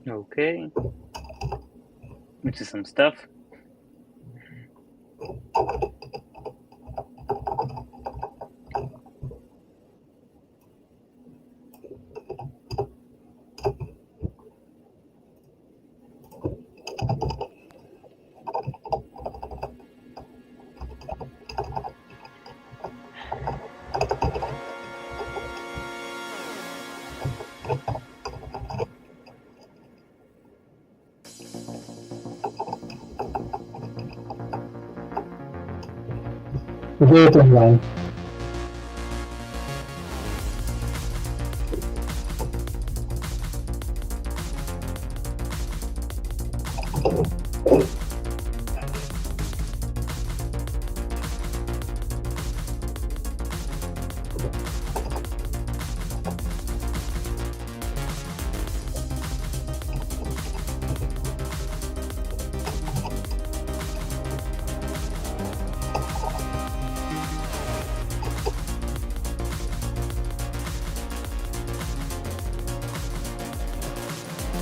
Okay. Which is some stuff. Do it online.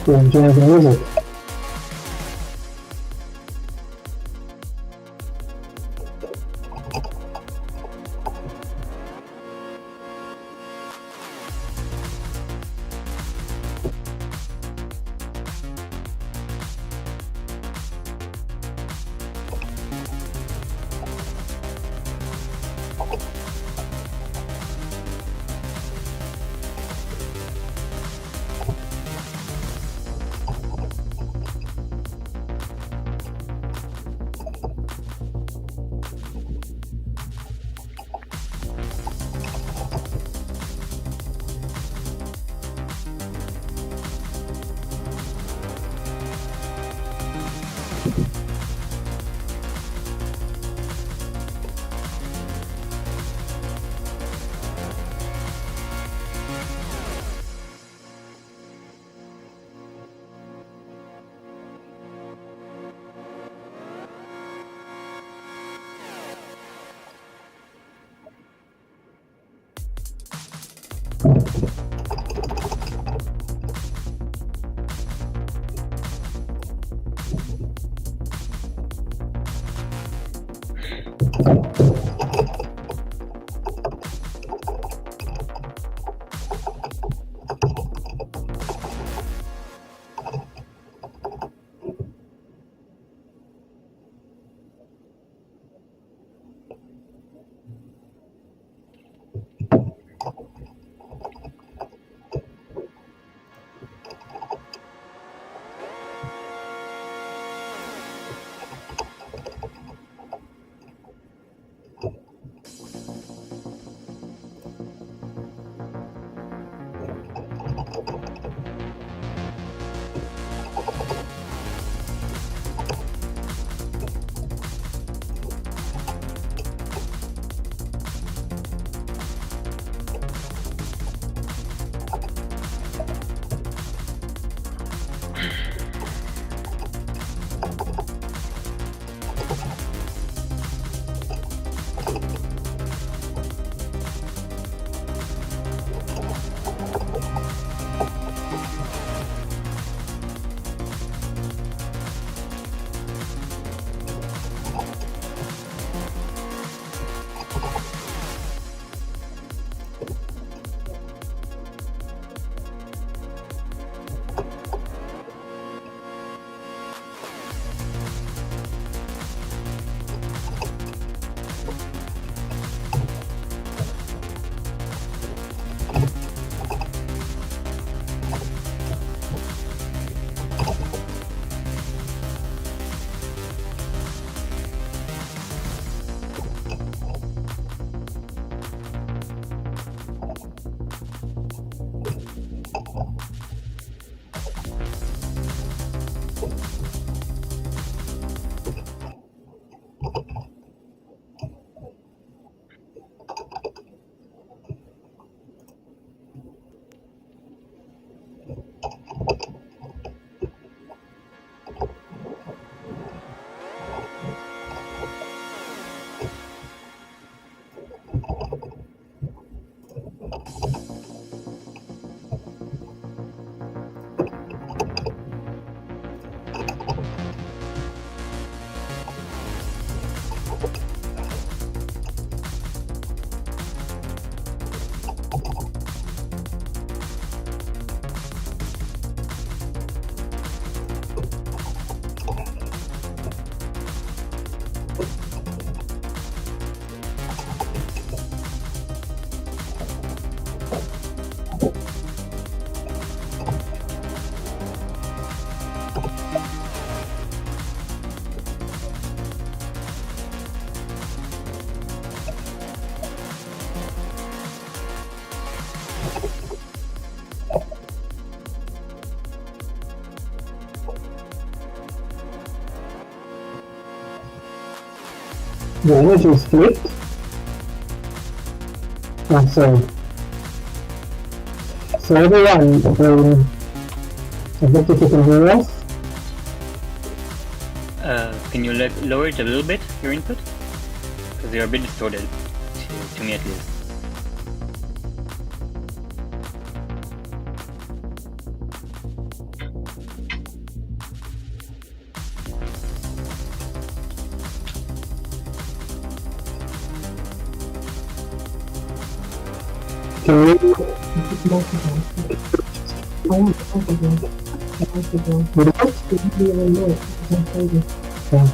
To enjoy the music. The energy is flipped. Oh, sorry. So everyone, I hope that you can hear us. Can you lower it a little bit, your input? Because you're a bit distorted, to me at least. Can you? Yeah.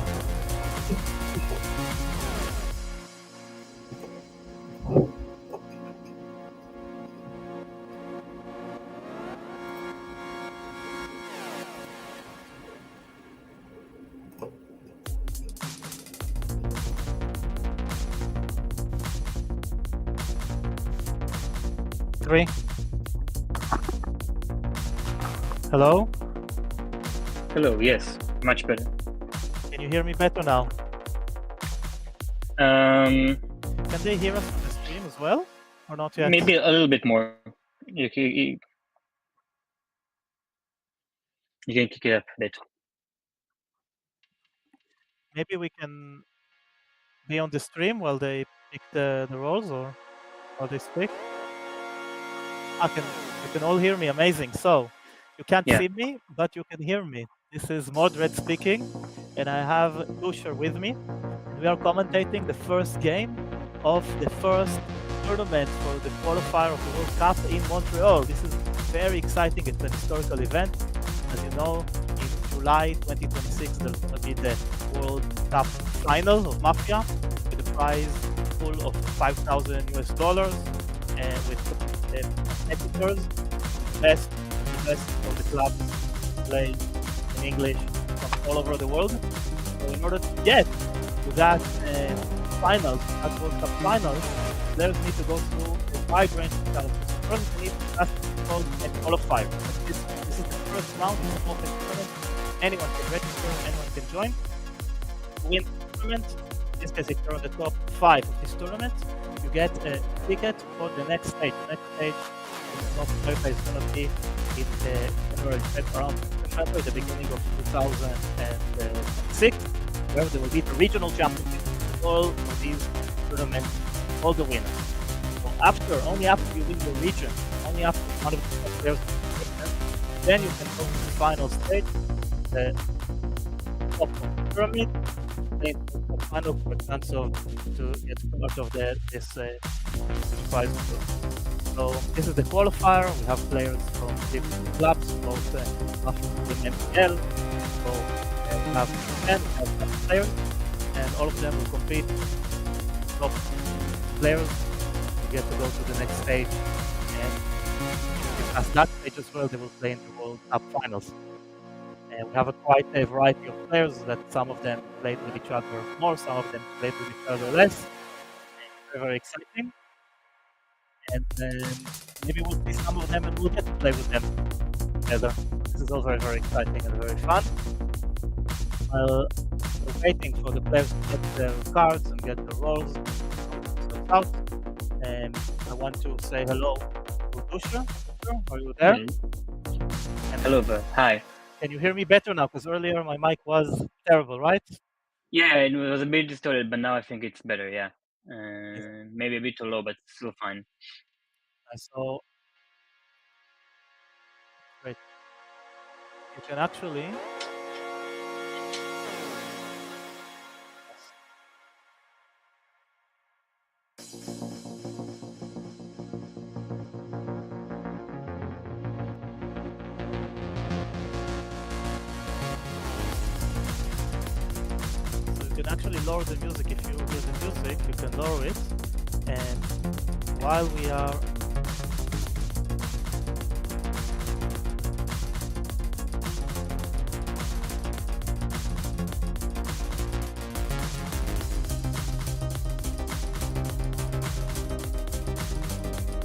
Three. Hello? Hello, yes, much better. Can you hear me better now? Um, Can they hear us on the stream as well? Or not yet? maybe a little bit more. You can kick it up a bit. Maybe we can be on the stream while they pick the roles or while they speak. You can all hear me, amazing. So you can't Yeah. see me, but you can hear me. This is Modred speaking, and I have Tusher with me. And we are commentating the first game of the first tournament for the qualifier of the World Cup in Montreal. This is very exciting. It's an historical event. As you know, in July 2026, there's going to be the World Cup final of Mafia with a prize pool of $5,000 and with competitors, the best of the clubs play in English from all over the world. So in order to get to that finals, that World Cup finals, players need to go through a wide range of challenges. First, they need to pass what's called a qualifier. This is the first round of the tournament. Anyone can register, anyone can join. To win the tournament, in this case, if you're on the top 5 of this tournament, you get a ticket for the next stage. The next stage is going to be in January, around February, the beginning of 2006, where there will be the regional championship. All of these tournaments, all the winners. So only after you win your region, only after one of the top players wins, then you can go to the final stage, the top of the pyramid, then the final chance to get part of this prize pool. So this is the qualifier. We have players from different clubs, both Mafia and MPL. So we have 10 players, and all of them will compete. Top players get to go to the next stage, and as that stage as well, they will play in the World Cup finals. And we have quite a variety of players that some of them played with each other more, some of them played with each other less. Very, very exciting. And maybe we'll see some of them and we'll get to play with them together. This is all very, very exciting and very fun. We're waiting for the players to get their cards and get their roles out. And I want to say hello to Tusher. Are you there? And hello, hi. Can you hear me better now? Because earlier my mic was terrible, right? Yeah, it was a bit distorted, but now I think it's better, yeah. Maybe a bit too low, but still fine. So, great. You can actually... can actually lower the music. If you hear the music, you can lower it. And while we are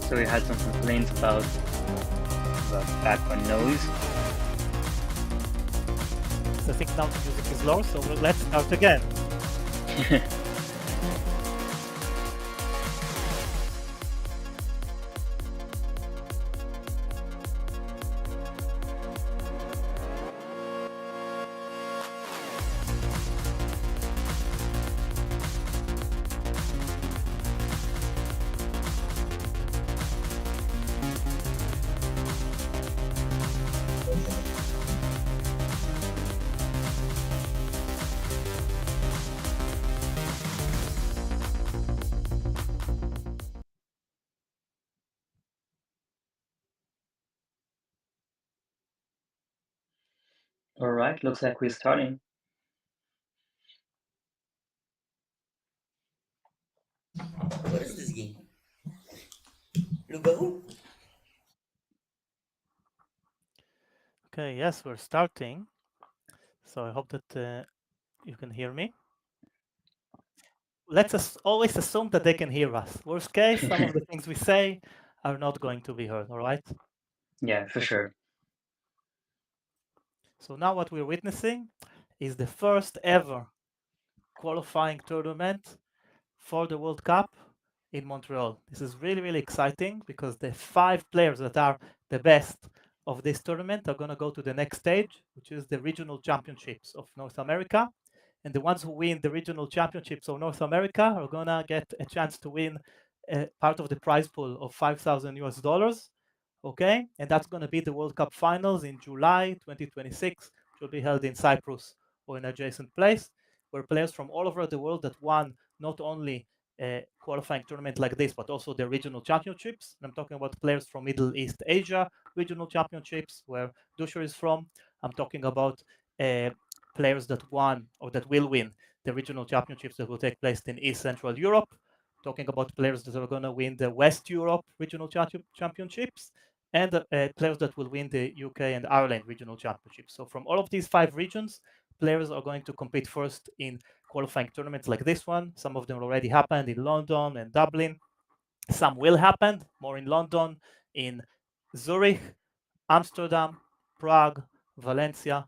So we had some complaints about background noise. I think now the music is low, so let's start again. All right, looks like we're starting. What is this game? Loup-garou? Okay, yes, we're starting. So I hope that you can hear me. Let's always assume that they can hear us. Worst case, some of the things we say are not going to be heard, all right? Yeah, for sure. So now what we're witnessing is the first ever qualifying tournament for the World Cup in Montreal. This is really, really exciting because the 5 players that are the best of this tournament are going to go to the next stage, which is the regional championships of North America. And the ones who win the regional championships of North America are going to get a chance to win part of the prize pool of 5,000 US dollars. Okay, and that's going to be the World Cup finals in July 2026, which will be held in Cyprus or an adjacent place, where players from all over the world that won not only a qualifying tournament like this, but also the regional championships. And I'm talking about players from Middle East Asia regional championships, where Dusher is from. I'm talking about players that won or that will win the regional championships that will take place in East Central Europe. Talking about players that are going to win the West Europe regional championships, and players that will win the UK and Ireland regional championships. So from all of these 5 regions, players are going to compete first in qualifying tournaments like this one. Some of them already happened in London and Dublin. Some will happen more in London, in Zurich, Amsterdam, Prague, Valencia,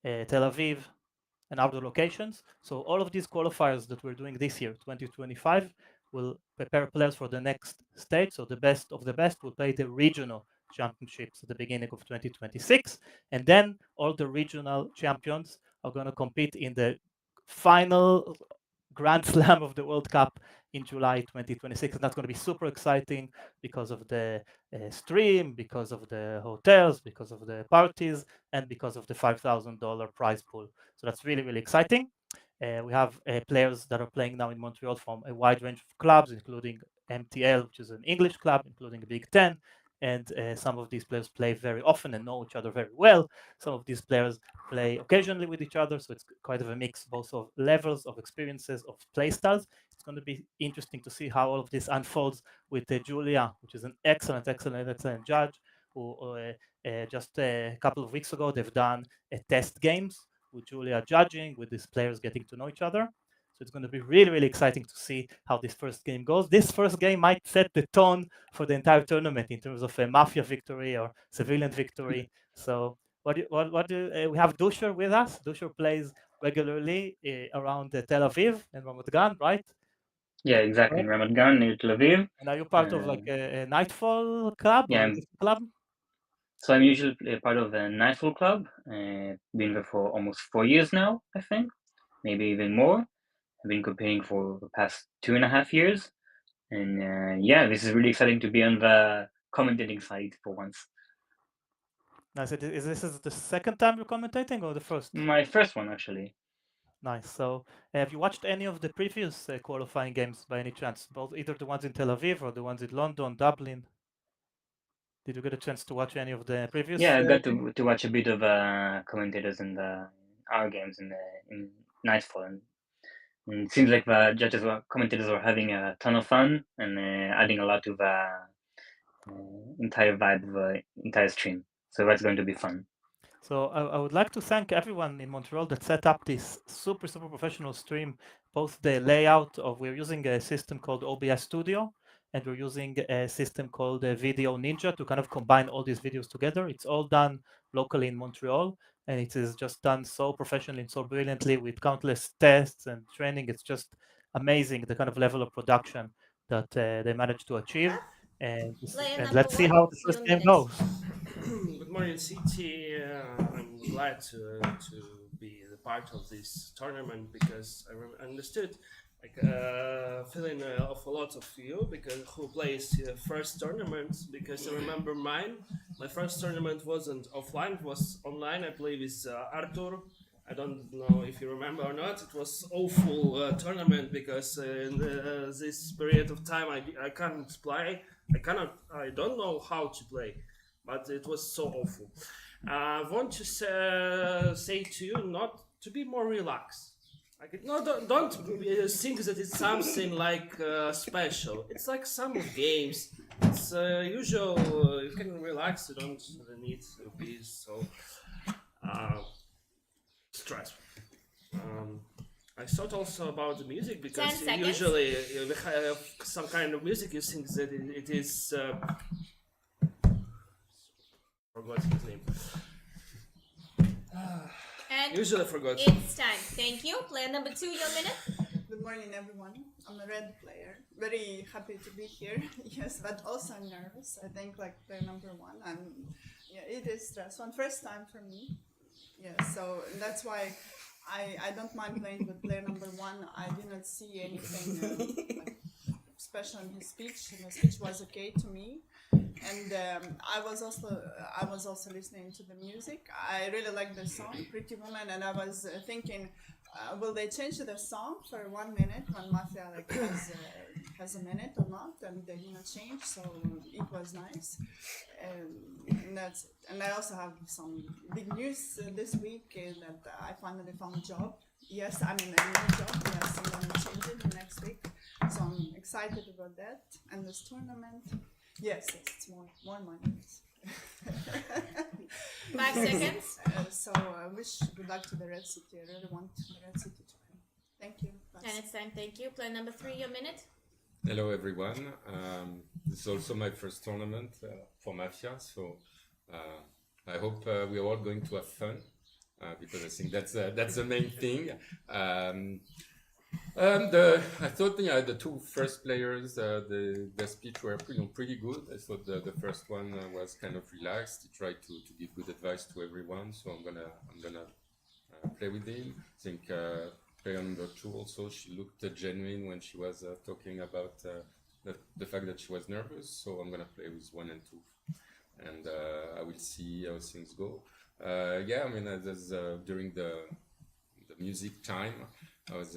Tel Aviv, and other locations. So all of these qualifiers that we're doing this year, 2025, will prepare players for the next stage. So the best of the best will play the regional championships at the beginning of 2026. And then all the regional champions are going to compete in the final Grand Slam of the World Cup in July 2026. And that's going to be super exciting because of the stream, because of the hotels, because of the parties, and because of the $5,000 prize pool. So that's really, really exciting. We have players that are playing now in Montreal from a wide range of clubs, including MTL, which is an English club, including the Big Ten. And some of these players play very often and know each other very well. Some of these players play occasionally with each other, so it's quite of a mix both of levels, of experiences, of play styles. It's going to be interesting to see how all of this unfolds with Julia, which is an excellent judge, who just a couple of weeks ago they've done a test games with Julia judging, with these players getting to know each other. So it's going to be really, really exciting to see how this first game goes. This first game might set the tone for the entire tournament in terms of a Mafia victory or civilian victory. So what do we have Dusher with us? Dusher plays regularly around Tel Aviv and Ramat Gan, right? Yeah, exactly. In Right. Ramat Gan, near Tel Aviv. And are you part of like a Nightfall club Yeah, or a different club? so I'm usually part of the Nightfall Club. Been there for almost 4 years now, I think, maybe even more. I've been competing for the past 2.5 years, and yeah, this is really exciting to be on the commentating side for once. Nice. Is this the second time you're commentating or the first? My first one, actually. Nice. So, have you watched any of the previous qualifying games by any chance? Both either the ones in Tel Aviv or the ones in London, Dublin? Did you get a chance to watch any of the previous Yeah, I got games? to watch a bit of commentators in our games in Nightfall, and And it seems like the commentators were having a ton of fun and adding a lot to the entire vibe of the entire stream. So that's going to be fun. So I would like to thank everyone in Montreal that set up this super professional stream, both the layout of, we're using a system called OBS Studio, and we're using a system called Video Ninja to kind of combine all these videos together. It's all done locally in Montreal, and it is just done so professionally and so brilliantly with countless tests and training. It's just amazing the kind of level of production that they managed to achieve. And let's see how the first game goes. Good morning, City. I'm glad to be the part of this tournament because I understood feeling of a lot of you because who plays first tournament because I remember mine. My first tournament wasn't offline; it was online. I played with Arthur. I don't know if you remember or not. It was awful tournament because in this period of time I can't play. I don't know how to play, but it was so awful. I want to say to you not to be more relaxed. Like no, don't think that it's something like special. It's like some games. It's usual. You can relax. You don't need to be so stressful. I thought also about the music because usually we have some kind of music. You think that it is. Forgot his name. And usually forgot. It's time. Thank you. Player number 2, your minute. Good morning, everyone. I'm a red player. Very happy to be here. Yes, but also nervous. I think like player number 1. It is stressful. First time for me. Yeah, so that's why I don't mind playing with player number 1. I did not see anything like special in his speech. The speech was okay to me. And I was also listening to the music. I really like the song "Pretty Woman," and I was thinking, will they change the song for 1 minute when Mafia has a minute or not? And they did not change, so it was nice. And that's it. And I also have some big news this week that I finally found a job. Yes, I'm in a new job. Yes, I'm going to change it next week. So I'm excited about that and this tournament. Yes, it's more money. 5 seconds. So I wish good luck to the Red City. I really want the Red City to win. Thank you. And it's time. Thank you. Player number 3, your minute. Hello everyone. This is also my first tournament for Mafia, so I hope we are all going to have fun because I think that's the main thing. I thought the two first players, the speech were pretty good. I thought the first one was kind of relaxed. He tried to give good advice to everyone, so I'm gonna play with him. I think player number 2 also, she looked genuine when she was talking about the fact that she was nervous. So I'm gonna play with 1 and 2, and I will see how things go. Yeah, I mean, during the music time, I was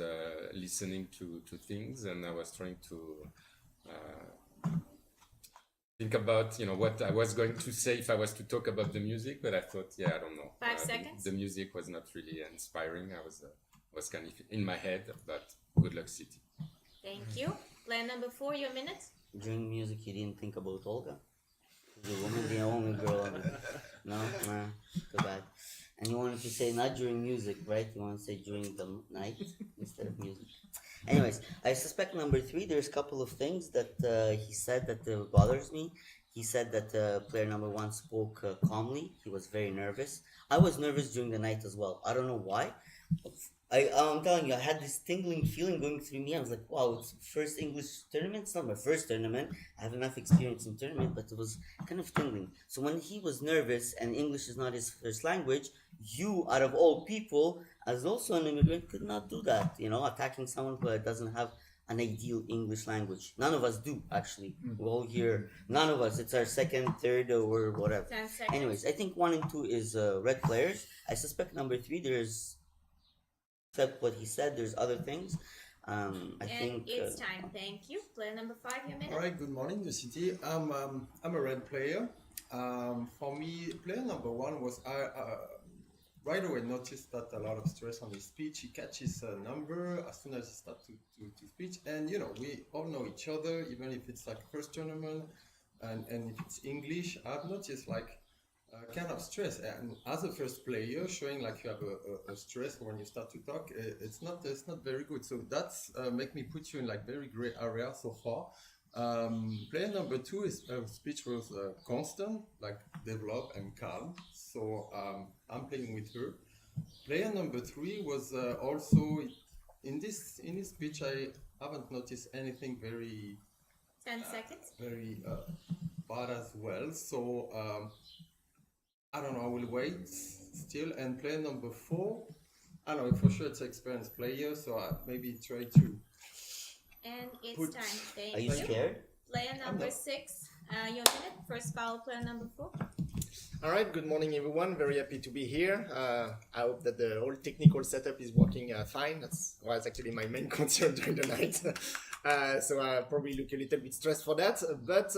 listening to things, and I was trying to think about what I was going to say if I was to talk about the music. But I thought, yeah, I don't know. 5 seconds. The music was not really inspiring. I was kind of in my head. But good luck, City. Thank you. Player number 4, your minute. During music, you didn't think about Olga? The woman, the only girl of it. No, too bad. And you wanted to say not during music, right? You want to say during the night instead of music. Anyways, I suspect number 3, there's a couple of things that he said that bothers me. He said that player number 1 spoke calmly. He was very nervous. I was nervous during the night as well. I don't know why. I'm telling you, I had this tingling feeling going through me. I was like, wow, it's first English tournament. It's not my first tournament. I have enough experience in tournament, but it was kind of tingling. So when he was nervous and English is not his first language, you, out of all people, as also an immigrant, could not do that. Attacking someone who doesn't have an ideal English language. None of us do, actually. We're all here. None of us. It's our second, third, or whatever. 10 seconds. Anyways, I think 1 and 2 is red players. I suspect number 3, there's, except what he said, there's other things. I think it's time. Thank you. Player number 5, your minute. All right, good morning, the city. I'm a red player. For me, player number 1 right away noticed that a lot of stress on his speech. He catches a number as soon as he starts to speech. And, you know, we all know each other, even if it's like first tournament and if it's English. I've noticed like kind of stress. And as a first player, showing like you have a stress when you start to talk, it's not very good. So that's make me put you in like very great area so far. Player number 2 is speech was constant, like develop and calm. So I'm playing with her. Player number 3 was also in his speech. I haven't noticed anything very 10 seconds. very bad as well. So I don't know. I will wait still. And player number 4, I don't know for sure it's an experienced player. So I maybe try to. And it's Put- time. Thank Are you scared? Player number not. 6, your minute. First foul, player number 4. All right, good morning, everyone. Very happy to be here. I hope that the whole technical setup is working fine. That was actually my main concern during the night. So I probably look a little bit stressed for that. But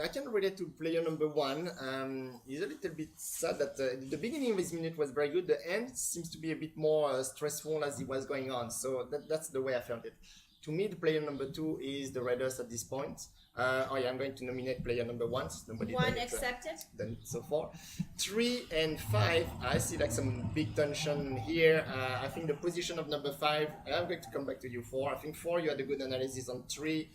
I can relate to player number 1. He's a little bit sad that the beginning of his minute was very good. The end seems to be a bit more stressful as it was going on. So that's the way I felt it. To me, the player number 2 is the reddest at this point. I'm going to nominate player number 1. Nobody 1 done it, accepted. done it so far. 3 and 5, I see like some big tension here. I think the position of number 5, I'm going to come back to you 4. I think 4, you had a good analysis on 3,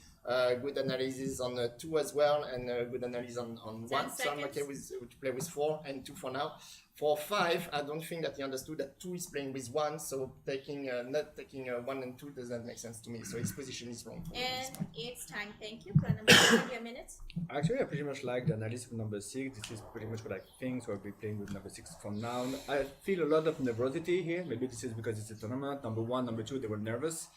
good analysis on 2 as well, and good analysis on 1. 10 So I'm okay to play with 4 and 2 for now. For 5, I don't think that he understood that 2 is playing with 1, so not taking 1 and 2 doesn't make sense to me. So his position is wrong. And it's time. Thank you. Player number 5, your minute. Actually, I pretty much like the analysis of number 6. This is pretty much what I think, so I'll be playing with number 6 from now. I feel a lot of nervosity here. Maybe this is because it's a tournament. Number 1, number 2, they were nervous.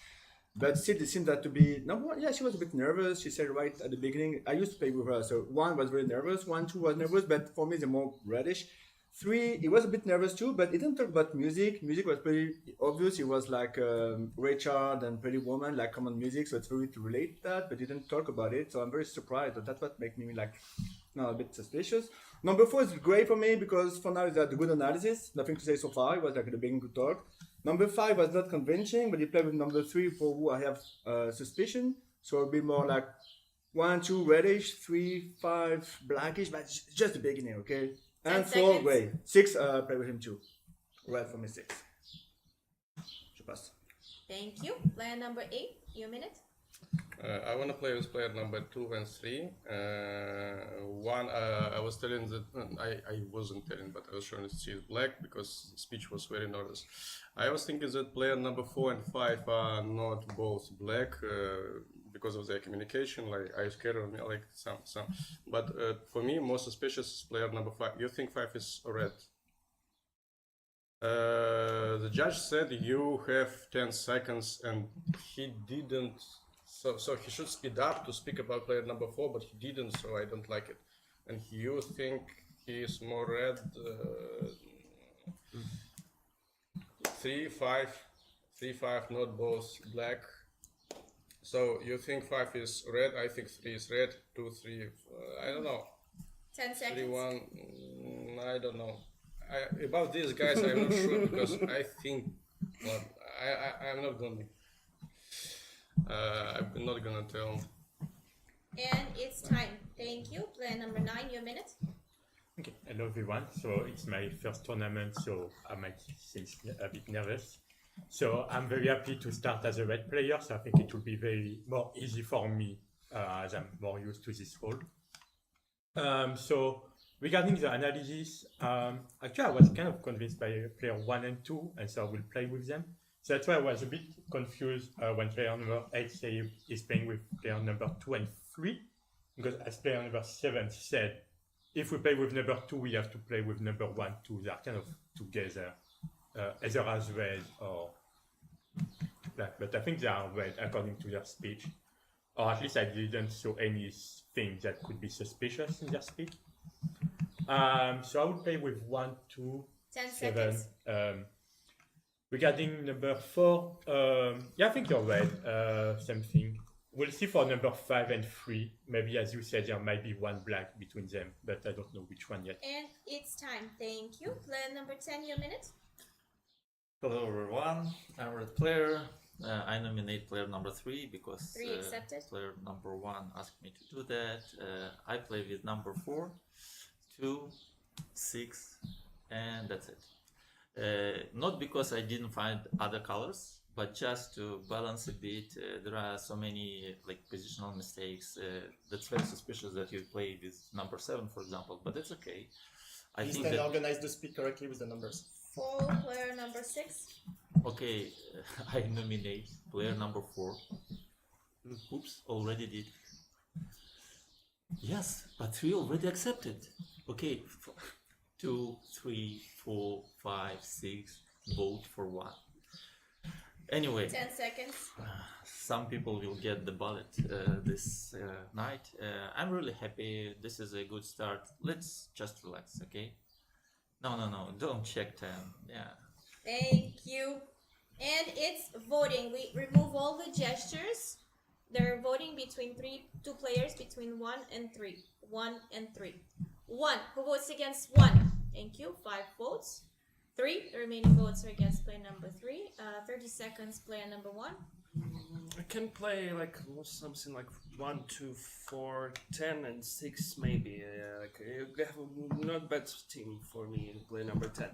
But still, it seemed that to be number 1. Yeah, she was a bit nervous. She said right at the beginning. I used to play with her, so 1 was very nervous, 1, 2 was nervous, but for me, they're more reddish. 3, he was a bit nervous too, but he didn't talk about music. Music was pretty obvious. It was like Richard and Pretty Woman, like common music, so it's very to relate that, but he didn't talk about it. So I'm very surprised. That's what makes me like a bit suspicious. Number 4 is great for me because for now it's had a good analysis. Nothing to say so far. It was like at the beginning to talk. Number 5 was not convincing, but he played with number 3 for who I have suspicion. So it'll be more like 1, 2 reddish, 3, 5 blackish, but it's just the beginning, okay? And 4 seconds. gray. 6 play with him too. Red for me 6. Je passe. Thank you. Player number 8, your minute. I want to play with player number 2 and 3. 1, I was telling that I wasn't telling, but I was showing that she is black because speech was very nervous. I was thinking that player number 4 and 5 are not both black because of their communication, like I scared of me, like some. But for me, most suspicious is player number 5. You think 5 is red? The judge said you have 10 seconds, and he didn't. So he should speed up to speak about player number 4, but he didn't, so I don't like it. And you think he is more red? 3, 5, not both black. So you think 5 is red? I think 3 is red. 2, 3. I don't know. 10 3, seconds. 1. I don't know. About these guys, I'm not sure because I think. Well, I'm not gonna. I'm not gonna tell. And it's time. Thank you. Player number 9, your minute. Okay, hello everyone. So it's my first tournament, so I might seem a bit nervous. So I'm very happy to start as a red player, so I think it will be very more easy for me as I'm more used to this role. So regarding the analysis, actually I was kind of convinced by player 1 and 2, and so I will play with them. So that's why I was a bit confused when player number 8 said he's playing with player number 2 and 3, because as player number 7 said, if we play with number 2, we have to play with number 1, 2. They are kind of together, either as red or black. But I think they are red according to their speech, or at least I didn't show anything that could be suspicious in their speech. So I would play with 1, 2, 10 7. seconds. Regarding number 4, yeah, I think you're right. Same thing. We'll see for number 5 and 3. Maybe, as you said, there might be 1 black between them, but I don't know which one yet. And it's time. Thank you. Player number 10, your minute. Hello everyone, I'm red player. I nominate player number 3 because 3 accepted. player number 1 asked me to do that. I play with number 4, 2, 6, and that's it. Not because I didn't find other colors, but just to balance a bit. There are so many like positional mistakes. That's very suspicious that you play with number 7, for example, but that's okay. I Please think then that organize to speak correctly with the numbers. Full player number 6. okay, I nominate player number 4. Oops, already did. Yes, but 3 already accepted. Okay, 2, 3, 4, 5, 6, vote for 1. Anyway, 10 seconds. some people will get the ballot this night. I'm really happy. This is a good start. Let's just relax, okay? No, don't check 10. Yeah. Thank you. And it's voting. We remove all the gestures. They're voting between two players between 1 and 3. 1 and 3. 1. Who votes against 1? Thank you. 5 votes. 3. The remaining votes are against player number 3. 30 seconds, player number 1. I can play like something like 1, 2, 4, 10, and 6 maybe. Like you have not bad team for me in play number 10.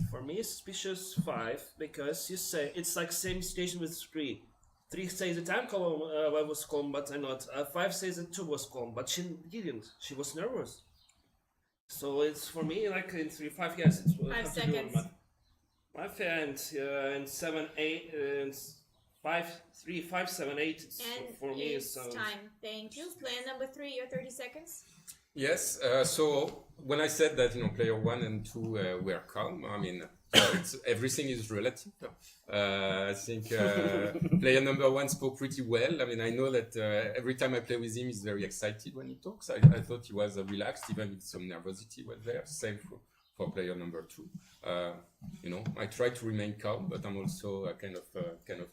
For me, suspicious 5 because you say it's like same situation with 3. 3 says the time column was calm, but I not. 5 says that 2 was calm, but she didn't. She was nervous. So it's for me like in 3, 5 yes. It's 5 seconds. Mafia and 7, 8 and 5, 3, 5, 7, 8. And for me it's so time. Thank you. Player number 3, your 30 seconds. Yes, so when I said that player 1 and 2 were calm, I mean everything is relative. I think player number 1 spoke pretty well. I mean, I know that every time I play with him, he's very excited when he talks. I thought he was relaxed, even if some nervosity was there. Same for player number 2. I try to remain calm, but I'm also kind of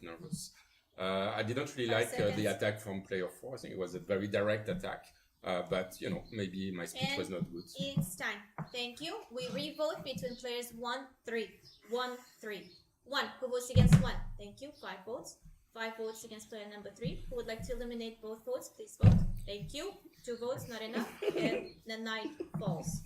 nervous. I didn't really like the attack from player 4. I think it was a very direct attack. But maybe my speech was not good. It's time. Thank you. We re-vote between players 1, 3. 1, 3. 1. Who votes against 1? Thank you. 5 votes. 5 votes against player number 3. Who would like to eliminate both votes? Please vote. Thank you. 2 votes, not enough. And the night falls.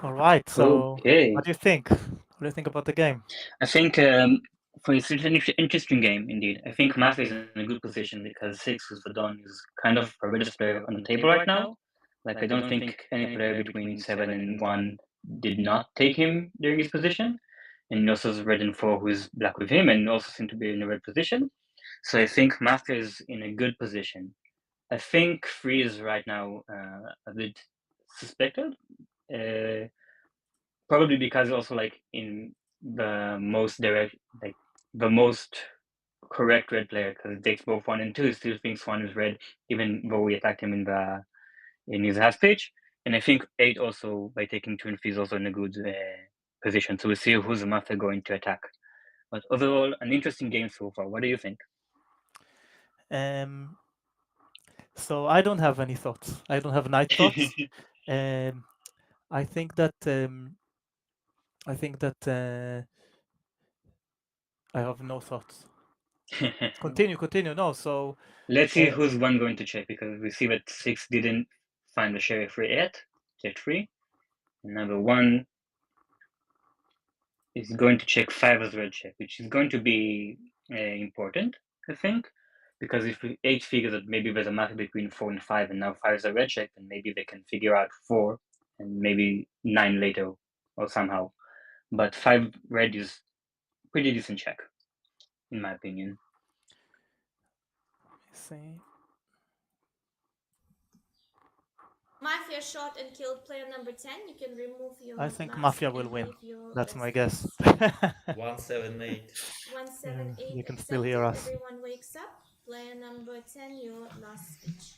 All right. So, Okay. what do you think? What do you think about the game? I think it's an interesting game indeed. I think Mafia is in a good position because 6 with Verdon is kind of a reddest player on the table right now. Like I don't think any player between 7 and 1 did not take him during his position. And also has red and 4 who's black with him and also seem to be in a red position. So I think Mafia is in a good position. I think 3 is right now a bit suspected. Probably because also like in the most direct, like the most correct red player, because it takes both 1 and 2, still thinks 1 is red, even though we attacked him in his half pitch. And I think 8 also by taking 2 and 3 is also in a good position. So we'll see who's the Mafia going to attack. But overall, an interesting game so far. What do you think? So I don't have any thoughts. I don't have night thoughts. I think that I have no thoughts. Continue. No, so let's see who's 1 going to check, because we see that 6 didn't find the sheriff yet. Check 3. And number 1 is going to check 5 as red check, which is going to be important, I think, because if 8 figures that maybe there's a match between 4 and 5, and now 5 is a red check, then maybe they can figure out 4 and maybe 9 later or somehow. But 5 red is pretty decent check, in my opinion. see. Mafia shot and killed player number 10. You can remove your I think mask Mafia will and win. leave your That's my guess. 178. 178. You can still hear accepted. us. Everyone wakes up. Player number 10, your last speech.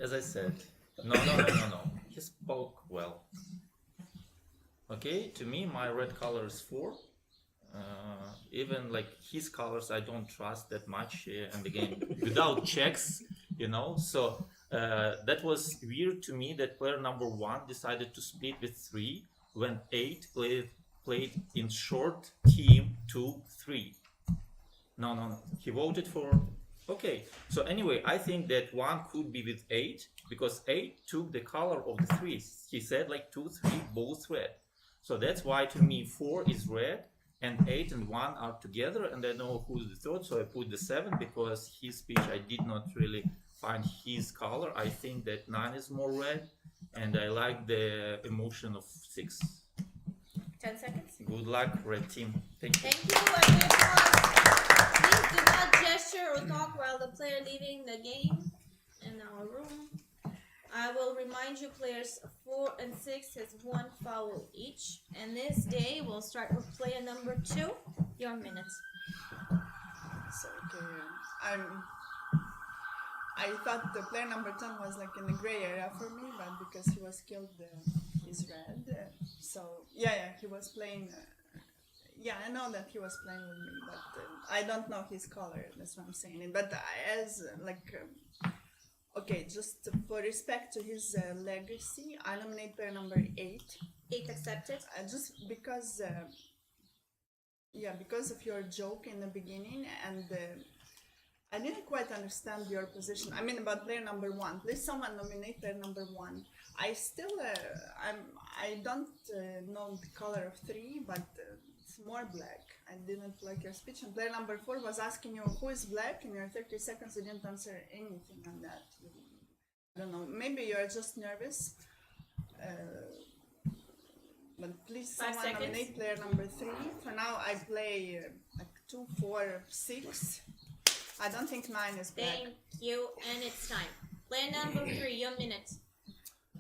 As I said, no. He spoke well. Okay, to me, my red color is 4. Even like his colors, I don't trust that much in the game without checks, So that was weird to me that player number 1 decided to split with 3 when 8 played played in short team 2-3. No. He voted for. Okay. So anyway, I think that 1 could be with 8 because 8 took the color of the 3. He said like 2, 3, both red. So that's why to me 4 is red and 8 and 1 are together, and I know who's the third. So I put the 7 because his speech I did not really find his color. I think that 9 is more red, and I like the emotion of 6. 10 seconds. Good luck, red team. Thank you. Thank you, and we pause. Please do not gesture or talk while the player leaving the game in our room. I will remind you players 4 and 6 has 1 foul each. And this day we'll start with player number 2. Your minutes. So okay, I thought the player number 10 was like in the gray area for me, but because he was killed, he's red. So yeah, he was playing. Yeah, I know that he was playing with me, but I don't know his color. That's what I'm saying. But as okay, just for respect to his legacy, I nominate player number 8. 8 accepted. Just because, because of your joke in the beginning, and I didn't quite understand your position. I mean, about player number 1. Please, someone nominate player number 1. I still, I don't know the color of 3, but it's more black. I didn't like your speech. And player number 4 was asking you who is black. In your 30 seconds, you didn't answer anything on that. I don't know. Maybe you're just nervous. But please, 5 someone seconds. nominate player number 3. For now, I play like 2, 4, 6. I don't think 9 is black. Thank you, and it's time. Player number 3, your minute.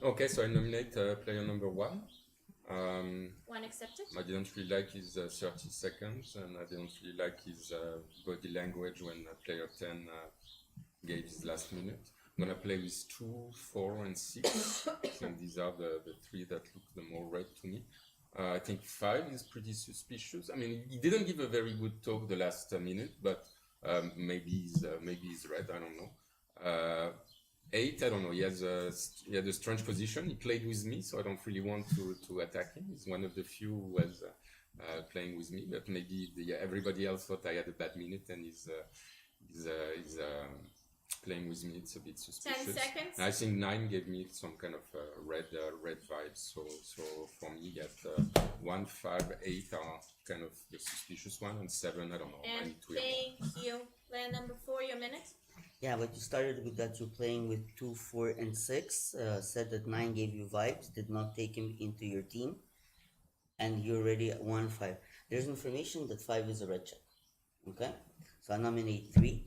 Okay, so I nominate player number 1. 1 accepted. I didn't really like his 30 seconds, and I didn't really like his body language when player 10 gave his last minute. I'm gonna play with 2, 4, and 6. I think these are the 3 that look the more red to me. I think 5 is pretty suspicious. I mean, he didn't give a very good talk the last minute, but maybe he's red. I don't know. 8, I don't know. He had a strange position. He played with me, so I don't really want to attack him. He's one of the few who was playing with me, but maybe everybody else thought I had a bad minute, and he's playing with me. It's a bit suspicious. 10 seconds. And I think 9 gave me some kind of red vibes. So for me, at 1, 5, 8 are kind of the suspicious one, and 7, I don't know. I And need to hear more. thank you. Player number 4, your minute. Yeah, but you started with that you're playing with 2, 4, and 6. Said that 9 gave you vibes, did not take him into your team, and you're already at 1, 5. There's information that 5 is a red check. Okay, so I nominate 3.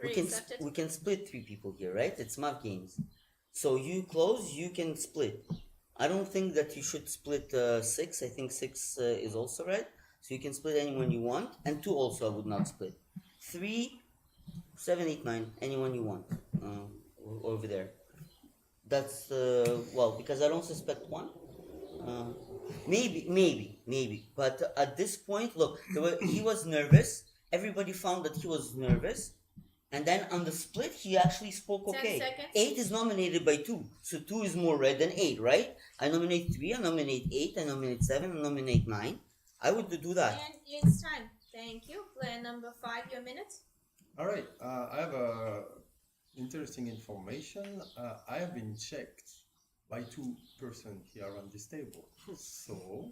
We can split 3 people here, right? It's Mav games, so you close, you can split. I don't think that you should split 6. I think 6 is also red, so you can split anyone you want, and 2 also I would not split. 3, 7, 8, 9, anyone you want over there. That's because I don't suspect 1. Maybe. But at this point, look, he was nervous. Everybody found that he was nervous, and then on the split, he actually spoke 10 okay. seconds. 8 is nominated by 2, so 2 is more red than 8, right? I nominate 3, I nominate 8, I nominate 7, I nominate 9. I would do that. And it's time. Thank you. Player number 5, your minute. All right, I have interesting information. I have been checked by 2 persons here on this table. So,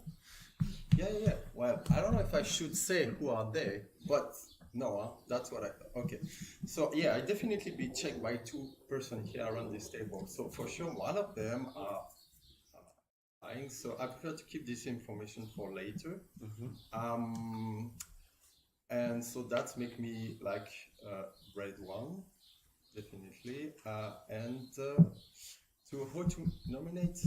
yeah. Well, I don't know if I should say who are they, but no, that's what okay. So, yeah, I definitely be checked by 2 persons here on this table. So, for sure, one of them are lying. So, I prefer to keep this information for later. And so that's make me like red 1, definitely. And to who to nominate?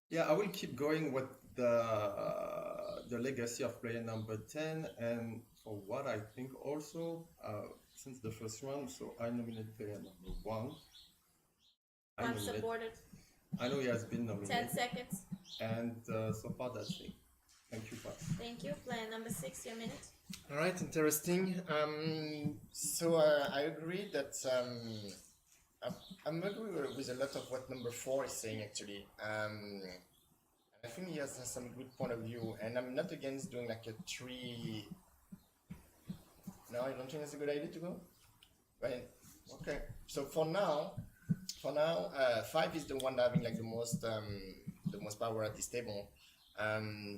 Yeah, I will keep going with the legacy of player number 10, and for what I think also since the first one. So I nominate player number 1. One supported. I know he has been nominated. 10 seconds. And so far that's it. Thank you, Pat. Thank you. Player number 6, your minute. All right, interesting. So I agree that I'm agree with a lot of what number 4 is saying actually. And I think he has some good point of view, and I'm not against doing like a 3. No, you don't think it's a good idea to go? Right. Okay. So for now, 5 is the one having like the most power at this table.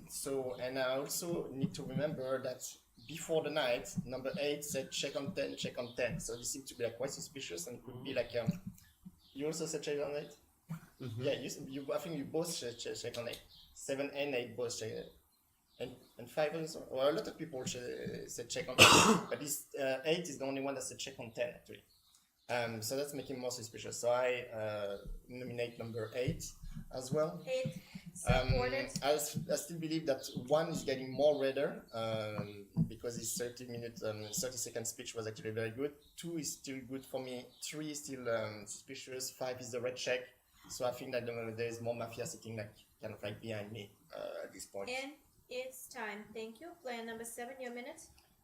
So, and I also need to remember that before the night, number 8 said check on 10, check on 10. So this seems to be like quite suspicious, and could be like you also said check on 8. Mm-hmm. Yeah, I think you both check on 8. 7 and 8 both check. And 5 also. Well, a lot of people said check on 8, but this 8 is the only one that said check on 10 actually. So that's making more suspicious. So I nominate number 8 as well. 8 supported. I still believe that 1 is getting more redder because his 30-second speech was actually very good. 2 is still good for me. 3 is still suspicious. 5 is the red check. So I think that there is more mafia sitting like kind of like behind me at this point. And it's time. Thank you. Player number 7, your minute.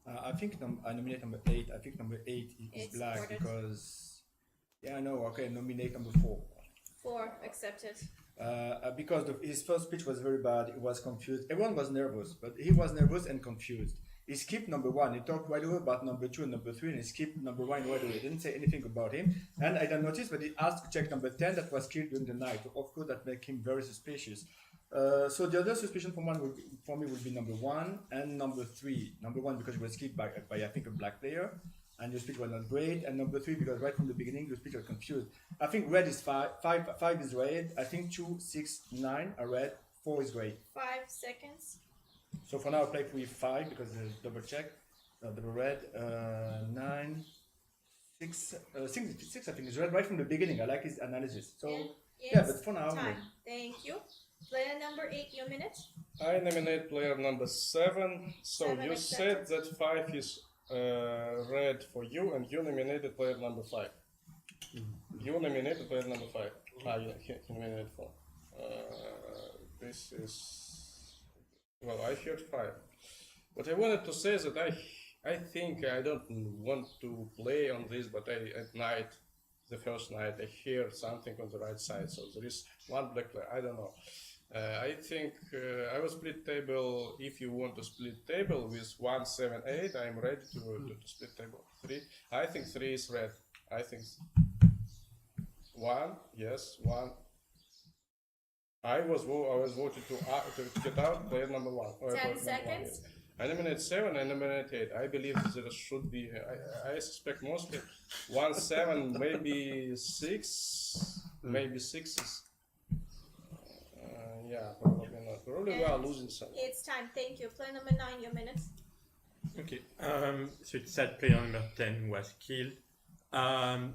I think I nominate number 8. I think number 8 is black supported. because, yeah, no, okay, nominate number 4. 4 accepted. Because his first speech was very bad. He was confused. Everyone was nervous, but he was nervous and confused. He skipped number 1. He talked right away about number 2 and number 3, and he skipped number 1 right away. He didn't say anything about him. And I don't notice, but he asked to check number 10 that was killed during the night. Of course, that made him very suspicious. So the other suspicion for me would be number 1 and number 3. Number 1 because he was skipped by I think a black player, and your speech was not great. And number 3 because right from the beginning your speech was confused. I think red is 5 is red. I think 2, 6, 9 are red. 4 is great. 5 seconds. So for now I play with 5 because there's double check. Double red. 9, 6, 6 I think is red right from the beginning. I like his analysis. So yeah, but for now. Time. Thank you. Player number 8, your minute. I nominate player number 7. So 7 you accepted. said that 5 is red for you, and you nominated player number 5. You nominated player number 5. You nominated 4. This is, well, I heard 5. What I wanted to say is that I think I don't want to play on this, but at night, the first night, I hear something on the right side. So there is one black player. I don't know. I think I will split table. If you want to split table with 1, 7, 8, I'm ready to split table. 3. I think 3 is red. I think 1. Yes, 1. I was voted to get out player number 1. 10 seconds. I nominate 7. I nominate 8. I believe there should be. I suspect mostly 1, 7, maybe 6. Maybe 6 is. Yeah, probably not. Probably we are losing some. It's time. Thank you. Player number 9, your minute. Okay. So it's sad player number 10 was killed.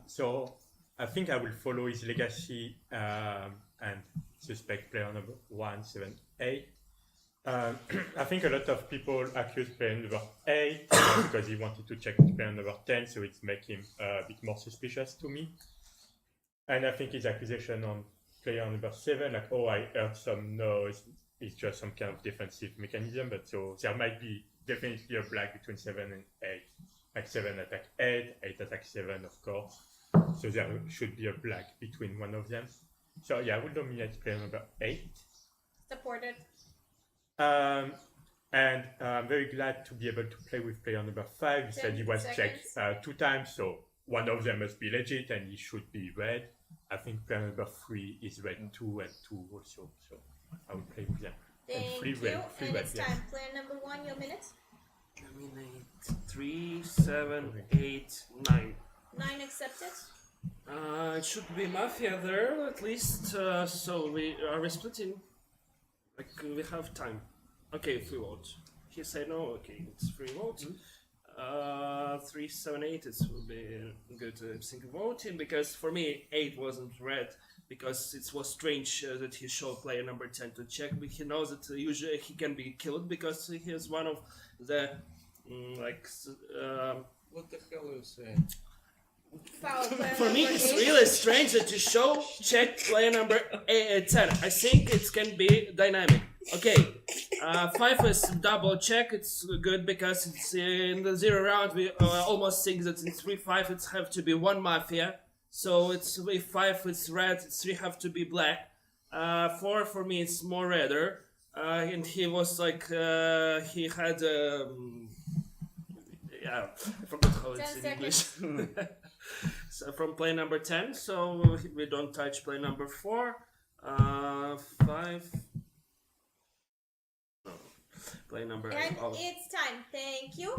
So I think I will follow his legacy and suspect player number 1, 7, 8. I think a lot of people accuse player number 8 because he wanted to check player number 10, so it's making him a bit more suspicious to me. And I think his accusation on player number 7, like, oh, I heard some noise, it's just some kind of defensive mechanism, but so there might be definitely a black between 7 and 8. Like 7 attack 8, 8 attack 7, of course. So there should be a black between one of them. So yeah, I would nominate player number 8. Supported. And I'm very glad to be able to play with player number 5. He said he was checked 2 times, so one of them must be legit and he should be red. I think player number 3 is red 2 and 2 also, so I will play with them. Thank and 3 you. red, 3 And red, it's yes. time. Player number 1, your minute. Nominate 3, 7, 8, 9. 9 accepted. It should be Mafia there at least. So are we splitting? Like we have time. Okay, free vote. He said no. Okay, it's free vote. 3, 7, 8. It will be good single voting because for me 8 wasn't red because it was strange that he showed player number 10 to check. But he knows that usually he can be killed because he is one of the what the hell are you saying? For me, it's really strange that you show check player number 10. I think it can be dynamic. Okay, 5 is double check. It's good because it's in the 0 round. We almost think that in 3-5 it have to be 1 mafia. So it's 5 it's red. 3 have to be black. 4 for me it's more redder. And he was like he had yeah, I forgot how it's 10 in English. seconds. So from play number 10, so we don't touch play number 4. 5. No. Play number 8. And it's time. Thank you.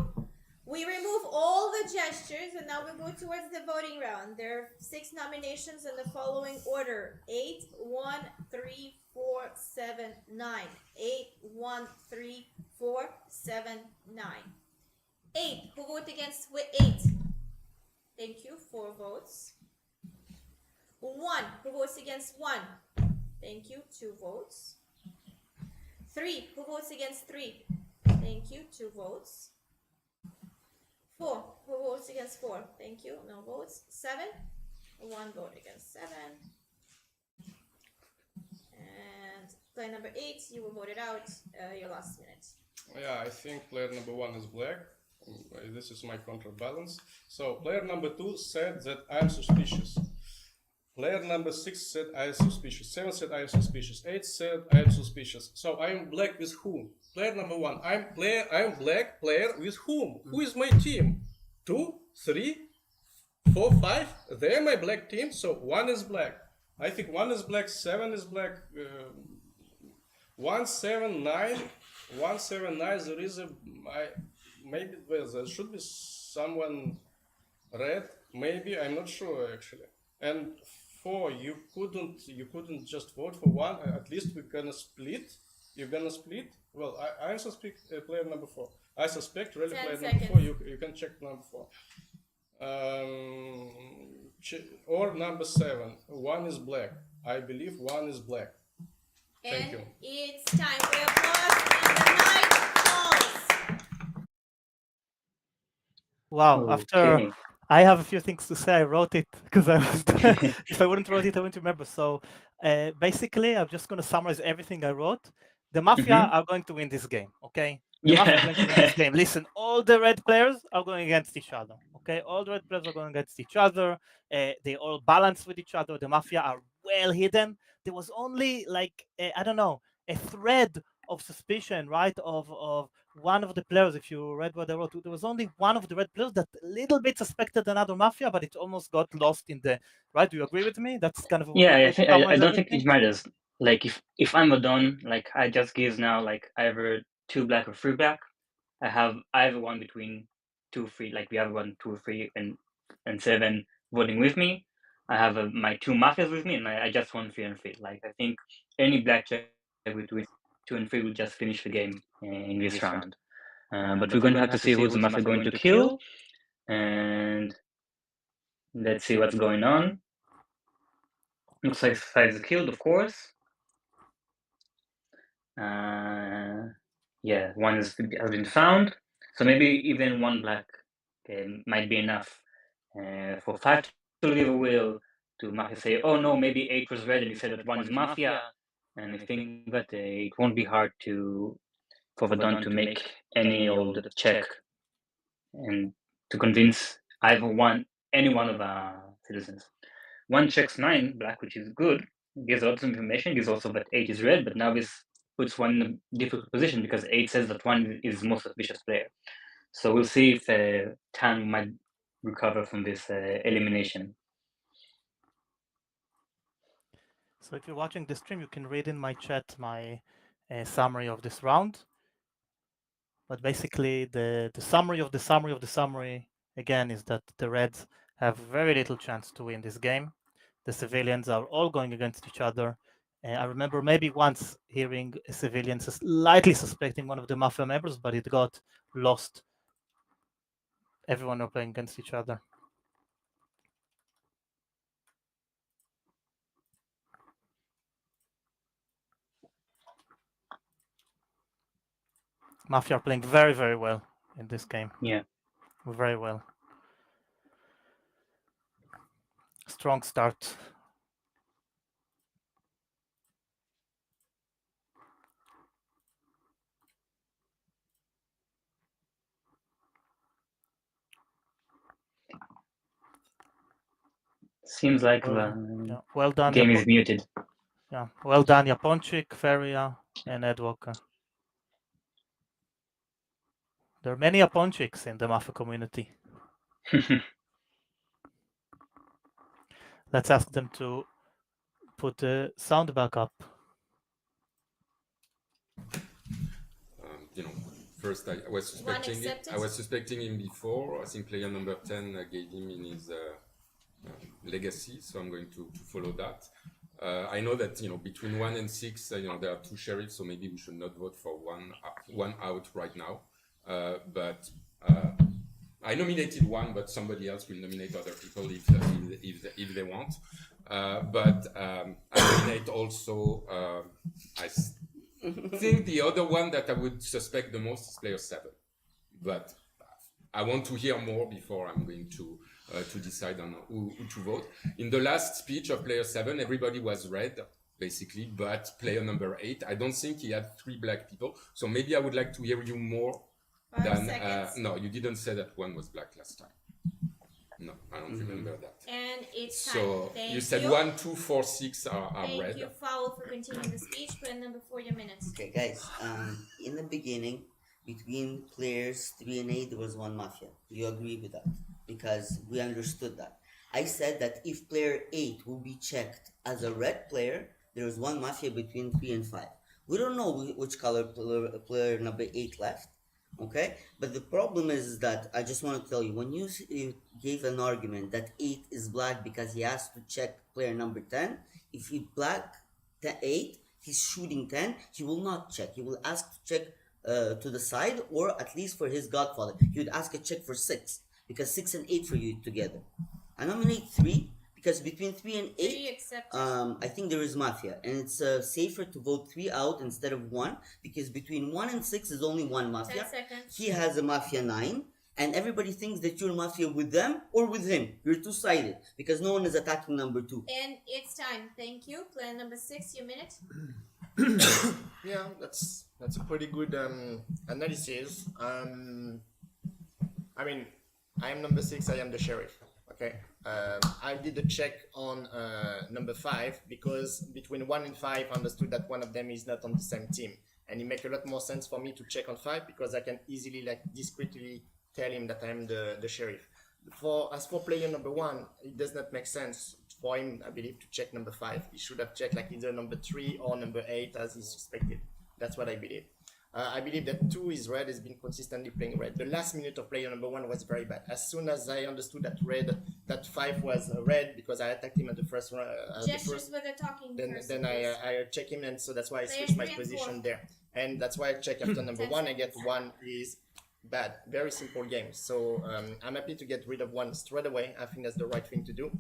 We remove all the gestures and now we go towards the voting round. There are 6 nominations in the following order: 8, 1, 3, 4, 7, 9. 8, 1, 3, 4, 7, 9. 8. Who vote against 8? Thank you. 4 votes. 1. Who votes against 1? Thank you. 2 votes. 3. Who votes against 3? Thank you. 2 votes. 4. Who votes against 4? Thank you. No votes. 7. 1 vote against 7. And play number 8, you were voted out. Your last minute. Yeah, I think player number 1 is black. This is my counterbalance. So player number 2 said that I am suspicious. Player number 6 said I am suspicious. 7 said I am suspicious. 8 said I am suspicious. So I am black with whom? Player number 1. I am black player with whom? Who is my team? 2, 3, 4, 5. They are my black team. So 1 is black. I think 1 is black. 7 is black. 179. 179. There is maybe there should be someone red. Maybe I'm not sure actually. And 4, you couldn't just vote for 1. At least we're gonna split. You're gonna split. Well, I suspect player number 4. I suspect really player number 4. You can check number 4. Or number 7. 1 is black. I believe 1 is black. Thank you. It's time. We applause and the night falls. Wow. Okay. After I have a few things to say. I wrote it because I was if I wouldn't wrote it, I wouldn't remember. So basically, I'm just going to summarize everything I wrote. The Mafia are going to win this game. Okay. The Mafia are going to win this game. Listen, all the red players are going against each other. Okay, all the red players are going against each other. They all balance with each other. The Mafia are well hidden. There was only like I don't know, a thread of suspicion, right, of one of the players. If you read what I wrote, there was only one of the red players that a little bit suspected another Mafia, but it almost got lost in the right. Do you agree with me? That's kind of a Yeah, good way I to think summarize I don't think everything. it matters. Like if I'm a don, like I just gives now like either 2 black or 3 black. I have either one between 2, 3. Like we have 1, 2, 3, and 7 voting with me. I have my 2 mafias with me, and I just won 3 and 3. Like I think any blackjack between 2 and 3 will just finish the game in this round. But we're going to have to see who's the mafia going to kill, and let's see what's going on. Looks like 5 is killed, of course. Yeah, 1 has been found. So maybe even 1 black might be enough for 5 to leave a will to Mafia say, oh no, maybe 8 was red and he said that 1 is Mafia. And I think that it won't be hard for the Don to make any old check and to convince any one of the citizens. 1 checks 9 black, which is good, gives lots of information, gives also that 8 is red, but now this puts 1 in a difficult position because 8 says that 1 is the most suspicious player. So we'll see if Tan might recover from this elimination. So if you're watching the stream, you can read in my chat my summary of this round. But basically, the summary of the summary of the summary, again, is that the Reds have very little chance to win this game. The civilians are all going against each other. I remember maybe once hearing a civilian slightly suspecting one of the Mafia members, but it got lost. Everyone are playing against each other. Mafia are playing very, very well in this game. Yeah. Very well. Strong start. Seems like the well done. game is muted. Yeah, well done, Japonchik, Feria, and Ed Walker. There are many Japonchiks in the Mafia community. Let's ask them to put the sound back up. First I was suspecting him before. I think player number 10 gave him in his legacy, so I'm going to follow that. I know that between 1 and 6, there are 2 sheriffs, so maybe we should not vote for one out right now. But I nominated one, but somebody else will nominate other people if they want. But I nominate also. I think the other one that I would suspect the most is player 7, but I want to hear more before I'm going to decide on who to vote. In the last speech of player 7, everybody was red, basically, but player number 8, I don't think he had 3 black people, so maybe I would like to hear you more 5 seconds. No, you didn't say that one was black last time. No, I don't remember that. And it's time. So Thank you said 1, 2, 4, 6 are Thank red. you, Foul, for continuing the speech. Plan number 4, your minutes. Okay, guys. In the beginning, between players 3 and 8, there was 1 Mafia. Do you agree with that? Because we understood that. I said that if player 8 will be checked as a red player, there is 1 Mafia between 3 and 5. We don't know which color player number 8 left. Okay, but the problem is that I just want to tell you, when you gave an argument that 8 is black because he has to check player number 10, if he black 8, he's shooting 10, he will not check. He will ask to check to the side, or at least for his godfather. He would ask a check for 6, because 6 and 8 for you together. I nominate 3, because between 3 and 8, I think there is Mafia, and it's safer to vote 3 out instead of 1, because between 1 and 6 is only 1 Mafia. 10 seconds. He has a Mafia 9, and everybody thinks that you're Mafia with them or with him. You're two-sided, because no one is attacking number 2. And it's time. Thank you. Plan number 6, your minute. Yeah, that's a pretty good analysis. I mean, I am number 6, I am the sheriff. Okay. I did a check on number 5 because between 1 and 5 I understood that one of them is not on the same team, and it makes a lot more sense for me to check on 5 because I can easily discreetly tell him that I'm the sheriff. As for player number 1, it does not make sense for him, I believe, to check number 5. He should have checked either number 3 or number 8 as he suspected. That's what I believe. I believe that 2 is red, has been consistently playing red. The last minute of player number 1 was very bad. As soon as I understood that 5 was red because I attacked him at the first round. Gestures where they're talking. Then I check him, and so that's why I switched my position there. And that's why I check after number 1. I get 1 is bad. Very simple game. So I'm happy to get rid of 1 straight away. I think that's the right thing to do.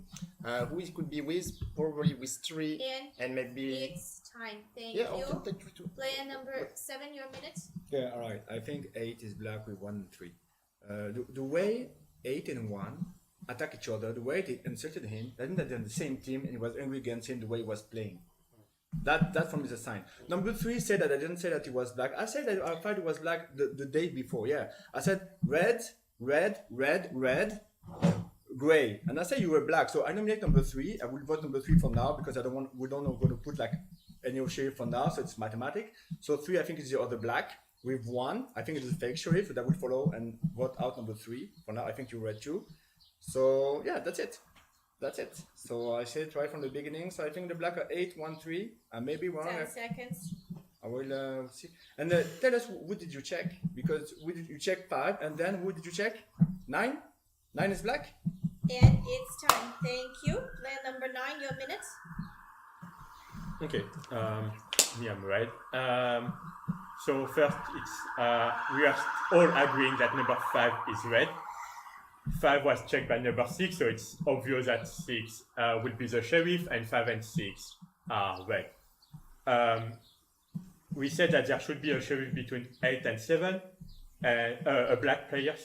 Who it could be with? Probably with 3 and maybe. It's time. Thank you. Okay, take 3 too. Player number 7, your minute. Yeah, all right. I think 8 is black with 1 and 3. The way 8 and 1 attack each other, the way they inserted him, I think that they're on the same team and he was angry against him the way he was playing. That for me is a sign. Number 3 said that I didn't say that he was black. I said that I thought he was black the day before. Yeah, I said red, red, red, red, gray, and I said you were black. So I nominate number 3. I will vote number 3 for now because we don't know going to put any sheriff for now. So it's mathematic. So 3 I think is the other black. With 1 I think it is a fake sheriff, so that will follow and vote out number 3 for now. I think you red too. So yeah, that's it. So I said it right from the beginning. So I think the black are 8, 1, 3. I may be wrong. 10 seconds. I will see. And tell us, who did you check? Because you check 5, and then who did you check? 9? 9 is black? And it's time. Thank you. Player number 9, your minute. Okay. Me, I'm red. So first, it's we are all agreeing that number 5 is red. 5 was checked by number 6, so it's obvious that 6 will be the sheriff, and 5 and 6 are red. We said that there should be a sheriff between 8 and 7, and a black player,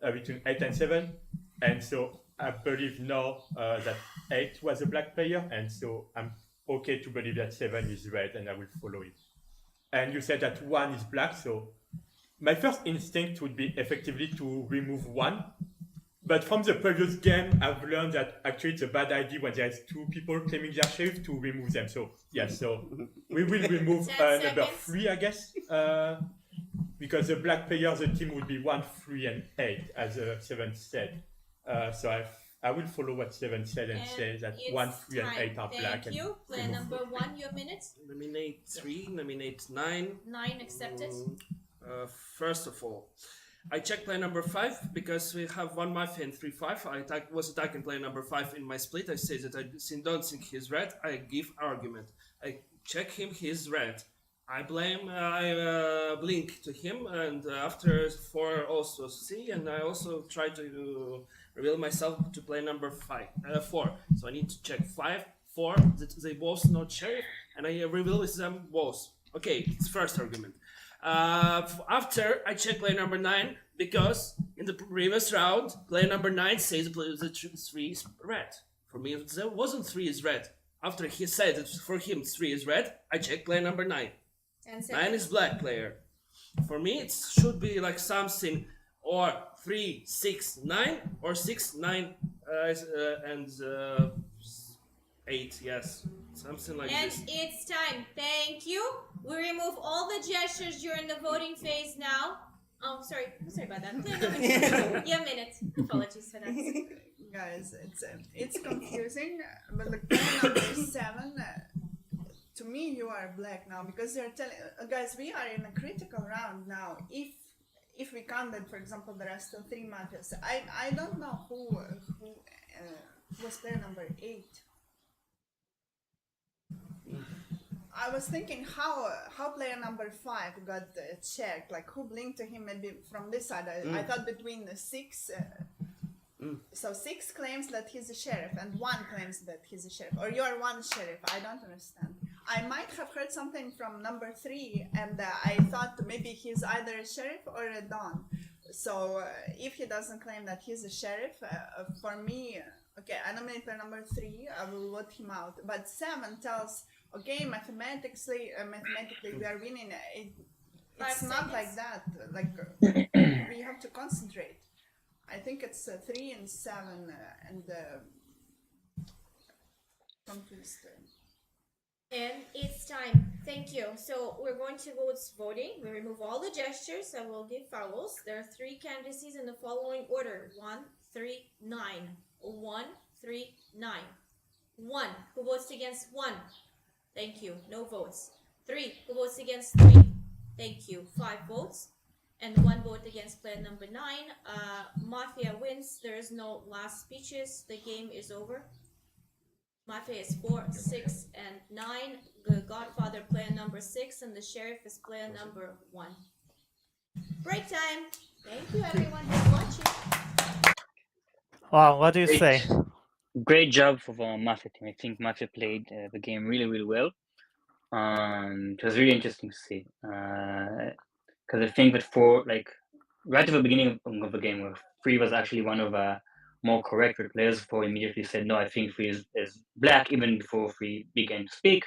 between 8 and 7, and so I believe now that 8 was a black player, and so I'm okay to believe that 7 is red, and I will follow it. And you said that 1 is black, so my first instinct would be effectively to remove 1. But from the previous game, I've learned that actually it's a bad idea when there's two people claiming their sheriff to remove them. So yes, so we will remove 10 number seconds. 3, I guess, because the black players, the team would be 1, 3, and 8, as Seven said. So I will follow what Seven said and say that it's 1, 3, and 8 are Thank black. you. Player number 1, your minutes. Nominate 3, nominate 9. 9 accepted. First of all, I check player number 5 because we have 1 Mafia and 3-5. I was attacking player number 5 in my split. I say that I don't think he's red. I give argument. I check him, he's red. I blink to him, and after 4 also see, and I also try to reveal myself to play number 4. So I need to check 5, 4, that they both not sheriff, and I reveal with them both. Okay, it's first argument. After I check player number 9 because in the previous round, player number 9 says the 3 is red. For me, there wasn't 3 is red. After he said that for him 3 is red, I check player number 9. 9 is black player. For me, it should be like something or 3, 6, 9 or 6, 9 and 8. Yes, something like And this. it's time. Thank you. We remove all the gestures during the voting phase now. Oh, sorry. I'm sorry about that. Your minute. Apologies for that. Guys, it's confusing, but the player number 7, to me, you are black now because they're telling guys, we are in a critical round now. If we counted, for example, there are still 3 matches. I don't know who was player number 8. I was thinking how player number 5 got checked, like who blinked to him maybe from this side. I thought between the 6, so 6 claims that he's a sheriff and 1 claims that he's a sheriff, or you are 1 sheriff. I don't understand. I might have heard something from number 3 and I thought maybe he's either a sheriff or a don. So if he doesn't claim that he's a sheriff, for me, okay, I nominate player number 3, I will vote him out. But 7 tells, okay, mathematically we are winning. It's not like that. Like we have to concentrate. I think it's 3 and 7 and confused. And it's time. Thank you. So we're going to voting. We remove all the gestures. I will give fouls. There are 3 candidacies in the following order: 1, 3, 9. 1, 3, 9. 1. Who votes against 1? Thank you. No votes. 3. Who votes against 3? Thank you. 5 votes. And 1 vote against player number 9. Mafia wins. There is no last speeches. The game is over. Mafia is 4, 6, and 9. The Godfather player number 6, and the Sheriff is player number 1. Break time. Thank you, everyone who's watching. Wow, what do you say? Great job for the Mafia team. I think Mafia played the game really, really well. It was really interesting to see. Because I think that right at the beginning of the game, where 3 was actually one of the more correct players, 4 immediately said, no, I think 3 is black, even before 3 began to speak.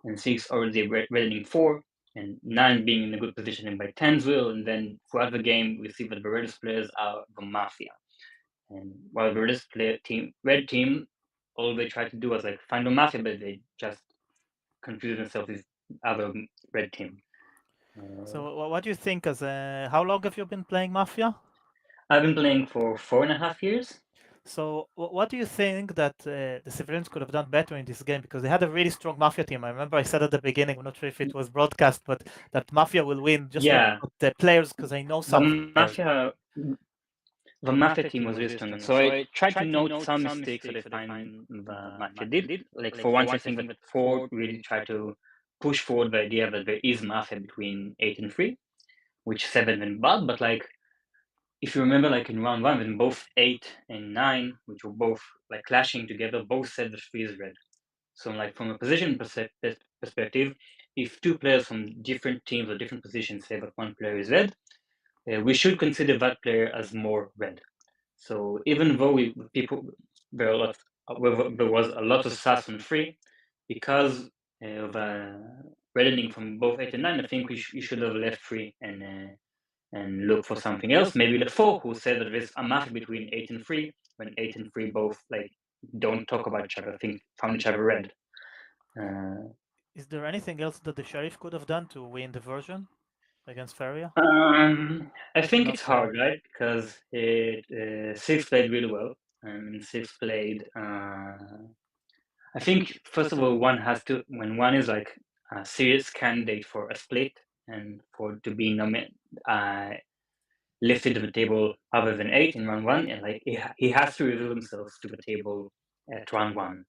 And 6 already reddening 4, and 9 being in a good position by 10's will. And then throughout the game, we see that the reddest players are the Mafia. And while the red team, all they tried to do was find a Mafia, but they just confused themselves with other red team. So what do you think? How long have you been playing Mafia? I've been playing for 4.5 years. So what do you think that the civilians could have done better in this game? Because they had a really strong Mafia team. I remember I said at the beginning, I'm not sure if it was broadcast, but that Mafia will win just the players, because I know some The Mafia team was really strong. So I tried to note some mistakes that I find the Mafia did. Like for one, I think that 4 really tried to push forward the idea that there is Mafia between 8 and 3, which 7 went bad. But if you remember, in round 1, when both 8 and 9, which were both clashing together, both said that 3 is red. So from a position perspective, if 2 players from different teams or different positions say that 1 player is red, we should consider that player as more red. So even though there was a lot of sass on 3, because of reddening from both 8 and 9, I think we should have left 3 and and look for something else. Maybe the four who said that there's a Mafia between 8 and 3, when 8 and 3 both like don't talk about each other. I think found each other red. Is there anything else that the sheriff could have done to win the version against Feria? I think Not it's hard, really. right? Because Six played really well. Six played. I think first of all, one has to when one is like a serious candidate for a split and for to be lifted to the table other than 8 in round 1, and like he has to reveal himself to the table at round 1,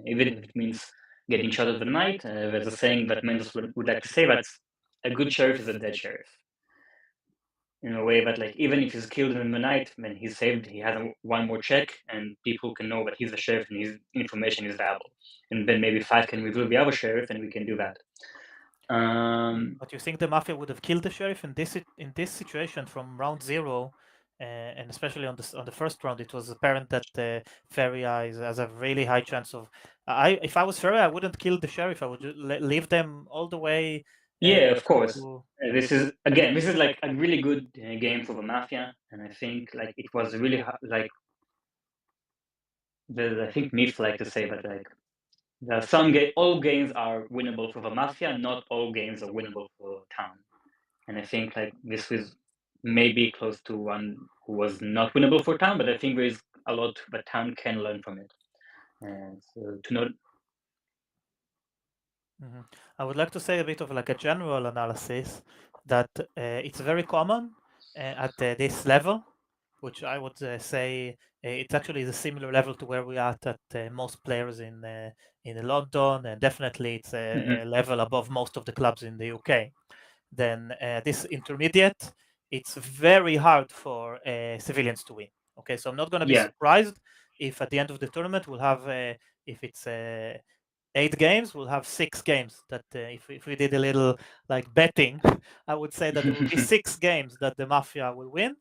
even if it means getting shot of the night. There's a saying that Mendes would like to say that a good sheriff is a dead sheriff. In a way that like even if he's killed in the night, when he's saved, he has one more check, and people can know that he's the sheriff and his information is valuable. And then maybe 5 can reveal the other sheriff, and we can do that. But you think the Mafia would have killed the sheriff in this situation from round 0, and especially on the first round, it was apparent that Feria has a really high chance of. If I was Feria, I wouldn't kill the sheriff. I would leave them all the way. Yeah, of course. This is like a really good game for the Mafia, and I think like it was really like I think myths like to say that like there are all games are winnable for the Mafia, not all games are winnable for Town. And I think like this was maybe close to one who was not winnable for Town, but I think there is a lot that Town can learn from it. And so to know. I would like to say a bit of like a general analysis that it's very common at this level, which I would say it's actually the similar level to where we are at most players in London, and definitely it's a level above most of the clubs in the UK. Then this intermediate, it's very hard for civilians to win. Okay, so I'm not going to be surprised if at the end of the tournament we'll have, if it's 8 games, we'll have 6 games that if we did a little like betting, I would say that there will be 6 games that the Mafia will win,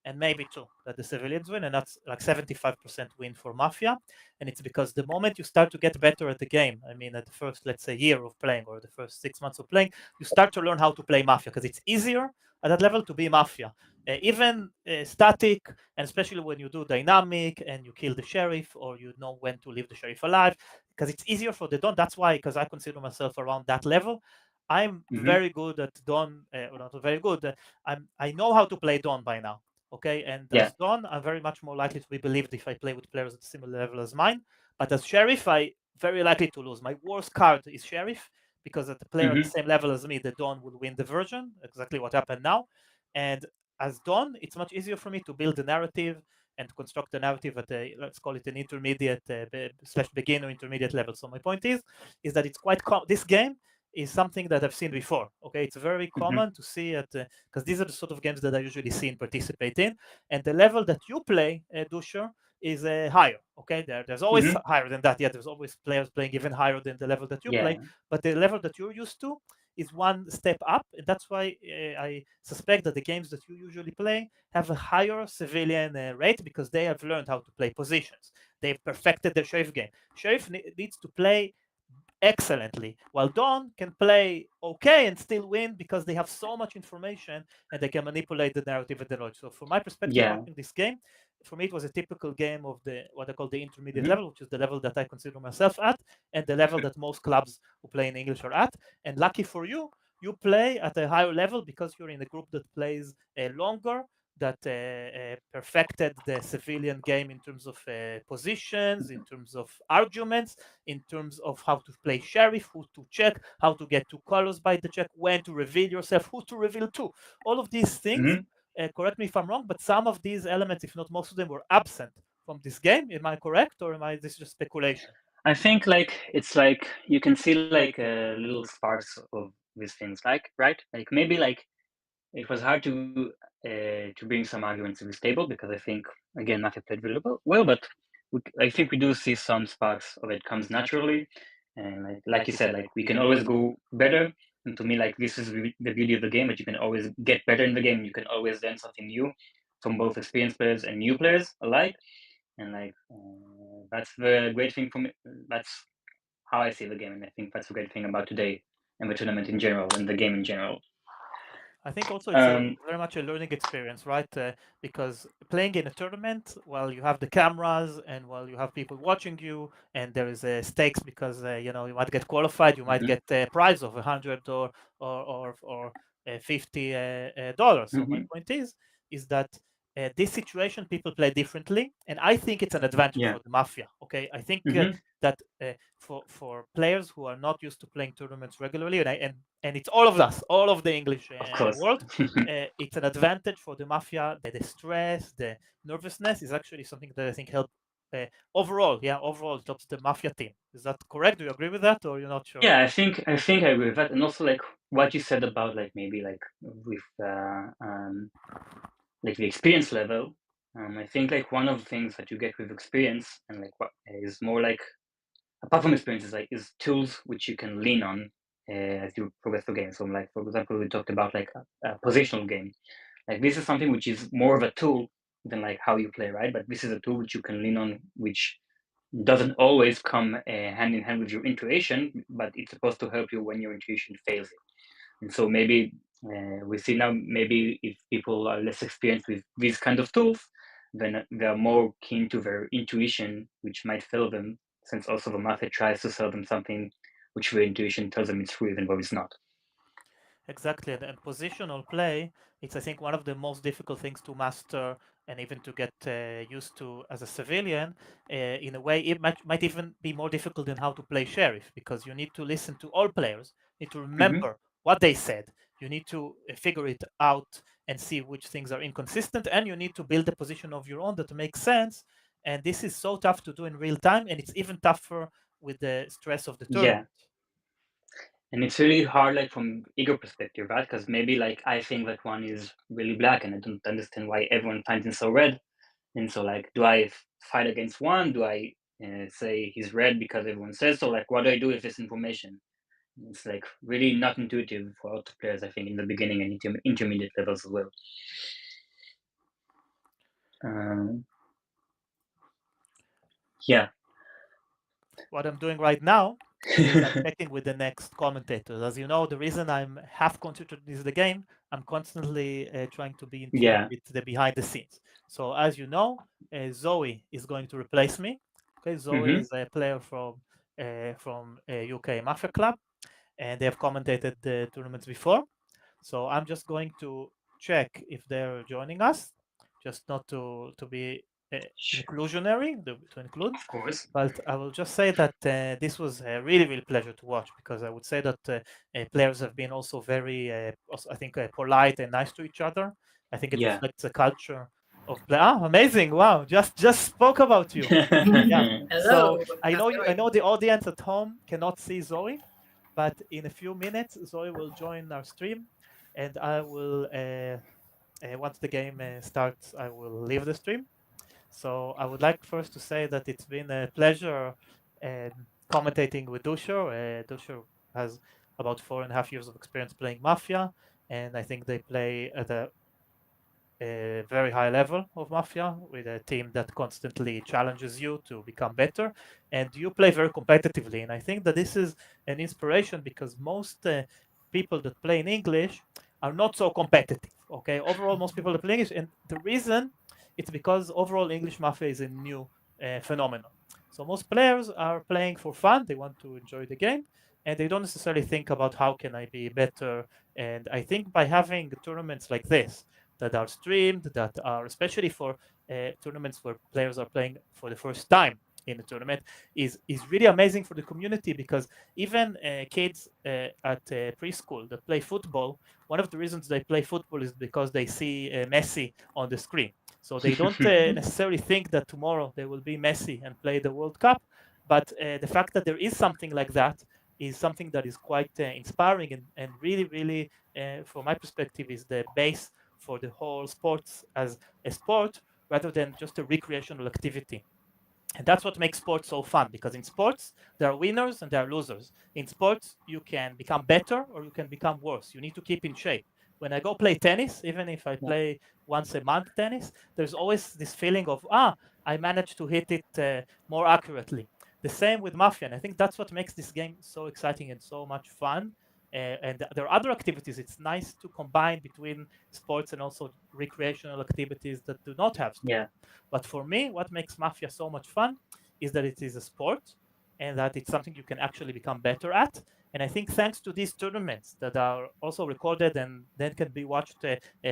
and maybe 2 that the civilians win, and that's like 75% win for Mafia. And it's because the moment you start to get better at the game, I mean, at the first, let's say, year of playing or the first 6 months of playing, you start to learn how to play Mafia because it's easier at that level to be Mafia. Even static, and especially when you do dynamic and you kill the sheriff, or you know when to leave the sheriff alive, because it's easier for the Don. That's why, because I consider myself around that level. I'm very good at Don, or not very good. I know how to play Don by now. Okay, and as Don, I'm very much more likely to be believed if I play with players at a similar level as mine. But as Sheriff, I very likely to lose. My worst card is Sheriff, because at the player at the same level as me, the Don will win the version. Exactly what happened now. And as Don, it's much easier for me to build a narrative and construct a narrative at a, let's call it an intermediate slash beginner intermediate level. So my point is that it's quite this game is something that I've seen before. Okay, it's very common to see it because these are the sort of games that I usually see and participate in. And the level that you play, Dusher, is higher. Okay, there's always higher than that. Yeah, there's always players playing even higher than the level that you play. But the level that you're used to is one step up, and that's why I suspect that the games that you usually play have a higher civilian rate, because they have learned how to play positions. They've perfected their sheriff game. Sheriff needs to play excellently, while Dawn can play okay and still win because they have so much information and they can manipulate the narrative at the lodge. So from my perspective, watching this game, for me it was a typical game of the what I call the intermediate level, which is the level that I consider myself at, and the level that most clubs who play in English are at. And lucky for you, you play at a higher level because you're in a group that plays longer, that perfected the civilian game in terms of positions, in terms of arguments, in terms of how to play sheriff, who to check, how to get 2 colors by the check, when to reveal yourself, who to reveal to. All of these things, correct me if I'm wrong, but some of these elements, if not most of them, were absent from this game. Am I correct, or this is just speculation? I think like it's like you can see like little sparks of these things, like right, like maybe like it was hard to bring some arguments to this table because I think again Mafia played really well, but I think we do see some sparks of it comes naturally, and like you said, like we can always go better. And to me, like this is the beauty of the game, that you can always get better in the game. You can always learn something new from both experienced players and new players alike, and like that's the great thing for me. That's how I see the game, and I think that's the great thing about today and the tournament in general and the game in general. I think also it's Um, very much a learning experience, right? Because playing in a tournament, while you have the cameras and while you have people watching you, and there is stakes because you might get qualified, you might mhm, get a prize of $100 or $50. So my mhm, point is that this situation people play differently, and I think it's an advantage yeah. for the mafia. Okay, I think Mhm, that for players who are not used to playing tournaments regularly, and it's all of us, all of the English of course. world. It's an advantage for the mafia. The stress, the nervousness is actually something that I think help overall. Yeah, overall it helps the mafia team. Is that correct? Do you agree with that, or you're not sure? Yeah, I think I agree with that, and also like what you said about like maybe like with like the experience level. I think like one of the things that you get with experience and like what is more like apart from experiences like is tools which you can lean on as you progress the game. So like for example, we talked about like a positional game. Like this is something which is more of a tool than like how you play, right? But this is a tool which you can lean on, which doesn't always come hand in hand with your intuition, but it's supposed to help you when your intuition fails you. And so maybe we see now maybe if people are less experienced with these kind of tools, then they are more keen to their intuition, which might fail them, since also the market tries to sell them something which their intuition tells them it's true, even though it's not. Exactly, and positional play, it's I think one of the most difficult things to master and even to get used to as a civilian. In a way, it might even be more difficult than how to play sheriff because you need to listen to all players, you need to Mm-hmm. remember what they said, you need to figure it out and see which things are inconsistent, and you need to build a position of your own that makes sense. And this is so tough to do in real time, and it's even tougher with the stress of the Yeah, tournament. and it's really hard, like from ego perspective, right? Because maybe like I think that one is really black, and I don't understand why everyone finds it so red. And so, like, do I fight against one? Do I say he's red because everyone says so? Like, what do I do with this information? It's like really not intuitive for auto players, I think, in the beginning and intermediate levels as well. Um, yeah. What I'm doing right now is I'm checking with the next commentators. As you know, the reason I'm half concentrated is the game. I'm constantly trying to be in tune Yeah. with the behind the scenes. So as you know, Zoe is going to replace me. Okay, Zoe Mm-hmm. is a player from UK Mafia Club, and they have commentated the tournaments before. So I'm just going to check if they're joining us, just not to be Sure. inclusionary, to include. Of course. But I will just say that this was a really, really pleasure to watch because I would say that players have been also very, also, I think, polite and nice to each other. I think it Yeah. reflects the culture of play. Ah, amazing! Wow, just spoke about you. Yeah. So Hello. I know the audience at home cannot see Zoe, but in a few minutes Zoe will join our stream, and I will once the game starts, I will leave the stream. So I would like first to say that it's been a pleasure um, commentating with Dusher. Dusher has about 4.5 years of experience playing Mafia, and I think they play at a very high level of Mafia with a team that constantly challenges you to become better, and you play very competitively. And I think that this is an inspiration because most people that play in English are not so competitive. Okay, overall, most people that play English, and the reason it's because overall English Mafia is a new phenomenon. So most players are playing for fun; they want to enjoy the game, and they don't necessarily think about how can I be better. And I think by having tournaments like this that are streamed, that are especially for tournaments where players are playing for the first time in the tournament, is really amazing for the community because even kids at preschool that play football, one of the reasons they play football is because they see Messi on the screen. So they don't necessarily think that tomorrow they will be Messi and play the World Cup, but the fact that there is something like that is something that is quite inspiring and really, really, from my perspective, is the base for the whole sports as a sport rather than just a recreational activity. And that's what makes sports so fun because in sports, there are winners and there are losers. In sports, you can become better or you can become worse. You need to keep in shape. When I go play tennis, even if I play once a month tennis, there's always this feeling of, I managed to hit it more accurately. The same with Mafia. And I think that's what makes this game so exciting and so much fun. and there are other activities. It's nice to combine between sports and also recreational activities that do not have stream. Yeah. But for me, what makes Mafia so much fun is that it is a sport and that it's something you can actually become better at. And I think thanks to these tournaments that are also recorded and then can be watched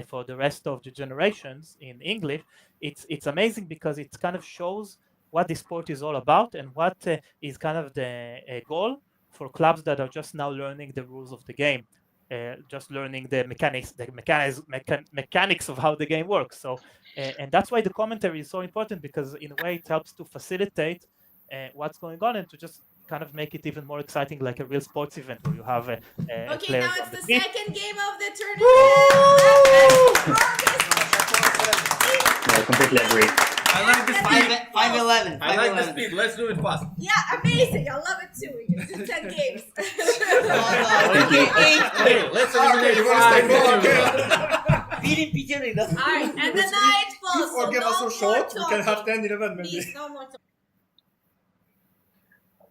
for the rest of the generations in English, it's amazing because it kind of shows what the sport is all about and what is kind of the goal for clubs that are just now learning the rules of the game. Just learning the mechanics of how the game works. So, and that's why the commentary is so important, because in a way it helps to facilitate what's going on and to just kind of make it even more exciting, like a real sports event where you have Okay, players now on it's the the pitch. second game of the Yeah, I completely agree. I like the speed. 5-11. I like the speed. Let's do it fast. Yeah, amazing. I love it too. We just did 10 games. Hey, let's eliminate Beating Peter in the. Alright, and the night falls. Or So give no us so more short, we can have talking. 10, 11 maybe. Please, no more talking.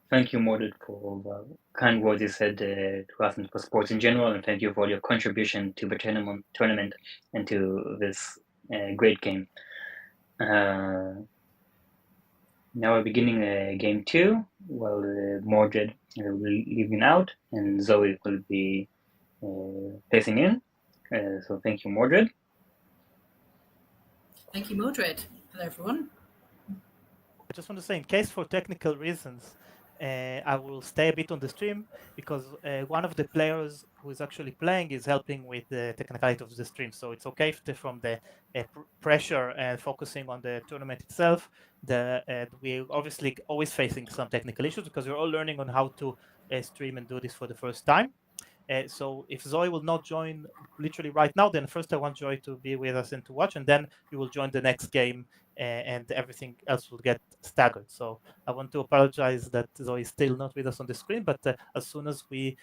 Thank you, Mordred, for the kind words you said to us and for sports in general, and thank you for your contribution to the tournament and to this great game. Now we're beginning game 2. Well, Mordred will be leaving out, and Zoe will be facing in. So thank you, Mordred. Thank you, Mordred. Hello, everyone. I just want to say, in case for technical reasons, I will stay a bit on the stream because one of the players who is actually playing is helping with the technicality of the stream. So it's okay if from the pressure and focusing on the tournament itself, we're obviously always facing some technical issues because we're all learning on how to stream and do this for the first time. So if Zoe will not join literally right now, then first I want Zoe to be with us and to watch, and then you will join the next game and everything else will get staggered. So I want to apologize that Zoe is still not with us on the screen, but as soon as we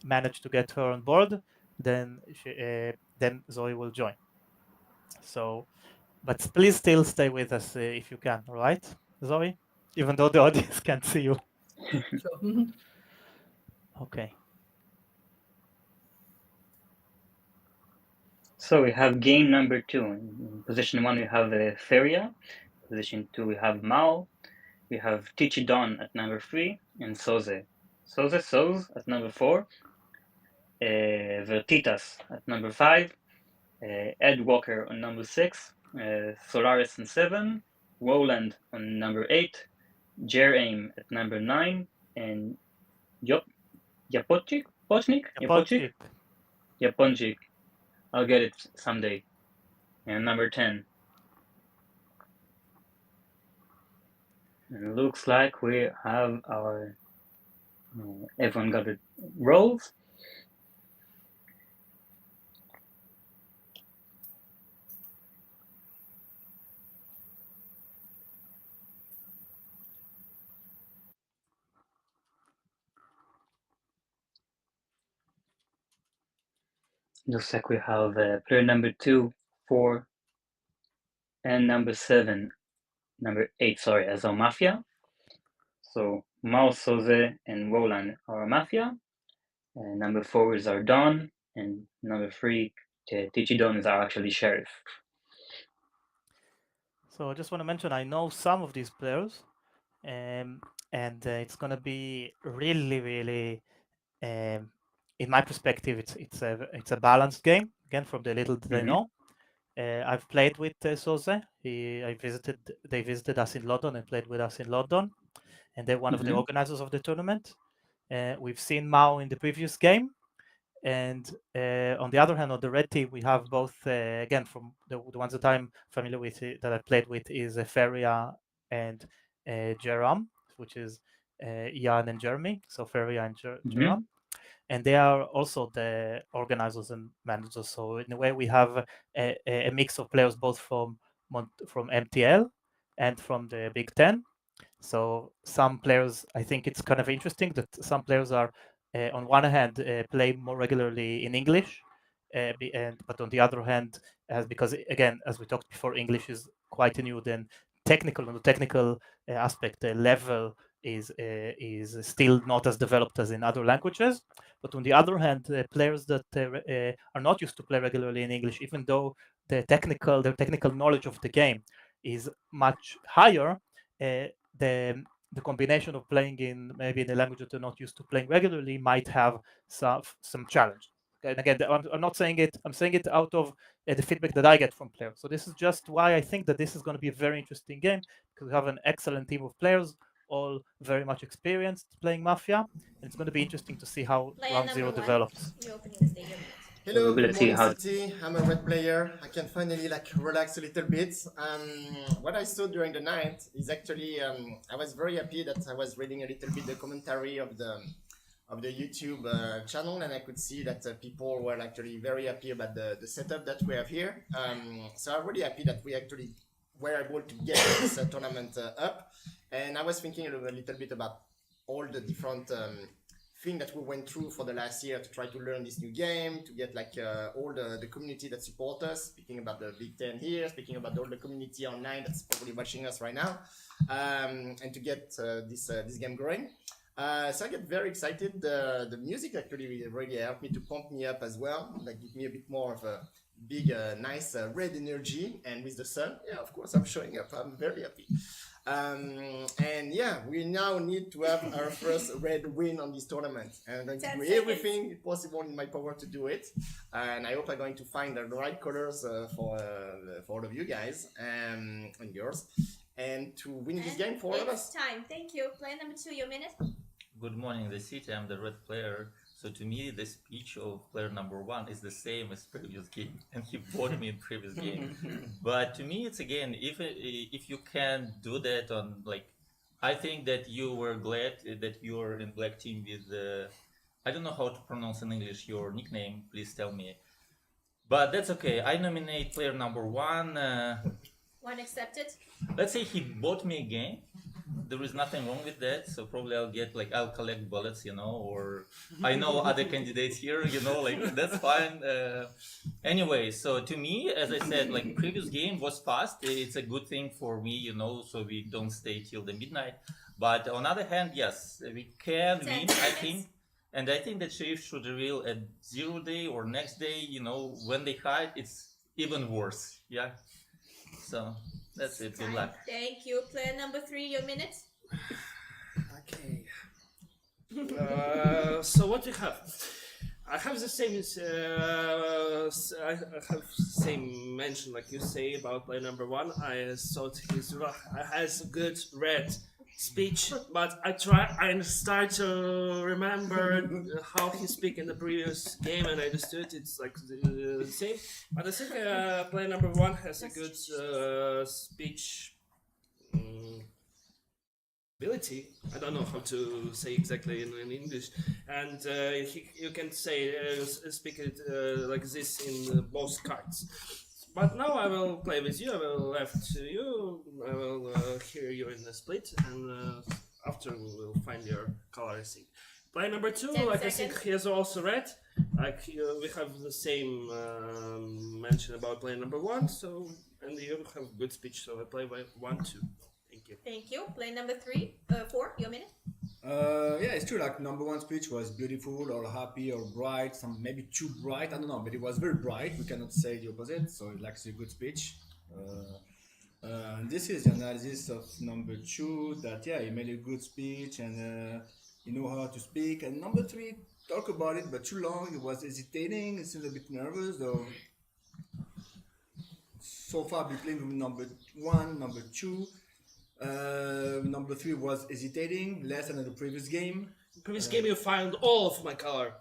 manage to get her on board, then Zoe will join. So, but please still stay with us if you can, all right, Zoe? Even though the audience can't see you. Sure. Okay. So we have game number 2. In position 1 we have Feria. Position 2 we have Mao. We have Tichidon at number 3 and Soze. Soze at number 4. Vertitas at number 5. Ed Walker on number 6. Solaris on 7. Roland on number 8. Jer Aim at number 9. And Yaponchik. I'll get it someday. And number 10. And it looks like we have our everyone got it roles. Looks like we have player number 2, 4, and number 8, sorry, as our Mafia. So Mao, Soze, and Roland are our Mafia. Number 4 is our Don, and number 3, Tichidon, is our actually Sheriff. So I just want to mention, I know some of these players, and it's going to be really, really, in my perspective, it's a balanced game. Again, from the little that I know, I've played with Soze. They visited us in London and played with us in London, and they're one of the organizers of the tournament. We've seen Mao in the previous game. And on the other hand, on the red team, we have both, again, from the ones that I'm familiar with, that I played with, is Feria and Jerome, which is Ian and Jeremy. So Feria and Jerome. And they are also the organizers and managers. So in a way, we have a mix of players both from MTL and from the Big Ten. So some players, I think it's kind of interesting that some players are, on one hand, play more regularly in English, but on the other hand, because again, as we talked before, English is quite new. Then on the technical aspect, the level is still not as developed as in other languages. But on the other hand, players that are not used to play regularly in English, even though their technical knowledge of the game is much higher, the combination of playing in maybe in a language that they're not used to playing regularly might have some challenge. And again, I'm not saying it. I'm saying it out of the feedback that I get from players. So this is just why I think that this is going to be a very interesting game, because we have an excellent team of players, all very much experienced playing Mafia, and it's going to be interesting to see how Player round number zero one, develops. you're opening the stadium. Hello, We're gonna good see morning, how- City. I'm a red player. I can finally relax a little bit. What I saw during the night is actually I was very happy that I was reading a little bit the commentary of the YouTube channel, and I could see that people were actually very happy about the setup that we have here. So I'm really happy that we actually were able to get this tournament up. And I was thinking a little bit about all the different thing that we went through for the last year to try to learn this new game, to get like all the community that support us, speaking about the Big Ten here, speaking about all the community online that's probably watching us right now, and to get this game growing. So I get very excited. The music actually really helped me to pump me up as well, like give me a bit more of a big, nice red energy. And with the sun, yeah, of course, I'm showing up. I'm very happy. And yeah, we now need to have our first red win on this tournament, and I'm going to do everything possible in my power to do it. And I hope I'm going to find the right colors for all of you guys and girls, and to win this game for all of us. It's time. Thank you. Player number 2, your minute. Good morning, the city. I'm the red player. So to me, the speech of player number 1 is the same as previous game, and he bought me in previous game. But to me, it's again, if you can do that on like, I think that you were glad that you're in black team with I don't know how to pronounce in English your nickname. Please tell me. But that's okay. I nominate player number 1. One accepted. Let's say he bought me a game. There is nothing wrong with that. So probably I'll collect bullets, or I know other candidates here, like that's fine. Anyway, so to me, as I said, like previous game was fast. It's a good thing for me, so we don't stay till the midnight. But on the other hand, yes, we can win, I think. And I think that Sheriff should reveal at 0 day or next day, when they hide, it's even worse. Yeah. So that's it. Good luck. Thank you. Player number 3, your minute. Okay. So what do you have? I have the same. I have same mention like you say about player number 1. I thought he has a good red speech, but I start to remember how he speak in the previous game, and I understood it's like the same. But I think player number 1 has a good speech ability. I don't know how to say exactly in English, and you can say speak it like this in both cards. But now I will play with you. I will left to you. I will hear you in the split, and after we will find your color. I think. Play number 2. Like seconds. I think he has also red. Like we have the same mention about play number 1. So and you have good speech. So I play by 1, 2. Thank you. Thank you. Play number 4. Your minute. Yeah, it's true. Like number 1 speech was beautiful or happy or bright. Some maybe too bright. I don't know, but it was very bright. We cannot say the opposite. So it's like a good speech. And this is the analysis of number 2. That he made a good speech and he know how to speak. And number 3, talk about it, but too long. He was hesitating. He seemed a bit nervous though. So far, been playing with number 1, number 2. Number 3 was hesitating, less than the previous game. Previous game, you found all of my color.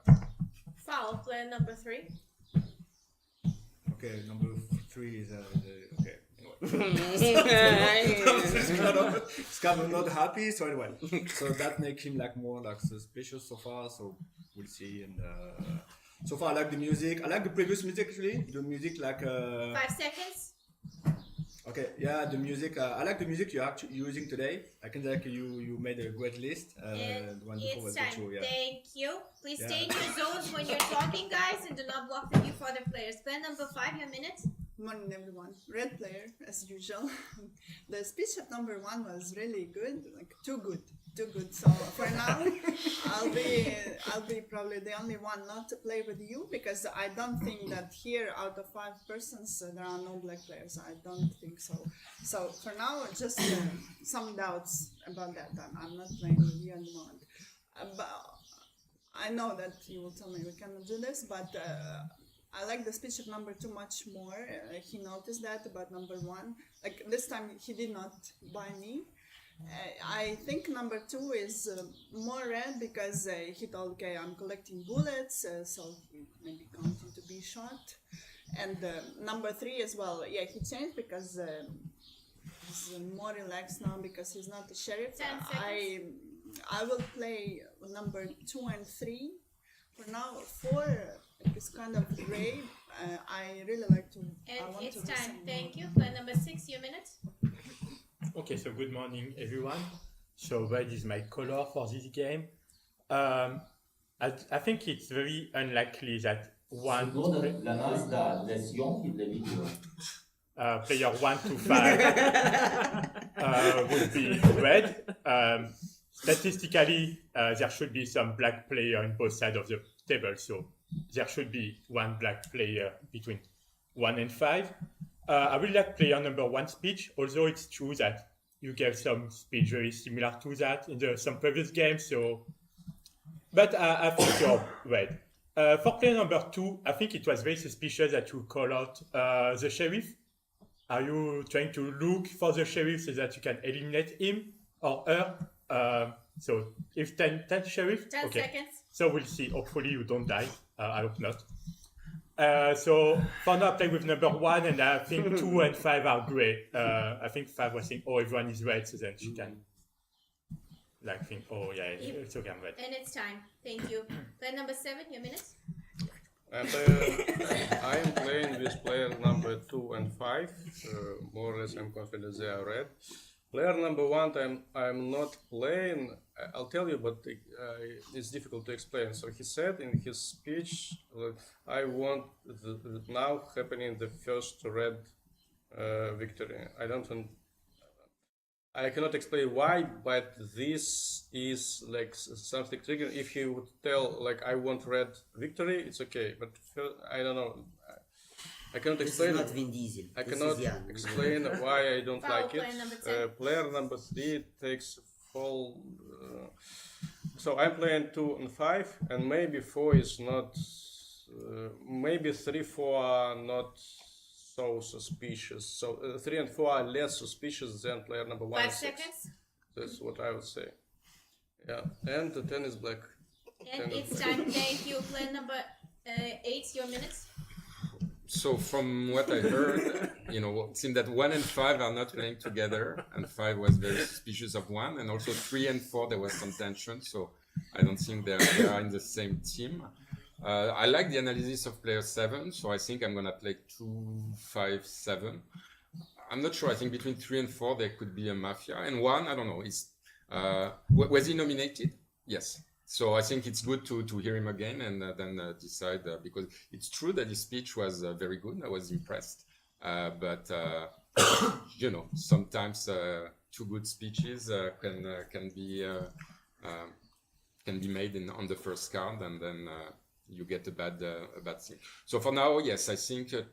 Foul. Player number 3. Okay, number 3 is okay. It's kind of not happy, so anyway. So that makes him like more like suspicious so far. So we'll see. And so far, I like the music. I like the previous music actually. The music like 5 seconds. Okay, yeah, the music. I like the music you're actually using today. I can like you made a great list. The one before was It's time. true, yeah. Thank you. Please stay in your zones when you're talking, guys, and do not block the view for other players. Player number 5, your minute. Morning, everyone. Red player, as usual. The speech of number 1 was really good, like too good. too good. So for now, I'll be probably the only one not to play with you, because I don't think that here out of 5 persons there are no black players. I don't think so. So for now, just some doubts about that. I'm not playing with you at the moment. But I know that you will tell me we cannot do this, but I like the speech of number 2 much more. He noticed that about number 1. Like this time he did not buy me. I think number 2 is more red because he told, okay, I'm collecting bullets, so maybe counting to be shot. And number 3 as well, yeah, he changed because he's more relaxed now because he's not the sheriff. 10 seconds. I will play number 2 and 3. For now, 4 is kind of gray. I really like to. And it's time. Thank you. Plan number 6, your minute. Okay, so good morning, everyone. So red is my color for this game. I think it's very unlikely that player 1 to 5 would be red. Statistically, there should be some black player on both sides of the table, so there should be 1 black player between 1 and 5. I really like player number 1 speech, although it's true that you gave some speech very similar to that in some previous games. So, but I think you're red. For player number 2, I think it was very suspicious that you call out the sheriff. Are you trying to look for the sheriff so that you can eliminate him or her? So if 10 sheriff, 10 okay. seconds. So we'll see. Hopefully you don't die. I hope not. So for now, I play with number 1, and I think 2 and 5 are gray. I think 5 was saying, oh, everyone is red, so then she can like think, oh yeah, it's okay, I'm red. And it's time. Thank you. Plan number 7, your minute. And I am playing with player number 2 and 5. More or less, I'm confident they are red. Player number 1, I'm not playing. I'll tell you, but it's difficult to explain. So he said in his speech, I want now happening the first red victory. I cannot explain why, but this is like something triggering. If he would tell like I want red victory, it's okay. But I don't know. I cannot explain. This is not Vin Diesel. I cannot explain why I don't like it. Player number 3 takes full. So I'm playing 2 and 5, and maybe 4 is not. Maybe 3, 4 are not so suspicious. So 3 and 4 are less suspicious than player number 1 5 and 6. seconds. That's what I would say. Yeah, and the 10 is black. And it's time. Thank you. Plan number 8, your minute. So from what I heard, it seemed that 1 and 5 are not playing together, and 5 was very suspicious of 1, and also 3 and 4 there was some tension. So I don't think they are in the same team. I like the analysis of player 7, so I think I'm gonna play 2, 5, 7. I'm not sure. I think between 3 and 4 there could be a Mafia, and 1 I don't know. Was he nominated? Yes. So I think it's good to hear him again and then decide, because it's true that his speech was very good. I was impressed, but sometimes 2 good speeches can be made on the first card, and then you get a bad thing. So for now, yes, I think 2,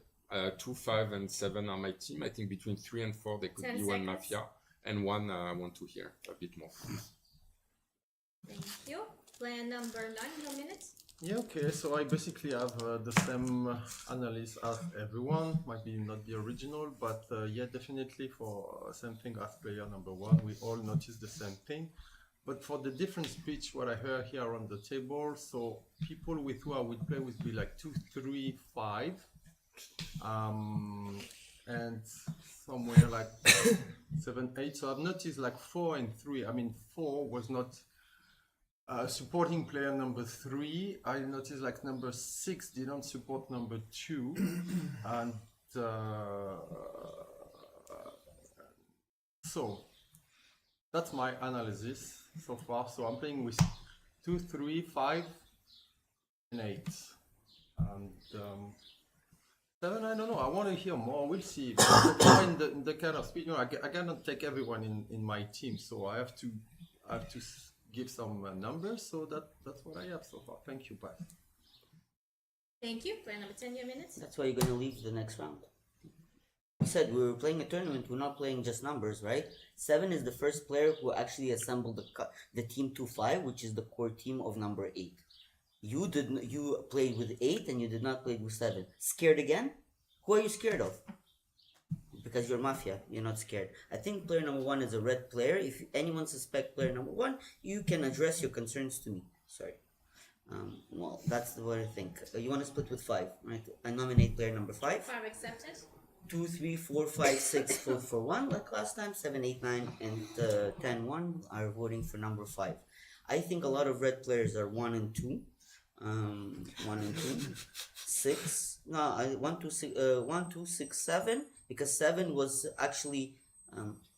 5, and 7 are my team. I think between 3 and 4 there could be 1 Mafia, and 1 I want to hear a bit more. Thank you. Plan number 9, your minute. Yeah, okay, so I basically have the same analysis as everyone. Might be not the original, but yeah, definitely for same thing as player number 1. We all notice the same thing. But for the different speech, what I heard here on the table, so people with who I would play would be like 2, 3, 5. And somewhere like 7, 8. So I've noticed like 4 and 3. I mean, 4 was not supporting player number 3. I noticed like number 6 didn't support number 2, and so that's my analysis so far. So I'm playing with 2, 3, 5, and 8, and 7. I don't know. I want to hear more. We'll see. In the kind of speed, I cannot take everyone in my team, so I have to give some numbers. So that's what I have so far. Thank you, bye. Thank you. Player number 10, your minutes. That's why you're gonna leave the next round. We said we were playing a tournament. We're not playing just numbers, right? 7 is the first player who actually assembled the team 2-5, which is the core team of number 8. You played with 8 and you did not play with 7. Scared again? Who are you scared of? Because you're Mafia, you're not scared. I think player number 1 is a red player. If anyone suspects player number 1, you can address your concerns to me. Sorry. Well, that's what I think. You want to split with 5, right? I nominate player number 5. 5 accepted. 2, 3, 4, 5, 6 vote for 1 like last time. 7, 8, 9, and 10, 1 are voting for number 5. I think a lot of red players are 1 and 2. 1 and 2. 6. No, 1, 2, 6, 1, 2, 6, 7. Because 7 was actually.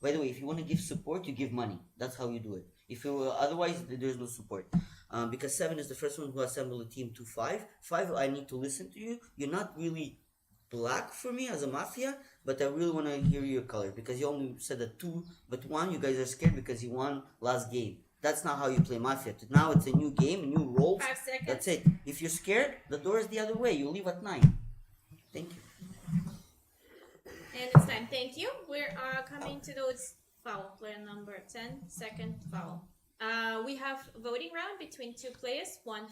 By the way, if you want to give support, you give money. That's how you do it. If you otherwise, there's no support. Because 7 is the first one who assembled a team 2-5. 5, I need to listen to you. You're not really black for me as a Mafia, but I really want to hear your color because you only said a 2, but 1, you guys are scared because you won last game. That's not how you play Mafia. Now it's a new game, new roles. 5 seconds. That's it. If you're scared, the door is the other way. You leave at 9. Thank you. And it's time. Thank you. We are coming to those foul. Player number 10, second foul. We have voting round between 2 players. 1-5,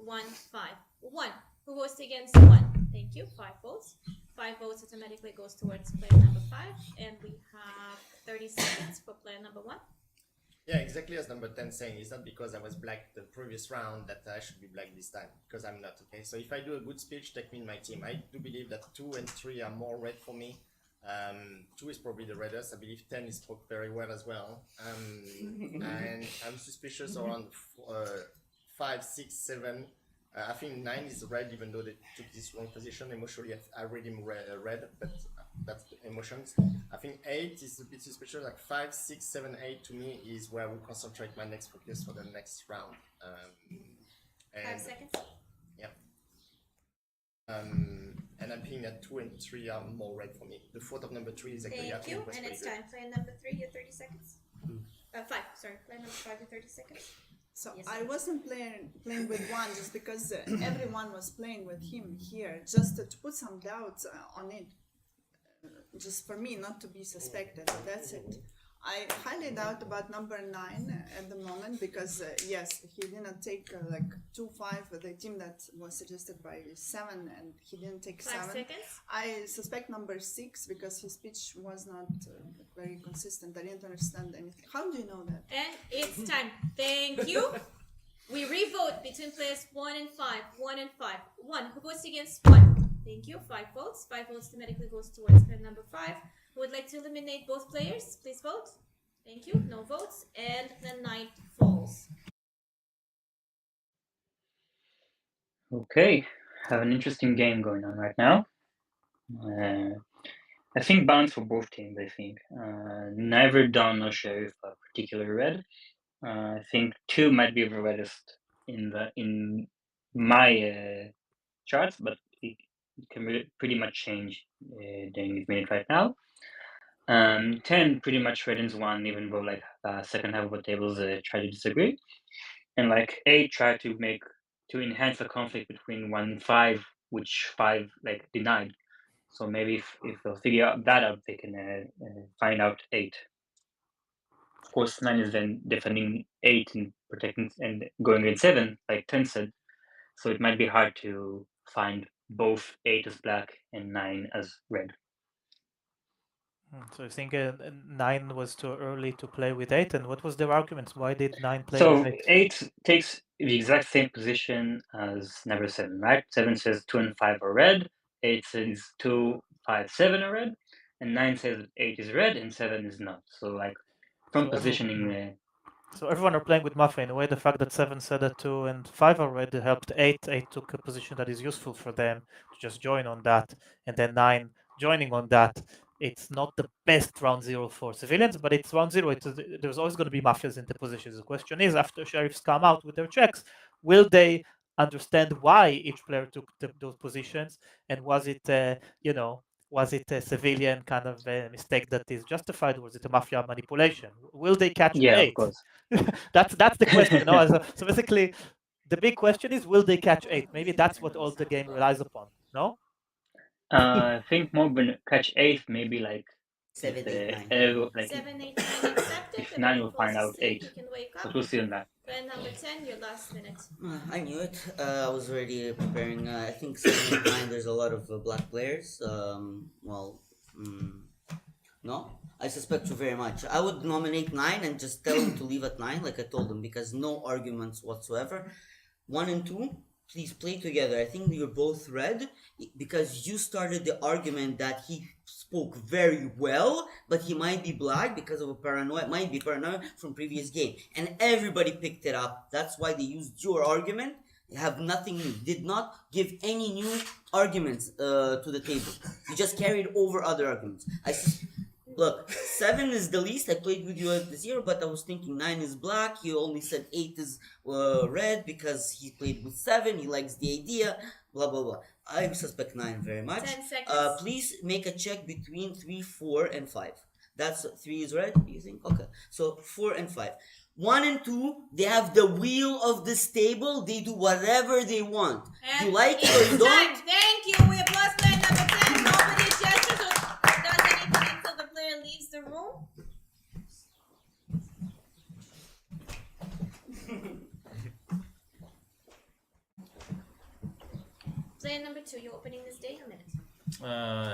1-5. 1. Who votes against 1? Thank you. 5 votes. 5 votes automatically goes towards player number 5. And we have 30 seconds for player number 1. Yeah, exactly as number 10 saying, it's not because I was black the previous round that I should be black this time, because I'm not, okay? So if I do a good speech, take me in my team. I do believe that 2 and 3 are more red for me. 2 is probably the reddest. I believe 10 is spoke very well as well. And I'm suspicious around 5, 6, 7. I think 9 is red, even though they took this wrong position. Emotionally, I read him red, but that's the emotions. I think 8 is a bit suspicious. Like 5, 6, 7, 8 to me is where I will concentrate my next focus for the next round. 5 seconds. Yeah. And I'm thinking that 2 and 3 are more red for me. The fourth of number 3 is actually Thank you. was And it's pretty time. Player number 3, your 30 seconds. 5, sorry. Player number 5, your 30 seconds. So Yes, I sir. wasn't playing with 1 just because everyone was playing with him here, just to put some doubts on it. Just for me not to be suspected. That's it. I highly doubt about number 9 at the moment because yes, he didn't take like 2-5, the team that was suggested by 7, and he didn't take 5 7. seconds. I suspect number 6 because his speech was not very consistent. I didn't understand anything. How do you know that? And it's time. Thank you. We re-vote between players 1 and 5. 1 and 5. 1. Who votes against 1? Thank you. 5 votes. 5 votes automatically goes towards player number 5. Who would like to eliminate both players? Please vote. Thank you. No votes. And the night falls. Okay, have an interesting game going on right now. I think balance for both teams. I think neither Don nor Sheriff are particularly red. I think 2 might be the reddest in my charts, but it can pretty much change during this minute right now. 10 pretty much reddens 1, even though like second half of the tables try to disagree, and like 8 try to enhance the conflict between 1 and 5, which 5 like denied. So maybe if they'll figure that out, they can find out 8. Of course, 9 is then defending 8 and protecting and going against 7, like 10 said. So it might be hard to find both 8 as black and 9 as red. So I think 9 was too early to play with 8. And what was their arguments? Why did 9 play So with 8? 8 takes the exact same position as number 7, right? 7 says 2 and 5 are red. 8 says 2, 5, 7 are red. And 9 says 8 is red and 7 is not. So like from positioning. So everyone are playing with Mafia in a way. The fact that 7 said that 2 and 5 already helped 8. 8 took a position that is useful for them to just join on that. And then 9 joining on that. It's not the best round 0 for civilians, but it's round 0. There's always going to be Mafias in the positions. The question is, after sheriffs come out with their checks, will they understand why each player took those positions? And was it, was it a civilian kind of mistake that is justified, or was it a mafia manipulation? Will they catch Yeah, of 8? course. That's the question. No? So basically, the big question is, will they catch 8? Maybe that's what all the game relies upon. No? I think more than catch 8, maybe like if 7, 8, the 9. arrow, like 7, 8, 9 accepted. if The 9 baby will falls find out asleep. 8, You can wake but up. we'll see on that. Plan number 10, your last minute. I knew it. I was already preparing. I think 7, 8, 9, there's a lot of black players. No, I suspect you very much. I would nominate 9 and just tell him to leave at 9, like I told him, because no arguments whatsoever. 1 and 2, please play together. I think you're both red because you started the argument that he spoke very well, but he might be black because of a paranoia, might be paranoia from previous game. And everybody picked it up. That's why they used your argument. You have nothing new. Did not give any new arguments to the table. You just carried over other arguments. Look, 7 is the least. I played with you at the 0, but I was thinking 9 is black. He only said 8 is red because he played with 7. He likes the idea. Blah, blah, blah. I suspect 9 very much. 10 seconds. Please make a check between 3, 4, and 5. That's 3 is red, you think? Okay. So 4 and 5. 1 and 2, they have the wheel of this table. They do whatever they want. And you like it or it's you time. don't? Thank you. We have lost plan number 10. Nobody gestures or does anything until the player leaves the room. Player number 2, you're opening this day. A minute.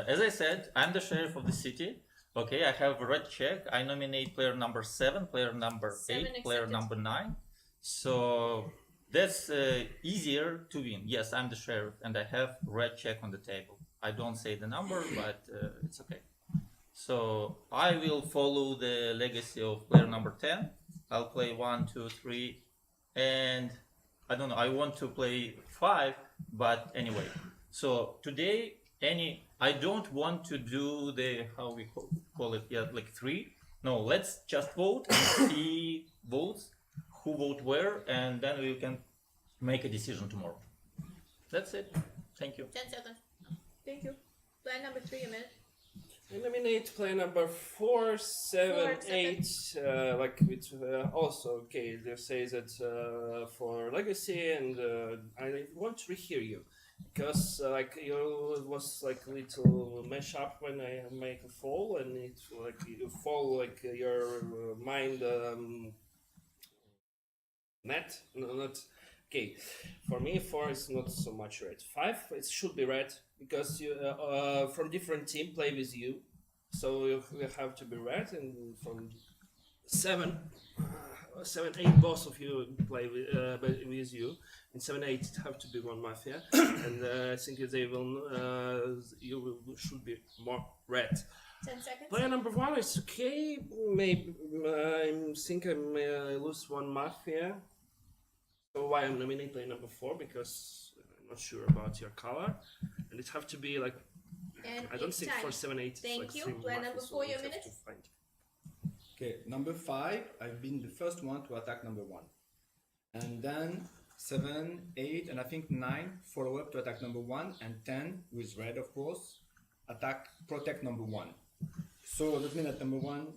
As I said, I'm the sheriff of the city. Okay, I have a red check. I nominate player number 7, player number 8, player number 9. So that's easier to win. Yes, I'm the sheriff and I have red check on the table. I don't say the number, but it's okay. So I will follow the legacy of player number 10. I'll play 1, 2, 3, and I don't know, I want to play 5, but anyway. So today, I don't want to do the, how we call it, yeah, like 3. No, let's just vote and see votes, who vote where, and then we can make a decision tomorrow. That's it. Thank you. 10 seconds. Thank you. Plan number 3, a minute. I nominate player number 4, 7, 8. Like it's also okay. They say that for legacy, and I want to rehear you because like it was like a little mash up when I make a fall, and it like you fall like your mind net, no, not okay. For me, 4 is not so much red. 5, it should be red because you from different team play with you, so you have to be red. And from 7, 8, both of you play with you. In 7, 8, it have to be one mafia, and I think they will. Should be more red. 10 seconds. Player number 1 is okay. Maybe I think I may lose one mafia. So why I'm nominating player number 4? Because I'm not sure about your color, and it have to be like. And I don't it's think time. for 7, 8. Thank like you. three Plan mafias, number so 4, we your have minute. to find. Okay, number 5, I've been the first one to attack number 1. And then 7, 8, and I think 9 follow up to attack number 1, and 10, with red of course, protect number 1. So that means that number 1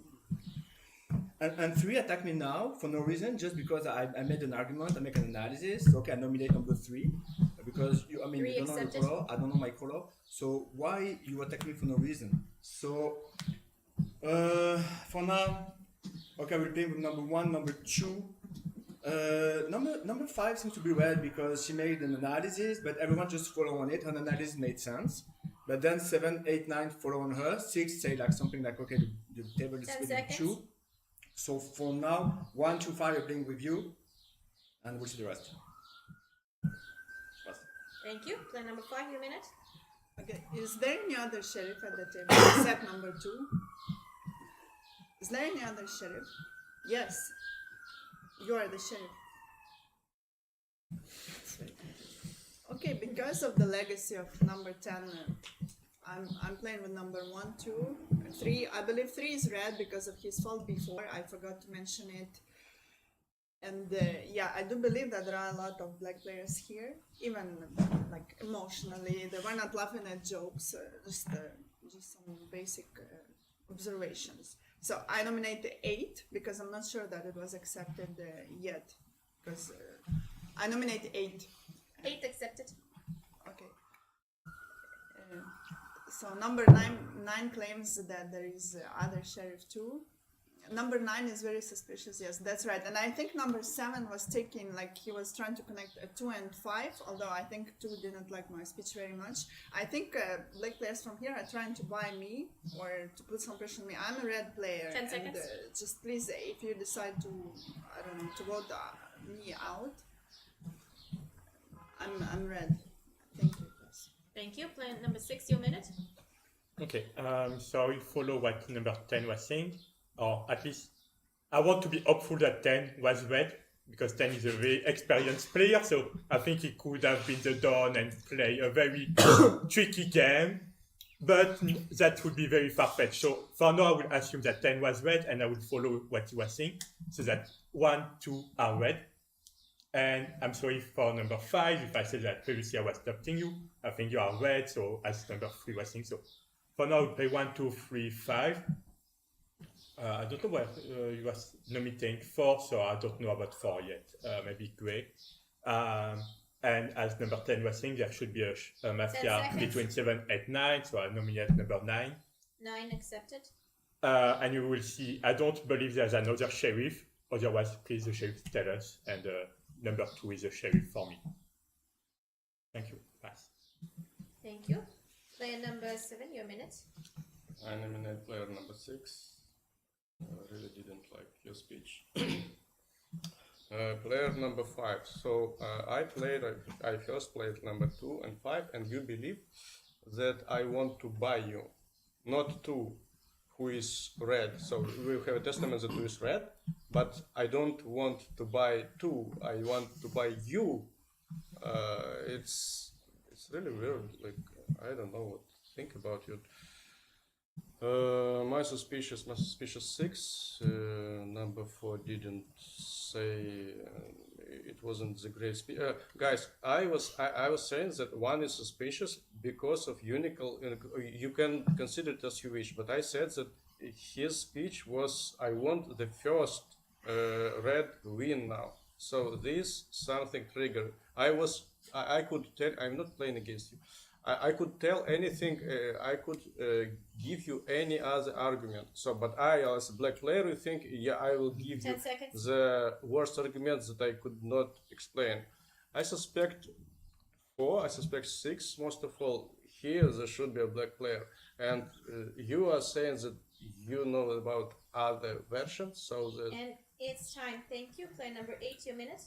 and 3 attack me now for no reason, just because I made an argument, I make an analysis. Okay, I nominate number 3 because you don't know the color, I don't know my color. So why you attack me for no reason? So for now, okay, I will play with number 1, number 2. Number 5 seems to be red because she made an analysis, but everyone just follow on it. Her analysis made sense. But then 7, 8, 9 follow on her. 6 say like something like, okay, the table is split in 2. So for now, 1, 2, 5 are playing with you, and we'll see the rest. Thank you. Plan number 5, your minute. Okay, is there any other sheriff at the table except number 2? Is there any other sheriff? Yes, you are the sheriff. Okay, because of the legacy of number 10, I'm playing with number 1, 2, 3. I believe 3 is red because of his fault before. I forgot to mention it. And yeah, I do believe that there are a lot of black players here, even like emotionally. They were not laughing at jokes, just just some basic observations. So I nominate the 8 because I'm not sure that it was accepted yet. Because I nominate 8. 8 accepted. Okay. So number 9 claims that there is other sheriff too. Number 9 is very suspicious. Yes, that's right. And I think number 7 was taking, like, he was trying to connect 2 and 5. Although I think 2 didn't like my speech very much. I think black players from here are trying to buy me or to put some pressure on me. I'm a red player. 10 seconds. And just please, if you decide to, I don't know, to vote me out, I'm red. Thank you. Yes. Thank you. Player number 6, your minute. Okay, so I will follow what number 10 was saying, or at least I want to be hopeful that 10 was red, because 10 is a very experienced player, so I think he could have been the Don and play a very tricky game, but that would be very far-fetched. So for now, I will assume that 10 was red, and I will follow what he was saying, so that 1, 2 are red. And I'm sorry for number 5, if I said that previously I was doubting you. I think you are red, so as number 3 was saying. So for now, we'll play 1, 2, 3, 5. I don't know where you was nominating 4, so I don't know about 4 yet. Maybe grey. And as number 10 was saying, there should be a mafia between 7, 8, 9, so I nominate number 9. 9 accepted. And you will see, I don't believe there's another sheriff. Otherwise, please, the sheriff tell us. And number 2 is a sheriff for me. Thank you. Pass. Thank you. Player number 7, your minute. I nominate player number 6. I really didn't like your speech. Player number 5. So I first played number 2 and 5, and you believe that I want to buy you, not 2 who is red. So we have a testament that 2 is red, but I don't want to buy 2. I want to buy you. It's really weird. Like, I don't know what to think about you. My suspicious 6. Number 4 didn't say it wasn't the great speech. Guys, I was saying that 1 is suspicious because of unical. You can consider it as you wish, but I said that his speech was, I want the first red win now. So this something triggered. I could tell. I'm not playing against you. I could tell anything. I could give you any other argument. So, but I, as a black player, you think, yeah, I will give 10 you seconds. the worst arguments that I could not explain. I suspect 4. I suspect 6. Most of all, here there should be a black player, and you are saying that you know about other versions. So that. And it's time. Thank you. Player number 8, your minute.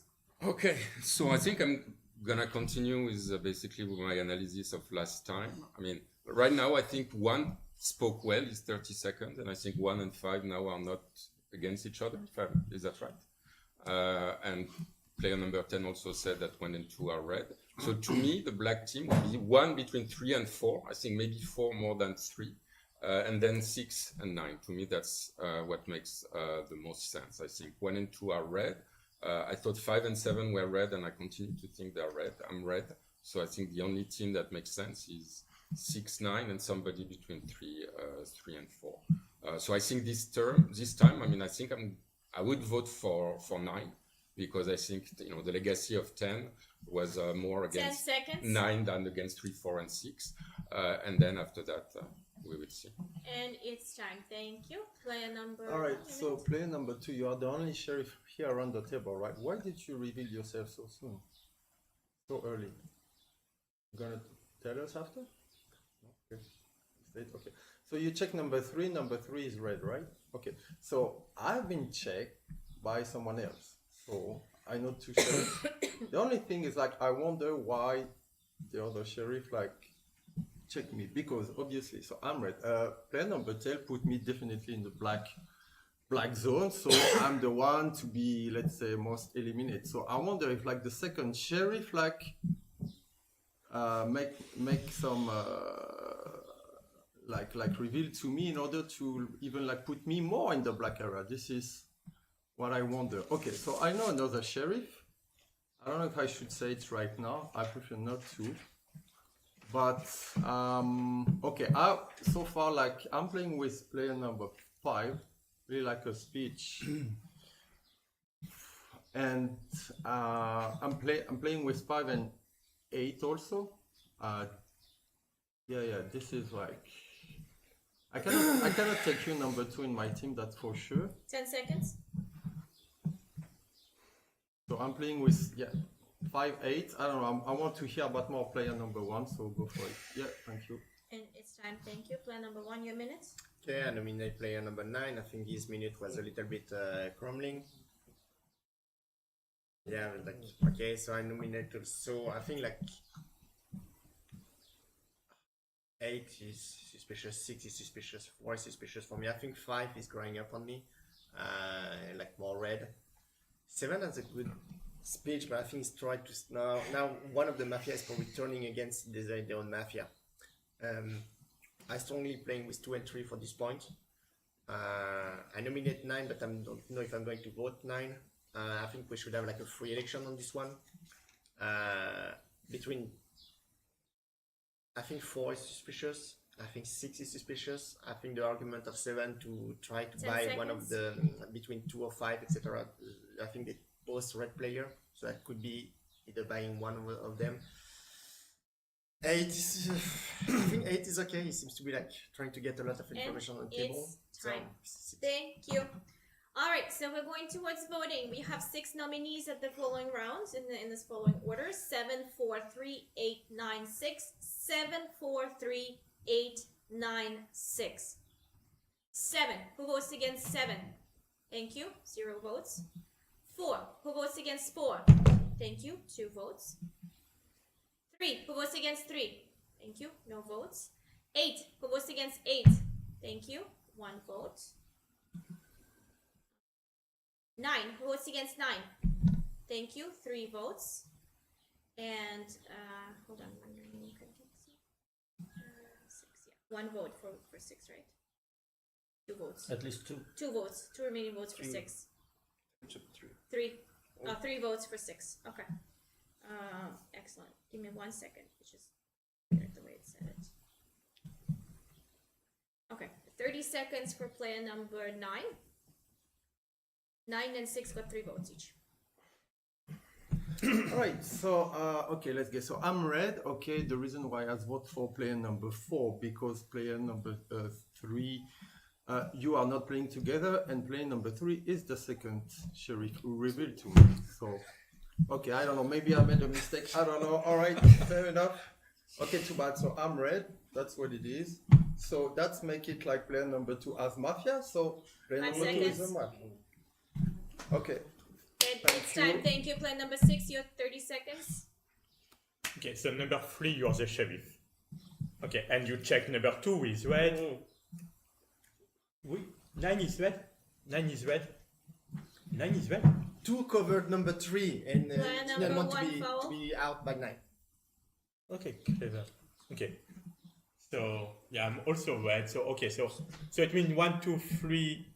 Okay, so I think I'm gonna continue with basically with my analysis of last time. I mean, right now I think 1 spoke well, is 30 seconds, and I think 1 and 5 now are not against each other. Is that right? And player number 10 also said that 1 and 2 are red. So to me, the black team will be 1 between 3 and 4. I think maybe 4 more than 3. And then 6 and 9. To me, that's what makes the most sense. I think 1 and 2 are red. I thought 5 and 7 were red, and I continue to think they're red. I'm red. So I think the only team that makes sense is 6, 9, and somebody between 3 and 4. So I think this time, I mean, I think I would vote for 9, because I think, you know, the legacy of 10 was more against 9 than against 3, 4, and 6. And then after that, we will see. And it's time. Thank you. Player number. All right, so player number 2, you are the only sheriff here around the table, right? Why did you reveal yourself so soon, so early? You gonna tell us after? Okay. Okay. So you check number 3. Number 3 is red, right? Okay. So I've been checked by someone else, so I know 2 sheriffs. The only thing is, like, I wonder why the other sheriff, like, check me, because obviously, so I'm red. Player number 10 put me definitely in the black zone, so I'm the one to be, let's say, most eliminated. So I wonder if, like, the second sheriff, like, make some like reveal to me in order to even, like, put me more in the black area. This is what I wonder. Okay, so I know another sheriff. I don't know if I should say it right now. I prefer not to. But okay, so far like I'm playing with player number 5, really like a speech, and I'm playing with 5 and 8 also. Yeah. This is like I cannot take you number 2 in my team. That's for sure. 10 seconds. So I'm playing with 5, 8. I don't know. I want to hear about more player number 1. So go for it. Yeah, thank you. And it's time. Thank you. Player number 1, your minutes. Okay, I nominate player number 9. I think his minute was a little bit crumbling. Yeah, like okay, so I nominate also. I think like 8 is suspicious, 6 is suspicious, 4 is suspicious for me. I think 5 is growing up on me, like more red. 7 has a good speech, but I think it's tried to now one of the mafia is probably turning against their own mafia. I strongly playing with 2 and 3 for this point. I nominate 9, but I don't know if I'm going to vote 9. I think we should have like a free election on this one. Between I think 4 is suspicious. I think 6 is suspicious. I think the argument of 7 to try to buy seconds. one of the between 2 or 5, etc. I think they both red player, so that could be either buying one of them. 8 is, I think 8 is okay. He seems to be like trying to get a lot of information on the table. It's time. Thank you. All right, so we're going towards voting. We have 6 nominees at the following rounds in this following order: 7, 4, 3, 8, 9, 6. 7, 4, 3, 8, 9, 6. 7. Who votes against 7? Thank you. 0 votes. 4. Who votes against 4? Thank you. 2 votes. 3. Who votes against 3? Thank you. No votes. 8. Who votes against 8? Thank you. 1 vote. 9. Who votes against 9? Thank you. 3 votes. And hold on. 6. Yeah. 1 vote for 6, right? 2 votes. At least 2. 2 votes. 2 remaining votes for 6. 3. 3 votes for 6. Okay. Excellent. Give me 1 second. It's just the way it said it. Okay. 30 seconds for player number 9. 9 and 6 got 3 votes each. All right, so okay, let's get. So I'm red. Okay, the reason why I vote for player number 4 because player number 3, you are not playing together, and player number 3 is the second sheriff who revealed to me. So, okay, I don't know. Maybe I made a mistake. I don't know. All right, fair enough. Okay, too bad. So I'm red. That's what it is. So that's make it like player number 2 as mafia. So player 5 number 2 is a seconds. mafia. Okay. It's time. Thank you. Player number 6, you have 30 seconds. Okay, so number 3, you're the sheriff. Okay, and you check number 2 is red. 9 is red. 9 is red. 9 is red. 2 covered number 3, and Player didn't number want 1 to foul. be out by 9. Okay, clever. Okay. So yeah, I'm also red. So okay, so it means 1, 2, 3,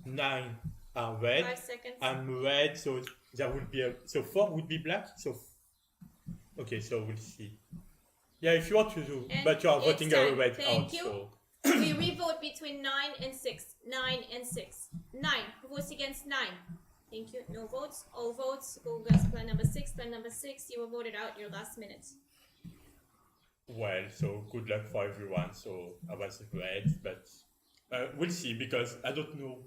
9 are red. 5 seconds. I'm red, so there would be so 4 would be black. So okay, so we'll see. Yeah, if you want to do, And but you are it's voting a time. red Thank out. you. So We revote between 9 and 6. 9 and 6. 9. Who votes against 9? Thank you. No votes. All votes go against player number 6. Player number 6, you were voted out your last minute. well, so good luck for everyone. So I was red, but we'll see because I don't know.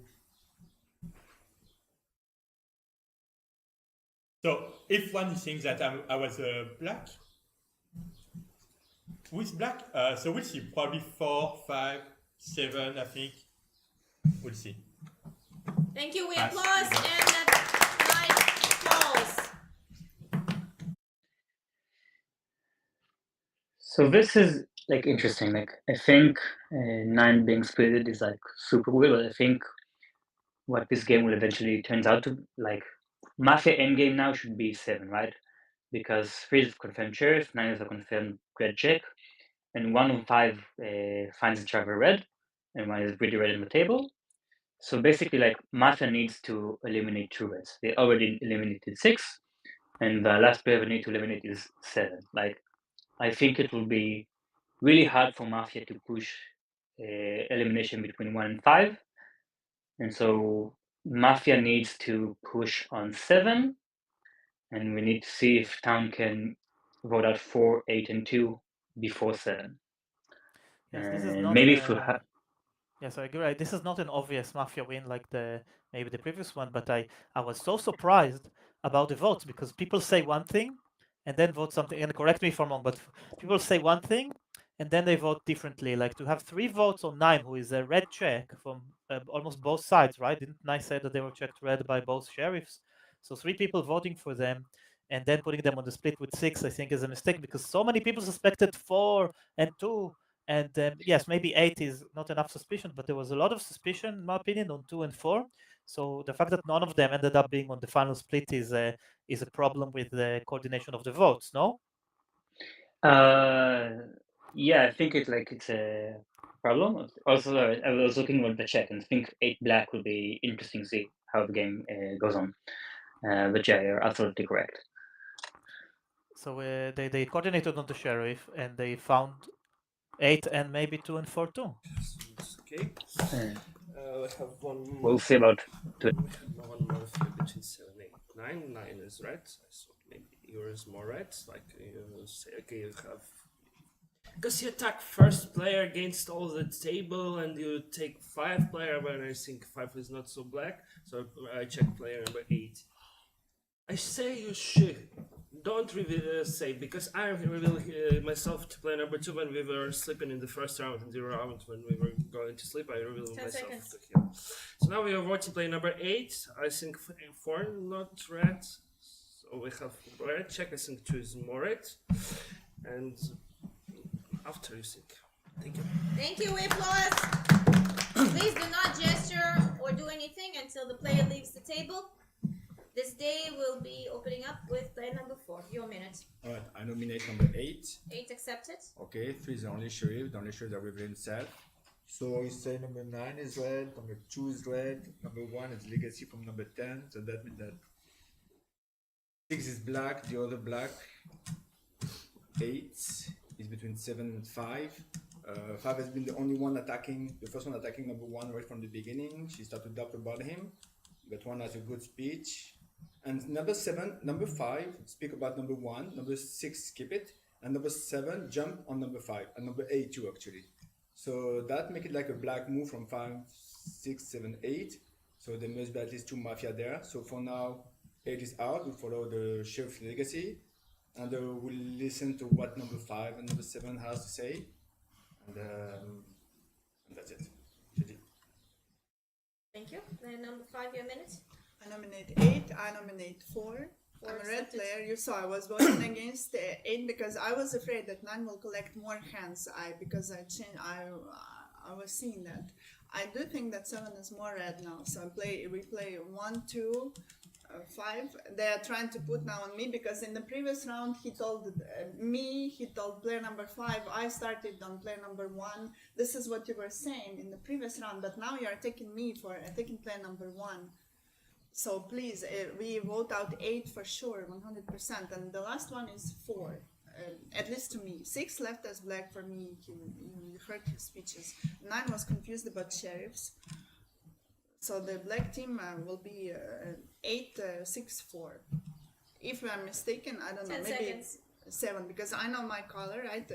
So if one thinks that I was black, who is black? So we'll see. Probably 4, 5, 7. I think we'll see. Thank you. We Pass. applause, and that 9 falls. So this is like interesting. Like I think 9 being split is like super weird, but I think what this game will eventually turns out to like Mafia endgame now should be 7, right? Because 3 is confirmed sheriff, 9 is a confirmed red check, and 1 of 5 finds each other red, and 1 is pretty red on the table. So basically, like Mafia needs to eliminate 2 reds. They already eliminated 6, and the last player they need to eliminate is 7. Like I think it will be really hard for Mafia to push elimination between 1 and 5. And so Mafia needs to push on 7, and we need to see if Town can vote out 4, 8, and 2 before 7. Yes, this is not. Maybe if we have. Yes, I agree. This is not an obvious Mafia win like maybe the previous one, but I was so surprised about the votes because people say one thing and then vote something. And correct me if I'm wrong, but people say one thing and then they vote differently. Like to have 3 votes on 9, who is a red check from almost both sides, right? Didn't I say that they were checked red by both sheriffs? So 3 people voting for them and then putting them on the split with 6, I think, is a mistake because so many people suspected 4 and 2. And yes, maybe 8 is not enough suspicion, but there was a lot of suspicion, in my opinion, on 2 and 4. So the fact that none of them ended up being on the final split is a problem with the coordination of the votes, no? Yeah, I think it's a problem. Also, I was looking at the chat and think 8 black would be interesting to see how the game goes on. But yeah, you're absolutely correct. So they coordinated on the sheriff and they found 8 and maybe 2 and 4 too. Okay. I have one. We'll see about 2. One Mafia between 7, 8, 9. 9 is red. So maybe yours more red. Like you say, okay, you have. Because you attack first player against all the table and you take 5 player when I think 5 is not so black. So I check player number 8. I say you should. Don't reveal say because I revealed myself to player number 2 when we were sleeping in the first round. In the round when we were going to sleep, I revealed 10 myself seconds. to him. So now we are watching player number 8. I think 4 not red. So we have red check. I think 2 is more red. And after you think. Thank you. Thank you, Applause. Please do not gesture or do anything until the player leaves the table. This day will be opening up with player number 4. Your minute. Alright, I nominate number 8. 8 accepted. Okay, 3 is the only sheriff that revealed himself. So you say number 9 is red, number 2 is red, number 1 is legacy from number 10, so that means that 6 is black, the other black. 8 is between 7 and 5. 5 has been the only one attacking, the first one attacking number 1 right from the beginning. She started to doubt about him, but 1 has a good speech. And number 5 speak about number 1, number 6 skip it, and number 7 jump on number 5, and number 8 too actually. So that make it like a black move from 5, 6, 7, 8. So there must be at least 2 Mafia there. So for now, 8 is out, we follow the sheriff's legacy, and we'll listen to what number 5 and number 7 has to say. And that's it. GG. Thank you. Then number 5, your minute. I nominate 8. I nominate 4. I'm a red player. You saw I was voting against 8 because I was afraid that 9 will collect more hands. Because I was seeing that. I do think that 7 is more red now. So we play 1, 2, 5. They are trying to put now on me because in the previous round he told he told player number 5. I started on player number 1. This is what you were saying in the previous round, but now you are taking me for taking player number 1. So please, we vote out 8 for sure, 100%. And the last one is 4, at least to me. 6 left as black for me. You heard his speeches. 9 was confused about sheriffs. So the black team will be 8, 6, 4. If I'm mistaken, I don't know, 10 maybe seconds. 7, because I know my color, right?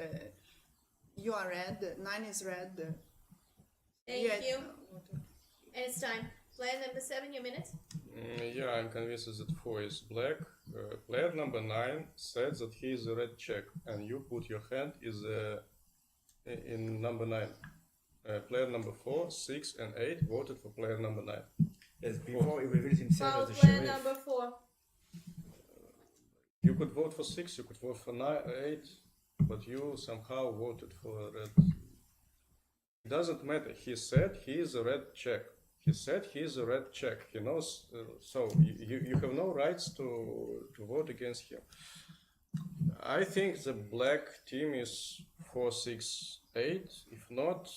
You are red, 9 is red. Thank you. And it's time. Player number 7, your minute. Yeah, I'm convinced that 4 is black. Player number 9 said that he is a red check, and you put your hand in number 9. Player number 4, 6, and 8 voted for player number 9. Yes, before he reveals himself Foul as a player sheriff. number 4. You could vote for 6, you could vote for 8, but you somehow voted for red. It doesn't matter. He said he is a red check. He said he is a red check. He knows, so you have no rights to vote against him. I think the black team is 4, 6, 8. If not,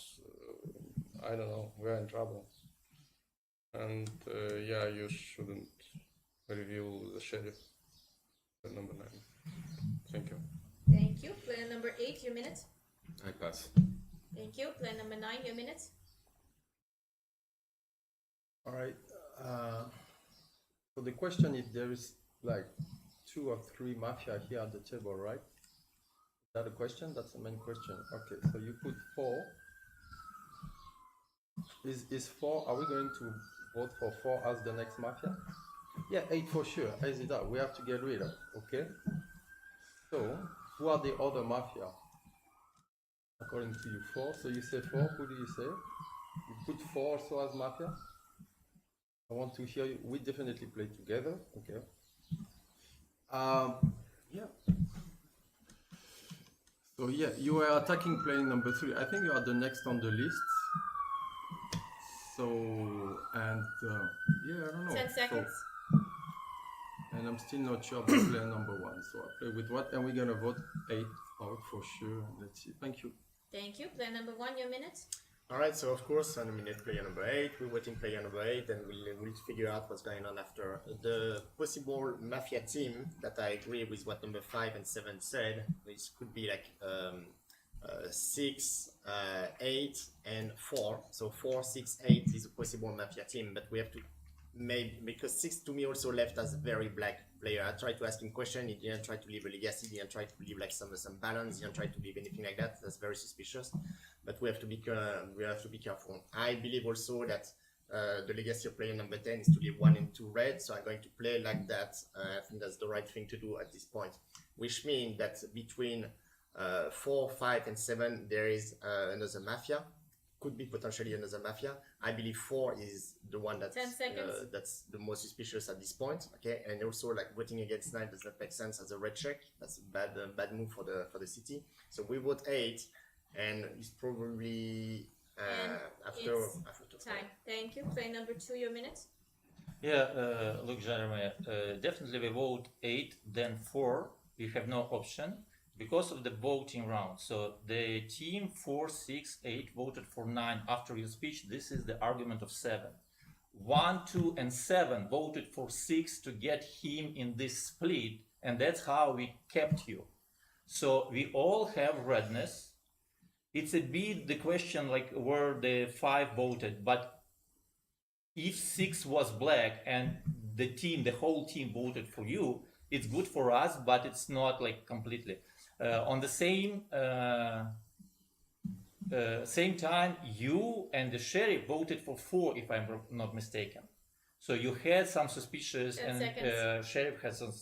I don't know, we're in trouble. And yeah, you shouldn't reveal the sheriff number 9. Thank you. Thank you. Player number number 8, your minute. I pass. Thank you. Player number 9, your minute. All right. So the question is, there is like 2 or 3 mafia here at the table, right? Is that a question? That's the main question. Okay, so you put 4. Is 4, are we going to vote for 4 as the next mafia? Yeah, 8 for sure. As it are, we have to get rid of, okay? So, who are the other mafia? According to you, 4. So you say 4, who do you say? You put 4 also as mafia? I want to hear you. We definitely play together, okay? Yeah. So yeah, you are attacking player number 3. I think you are the next on the list. So, and yeah, I don't know. 10 seconds. So, and I'm still not sure about player number 1. So I play with what? And we're gonna vote 8 out for sure. Let's see. Thank you. Thank you. Player number 1, your minute. All right, so of course, I nominate player number 8. We're voting player number 8, and we'll figure out what's going on after. The possible mafia team that I agree with what number 5 and 7 said. This could be like 6, 8, and 4. So 4, 6, 8 is a possible mafia team, but we have to maybe, because 6 to me also left as a very black player. I tried to ask him question, he didn't try to leave a legacy, he didn't try to leave like some balance, he didn't try to leave anything like that. That's very suspicious. But we have to be careful. I believe also that the legacy of player number 10 is to leave 1 and 2 red, so I'm going to play like that. I think that's the right thing to do at this point, which means that between 4, 5, and 7 there is another mafia. Could be potentially another mafia. I believe 4 is the one that's 10 seconds. That's the most suspicious at this point. Okay, and also like voting against 9 does not make sense as a red check. That's a bad move for the city. So we vote 8, and it's probably after time. Thank you. Player number 2, your minute. Yeah, look, Jeremy, definitely we vote 8, then 4. We have no option because of the voting round. So the team 4, 6, 8 voted for 9 after your speech. This is the argument of 7. 1, 2, and 7 voted for 6 to get him in this split, and that's how we kept you. So we all have redness. It's a bit the question like where the 5 voted, but if 6 was black and the whole team voted for you, it's good for us, but it's not like completely. On the same time, you and the sheriff voted for 4, if I'm not mistaken. So you had some suspicious, and sheriff has some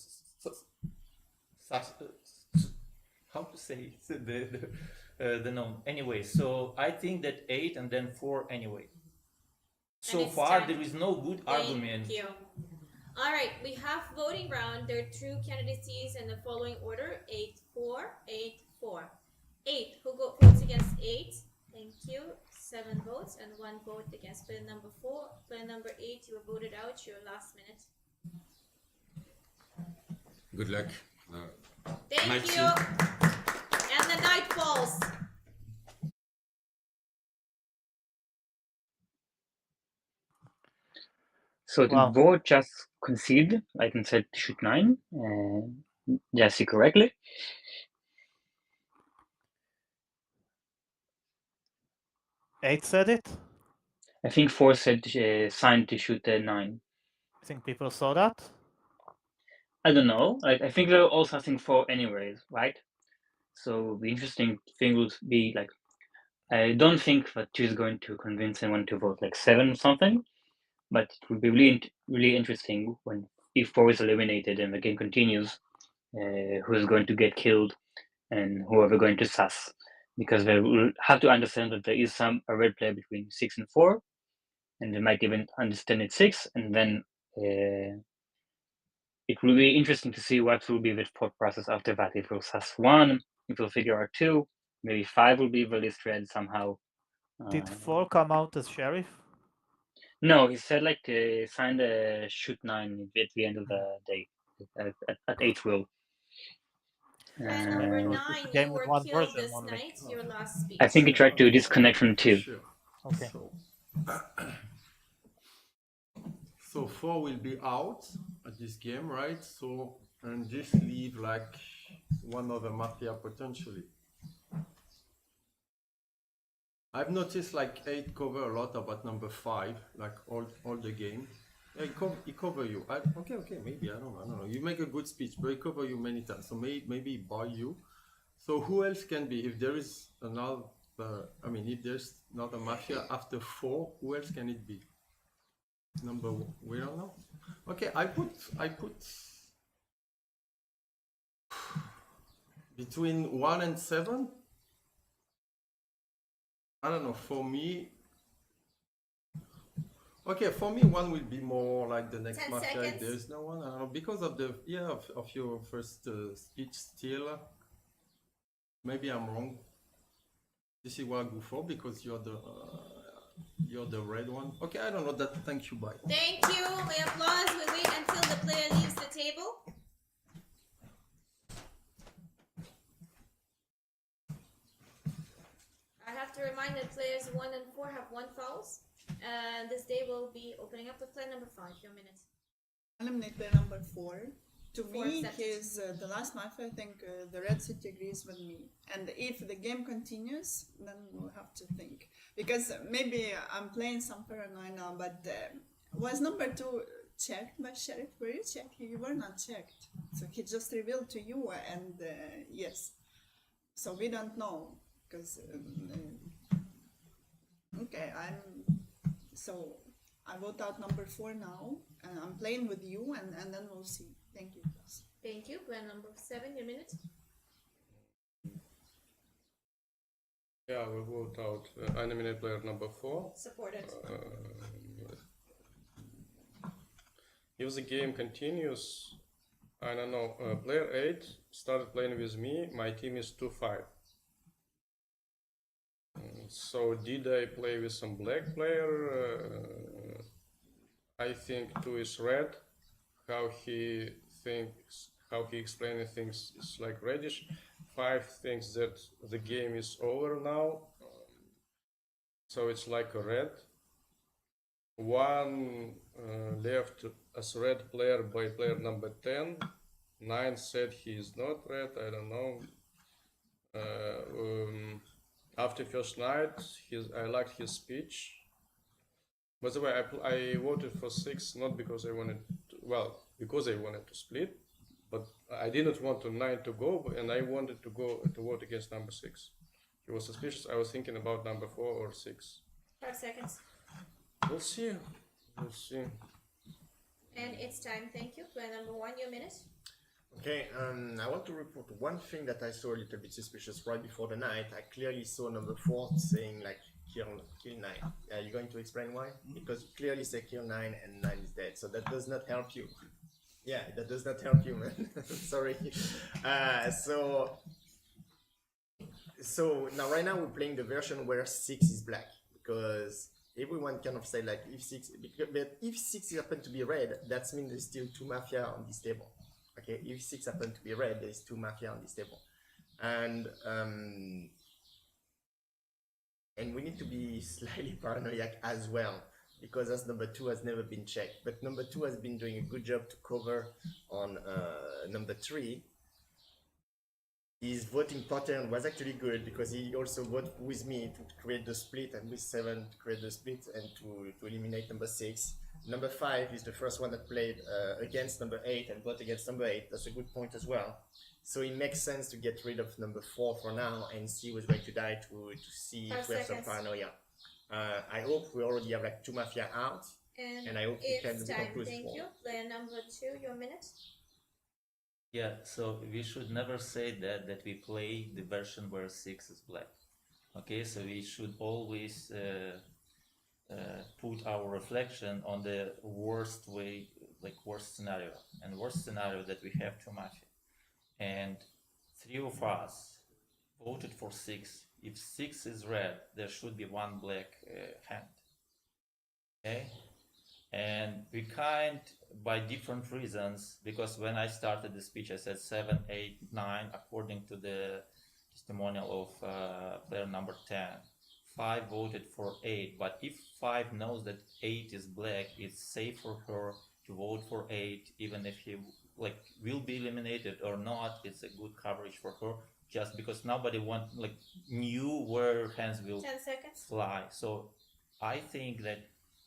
how to say the known. Anyway, so I think that 8 and then 4 anyway. So far, there is no good argument. Thank you. All right, we have voting round. There are 2 candidacies in the following order: 8, 4, 8, 4. 8. Who votes against 8? Thank you. 7 votes and 1 vote against player number 4. Player number 8, you were voted out. Your last minute. Good luck. Thank you. And the night falls. So the vote just conceded, like and said shoot 9. Did I see correctly? Eight said it. I think 4 said signed to shoot 9. I think people saw that. I don't know. I think they're also asking 4 anyways, right? So the interesting thing would be like, I don't think that 2 is going to convince anyone to vote like 7 or something, but it would be really interesting if 4 is eliminated and the game continues, who's going to get killed and whoever going to sus, because they will have to understand that there is a red player between 6 and 4, and they might even understand it's 6, and then it will be interesting to see what will be the thought process after that. If we'll sus 1, if we'll figure out 2, maybe 5 will be the list red somehow. Did 4 come out as sheriff? No, he said like signed a shoot 9 at the end of the day at 8 will. Number 9, you were killed this night. Your last speech. I think he tried to disconnect from 2. Sure. Okay. So 4 will be out at this game, right? So, and just leave like one other mafia potentially. I've noticed like 8 cover a lot about number 5, like all the game. Yeah, he cover you. Okay, maybe I don't know. You make a good speech, but he cover you many times. So maybe buy you. So who else can be? If there is another, if there's not a mafia after 4, who else can it be? Number 1, we don't know. Okay, I put between 1 and 7. I don't know. For me. Okay, for me, 1 will be more like the next 10 mafia. seconds. If there's no one, I don't know, because of the of your first speech still. Maybe I'm wrong. This is what I go for because you're the red one. Okay, I don't know that. Thank you. Bye. Thank you. We applause. We wait until the player leaves the table. I have to remind that players 1 and 4 have 1 fouls. And this day will be opening up with player number 5. Your minute. Eliminate player number 4. To 4 me, seconds. he's the last mafia. I think the red city agrees with me. And if the game continues, then we'll have to think. Because maybe I'm playing some paranoia now, but was number 2 checked by Sheriff? Were you checked? You were not checked. So he just revealed to you, and yes. So we don't know. Because, okay, so I vote out number 4 now, and I'm playing with you, and then we'll see. Thank you. Thank you. Player number 7. Your minute. Yeah, we vote out eliminate player number 4. Supported. If the game continues, I don't know, player 8 started playing with me, my team is 2-5. So did I play with some black player? I think 2 is red. How he explains things is like reddish. 5 thinks that the game is over now. So it's like a red. 1 left as red player by player number 10. 9 said he is not red, I don't know. After first night, I liked his speech. By the way, I voted for 6 not because I wanted to, because I wanted to split, but I didn't want 9 to go, and I wanted to vote against number 6. He was suspicious. I was thinking about number 4 or 6. 5 seconds. We'll see. And it's time. Thank you. Player number 1. Your minute. Okay, I want to report one thing that I saw a little bit suspicious right before the night. I clearly saw number 4 saying like kill 9. Are you going to explain why? Because you clearly say kill 9 and 9 is dead, so that does not help you. Yeah, that does not help you, man. Sorry. So now right now we're playing the version where 6 is black, because everyone kind of say like if 6, but if 6 happen to be red, that means there's still 2 mafia on this table. Okay, if 6 happen to be red, there's 2 mafia on this table, and we need to be slightly paranoid as well, because as number 2 has never been checked, but number 2 has been doing a good job to cover on number 3. His voting pattern was actually good because he also voted with me to create the split, and with 7 to create the split and to eliminate number 6. Number 5 is the first one that played against number 8 and voted against number 8. That's a good point as well. So it makes sense to get rid of number 4 for now and see who's going to die to see if we have some paranoia. I hope we already have like 2 mafia out, and I hope we can conclude. Thank you. Player number 2, your minute. Yeah, so we should never say that we play the version where 6 is black. Okay, so we should always put our reflection on the worst way, like worst scenario. And worst scenario that we have 2 mafia. And 3 of us voted for 6. If 6 is red, there should be 1 black hand. Okay? And we can't, by different reasons, because when I started the speech, I said 7, 8, 9, according to the testimonial of player number 10. 5 voted for 8, but if 5 knows that 8 is black, it's safe for her to vote for 8, even if he will be eliminated or not. It's a good coverage for her just because nobody knew where hands will 10 seconds. fly. So I think that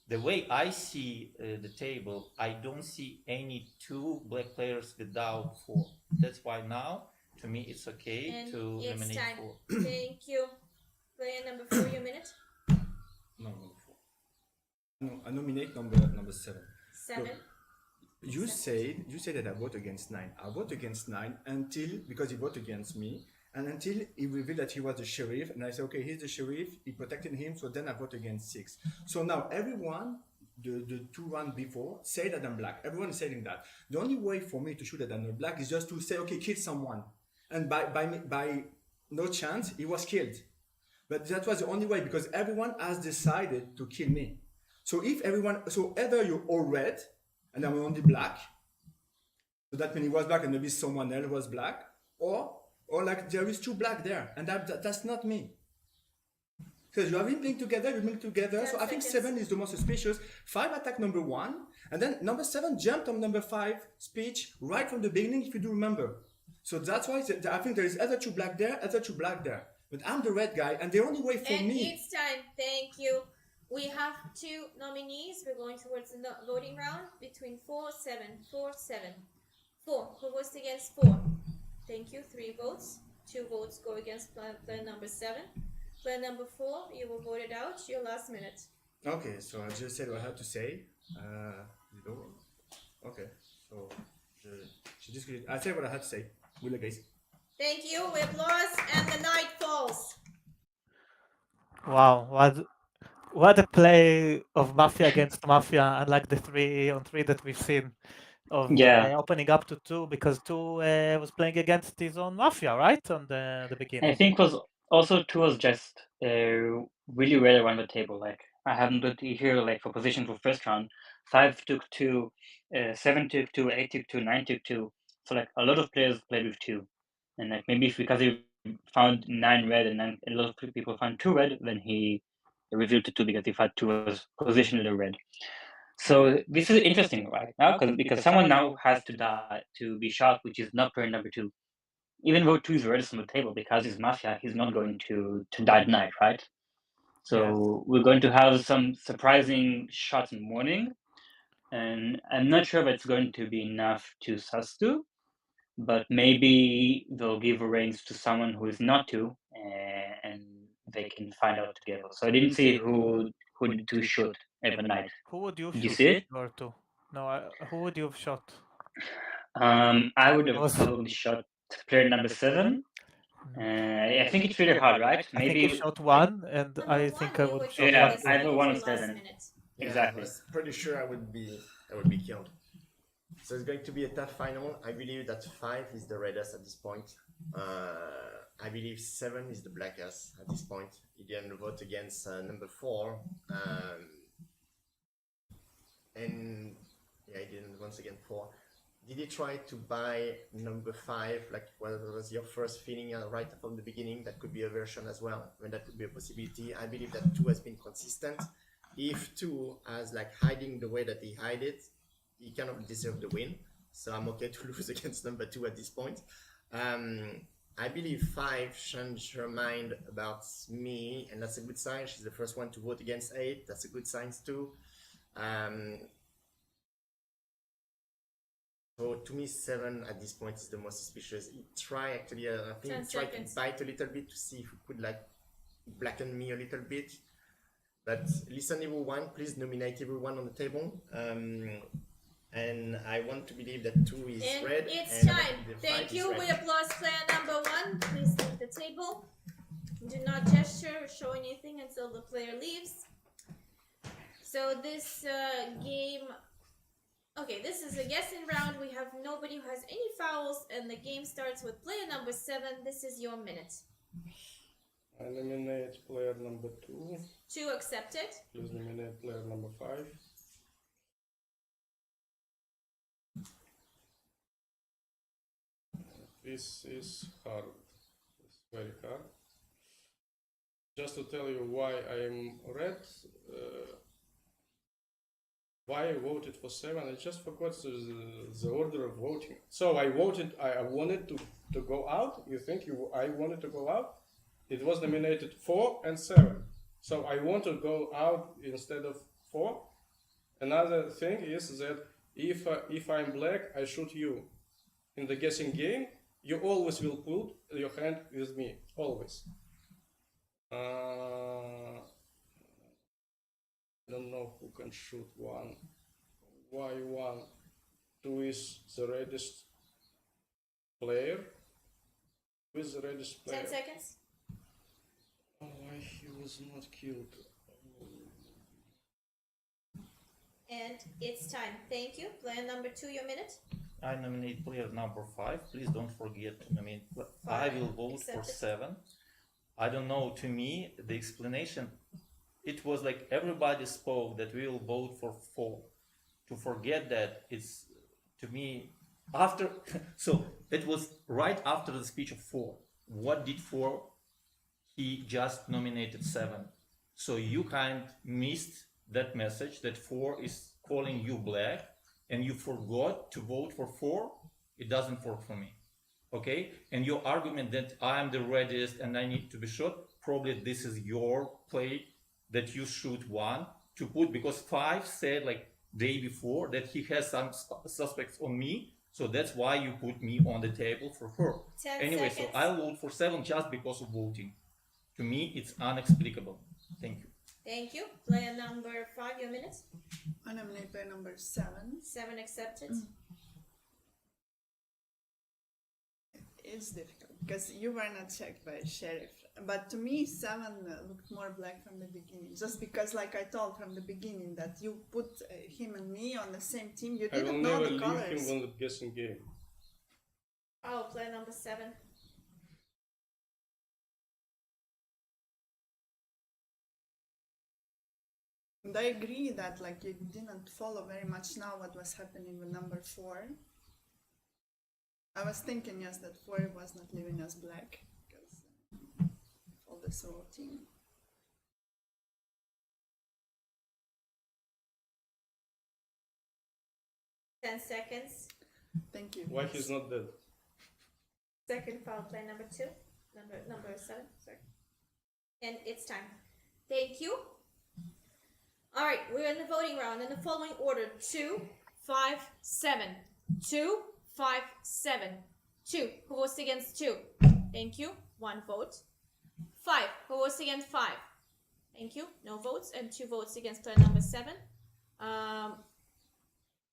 the way I see the table, I don't see any two black players without 4. That's why now, to me, it's okay And to it's nominate time. 4. Thank you. Player number 4, your minute. No, number 4. No, I nominate number 7. 7. Look, you said that I vote against 9. I vote against 9 because he voted against me, and until he revealed that he was the sheriff, and I said, okay, he's the sheriff, he protected him, so then I vote against 6. So now everyone, the 2 rounds before, say that I'm black. Everyone is saying that. The only way for me to show that I'm not black is just to say, okay, kill someone. And by no chance, he was killed. But that was the only way, because everyone has decided to kill me. So either you're all red, and I'm only black, so that means he was black and maybe someone else was black, or like there is 2 black there, and that's not me. Because you have been playing together, so I think 7 is the most suspicious. 5 attacked number 1, and then number 7 jumped on number 5 speech right from the beginning, if you do remember. So that's why I think there is either 2 black there, either 2 black there. But I'm the red guy, and the only way for and me... it's time. Thank you. We have 2 nominees. We're going towards the voting round between 4, 7, 4, 7. 4. Who votes against 4? Thank you. 3 votes. 2 votes go against player number 7. Player number 4, you were voted out. Your last minute. Okay, so I just said what I had to say. Okay, so I said what I had to say. Will guys? Thank you. We applause, and the night falls. Wow, what a play of Mafia against Mafia, unlike the 3-on-3 that we've seen of opening up to 2, because 2 was playing against his own Mafia, right, on the beginning. I think also 2 was just really rare around the table. Like I haven't looked here like for position for first round. 5 took 2, 7 took 2, 8 took 2, 9 took 2. So like a lot of players played with 2, and like maybe if because he found 9 red and a lot of people found 2 red, then he revealed to 2 because he thought 2 was positionally red. So this is interesting right now because someone now has to die to be shot, which is not player number 2. Even though 2 is red on the table, because he's Mafia, he's not going to die tonight, right? So we're going to have some surprising shots in the morning, and I'm not sure if it's going to be enough to Sastu, but maybe they'll give a reins to someone who is not 2, and they can find out together. So I didn't see who did 2 shoot every night. Who would you Did you shoot? see it? Or 2? No, who would you have shot? I would have probably shot player number 7. I think it's really hard, right? I think you shot 1, and I think I would have shot 1. Either 1 or 7. Yeah, Exactly. I was pretty sure I would be killed. So it's going to be a tough final. I believe that 5 is the reddest at this point. I believe 7 is the blackest at this point. He didn't vote against number 4. And yeah, he didn't once again 4. Did you try to buy number 5? Like, what was your first feeling right from the beginning? That could be a version as well. I mean, that could be a possibility. I believe that 2 has been consistent. If 2 has like hiding the way that he hid it, he cannot deserve the win. So I'm okay to lose against number 2 at this point. I believe 5 changed her mind about me, and that's a good sign. She's the first one to vote against 8. That's a good sign too. So to me, 7 at this point is the most suspicious. He tried actually, I think he tried to bite a little bit to see if he could like blacken me a little bit. But listen, everyone, please nominate everyone on the table. And I want to believe that 2 is and red. It's and time. Thank you. We applause player number 1. Please leave the table. Do not gesture or show anything until the player leaves. So this game... Okay, this is a guessing round. We have nobody who has any fouls, and the game starts with player number 7. This is your minute. I eliminate player number 2. 2 accepted. Please eliminate player number 5. This is hard. It's very hard. Just to tell you why I am red, why I voted for 7. I just forgot the order of voting. So I voted. I wanted to go out. You think I wanted to go out? It was nominated 4 and 7. So I want to go out instead of 4. Another thing is that if I'm black, I shoot you. In the guessing game, you always will put your hand with me, always. I don't know who can shoot 1. Why 1? 2 is the reddest player. Who is the reddest player? 10 seconds. Oh, why he was not killed? And it's time. Thank you. Player number 2, your minute. I nominate player number 5. Please don't forget to nominate. I will vote for 7. I don't know. To me, the explanation, it was like everybody spoke that we will vote for 4. To forget that, it's, to me, after, so it was right after the speech of 4. What did 4? He just nominated 7. So you kind missed that message that 4 is calling you black and you forgot to vote for 4. It doesn't work for me. Okay? And your argument that I am the reddest and I need to be shot, probably this is your play that you shoot 1 to put, because 5 said like day before that he has some suspects on me. So that's why you put me on the table for her. 10 Anyway, seconds. so I'll vote for 7 just because of voting. To me, it's inexplicable. Thank you. Thank you. Player number 5, your minute. I nominate player number 7. 7 accepted. It's difficult because you were not checked by sheriff. But to me, 7 looked more black from the beginning. Just because, like I told from the beginning, that you put him and me on the same team. You I will didn't know never the leave colors. him on the guessing game. Oh, player number 7. And I agree that like you didn't follow very much now what was happening with number 4. I was thinking, yes, that 4 was not leaving us black because all this whole team. Ten seconds. Thank you. Why he's not dead? Second foul, play number 2. Number 7, sorry. And it's time. Thank you. Alright, we're in the voting round in the following order. 2, 5, 7. 2, 5, 7. 2. Who votes against 2? Thank you. 1 vote. 5. Who votes against 5? Thank you. No votes. And 2 votes against player number 7.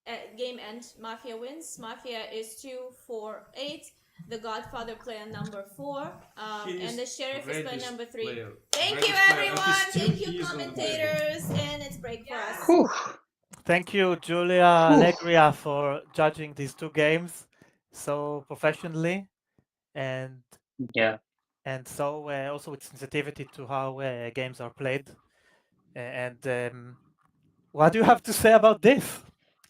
At game end, Mafia wins. Mafia is 2, 4, 8. The Godfather player number 4. And the Sheriff is player number 3. Player. Thank you, everyone. Thank you, commentators. And it's break for us. Thank you, Julia Allegria, for judging these 2 games so professionally and Yeah. and so also with sensitivity to how games are played. And what do you have to say about this?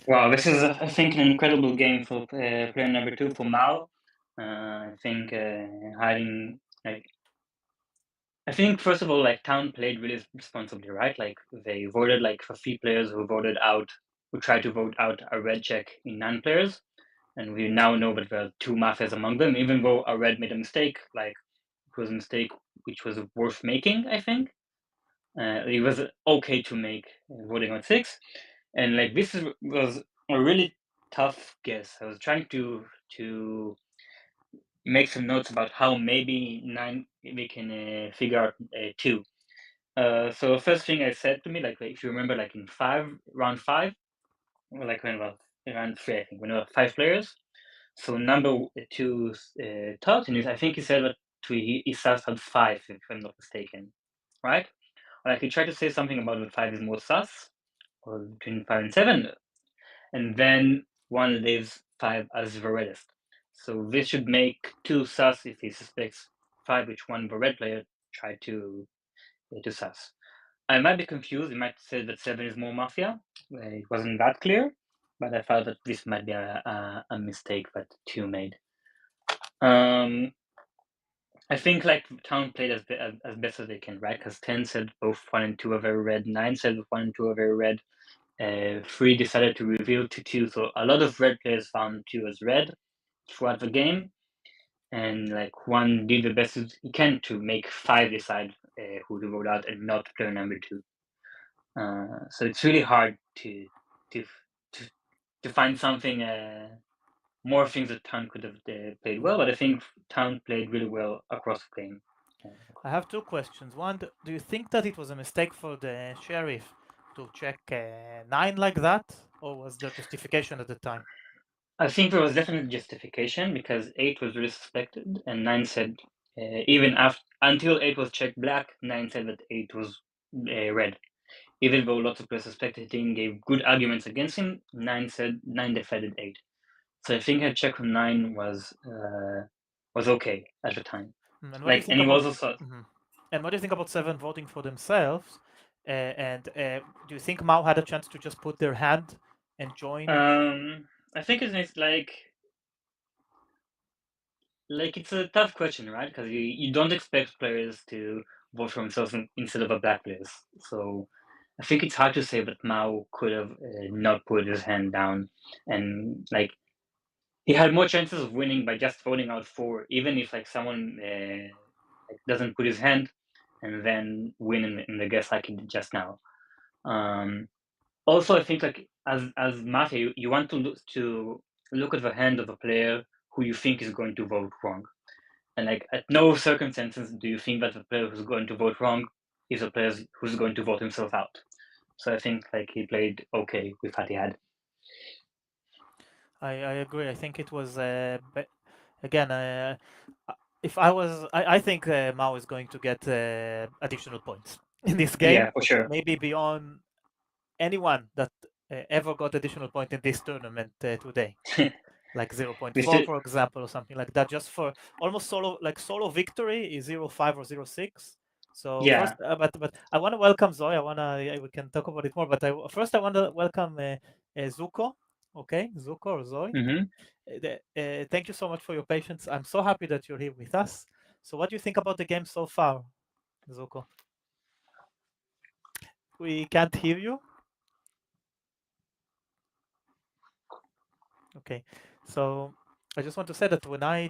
Wow, this is, I think, an incredible game for player number 2 for Mal. I think hiding, like, I think first of all, like Town played really responsibly, right? Like they voted like for 3 players who tried to vote out a red check in 9 players, and we now know that there are 2 mafias among them. Even though a red made a mistake, like it was a mistake which was worth making, I think. It was okay to make voting on 6, and like this was a really tough guess. I was trying to make some notes about how maybe 9 we can figure out 2. So the first thing I said to me, like if you remember, like in round 5, or like when about round 3, I think when there were 5 players. So number 2 thought, and I think he said that he starts at 5, if I'm not mistaken, right? Like he tried to say something about the 5 is more sus, or between 5 and 7, and then 1 leaves 5 as the reddest. So this should make 2 sus if he suspects 5, which 1 the red player tried to sus. I might be confused. He might say that 7 is more mafia. It wasn't that clear, but I thought that this might be a mistake that 2 made. I think like Town played as best as they can, right? Because 10 said both 1 and 2 are very red. 9 said 1 and 2 are very red. 3 decided to reveal to 2. So a lot of red players found 2 as red throughout the game, and like 1 did the best he can to make 5 decide who to vote out and not player number 2. So it's really hard to find something. More things that Town could have played well, but I think Town played really well across the game. I have 2 questions. One, do you think that it was a mistake for the sheriff to check 9 like that, or was there justification at the time? I think there was definitely justification because 8 was really suspected, and 9 said even until 8 was checked black, 9 said that 8 was red. Even though lots of players suspected him, gave good arguments against him, 9 defended 8. So I think a check from 9 was okay at the time. And what Like, do you think and he about, was also. And what do you think about 7 voting for themselves? And do you think Mao had a chance to just put their hand and join? I think it's like it's a tough question, right? Because you don't expect players to vote for themselves instead of a black players. So I think it's hard to say that Mao could have not put his hand down, and like he had more chances of winning by just voting out 4, even if like someone like doesn't put his hand and then win in the guess like he did just now. Also, I think like as Mafia, you want to look at the hand of a player who you think is going to vote wrong, and like at no circumstances do you think that the player who's going to vote wrong is a player who's going to vote himself out. So I think like he played okay with what he had. I agree. I think it was again. If I think Mao is going to get additional points in this game. Yeah, for sure. Maybe beyond anyone that ever got additional point in this tournament today. Like 0.4, for example, or something like that, just for almost solo victory is 0.5 or 0.6. So yeah. First, but I want to welcome Zoe. We can talk about it more. But first I want to welcome Zuko. Okay, Zuko or Zoe. Thank you so much for your patience. I'm so happy that you're here with us. So what do you think about the game so far, Zuko? We can't hear you. Okay, so I just want to say that when I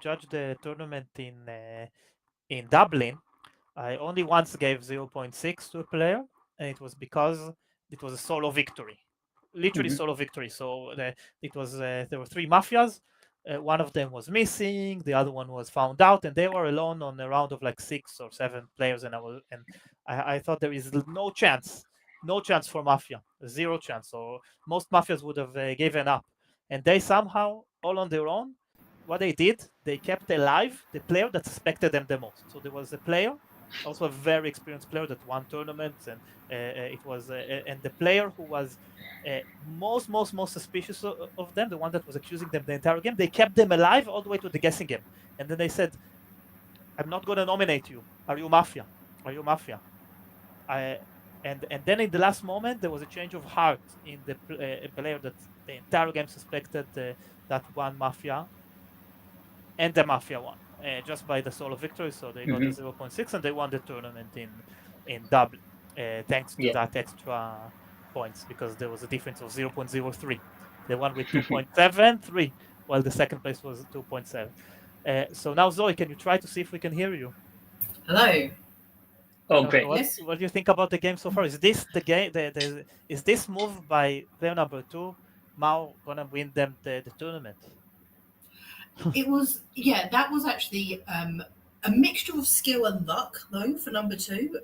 judged the tournament in Dublin, I only once gave 0.6 to a player, and it was because it was a solo victory, literally solo victory. So it was there were 3 mafias. One of them was missing, the other one was found out, and they were alone on a round of like 6 or 7 players. And I thought there is no chance for Mafia, 0 chance. So most mafias would have given up, and they somehow all on their own. What they did, they kept alive the player that suspected them the most. So there was a player, also a very experienced player that won tournaments, and it was and the player who was most suspicious of them, the one that was accusing them the entire game, they kept them alive all the way to the guessing game. And then they said, "I'm not going to nominate you. Are you Mafia? Are you Mafia?" And then in the last moment, there was a change of heart in the player that the entire game suspected that one Mafia, and the Mafia won just by the solo victory. So they got the 0.6 and they won the tournament in Dublin, thanks to that extra points, because there was a difference of 0.03. They won with 2.73, while the second place was 2.7. So now, Zoe, can you try to see if we can hear you? Hello. Oh, great. What do you think about the game so far? Is this the game? Is this move by player number 2, Mao, gonna win them the tournament? It was, yeah, that was actually a mixture of skill and luck, though, for number 2.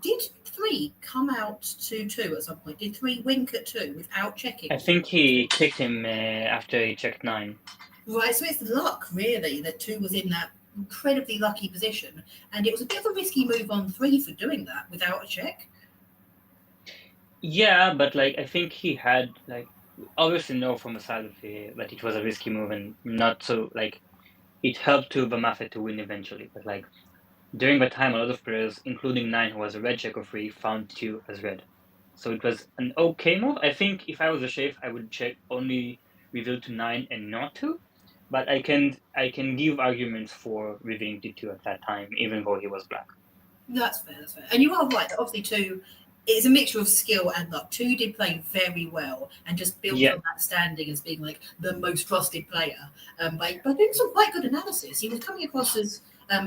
Did 3 come out to 2 at some point? Did 3 wink at 2 without checking? I think he kicked him after he checked 9. Right, so it's luck, really, that 2 was in that incredibly lucky position, and it was a bit of a risky move on 3 for doing that without a check. Yeah, but like I think he had like obviously know from the side of that it was a risky move, and not so like it helped to the Mafia to win eventually. But like during the time, a lot of players, including 9, who was a red check of 3, found 2 as red. So it was an okay move. I think if I was a sheriff, I would check only reveal to 9 and not 2. But I can give arguments for revealing to 2 at that time, even though he was black. That's fair. And you are right. Obviously, 2 it's a mixture of skill and luck. Two did play very well and just built Yeah. on that standing as being like the most trusted player by doing some quite good analysis. He was coming across as,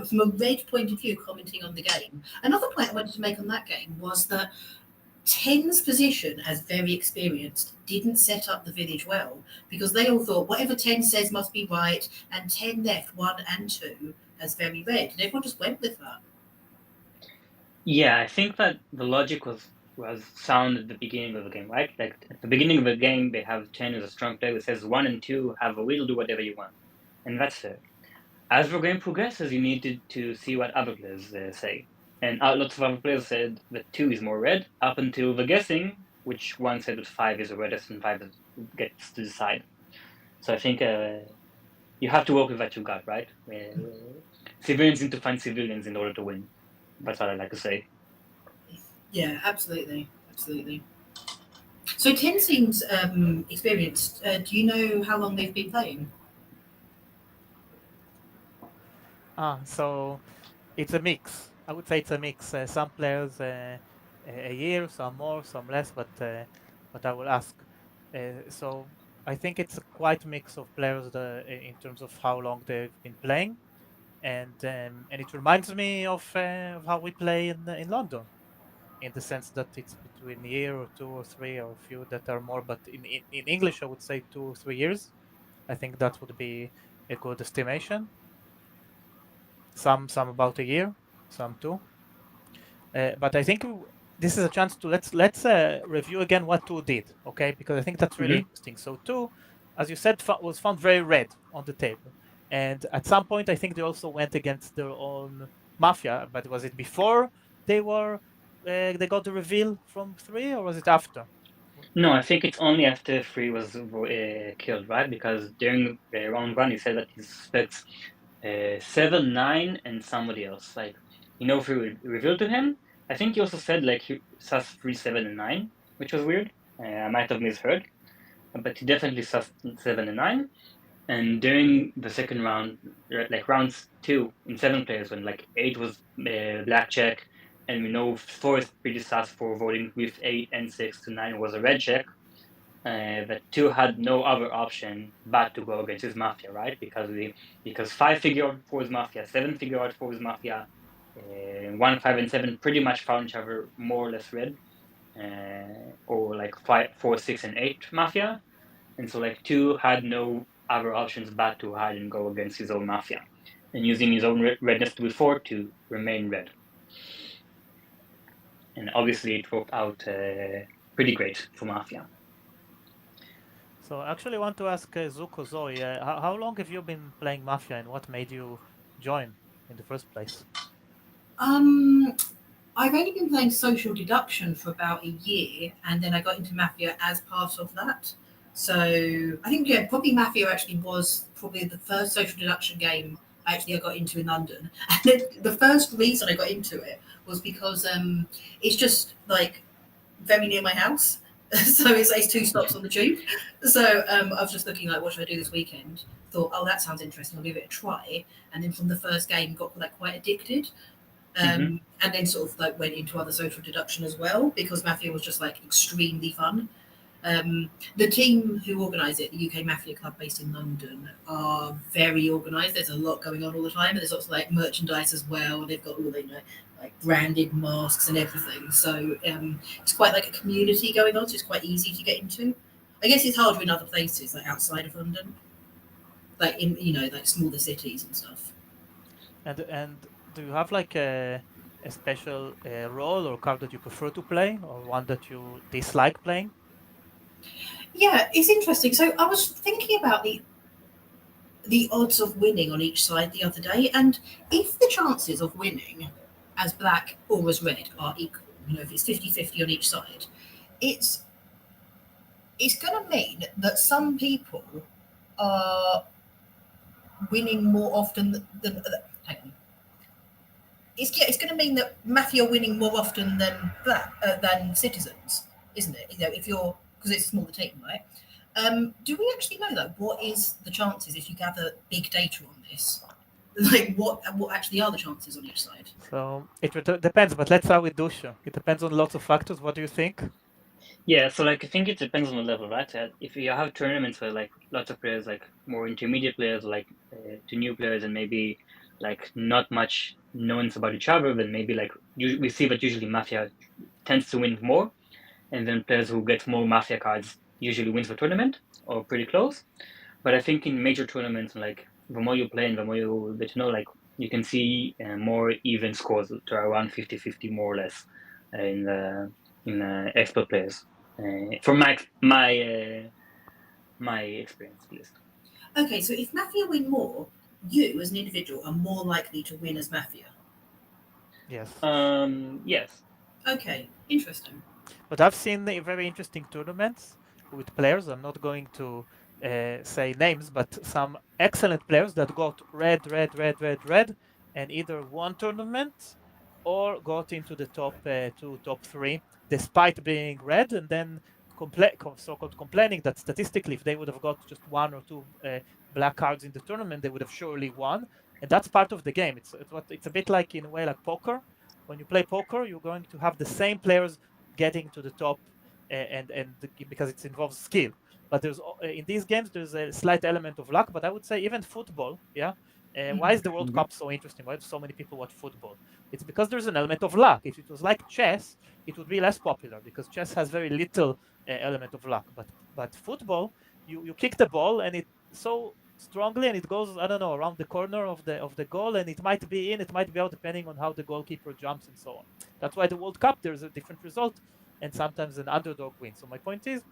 from a red point of view, commenting on the game. Another point I wanted to make on that game was that 10's position as very experienced didn't set up the village well because they all thought whatever 10 says must be right, and 10 left 1 and 2 as very red, and everyone just went with that. Yeah, I think that the logic was sound at the beginning of the game, right? Like at the beginning of the game, they have 10 as a strong player that says 1 and 2 have a will, do whatever you want, and that's fair. As the game progresses, you needed to see what other players say, and lots of other players said that 2 is more red up until the guessing, which one said that 5 is the reddest and 5 gets to decide. So I think you have to work with what you got, right? Civilians need to find civilians in order to win. That's what I like to say. Yeah, absolutely. So 10 seems experienced. Do you know how long they've been playing? So it's a mix. I would say it's a mix. Some players a year, some more, some less, but I will ask. So I think it's a quite mix of players in terms of how long they've been playing, and it reminds me of how we play in London, in the sense that it's between a year or 2 or 3 or a few that are more, but in English I would say 2 or 3 years. I think that would be a good estimation. Some about a year, some 2. But I think this is a chance to let's review again what 2 did, okay? Because I think that's really interesting. So 2, as you said, was found very red on the table, and at some point I think they also went against their own Mafia. But was it before they got the reveal from 3, or was it after? No, I think it's only after 3 was killed, right? Because during the round 1, he said that he suspects 7, 9, and somebody else. Like, 3 revealed to him. I think he also said like he sus 3, 7, and 9, which was weird. I might have misheard, but he definitely sus 7 and 9. And during the second round, like rounds 2 in 7 players, when like 8 was blackjack, and we know 4 is pretty sus for voting with 8, and 6 to 9 was a red check. That 2 had no other option but to go against his Mafia, right? Because 5 figured out 4 is Mafia, 7 figured out 4 is Mafia, 1, 5, and 7 pretty much found each other more or less red, or like 5, 4, 6, and 8 Mafia, and so like 2 had no other options but to hide and go against his own Mafia, and using his own redness to be 4 to remain red. And obviously it worked out pretty great for Mafia. So I actually want to ask Zuko Zoe, how long have you been playing Mafia, and what made you join in the first place? I've only been playing Social Deduction for about a year, and then I got into Mafia as part of that. So I think probably Mafia actually was probably the first Social Deduction game I got into in London. And the first reason I got into it was because it's just like very near my house. So it's 2 stops on the tube. So I was just looking like, what should I do this weekend? Thought, oh, that sounds interesting. I'll give it a try. And then from the first game, got like quite addicted. And then sort of like went into other Social Deduction as well, because Mafia was just like extremely fun. The team who organise it, the UK Mafia Club based in London, are very organised. There's a lot going on all the time, and there's lots of like merchandise as well. They've got all the like branded masks and everything. So it's quite like a community going on. So it's quite easy to get into. I guess it's harder in other places, like outside of London, like in like smaller cities and stuff. And do you have like a special role or card that you prefer to play, or one that you dislike playing? Yeah, it's interesting. So I was thinking about the odds of winning on each side the other day, and if the chances of winning as black or as red are equal, if it's 50-50 on each side, it's going to mean that some people are winning more often than hang on. It's going to mean that Mafia are winning more often than citizens, isn't it? If you're, because it's a smaller team, right? Do we actually know though what is the chances if you gather big data on this? Like what actually are the chances on each side? So it depends, but let's start with Dusha. It depends on lots of factors. What do you think? Yeah, so like I think it depends on the level, right? If you have tournaments where like lots of players, like more intermediate players, like to new players, and maybe like not much knowns about each other, then maybe like we see that usually Mafia tends to win more, and then players who get more Mafia cards usually wins the tournament or pretty close. But I think in major tournaments, like the more you play and the more you get to know, like you can see more even scores to around 50-50 more or less in expert players. From my experience, at least. Okay, so if Mafia win more, you as an individual are more likely to win as Mafia. Yes. Yes. Okay, interesting. But I've seen very interesting tournaments with players. I'm not going to say names, but some excellent players that got red, and either won tournament or got into the top 2, top 3, despite being red, and then so-called complaining that statistically, if they would have got just 1 or 2 black cards in the tournament, they would have surely won. And that's part of the game. It's a bit like, in a way, like poker. When you play poker, you're going to have the same players getting to the top, because it involves skill. But there's in these games there's a slight element of luck. But I would say even football, yeah. Why is the World Cup so interesting? Why do so many people watch football? It's because there's an element of luck. If it was like chess, it would be less popular because chess has very little element of luck. But football, you kick the ball and it so strongly and it goes, I don't know, around the corner of the goal, and it might be in, it might be out, depending on how the goalkeeper jumps and so on. That's why the World Cup, there's a different result, and sometimes an underdog wins. So my point is,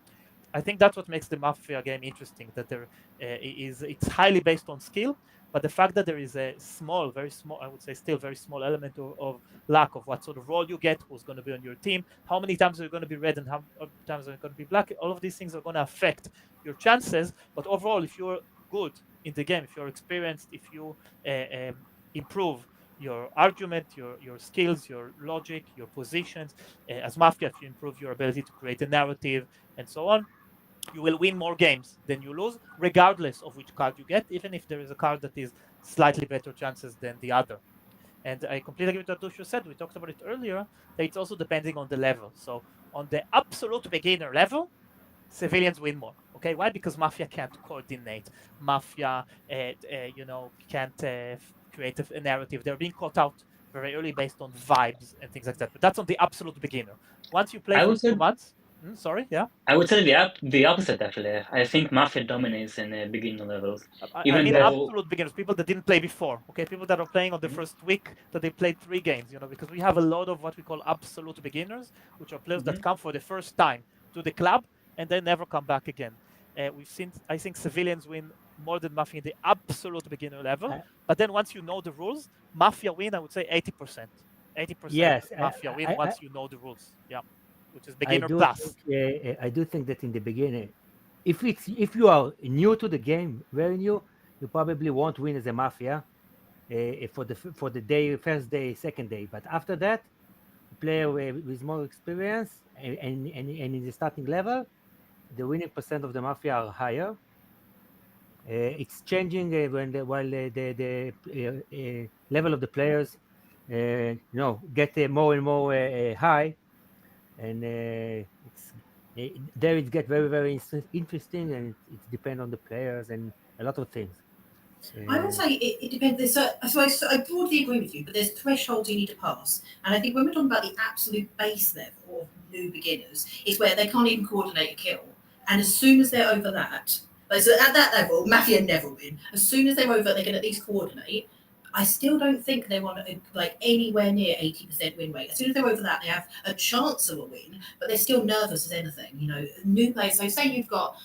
I think that's what makes the Mafia game interesting, that it's highly based on skill, but the fact that there is a small, very small, I would say still very small element of luck, of what sort of role you get, who's going to be on your team, how many times are you going to be red and how many times are you going to be black. All of these things are going to affect your chances. But overall, if you're good in the game, if you're experienced, if you improve your argument, your skills, your logic, your positions, as Mafia, if you improve your ability to create a narrative and so on, you will win more games than you lose, regardless of which card you get, even if there is a card that is slightly better chances than the other. And I completely agree with what Dusha said. We talked about it earlier, that it's also depending on the level. So on the absolute beginner level, civilians win more. Okay, why? Because Mafia can't coordinate. Mafia, can't create a narrative. They're being caught out very early based on vibes and things like that. But that's on the absolute beginner. Once you play for 2 months, sorry, yeah. I would say the opposite actually. I think Mafia dominates in beginner levels. I mean absolute beginners, people that didn't play before. Okay, people that are playing on the first week, that they played 3 games. Because we have a lot of what we call absolute beginners, which are players that come for the first time to the club and they never come back again. We've seen, I think, civilians win more than Mafia in the absolute beginner level. But then once you know the rules, Mafia win, I would say 80%. 80% Yes, Mafia win once you know the rules. Yeah, which is beginner plus. I do think that in the beginning, if you are new to the game, very new, you probably won't win as a Mafia for the day, first day, second day. But after that, player with more experience and in the starting level, the winning percent of the Mafia are higher. It's changing while the level of the players, get more and more high, and there it gets very, very interesting, and it depends on the players and a lot of things. I would say it depends. So I broadly agree with you, but there's thresholds you need to pass. And I think when we're talking about the absolute base level of new beginners, it's where they can't even coordinate a kill. And as soon as they're over that, so at that level, Mafia never win. As soon as they're over, they can at least coordinate. I still don't think they want like anywhere near 80% win rate. As soon as they're over that, they have a chance of a win, but they're still nervous as anything. New players. So say you've got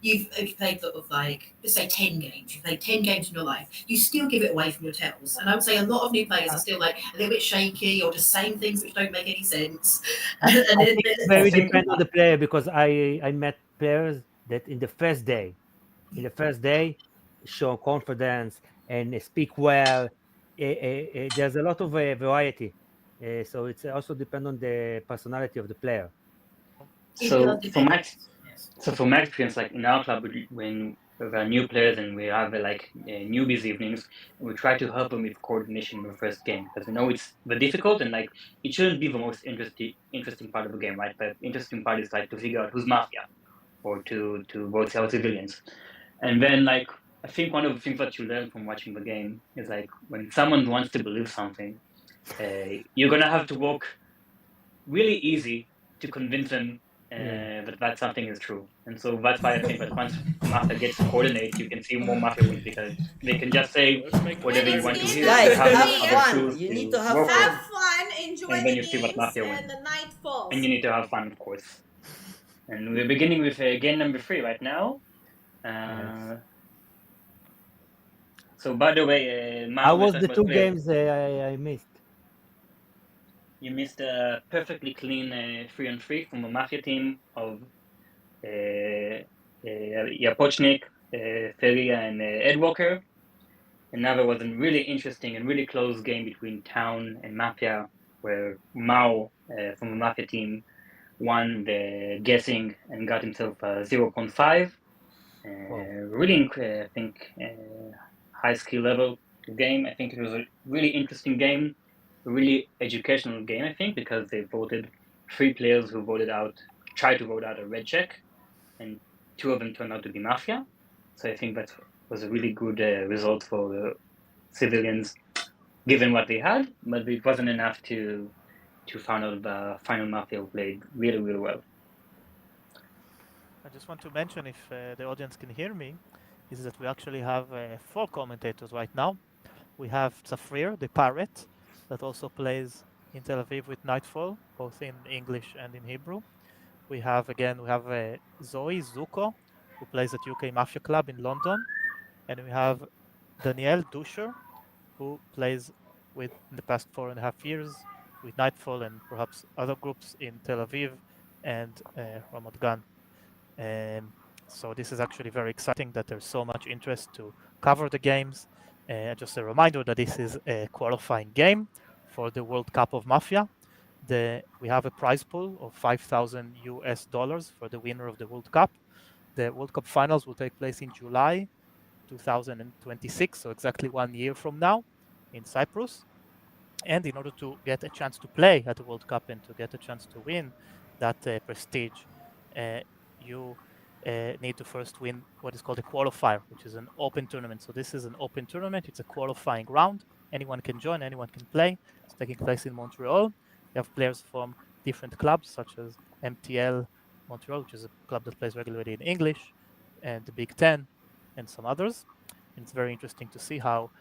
you've played sort of like, let's say 10 games. You've played 10 games in your life. You still give it away from your tells. And I would say a lot of new players are still like a little bit shaky or just saying things which don't make any sense. I think it very depends on the player, because I met players that in the first day show confidence and speak well. There's a lot of variety, so it's also depend on the personality of the player. So from my experience, like in our club, when with our new players, and we have newbies evenings, and we try to help them with coordination in the first game because we know it's the difficult and like it shouldn't be the most interesting part of the game, right? The interesting part is like to figure out who's Mafia or to vote out civilians, and then like I think one of the things that you learn from watching the game is like when someone wants to believe something, you're gonna have to work really easy to convince them that something is true. And so that's why I think that once Mafia gets to coordinate, you can see more Mafia wins because they can just say whatever you want to hear. Guys, have have other fun. tools You to need to have work fun. with, Have fun, enjoy and then the you see what games, Mafia wins. and the night falls. And you need to have fun, of course. And we're beginning with game number 3 right now. So by the way, How was Mafia the was two played. games I missed? You missed a perfectly clean 3-on-3 from a Mafia team of Japochnik, Feria, and Ed Walker. And now there was a really interesting and really close game between Town and Mafia, where Mao from the Mafia team won the guessing and got himself 0.5. Really, I think, high skill level game. I think it was a really interesting game, a really educational game, I think, because they voted 3 players who tried to vote out a red check, and 2 of them turned out to be Mafia. So I think that was a really good result for the civilians, given what they had, but it wasn't enough to find out the final Mafia who played really, really well. I just want to mention, if the audience can hear me, is that we actually have 4 commentators right now. We have Zafrir, the pirate, that also plays in Tel Aviv with Nightfall, both in English and in Hebrew. We have Zoe Zuko, who plays at UK Mafia Club in London, and we have Danielle Duscher, who plays in the past 4.5 years with Nightfall and perhaps other groups in Tel Aviv and Ramat Gan. So this is actually very exciting that there's so much interest to cover the games. Just a reminder that this is a qualifying game for the World Cup of Mafia. We have a prize pool of $5,000 for the winner of the World Cup. The World Cup finals will take place in July 2026, so exactly 1 year from now in Cyprus. And in order to get a chance to play at the World Cup and to get a chance to win that prestige, you need to first win what is called a qualifier, which is an open tournament. So this is an open tournament. It's a qualifying round. Anyone can join, anyone can play. It's taking place in Montreal. You have players from different clubs, such as MTL Montreal, which is a club that plays regularly in English, and the Big Ten, and some others. And it's very interesting to see how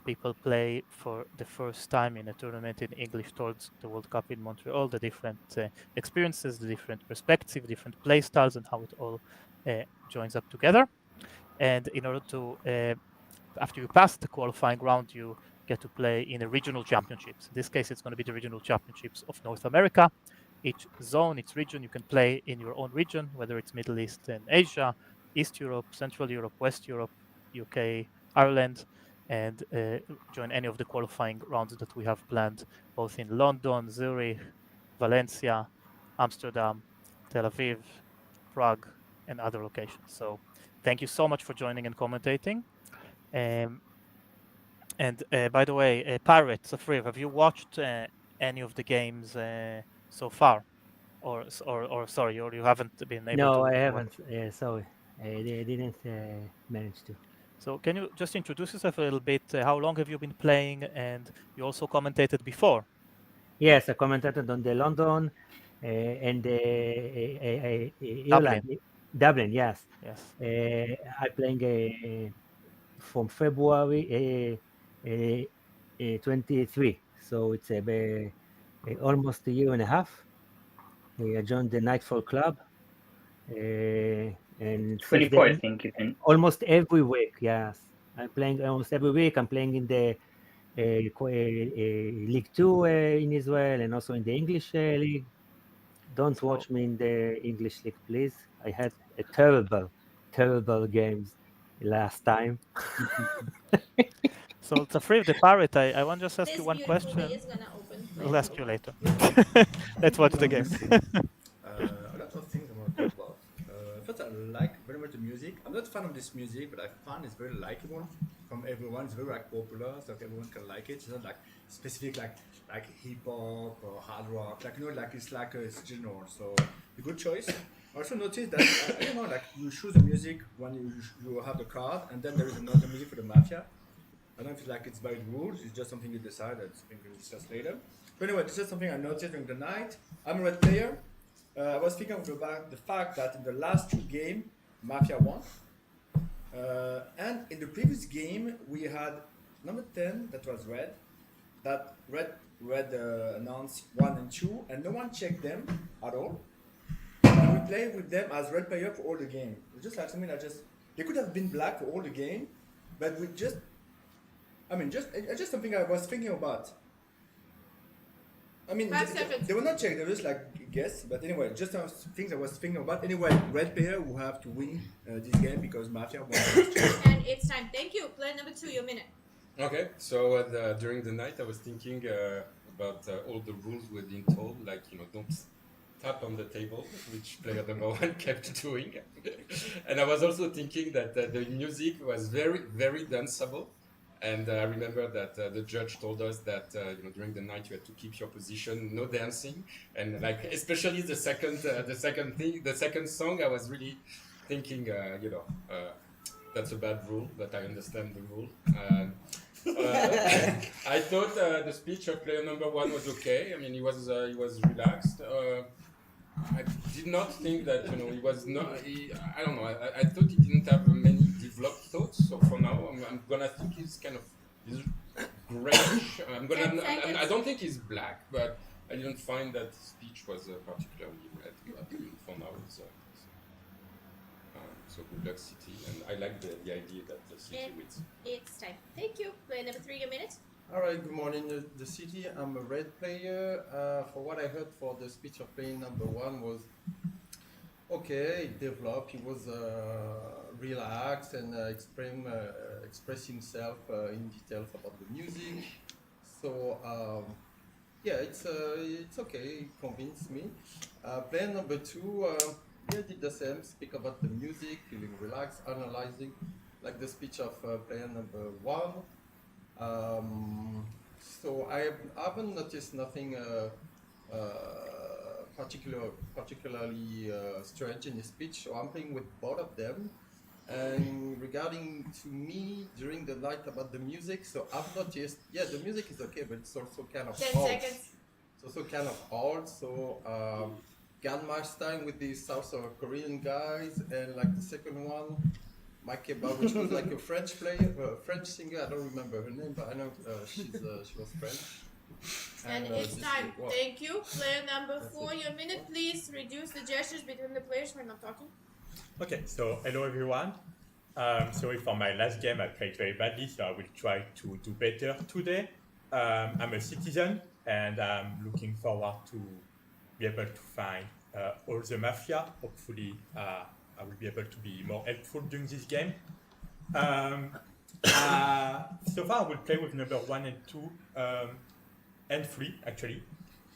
people play for the first time in a tournament in English towards the World Cup in Montreal, the different experiences, the different perspectives, different play styles, and how it all joins up together. And in order to, after you pass the qualifying round, you get to play in a regional championships. In this case, it's going to be the regional championships of North America. Each zone, each region, you can play in your own region, whether it's Middle East and Asia, East Europe, Central Europe, West Europe, UK, Ireland, and join any of the qualifying rounds that we have planned, both in London, Zurich, Valencia, Amsterdam, Tel Aviv, Prague, and other locations. So thank you so much for joining and commentating. And by the way, Pirate, Zafrir, have you watched any of the games so far? Or sorry, or you haven't been able to? No, I haven't. Sorry, I didn't manage to. So can you just introduce yourself a little bit? How long have you been playing? And you also commentated before. Yes, I commentated on the London and Ireland, Dublin. Yes. Yes. I playing from February 23. So it's almost a year and a half. I joined the Nightfall Club. And 24, I think you can. Almost every week, yes. I'm playing almost every week. I'm playing in the League 2 in Israel and also in the English League. Don't watch me in the English League, please. I had a terrible games last time. So Zafrir, the Pirate, I want to just ask you one question. I'll ask you later. Let's watch the game. A lot of things I want to talk about. First, I like very much the music. I'm not a fan of this music, but I find it's very likable from everyone. It's very like popular, so everyone can like it. It's not like specific like hip hop or hard rock. Like like it's general. So a good choice. I also noticed that like you choose the music when you have the card, and then there is another music for the Mafia. I don't feel like it's by rules. It's just something you decide. That's something we'll discuss later. But anyway, this is something I noticed during the night. I'm a red player. I was thinking about the fact that in the last 2 games, Mafia won. And in the previous game, we had number 10, that was red. That red announced 1 and 2, and no one checked them at all. And we played with them as red player for all the game. It's just like something they could have been black for all the game, but we just something I was thinking about. I mean, they were not checked, they were just like guess, but anyway, just some things I was thinking about. Anyway, red player will have to win this game because Mafia won. And it's time. Thank you. Player number 2, your minute. Okay, so during the night I was thinking about all the rules we've been told, like, don't tap on the table, which player number 1 kept doing. And I was also thinking that the music was very, very danceable. And I remember that the judge told us that during the night you had to keep your position, no dancing, and like especially the second song, I was really thinking, that's a bad rule, but I understand the rule. I thought the speech of player number 1 was okay. I mean, he was relaxed. I did not think that he was not. I don't know. I thought he didn't have many developed thoughts. So for now, I'm gonna think he's kind of grayish. I don't think he's black, but I didn't find that his speech was particularly red. But for now, it's so good luck, City, and I like the idea that the City wins. It's time. Thank you. Player number 3, your minute. All right, good morning, the City. I'm a red player. For what I heard for the speech of player number 1 was okay, developed. He was relaxed and express himself in details about the music. So yeah, it's okay. It convinced me. Player number 2, did the same. Speak about the music, feeling relaxed, analyzing, like the speech of player number 1. So I haven't noticed nothing particularly strange in his speech. So I'm playing with both of them. And regarding to me during the night about the music, so I've noticed, the music is okay, but it's also kind of 10 old. seconds. It's also kind of old. So Ganmar's time with these South Korean guys, and like the second one, Mike Keba, which was like a French player, French singer. I don't remember her name, but I know she was French. And it's time. Thank you. Player number 4, your minute. Please reduce the gestures between the players. We're not talking. Okay, so hello everyone. Sorry for my last game, I played very badly, so I will try to do better today. I'm a citizen, and I'm looking forward to be able to find all the Mafia. Hopefully, I will be able to be more helpful during this game. So far, I will play with number 1 and 2, and 3 actually.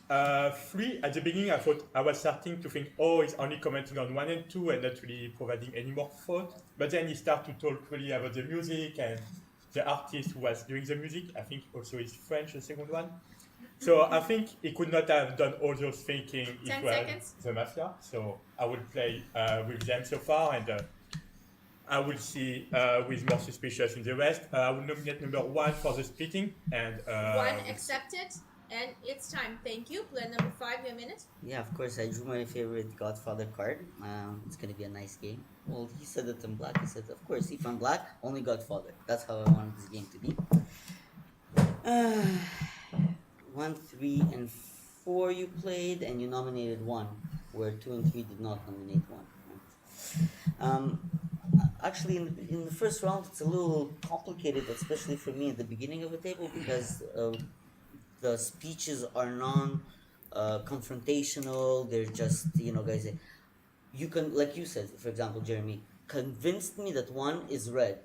3, at the beginning, I was starting to think, oh, he's only commenting on 1 and 2 and not really providing any more thought. But then he started to talk really about the music and the artist who was doing the music. I think also is French, the second one. So I think he could not have done all those thinking if well the Mafia. So I will play with them so far, and I will see with more suspicious in the rest. I will nominate number 1 for the splitting, and 1 accepted, and it's time. Thank you. Player number 5, your minute. Yeah, of course, I drew my favorite Godfather card. It's gonna be a nice game. Well, he said that I'm black. I said, of course, if I'm black, only Godfather. That's how I wanted this game to be. 1, 3, and 4 you played, and you nominated 1, where 2 and 3 did not nominate 1. Actually, in the first round, it's a little complicated, especially for me at the beginning of the table, because the speeches are non-confrontational. They're just, guys, you can, like you said, for example, Jeremy, convinced me that 1 is red.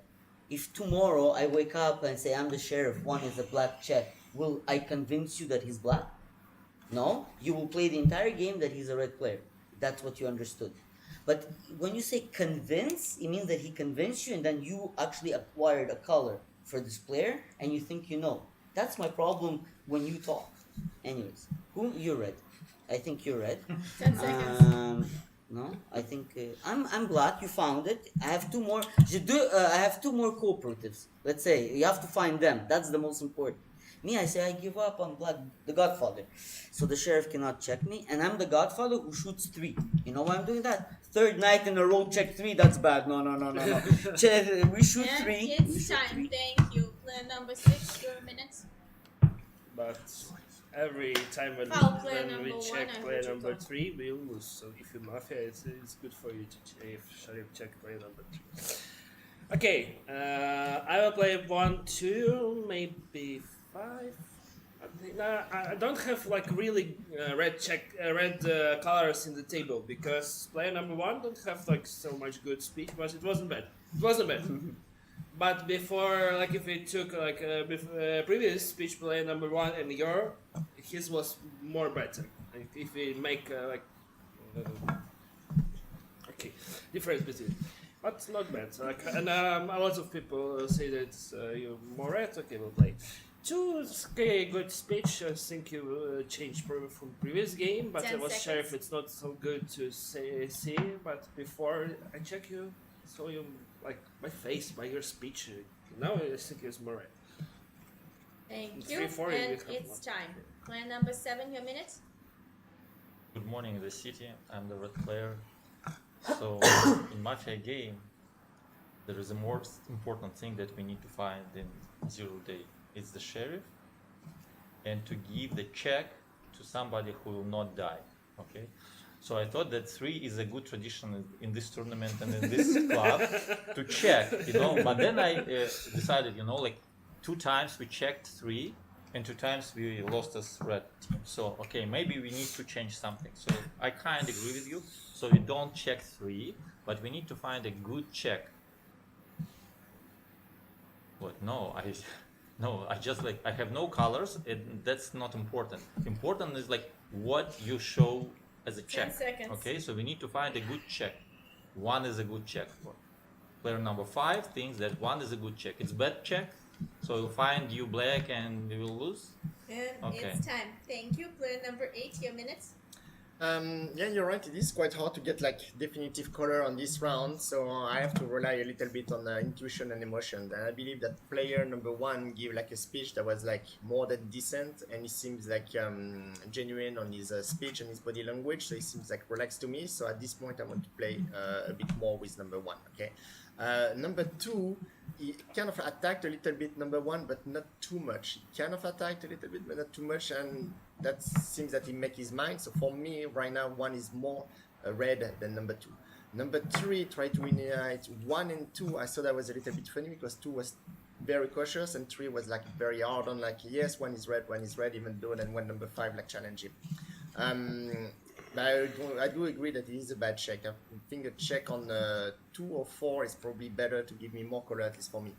If tomorrow I wake up and say I'm the sheriff, 1 is a black check, will I convince you that he's black? No, you will play the entire game that he's a red player. That's what you understood. But when you say convince, it means that he convinced you and then you actually acquired a color for this player and you think you know. That's my problem when you talk. Anyways, you're red. I think you're red. 10 seconds. No, I think I'm black. You found it. I have two more. I have two more cooperatives. Let's say you have to find them. That's the most important. Me, I say I give up on black, the Godfather. So the sheriff cannot check me, and I'm the Godfather who shoots 3. You know why I'm doing that? Third night in a row, check 3. That's bad. No. We shoot And 3. it's time. Thank you. Player number 6, 2 minutes. But every time when, Foul player when we number check 1, I player heard you number talk. 3, we lose. So if you Mafia, it's good for you to if Sharif check player number 3. Okay, I will play 1, 2, maybe 5. I don't have like really red colors in the table because player number 1 don't have like so much good speech, but it wasn't bad. But before, like if we took like previous speech player number 1 and his was more better. Like, if we make difference between, but not bad. Like, and a lot of people say that you're more red. Okay, we'll play. 2 okay, good speech. I think you changed from previous game, but 10 I was seconds. sheriff. It's not so good to see. But before I check you, saw you like my face by your speech. Now I think it's more red. Thank 3, you. 4, And you have it's one. time. Player number 7, your minute. Good morning, the city. I'm the red player. So in Mafia game, there is a more important thing that we need to find in 0 day. It's the sheriff, and to give the check to somebody who will not die. Okay. So I thought that 3 is a good tradition in this tournament and in this club to check, But then I decided, like 2 times we checked 3, and 2 times we lost as red team. So okay, maybe we need to change something. So I kind of agree with you. So we don't check 3, but we need to find a good check. But I just I have no colors, and that's not important. Important is like what you show as a 10 check. seconds. Okay, so we need to find a good check. 1 is a good check. Player number 5 thinks that 1 is a good check. It's bad check, so you'll find you black and you will lose. And Okay. it's time. Thank you. Player number 8, your minute. Yeah, you're right. It is quite hard to get like definitive color on this round, so I have to rely a little bit on intuition and emotion. And I believe that player number 1 gave like a speech that was like more than decent, and he seems like genuine on his speech and his body language. So he seems like relaxed to me. So at this point, I want to play a bit more with number 1. Okay. Number 2, he kind of attacked a little bit number 1, but not too much. He kind of attacked a little bit, but not too much, and that seems that he make his mind. So for me, right now, 1 is more red than number 2. Number 3 tried to unite 1 and 2. I thought that was a little bit funny because 2 was very cautious and 3 was like very hard on like, yes, 1 is red, even though then when number 5 like challenge him. But I do agree that it is a bad check. I think a check on 2 or 4 is probably better to give me more color, at least for me.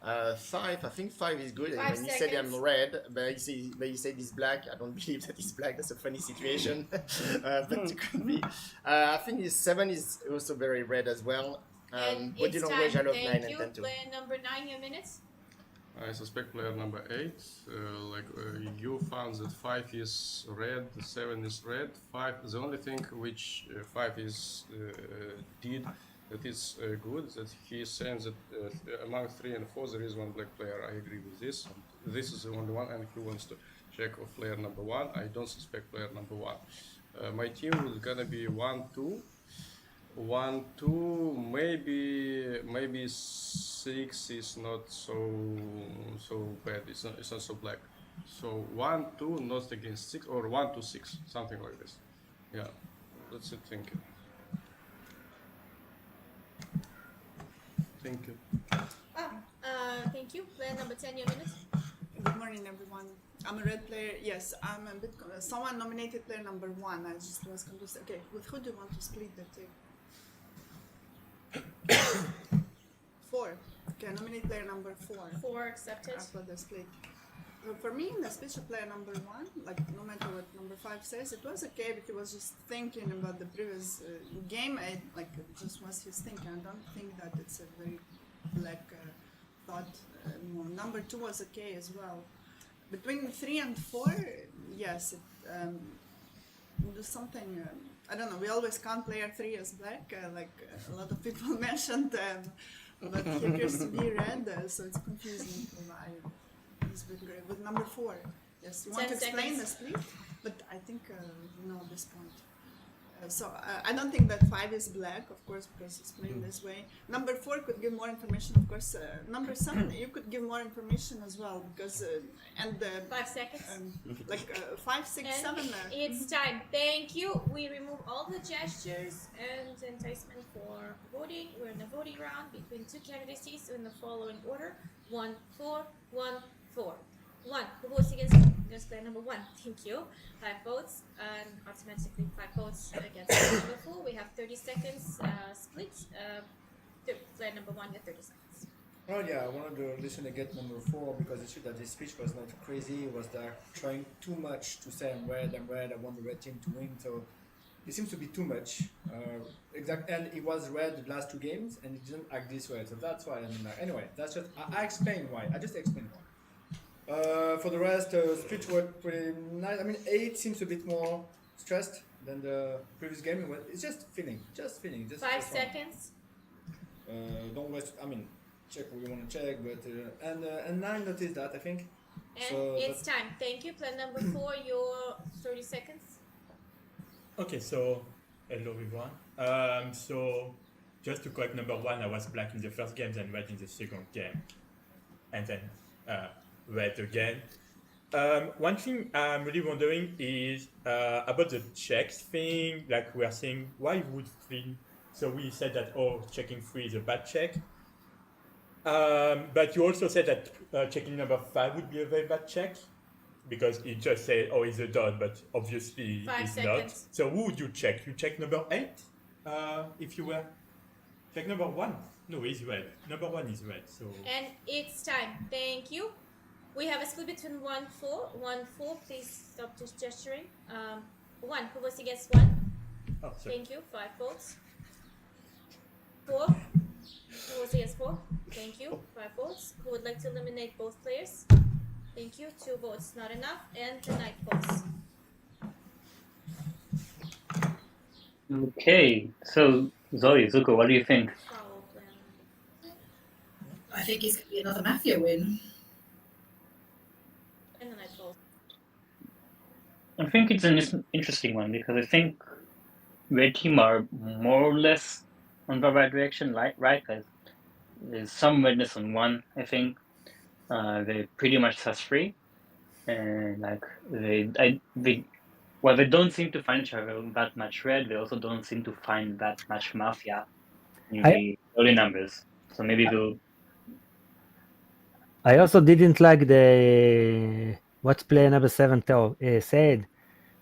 5, I think 5 is good. 5 when you said I'm seconds. red, but you said he's black, I don't believe that he's black. That's a funny situation. But it could be. I think 7 is also very red as well. And Body it's language, I time. love 9 Thank and you. 10 too. Player number 9, your minute. I suspect player number 8. You found that 5 is red, 7 is red. 5. The only thing which 5 is did that is good that he is saying that among 3 and 4 there is 1 black player. I agree with this. This is the only one, and he wants to check of player number 1. I don't suspect player number 1. My team is gonna be 1-2. 1-2, maybe 6 is not so bad. It's not so black. So 1-2, not against 6, or 1-6, something like this. Yeah, that's it. Thank you. Thank you. Thank you. Player number 10, your minute. Good morning, everyone. I'm a red player. Yes, I'm a bit. Someone nominated player number 1. I just was confused. Okay, with who do you want to split the team? 4. Okay, nominate player number 4. 4 accepted. After the split. For me, in the speech of player number 1, like no matter what number 5 says, it was okay, but he was just thinking about the previous game. Just was his thinking. I don't think that it's a very black thought. Number 2 was okay as well. Between 3 and 4, yes, there's something. I don't know. We always count player 3 as black, a lot of people mentioned, but he appears to be red, so it's confusing. He's been great. With number 4, yes, you want to explain the split, but I think you know at this point. I don't think that 5 is black, of course, because it's playing this way. Number 4 could give more information, of course. Number 7, you could give more information as well, because 5 seconds. 5, 6, and 7. It's time. Thank you. We remove all the gestures and enticement for voting. We're in a voting round between 2 candidacies in the following order: 1, 4, 1, 4. 1. Who votes against player number 1? Thank you. 5 votes, and automatically 5 votes against player number 4. We have 30 seconds split. Player number 1 get 30 seconds. Oh yeah, I wanted to listen again number 4 because it's true that his speech was not crazy. It was trying too much to say I'm red, I want the red team to win. So it seems to be too much. And he was red the last 2 games and he didn't act this way. So that's why anyway, that's just I explained why. I just explained why. For the rest, speech worked pretty nice. I mean, 8 seems a bit more stressed than the previous game. It's just feeling. Just 5 seconds. Don't waste. I mean, check what you want to check, but and 9 noticed that I think. And so it's time. Thank you. Player number 4, your 30 seconds. Okay, so hello everyone. So just to correct number 1, I was black in the first game, then red in the second game, and then red again. One thing I'm really wondering is about the checks thing. Like we are saying, why would 3? So we said that checking 3 is a bad check. But you also said that checking number 5 would be a very bad check because it just said it's a dot, but obviously 5 it's seconds. not. So who would you check? You check number 8 if you were check number 1. No, it's red. Number 1 is red. So And it's time. Thank you. We have a split between 1, 4. 1, 4. Please stop just gesturing. 1. Who votes against 1? Oh, sorry. Thank you. 5 votes. 4. Who votes against 4? Thank you. 5 votes. Who would like to eliminate both players? Thank you. 2 votes. Not enough. And the night votes. Okay, so Zoe, Zuko, what do you think? I think it's going to be another Mafia win. And the night votes. I think it's an interesting one because I think red team are more or less on the right direction, right? Because there's some redness on 1, I think. They pretty much sus-free, and they don't seem to find each other that much red. They also don't seem to find that much mafia in the early numbers. So maybe they'll. I also didn't like what player number 7 said.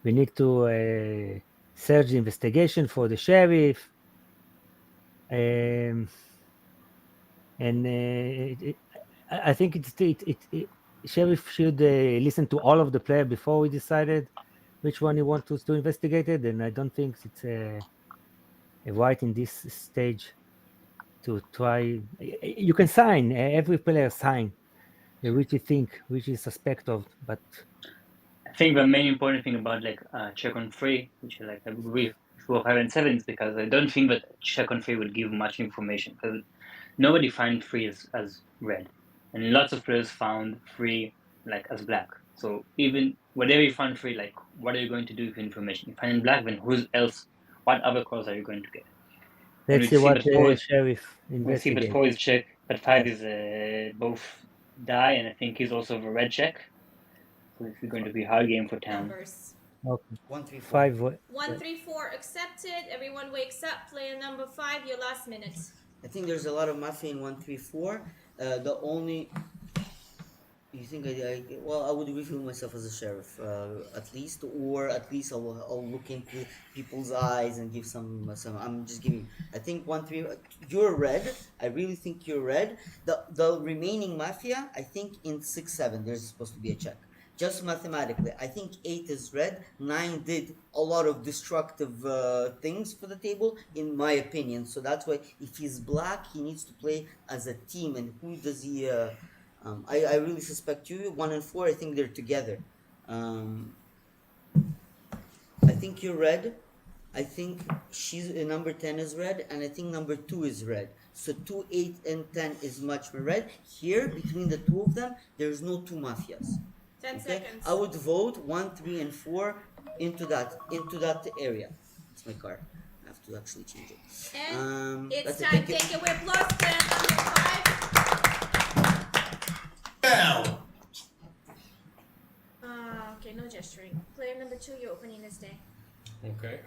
We need to search the investigation for the sheriff. I think sheriff should listen to all of the players before we decided which one he wants to investigate it, and I don't think it's right in this stage to try. You can sign, every player sign which you think, which is suspect of, but I think the main important thing about check on 3, which is I agree with 4, 5, and 7, is because I don't think that check on 3 would give much information because nobody found 3 as red, and lots of players found 3 as black. So even whatever you find 3, what are you going to do with information? You find in black, then what other calls are you going to get? Let's see what the sheriff investigates. We see that 4 is check, but 5 is both die, and I think he's also the red check. So this is going to be a hard game for town. Numbers. Okay. 1, 3, 4. 5. 1, 3, 4 accepted. Everyone wakes up. Player number 5, your last minute. I think there's a lot of mafia in 1, 3, 4. The only You think well, I would reveal myself as a sheriff, at least, or at least I'll look into people's eyes and give some. I'm just giving. I think 1-3. You're red. I really think you're red. The remaining mafia, I think in 6-7 there's supposed to be a check. Just mathematically, I think 8 is red. 9 did a lot of destructive things for the table, in my opinion. So that's why if he's black, he needs to play as a team. And who does he? I really suspect you. 1 and 4, I think they're together. I think you're red. I think she's number 10 is red, and I think number 2 is red. So 2, 8, and 10 is much more red. Here, between the two of them, there's no 2 mafias. 10 seconds. I would vote 1, 3, and 4 into that area. It's my card. I have to actually change it. And it's that's it. time. Thank you. Take it with plus plan number 5. Now. Okay, no gesturing. Player number 2, you're opening this day. Okay.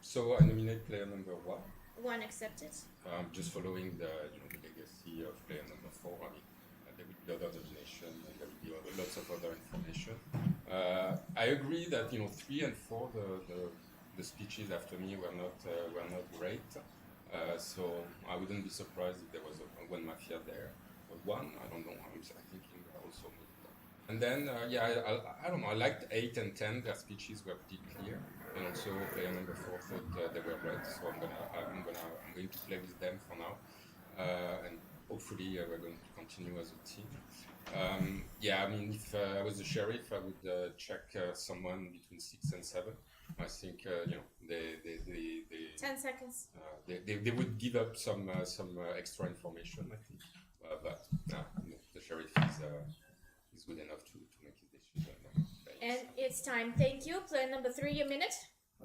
So I nominate player number 1. 1 accepted. Just following the legacy of player number 4. I mean, there will be other nomination and there will be lots of other information. I agree that 3 and 4 the speeches after me were not great. So I wouldn't be surprised if there was one mafia there. Or 1, I don't know. I'm thinking also. And then I don't know. I liked 8 and 10. Their speeches were pretty clear. And also player number 4 thought they were red, so I'm going to play with them for now, and hopefully we're going to continue as a team. I mean, if I was the sheriff, I would check someone between 6 and 7. I think they 10 seconds. They would give up some extra information, I think, but the sheriff is good enough to make his decision. And it's time. Thank you. Player number 3, your minute.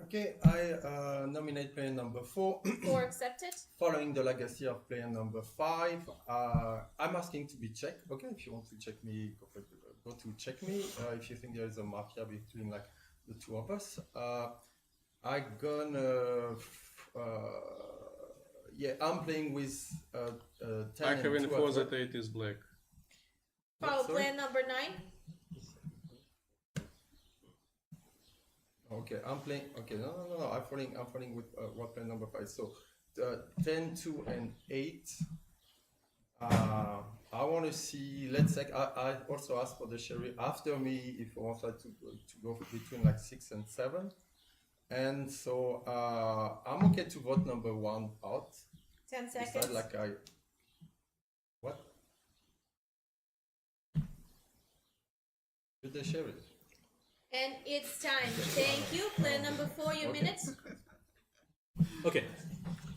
Okay, I nominate player number 4. 4 accepted. Following the legacy of player number 5, I'm asking to be checked. Okay, if you want to check me, go to check me. If you think there is a mafia between like the two of us, I'm gonna. I'm playing with 10. I have info that 8 is black. Follow player number 9. Okay, I'm playing. Okay, no. I'm following with what player number 5. So 10, 2, and 8. I want to see. Let's say I also ask for the sheriff after me if he wants to go between like 6 and 7. And so I'm okay to vote number 1 out. 10 seconds. Decide like what? To the sheriff. And it's time. Thank you. Player number 4, your minute. Okay,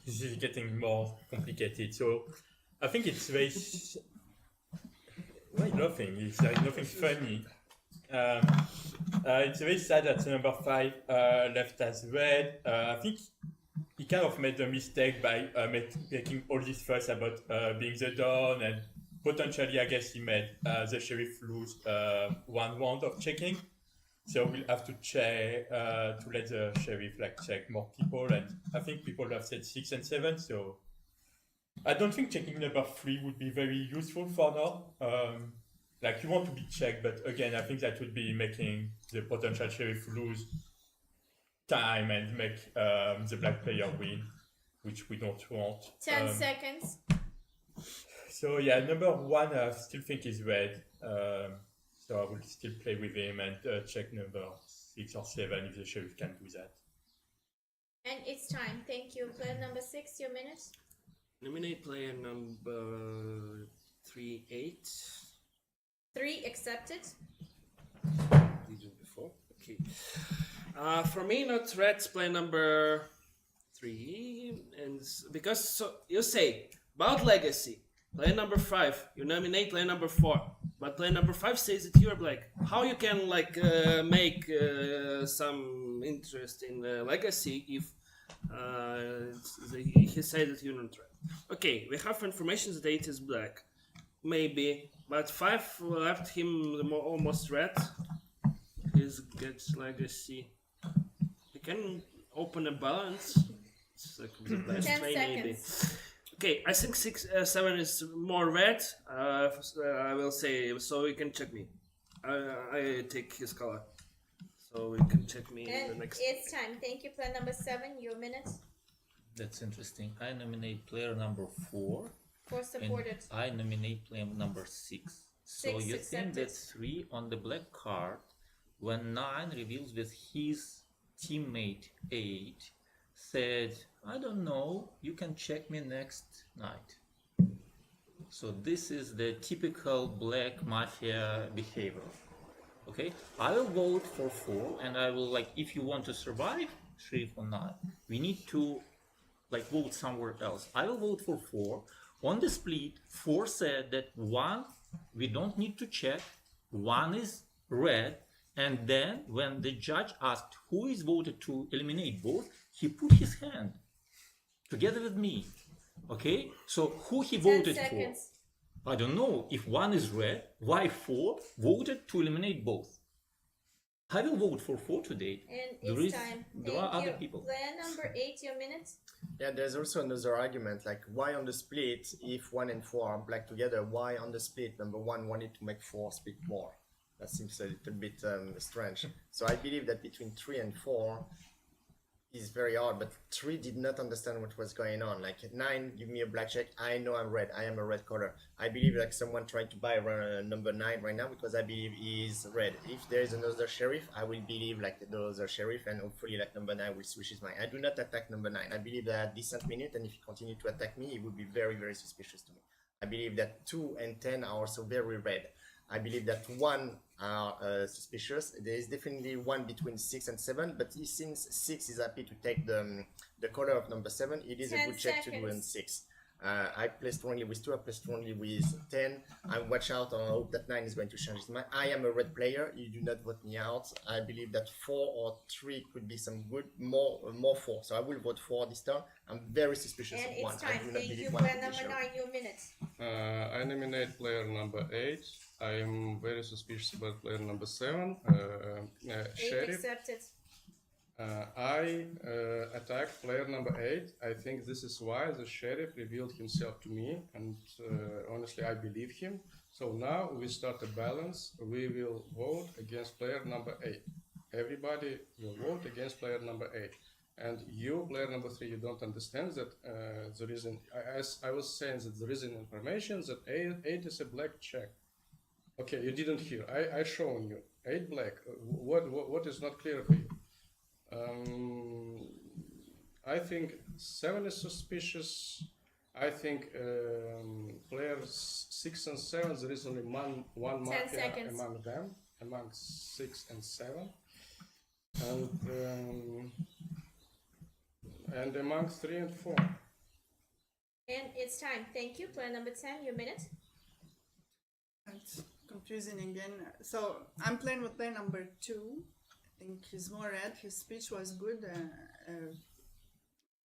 this is getting more complicated. So I think it's very. Why nothing? It's like nothing funny. It's very sad that the number 5 left as red. I think he kind of made a mistake by making all this fuss about being the Don, and potentially, I guess, he made the sheriff lose 1 round of checking. So we'll have to check to let the sheriff check more people, and I think people have said 6 and 7. So I don't think checking number 3 would be very useful for now. You want to be checked, but again, I think that would be making the potential sheriff lose time and make the black player win, which we don't want. 10 seconds. So yeah, number 1 I still think is red. So I will still play with him and check number 6 or 7 if the sheriff can do that. And it's time. Thank you. Player number 6, your minute. Nominate player number 3, 8. 3 accepted. Did you before? Okay. For me, not reds, play number 3, and because you say about legacy, player number 5, you nominate player number 4, but player number 5 says that you're black. How you can make some interest in legacy if he said that you're not red? Okay, we have information that 8 is black, maybe, but 5 left him almost red. He gets legacy. He can open a balance. It's like the best 10 way maybe. seconds. Okay, I think 7 is more red. I will say, so you can check me. I take his color. So you can check me in the And next. it's time. Thank you, player number 7. Your minute. That's interesting. I nominate player number 4. 4 supported. And I nominate player number 6. So 6 you accepted. think that 3 on the black card, when 9 reveals with his teammate 8, said, I don't know, you can check me next night. So this is the typical black mafia behavior. Okay, I will vote for 4, and I will, like, if you want to survive, 3 or 9, we need to, like, vote somewhere else. I will vote for 4. On the split, 4 said that 1, we don't need to check, 1 is red, and then when the judge asked who is voted to eliminate both, he put his hand together with me. Okay, so who he 10 voted seconds. for? I don't know. If 1 is red, why 4 voted to eliminate both? I will vote for 4 today. And it's time. There are Thank other you. people. Player number 8. Your minute. Yeah, there's also another argument, like why on the split, if 1 and 4 are black together, why on the split number 1 wanted to make 4 split more? That seems a little bit strange. So I believe that between 3 and 4 is very hard, but 3 did not understand what was going on. Like 9, give me a black check, I know I'm red, I am a red color. I believe like someone tried to buy number 9 right now because I believe he is red. If there is another sheriff, I will believe like the other sheriff, and hopefully like number 9 will switch his mind. I do not attack number 9. I believe that decent minute, and if he continue to attack me, it would be very, very suspicious to me. I believe that 2 and 10 are also very red. I believe that 1 are suspicious. There is definitely 1 between 6 and 7, but since 6 is happy to take the color of number 7, it is a 10 good check to do in seconds. 6. I play strongly with 2, I play strongly with 10. I watch out and hope that 9 is going to change his mind. I am a red player, you do not vote me out. I believe that 4 or 3 could be some good, more 4. So I will vote 4 this turn. I'm very suspicious And of 1. it's I time. do not Thank believe you, 1 player could be number sheriff. 9. Your minute. I nominate player number 8. I am very suspicious about player number 7, 8 Sheriff. accepted. I attack player number 8. I think this is why the sheriff revealed himself to me, and honestly, I believe him. So now we start a balance. We will vote against player number 8. Everybody will vote against player number 8. And you, player number 3, you don't understand that the reason, as I was saying, that there is an information that 8 is a black check. Okay, you didn't hear. I shown you 8 black. What is not clear for you? I think 7 is suspicious. I think players 6 and 7, there is only one 10 mafia seconds. among them, among 6 and 7. And among 3 and 4. And it's time. Thank you, player number 10. Your minute. It's confusing again. So I'm playing with player number 2. I think he's more red. His speech was good.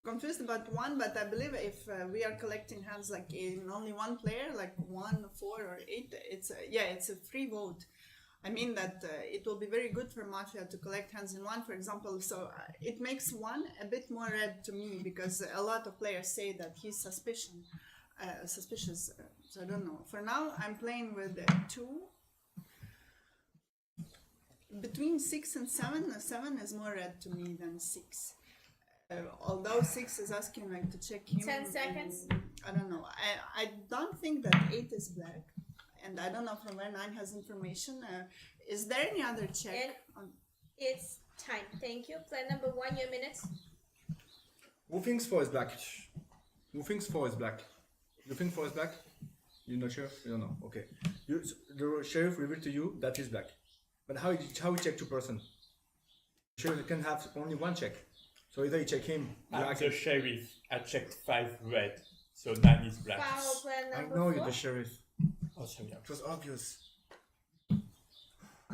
Confused about 1, but I believe if we are collecting hands like in only one player, like 1, 4, or 8, it's a free vote. I mean that it will be very good for Mafia to collect hands in 1, for example. So it makes 1 a bit more red to me because a lot of players say that he's suspicious. So I don't know. For now, I'm playing with 2. Between 6 and 7, 7 is more red to me than 6. Although 6 is asking like to check him. 10 seconds. I don't know. I don't think that 8 is black. And I don't know from where 9 has information. Is there any other check? It's time. Thank you. Player number 1, your minute. Who thinks 4 is black? Who thinks 4 is black? You think 4 is black? You're not sure? You don't know. Okay. The sheriff revealed to you that is black. But how you check 2 persons? Sheriff can have only 1 check. So either you check him. I'm the sheriff. I checked 5 red, so 9 is black. Foul, player I number know 4. you're the sheriff. Oh, sorry. It was obvious.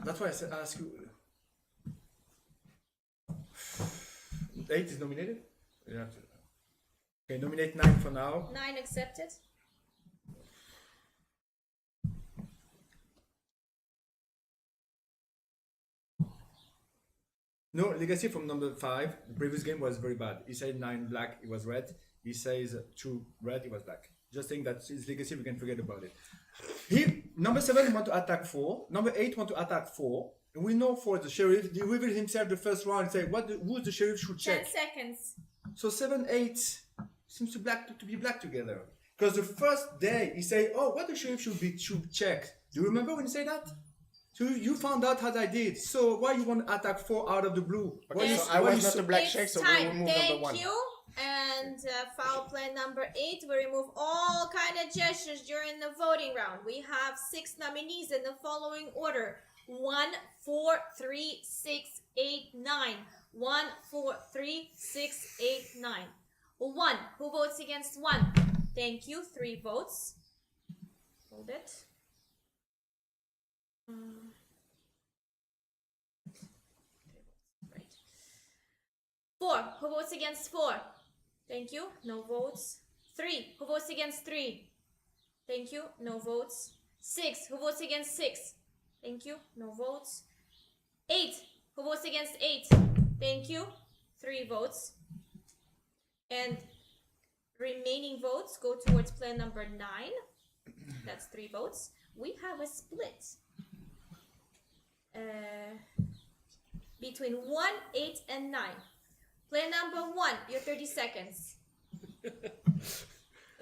That's why I said ask you. 8 is nominated? Yeah. Okay, nominate 9 for now. 9 accepted. No, legacy from number 5. The previous game was very bad. He said 9 black, it was red. he says to red, he was black. Just saying that his legacy, we can forget about it. He number 7 want to attack 4. Number 8 want to attack 4. And we know for the sheriff, he revealed himself the first round and say, who the sheriff should 10 check. seconds. So 7, 8 seems to be black together. Because the first day he say, oh, what the sheriff should check. Do you remember when he said that? So you found out as I did. So why you want to attack 4 out of the blue? Okay, so I was not a black check, so we remove number 1. Thank you. And foul play number 8, we remove all kind of gestures during the voting round. We have 6 nominees in the following order: 1, 4, 3, 6, 8, 9. 1, 4, 3, 6, 8, 9. 1. Who votes against 1? Thank you. 3 votes. Hold it. 4. Who votes against 4? Thank you. No votes. 3. Who votes against 3? Thank you. No votes. 6. Who votes against 6? Thank you. No votes. 8. Who votes against 8? Thank you. 3 votes. And remaining votes go towards player number 9. That's 3 votes. We have a split between 1, 8, and 9. Player number 1, your 30 seconds.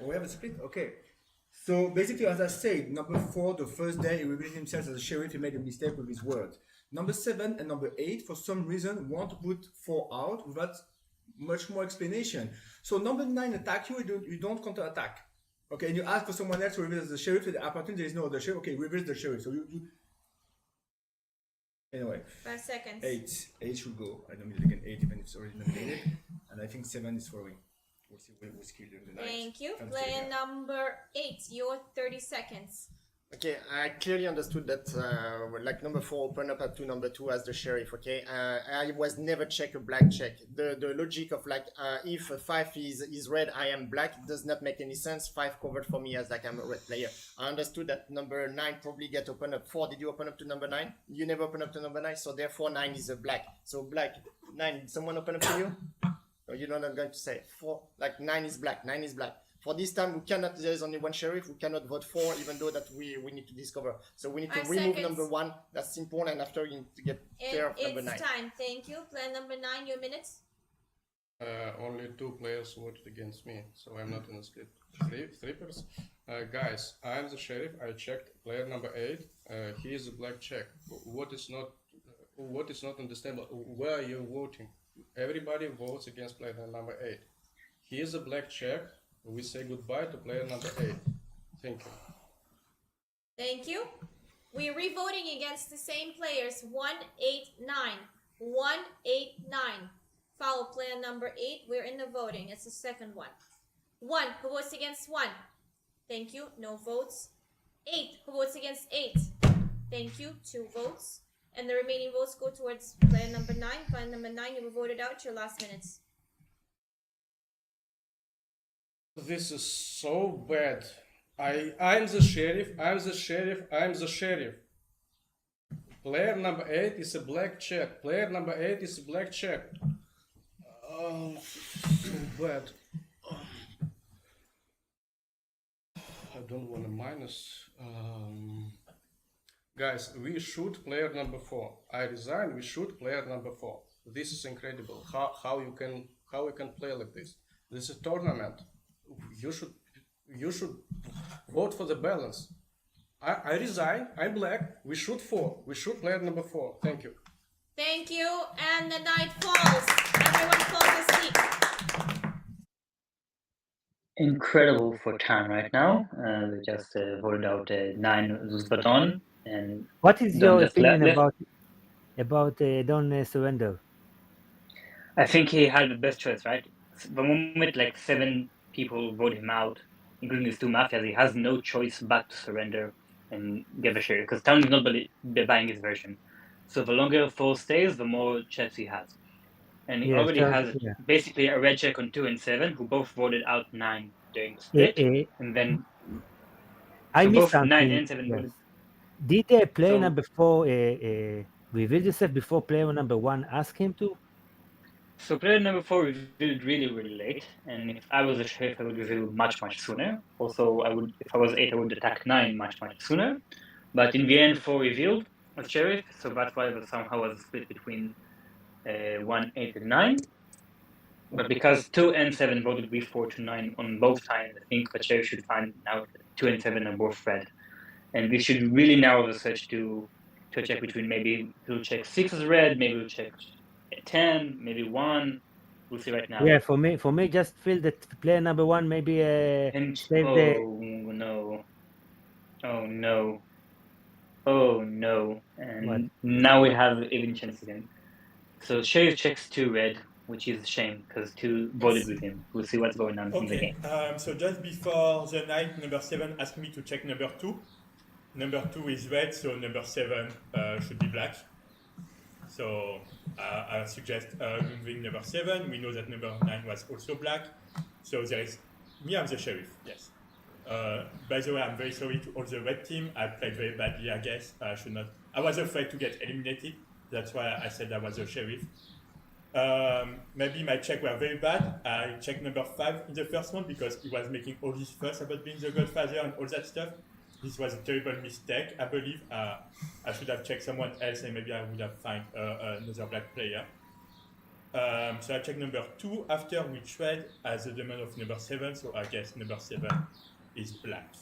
We have a split? Okay. So basically, as I said, number 4, the first day he revealed himself as a sheriff, he made a mistake with his word. Number 7 and number 8, for some reason, want to put 4 out without much more explanation. So number 9 attack you don't counter attack. Okay, and you ask for someone else to reveal as the sheriff, apparently there is no other sheriff. Okay, reveal the sheriff. So you anyway. 5 seconds. 8 should go. I don't mean again 8 even if it's already nominated. And I think 7 is following. We'll see who's killed during the night. Thank you. Player number 8, your 30 seconds. Okay, I clearly understood that like number 4 open up to number 2 as the sheriff, okay? I was never check a black check. The logic of like if 5 is red, I am black, does not make any sense. 5 covered for me as like I'm a red player. I understood that number 9 probably get open up. 4, did you open up to number 9? You never open up to number 9, so therefore 9 is a black. So black, 9, did someone open up to you? Or you're not going to say 4, like 9 is black, 9 is black. For this time, we cannot, there is only one sheriff, we cannot vote 4, even though that we need to discover. So we need to 5 remove seconds. number 1, that's simple, and after you need to get care of number 9. It's time, thank you. Player number 9, your minutes. Only 2 players voted against me, so I'm not in a split. Strippers. Guys, I'm the sheriff, I checked player number 8, he is a black check. What is not understandable, where are you voting? Everybody votes against player number 8. He is a black check. We say goodbye to player number 8. Thank you. Thank you. We're re-voting against the same players. 1, 8, 9. 1, 8, 9. Foul player number 8. We're in the voting. It's the second one. 1. Who votes against 1? Thank you. No votes. 8. Who votes against 8? Thank you. 2 votes. And the remaining votes go towards player number 9. Player number 9, you were voted out. Your last minutes. This is so bad. I'm the sheriff, I'm the sheriff, I'm the sheriff. Player number 8 is a black check. Player number 8 is a black check. Oh, so bad. I don't want to minus. Guys, we shoot player number 4. I resign, we shoot player number 4. This is incredible. How you can play like this? This is a tournament. You should vote for the balance. I resign, I'm black, we shoot 4. We shoot player number 4. Thank you. Thank you. And the night falls. Everyone falls asleep. Incredible for Tan right now. We just voted out 9 Zuzbaton. And what is Don your just opinion left. about Don't Surrender? I think he had the best choice, right? The moment like 7 people vote him out, including his 2 mafias, he has no choice but to surrender and give a share, because Town is not buying his version. So the longer 4 stays, the more checks he has. And he already has basically a red check on 2 and 7, who both voted out 9 during the split. And then I missed both 9 something. and 7 voted. Did player number 4 reveal himself before player number 1 asked him to? So player number 4 revealed really late, and if I was a sheriff, I would reveal much sooner. Also, if I was 8, I would attack 9 much sooner. But in the end, 4 revealed a sheriff, so that's why it somehow was split between 1, 8, and 9. But because 2 and 7 voted with 4 to 9 on both times, I think the sheriff should find out that 2 and 7 are both red. And we should really narrow the search to check between maybe we'll check 6 as red, maybe we'll check 10, maybe 1. We'll see right now. Yeah, for me, just feel that player number 1 maybe save oh no. Oh no. Oh no. And What? now we have even chance again. So Sheriff checks 2 red, which is a shame because 2 voted with him. We'll see what's going on in the game. So just before the night, number 7 asked me to check number 2. Number 2 is red, so number 7 should be black. So I suggest removing number 7. We know that number 9 was also black. So there is me, I'm the sheriff, yes. By the way, I'm very sorry to all the red team. I played very badly, I guess. I should not. I was afraid to get eliminated. That's why I said I was a sheriff. Maybe my checks were very bad. I checked number 5 in the first one because he was making all this fuss about being the godfather and all that stuff. This was a terrible mistake, I believe. I should have checked someone else and maybe I would have found another black player. So I checked number 2 after we trade as a demand of number 7, so I guess number 7 is black.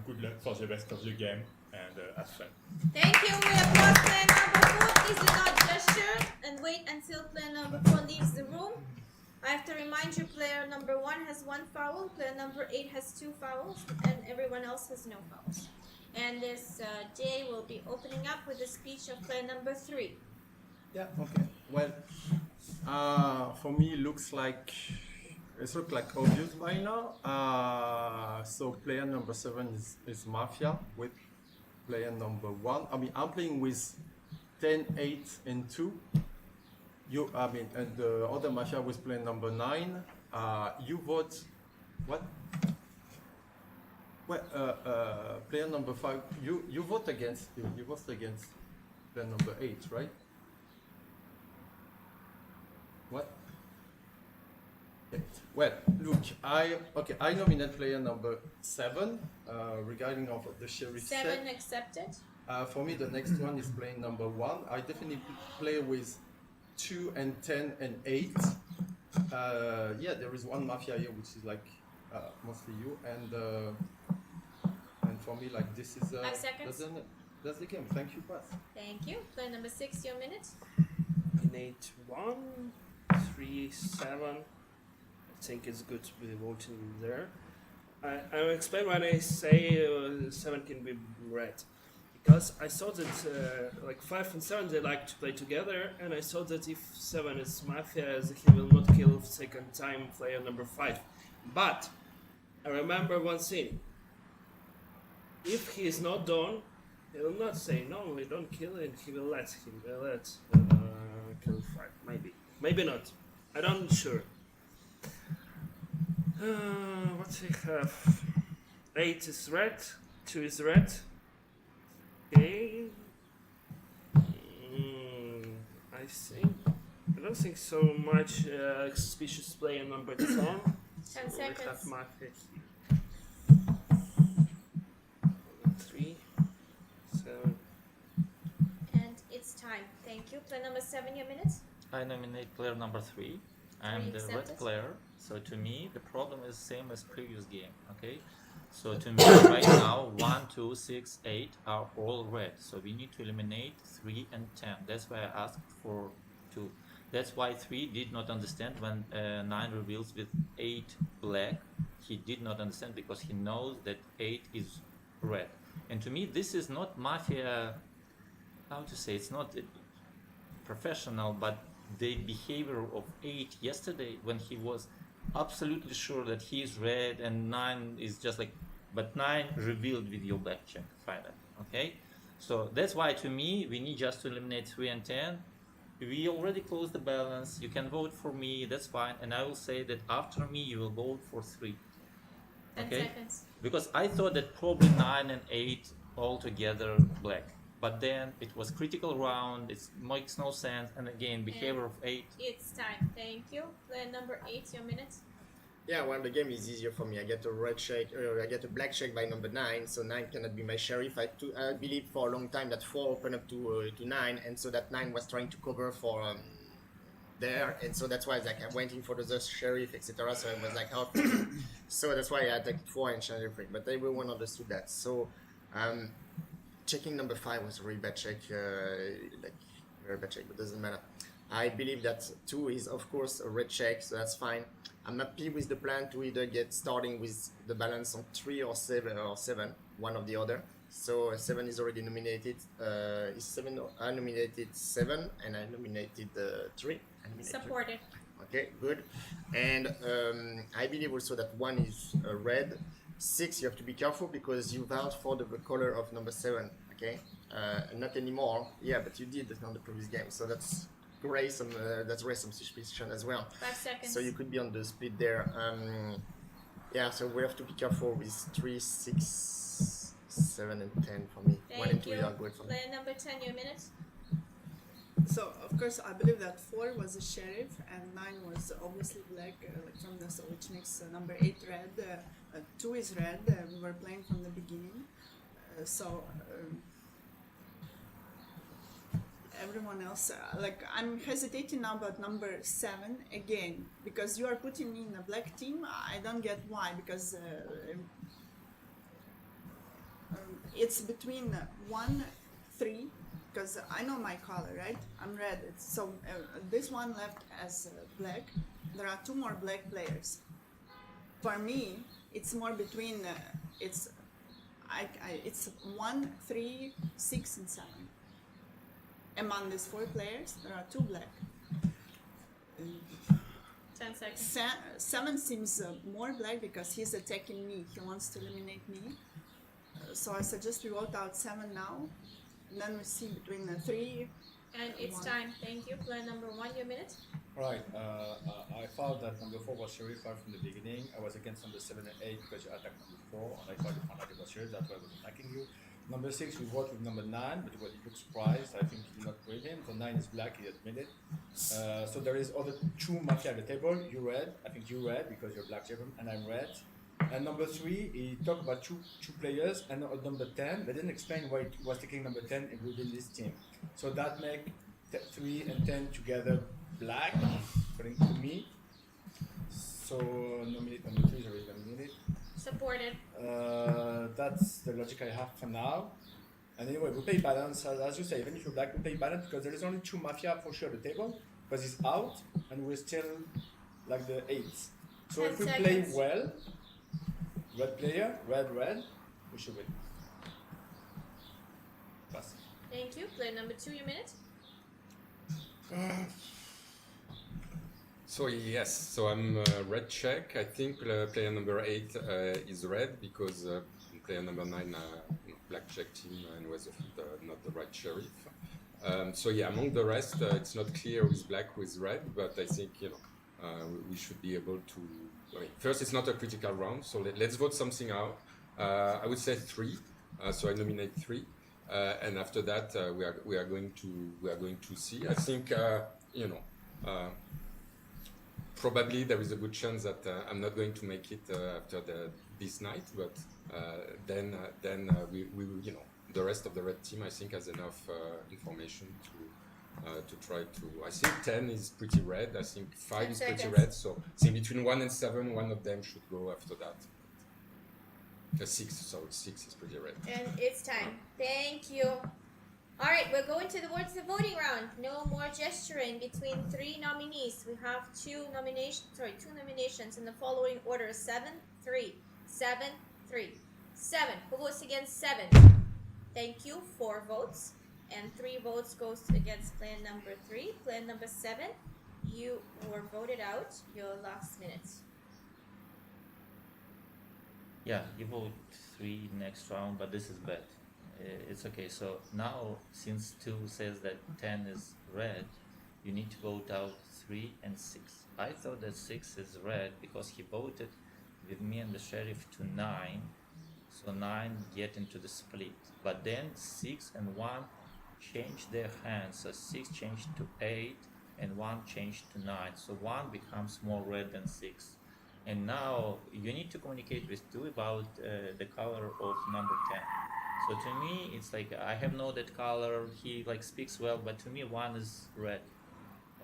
Good luck for the rest of the game and have fun. Thank you. We applause player number 4. Please do not gesture and wait until player number 4 leaves the room. I have to remind you, player number 1 has 1 foul, player number 8 has 2 fouls, and everyone else has no fouls. And this day will be opening up with the speech of player number 3. Yeah, okay. Well, for me, it looks like obvious by now. So player number 7 is Mafia with player number 1. I mean, I'm playing with 10, 8, and 2. And the other Mafia was player number 9. You vote what? Well, player number 5. You vote against. You vote against player number 8, right? What? Well, look, I nominate player number 7 regarding of the sheriff 7 set. accepted. For me, the next one is playing number 1. I definitely play with 2 and 10 and 8. Yeah, there is one Mafia here, which is like mostly you, and for me, like this is 5 seconds. that's the game. Thank you, Pat. Thank you. Player number 6, your minute. Innate 1, 3, 7. I think it's good to be voting there. I will explain when I say 7 can be red. Because I saw that like 5 and 7 they like to play together, and I saw that if 7 is Mafia, he will not kill second time player number 5. But I remember one thing. If he is not done, he will not say no, we don't kill him, he will let kill 5. Maybe not. I don't sure. What we have? 8 is red, 2 is red. Okay. I don't think so much suspicious player number 10. 10 seconds. We have Mafia here. 3, 7. And it's time. Thank you. Player number 7, your minute. I nominate player number 3. I'm the red player, so to me the problem is the same as previous game. Okay, so to me right now 1, 2, 6, 8 are all red. So we need to eliminate 3 and 10. That's why I asked for 2. That's why 3 did not understand when 9 reveals with 8 black. He did not understand because he knows that 8 is red. And to me this is not Mafia. How to say? It's not professional, but the behavior of 8 yesterday when he was absolutely sure that he is red and 9 is just like, but 9 revealed with your black check finally. Okay, so that's why to me we need just to eliminate 3 and 10. We already closed the balance. You can vote for me, that's fine, and I will say that after me you will vote for 3. 10 okay, seconds. because I thought that probably 9 and 8 all together black. but then it was critical round. It makes no sense. And again, behavior of 8. It's time. Thank you. Player number 8, your minute. Yeah, well, the game is easier for me. I get a red shake, I get a black shake by number 9, so 9 cannot be my sheriff. I believe for a long time that 4 opened up to 9, and so that 9 was trying to cover for there, and so that's why like I'm waiting for the sheriff, etc. So I was like out. So that's why I attacked 4 and sheriff, but everyone understood that. So checking number 5 was a really bad check, like very bad check, but doesn't matter. I believe that 2 is of course a red check, so that's fine. I'm happy with the plan to either get starting with the balance on 3 or 7, one or the other. So 7 is already nominated. Is 7? I nominated 7, and I nominated 3. Supported. Okay, good. And I believe also that 1 is red. 6, you have to be careful because you vowed for the color of number 7. Okay, not anymore. Yeah, but you did on the previous game, so that's raise some suspicion as well. 5 seconds. So you could be on the split there. Yeah, so we have to be careful with 3, 6, 7, and 10 for me. Thank 1 and 2 you. are good for me. Player number 10, your minute. So of course I believe that 4 was a sheriff and 9 was obviously black, like from the, so which makes number 8 red. 2 is red. We were playing from the beginning, everyone else, like I'm hesitating now about number 7 again because you are putting me in a black team. I don't get why, because it's between 1, 3, because I know my color, right? I'm red. So this one left as black. There are 2 more black players. For me, it's more between it's 1, 3, 6, and 7. Among these 4 players, there are 2 black. 10 seconds. 7 seems more black because he's attacking me. He wants to eliminate me. So I suggest we vote out 7 now. And then we see between the 3. And it's 1. time. Thank you. Player number 1, your minute. Right, I thought that number 4 was sheriff right from the beginning. I was against number 7 and 8 because you attacked number 4, and I thought you found out it was sheriff, that's why I was attacking you. Number 6, we worked with number 9, but he looked surprised. I think he did not bring him. So 9 is black, he admitted. So there is other 2 mafia at the table. You red, I think you red because you're black, and I'm red. And number 3, he talked about two players, and number 10, they didn't explain why he was taking number 10 within this team. So that make 3 and 10 together black, according to me. So nominate number 3 is already nominated. Supported. That's the logic I have for now. And anyway, we play balance, as you say, even if you're black, we play balance because there is only 2 mafia for sure at the table, because he's out, and we're still like the 8s. So if we play well, red player, red, we should win. Pass. Thank you. Player number 2, your minute. So yes, so I'm red check. I think player number 8 is red because player number 9 black check team and was not the right sheriff. So yeah, among the rest, it's not clear who is black, who is red, but I think we should be able to. I mean, first, it's not a critical round, so let's vote something out. I would say 3, so I nominate 3, and after that we are going to see. I think probably there is a good chance that I'm not going to make it after this night, but then we the rest of the red team I think has enough information to try to. I think 10 is pretty red. I think 5 is pretty red. So I think between 1 and 7, one of them should go after that. 6, sorry, 6 is pretty red. And it's time. Thank you. All right, we're going towards the voting round. No more gesturing between 3 nominees. We have 2 nominations in the following order: 7, 3, 7, 3, 7. Who votes against 7? Thank you. 4 votes. And 3 votes goes against plan number 3. Plan number 7, you were voted out. Your last minute. Yeah, you vote 3 next round, but this is bad. It's okay. So now, since 2 says that 10 is red, you need to vote out 3 and 6. I thought that 6 is red because he voted with me and the sheriff to 9, so 9 get into the split. But then 6 and 1 change their hands. So 6 changed to 8 and 1 changed to 9. So 1 becomes more red than 6. And now you need to communicate with 2 about the color of number 10. So to me, it's like I have know that color, he like speaks well, but to me 1 is red.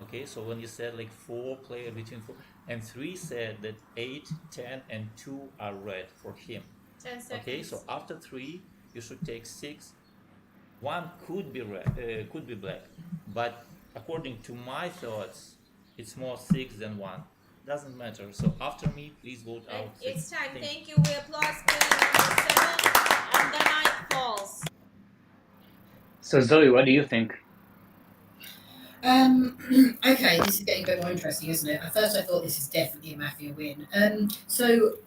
Okay, so when you said like 4 player between 4 and 3 said that 8, 10 and 2 are red for him. 10 seconds. Okay, so after 3 you should take 6. 1 could be red, could be black, but according to my thoughts, it's more 6 than 1. Doesn't matter. So after me, please vote out. It's time. Thank you. We applause player number 7, and the night falls. So Zoe, what do you think? Okay, this is getting a bit more interesting, isn't it? At first, I thought this is definitely a Mafia win. So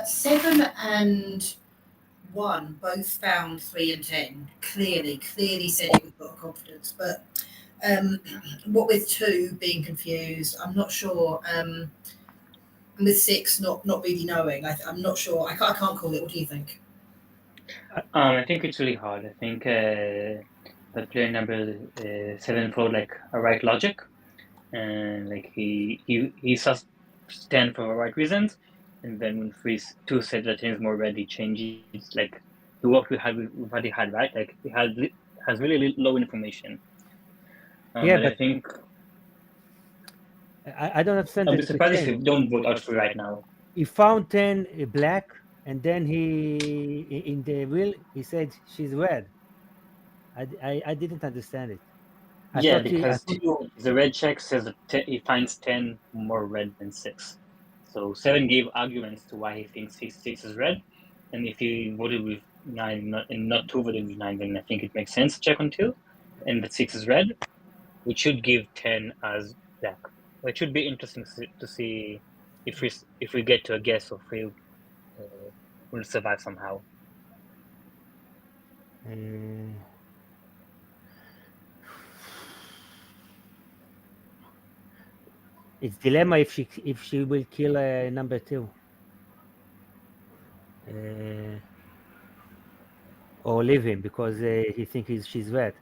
7 and 1 both found 3 and 10. Clearly said it with a lot of confidence. But what with 2 being confused, I'm not sure. And with 6 not really knowing, I'm not sure. I can't call it. What do you think? I think it's really hard. I think that player number 7 followed like a right logic, and like he saw 10 for the right reasons, and then when 2 said that 10 is more red, he changed it. Like he worked with what he had, right? Like he has really low information. Yeah, but I think I don't understand. I'll be surprised if you don't vote out for right now. He found 10 black, and then he in the wheel he said she's red. I didn't understand it. Yeah, because the red check says that he finds 10 more red than 6. So 7 gave arguments to why he thinks 6 is red, and if he voted with 9 and not 2 voted with 9, then I think it makes sense to check on 2, and that 6 is red, which should give 10 as black. But it should be interesting to see if we get to a guess or if we will survive somehow. It's dilemma if she will kill number 2, or leave him because he thinks she's red.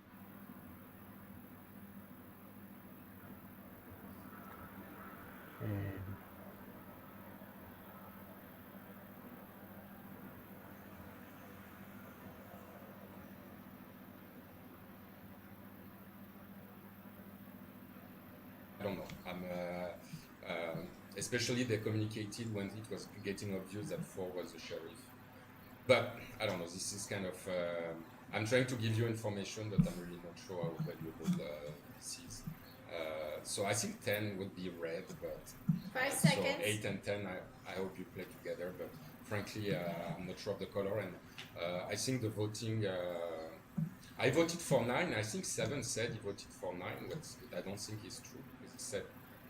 I don't know. Especially they communicated when it was getting obvious that 4 was the sheriff. But I don't know. This is kind of. I'm trying to give you information, but I'm really not sure how valuable this is. So I think 10 would be red, but 5 seconds. So 8 and 10, I hope you play together. But frankly, I'm not sure of the color, and I think the voting. I voted for 9. I think 7 said he voted for 9, but I don't think it's true because he said.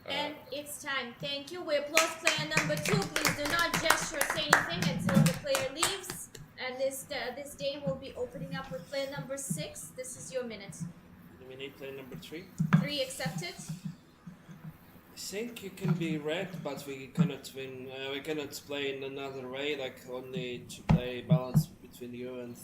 And it's time. Thank you. We applaud player number 2. Please do not gesture or say anything until the player leaves. And this day will be opening up with player number 6. This is your minute. Nominate player number 3. 3 accepted. I think you can be red, but we cannot win. We cannot play in another way, like only to play balance between you and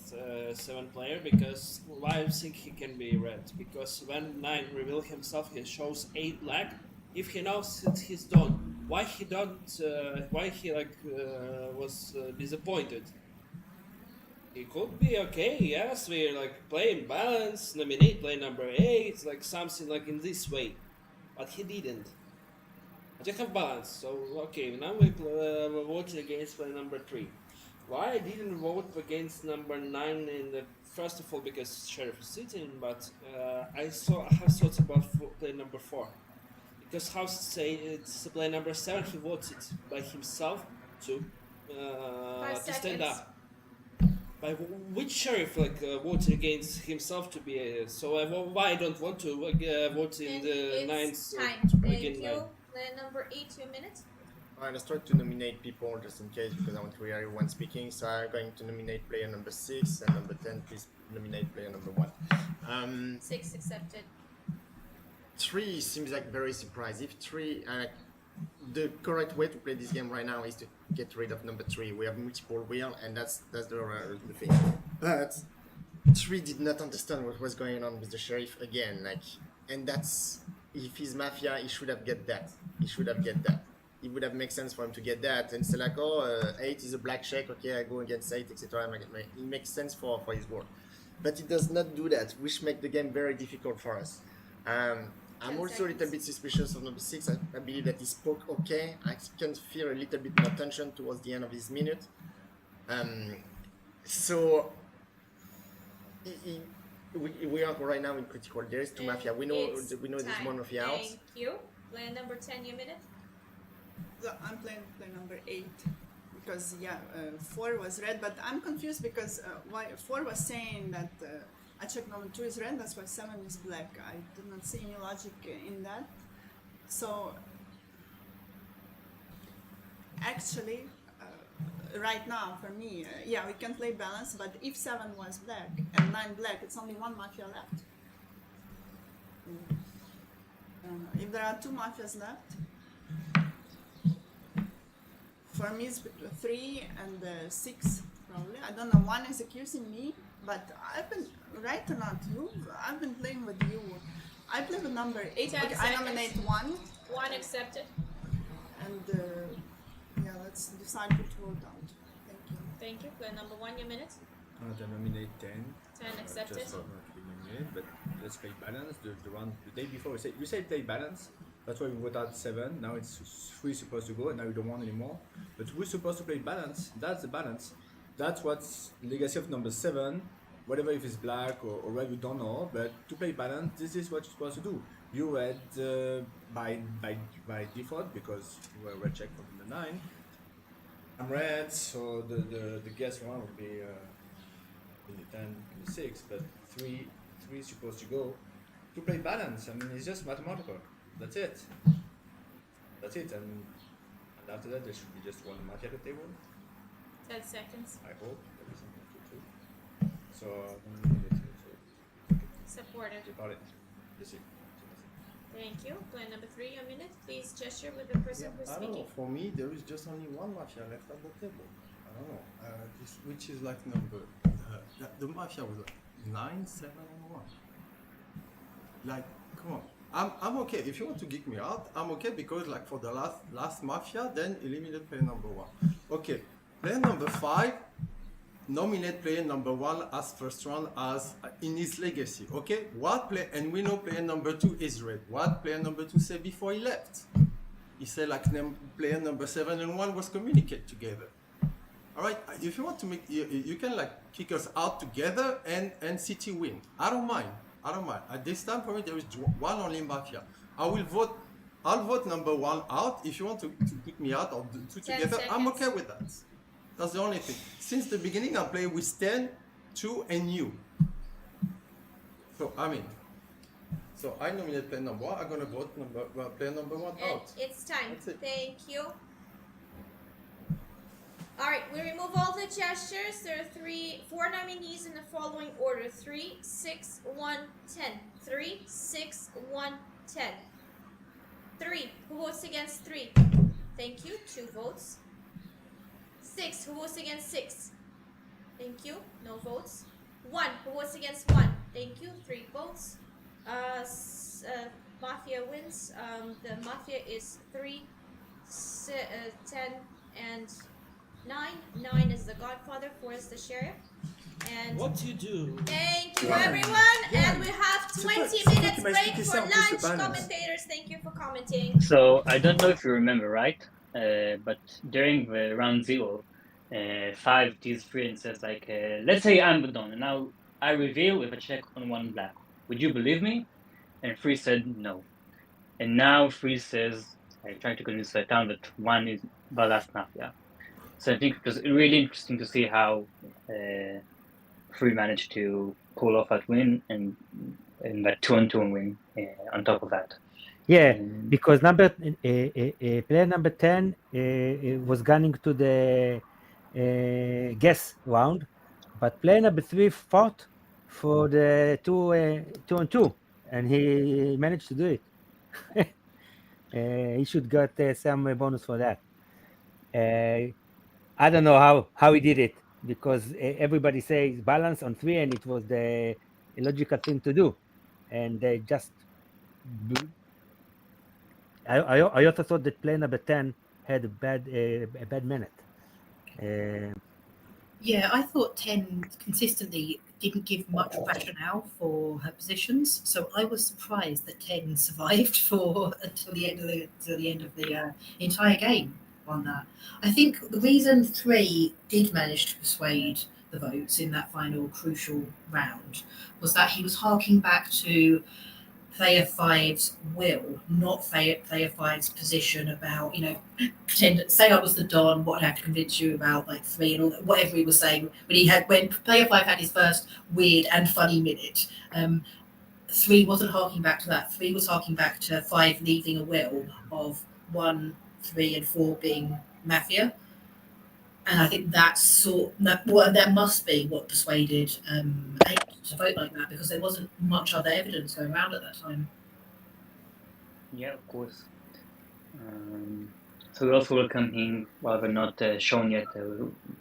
7 player. Because why I think he can be red? Because when 9 reveals himself, he shows 8 black. If he knows that he's done, why he don't? Why he was disappointed? He could be okay. Yes, we're like playing balance. Nominate play number 8, like something like in this way, but he didn't. I just have balance. So okay, now we're voting against play number 3. Why I didn't vote against number 9 in the first of all because sheriff is sitting, but I have thoughts about play number 4. Because how to say it's play number 7, he voted by himself to stand up. By which sheriff voted against himself to be? So why I don't want to vote in the 9th? Time. Thank you. Player number 8, 2 minutes. I just try to nominate people just in case because I want to hear everyone speaking. So I'm going to nominate player number 6 and number 10. Please nominate player number 1. 6 accepted. 3 seems like very surprised. If 3, the correct way to play this game right now is to get rid of number 3. We have multiple wheel, and that's the thing. But 3 did not understand what was going on with the sheriff again, and that's, if he's Mafia, he should have get that. It would have made sense for him to get that and say like, 8 is a black check, okay, I go against 8, etc. It makes sense for his work. But it does not do that, which makes the game very difficult for us. I'm also a little bit suspicious of number 6. I believe that he spoke okay. I can feel a little bit more tension towards the end of his minute. So we are right now in critical. There is 2 Mafia. We know there's one Mafia out. Thank you. Player number 10, your minute. I'm playing number 8 because 4 was red, but I'm confused because why 4 was saying that I check number 2 is red, that's why 7 is black. I did not see any logic in that. So actually, right now for me, we can play balance, but if 7 was black and 9 black, it's only 1 Mafia left. If there are 2 Mafias left, for me it's 3 and 6 probably. I don't know, 1 is accusing me, but I've been, right or not, I've been playing with you. I play with number 8, okay, I nominate 1. 1 accepted. And let's decide who to vote out. Thank you. Thank you. Player number 1, your minute. I nominate 10. 10 accepted. Just for not to be nominated, but let's play balance. The day before we say play balance. That's why we vote out 7. Now it's 3 supposed to go, and now we don't want anymore. But we're supposed to play balance. That's the balance. That's what's legacy of number 7. Whatever if it's black or red, we don't know. But to play balance, this is what you're supposed to do. You red by default because you were red check from the 9. I'm red, so the guess one would be in the 10, in the 6. But 3 is supposed to go to play balance. I mean, it's just mathematical. That's it. And after that, there should be just 1 match at the table. 10 seconds. I hope there is something to do. So, supported. Got it. Let's see. Thank you. Player number 3, your minute. Please gesture with the person who's I don't speaking. know. For me, there is just only 1 Mafia left at the table. I don't know. Which is like number. The Mafia was like 9, 7, and 1. Like, come on. I'm okay. If you want to geek me out, I'm okay because like for the last Mafia, then eliminate player number 1. Okay, player number 5, nominate player number 1 as first round as in his legacy. Okay, and we know player number 2 is red. What player number 2 said before he left? He said like player number 7 and 1 was communicate together. All right, if you want to make, you can like kick us out together and City win. I don't mind. At this time for me, there is 1 only Mafia. I'll vote number 1 out. If you want to put me out or 2 together, I'm okay with that. That's the only thing. Since the beginning, I play with 10, 2, and you. So I nominate player number 1. I'm gonna vote player number 1 And out. it's time. Thank you. Alright, we remove all the gestures. There are 4 nominees in the following order. 3, 6, 1, 10. 3, 6, 1, 10. 3, who votes against 3? Thank you, 2 votes. 6, who votes against 6? Thank you, no votes. 1, who votes against 1? Thank you, 3 votes. Mafia wins. The Mafia is 3, 10, and 9. 9 is the Godfather, 4 is the Sheriff. And what do you do? Thank you, everyone. And we have 20 minutes break for lunch. Commentators, thank you for commenting. So I don't know if you remember, right? But during the round 0, 5 tees 3 and says like, let's say I'm the Don, and now I reveal with a check on 1 black. Would you believe me? And 3 said no. And now 3 says, I trying to convince the town that 1 is the last Mafia. So I think it was really interesting to see how 3 managed to pull off that win and that 2-on-2 win on top of that. Yeah, because player number 10 was gunning to the guess round, but player number 3 fought for the 2-on-2, and he managed to do it. He should get some bonus for that. I don't know how he did it, because everybody says balance on 3, and it was the logical thing to do, and they just. I also thought that player number 10 had a bad minute. Yeah, I thought 10 consistently didn't give much rationale for her positions, so I was surprised that 10 survived until the end of the entire game on that. I think the reason 3 did manage to persuade the votes in that final crucial round was that he was harking back to player 5's will, not player 5's position about, pretend, say I was the Don, what I'd have to convince you about, like 3 and all that, whatever he was saying. When player 5 had his first weird and funny minute, 3 wasn't harking back to that. 3 was harking back to 5 leaving a will of 1, 3, and 4 being Mafia. And I think that must be what persuaded 8 to vote like that, because there wasn't much other evidence going around at that time. Yeah, of course. So we're also welcoming, well, we're not shown yet,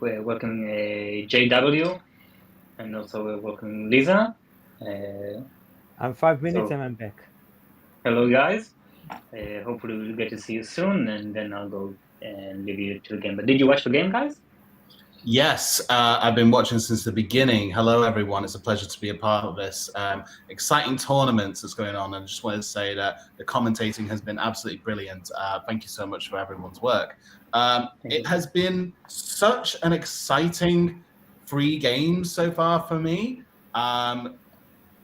we're welcoming JW, and also we're welcoming Lisa. I'm 5 minutes so, and I'm back. Hello, guys. Hopefully we'll get to see you soon, and then I'll go and leave you to the game. But did you watch the game, guys? Yes, I've been watching since the beginning. Hello, everyone. It's a pleasure to be a part of this exciting tournament that's going on. And I just wanted to say that the commentating has been absolutely brilliant. Thank you so much for everyone's work. It has been such an exciting 3 games so far for me.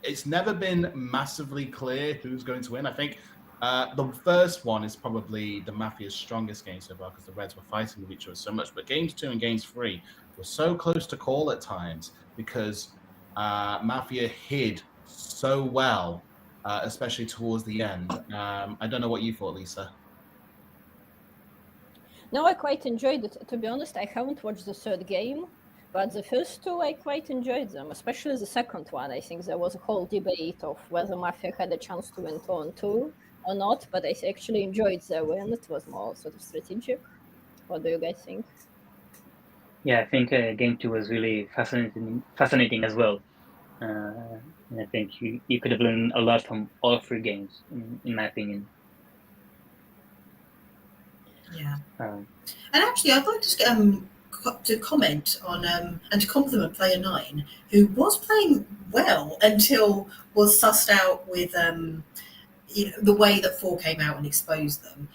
It's never been massively clear who's going to win. I think the first one is probably the Mafia's strongest game so far, because the Reds were fighting with each other so much. But games 2 and games 3 were so close to call at times, because Mafia hid so well, especially towards the end. I don't know what you thought, Lisa. No, I quite enjoyed it. To be honest, I haven't watched the third game, but the first 2 I quite enjoyed them, especially the second one. I think there was a whole debate of whether Mafia had a chance to win turn 2 or not, but I actually enjoyed their win. It was more sort of strategic. What do you guys think? Yeah, I think game 2 was really fascinating as well. And I think you could have learned a lot from all 3 games, in my opinion. Yeah. And actually, I'd like to comment on and to compliment player 9, who was playing well until was sussed out with the way that 4 came out and exposed them.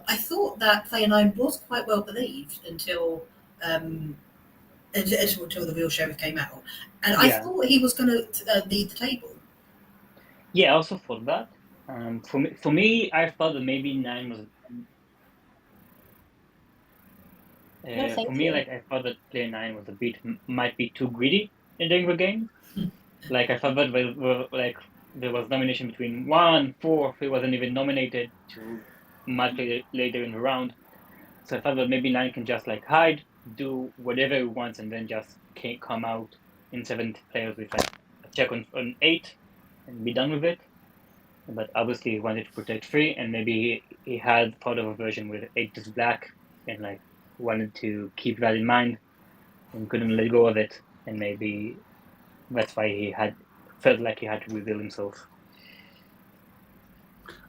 I thought that player 9 was quite well believed until the real sheriff came out, and I thought he was going to lead the table. Yeah, I also thought that. For me, I thought that maybe 9 was. For me, I thought that player 9 was might be too greedy during the game. I thought that there was nomination between 1, 4, 3 wasn't even nominated to much later in the round. So I thought that maybe 9 can just hide, do whatever he wants, and then just can't come out in 7 players with a check on 8 and be done with it. But obviously he wanted to protect 3, and maybe he had thought of a version with 8 is black, and wanted to keep that in mind and couldn't let go of it, and maybe that's why he felt like he had to reveal himself.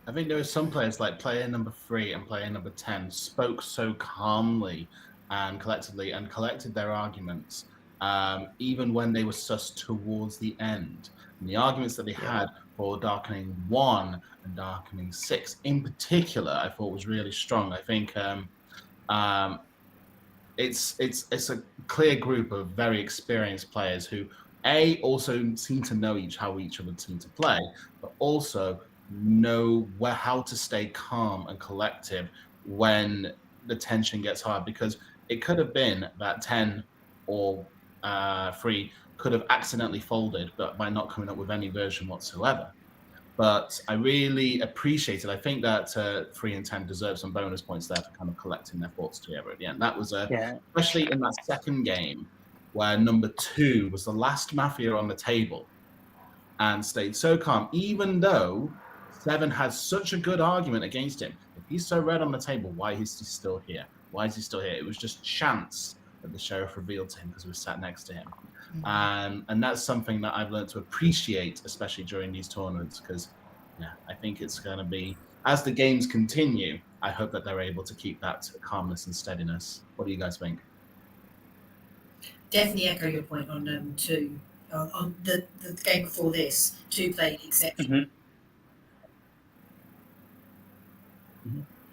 I think there were some players, like player number 3 and player number 10, spoke so calmly and collectively and collected their arguments, even when they were sussed towards the end. And the arguments that they had for Darkening 1 and Darkening 6 in particular, I thought was really strong. I think it's a clear group of very experienced players who also seem to know how each other seem to play, but also know how to stay calm and collective when the tension gets hard, because it could have been that 10 or 3 could have accidentally folded, but by not coming up with any version whatsoever. But I really appreciate it. I think that 3 and 10 deserve some bonus points there for kind of collecting their thoughts together at the end. That was especially in that second game, where number 2 was the last Mafia on the table and stayed so calm, even though 7 had such a good argument against him. If he's so red on the table. Why is he still here? Why is he still here? It was just chance that the sheriff revealed to him because we were sat next to him. And that's something that I've learned to appreciate, especially during these tournaments, because I think it's going to be, as the games continue, I hope that they're able to keep that calmness and steadiness. What do you guys think? Definitely echo your point on 2. On the game before this, 2 played exceptionally.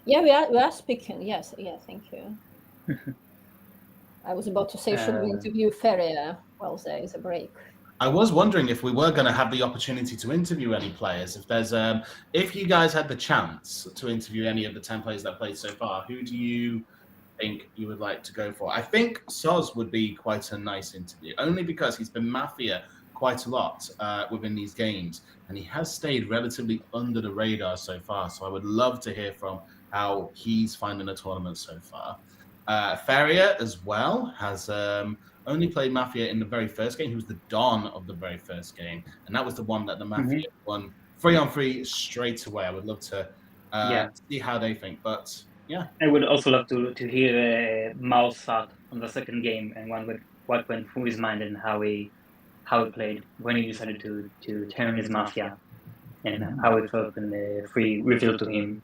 Yeah, we are speaking. Yes, yeah, thank you. I was about to say, should we interview Feria while there is a break? I was wondering if we were going to have the opportunity to interview any players. If there's, if you guys had the chance to interview any of the 10 players that played so far, who do you think you would like to go for? I think Soz would be quite a nice interview, only because he's been Mafia quite a lot within these games, and he has stayed relatively under the radar so far. So I would love to hear from how he's finding the tournament so far. Feria as well has only played Mafia in the very first game. He was the Don of the very first game, and that was the one that the Mafia won 3-on-3 straight away. I would love to see how they think, but yeah. I would also love to hear Mao's thought on the second game and what went through his mind and how he played when he decided to turn his Mafia and how it felt when the free revealed to him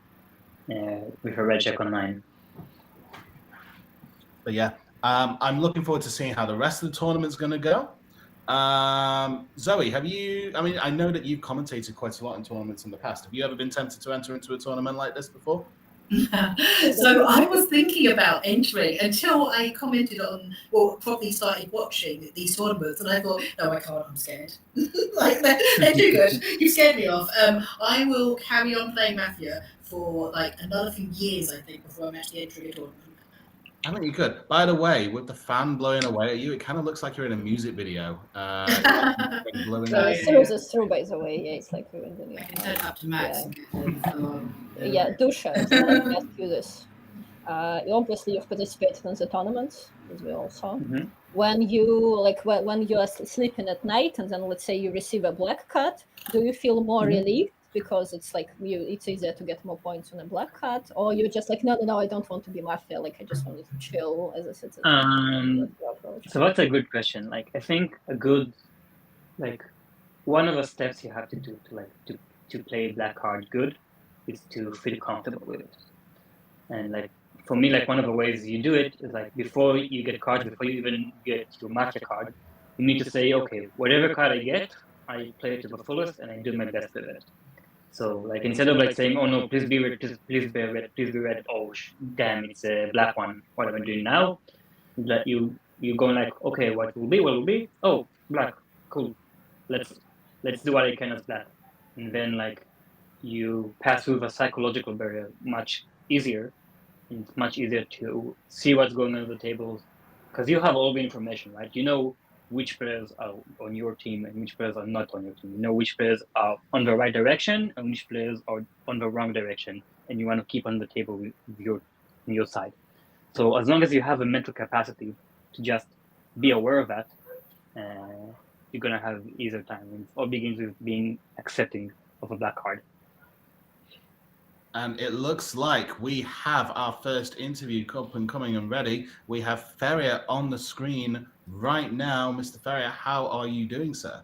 with a red check on 9. But yeah, I'm looking forward to seeing how the rest of the tournament's going to go. Zoe, have you, I mean, I know that you've commentated quite a lot in tournaments in the past. Have you ever been tempted to enter into a tournament like this before? So I was thinking about entering until I commented on, or probably started watching these tournaments, and I thought, no, I can't, I'm scared. Like, they're too good. You scared me off. I will carry on playing Mafia for like another few years, I think, before I'm actually entering a tournament. I think you could. By the way, with the fan blowing away at you, it kind of looks like you're in a music video. Blowing away. Serious is true, by the way. Yeah, it's like we're in the I can turn it up to max. Yeah, Dusha, let me ask you this. Obviously, you've participated in the tournaments, as we all saw. When you when you are sleeping at night, and then let's say you receive a black card, do you feel more relieved because it's like it's easier to get more points on a black card, or you're just like, no, I don't want to be Mafia, like I just want to chill as a citizen? So that's a good question. Like, I think a good, like, one of the steps you have to do to play black card good is to feel comfortable with it. And like, for me, like, one of the ways you do it is like, before you get cards, before you even get your Mafia card, you need to say, okay, whatever card I get, I play it to the fullest and I do my best with it. So like, instead of like saying, oh no, please be red, please be red, please be red, oh damn, it's a black one, what am I doing now? That you go like, okay, what will be? Oh, black, cool, let's do what I can as black. And then like, you pass through the psychological barrier much easier. It's much easier to see what's going on the tables, because you have all the information, right? You know which players are on your team and which players are not on your team. You know which players are on the right direction and which players are on the wrong direction, and you want to keep on the table with your side. So as long as you have a mental capacity to just be aware of that, you're gonna have easier time. It all begins with being accepting of a black card. And it looks like we have our first interview up and coming and ready. We have Feria on the screen right now. Mr. Feria, how are you doing, sir?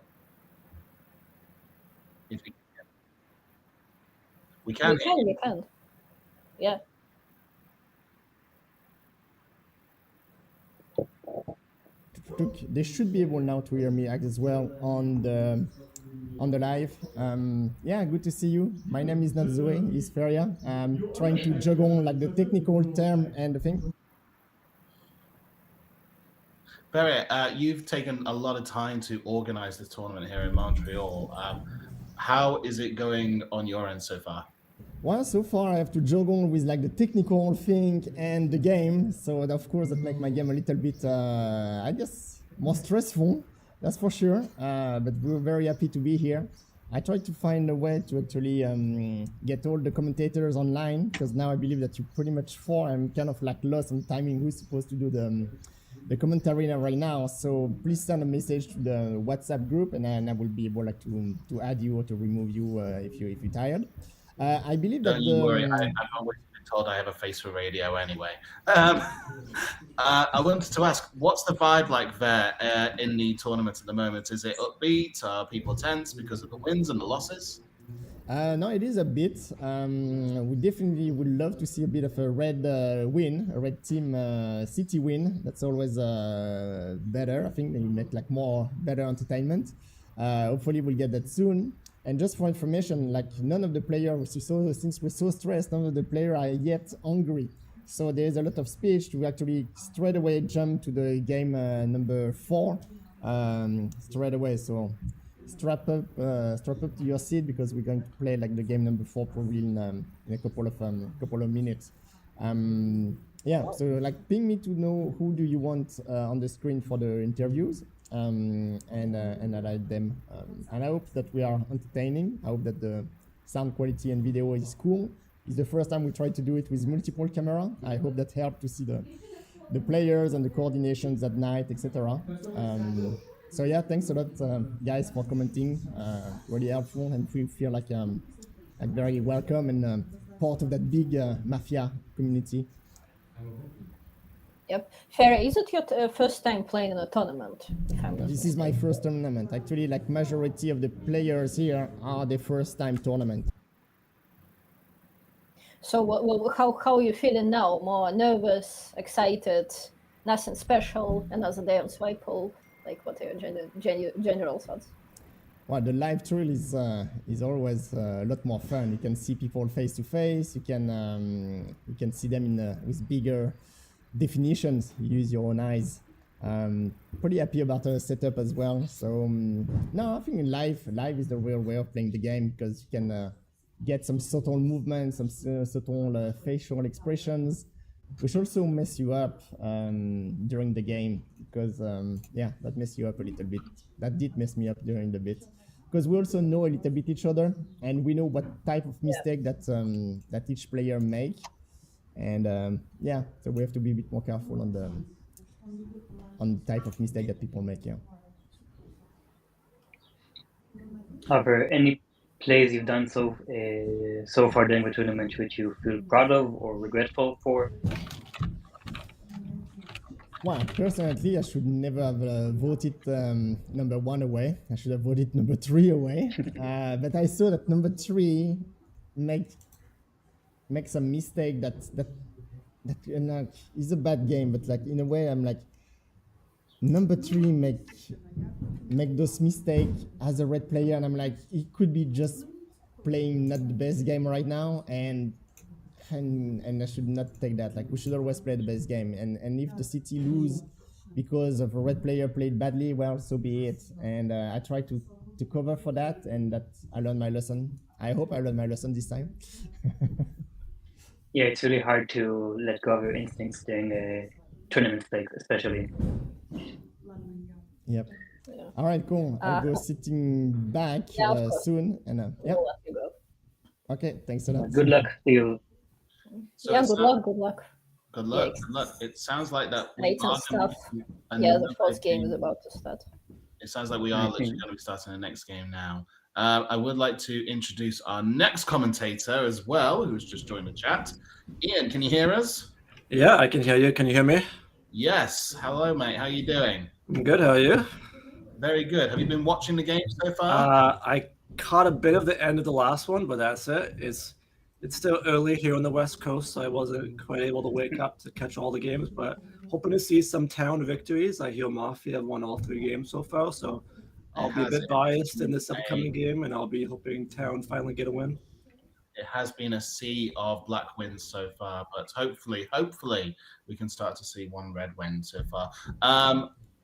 We can. We can. Yeah. They should be able now to hear me as well on the live. Yeah, good to see you. My name is not Zoe, it's Feria. I'm trying to juggle like the technical term and the thing. Feria, you've taken a lot of time to organize this tournament here in Montreal. How is it going on your end so far? Well, so far I have to juggle with like the technical thing and the game. So of course that makes my game a little bit, I guess, more stressful. That's for sure. But we're very happy to be here. I tried to find a way to actually get all the commentators online, because now I believe that you're pretty much four. I'm kind of like lost on timing who's supposed to do the commentary right now. So please send a message to the WhatsApp group, and then I will be able like to add you or to remove you if you're tired. I believe that Don't you worry, I've always been told I have a face for radio anyway. I wanted to ask, what's the vibe like there in the tournament at the moment? Is it upbeat? Are people tense because of the wins and the losses? No, it is a bit. We definitely would love to see a bit of a red win, a red team city win. That's always better. I think they make like more better entertainment. Hopefully we'll get that soon. And just for information, like none of the players, since we're so stressed, none of the players are yet hungry. So there's a lot of speech to actually straight away jump to the game number 4 straight away. So strap up to your seat because we're going to play like the game number 4 probably in a couple of minutes. Yeah, so like ping me to know who do you want on the screen for the interviews, and I like them. And I hope that we are entertaining. I hope that the sound quality and video is cool. It's the first time we try to do it with multiple camera. I hope that helped to see the players and the coordinations at night, etc. So yeah, thanks a lot, guys, for commenting. Really helpful, and we feel like very welcome and part of that big Mafia community. Yep. Ferry, is it your first time playing in a tournament? This is my first tournament. Actually, like majority of the players here are the first time tournament. So how are you feeling now? More nervous, excited, nothing special, another day on Swipepool? Like, what are your general thoughts? Well, the live thrill is always a lot more fun. You can see people face to face. You can see them with bigger definitions. You use your own eyes. Pretty happy about the setup as well. So no, I think live is the real way of playing the game because you can get some subtle movements, some subtle facial expressions, which also mess you up during the game because yeah, that mess you up a little bit. That did mess me up during the bit because we also know a little bit each other and we know what type of mistake that each player make, and yeah, so we have to be a bit more careful on the type of mistake that people make. Yeah. Are there any plays you've done so far during the tournament which you feel proud of or regretful for? Well, personally, I should never have voted number 1 away. I should have voted number 3 away. But I saw that number 3 makes a mistake that is a bad game. But like in a way, I'm like number 3 make those mistakes as a red player, and I'm like he could be just playing not the best game right now, and I should not take that. Like we should always play the best game, and if the city lose because of a red player played badly, well, so be it. And I try to cover for that, and that I learned my lesson. I hope I learned my lesson this time. Yeah, it's really hard to let go of your instincts during tournament stakes, especially. Yep. Yeah. All right, cool. I'll go sitting back soon, and yeah. Okay, thanks a lot. Good luck to you. So yeah, good luck. Good luck. Good luck. It sounds like that. Stuff. Yeah, the first game is about to start. It sounds like we are literally going to be starting the next game now. I would like to introduce our next commentator as well, who's just joined the chat. Ian, can you hear us? Yeah, I can hear you. Can you hear me? Yes. Hello, mate. How are you doing? I'm good. How are you? Very good. Have you been watching the game so far? I caught a bit of the end of the last one, but that's it. It's still early here on the West Coast, so I wasn't quite able to wake up to catch all the games, but hoping to see some town victories. I hear Mafia have won all 3 games so far, so I'll be a bit biased in this upcoming game, and I'll be hoping town finally get a win. It has been a sea of black wins so far, but hopefully we can start to see 1 red win so far.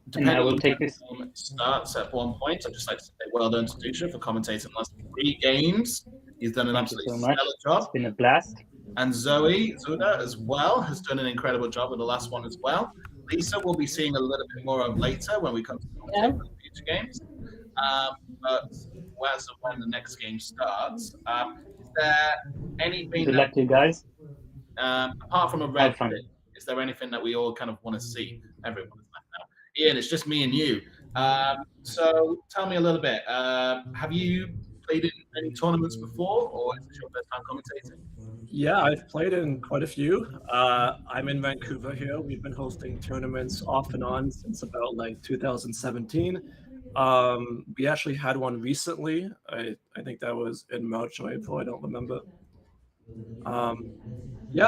Depending on when the game starts at 1 point, I'd just like to say well done to Dusha for commentating the last 3 games. He's done an absolutely stellar job. It's been a blast. And Zoe Zuda as well has done an incredible job with the last one as well. Lisa will be seeing a little bit more of later when we come to the future games. But as of when the next game starts, is there anything? Good luck to you guys. Apart from a red fit, is there anything that we all kind of want to see? Everyone's left now. Ian, it's just me and you. So tell me a little bit. Have you played in any tournaments before, or is this your first time commentating? Yeah, I've played in quite a few. I'm in Vancouver here. We've been hosting tournaments off and on since about like 2017. We actually had one recently. I think that was in March or April. I don't remember.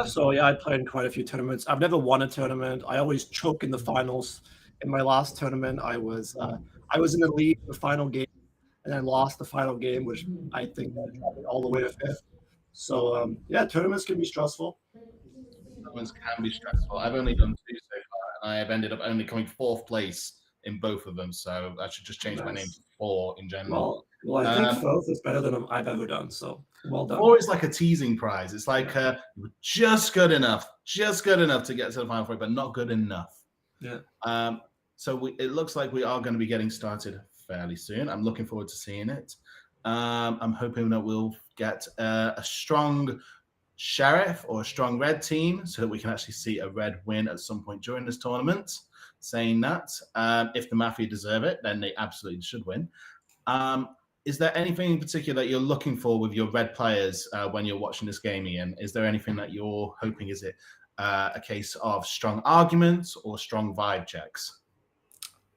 So I played in quite a few tournaments. I've never won a tournament. I always choke in the finals. In my last tournament, I was in the lead in the final game, and I lost the final game, which I think that dropped me all the way to fifth. So tournaments can be stressful. Tournaments can be stressful. I've only done 2 so far, and I have ended up only coming 4th place in both of them. So I should just change my name to 4 in general. Well, I think 4th is better than I've ever done. So well done. 4 is like a teasing prize. It's like you were just good enough to get to the final 4, but not good enough. Yeah. So it looks like we are going to be getting started fairly soon. I'm looking forward to seeing it. I'm hoping that we'll get a strong sheriff or a strong red team so that we can actually see a red win at some point during this tournament. Saying that, if the Mafia deserve it, then they absolutely should win. Is there anything in particular that you're looking for with your red players when you're watching this game, Ian? Is there anything that you're hoping? Is it a case of strong arguments or strong vibe checks?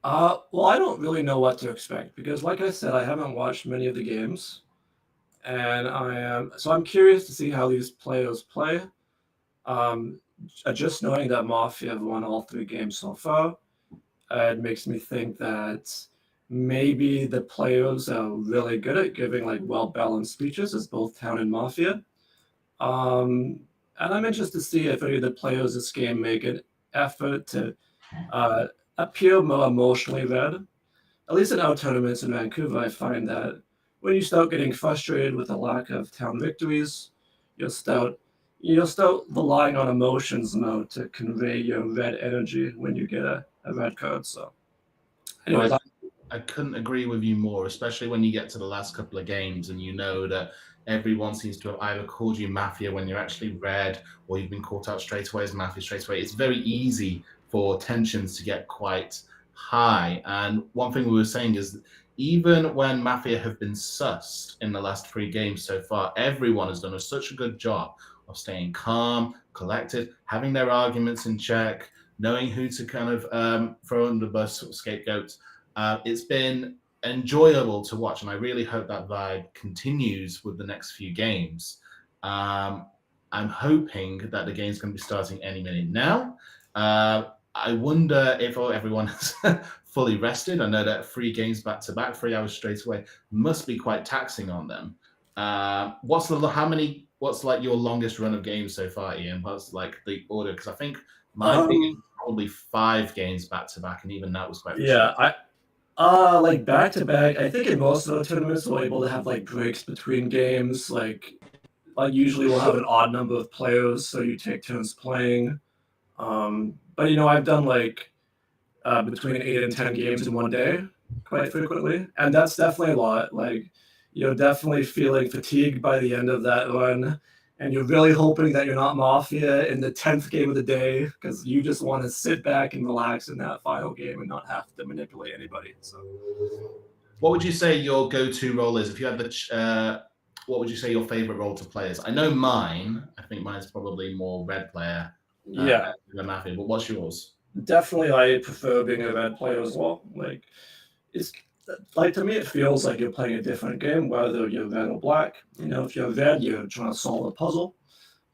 Well, I don't really know what to expect because, like I said, I haven't watched many of the games, and I'm curious to see how these players play. Just knowing that Mafia have won all 3 games so far, it makes me think that maybe the players are really good at giving like well-balanced speeches as both Town and Mafia. And I'm interested to see if any of the players this game make an effort to appear more emotionally red. At least in our tournaments in Vancouver, I find that when you start getting frustrated with the lack of Town victories, you'll start relying on emotions now to convey your red energy when you get a red card. So, anyways, I couldn't agree with you more, especially when you get to the last couple of games and you know that everyone seems to have either called you Mafia when you're actually red, or you've been caught out straight away as Mafia straight away. It's very easy for tensions to get quite high. And one thing we were saying is even when Mafia have been sussed in the last 3 games so far, everyone has done such a good job of staying calm, collected, having their arguments in check, knowing who to kind of throw under the bus or scapegoat. It's been enjoyable to watch, and I really hope that vibe continues with the next few games. I'm hoping that the game's going to be starting any minute now. I wonder if everyone is fully rested. I know that 3 games back to back, 3 hours straight away, must be quite taxing on them. What's like your longest run of games so far, Ian? What's like the order? Because I think my thing is probably 5 games back to back, and even that was quite like back to back. I think in most of the tournaments we're able to have like breaks between games. Like usually we'll have an odd number of players, so you take turns playing. But I've done like between 8 and 10 games in one day quite frequently, and that's definitely a lot. Like you're definitely feeling fatigued by the end of that run, and you're really hoping that you're not Mafia in the 10th game of the day because you just want to sit back and relax in that final game and not have to manipulate anybody. So, what would you say your go-to role is? If you had what would you say your favorite role to play is? I know mine. I think mine's probably more red player. Yeah. Than Mafia, but what's yours? Definitely, I prefer being a red player as well. Like, it's like to me, it feels like you're playing a different game, whether you're red or black. If you're red, you're trying to solve a puzzle.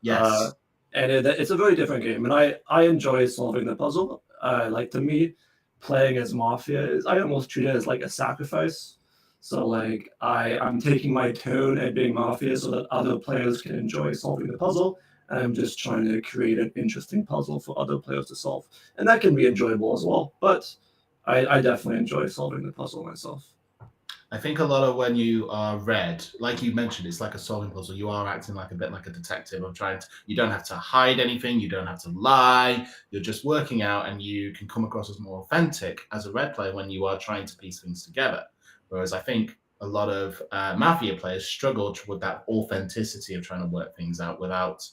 Yes. And it's a very different game, and I enjoy solving the puzzle. Like to me, playing as Mafia I almost treat it as like a sacrifice. So like I'm taking my turn at being Mafia so that other players can enjoy solving the puzzle. I'm just trying to create an interesting puzzle for other players to solve. And that can be enjoyable as well. But I definitely enjoy solving the puzzle myself. I think a lot of when you are red, like you mentioned, it's like a solving puzzle. You are acting like a bit like a detective of you don't have to hide anything. You don't have to lie. You're just working out, and you can come across as more authentic as a red player when you are trying to piece things together. Whereas I think a lot of Mafia players struggle with that authenticity of trying to work things out without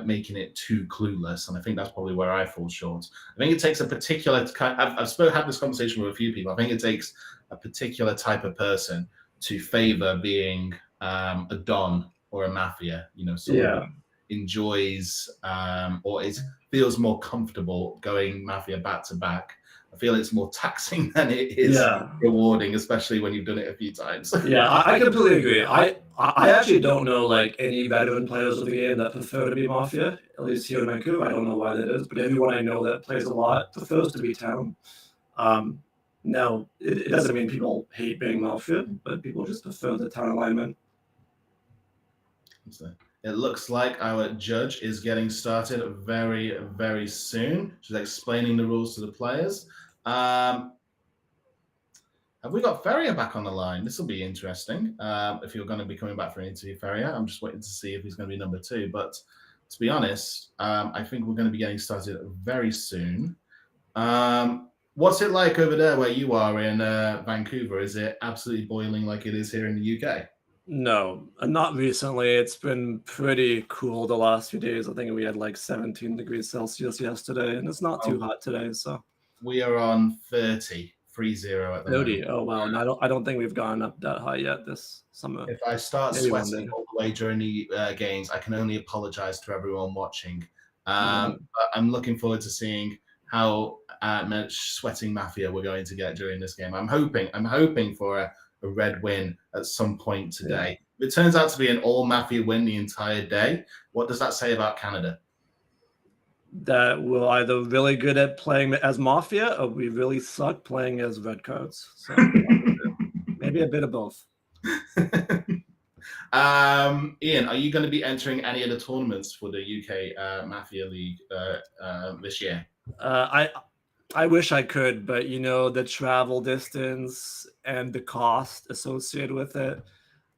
making it too clueless, and I think that's probably where I fall short. I think it takes a particular kind. I've had this conversation with a few people. I think it takes a particular type of person to favor being a Don or a Mafia, someone who enjoys or feels more comfortable going Mafia back to back. I feel it's more taxing than it is rewarding, especially when you've done it a few times. Yeah, I completely agree. I actually don't know like any veteran players of the game that prefer to be Mafia, at least here in Vancouver. I don't know why that is, but everyone I know that plays a lot prefers to be Town. Now, it doesn't mean people hate being Mafia, but people just prefer the Town alignment. So it looks like our judge is getting started very, very soon. She's explaining the rules to the players. Have we got Ferrier back on the line? This will be interesting. If you're going to be coming back for an interview, Ferrier, I'm just waiting to see if he's going to be number 2. But to be honest, I think we're going to be getting started very soon. What's it like over there where you are in Vancouver? Is it absolutely boiling like it is here in the UK? No, not recently. It's been pretty cool the last few days. I think we had like 17 degrees Celsius yesterday, and it's not too hot today. So we are on 30 at the 30. moment. Oh wow! And I don't think we've gone up that high yet this summer. If I start Maybe one sweating day. all the way during the games, I can only apologize to everyone watching. But I'm looking forward to seeing how much sweating Mafia we're going to get during this game. I'm hoping for a red win at some point today. If it turns out to be an all Mafia win the entire day, what does that say about Canada? That we're either really good at playing as Mafia or we really suck playing as Red Coats. So maybe a bit of both. Ian, are you going to be entering any of the tournaments for the UK Mafia League this year? I wish I could, but the travel distance and the cost associated with it.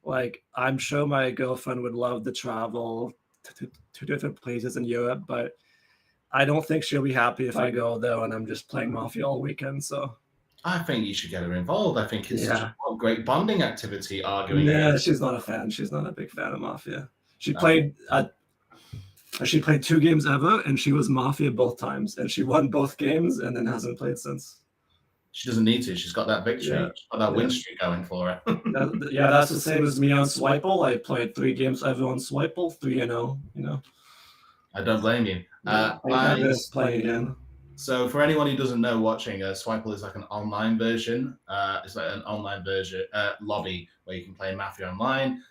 Like, I'm sure my girlfriend would love the travel to different places in Europe, but I don't think she'll be happy if I go there and I'm just playing Mafia all weekend. So I think you should get her involved. I think it's such a great bonding activity. Arguing, yeah, she's not a fan. She's not a big fan of Mafia. She played 2 games ever, and she was Mafia both times, and she won both games, and then hasn't played since. She doesn't need to. She's got that victory, she's got that win streak going for her. That's the same as me on Swiple. I played 3 games ever on Swiple, 3-0. I don't blame you. Playing again. So for anyone who doesn't know watching, Swiple is like an online version. It's like an online version lobby where you can play Mafia online.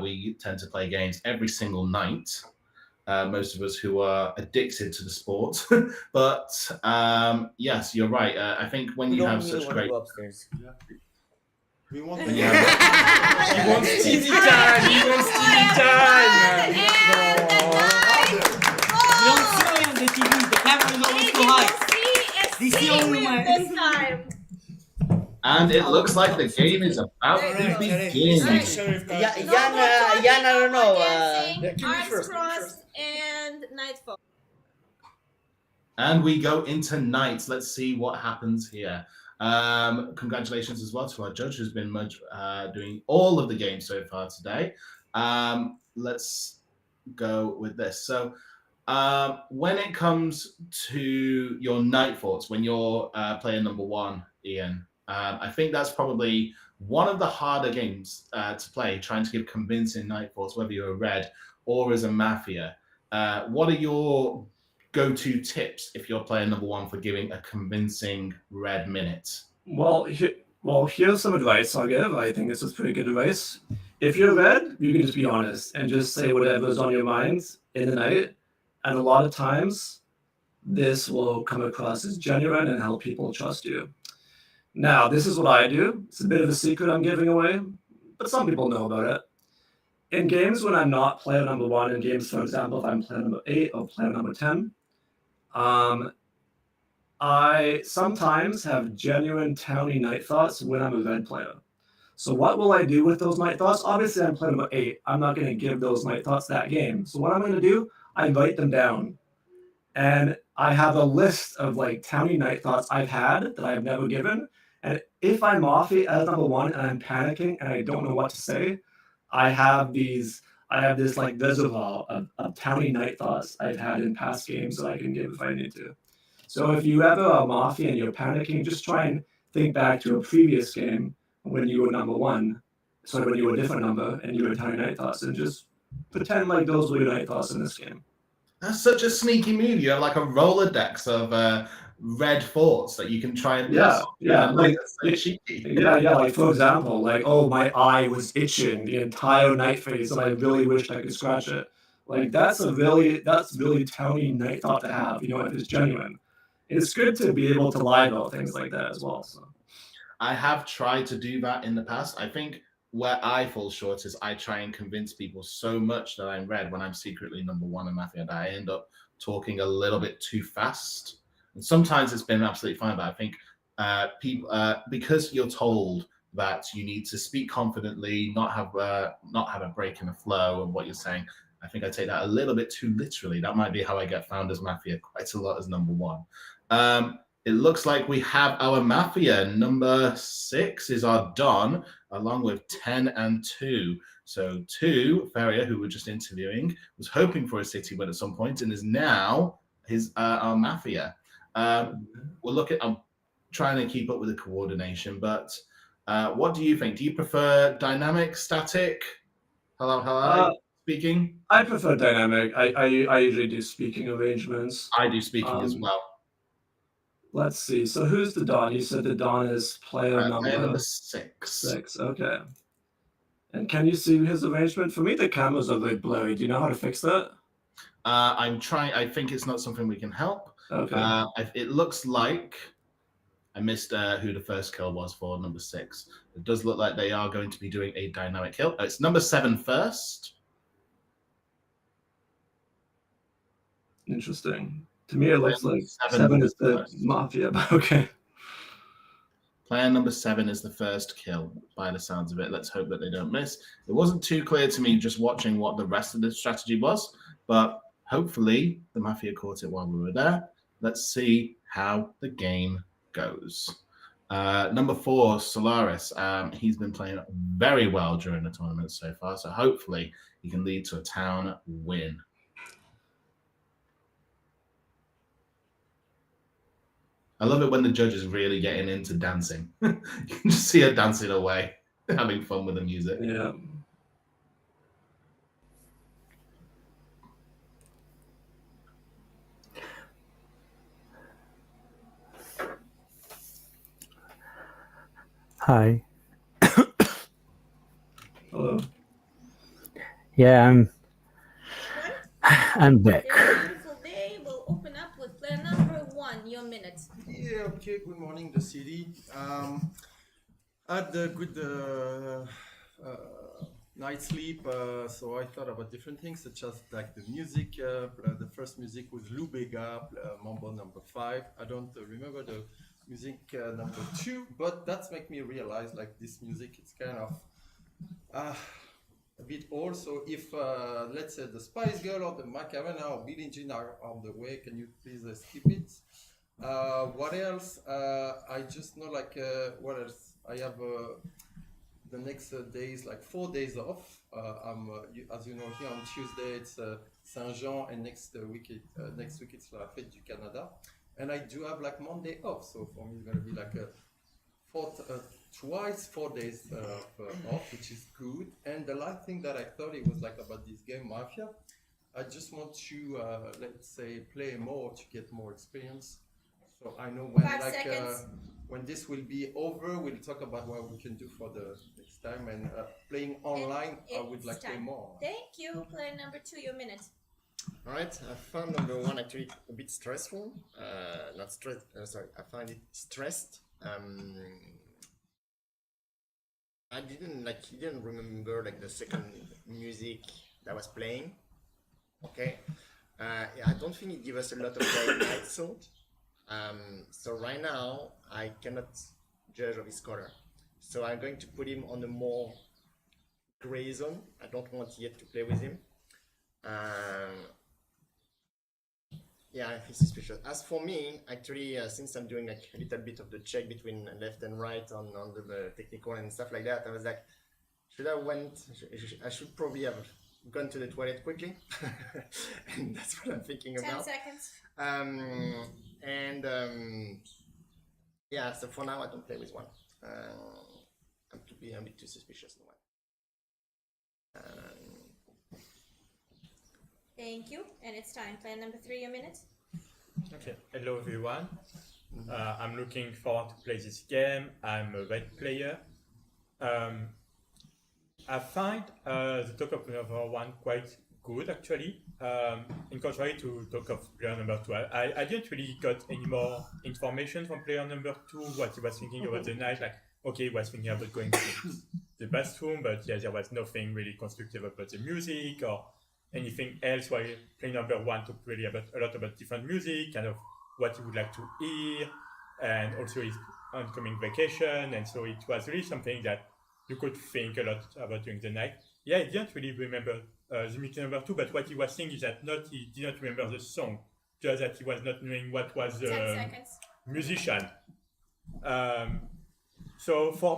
We tend to play games every single night. Most of us who are addicted to the sport. But yes, you're right. I think when you have such great... upstairs. We want He wants TV time! He wants TV time! You don't see me on the TV. The camera is always too high. This time. And it looks like the game is about to begin. Jan, I don't know. Arms crossed and nightfall. And we go into night. Let's see what happens here. Congratulations as well to our judge who's been doing all of the games so far today. Let's go with this. So when it comes to your night thoughts, when you're player number 1, Ian, I think that's probably one of the harder games to play, trying to give convincing night thoughts, whether you're a red or as a Mafia. What are your go-to tips if you're player number 1 for giving a convincing red minute? Well, here's some advice I'll give. I think this is pretty good advice. If you're red, you can just be honest and just say whatever's on your mind in the night. And a lot of times, this will come across as genuine and help people trust you. Now, this is what I do. It's a bit of a secret I'm giving away, but some people know about it. In games when I'm not player number 1, in games, for example, if I'm player number 8 or player number 10, I sometimes have genuine towny night thoughts when I'm a red player. So what will I do with those night thoughts? Obviously, I'm player number 8. I'm not going to give those night thoughts that game. So what I'm going to do, I write them down. And I have a list of like towny night thoughts I've had that I've never given. And if I'm off it as number 1 and I'm panicking and I don't know what to say, I have this like reservoir of towny night thoughts I've had in past games that I can give if I need to. So if you ever are Mafia and you're panicking, just try and think back to a previous game when you were number 1 someone you a different number and you would tell your night thoughts and just pretend like those were your night thoughts in this game. That's such a sneaky move. You have like a Rolodex of red thoughts that you can try and like cheeky. like for example, like, oh, my eye was itching the entire night phase and I really wished I could scratch it. Like that's really telling night thought to have, you know, if it's genuine. It's good to be able to lie about things like that as well. So I have tried to do that in the past. I think where I fall short is I try and convince people so much that I'm red when I'm secretly number one in Mafia that I end up talking a little bit too fast. And sometimes it's been absolutely fine, but I think people because you're told that you need to speak confidently, not have a break in the flow of what you're saying. I think I take that a little bit too literally. That might be how I get found as Mafia quite a lot as number one. It looks like we have our Mafia. Number 6 is our Don, along with 10 and 2. So 2, Ferrier, who we're just interviewing, was hoping for a city win at some point and is now our Mafia. I'm trying to keep up with the coordination, but what do you think? Do you prefer dynamic, static? Hello? Speaking? I prefer dynamic. I usually do speaking arrangements. I do speaking as well. Let's see. So who's the Don? You said the Don is player number 6. 6. Okay. And can you see his arrangement? For me, the cameras are very blurry. Do you know how to fix that? I'm trying. I think it's not something we can help. Okay. It looks like I missed who the first kill was for number 6. It does look like they are going to be doing a dynamic kill. It's number 7 first. Interesting. To me, it looks like 7 is the Mafia, but okay. Player number 7 is the first kill, by the sounds of it. Let's hope that they don't miss. It wasn't too clear to me just watching what the rest of the strategy was, but hopefully the Mafia caught it while we were there. Let's see how the game goes. Number 4, Solaris. He's been playing very well during the tournament so far, so hopefully he can lead to a town win. I love it when the judge is really getting into dancing. You can just see her dancing away, having fun with the music. Yeah. Hi. Hello. Yeah, I'm back. Beautiful day. We'll open up with player number 1. Your minute. Yeah, okay, good morning, the city. I had a good night's sleep, so I thought about different things, such as like the music. The first music was Lubega, Mambo number 5. I don't remember the music number 2, but that's make me realize like this music, it's kind of a bit old. So if let's say the Spice Girl or the Macarena or Billie Jean are on the way, can you please skip it? What else? I just know like what else? I have the next days, like 4 days off. As you know, here on Tuesday it's Saint Jean, and next week it's La Fête du Canada, and I do have like Monday off. So for me it's gonna be like a 4 days off, which is good. And the last thing that I thought it was like about this game Mafia, I just want to let's say play more to get more experience. So I know when 5 seconds. When this will be over, we'll talk about what we can do for the next time. And playing online, I would like to play more. Thank you. Player number 2, your minute. All right, I found number 1 actually a bit stressful. Not stressed. Sorry, I find it stressed. I didn't remember like the second music that was playing. Okay, I don't think it gave us a lot of night thought. So right now I cannot judge of his color. So I'm going to put him on a more gray zone. I don't want yet to play with him. Yeah, he's suspicious. As for me, actually, since I'm doing like a little bit of the check between left and right on the technical and stuff like that, I was like, I should probably have gone to the toilet quickly. And that's what I'm thinking 10 about. seconds. Yeah, so for now I don't play with one. I'm a bit too suspicious in one. Thank you. And it's time. Player number 3, your minute. Okay, hello everyone. I'm looking forward to play this game. I'm a red player. I find the talk of number 1 quite good actually. In contrary to talk of player number 2, I didn't really got any more information from player number 2, what he was thinking about the night. Like, okay, he was thinking about going to the bathroom, but yeah, there was nothing really constructive about the music or anything else. While player number 1 talked really about a lot about different music, kind of what he would like to hear, and also his oncoming vacation. And so it was really something that you could think a lot about during the night. Yeah, I didn't really remember the meeting number 2, but what he was saying is that he didn't remember the song, just that he was not knowing what was the 10 seconds. musician. So for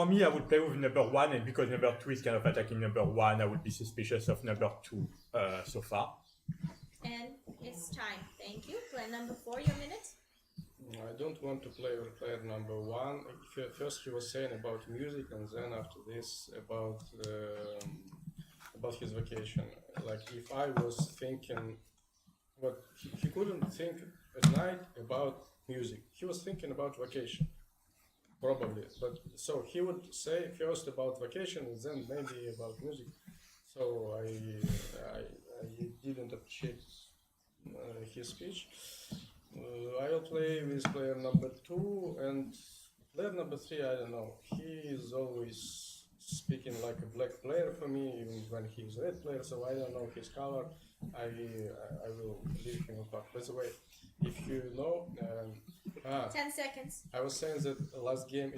me, I would play with number 1, and because number 2 is kind of attacking number 1, I would be suspicious of number 2 so far. And it's time. Thank you. Player number 4, your minute. I don't want to play with player number 1. First he was saying about music, and then after this about his vacation. Like if I was thinking, but he couldn't think at night about music. He was thinking about vacation, probably. But so he would say first about vacation and then maybe about music. So I didn't appreciate his speech. I'll play with player number 2, and player number 3, I don't know. He is always speaking like a black player for me, even when he's a red player, so I don't know his color. I will leave him apart. By the way, if you know... 10 seconds. I was saying that last game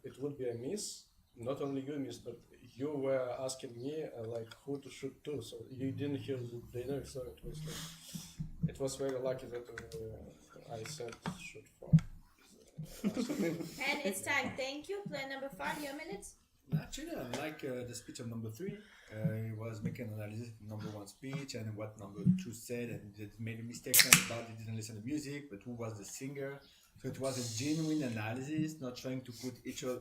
it would be a miss. Not only you missed, but you were asking me like who to shoot to, so you didn't hear the dinner, so it was very lucky that I said shoot for. And it's time. Thank you. Player number 5, your minute. Actually, I like the speech of number 3. He was making an analysis of number 1 speech and what number 2 said, and he made a mistake about he didn't listen to music, but who was the singer. So it was a genuine analysis, not trying to put each other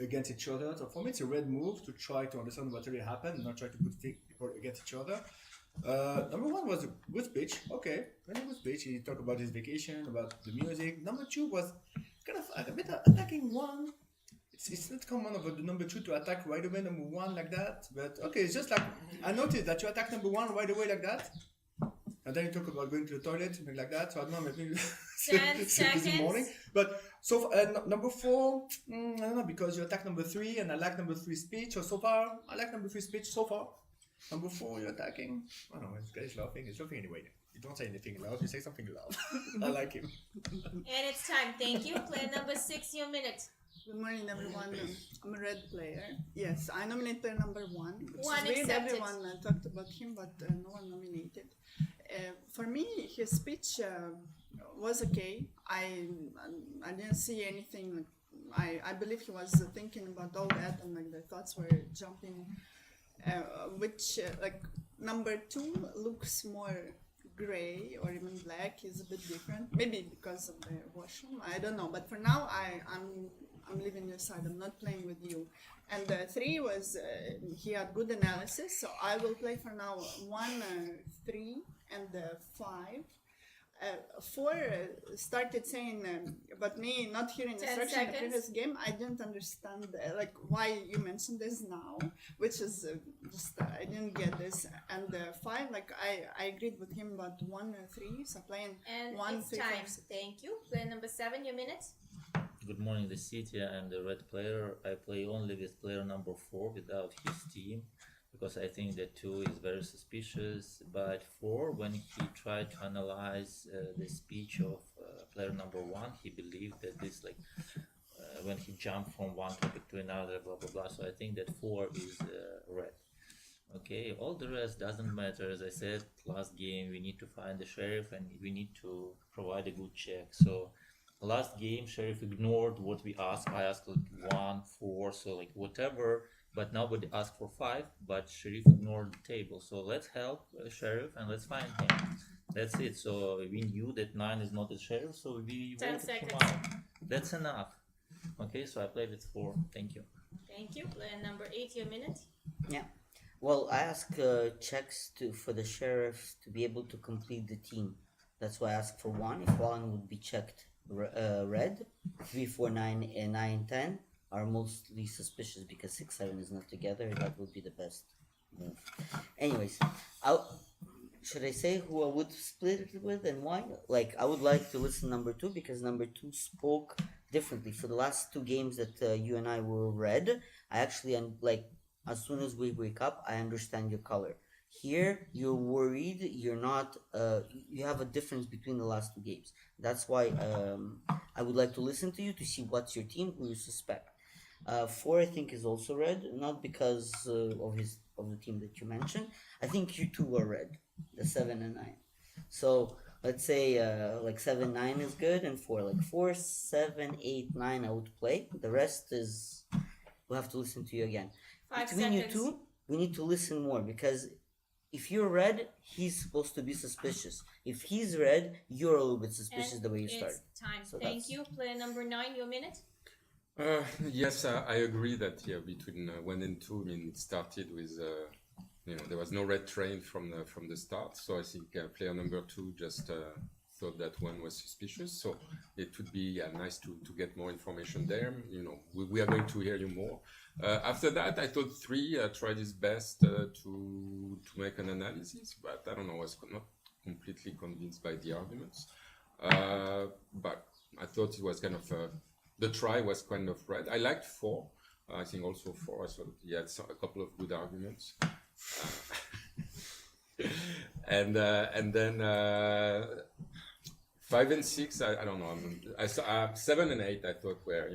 against each other. So for me, it's a red move to try to understand what really happened, not try to put people against each other. Number 1 was a good speech. Okay, very good speech. He talked about his vacation, about the music. Number 2 was kind of a bit attacking 1. It's not common of the number 2 to attack right away number 1 like that. But okay, it's just like I noticed that you attack number 1 right away like that. And then you talk about going to the toilet, something like that. So I don't know, maybe 10 seconds. morning. But so number 4, I don't know, because you attack number 3 and I like number 3 speech. So far, I like number 3 speech so far. Number 4, you're attacking. I don't know, this guy's laughing. He's laughing anyway. You don't say anything loud, you say something loud. I like him. And it's time. Thank you. Player number 6, your minute. Good morning, everyone. I'm a red player. Yes, I nominate player number 1. Which One is weird. accepted. Everyone talked about him, but no one nominated. For me, his speech was okay. I didn't see anything. I believe he was thinking about all that, and like the thoughts were jumping. Which like number 2 looks more gray or even black. Is a bit different. Maybe because of the washroom. I don't know. But for now, I'm leaving your side. I'm not playing with you. And 3 was he had good analysis. So I will play for now 1, 3, and 5. 4 started saying about me not hearing 10 instruction in the seconds. previous game. I didn't understand like why you mentioned this now, which is just I didn't get this. And 5, like I agreed with him about 1 or 3. So playing And 1, it's 3, time. 5, 6. Thank you. Player number 7, your minute. Good morning, the city. I'm the red player. I play only with player number 4 without his team, because I think that 2 is very suspicious. But 4, when he tried to analyze the speech of player number 1, he believed that this when he jumped from one topic to another, blah blah blah. So I think that 4 is red. Okay, all the rest doesn't matter. As I said last game, we need to find the sheriff and we need to provide a good check. So last game, sheriff ignored what we asked. I asked like 1, 4, so like whatever. But nobody asked for 5, but Sheriff ignored the table. So let's help Sheriff and let's find him. That's it. So we knew that 9 is not a Sheriff, so we 10 voted him seconds. out. That's enough. Okay, so I played with 4. Thank you. Thank you. Player number 8, your minute. Yeah. Well, I ask checks for the sheriffs to be able to complete the team. That's why I ask for 1. If 1 would be checked red, 3, 4, 9, and 9, 10 are mostly suspicious because 6, 7 is not together. That would be the best move. Anyways, should I say who I would split it with and why? Like, I would like to listen number 2 because number 2 spoke differently. For the last 2 games that you and I were red, I actually, as soon as we wake up, I understand your color. Here, you're worried, you're not, you have a difference between the last 2 games. That's why I would like to listen to you to see what's your team, who you suspect. 4, I think, is also red, not because of the team that you mentioned. I think you two are red, the 7 and 9. So let's say like 7, 9 is good, and 4. Like 4, 7, 8, 9 I would play. The rest is, we'll have to listen to you again. 5 Between seconds. you two, we need to listen more because if you're red, he's supposed to be suspicious. If he's red, you're a little bit suspicious And the way you it's start. time. So Thank that's- you. Player number 9, your minute. Yes, I agree that between 1 and 2, I mean, it started with there was no red train from the start. So I think player number 2 just thought that 1 was suspicious. So it would be nice to get more information there. We are going to hear you more. After that, I thought 3 tried his best to make an analysis, but I don't know, I was not completely convinced by the arguments. But I thought it was kind of the try was kind of red. I liked 4. I think also 4. I thought he had a couple of good arguments. And then 5 and 6, I don't know. I saw 7 and 8. I thought were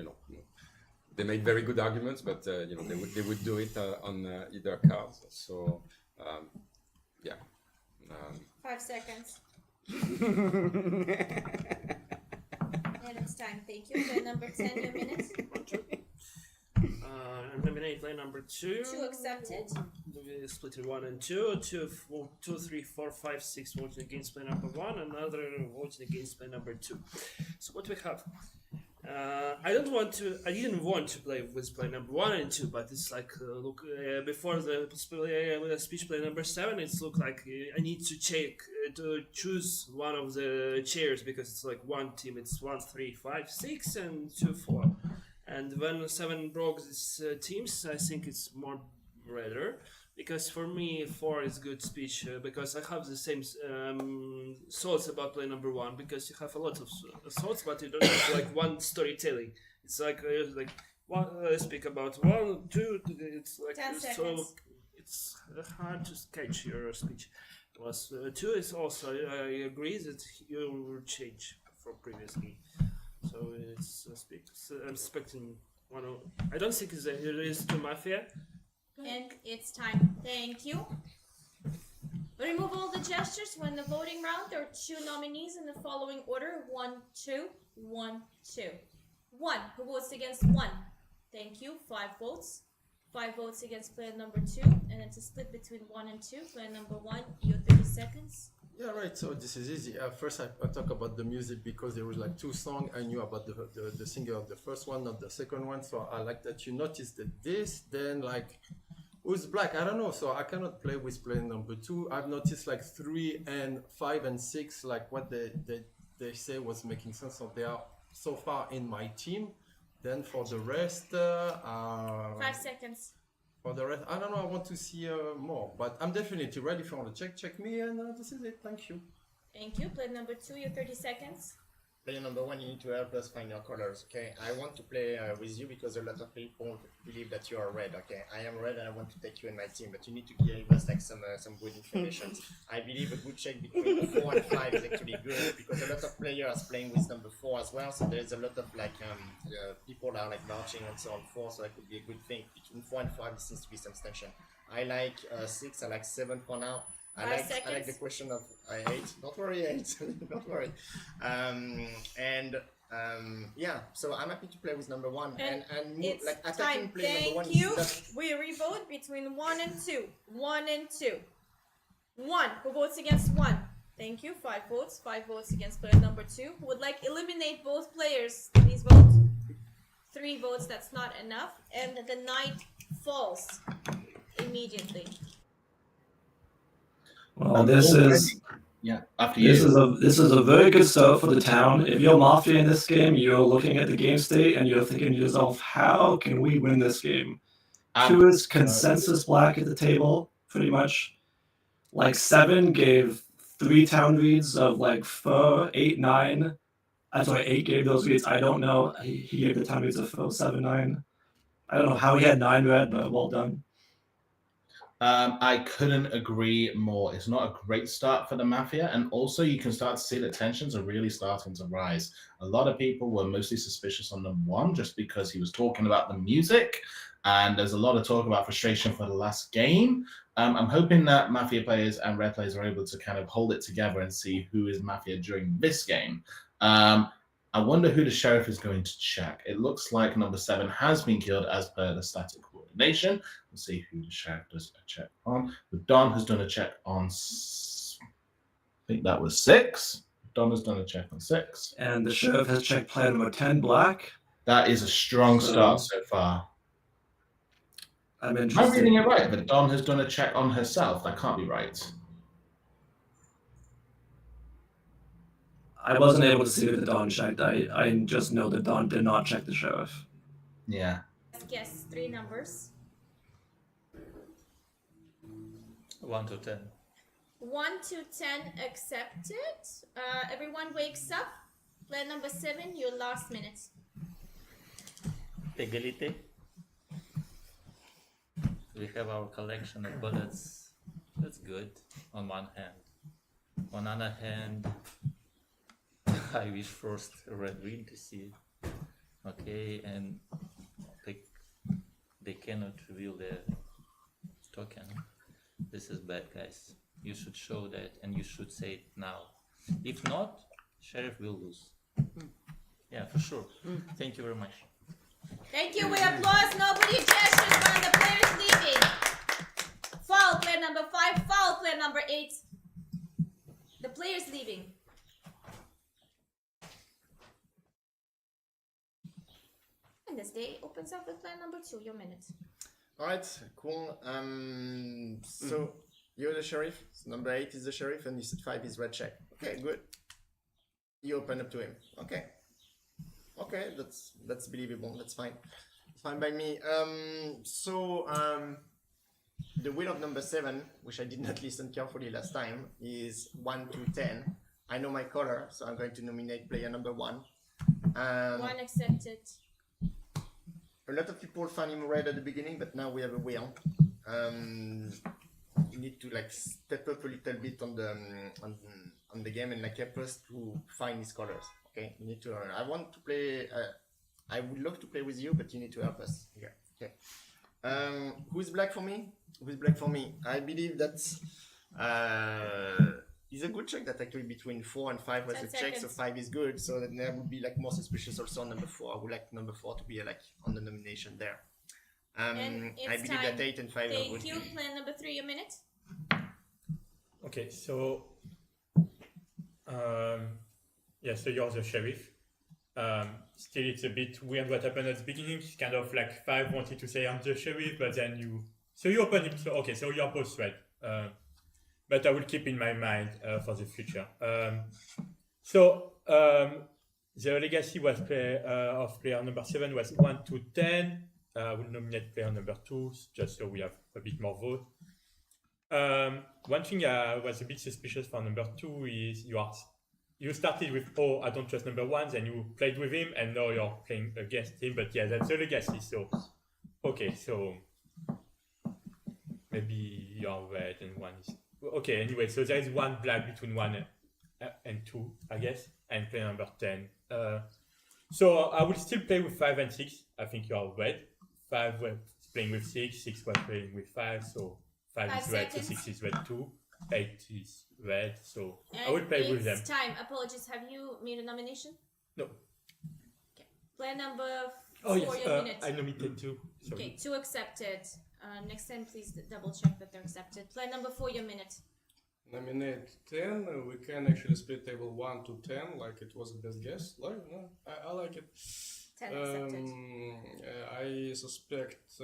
they made very good arguments, but they would do it on either cards. So yeah. 5 seconds. And it's time. Thank you. Player number 10, your minute. Eliminate player number 2. 2 accepted. We split in 1 and 2. 2, 3, 4, 5, 6 voting against player number 1. Another voting against player number 2. So what we have? I didn't want to play with player number 1 and 2, but it's like before the speech player number 7, it's look like I need to choose one of the chairs because it's like one team. It's 1, 3, 5, 6, and 2, 4. And when 7 broke these teams, I think it's more redder. Because for me, 4 is good speech because I have the same thoughts about player number 1 because you have a lot of thoughts, but you don't have like one storytelling. It's like one speak about 1, 2. It's like 10 so seconds. it's hard to catch your speech. Was 2 is also I agree that you will change from previously. So it's I'm expecting one. I don't think it is to Mafia. And it's time. Thank you. Remove all the gestures when the voting round. There are 2 nominees in the following order: 1, 2, 1, 2. 1. Who votes against 1? Thank you. 5 votes. 5 votes against player number 2, and it's a split between 1 and 2. Player number 1, your 30 seconds. Yeah, right. So this is easy. First, I talk about the music because there was like 2 songs. I knew about the singer of the first one, not the second one. So I like that you noticed that this. Then like, who's black? I don't know. So I cannot play with player number 2. I've noticed like 3 and 5 and 6, like what they say was making sense. So they are so far in my team. Then for the rest, 5 seconds. For the rest, I don't know. I want to see more, but I'm definitely ready for the check me, and this is it. Thank you. Thank you. Player number 2, your 30 seconds. Player number 1, you need to help us find your colors, okay? I want to play with you because a lot of people believe that you are red, okay? I am red and I want to take you in my team, but you need to give us like some good information. I believe a good check between 4 and 5 is actually good because a lot of players are playing with number 4 as well, so there's a lot of like people are like marching and so on 4, so that could be a good thing. Between 4 and 5 there seems to be some tension. I like 6, I like 7 for now. I like the question of 8. Don't worry, 8. Don't worry. Yeah, so I'm happy to play with number 1 and It's like attacking time. player number 1 Thank you. is We revote between 1 and 2. 1 and 2. 1. Who votes against 1? Thank you. 5 votes. 5 votes against player number 2. Who would like eliminate both players? Please vote. 3 votes. That's not enough. And the knight falls immediately. Well, this is after you. This is a very good start for the town. If you're Mafia in this game, you're looking at the game state and you're thinking to yourself, how can we win this game? Two is consensus black at the table, pretty much. Like 7 gave 3 town reads of like 4, 8, 9. I'm sorry, 8 gave those reads. I don't know. He gave the town reads of 4, 7, 9. I don't know how he had 9 red, but well done. I couldn't agree more. It's not a great start for the Mafia, and also you can start to see that tensions are really starting to rise. A lot of people were mostly suspicious on number 1 just because he was talking about the music, and there's a lot of talk about frustration for the last game. I'm hoping that Mafia players and Red players are able to kind of hold it together and see who is Mafia during this game. I wonder who the sheriff is going to check. It looks like number 7 has been killed as per the static coordination. Let's see who the sheriff does a check on. But Don has done a check on, I think that was 6. Don has done a check on 6. And the sheriff has checked player number 10 black. That is a strong start so far. I'm Am I interested. reading it right? But Don has done a check on herself. That can't be right. I wasn't able to see if the Don checked. I just know that Don did not check the sheriff. Yeah. Guess 3 numbers. 1 to 10. 1 to 10 accepted. Everyone wakes up. Player number 7, your last minute. Egalite. We have our collection of bullets. That's good on one hand. On other hand, I wish first red win to see it. Okay, and they cannot reveal their token. This is bad, guys. You should show that and you should say it now. If not, sheriff will lose. Yeah, for sure. Thank you very much. Thank you. We applause. Nobody gestures when the players leaving. Foul player number 5. Foul player number 8. The players leaving. And this day opens up with player number 2. Your minute. Alright, cool. So you're the sheriff. So number 8 is the sheriff, and you said 5 is red check. Okay, good. You open up to him. Okay. Okay, that's believable. That's fine. It's fine by me. The wheel of number 7, which I did not listen carefully last time, is 1 to 10. I know my color, so I'm going to nominate player number 1. 1 accepted. A lot of people found him red at the beginning, but now we have a wheel. You need to like step up a little bit on the game and like help us to find his colors. Okay, you need to. I want to play. I would love to play with you, but you need to help us here. Okay. Who's black for me? Who's black for me? I believe that is a good check. That actually between 4 and 5 was a check, so 5 is good. So then I would be like more suspicious also on number 4. I would like number 4 to be like on the nomination there. And I it's believe time. that 8 and 5 are good. Thank you. Player number 3. Your minute. Okay, so yeah, so you're the sheriff. Still, it's a bit weird what happened at the beginning. It's kind of like 5 wanted to say I'm the sheriff, but then you open him. So okay, so you're both right. But I will keep in my mind for the future. The legacy was of player number 7 was 1 to 10. I will nominate player number 2 just so we have a bit more vote. One thing I was a bit suspicious for number 2 is you started with I don't trust number 1, then you played with him, and now you're playing against him. But yeah, that's the legacy. So okay, so maybe you're red and 1 is okay. Anyway, so there is 1 black between 1 and 2, I guess, and player number 10. So I will still play with 5 and 6. I think you're red. 5 was playing with 6, 6 was playing with 5, so 5 is red, so 6 is red too. 8 is red, so And I will play with them. it's time. Apologies. Have you made a nomination? No. Okay. Player number 4. Oh yes, Your minute. I nominated 2. Sorry. Okay, 2 accepted. Next time, please double check that they're accepted. Player number 4. Your minute. Nominate 10. We can actually split table 1 to 10, like it was a best guess. Like, no, I like it. 10 accepted. I suspect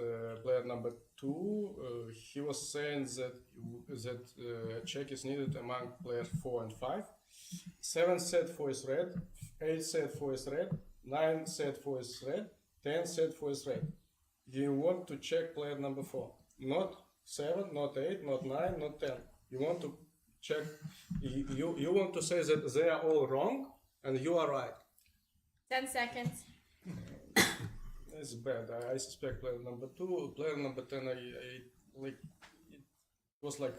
player number 2. He was saying that a check is needed among players 4 and 5. 7 said 4 is red. 8 said 4 is red. 9 said 4 is red. 10 said 4 is red. You want to check player number 4, not 7, not 8, not 9, not 10. You want to check. You want to say that they are all wrong and you are right. 10 seconds. It's bad. I suspect player number 2. Player number 10, I like. It was like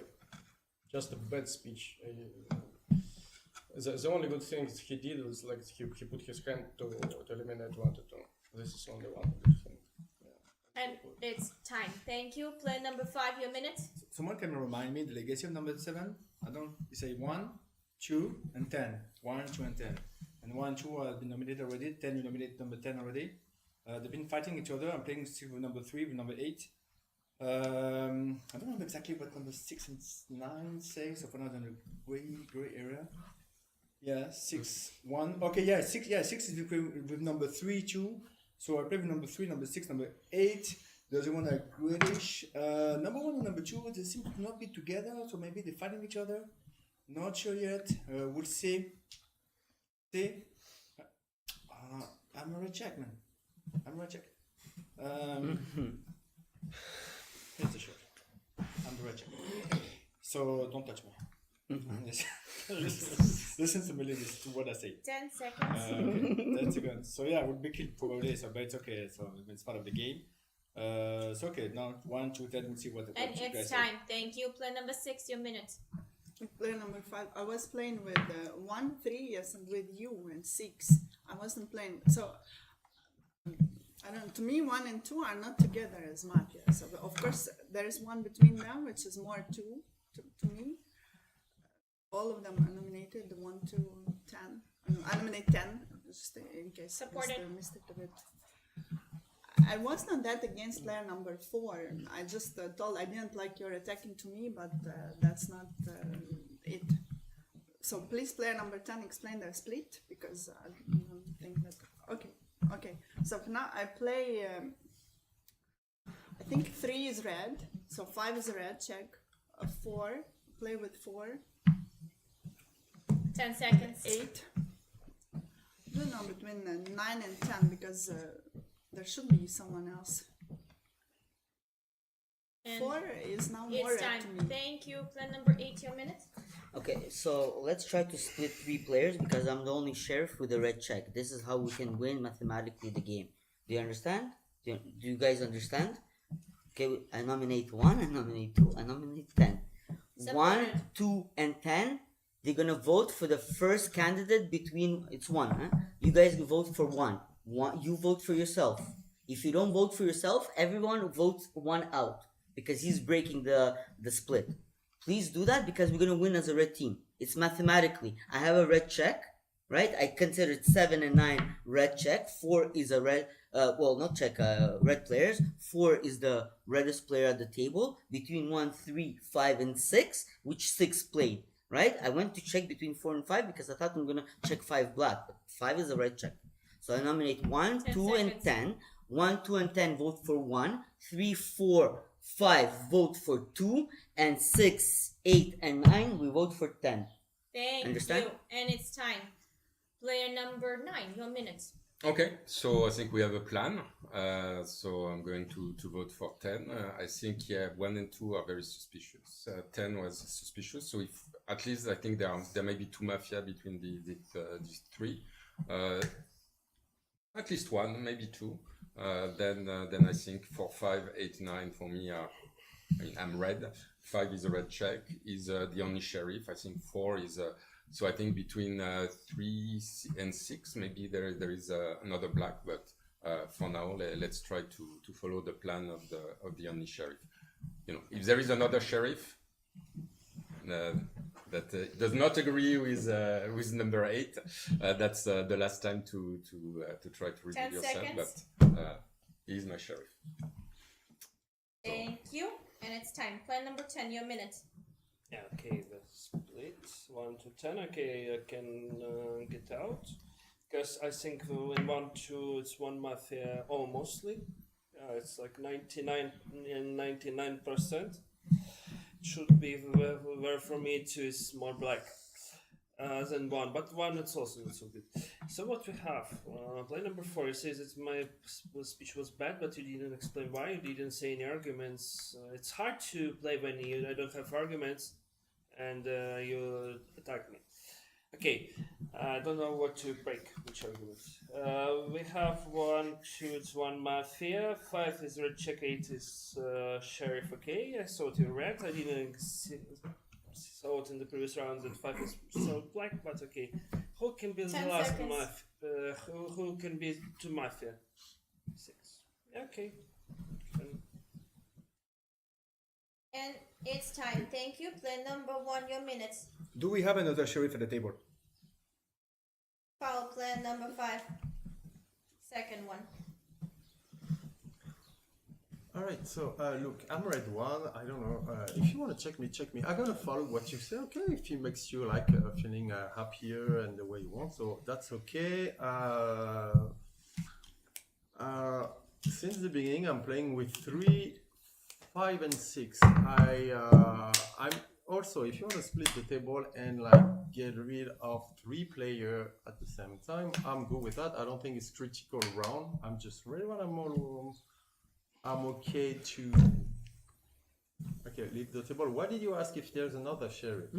just a bad speech. The only good thing he did was like he put his hand to eliminate 1 to 2. This is only one good thing. And it's time. Thank you. Player number 5, your minute. Someone can remind me the legacy of number 7? I don't. You say 1, 2, and 10. 1, 2, and 10. And 1, 2 have been nominated already. 10 you nominate number 10 already. They've been fighting each other. I'm playing with number 3 with number 8. I don't know exactly what number 6 and 9 say. So for now, in the gray area. Yeah, 6, 1. Okay, yeah, 6. Yeah, 6 is with number 3, 2. So I play with number 3, number 6, number 8. The other one are grayish. Number 1 and number 2, they seem to not be together, so maybe they're fighting each other. Not sure yet. We'll see. See? I'm a red check, man. I'm a red check. Here's the shot. I'm the red check. So don't touch me. Listen to me to what I say. 10 seconds. Okay, 10 seconds. So yeah, we'll be killed probably, so, but it's okay. So it's part of the game. So okay, now 1, 2, 10. We'll see what the And it's time. Thank you. Player number 6, your minute. Player number 5. I was playing with 1, 3, yes, and with you and 6. I wasn't playing. So I don't. To me, 1 and 2 are not together as Mafia. So of course there is one between them, which is more 2 to me. All of them are nominated. 1, 2, 10. I nominate 10 just in case. Supported. I missed it a bit. I was not that against player number 4. I just told I didn't like your attacking to me, but that's not it. So please, player number 10, explain their split, because I don't think that. Okay. So for now I play. I think 3 is red, so 5 is a red check. 4, play with 4. 10 seconds. 8. I don't know between 9 and 10 because. There should be someone else. And 4 is now more it's red time. to me. Thank you. Plan number 8, your minute. Okay, so let's try to split 3 players because I'm the only sheriff with a red check. This is how we can win mathematically the game. Do you understand? Do you guys understand? Okay, I nominate 1, I nominate 2, I nominate 10. 1, 2, and 10. They're gonna vote for the first candidate between. It's 1, huh? You guys vote for 1. You vote for yourself. If you don't vote for yourself, everyone votes 1 out because he's breaking the split. Please do that because we're gonna win as a red team. It's mathematically. I have a red check, right? I considered 7 and 9 red check. 4 is a red. Not check. Red players. 4 is the reddest player at the table. Between 1, 3, 5, and 6, which 6 played. Right? I went to check between 4 and 5 because I thought I'm gonna check 5 black, but 5 is a red check. So I nominate 1, 2, and 10. 1, 2, and 10 vote for 1. 3, 4, 5 vote for 2. And 6, 8, and 9 we vote for 10. Thank Understand? you. And it's time. Player number 9, your minute. Okay, so I think we have a plan. So I'm going to vote for 10. I think 1 and 2 are very suspicious. 10 was suspicious. So if at least I think there may be 2 mafia between these 3. At least 1, maybe 2. Then I think 4, 5, 8, 9 for me are. I'm red. 5 is a red check. Is the only sheriff. I think 4 is. So I think between 3 and 6, maybe there is another black. But for now, let's try to follow the plan of the only sheriff. If there is another sheriff that does not agree with number 8, that's the last time to try to reveal yourself. Seconds. But he's my sheriff. Thank you. And it's time. Plan number 10, your minute. Yeah, okay, the split 1 to 10. Okay, I can get out. because I think in 1-2 it's one Mafia mostly. It's like 99%. Should be where for me 2 is more black than 1, but 1 it's also not so good. So what we have, play number 4, you say that my speech was bad, but you didn't explain why, you didn't say any arguments. It's hard to play when I don't have arguments and you attack me. Okay, I don't know what to break, which arguments. We have 1, 2, it's 1 Mafia, 5 is red check, 8 is Sheriff, okay, I saw it in red, I didn't saw it in the previous round that 5 is so black, but okay. Who can be the 10 last seconds. Mafia? Who can be 2 Mafia? 6. Okay. And it's time. Thank you. Play number 1, your minutes. Do we have another sheriff at the table? Foul play number 5. Second one. All right, so look, I'm red 1. I don't know if you want to check me. I'm gonna follow what you say. Okay, if it makes you like feeling happier and the way you want, so that's okay. Since the beginning, I'm playing with 3, 5, and 6. I'm also, if you want to split the table and like get rid of 3 players at the same time, I'm good with that. I don't think it's critical round. I'm just ready when I'm okay to leave the table. What did you ask if there's another sheriff?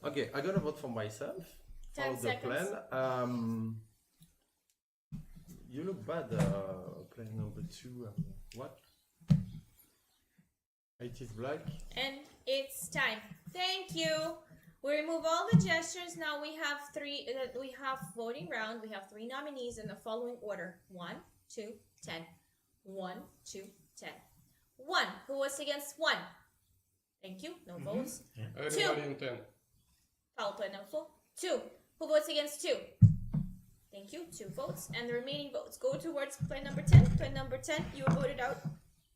Okay, I'm gonna vote for myself. 10 Follow the seconds. plan. You look bad, player number 2. What? 8 is black. And it's time. Thank you. We remove all the gestures. Now we have 3. We have voting round. We have 3 nominees in the following order: 1, 2, 10. 1, 2, 10. 1. Who was against 1? Thank you. No votes. 2. Everybody in 10. Foul play number 4. 2. Who votes against 2? Thank you. 2 votes. And the remaining votes go towards play number 10. Play number 10. You were voted out.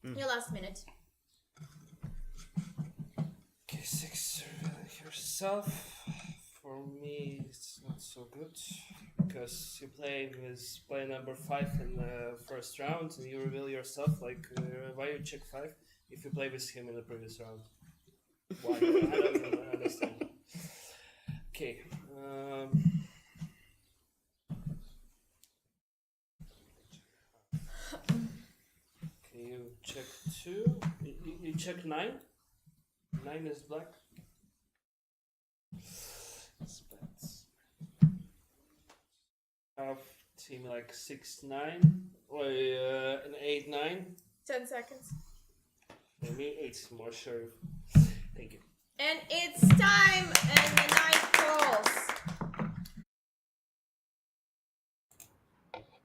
Your last minute. Okay, 6, yourself. For me, it's not so good because you play with play number 5 in the first round and you reveal yourself. Like, why you check 5 if you play with him in the previous round? Why? I don't even understand. Okay. Okay, you check 2. You check 9. 9 is black. That's bad. Have team like 6, 9 or an 8, 9. 10 seconds. For me, 8 is more sure. Thank you. And it's time, and the night falls.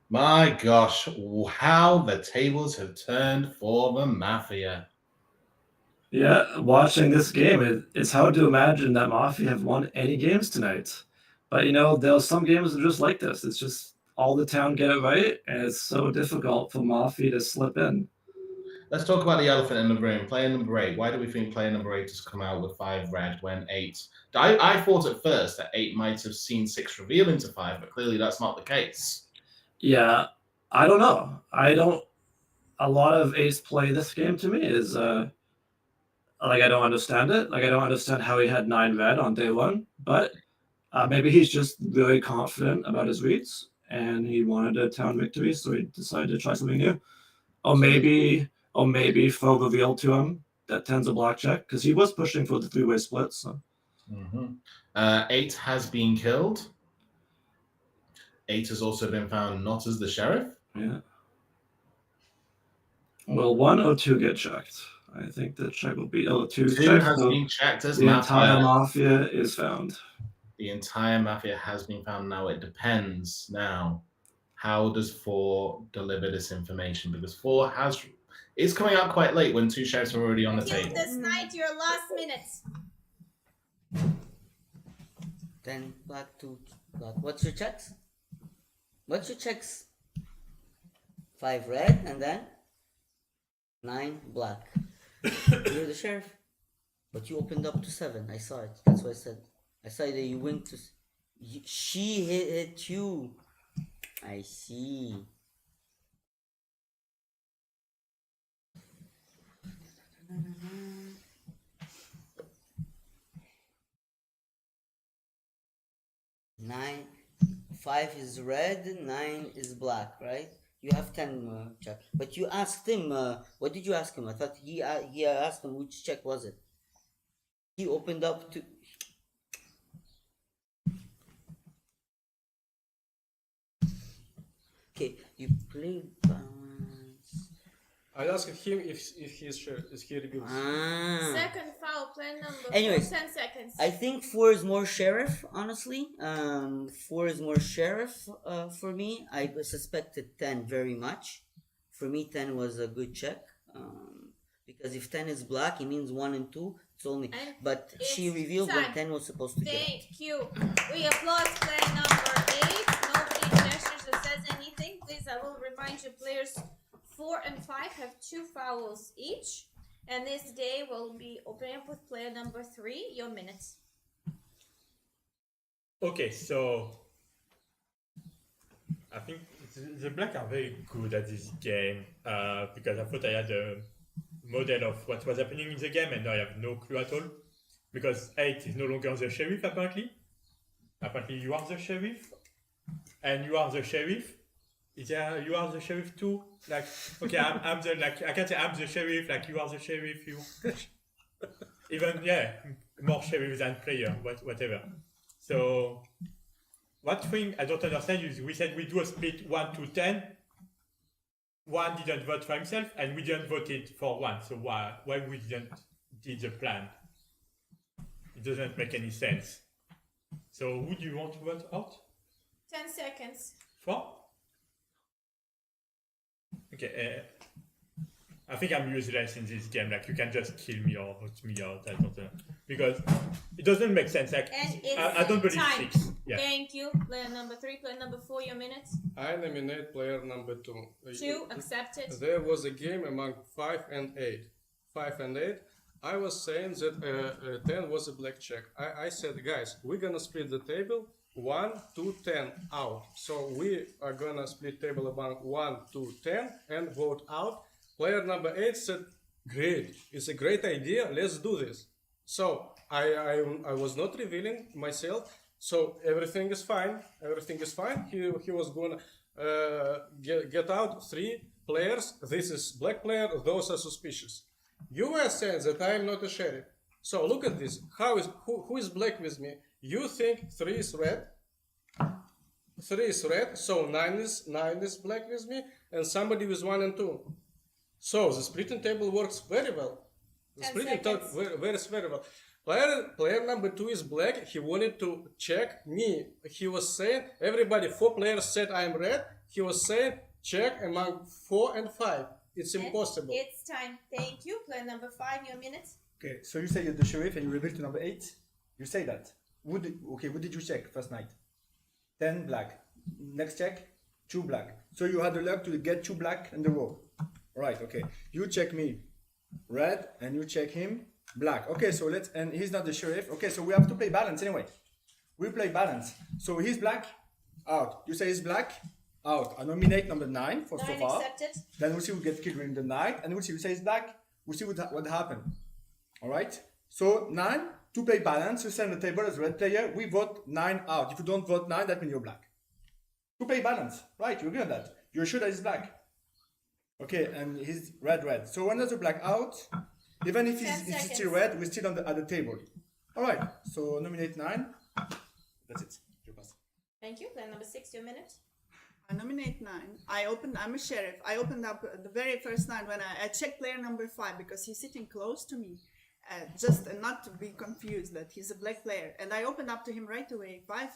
My gosh, how the tables have turned for the Mafia. Yeah, watching this game, it's hard to imagine that Mafia have won any games tonight. But there's some games that are just like this. It's just all the town get it right, and it's so difficult for Mafia to slip in. Let's talk about the elephant in the room. Player number 8. Why do we think player number 8 has come out with 5 red when 8? I thought at first that 8 might have seen 6 reveal into 5, but clearly that's not the case. Yeah, I don't know. A lot of Ace play this game to me is like I don't understand it. Like I don't understand how he had 9 red on day 1, but maybe he's just very confident about his reads and he wanted a town victory, so he decided to try something new. Or maybe Fo revealed to him that 10's a blackjack because he was pushing for the 3-way split. So 8 has been killed. 8 has also been found not as the sheriff. Yeah. Will 1 or 2 get checked? I think the check will be 2 2 checked, has so been checked as the Mafia. entire Mafia is found. The entire Mafia has been found. Now it depends. Now, how does 4 deliver this information? Because 4 is coming out quite late when 2 sheriffs are already on the Kill table. this night, your last minutes. 10 black, 2 black. What's your checks? 5 red and then 9 black. You're the sheriff. But you opened up to 7. I saw it. That's why I said I saw that you went to. She hit you. I see. Nine, 5 is red, 9 is black, right? You have 10 check. But you asked him, what did you ask him? I thought he asked him which check was it. He opened up to. Okay, you played balance. I asked him if he reveals. Second foul, plan number Anyways, 4, 10 seconds. I think 4 is more sheriff, honestly. 4 is more sheriff for me. I suspected 10 very much. For me, 10 was a good check. Because if 10 is black, it means 1 and 2. It's only. And But she it's revealed time. when 10 was supposed to get. Thank you. We applaud plan number 8. Nobody gestures or says anything. Please, I will remind you, players 4 and 5 have 2 fouls each. And this day will be opening up with player number 3. Your minutes. Okay, so I think the Black are very good at this game because I thought I had a model of what was happening in the game and now I have no clue at all. Because 8 is no longer the sheriff apparently. Apparently you are the sheriff. And you are the sheriff. Yeah, you are the sheriff too. Like, okay, I'm the like I can't say I'm the sheriff. Like you are the sheriff. You even more sheriff than player. Whatever. So, what thing I don't understand is we said we do a split 1 to 10. 1 didn't vote for himself, and we didn't vote it for 1. So why we didn't did the plan? It doesn't make any sense. So who do you want to vote out? 10 seconds. For? Okay, I think I'm useless in this game. Like, you can just kill me or vote me out. I don't know. Because it doesn't make sense. Like, And it's I don't believe time. 6. Yeah. Thank you. Player number 3, player number 4, your minutes. I nominate player number 2. 2, accepted. There was a game among 5 and 8. 5 and 8. I was saying that 10 was a black check. I said, guys, we're gonna split the table 1 to 10 out. So we are gonna split table among 1 to 10 and vote out. Player number 8 said, great, it's a great idea, let's do this. So I was not revealing myself, so everything is fine. Everything is fine. He was gonna get out 3 players. This is black player, those are suspicious. You were saying that I am not a sheriff. So look at this. Who is black with me? You think 3 is red. 3 is red, so 9 is black with me, and somebody with 1 and 2. So the splitting table works very well. The splitting table works very well. Player number 2 is black. He wanted to check me. He was saying, everybody, 4 players said I am red. He was saying, check among 4 and 5. It's impossible. It's time. Thank you. Player number 5, your minutes. Okay, so you say you're the sheriff and you reveal to number 8. You say that. What did you check first night? 10 black. Next check, 2 black. So you had the luck to get 2 black in the row. Right, okay. You check me red and you check him black. Okay, so and he's not the sheriff. Okay, so we have to play balance anyway. We play balance. So he's black, out. You say he's black, out. I nominate number 9 for 9 so far. accepted. Then we'll see who gets killed during the night, and we'll see who says black. We'll see what happened. All right. So 9 to play balance. You send the table as red player. We vote 9 out. If you don't vote 9, that means you're black. To play balance, right? You agree on that? You're sure that he's black. Okay, and he's red. So when there's a black out, even if he's still red, we're still at the table. All right. So nominate 9. That's it. You pass. Thank you. Player number 6, your minute. I nominate 9. I'm a sheriff. I opened up the very first night when I checked player number 5 because he's sitting close to me. Just not to be confused that he's a black player. And I opened up to him right away. 5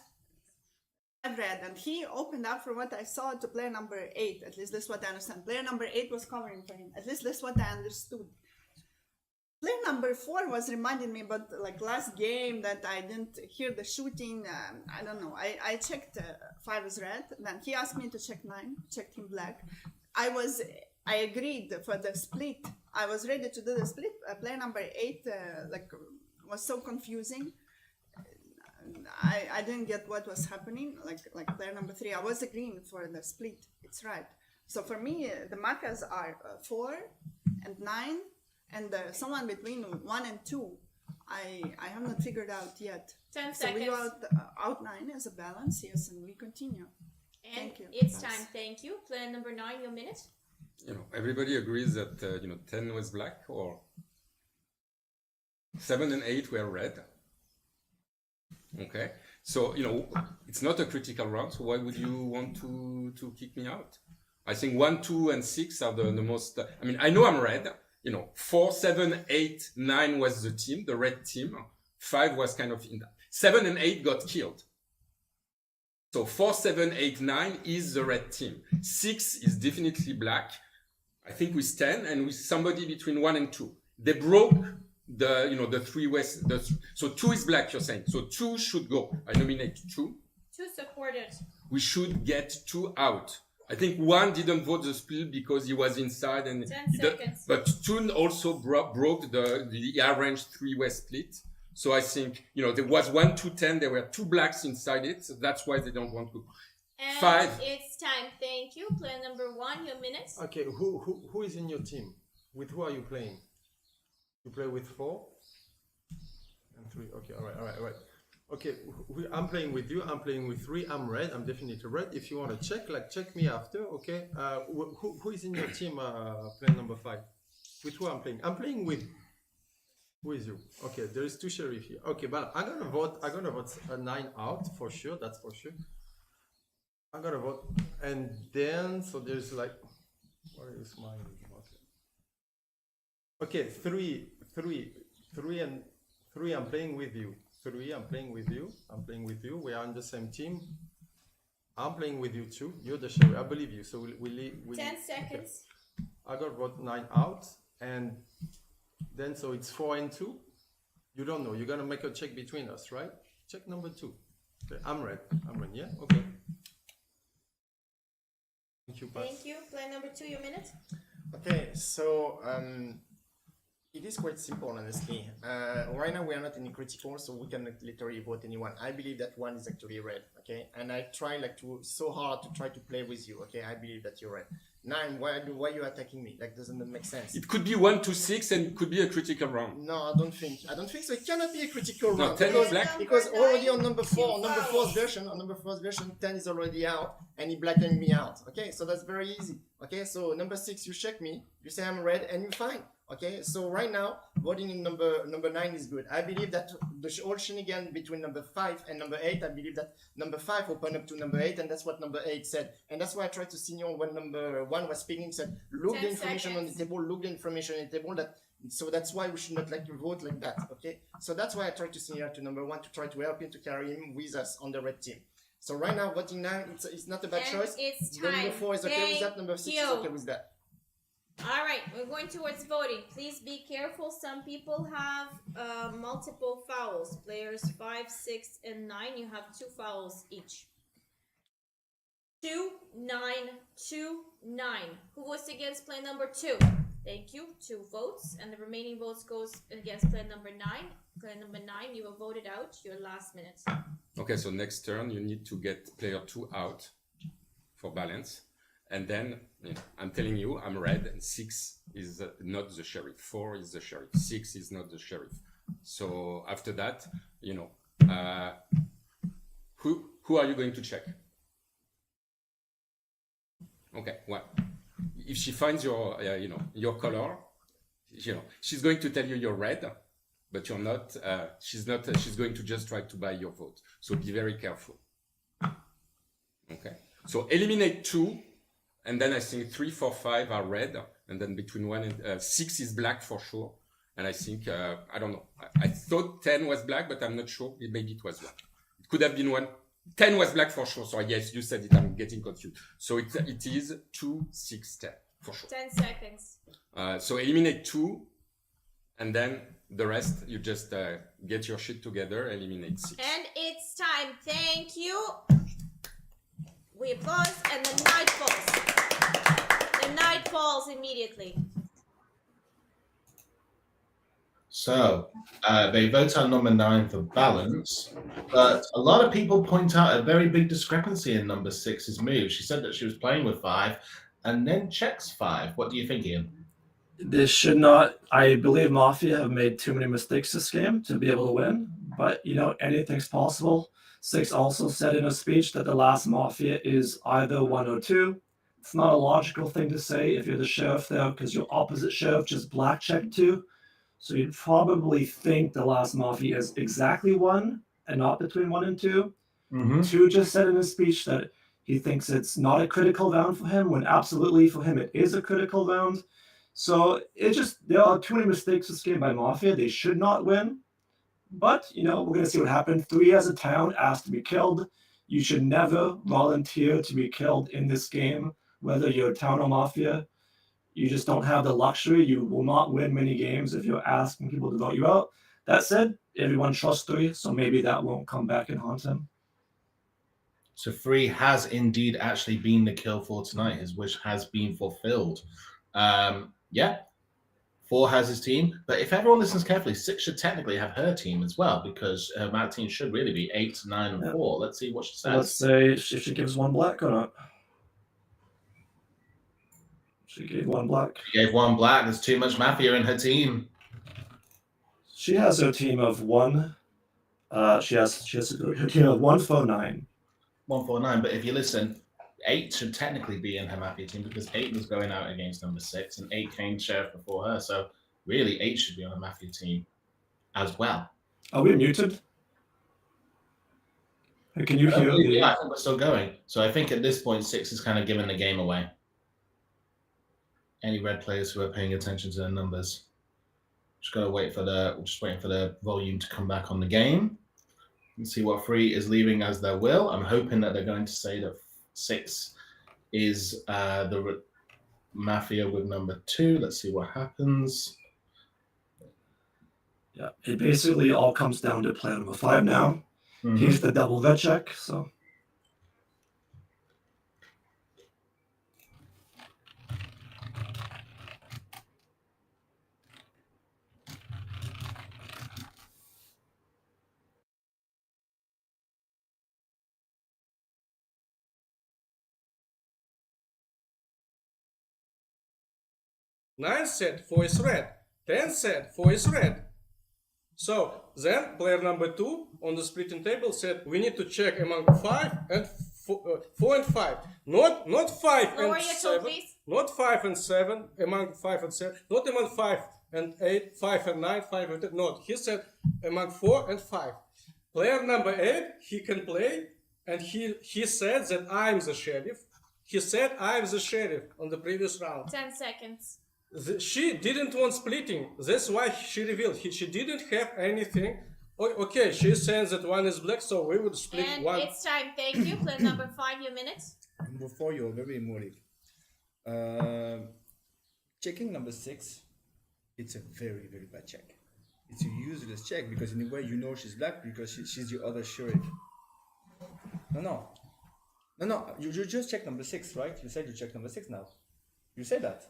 red. And he opened up from what I saw to player number 8. At least that's what I understand. Player number 8 was covering for him. At least that's what I understood. Player number 4 was reminding me about like last game that I didn't hear the shooting. I don't know. I checked 5 is red. Then he asked me to check 9. Checked him black. I agreed for the split. I was ready to do the split. Player number 8 was so confusing. I didn't get what was happening. Like player number 3, I was agreeing for the split. It's right. So for me, the Mafias are 4 and 9, and someone between 1 and 2. I have not figured out yet. 10 so seconds. we out 9 as a balance, yes, and we continue. And Thank you. it's time. Thank you. Player number 9, your minute. Everybody agrees that 10 was black, or 7 and 8 were red. Okay, so it's not a critical round. So why would you want to kick me out? I think 1, 2, and 6 are the most. I mean, I know I'm red. 4, 7, 8, 9 was the team, the red team. 5 was kind of in that. 7 and 8 got killed. So 4, 7, 8, 9 is the red team. 6 is definitely black. I think with 10 and with somebody between 1 and 2. They broke the 3 west. So 2 is black, you're saying. So 2 should go. I nominate 2. 2 supported. We should get 2 out. I think 1 didn't vote the split because he was inside, and 10 seconds. but 2 also broke the arranged 3-way split. So I think there was 1 to 10. There were 2 blacks inside it. So that's why they don't want to. And 5. it's time. Thank you. Player number 1, your minute. Okay, who is in your team? With who are you playing? You play with 4 and 3. Okay, all right. Okay, I'm playing with you. I'm playing with 3. I'm red. I'm definitely red. If you want to check me after. Okay. Who is in your team? Player number 5. With who I'm playing? I'm playing with. Who is you? Okay, there is 2 sheriff here. Okay, but I'm gonna vote a 9 out for sure. That's for sure. I'm gonna vote, and then so there's like, where is my? Okay, 3 and 3. I'm playing with you. 3. I'm playing with you. We are on the same team. I'm playing with you too. You're the sheriff. I believe you. So we 10 seconds. Okay. I got vote 9 out, and then so it's 4 and 2. You don't know. You're gonna make a check between us, right? Check number 2. Okay, I'm red. Yeah. Okay. Thank you. Thank you. Player number 2, your minute. Okay, so it is quite simple, honestly. Right now we are not in critical, so we cannot literally vote anyone. I believe that 1 is actually red, okay? And I try so hard to try to play with you, okay? I believe that you're red. 9, why are you attacking me? That doesn't make sense. It could be 1 to 6, and it could be a critical round. No, I don't think so. It cannot be a critical round. No, 10 is black. Because already on number 4, number 4's version, 10 is already out, and he blackened me out. Okay, so that's very easy. Okay, so number 6, you check me, you say I'm red, and you're fine. Okay, so right now, voting in number 9 is good. I believe that the whole shenanigan between number 5 and number 8, I believe that number 5 opened up to number 8, and that's what number 8 said. And that's why I tried to signal when number 1 was speaking, said, look the information on the table, so that's why we should not vote like that, okay? So that's why I tried to signal to number 1 to try to help him to carry him with us on the red team. So right now, voting 9, it's not a bad choice. It's time. Number 4 is okay with that, Thank number 6 you. is okay with that. All right, we're going towards voting. Please be careful. Some people have multiple fouls. Players 5, 6, and 9. You have 2 fouls each. 2, 9, 2, 9. Who votes against play number 2? Thank you. 2 votes, and the remaining votes goes against play number 9. Play number 9, you were voted out. Your last minute. Okay, so next turn you need to get player 2 out for balance. And then, I'm telling you, I'm red, and 6 is not the sheriff. 4 is the sheriff. 6 is not the sheriff. So after that, who are you going to check? Okay, well, if she finds your, your color, she's going to tell you you're red, but you're not. She's going to just try to buy your vote. So be very careful. Okay. So eliminate 2. And then I think 3, 4, 5 are red, and then between 1 and 6 is black for sure. And I think I don't know. I thought 10 was black, but I'm not sure. Maybe it was 1. It could have been 1. 10 was black for sure. So yes, you said it. I'm getting confused. So it is 2, 6, 10 for sure. 10 seconds. So eliminate 2, and then the rest you just get your shit together. Eliminate 6. And it's time. Thank you. We applause, and the night falls. The night falls immediately. So they vote on number 9 for balance, but a lot of people point out a very big discrepancy in number 6's move. She said that she was playing with 5 and then checks 5. What do you think, Ian? This should not. I believe Mafia have made too many mistakes this game to be able to win, but anything's possible. 6 also said in a speech that the last Mafia is either 1 or 2. It's not a logical thing to say if you're the sheriff there, because your opposite sheriff just black checked 2. So you'd probably think the last Mafia is exactly 1 and not between 1 and 2. 2 just said in his speech that he thinks it's not a critical round for him, when absolutely for him it is a critical round. So there are too many mistakes this game by Mafia. They should not win. But, we're going to see what happens. 3 as a town asked to be killed. You should never volunteer to be killed in this game, whether you're a town or Mafia. You just don't have the luxury. You will not win many games if you're asking people to vote you out. That said, everyone trusts 3, so maybe that won't come back and haunt him. So 3 has indeed actually been the kill for tonight. His wish has been fulfilled. 4 has his team, but if everyone listens carefully, 6 should technically have her team as well, because her mad team should really be 8, 9, and 4. Let's see what she says. Let's say if she gives 1 black or not. She gave 1 black. She gave 1 black. There's too much Mafia in her team. She has her team of 1. She has her team of 1, 4, 9. 1, 4, 9. But if you listen, 8 should technically be in her Mafia team, because 8 was going out against number 6, and 8 came sheriff before her. So really, 8 should be on a Mafia team as well. Are we muted? Can you hear me? Yeah, I think we're still going. So I think at this point, 6 is kind of giving the game away. Any red players who are paying attention to their numbers, just waiting for the volume to come back on the game and see what 3 is leaving as their will. I'm hoping that they're going to say that 6 is the Mafia with number 2. Let's see what happens. Yeah, it basically all comes down to player number 5 now. He's the double vet check, so. Nine said 4 is red. 10 said 4 is red. So then player number 2 on the splitting table said we need to check among 5 and 4 and 5. Not 5 and 7. Not 5 and 7, among 5 and 7. Not among 5 and 8, 5 and 9, 5 and 10. No, he said among 4 and 5. Player number 8, he can play, and he said that I'm the sheriff. He said I'm the sheriff on the previous round. 10 seconds. She didn't want splitting. That's why she revealed. She didn't have anything. Okay, she's saying that 1 is black, so we would split And 1. it's time. Thank you. Player number 5, your minute. Number 4, you're very emotive. Checking number 6, it's a very, very bad check. It's a useless check, because in a way she's black because she's the other sheriff. No, you just check number 6, right? You said you check number 6 now. You said that.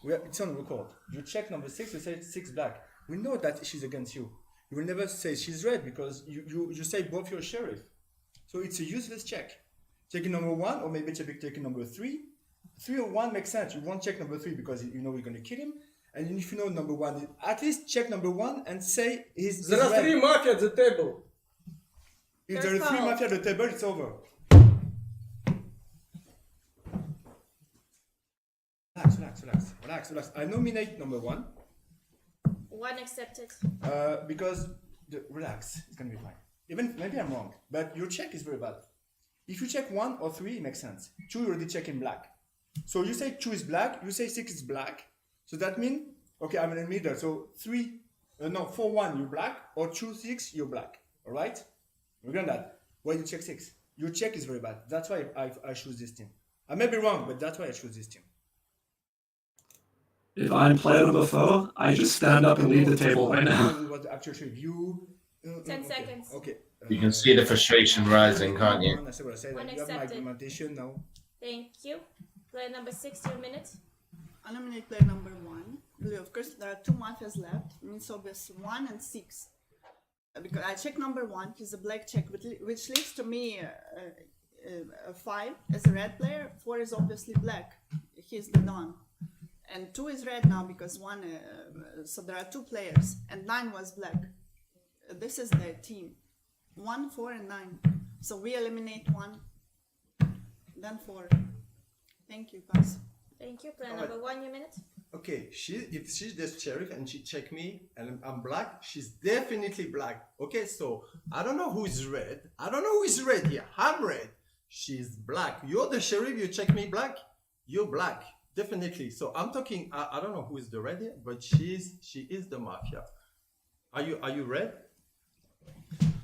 It's on record. You check number 6, you say 6 black. We know that she's against you. You will never say she's red because you say both your sheriff. So it's a useless check. Checking number 1, or maybe checking number 3. 3 or 1 makes sense. You won't check number 3 because you know you're going to kill him. And if you know number 1, at least check number 1 and say he's There are red. 3 mafia at the table. If there are 3 mafia at the table, it's over. Relax. I nominate number 1. 1 accepted. Because relax, it's gonna be fine. Even maybe I'm wrong, but your check is very bad. If you check 1 or 3, it makes sense. 2, you already check in black. So you say 2 is black, you say 6 is black. So that means, okay, I'm in the middle. So 4, 1, you're black, or 2, 6, you're black. All right? We're that. Why you check 6? Your check is very bad. That's why I choose this team. I may be wrong, but that's why I choose this team. If I'm player number 4, I just stand up and leave the table right now. What the actual review? 10 seconds. Okay. You can see the frustration rising, can't you? I say what I said. One You have my accepted. argumentation now. Thank you. Player number 6, your minute. I nominate player number 1. blue. Of course, there are 2 mafias left. It means obvious 1 and 6. Because I check number 1, he's a black check, which leaves to me 5 as a red player. 4 is obviously black. He's the Don. And 2 is red now because 1, so there are 2 players. And 9 was black. This is the team. 1, 4, and 9. So we eliminate 1, then 4. Thank you, pass. Thank you. Player number 1, your minute. Okay, if she's the sheriff and she check me and I'm black, she's definitely black. Okay, so I don't know who is red. I don't know who is red here. I'm red. She's black. You're the sheriff. You check me black. You're black, definitely. So I'm talking. I don't know who is the red here, but she is the mafia. Are you red?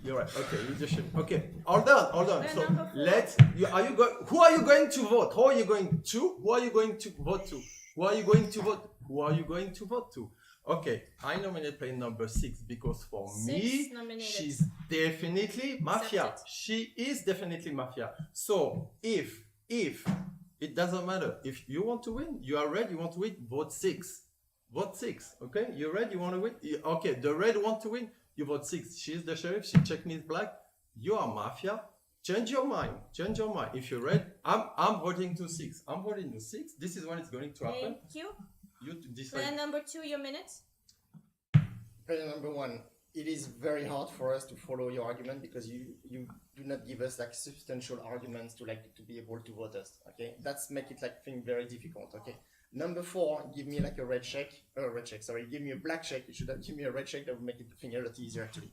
You're right. Okay, you just should. Okay, hold on. So who are you going to vote? Who are you going to? Who are you going to vote to? Who are you going to vote? Who are you going to vote to? Okay, I nominate player number 6 because for me, she's definitely mafia. She is definitely mafia. So if it doesn't matter, if you want to win, you are red, you want to win, vote 6. Vote 6. Okay, you're red, you want to win. Okay, the red want to win, you vote 6. She's the sheriff. She check me is black. You are mafia. Change your mind. Change your mind. If you're red, I'm voting to 6. I'm voting to 6. This is when it's going to happen. Thank you. You decide. Player number 2, your minute. Player number 1, it is very hard for us to follow your argument because you do not give us like substantial arguments to be able to vote us. Okay, that's make it like thing very difficult. Okay, number 4, give me like a red check. Sorry, give me a black check. You should have given me a red check. That would make it thing a lot easier actually.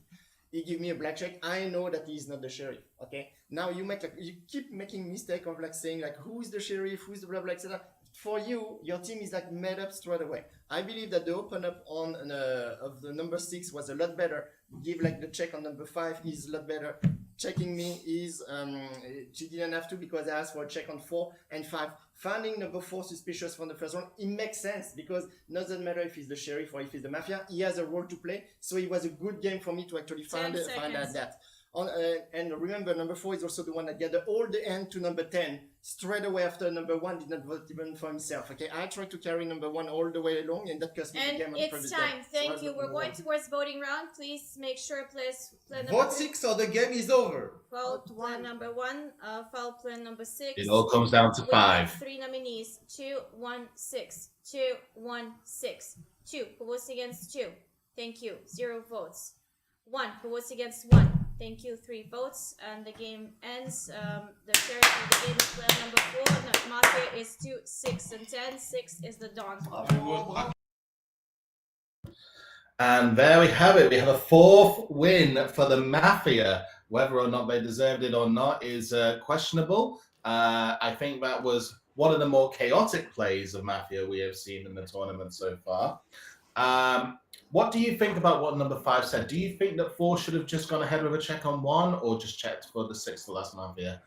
He give me a black check. I know that he's not the sheriff. Okay. Now you keep making mistake of like saying like who is the sheriff, who is the blah blah etc. For you, your team is like made up straight away. I believe that the open up on of the number 6 was a lot better. Give like the check on number 5 is a lot better. Checking me is she didn't have to because I asked for a check on 4 and 5. Finding number 4 suspicious from the first round, it makes sense because it doesn't matter if he's the sheriff or if he's the mafia. He has a role to play, so it was a good game for me to actually find out that. And remember, number 4 is also the one that gathered all the end to number 10 straight away after number 1 did not vote even for himself. Okay, I tried to carry number 1 all the way along, and that cost me the game. And it's time. Thank you. We're going towards voting round. Please make sure play number vote 6 or the game is over. Vote plan number 1. Foul plan number 6. It all comes down to 5. We have 3 nominees. 2, 1, 6. 2, 1, 6. 2. Who votes against 2? Thank you. 0 votes. 1. Who votes against 1? Thank you. 3 votes, and the game ends. The sheriff of the game is player number 4. No, Mafia is 2, 6, and 10. 6 is the Don. And there we have it. We have a 4th win for the Mafia. Whether or not they deserved it or not is questionable. I think that was one of the more chaotic plays of Mafia we have seen in the tournament so far. What do you think about what number 5 said? Do you think that 4 should have just gone ahead with a check on 1 or just checked for the 6th, the last Mafia?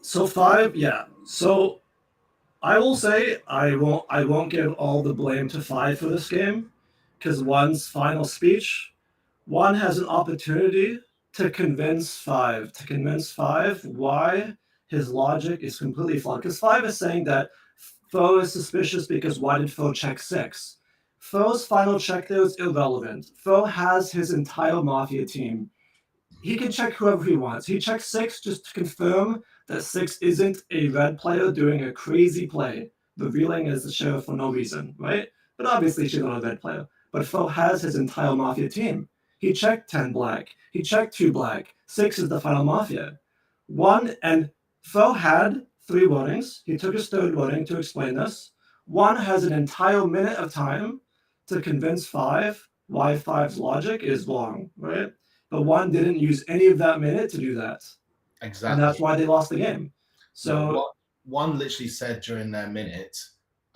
So 5, yeah. So I will say I won't give all the blame to 5 for this game because 1's final speech, 1 has an opportunity to convince 5 why his logic is completely flawed. Because 5 is saying that Foe is suspicious because why did Foe check 6? Foe's final check there is irrelevant. Foe has his entire Mafia team. He can check whoever he wants. He checks 6 just to confirm that 6 isn't a red player doing a crazy play, revealing as the sheriff for no reason, right? But obviously she's not a red player. But Foe has his entire Mafia team. He checked 10 black. He checked 2 black. 6 is the final Mafia. 1, and Foe had 3 votings. He took his 3rd voting to explain this. 1 has an entire minute of time to convince 5 why 5's logic is wrong, right? But 1 didn't use any of that minute to do that. Exactly. And that's why they lost the game. So 1 literally said during their minute,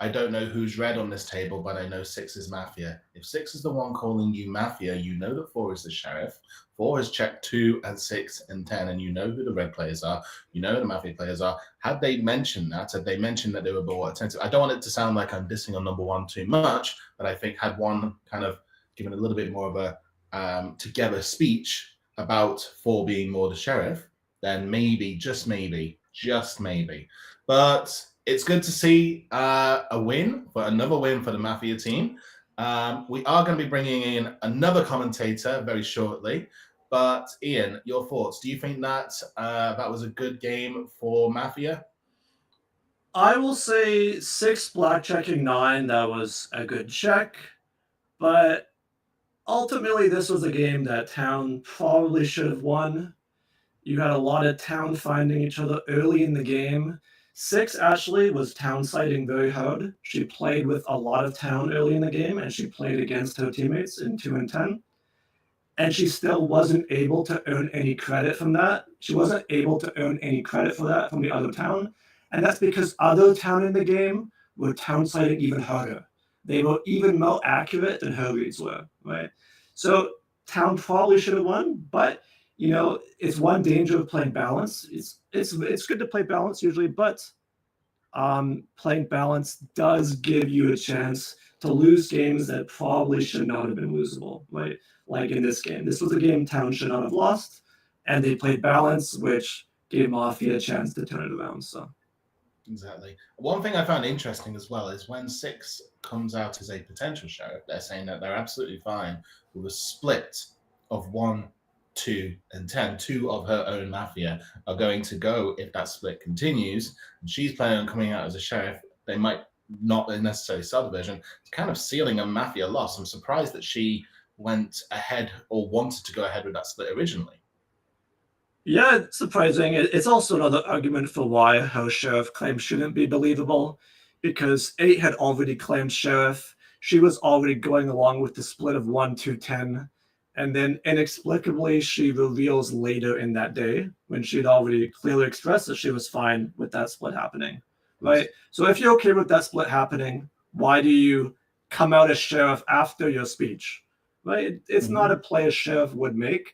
I don't know who's red on this table, but I know 6 is Mafia. If 6 is the one calling you Mafia, you know that 4 is the sheriff. 4 has checked 2 and 6 and 10, and you know who the red players are. You know who the Mafia players are. Had they mentioned that, had they mentioned that they were more attentive, I don't want it to sound like I'm dissing on number 1 too much, but I think had 1 kind of given a little bit more of a together speech about 4 being more the sheriff, then maybe, just maybe. But it's good to see another win for the Mafia team. We are going to be bringing in another commentator very shortly. But Ian, your thoughts? Do you think that that was a good game for Mafia? I will say 6 black checking 9, that was a good check. But ultimately, this was a game that Town probably should have won. You had a lot of Town finding each other early in the game. 6 actually was Town siding very hard. She played with a lot of Town early in the game, and she played against her teammates in 2 and 10. And she still wasn't able to earn any credit from that. She wasn't able to earn any credit for that from the other Town. And that's because other Town in the game were Town siding even harder. They were even more accurate than her reads were, right? So Town probably should have won, but it's one danger of playing balance. It's good to play balance usually, but playing balance does give you a chance to lose games that probably should not have been losable, right? Like in this game. This was a game Town should not have lost, and they played balance, which gave Mafia a chance to turn it around. So Exactly. One thing I found interesting as well is when 6 comes out as a potential sheriff, they're saying that they're absolutely fine with a split of 1, 2, and 10. 2 of her own Mafia are going to go if that split continues. And she's planning on coming out as a sheriff. They might not necessarily subdivision. It's kind of sealing a Mafia loss. I'm surprised that she went ahead or wanted to go ahead with that split originally. yeah, it's surprising. It's also another argument for why her sheriff claim shouldn't be believable, because 8 had already claimed sheriff. She was already going along with the split of 1, 2, 10. And then inexplicably, she reveals later in that day, when she'd already clearly expressed that she was fine with that split happening, right? So if you're okay with that split happening, why do you come out as sheriff after your speech, right? It's not a play a sheriff would make.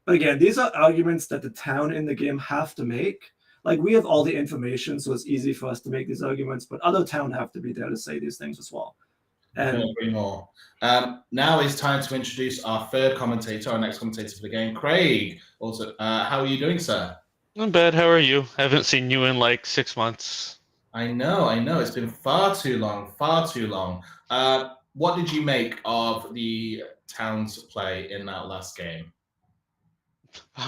But again, these are arguments that the Town in the game have to make. Like, we have all the information, so it's easy for us to make these arguments, but other Town have to be there to say these things as well. I couldn't agree more. Now it's time to introduce our third commentator, our next commentator for the game, Craig. Also, how are you doing, sir? Not bad. How are you? I haven't seen you in like 6 months. I know. It's been far too long. What did you make of the Town's play in that last game?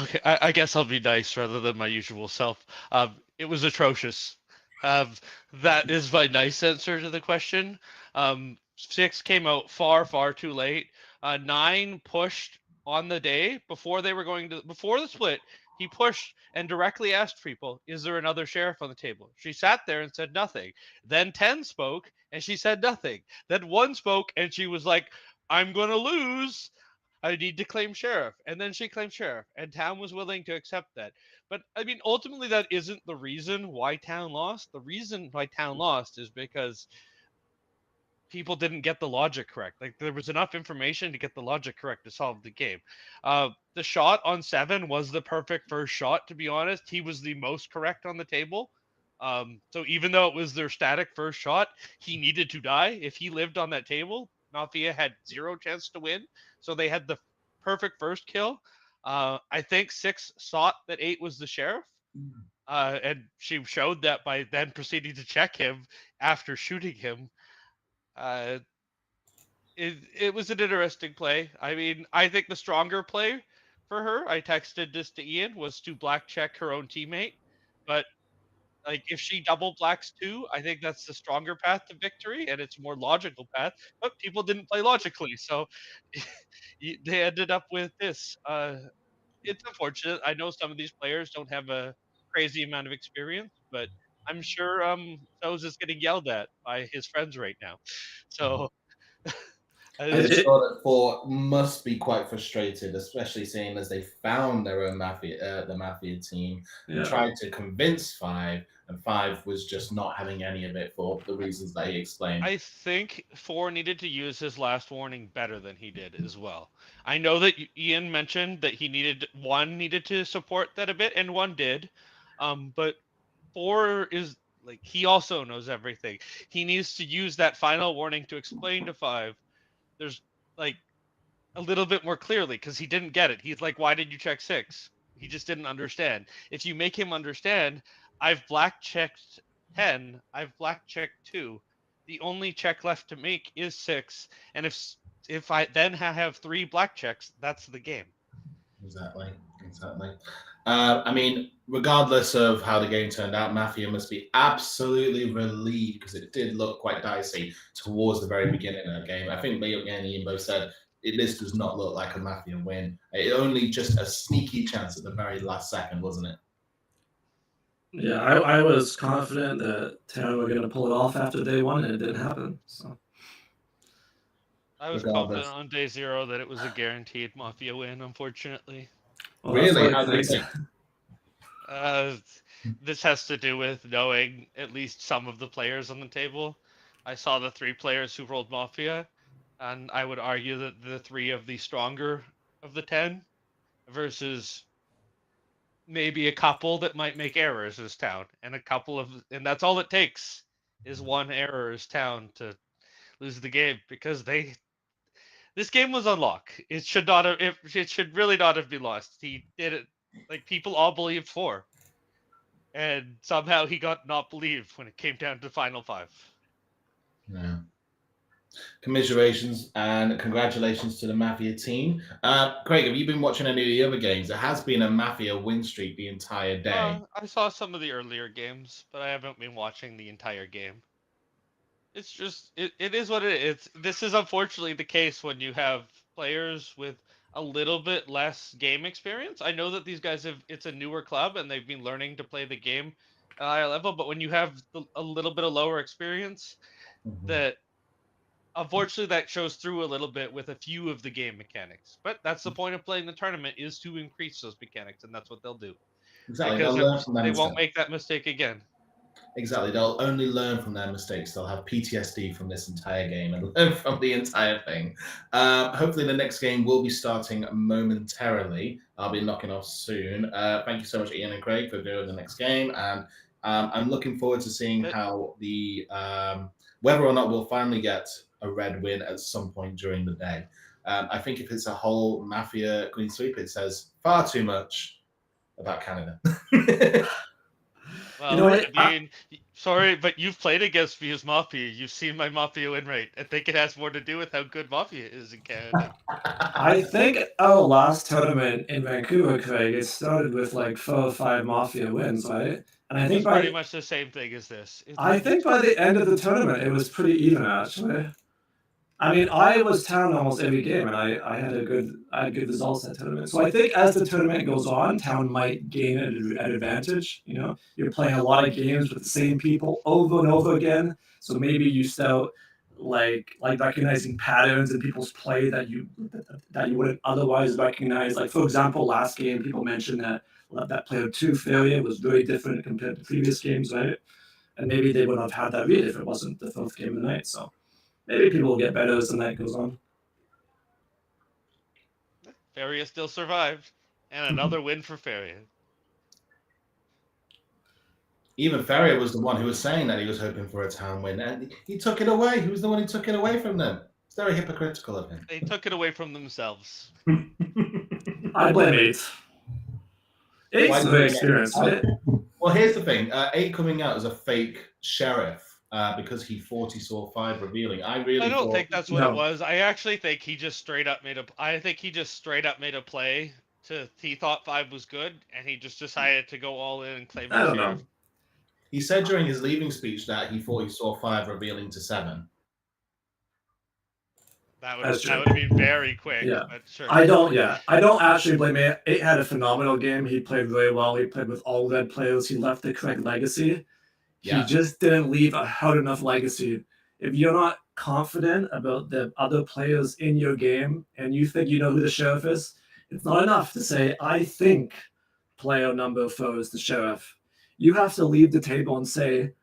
Okay, I guess I'll be nice rather than my usual self. It was atrocious. That is my nice answer to the question. 6 came out far too late. 9 pushed on the day before the split. He pushed and directly asked people, "Is there another sheriff on the table?" She sat there and said nothing. Then 10 spoke and she said nothing. Then 1 spoke and she was like, "I'm gonna lose. I need to claim sheriff." And then she claimed sheriff, and Town was willing to accept that. But I mean, ultimately, that isn't the reason why Town lost. The reason why Town lost is because people didn't get the logic correct. Like, there was enough information to get the logic correct to solve the game. The shot on 7 was the perfect first shot, to be honest. He was the most correct on the table. So even though it was their static first shot, he needed to die. If he lived on that table, Mafia had 0 chance to win. So they had the perfect first kill. I think 6 sought that 8 was the sheriff. And she showed that by then proceeding to check him after shooting him. It was an interesting play. I mean, I think the stronger play for her, I texted this to Ian, was to black check her own teammate. But like, if she double blacks 2, I think that's the stronger path to victory, and it's a more logical path. But people didn't play logically, so they ended up with this. It's unfortunate. I know some of these players don't have a crazy amount of experience, but I'm sure Soz is getting yelled at by his friends right now. So I'm sure that 4 must be quite frustrated, especially seeing as they found their own Mafia, the Mafia team, and tried to convince 5, and 5 was just not having any of it for the reasons that he explained. I think 4 needed to use his last warning better than he did as well. I know that Ian mentioned that 1 needed to support that a bit, and 1 did. But 4 is like, he also knows everything. He needs to use that final warning to explain to 5 there's like a little bit more clearly, because he didn't get it. He's like, "Why did you check 6?" He just didn't understand. If you make him understand, I've black checked 10. I've black checked 2. The only check left to make is 6, and if I then have 3 black checks, that's the game. Exactly. I mean, regardless of how the game turned out, Mafia must be absolutely relieved because it did look quite dicey towards the very beginning of the game. I think Leo and Ian both said this does not look like a Mafia win. It only just a sneaky chance at the very last second, wasn't it? Yeah, I was confident that Terran were going to pull it off after day one, and it didn't happen. So I was confident on day 0 that it was a guaranteed Mafia win, unfortunately. Well, really? How do you think? This has to do with knowing at least some of the players on the table. I saw the 3 players who rolled Mafia, and I would argue that the 3 of the stronger of the 10 versus maybe a couple that might make errors as town, and that's all it takes is one error as town to lose the game, because this game was on lock. It should not have. It should really not have been lost. He did it like people all believed for, and somehow he got not believed when it came down to final 5. Yeah. Commiserations and congratulations to the Mafia team. Craig, have you been watching any of the other games? There has been a Mafia win streak the entire day. I saw some of the earlier games, but I haven't been watching the entire game. It's just it is what it is. This is unfortunately the case when you have players with a little bit less game experience. I know that these guys it's a newer club and they've been learning to play the game at a higher level, but when you have a little bit of lower experience, that unfortunately that shows through a little bit with a few of the game mechanics. But that's the point of playing the tournament, is to increase those mechanics, and that's what they'll do. Exactly. Because they won't make that mistake again. Exactly. They'll only learn from their mistakes. They'll have PTSD from this entire game and learn from the entire thing. Hopefully the next game will be starting momentarily. I'll be knocking off soon. Thank you so much, Ian and Craig, for doing the next game. And I'm looking forward to seeing how whether or not we'll finally get a red win at some point during the day. I think if it's a whole Mafia clean sweep, it says far too much about Canada. Well, sorry, but you've played against me as Mafia. You've seen my Mafia win rate. I think it has more to do with how good Mafia is in Canada. I think our last tournament in Vancouver, Craig, it started with like 4 or 5 Mafia wins, right? And I think it's pretty much the same thing as this. I think by the end of the tournament, it was pretty even, actually. I mean, I was town almost every game, and I had good results that tournament. So I think as the tournament goes on, town might gain an advantage. You know, you're playing a lot of games with the same people over and over again. So maybe you start like recognizing patterns in people's play that you wouldn't otherwise recognize. Like, for example, last game people mentioned that player 2 failure was very different compared to previous games, right? And maybe they wouldn't have had that read if it wasn't the 4th game of the night. So maybe people will get better as the night goes on. Faria still survived, and another win for Faria. Even Faria was the one who was saying that he was hoping for a town win, and he took it away. He was the one who took it away from them. It's very hypocritical of him. They took it away from themselves. I blame 8. 8's a good experience, right? Well, here's the thing. 8 coming out as a fake sheriff because he thought he saw 5 revealing. I don't think that's what it was. I actually think he just straight up made a play he thought 5 was good, and he just decided to go all in and claim I don't sheriff. know. He said during his leaving speech that he thought he saw 5 revealing to 7. That would have been very quick. Yeah. But sure. I don't actually blame 8. 8 had a phenomenal game. He played very well. He played with all red players. He left the correct legacy. Yeah. He just didn't leave a hard enough legacy. If you're not confident about the other players in your game and you think you know who the sheriff is, it's not enough to say, I think player number 4 is the sheriff. You have to leave the table and say,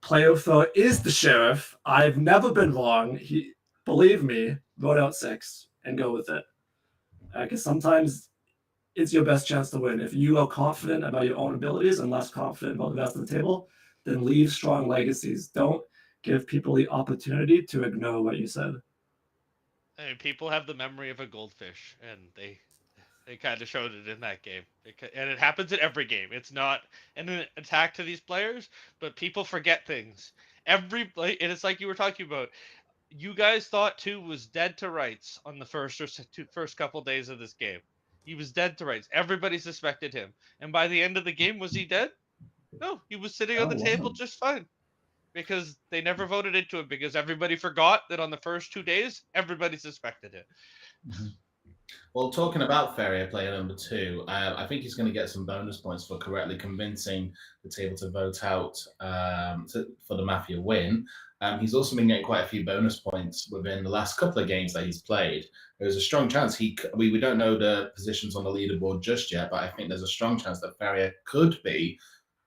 player 4 is the sheriff. I've never been wrong. Believe me, vote out 6 and go with it. Because sometimes it's your best chance to win. If you are confident about your own abilities and less confident about the rest of the table, then leave strong legacies. Don't give people the opportunity to ignore what you said. I mean, people have the memory of a goldfish, and They kind of showed it in that game, and it happens in every game. It's not an attack to these players, but people forget things. And it's like you were talking about. You guys thought 2 was dead to rights on the first couple days of this game. He was dead to rights. Everybody suspected him, and by the end of the game, was he dead? No, he was sitting on the table just fine. Because they never voted into it, because everybody forgot that on the first 2 days, everybody suspected it. Well, talking about Ferrier player number 2, I think he's going to get some bonus points for correctly convincing the table to vote out for the Mafia win. He's also been getting quite a few bonus points within the last couple of games that he's played. There's a strong chance we don't know the positions on the leaderboard just yet, but I think there's a strong chance that Ferrier could be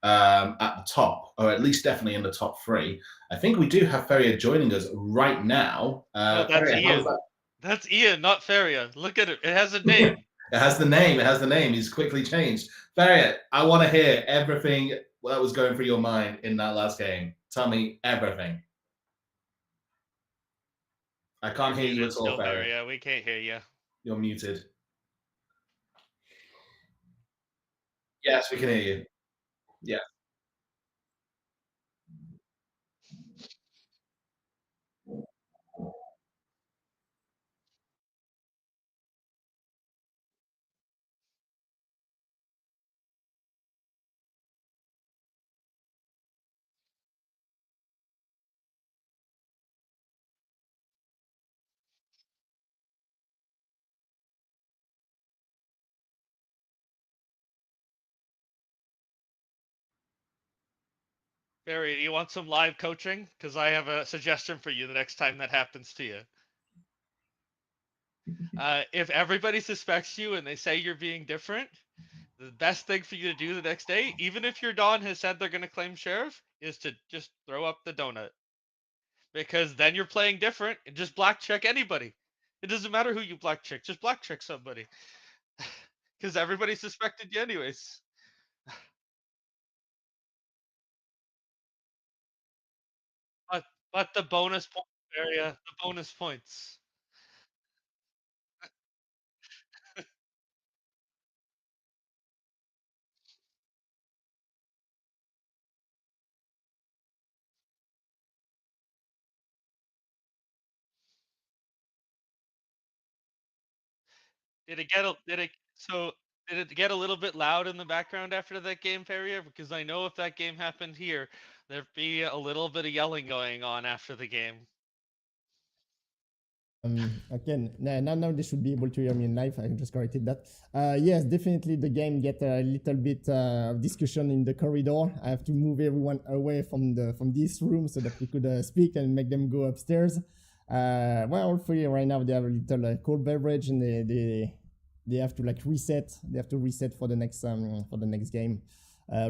at the top, or at least definitely in the top 3. I think we do have Ferrier joining us right now. That's Ferrier, Ian. That's Ian, not Ferrier. Look at it. It has a name. It has the name. It has the name. He's quickly changed. Ferrier, I want to hear everything that was going through your mind in that last game. Tell me everything. I can't hear you at all, Ferrier. Yeah, we can't hear you. You're muted. Yes, we can hear you. Yeah. Barry, do you want some live coaching? Because I have a suggestion for you the next time that happens to you. If everybody suspects you and they say you're being different, the best thing for you to do the next day, even if your Don has said they're going to claim sheriff, is to just throw up the donut. Because then you're playing different and just black check anybody. It doesn't matter who you black check, just black check somebody. Because everybody suspected you anyways. But the bonus point area, the bonus points. Did it get a little bit loud in the background after that game, Ferrier? Because I know if that game happened here, there'd be a little bit of yelling going on after the game. Okay, now they should be able to hear me in live. I just corrected that. Yes, definitely the game get a little bit of discussion in the corridor. I have to move everyone away from this room so that we could speak and make them go upstairs. Well, all three right now they have a little cold beverage and they have to like reset. They have to reset for the next game.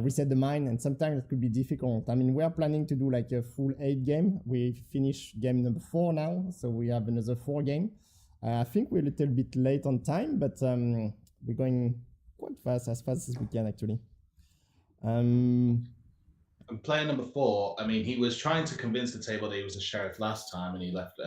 Reset the mind, and sometimes it could be difficult. I mean, we are planning to do like a full 8 game. We finish game number 4 now, so we have another 4 game. I think we're a little bit late on time, but we're going quite fast as we can actually. And player number 4, I mean, he was trying to convince the table that he was a sheriff last time, and he left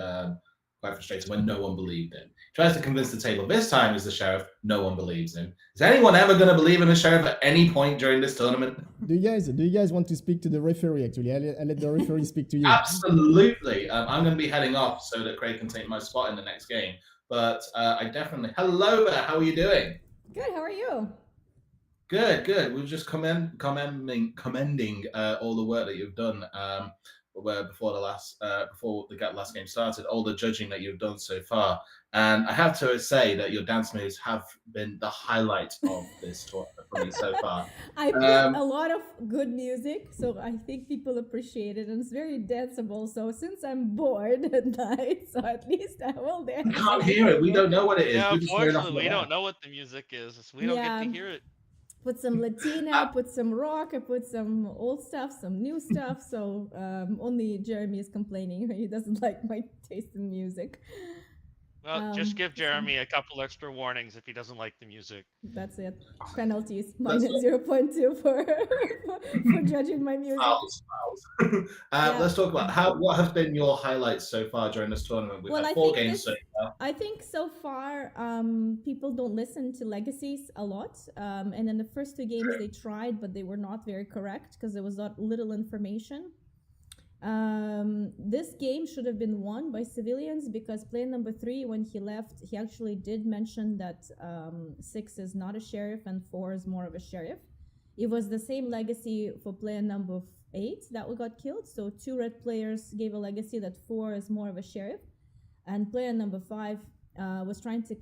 quite frustrated when no one believed him. Tries to convince the table this time he's the sheriff, no one believes him. Is anyone ever going to believe him as sheriff at any point during this tournament? Do you guys want to speak to the referee actually? I'll let the referee speak to you. Absolutely. I'm going to be heading off so that Craig can take my spot in the next game. But I definitely... Hello there, how are you doing? Good, how are you? Good. We've just commending all the work that you've done before the last game started, all the judging that you've done so far. And I have to say that your dance moves have been the highlight of this tournament for me so far. I put a lot of good music, so I think people appreciate it, and it's very danceable. So since I'm bored at night, so at least I will dance. We can't hear it. We don't know what it is. Yeah, unfortunately, we don't know what the music is. We don't get to hear it. Put some Latina, put some rock, I put some old stuff, some new stuff. So only Jeremy is complaining. He doesn't like my taste in music. Well, just give Jeremy a couple extra warnings if he doesn't like the music. That's it. Penalties Let's minus 0.2 for judging my music. Fouls. Yeah. Let's talk about what have been your highlights so far during this tournament. We've Well, had I 4 think games this, so far. I think so far people don't listen to legacies a lot. And in the first 2 games they tried, but they were not very correct because there was not little information. This game should have been won by civilians because player number 3, when he left, he actually did mention that 6 is not a sheriff and 4 is more of a sheriff. It was the same legacy for player number 8 that we got killed. So 2 red players gave a legacy that 4 is more of a sheriff, and player number 5 was trying to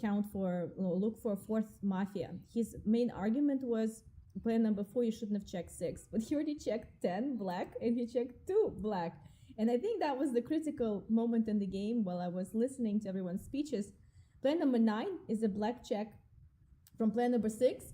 look for a 4th mafia. His main argument was, player number 4, you shouldn't have checked 6, but he already checked 10 black and he checked 2 black. And I think that was the critical moment in the game while I was listening to everyone's speeches. Player number 9 is a black check from player number 6.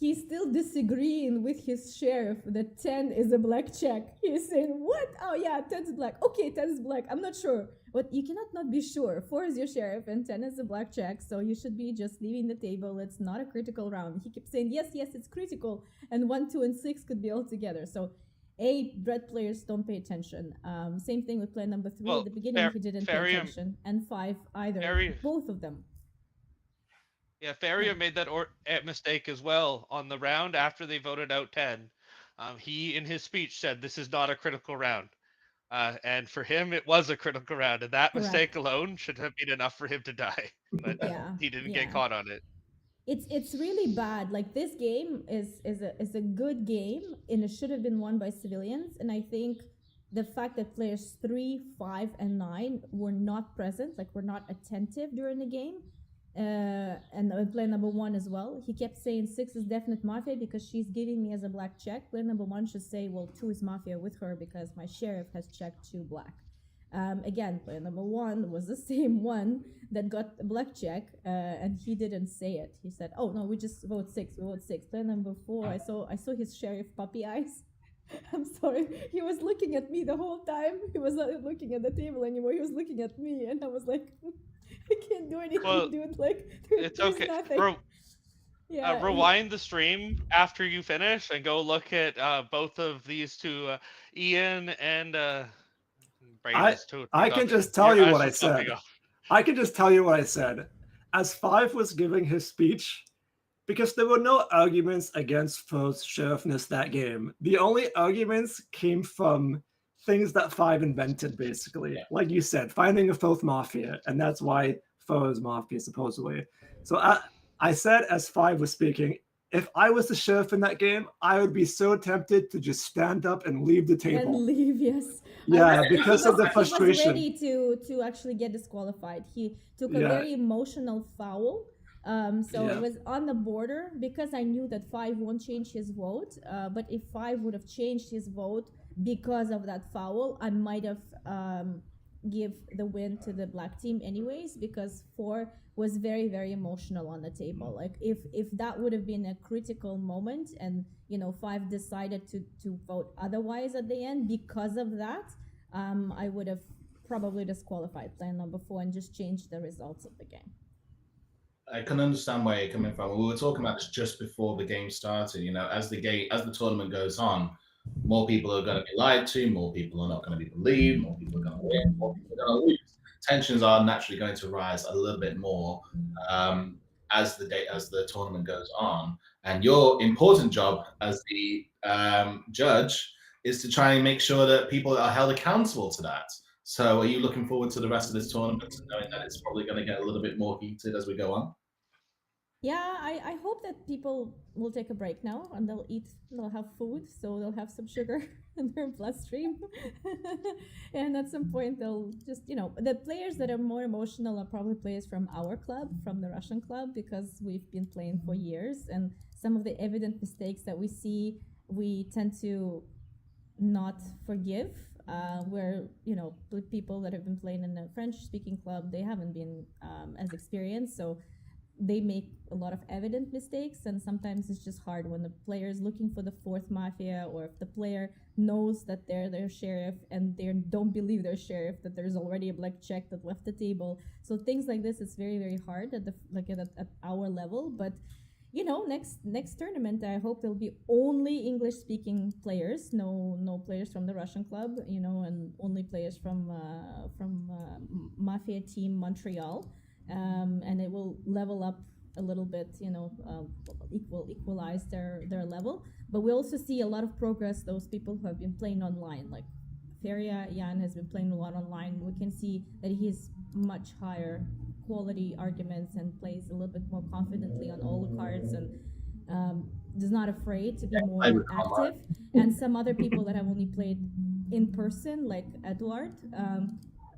He's still disagreeing with his sheriff that 10 is a black check. He's saying, what? Oh yeah, 10 is black. Okay, 10 is black. I'm not sure. But you cannot not be sure. 4 is your sheriff and 10 is a black check. So you should be just leaving the table. It's not a critical round. He kept saying, yes, it's critical. And 1, 2, and 6 could be all together. So red players don't pay attention. Same thing with player number 3. At the beginning, he didn't pay attention. And 5 either. Both of them. Yeah, Faria made that mistake as well on the round after they voted out 10. He, in his speech, said this is not a critical round. And for him, it was a critical round. And that mistake alone should have been enough for him to die. But he didn't get caught on it. It's really bad. Like, this game is a good game, and it should have been won by civilians. And I think the fact that players 3, 5, and 9 were not present, like were not attentive during the game, and player number 1 as well, he kept saying 6 is definite mafia because she's giving me as a black check. Player number 1 should say, well, 2 is mafia with her because my sheriff has checked 2 black. Again, player number 1 was the same one that got a black check, and he didn't say it. He said, oh no, we just vote 6, we vote 6. Player number 4, I saw his sheriff puppy eyes. I'm sorry, he was looking at me the whole time. He was not looking at the table anymore, he was looking at me, and I was like, I can't do anything, dude. Like, it's okay. Rewind the stream after you finish and go look at both of these 2, Ian and I can just tell you what I said. I can just tell you what I said. As 5 was giving his speech, because there were no arguments against Foe's sheriffness that game. The only arguments came from things that 5 invented, basically. Yeah. Like you said, finding a 4th mafia, and that's why 4 is mafia, supposedly. So I said, as 5 was speaking, if I was the sheriff in that game, I would be so tempted to just stand up and leave the table. And leave, yes. Yeah, because of the frustration. He was ready to actually get disqualified. He took a very emotional foul. It was on the border because I knew that 5 won't change his vote. But if 5 would have changed his vote because of that foul, I might have give the win to the black team anyways, because 4 was very, very emotional on the table. Like, if that would have been a critical moment and 5 decided to vote otherwise at the end because of that, I would have probably disqualified player number 4 and just changed the results of the game. I can understand where you're coming from. We were talking about this just before the game started. As the tournament goes on, more people are going to be lied to, more people are not going to be believed, more people are going to win, more people are going to lose. Tensions are naturally going to rise a little bit more as the tournament goes on. And your important job as the judge is to try and make sure that people are held accountable to that. So are you looking forward to the rest of this tournament, knowing that it's probably going to get a little bit more heated as we go on? Yeah, I hope that people will take a break now and they'll have food, so they'll have some sugar in their bloodstream. And at some point they'll just, the players that are more emotional are probably players from our club, from the Russian club, because we've been playing for years, and some of the evident mistakes that we see, we tend to not forgive. Where people that have been playing in a French-speaking club, they haven't been as experienced, so they make a lot of evident mistakes, and sometimes it's just hard when the player is looking for the fourth mafia, or if the player knows that they're their sheriff and they don't believe they're sheriff, that there's already a black check that left the table. So things like this, it's very, very hard at the at our level. But you know, next tournament, I hope there'll be only English speaking players, no players from the Russian club, you know, and only players from Mafia team Montreal, and it will level up a little bit, you know, equalize their level. But we also see a lot of progress. Those people who have been playing online, like Feria Jan has been playing a lot online. We can see that he's much higher quality arguments and plays a little bit more confidently on all the cards, and is not afraid to be more active. And some other people that have only played in person, like Eduard,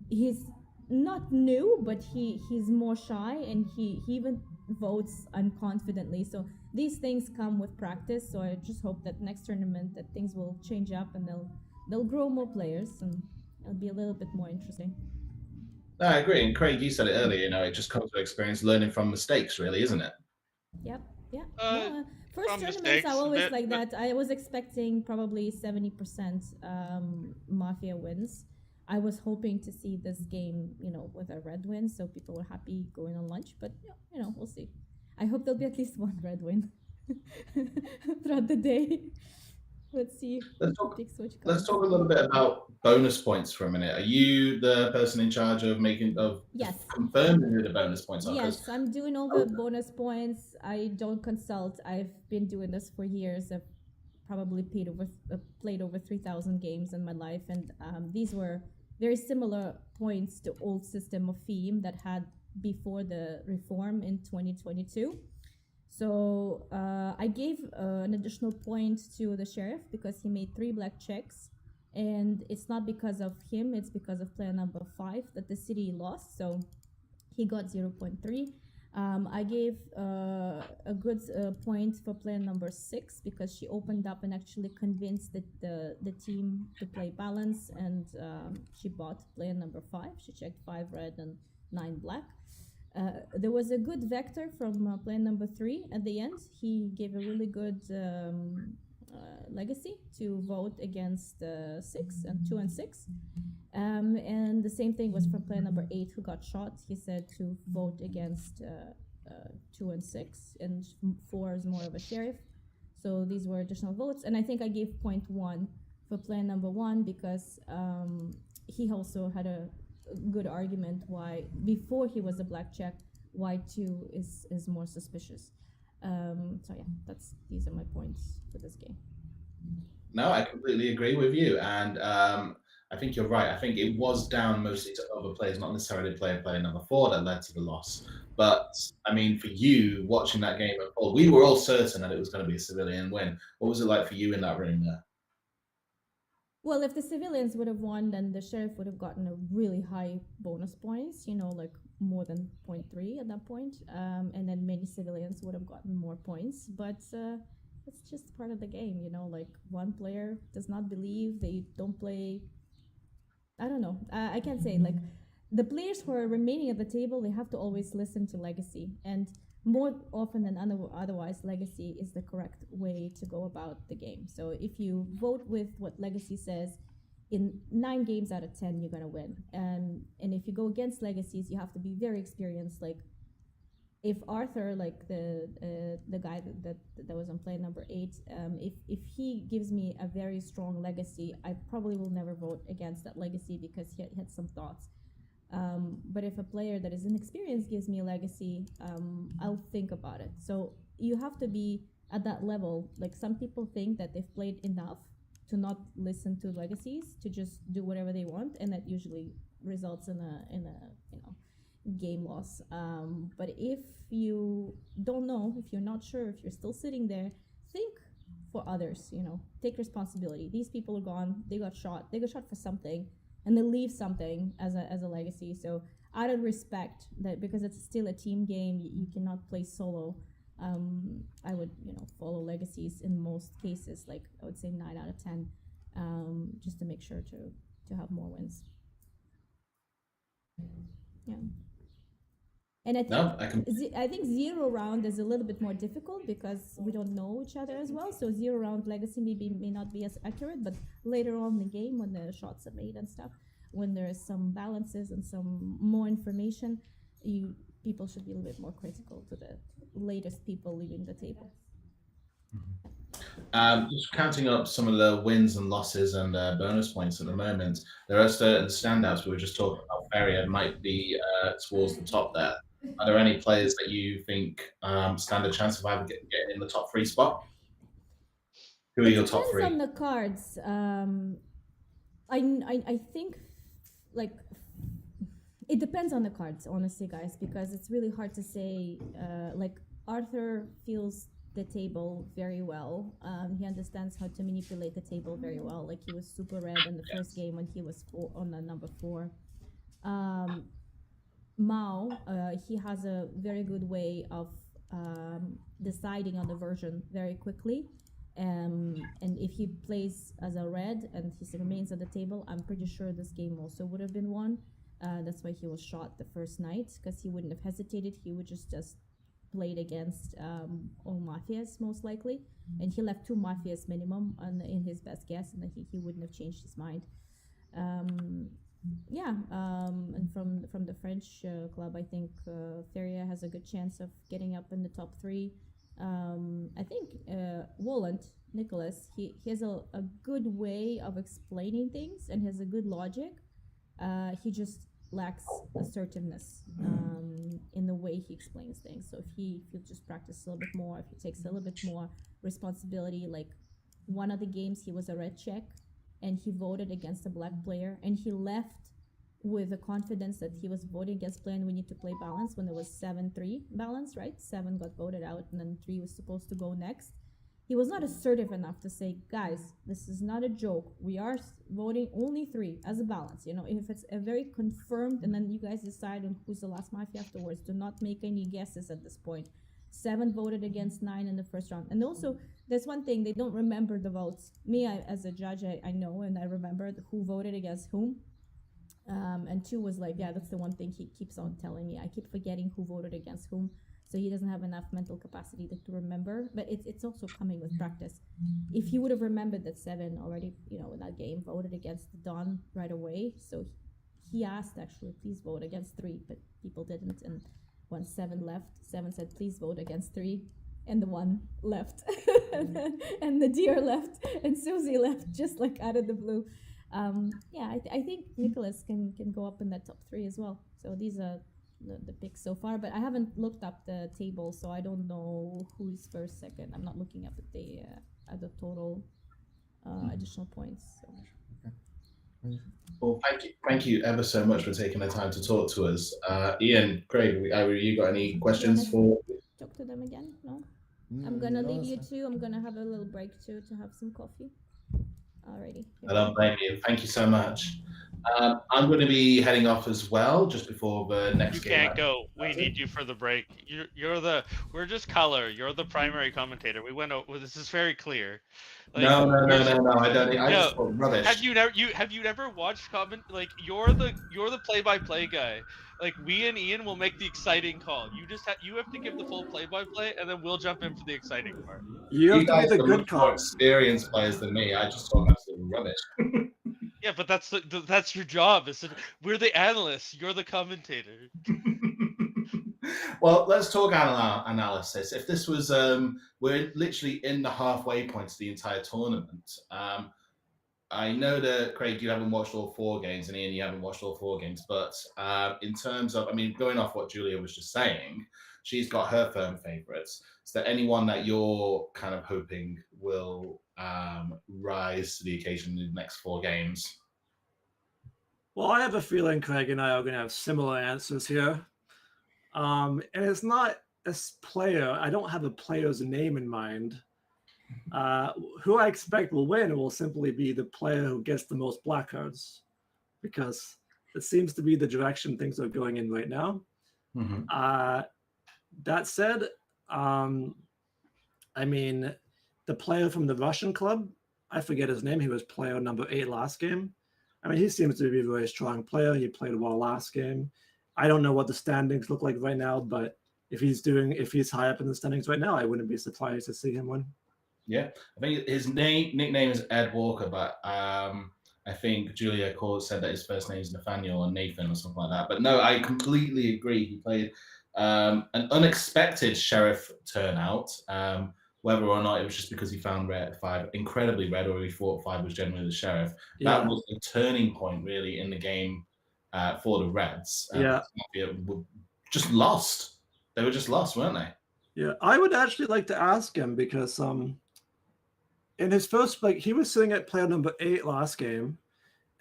he's not new, but he's more shy, and he even votes unconfidently. So these things come with practice. So I just hope that next tournament that things will change up and they'll grow more players and it'll be a little bit more interesting. No, I agree. And Craig, you said it earlier, you know, it just comes with experience, learning from mistakes, really, isn't it? Yep. Yeah. No, first tournaments mistakes, are always but- like that. I was expecting probably 70% Mafia wins. I was hoping to see this game, you know, with a red win, so people were happy going on lunch. But yeah, you know, we'll see. I hope there'll be at least one red win throughout the day. Let's see. Let's talk a little bit about bonus points for a minute. Are you the person in charge of Yes. confirming who the bonus points are? 'Cause Yes, I'm doing all the bonus points. I don't consult. I've been doing this for years. I've probably played over 3,000 games in my life, and these were very similar points to old system of theme that had before the reform in 2022. So I gave an additional point to the sheriff because he made 3 black checks, and it's not because of him, it's because of player number 5 that the city lost, so he got 0.3. I gave a good point for player number 6 because she opened up and actually convinced the team to play balance, and she bought player number 5. She checked 5 red and 9 black. There was a good vector from player number 3 at the end. He gave a really good legacy to vote against 6 and 2 and 6. And the same thing was from player number 8 who got shot. He said to vote against 2 and 6, and 4 is more of a sheriff. So these were additional votes. And I think I gave 0.1 for player number 1 because he also had a good argument why, before he was a black check, why 2 is more suspicious. So yeah, these are my points for this game. No, I completely agree with you, and I think you're right. I think it was down mostly to other players, not necessarily player number 4 that led to the loss. But I mean, for you watching that game, we were all certain that it was going to be a civilian win. What was it like for you in that room there? Well, if the civilians would have won, then the sheriff would have gotten a really high bonus points, you know, like more than 0.3 at that point. And then many civilians would have gotten more points. But it's just part of the game, you know, like one player does not believe, they don't play. I don't know. I can't say, like, the players who are remaining at the table, they have to always listen to Legacy. And more often than otherwise, Legacy is the correct way to go about the game. So if you vote with what Legacy says, in 9 games out of 10, you're going to win. And if you go against Legacies, you have to be very experienced. Like, if Arthur, like the guy that was on play number 8, if he gives me a very strong legacy, I probably will never vote against that legacy because he had some thoughts. But if a player that is inexperienced gives me a legacy, I'll think about it. So you have to be at that level. Like, some people think that they've played enough to not listen to legacies, to just do whatever they want, and that usually results in a game loss. But if you don't know, if you're not sure, if you're still sitting there, think for others, you know, take responsibility. These people are gone, they got shot for something, and they leave something as a legacy. So out of respect, that because it's still a team game, you cannot play solo. I would, follow legacies in most cases, like I would say 9 out of 10, just to make sure to have more wins. Yeah. And I think No, I think 0 round is a little bit more difficult because we don't know each other as well. So 0 round legacy may not be as accurate, but later on in the game when the shots are made and stuff, when there's some balances and some more information, people should be a little bit more critical to the latest people leaving the table. Just counting up some of the wins and losses and bonus points at the moment, there are certain standouts. We were just talking about Feria might be towards the top there. Are there any players that you think stand a chance of either getting in the top 3 spot? Who are your top 3? It depends on the cards. I think like it depends on the cards, honestly, guys, because it's really hard to say. Like Arthur feels the table very well. He understands how to manipulate the table very well. Like he was super red in the first game when he was on the number 4. Mao, he has a very good way of deciding on the version very quickly. And if he plays as a red and he remains at the table, I'm pretty sure this game also would have been won. That's why he was shot the first night, because he wouldn't have hesitated. He would just played against all Mafias most likely, and he left 2 Mafias minimum in his best guess, and he wouldn't have changed his mind. And from the French club, I think Feria has a good chance of getting up in the top 3. I think Wallant, Nicholas, he has a good way of explaining things and has a good logic. He just lacks assertiveness in the way he explains things. So if he just practice a little bit more, if he takes a little bit more responsibility, like one of the games he was a red check and he voted against a black player and he left with the confidence that he was voting against player and we need to play balance when there was 7-3 balance, right? 7 got voted out and then 3 was supposed to go next. He was not assertive enough to say, guys, this is not a joke. We are voting only 3 as a balance. You know, if it's a very confirmed, and then you guys decide on who's the last Mafia afterwards. Do not make any guesses at this point. 7 voted against 9 in the first round. And also, there's one thing, they don't remember the votes. Me, as a judge, I know, and I remembered who voted against whom. And 2 was like, yeah, that's the one thing he keeps on telling me. I keep forgetting who voted against whom. So he doesn't have enough mental capacity to remember, but it's also coming with practice. If he would have remembered that 7 already, you know, in that game voted against Don right away, so he asked actually, please vote against 3, but people didn't. And when 7 left, 7 said, please vote against 3, and the 1 left, and the deer left, and Susie left just like out of the blue. I think Nicholas can go up in that top 3 as well. So these are the picks so far, but I haven't looked up the table, so I don't know who's first, second. I'm not looking up at the total additional points. So. Well, thank you ever so much for taking the time to talk to us. Ian, Craig, you got any questions for? Talk to them again? No. I'm gonna leave you two. I'm gonna have a little break too to have some coffee. Alrighty. I don't blame you. Thank you so much. I'm going to be heading off as well just before the next game. You can't go. We need you for the break. We're just color. You're the primary commentator. We went over. This is very clear. Like, No. I don't. I just thought rubbish. Have you never watched comment? Like you're the play-by-play guy. Like we and Ian will make the exciting call. You have to give the full play-by-play, and then we'll jump in for the exciting part. You guys are much more experienced players than me. I just talk absolutely rubbish. Yeah, but that's your job. We're the analysts. You're the commentator. Well, let's talk analysis. If this was, we're literally in the halfway point of the entire tournament. I know that, Craig, you haven't watched all 4 games, and Ian, you haven't watched all 4 games, but in terms of, going off what Julia was just saying, she's got her firm favourites. Is there anyone that you're kind of hoping will rise to the occasion in the next 4 games? Well, I have a feeling Craig and I are going to have similar answers here. And it's not a player. I don't have a player's name in mind. Who I expect will win will simply be the player who gets the most black cards, because it seems to be the direction things are going in right now. Mm-hmm. That said, the player from the Russian club, I forget his name. He was player number 8 last game. He seems to be a very strong player. He played well last game. I don't know what the standings look like right now, but if he's high up in the standings right now, I wouldn't be surprised to see him win. Yeah, I think his nickname is Ed Walker, but I think Julia said that his first name is Nathaniel or Nathan or something like that. But no, I completely agree. He played an unexpected sheriff turnout. Whether or not it was just because he found five incredibly red, or he thought five was generally the sheriff. Yeah. That was the turning point, really, in the game for the Reds. Yeah. Mafia just lost. They were just lost, weren't they? Yeah, I would actually like to ask him because in his first, he was sitting at player number 8 last game,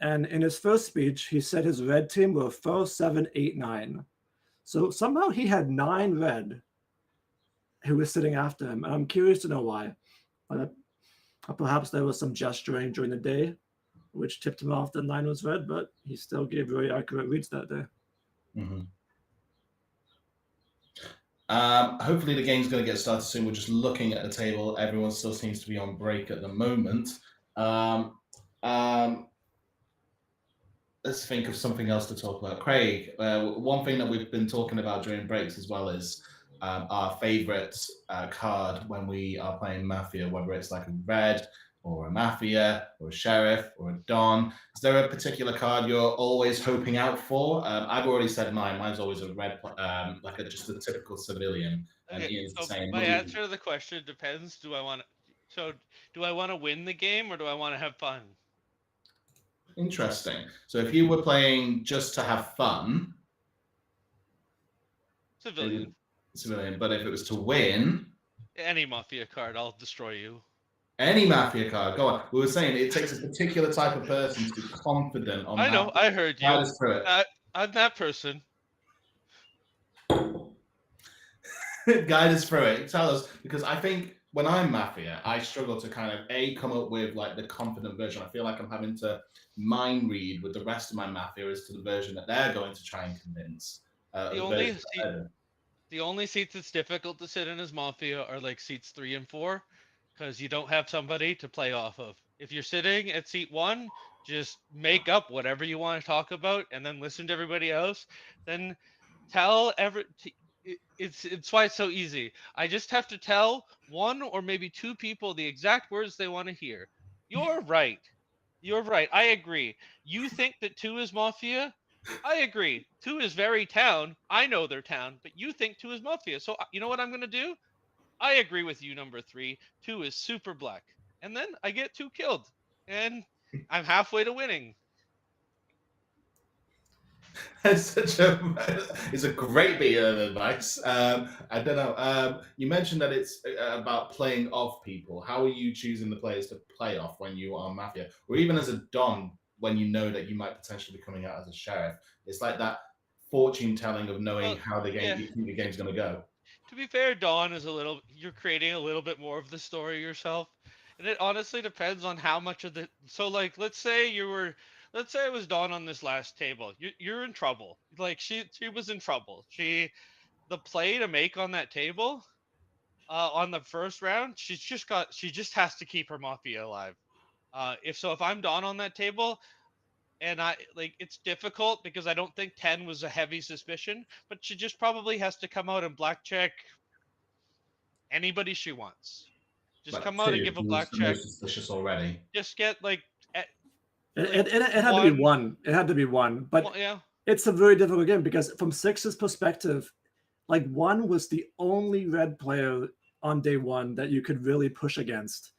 and in his first speech, he said his red team were 4, 7, 8, 9. So somehow he had 9 red who was sitting after him, and I'm curious to know why. Perhaps there was some gesturing during the day, which tipped him off that 9 was red, but he still gave very accurate reads that day. Mm-hmm. Hopefully the game's going to get started soon. We're just looking at the table. Everyone still seems to be on break at the moment. Let's think of something else to talk about. Craig, one thing that we've been talking about during breaks as well is our favorite card when we are playing Mafia, whether it's like a red or a Mafia or a Sheriff or a Don. Is there a particular card you're always hoping out for? I've already said mine. Mine's always a red, just a typical civilian. And Okay, Ian's the so same. my answer to the question depends. Do I want to win the game or do I want to have fun? Interesting. So if you were playing just to have fun, Civilian. But if it was to win, Any Mafia card, I'll destroy you. any Mafia card, go on. We were saying it takes a particular type of person to be confident on. I know. I heard you. I'm that person. Guide us through it. Tell us, because I think when I'm Mafia, I struggle to kind of come up with like the confident version. I feel like I'm having to mind read with the rest of my Mafia as to the version that they're going to try and convince. The only seats it's difficult to sit in as Mafia are like seats 3 and 4, because you don't have somebody to play off of. If you're sitting at seat 1, just make up whatever you want to talk about and then listen to everybody else. Then it's why it's so easy. I just have to tell 1 or maybe 2 people the exact words they want to hear. You're right. You're right. I agree. You think that 2 is Mafia? I agree. 2 is very town. I know their town, but you think 2 is Mafia. So you know what I'm going to do? I agree with you, number 3. 2 is super black. And then I get 2 killed. And I'm halfway to winning. It's a great bit of advice. I don't know. You mentioned that it's about playing off people. How are you choosing the players to play off when you are Mafia, or even as a Don when you know that you might potentially be coming out as a Sheriff? It's like that fortune telling of knowing how the game's going to go. To be fair, Dawn is you're creating a little bit more of the story yourself. And it honestly depends on how much of so like, let's say it was Dawn on this last table. You're in trouble. Like she was in trouble. The play to make on that table, on the first round, she just has to keep her Mafia alive. If I'm Dawn on that table, and it's difficult because I don't think 10 was a heavy suspicion, but she just probably has to come out and black check anybody she wants. Just come out and give a black check. Suspicious already. Just get It had to be 1. It had to be 1. But yeah. It's a very difficult game because from 6's perspective, 1 was the only red player on day 1 that you could really push against.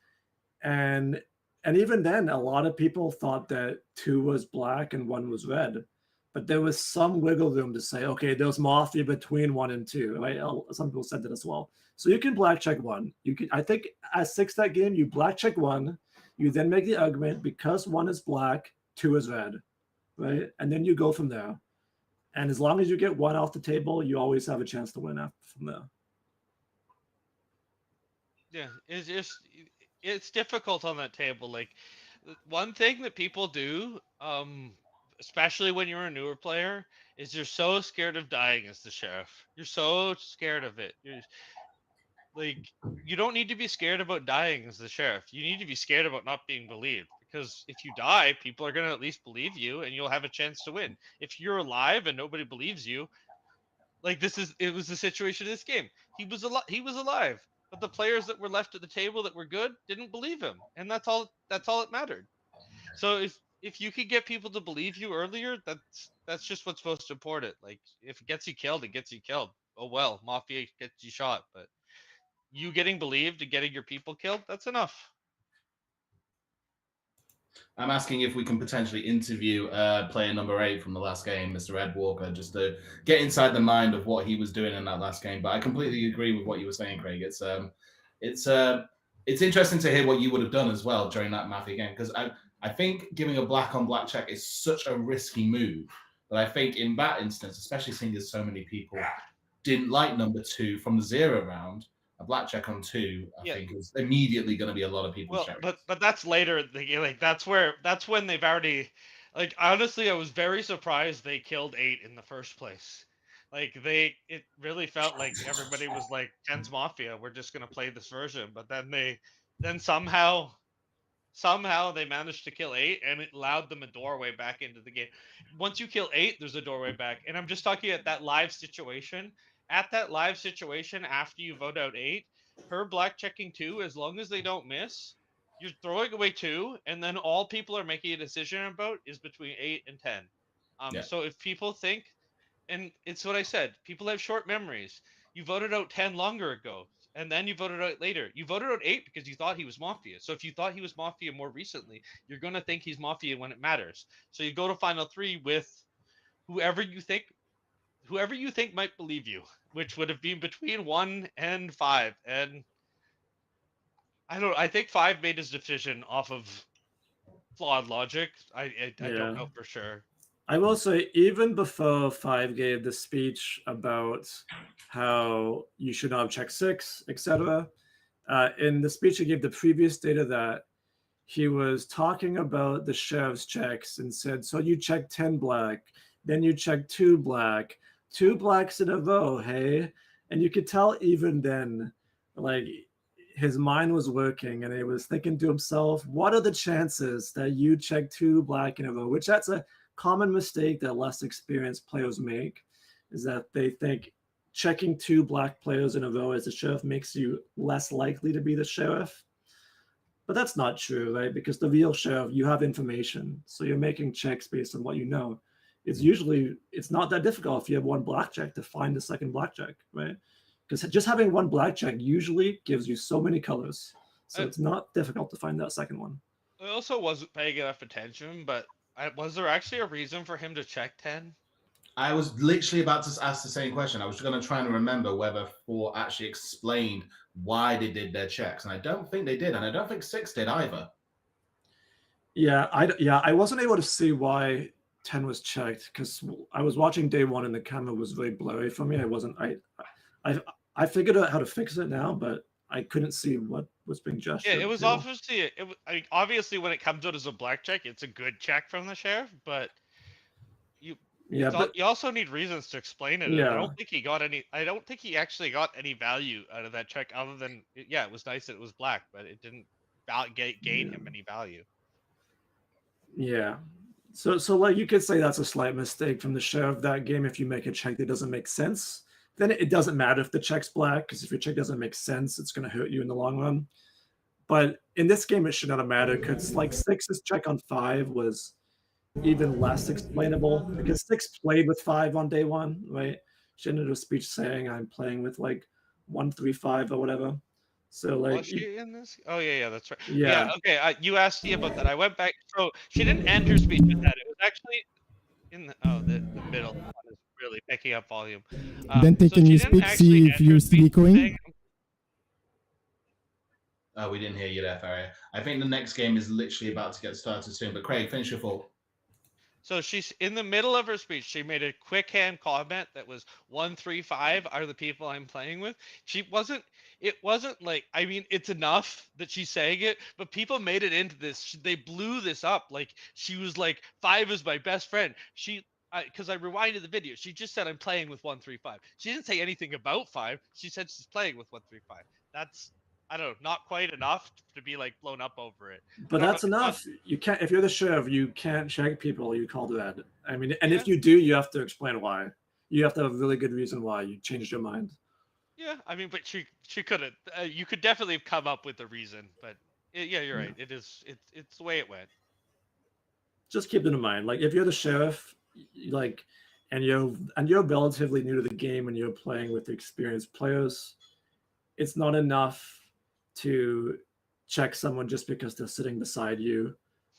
And even then, a lot of people thought that 2 was black and 1 was red. But there was some wiggle room to say, okay, there's Mafia between 1 and 2, right? Some people said that as well. So you can black check 1. I think at 6 that game, you black check 1. You then make the argument because 1 is black, 2 is red, right? And then you go from there. And as long as you get 1 off the table, you always have a chance to win from there. Yeah, it's difficult on that table. Like, one thing that people do, especially when you're a newer player, is you're so scared of dying as the Sheriff. You're so scared of it. You don't need to be scared about dying as the Sheriff. You need to be scared about not being believed, because if you die, people are going to at least believe you, and you'll have a chance to win. If you're alive and nobody believes you, like it was the situation of this game. He was alive, but the players that were left at the table that were good didn't believe him, and that's all that mattered. So if you could get people to believe you earlier, that's just what's most important. Like if it gets you killed, it gets you killed. Oh well, Mafia gets you shot, but you getting believed and getting your people killed, that's enough. I'm asking if we can potentially interview player number 8 from the last game, Mr. Ed Walker, just to get inside the mind of what he was doing in that last game. But I completely agree with what you were saying, Craig. It's interesting to hear what you would have done as well during that Mafia game, because I think giving a black on black check is such a risky move. But I think in that instance, especially seeing as so many people didn't like number 2 from the 0 round, a black check on 2, I think is immediately going to be a lot of people's check. But that's later. Like that's when they've already. Like honestly, I was very surprised they killed 8 in the first place. Like it really felt like everybody was like 10's Mafia. We're just gonna play this version, but then somehow they managed to kill 8, and it allowed them a doorway back into the game. Once you kill 8, there's a doorway back, and I'm just talking at that live situation. At that live situation, after you vote out 8, her black checking 2, as long as they don't miss, you're throwing away 2, and then all people are making a decision about is between 8 and 10. So if people think, and it's what I said, people have short memories. You voted out 10 longer ago, and then you voted out later. You voted out 8 because you thought he was Mafia. So if you thought he was Mafia more recently, you're going to think he's Mafia when it matters. So you go to Final 3 with whoever you think might believe you, which would have been between 1 and 5. And I think 5 made his decision off of flawed logic. I don't know for sure. I will say, even before 5 gave the speech about how you should not have checked 6, etc., in the speech he gave the previous day to that, he was talking about the sheriff's checks and said, so you check 10 black, then you check 2 black, 2 blacks in a row, hey? And you could tell even then, like, his mind was working, and he was thinking to himself, what are the chances that you check 2 black in a row? Which that's a common mistake that less experienced players make, is that they think checking 2 black players in a row as a sheriff makes you less likely to be the sheriff. But that's not true, right? Because the real sheriff, you have information, so you're making checks based on what you know. It's not that difficult if you have 1 black check to find the second black check, right? Because just having 1 black check usually gives you so many colors, so it's not difficult to find that second one. I also wasn't paying enough attention, but was there actually a reason for him to check 10? I was literally about to ask the same question. I was going to try and remember whether 4 actually explained why they did their checks, and I don't think they did, and I don't think 6 did either. Yeah, I wasn't able to see why 10 was checked because I was watching day 1 and the camera was very blurry for me. I figured out how to fix it now, but I couldn't see what was being gestured. Yeah, it was obviously obviously when it comes out as a black check, it's a good check from the sheriff, but you also need reasons to explain it. Yeah. I don't think he actually got any value out of that check other than it was nice that it was black, but it didn't gain him any value. Yeah. So like you could say that's a slight mistake from the sheriff that game. If you make a check that doesn't make sense, then it doesn't matter if the check's black, because if your check doesn't make sense, it's going to hurt you in the long run. But in this game, it should not have mattered, because like 6's check on 5 was even less explainable, because 6 played with 5 on day 1, right? She ended a speech saying, I'm playing with like 1-3-5 or whatever. So like, was she in this? Oh yeah, that's right. Yeah. Okay. You asked me about that. I went back. So she didn't end her speech with that. It was actually in the middle. One is really picking up volume. Dante, can you speak? See if you're still echoing. Oh, we didn't hear you there, Faria. I think the next game is literally about to get started soon. But Craig, finish your thought. So she's in the middle of her speech. She made a quick hand comment that was 1-3-5 are the people I'm playing with. It wasn't like, I mean, it's enough that she's saying it, but people made it into this. They blew this up. Like she was like, 5 is my best friend. Because I rewinded the video. She just said I'm playing with 1-3-5. She didn't say anything about 5. She said she's playing with 1-3-5. I don't know, not quite enough to be like blown up over it. But I don't that's know, enough. You can't if you're the sheriff, you can't check people you called red. I mean, and Yeah. if you do, you have to explain why. You have to have a really good reason why you changed your mind. Yeah, I mean, but she couldn't. You could definitely have come up with a reason, but yeah, you're right. It's the way it went. Just keep it in mind. Like if you're the sheriff, like, and you're relatively new to the game and you're playing with experienced players, it's not enough to check someone just because they're sitting beside you,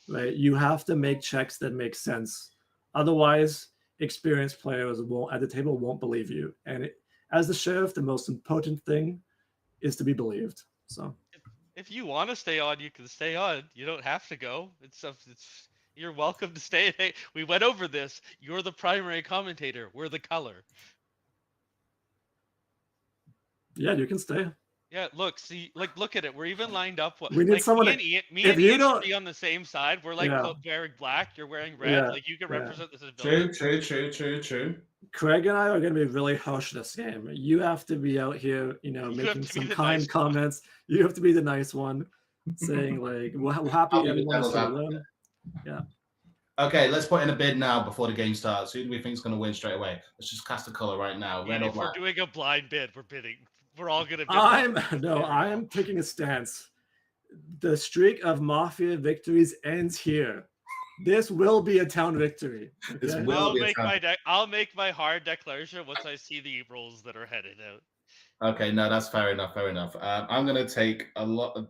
right? You have to make checks that make sense. Otherwise, experienced players at the table won't believe you. And as the sheriff, the most important thing is to be believed. So If you want to stay on, you can stay on. You don't have to go. You're welcome to stay. Hey, we went over this. You're the primary commentator. We're the color. yeah, you can stay. Yeah, look at it. We're even lined up. We need someone Me and if you Ian don't- should be on the same side. We're like Yeah. wearing black. You're wearing red. Yeah, Like you can yeah. represent the civilian. True. Craig and I are going to be really harsh this game. You have to be out here, You have making to be some the kind nice comments. You have to be the nice one, saying like, "We're happy I'll be the everyone's devil's going to advocate. win." Yeah. Okay, let's put in a bid now before the game starts. Who do we think is going to win straight away? Let's just cast a color right now. Red or If we're black? doing a blind bid, we're bidding. We're all gonna bid. I am taking a stance. The streak of Mafia victories ends here. This will be a town victory. Okay? I'll make my hard declaration once I see the rules that are headed out. Okay, no, that's fair enough. I'm going to take a lot of...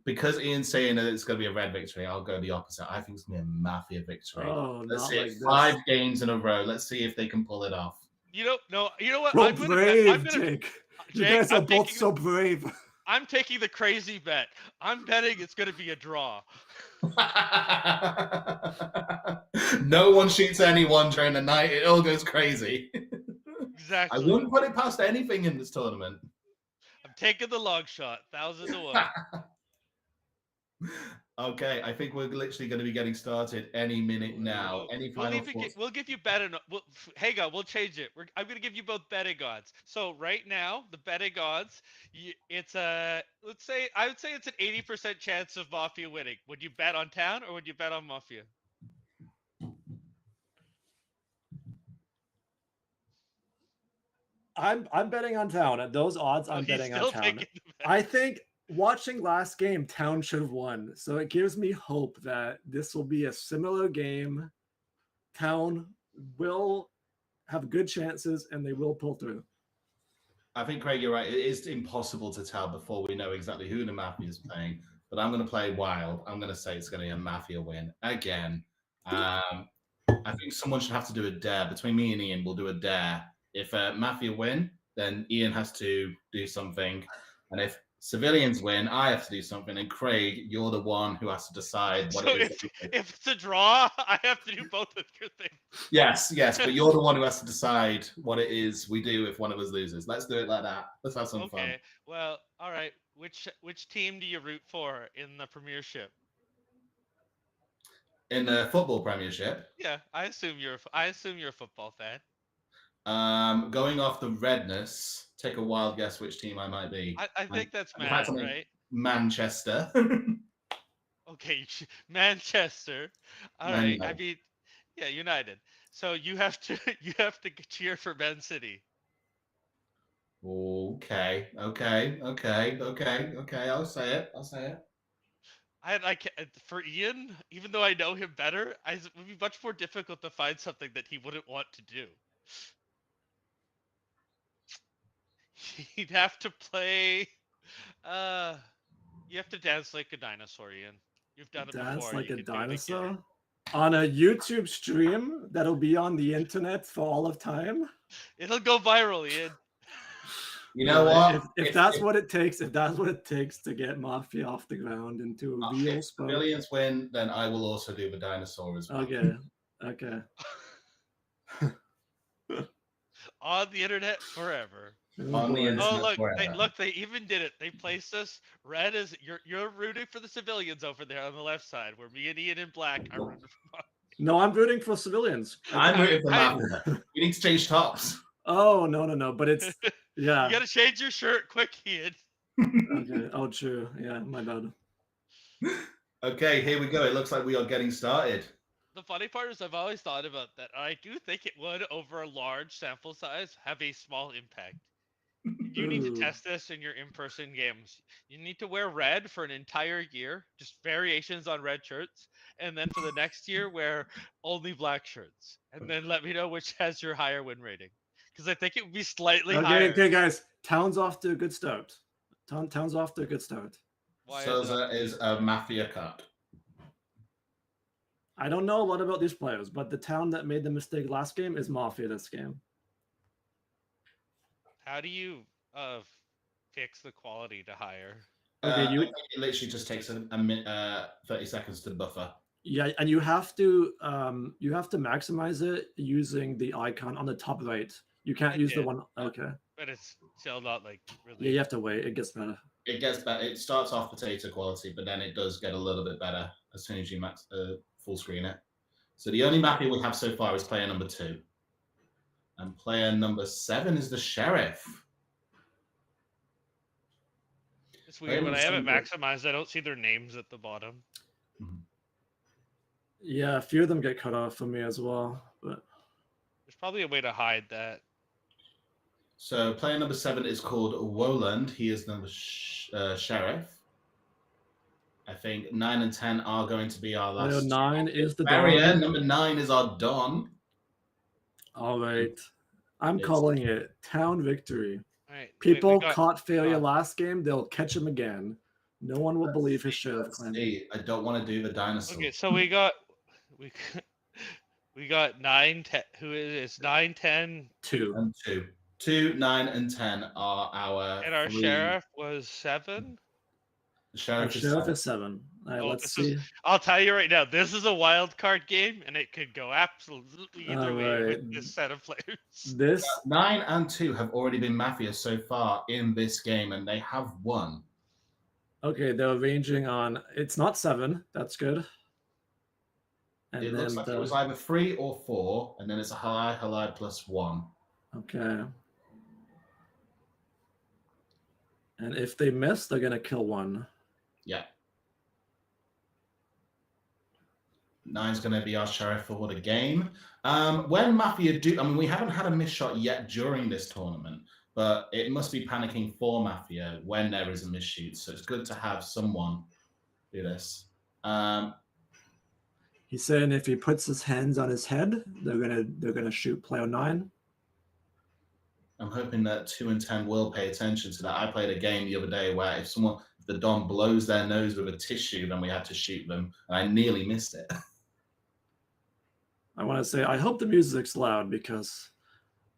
Because Ian's saying that it's going to be a red victory, I'll go the opposite. I think it's going to be a Mafia victory. Oh, Let's not see like it. this. 5 games in a row. Let's see if they can pull it off. You know what? Bro, brave, Jake. You guys are both so brave. I'm taking the crazy bet. I'm betting it's going to be a draw. No one shoots anyone during the night. It all goes crazy. Exactly. I wouldn't put it past anything in this tournament. I'm taking the long shot. 1,000 to 1. Okay, I think we're literally going to be getting started any minute now. Any final thoughts? We'll give you betting. Hang on, we'll change it. I'm going to give you both betting odds. So right now, the betting odds, it's I would say it's an 80% chance of Mafia winning. Would you bet on town or would you bet on Mafia? I'm betting on town. At those odds, I'm betting on town. I think watching last game, town should have won. So it gives me hope that this will be a similar game. Town will have good chances and they will pull through. I think, Craig, you're right. It is impossible to tell before we know exactly who the Mafia is playing. But I'm going to play wild. I'm going to say it's going to be a Mafia win again. I think someone should have to do a dare. Between me and Ian, we'll do a dare. If Mafia win, then Ian has to do something. And if civilians win, I have to do something. And Craig, you're the one who has to decide what it is. If it's a draw, I have to do both of your things. Yes, but you're the one who has to decide what it is we do if one of us loses. Let's do it like that. Let's have some fun. Okay. Well, all right. Which team do you root for in the Premiership? In the football Premiership? Yeah, I assume you're a football fan. Going off the redness, take a wild guess which team I might be. I think that's In fact, Man, right? Manchester. Okay, Manchester. All right. I mean, yeah, United. So you have to cheer for Man City. Okay. I'll say it. I like for Ian, even though I know him better, it would be much more difficult to find something that he wouldn't want to do. He'd have to play. You have to dance like a dinosaur, Ian. You've done it before. Dance like you a can do it again. dinosaur on a YouTube stream that'll be on the internet for all of time. It'll go viral, Ian. You know what? If that's what it takes to get Mafia off the ground into a real If sport. civilians win, then I will also do the dinosaur as well. Okay. On the internet forever. On the internet look, forever. they even did it. They placed us red as you're rooting for the civilians over there on the left side, where me and Ian in black are rooting for. No, I'm rooting for civilians. I'm rooting for Mafia. We need to change tops. Oh no! But it's yeah. You gotta change your shirt quick, Ian. Okay. Oh, true. Yeah, my bad. Okay, here we go. It looks like we are getting started. The funny part is I've always thought about that. I do think it would, over a large sample size, have a small impact. You need to Ooh. test this in your in-person games. You need to wear red for an entire year, just variations on red shirts, and then for the next year wear only black shirts. And then let me know which has your higher win rating. Because I think it would be slightly Okay, higher. okay, guys. Town's off to a good start. Town's off to a good start. Why So is it up there is a Mafia Cup. I don't know a lot about these players, but the town that made the mistake last game is Mafia this game. How do you fix the quality to higher? Okay, I think it literally just takes a minute, 30 seconds to buffer. Yeah, and you have to maximize it using the icon on the top right. You can't use the one. Okay. But it's still not like really. Yeah, you have to wait. It gets better. It gets better. It starts off potato quality, but then it does get a little bit better as soon as you max full screen it. So the only Mafia we have so far is player number 2. And player number 7 is the Sheriff. It's weird. When I have it maximized, I don't see their names at the bottom. Yeah, a few of them get cut off for me as well. But there's probably a way to hide that. So player number 7 is called Woland. He is the Sheriff. I think 9 and 10 are going to be our last. 9 is the barrier. Don. Number 9 is our Don. All right. I'm calling it town victory. Right, People caught failure last game. They'll catch him again. No one will believe his sheriff claim. I don't want to do the dinosaur. Okay, so we got 9, 10. Who is 9, 10, 2 and 2. 2, 9, and 10 are our. And our 3. sheriff was 7. The sheriff is 7. All right, let's see. I'll tell you right now, this is a wild card game, and it could go absolutely either way with this set of players. This 9 and 2 have already been Mafia so far in this game, and they have won. Okay, they're ranging on. It's not 7. That's good. And it looks like it was either 3 or 4, and then it's a halai plus 1. Okay. And if they miss, they're gonna kill 1. Yeah. 9's going to be our sheriff for the game. When Mafia do, I mean, we haven't had a miss shot yet during this tournament, but it must be panicking for Mafia when there is a miss shoot. So it's good to have someone do this. He's saying if he puts his hands on his head, they're gonna shoot player 9. I'm hoping that 2 and 10 will pay attention to that. I played a game the other day where if the Don blows their nose with a tissue, then we had to shoot them, and I nearly missed it. I want to say I hope the music's loud because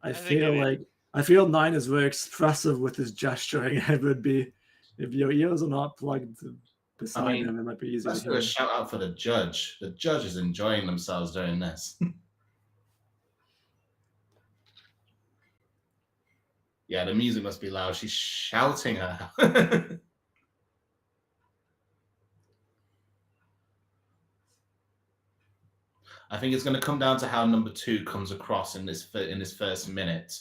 I feel 9 is very expressive with his gesturing. It would be if your ears are not plugged beside him, it might be easy Let's to do hear. a shout out for the judge. The judge is enjoying themselves doing this. Yeah, the music must be loud. She's shouting her. I think it's going to come down to how number 2 comes across in this first minute.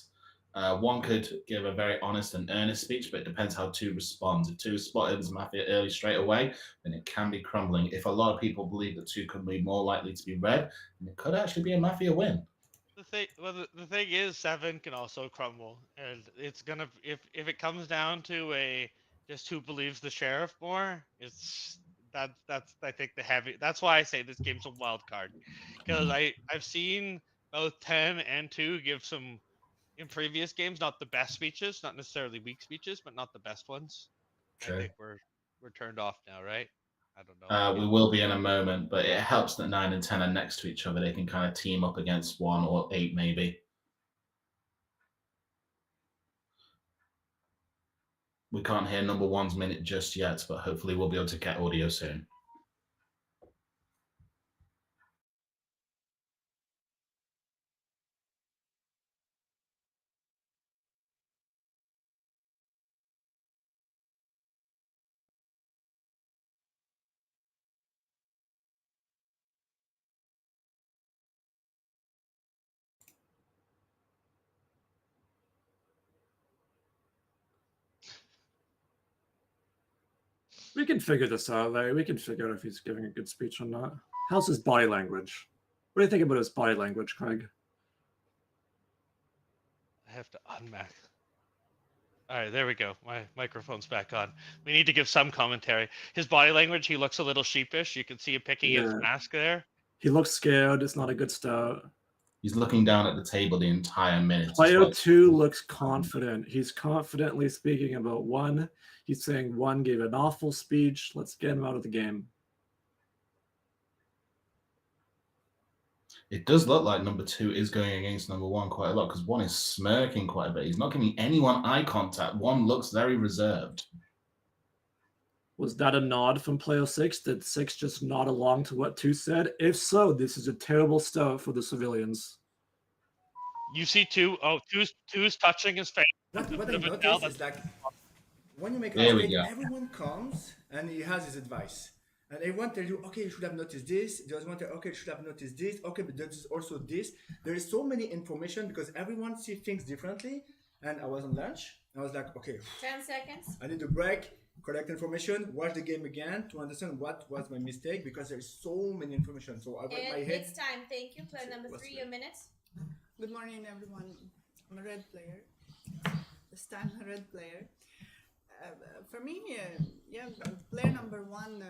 1 could give a very honest and earnest speech, but it depends how 2 responds. If 2 is spotted as Mafia early straight away, then it can be crumbling. If a lot of people believe that 2 could be more likely to be red, then it could actually be a Mafia win. The thing is, 7 can also crumble, and it's gonna if it comes down to just who believes the sheriff more, that's I think the heavy. That's why I say this game's a wild card, because I've seen both 10 and 2 give some in previous games, not the best speeches, not necessarily weak speeches, but not the best ones. True. I think we're turned off now, right? I don't know. We will be in a moment, but it helps that 9 and 10 are next to each other. They can kind of team up against 1 or 8 maybe. We can't hear number 1's minute just yet, but hopefully we'll be able to get audio soon. We can figure this out, Larry. We can figure out if he's giving a good speech or not. How's his body language? What do you think about his body language, Craig? I have to unmac. All right, there we go. My microphone's back on. We need to give some commentary. His body language, he looks a little sheepish. You can see him picking his mask there. He looks scared. It's not a good start. He's looking down at the table the entire minute. Player 2 looks confident. He's confidently speaking about 1. He's saying 1 gave an awful speech. Let's get him out of the game. It does look like number 2 is going against number 1 quite a lot because 1 is smirking quite a bit. He's not giving anyone eye contact. 1 looks very reserved. Was that a nod from player 6? Did 6 just nod along to what 2 said? If so, this is a terrible start for the civilians. You see 2. Oh, 2's touching his face. What I Now noticed is like when you make a There we mistake, go. everyone comes and he has his advice. And everyone tells you, okay, you should have noticed this. The other one tells, okay, you should have noticed this. Okay, but there's also this. There is so many information because everyone sees things differently. And I was on lunch. I was like, okay, 10 seconds. I need a break, collect information, watch the game again to understand what was my mistake because there is so many information. So I got And my head. it's time. Thank you. Player number 3, your minute. Good morning, everyone. I'm a red player. This time, a red player. For me, player number 1,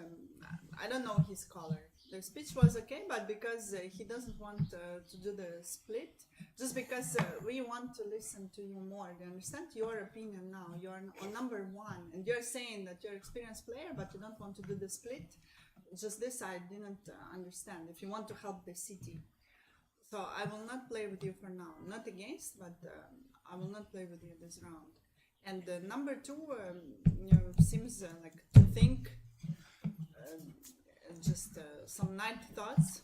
I don't know his color. The speech was okay, but because he doesn't want to do the split, just because we want to listen to you more. Do you understand your opinion now? You're on number 1, and you're saying that you're an experienced player, but you don't want to do the split. Just this I didn't understand. If you want to help the city. So I will not play with you for now. Not against, but I will not play with you this round. And number 2 seems like to think just some night thoughts.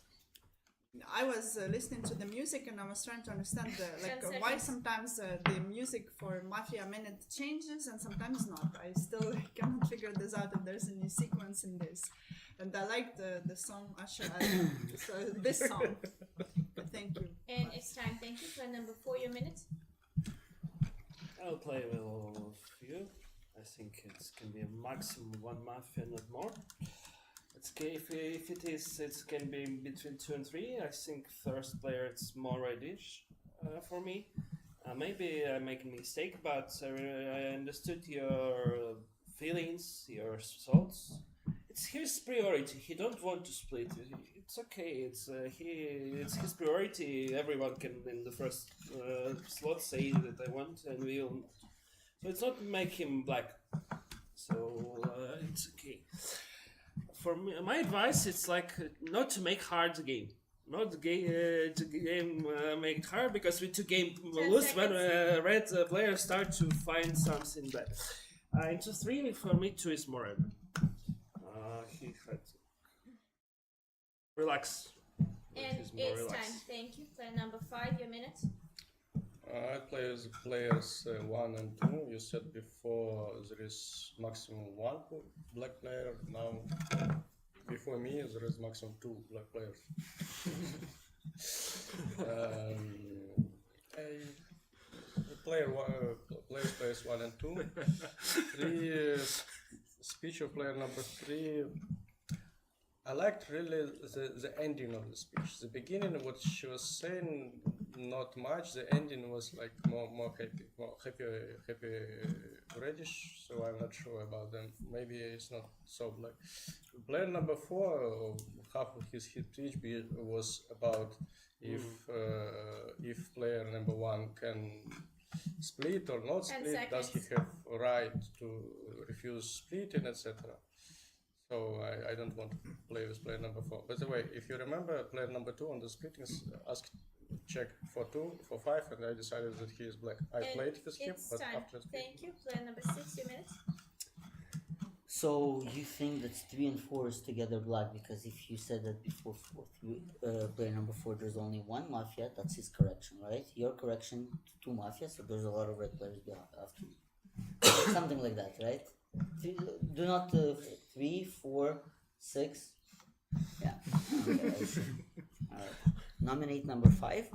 I was listening to the music and I was trying to understand why sometimes the music for Mafia Minute changes and sometimes not. I still cannot figure this out if there's any sequence in this. And I like the song Usher. This song. Thank you. And it's time. Thank you. Player number 4, your minute. I'll play with all of you. I think it can be a maximum 1 Mafia, not more. It's okay if it is, it can be between 2 and 3. I think first player it's more reddish for me. Maybe I make a mistake, but I understood your feelings, your thoughts. It's his priority. He don't want to split. It's okay. It's his priority. Everyone can in the first slot say that I want, and we'll. So it's not make him black. So it's okay. For me, my advice it's like not to make hard the game. Not the game make it hard because with 2 game lose when red players start to find something bad. Into 3 for me 2 is more. He had to relax. And it's time. Thank you. Player number 5, your minute. I play as players 1 and 2. You said before there is maximum 1 black player. Now, before me, there is maximum 2 black players. Players 1 and 2. 3 speech of player number 3. I liked really the ending of the speech. The beginning, what she was saying, not much. The ending was like more happy reddish. So I'm not sure about them. Maybe it's not so black. Player number 4, half of his speech was about if player number 1 can split or not split. Does he have a right to refuse splitting, etc. So I don't want to play with player number 4. By the way, if you remember, player number 2 on the splittings asked check for 2, for 5, and I decided that he is black. I played with him, but time. after Thank you. Player number 6, your minute. So you think that 3 and 4 is together black because if you said that before player number 4 there's only 1 Mafia, that's his correction, right? Your correction to 2 Mafia, so there's a lot of red players after you. Something like that, right? Do not 3, 4, 6. Yeah. Okay, I see. All right. Nominate number 5.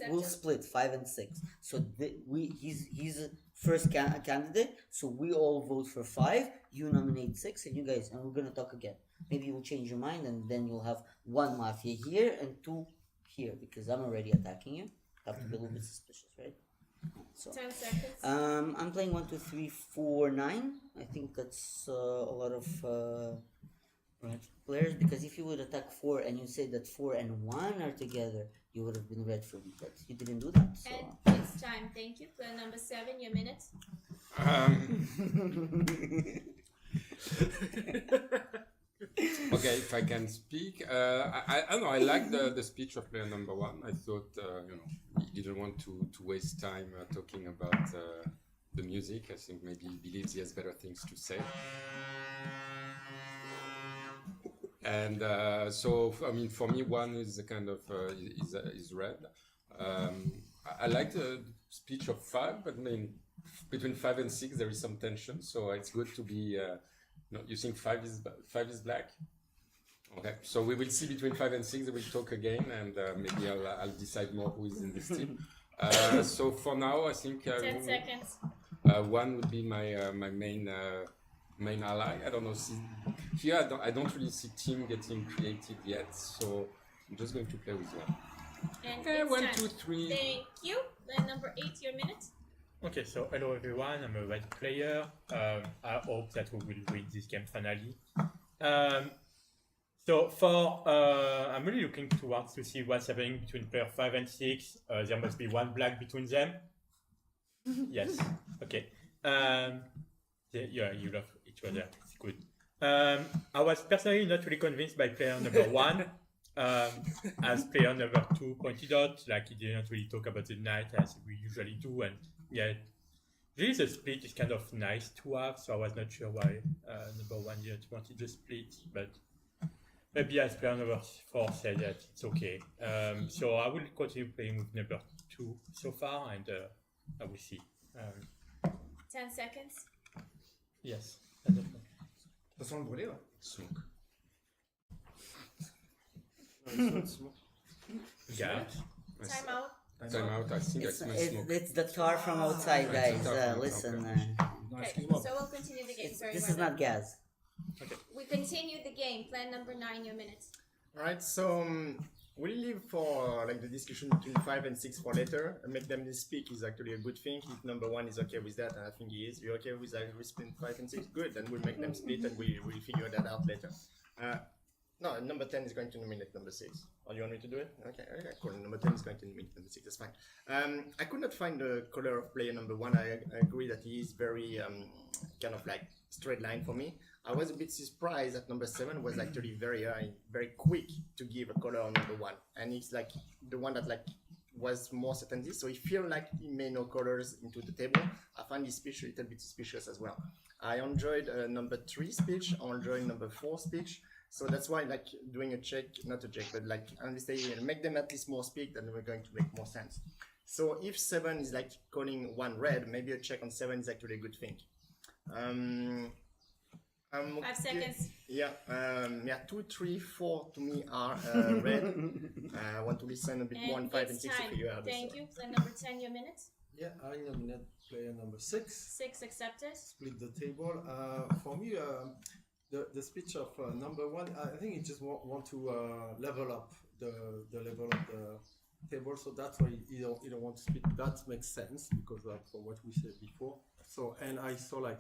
We'll split 5 and 6. So he's first candidate. So we all vote for 5. You nominate 6, and you guys, and we're gonna talk again. Maybe you'll change your mind, and then you'll have 1 Mafia here and 2 here, because I'm already attacking you. Have to be a little bit suspicious, right? So 10 seconds. I'm playing 1, 2, 3, 4, 9. I think that's a lot of red players, because if you would attack 4 and you say that 4 and 1 are together, you would have been red for me, but you didn't do that. So. And it's time. Thank you. Player number 7, your minute. Okay, if I can speak, I don't know. I like the speech of player number 1. I thought he didn't want to waste time talking about the music. I think maybe he believes he has better things to say. And so I mean, for me, 1 is a kind of is red. I like the speech of 5, but I mean, between 5 and 6 there is some tension. So it's good to be. No, you think 5 is black? Okay, so we will see between 5 and 6. We'll talk again, and maybe I'll decide more who is in this team. So for now, I think 10 seconds. 1 would be my main ally. I don't know. Here, I don't really see team getting creative yet, so I'm just going to play with 1. And Okay, it's 1, time. 2, 3. Thank you. Player number 8, your minute. Okay, so hello everyone, I'm a red player. I hope that we will win this game finally. So for, I'm really looking towards to see what's happening between player 5 and 6. There must be 1 black between them. Yes, okay. Yeah, you love each other, it's good. I was personally not really convinced by player number 1. As player number 2 pointed out, like he didn't really talk about the night as we usually do, and yeah, really the split is kind of nice to have, so I was not sure why number 1 didn't wanted the split, but maybe as player number 4 said that it's okay. So I will continue playing with number 2 so far, and I will see. 10 seconds. Yes. Ça sent le brûlé, ouais. Smoke. Yeah. Time out. Time out. I think I smell smoke. It's the tar from outside, guys. Listen. Okay, so we'll continue the game. Sorry, This is not gas. Okay. We continue the game. Plan number 9, your minute. Alright, so we'll leave for like the discussion between 5 and 6 for later. And make them speak is actually a good thing. If number 1 is okay with that, and I think he is. You're okay with that? We split 5 and 6. Good. Then we'll make them split, and we'll figure that out later. No, number 10 is going to nominate number 6. Or you want me to do it? Okay, cool. Number 10 is going to nominate number 6. That's fine. I could not find the color of player number 1. I agree that he is very kind of like straight line for me. I was a bit surprised that number 7 was actually very quick to give a color on number 1, and it's like the one that like was more certainty. So he feel like he may know colors into the table. I find his speech a little bit suspicious as well. I enjoyed number 3 speech. I enjoyed number 4 speech. So that's why like doing a check, not a check, but like understand, make them at least more speak, then we're going to make more sense. So if 7 is like calling 1 red, maybe a check on 7 is actually a good thing. 5 seconds. Yeah, 2, 3, 4 to me are red. I want to listen a bit more on 5 and 6 to figure out. Thank you. Plan number 10, your minute. Yeah, I nominate player number 6. 6 accepted. Split the table. For me, the speech of number 1, I think he just want to level up the level of the table, so that's why you don't want to split. That makes sense because for what we said before. So, and I saw like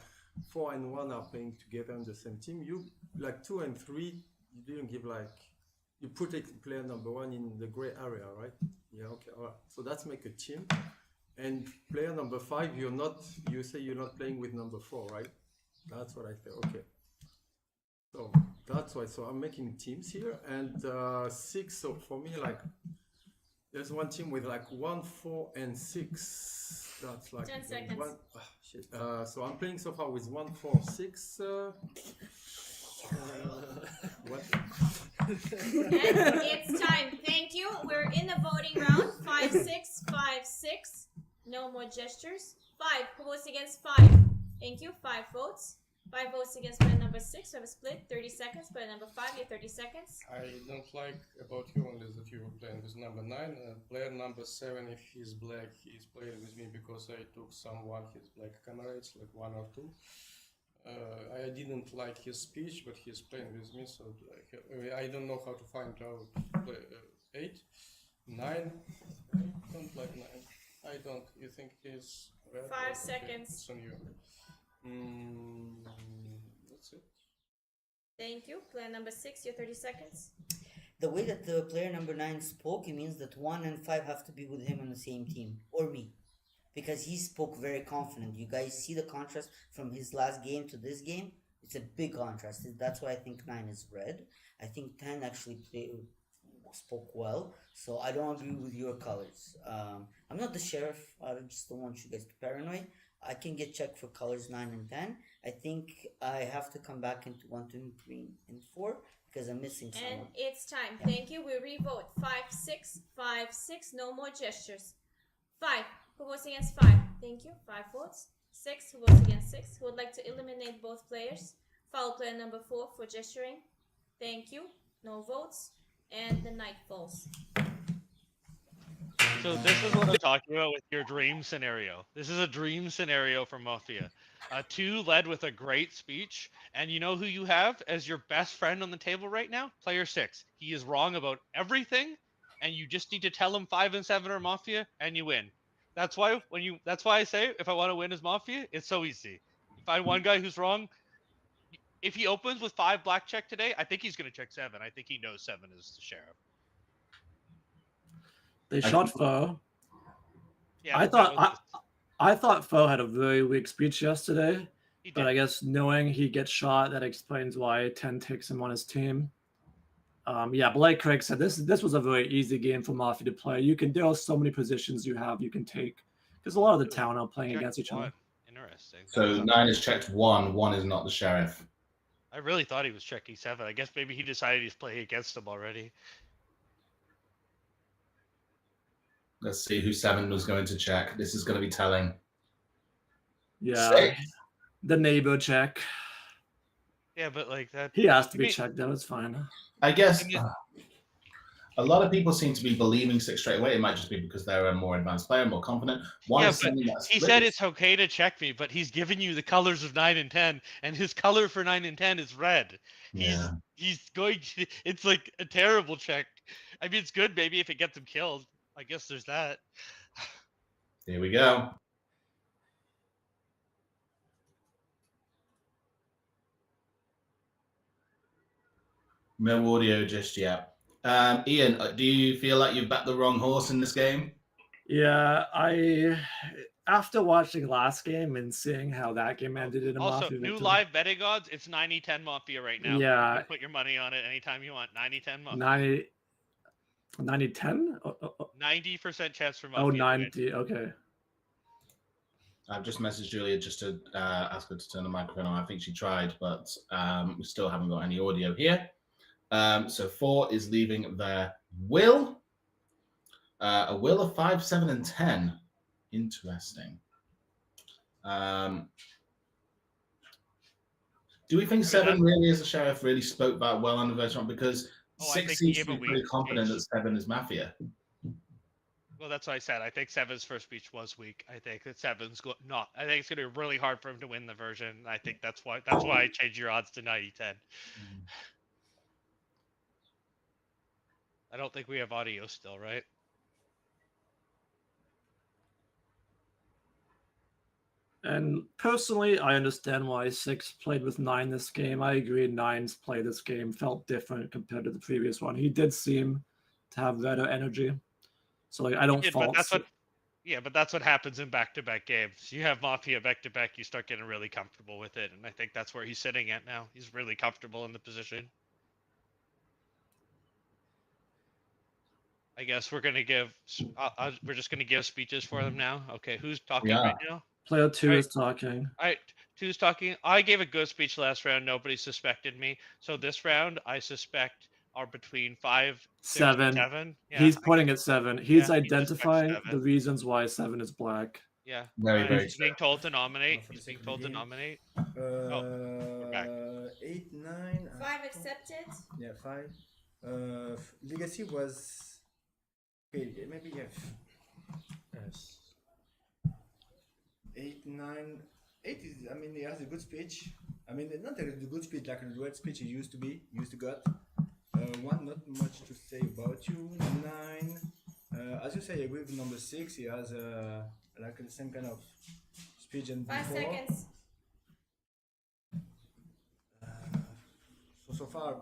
4 and 1 are playing together on the same team. You like 2 and 3, you didn't give like, you put player number 1 in the gray area, right? Yeah, okay, all right. So that's make a team. And player number 5, you say you're not playing with number 4, right? That's what I say. Okay. So that's why. So I'm making teams here, and 6. So for me, like, there's one team with like 1, 4, and 6. That's like 10 seconds. Shit. So I'm playing so far with 1, 4, 6. What? And it's time. Thank you. We're in the voting round. 5, 6, 5, 6. No more gestures. 5. Who votes against 5? Thank you. 5 votes. 5 votes against player number 6. We have a split. 30 seconds. Player number 5, you have 30 seconds. I don't like about you only that you were playing with number 9. Player number 7, if he's black, he's playing with me because I took someone his black comrades, like 1 or 2. I didn't like his speech, but he's playing with me, so I don't know how to find out 8, 9. I don't like 9. I don't. You think he's red? 5 seconds. It's on you. That's it. Thank you. Player number 6, your 30 seconds. The way that the player number 9 spoke, it means that 1 and 5 have to be with him on the same team, or me. Because he spoke very confident. You guys see the contrast from his last game to this game? It's a big contrast. That's why I think 9 is red. I think 10 actually spoke well. So I don't agree with your colors. I'm not the sheriff. I just don't want you guys to paranoid. I can get checked for colors 9 and 10. I think I have to come back into 1, 2, 3, and 4 because I'm missing someone. And it's time. Thank you. We revote. 5, 6, 5, 6. No more gestures. 5. Who votes against 5? Thank you. 5 votes. 6. Who votes against 6? Who would like to eliminate both players? Foul player number 4 for gesturing. Thank you. No votes. And the night falls. So this is what I'm talking about with your dream scenario. This is a dream scenario for Mafia. 2 led with a great speech, and you know who you have as your best friend on the table right now? Player 6. He is wrong about everything, and you just need to tell him 5 and 7 are Mafia, and you win. That's why I say if I want to win as Mafia, it's so easy. You find one guy who's wrong. If he opens with 5 black check today, I think he's going to check 7. I think he knows 7 is the sheriff. They shot Foe. Yeah, I thought Foe had a very weak speech yesterday, but I guess knowing he gets shot, that explains why 10 takes him on his team. Yeah, but like Craig said, this was a very easy game for Mafia to play. There are so many positions you can take because a lot of the town are playing against each other. Interesting. So 9 is checked 1, 1 is not the sheriff. I really thought he was checking 7. I guess maybe he decided he's playing against him already. Let's see who 7 was going to check. This is going to be telling. Yeah, 6. The neighbor check. Yeah, but like that. He has to be checked. That was fine. I guess a lot of people seem to be believing 6 straight away. It might just be because they're a more advanced player, more confident. One is saying that he said it's okay to check me, but he's giving you the colors of 9 and 10, and his color for 9 and 10 is red. Yeah. He's going to. It's like a terrible check. I mean, it's good maybe if it gets him killed. I guess there's that. Here we go. No audio just yet. Ian, do you feel like you've backed the wrong horse in this game? Yeah, after watching last game and seeing how that game ended in a Also, Mafia new victory, live betting odds. It's 90-10 Mafia right now. Yeah. You can put your money on it anytime you want. 90-10 Mafia. 90-10? 90% chance for Mafia. Oh, 90. Okay. I've just messaged Julia just to ask her to turn the microphone on. I think she tried, but we still haven't got any audio here. So 4 is leaving their will. A will of 5, 7, and 10. Interesting. Do we think 7 really, as a sheriff, really spoke that well on the version? Because 6 seems to be pretty confident that 7 is Mafia. Well, that's what I said. I think 7's first speech was weak. I think that 7's not. I think it's going to be really hard for him to win the version. I think that's why I changed your odds to 90-10. I don't think we have audio still, right? And personally, I understand why 6 played with 9 this game. I agree 9's play this game felt different compared to the previous one. He did seem to have better energy. So like, I don't fault. But that's what happens in back-to-back games. You have Mafia back-to-back, you start getting really comfortable with it, and I think that's where he's sitting at now. He's really comfortable in the position. I guess we're gonna give. We're just gonna give speeches for them now. Okay, who's talking right now? Player 2 is talking. All right, 2's talking. I gave a good speech last round. Nobody suspected me. So this round, I suspect are between 5, 6, 7. and 7. Yeah, He's pointing at 7. He's he identifying suspects the reasons why 7 is black. Yeah. Very, very He's being told to nominate. For the He's being second told to game. nominate. We're back. 8, 9. 5 accepted. Yeah, 5. Legacy was. Okay, maybe Yes. 8, 9. 8 is, I mean, he has a good speech. I mean, not a good speech like a duet speech he used to got. 1, not much to say about you. 9, as you say, with number 6, he has like the same kind of speech and 5 before. seconds. So far,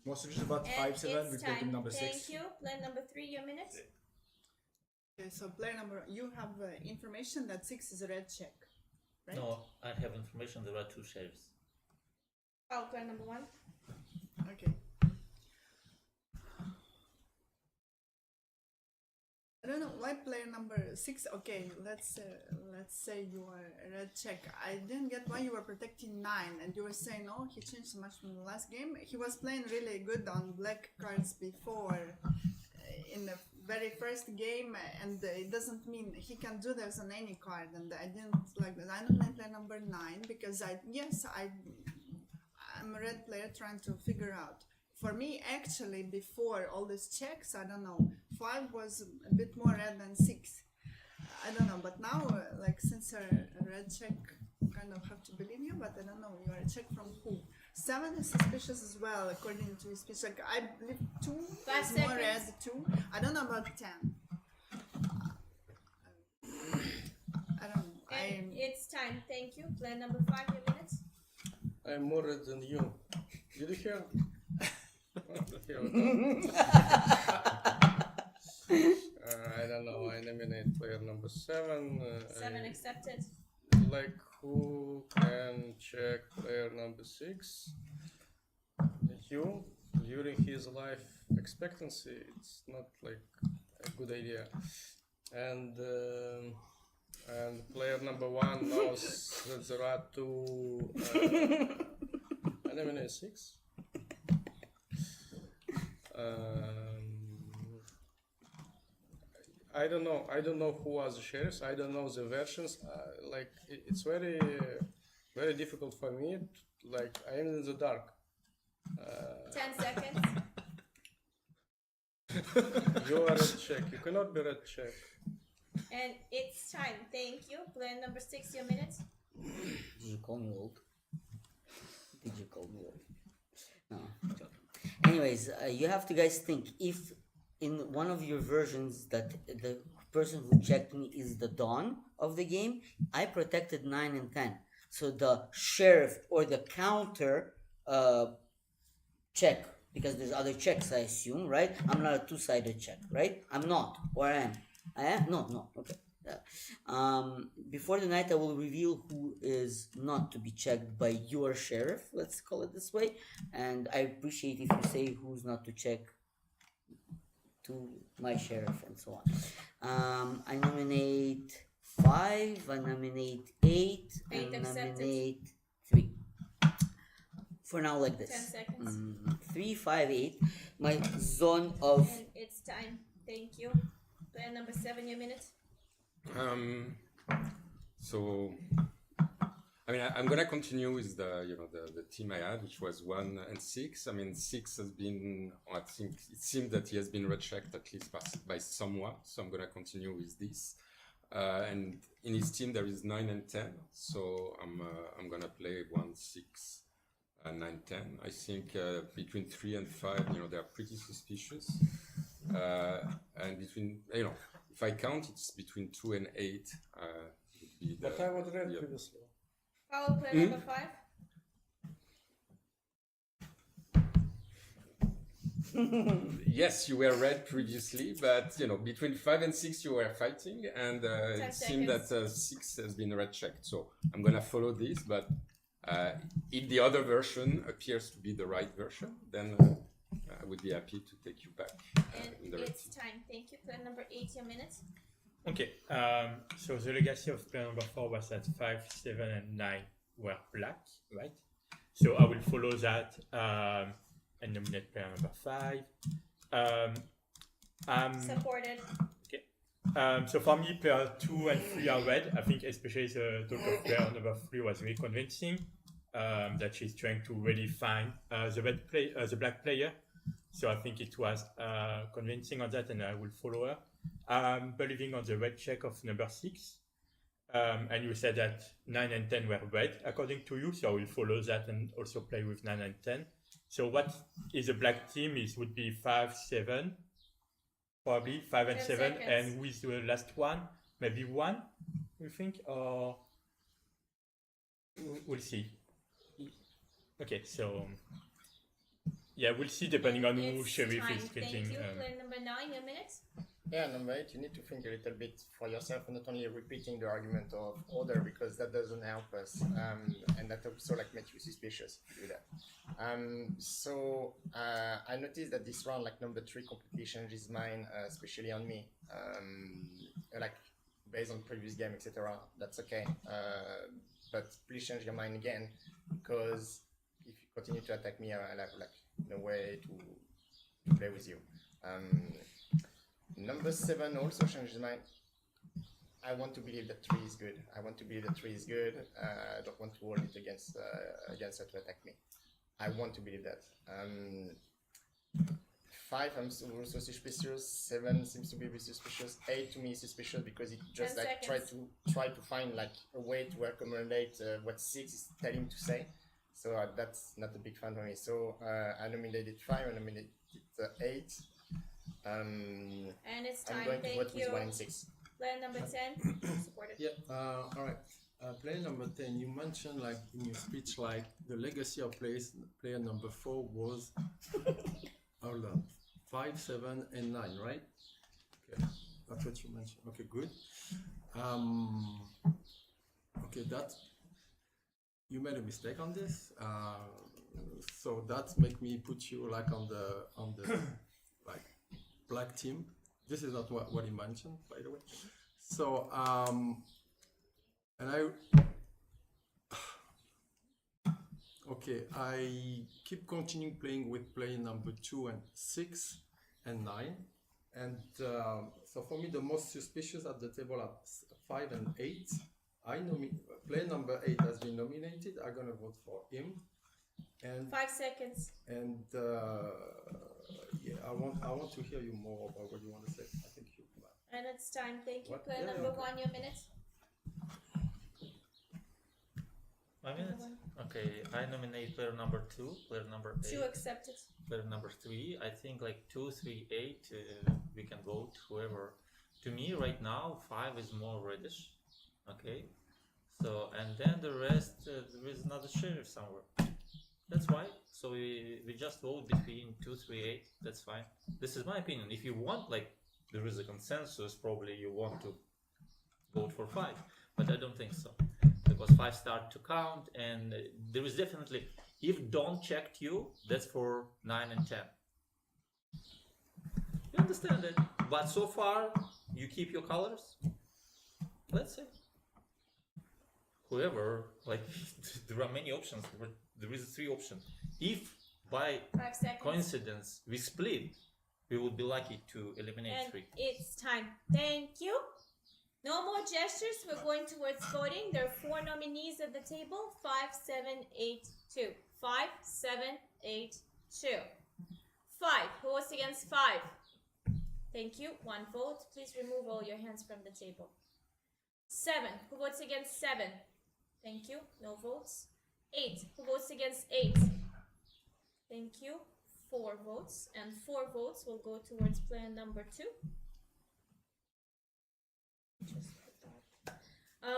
mostly just about And 5, 7 it's with time. taking number 6. Thank you. Player number 3, your minute. Okay, so player number, you have information that 6 is a red check, right? No, I have information there are 2 sheriffs. Oh, player number 1. Okay. I don't know why player number 6. Okay, let's say you are a red check. I didn't get why you were protecting 9, and you were saying, oh, he changed so much from the last game. He was playing really good on black cards before, in the very first game, and it doesn't mean he can do this on any card. And I didn't like that. I don't like player number 9 because I'm a red player trying to figure out. For me, actually, before all these checks, I don't know, 5 was a bit more red than 6. I don't know, but now, like, since you're a red check, kind of have to believe you, but I don't know, you are a check from who? 7 is suspicious as well, according to his speech. Like, I believe 2 is more red too. I don't know about 10. I don't know. And it's time. Thank you. Player number 5, your minute. I'm more red than you. Did you hear? I don't know. I nominate player number 7. 7 accepted. Like, who can check player number 6? You, during his life expectancy, it's not like a good idea. And player number 1 knows that there are 2. I nominate 6. I don't know who was the sheriffs. I don't know the versions. Like, it's very, very difficult for me. Like, I am in the dark. 10 seconds. You are red check. You cannot be red check. And it's time. Thank you. Player number 6, your minute. Did you call me old? Did you call me old? No, I'm joking. Anyways, you have to guys think, if in one of your versions that the person who checked me is the dawn of the game, I protected 9 and 10. So the sheriff or the counter check, because there's other checks, I assume, right? I'm not a two-sided check, right? I'm not, or I am. I am? No, okay. Before the night, I will reveal who is not to be checked by your sheriff, let's call it this way. And I appreciate if you say who's not to check to my sheriff and so on. I nominate 5, I nominate 8, Eight and accepted. nominate 3. For now, like this. 10 seconds. 3, 5, 8. My zone of... And it's time. Thank you. Player number 7, your minute. So, I mean, I'm gonna continue with the team I had, which was 1 and 6. I mean, 6 has been, I think it seemed that he has been rechecked at least by someone. So I'm gonna continue with this. And in his team there is 9 and 10. So I'm gonna play 1, 6, 9, 10. I think between 3 and 5, they are pretty suspicious. And between, if I count, it's between 2 and 8. Would be But I was red previously. Follow player number 5. Yes, you were red previously, but between 5 and 6 you were fighting, and it seemed that 6 has been red checked. So I'm gonna follow this, but if the other version appears to be the right version, then I would be happy to take you back in the red It's team. time. Thank you. Player number 8, your minute. Okay, so the legacy of player number 4 was that 5, 7, and 9 were black, right? So I will follow that and nominate player number 5. Supported. Okay. So for me, player 2 and 3 are red. I think especially the talk of player number 3 was very convincing. That she's trying to really find the black player. So I think it was convincing on that, and I will follow her. Believing on the red check of number 6. And you said that 9 and 10 were red, according to you. So I will follow that and also play with 9 and 10. So what is a black team? Would be 5, 7. Probably 5 and 7, seconds. and with the last one, maybe 1, you think, or we'll see. Okay, so yeah, we'll see depending on who It's Sheriff time. is getting. Thank you. Player number 9, your minute. Yeah, number 8, you need to think a little bit for yourself and not only repeating the argument of order, because that doesn't help us, and that also like makes you suspicious if you do that. I noticed that this round, like number 3 completely changes mine, especially on me, like based on previous game, etc. That's okay, but please change your mind again, because if you continue to attack me, I'll have like no way to play with you. Number 7 also changes mine. I want to believe that 3 is good. I want to believe that 3 is good. I don't want to hold it against her to attack me. I want to believe that. 5, I'm also suspicious. 7 seems to be really suspicious. 8 to me is suspicious because it just 10 like seconds. try to find like a way to accommodate what 6 is telling him to say. So that's not a big fan for me. So I nominated 5. I nominated 8. And it's time. I'm going to Thank vote you. with 1 and 6. Player number 10, supported. Yeah, all right. Player number 10, you mentioned like in your speech, like the legacy of player number 4 was, hold on, 5, 7, and 9, right? Okay, that's what you mentioned. Okay, good. Okay, that you made a mistake on this. So that make me put you like on the like black team. This is not what he mentioned, by the way. So and okay, I keep continuing playing with player number 2 and 6 and 9, and so for me the most suspicious at the table are 5 and 8. Player number 8 has been nominated. I'm gonna vote for him. And 5 seconds. And yeah, I want to hear you more about what you want to say. I think you. And it's time. Thank you. What? Player Yeah, number okay. 1, your minute. My minute? Okay, I nominate player number 2, player number 8. 2 accepted. Player number 3, I think like 2, 3, 8, we can vote whoever. To me right now, 5 is more reddish. Okay, so and then the rest, there is another sheriff somewhere. That's why. So we just vote between 2, 3, 8. That's fine. This is my opinion. If you want, like, there is a consensus, probably you want to vote for 5, but I don't think so, because 5 start to count, and there is definitely, if Don checked you, that's for 9 and 10. You understand it? But so far, you keep your colors. Let's see. Whoever, like, there are many options. There is 3 options. If by 5 seconds. coincidence we split, we will be lucky to eliminate And 3. it's time. Thank you. No more gestures. We're going towards voting. There are 4 nominees at the table. 5, 7, 8, 2. 5, 7, 8, 2. 5. Who was against 5? Thank you. 1 vote. Please remove all your hands from the table. 7. Who votes against 7? Thank you. No votes. 8. Who votes against 8? Thank you. 4 votes. And 4 votes will go towards player number 2.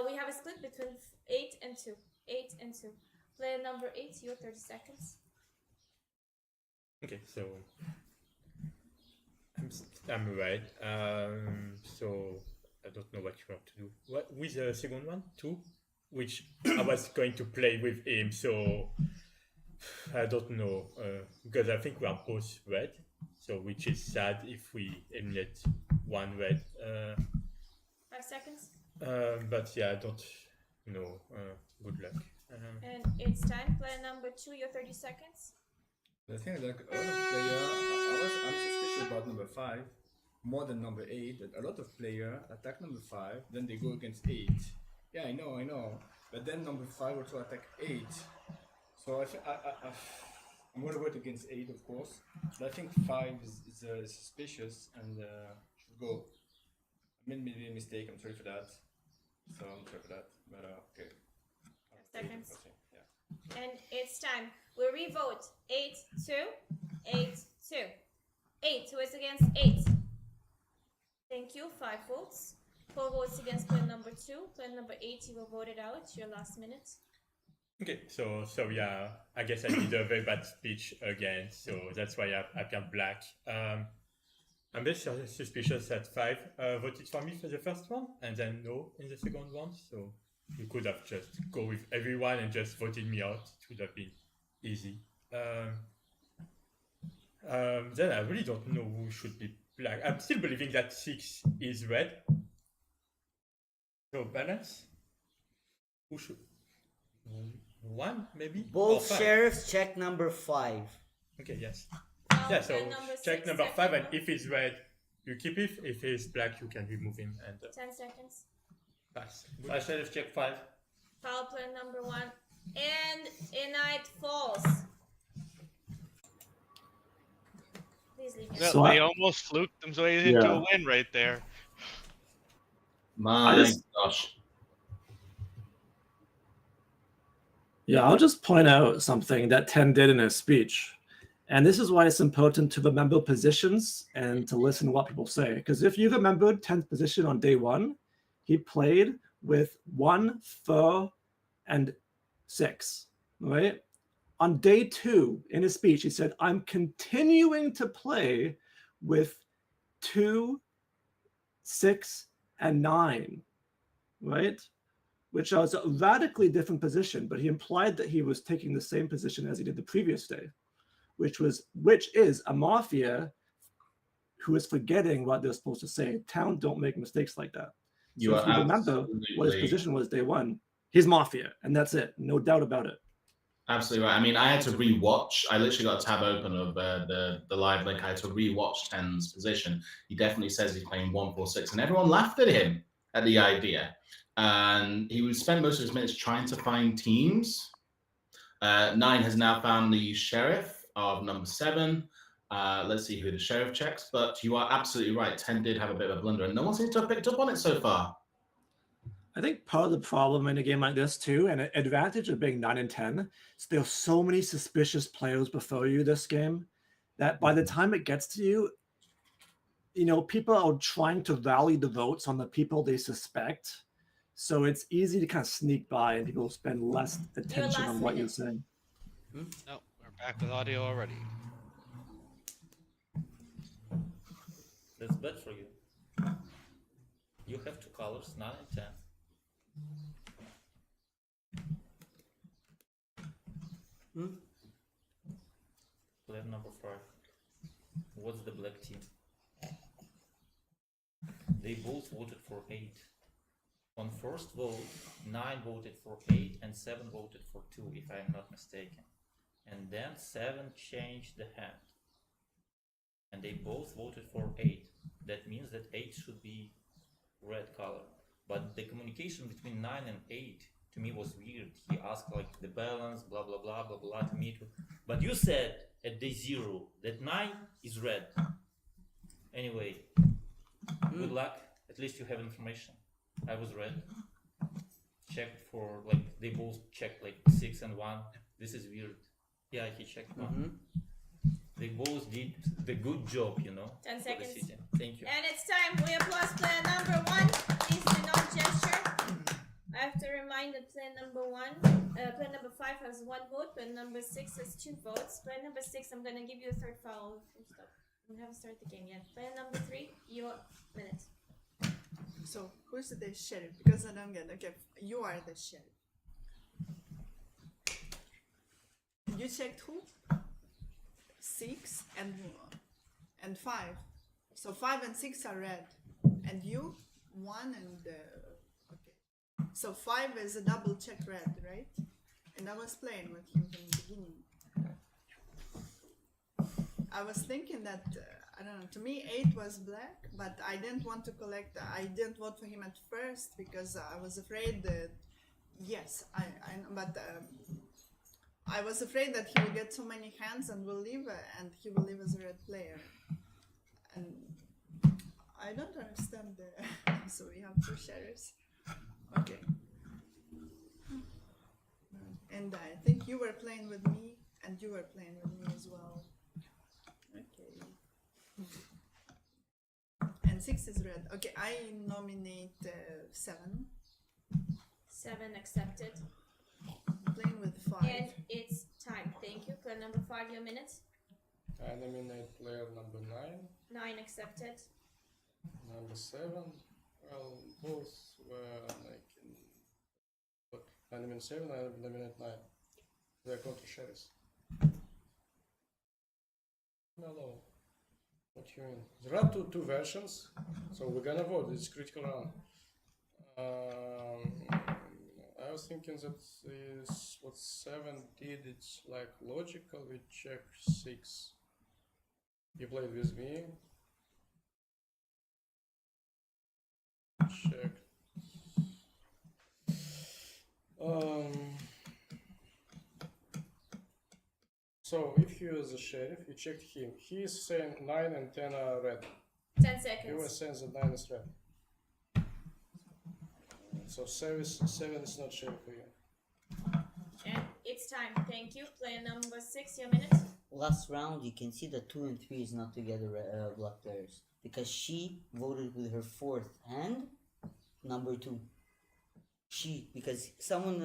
We have a split between 8 and 2. 8 and 2. Player number 8, your 30 seconds. Okay, so I'm right. So I don't know what you want to do. What with the second one, 2, which I was going to play with him. So I don't know because I think we are both red. So which is sad if we eliminate one red. 5 seconds. But yeah, I don't know. Good luck. And it's time. Player number 2, your 30 seconds. The thing is, like, a lot of players, I'm suspicious about number 5 more than number 8, that a lot of players attack number 5, then they go against 8. Yeah, I know. But then number 5 also attack 8. So I'm going to vote against 8, of course. But I think 5 is suspicious and should go. I made maybe a mistake, I'm sorry for that. So I'm sorry for that. But okay. 10 seconds. Yeah. And it's time. We revote 8-2, 8-2. 8, who is against 8? Thank you, 5 votes. 4 votes against plan number 2. Plan number 8, you were voted out. Your last minute. Okay, so yeah, I guess I did a very bad speech again, so that's why I appeared black. I'm very suspicious that 5 voted for me for the first one, and then no in the second one, so you could have just go with everyone and just voted me out. It would have been easy. Then I really don't know who should be black. I'm still believing that 6 is red. So balance? Who should... 1 maybe? Both sheriffs check number 5. Okay, yes. Yeah, so check number 5, and if it's red, you keep it. If it's black, you can remove him and 10 seconds. pass. I sheriff check 5. Foul play number 1. And a night falls. Please leave me. No, they almost fluked them way into a win right there. My gosh. Yeah, I'll just point out something that 10 did in his speech. And this is why it's important to remember positions and to listen to what people say. Because if you remembered 10's position on day 1, he played with 1, 4, and 6, right? On day 2, in his speech, he said, I'm continuing to play with 2, 6, and 9, right? Which was a radically different position, but he implied that he was taking the same position as he did the previous day, which is a mafia who is forgetting what they're supposed to say. Town don't make mistakes like that. So if you remember what his position was day 1, he's mafia, and that's it. No doubt about it. Absolutely right. I mean, I had to rewatch. I literally got a tab open of the live link. I had to rewatch 10's position. He definitely says he's playing 1-4-6, and everyone laughed at him at the idea. And he would spend most of his minutes trying to find teams. 9 has now found the sheriff of number 7. Let's see who the sheriff checks. But you are absolutely right. 10 did have a bit of a blunder, and no one seems to have picked up on it so far. I think part of the problem in a game like this too, and an advantage of being 9 and 10, is there are so many suspicious players before you this game that by the time it gets to you, you know, people are trying to rally the votes on the people they suspect. So it's easy to kind of sneak by and people spend less attention on what you're saying. No, we're back with audio already. That's bad for you. You have 2 colors, 9 and 10. Player number 5. What's the black team? They both voted for 8. On first vote, 9 voted for 8 and 7 voted for 2, if I'm not mistaken. And then 7 changed the hand. And they both voted for 8. That means that 8 should be red color. But the communication between 9 and 8 to me was weird. He asked like the balance, blah blah blah blah blah to me. But you said at day 0 that 9 is red. Anyway, good luck. At least you have information. I was red. Checked for like they both checked like 6 and 1. This is weird. Yeah, he checked 1. They both did the good job, you know. 10 seconds. Thank you. And it's time. We applause player number 1. Please do not gesture. I have to remind that player number player number 5 has 1 vote. Player number 6 has 2 votes. Player number 6, I'm gonna give you a 3rd foul. Stop. We haven't started the game yet. Player number 3, your minute. So who's the sheriff? Because I don't get. Okay, you are the sheriff. You checked who? 6 and 5. So 5 and 6 are red, and you 1 and okay. So 5 is a double check red, right? And I was playing with him from the beginning. I was thinking that I don't know. To me, 8 was black, but I didn't want to collect. I didn't vote for him at first because I was afraid that. Yes, but I was afraid that he will get so many hands and will leave, and he will leave as a red player. And I don't understand the. So we have 2 sheriffs. Okay. And I think you were playing with me, and you were playing with me as well. Okay. And 6 is red. Okay, I nominate 7. 7 accepted. Playing with 5. And it's time. Thank you. Player number 5, your minutes. I nominate player number 9. 9 accepted. Number 7. Well, both were like. I nominate 7. I nominate 9. They're counter sheriffs. Hello. What you mean? There are two versions, so we're gonna vote. It's critical round. I was thinking that is what 7 did. It's like logical. We check 6. You played with me. Check. So if you as a sheriff, you checked him. He is saying 9 and 10 are red. 10 seconds. You were saying that 9 is red. So 7 is not sheriff for you. And it's time. Thank you. Player number 6, your minutes. Last round, you can see that 2 and 3 is not together black players because she voted with her 4th hand, number 2. Because someone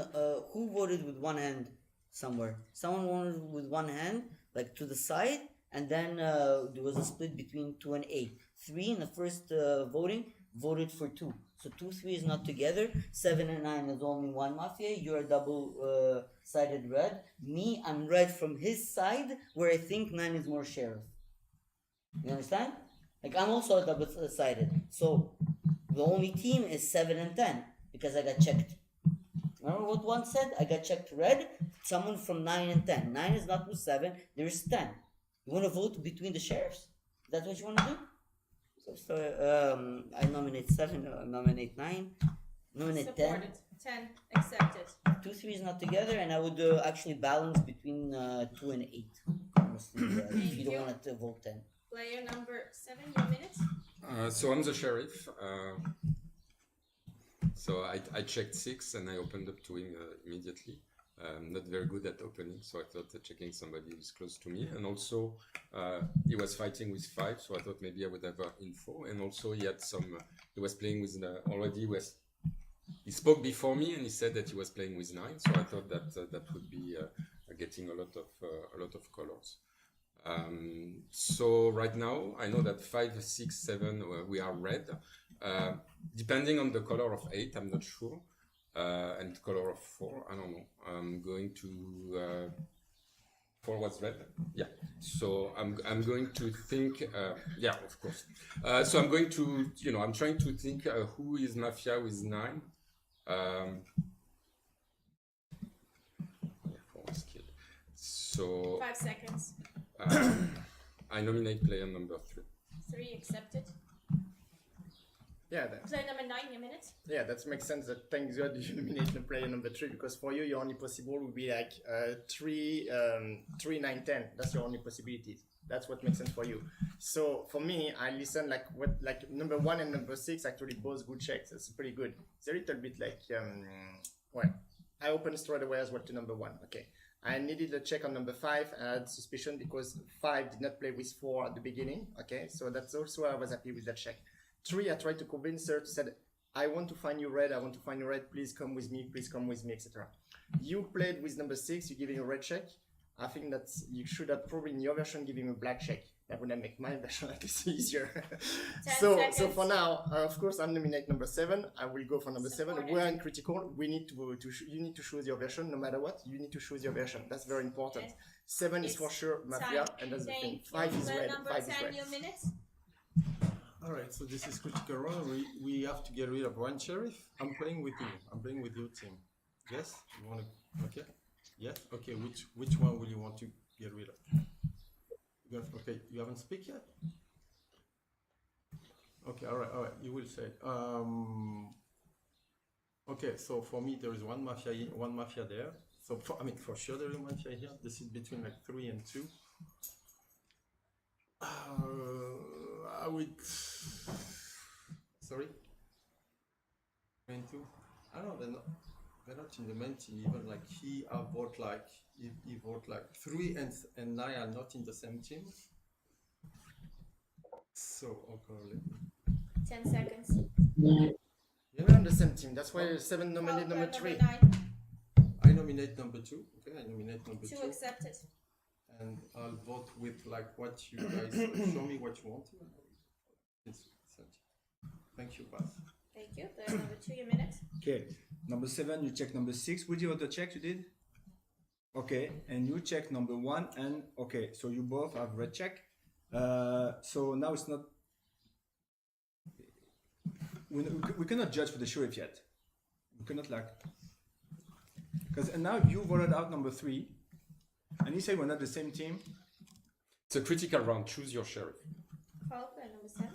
who voted with one hand somewhere. Someone voted with one hand, like to the side, and then there was a split between 2 and 8. 3 in the first voting voted for 2. So 2, 3 is not together. 7 and 9 is only one mafia. You're a double sided red. Me, I'm red from his side, where I think 9 is more sheriff. You understand? Like I'm also a double sided. So the only team is 7 and 10 because I got checked. Remember what one said? I got checked red. Someone from 9 and 10. 9 is not with 7. There's 10. You want to vote between the sheriffs? Is that what you want to do? So I nominate 7. I nominate 9. Nominate Supported. 10 accepted. 2, 3 is not together, and I would actually balance between 2 and 8. Honestly, if you don't want to vote 10. Player number 7, your minutes. So I'm the sheriff. So I checked 6 and I opened up to him immediately. Not very good at opening, so I thought that checking somebody who's close to me. And also, he was fighting with 5, so I thought maybe I would have info. And also, he had some. He was playing with already. He spoke before me, and he said that he was playing with 9. So I thought that that would be getting a lot of colors. So right now, I know that 5, 6, 7 we are red. Depending on the color of 8, I'm not sure. And color of 4, I don't know. I'm going to 4 was red. Yeah. So I'm going to think. Yeah, of course. So I'm going to I'm trying to think who is mafia with 9. Yeah, 4 was killed. So 5 seconds. I nominate player number 3. 3 accepted. Yeah, Player number 9, your minutes. Yeah, that makes sense. That thanks God you nominate the player number 3 because for you, your only possible would be like 3, 9, 10. That's your only possibilities. That's what makes sense for you. So for me, I listen like number 1 and number 6 actually both good checks. That's pretty good. It's a little bit like well, I opened straight away as well to number 1. Okay. I needed a check on number 5. I had suspicion because 5 did not play with 4 at the beginning. Okay, so that's also why I was happy with that check. 3, I tried to convince her to say, I want to find you red, I want to find you red, please come with me, etc. You played with number 6, you're giving a red check. I think that you should have probably in your version giving a black check. That would make my version at least easier. So for now, of course, I'm nominate number 7. I will go for number 7. We're in critical. We need you need to choose your version no matter what. You need to choose your version. That's very important. 7 is for sure mafia, and that's the thing. 5 is red. 5 is red. Your minutes. Alright, so this is critical round. We have to get rid of one sheriff. I'm playing with you. I'm playing with your team. Yes? You want to? Okay. Yes. Okay. Which one will you want to get rid of? Okay. You haven't speak yet. Okay, all right. You will say. Okay, so for me, there is one mafia there. So for sure there is one mafia here. This is between like 3 and 2. I would. Sorry. 3 and 2. I don't know. They're not in the main team. Even like he vote like 3 and 9 are not in the same team. So okay. 10 seconds. You're not on the same team. That's why 7 nominated number 3. I nominate number 2. Okay, I nominate number 2. 2 accepted. And I'll vote with like what you guys show me what you want to. Thank you, Pass. Thank you. Player number 2, your minute. Okay, number 7, you check number 6. Would you auto check? You did? Okay, and you check number 1, and okay, so you both have red check. So now it's not. We cannot judge for the sheriff yet. We cannot like. Because now you voted out number 3, and you say we're not the same team. It's a critical round. Choose your sheriff. Call player number 7.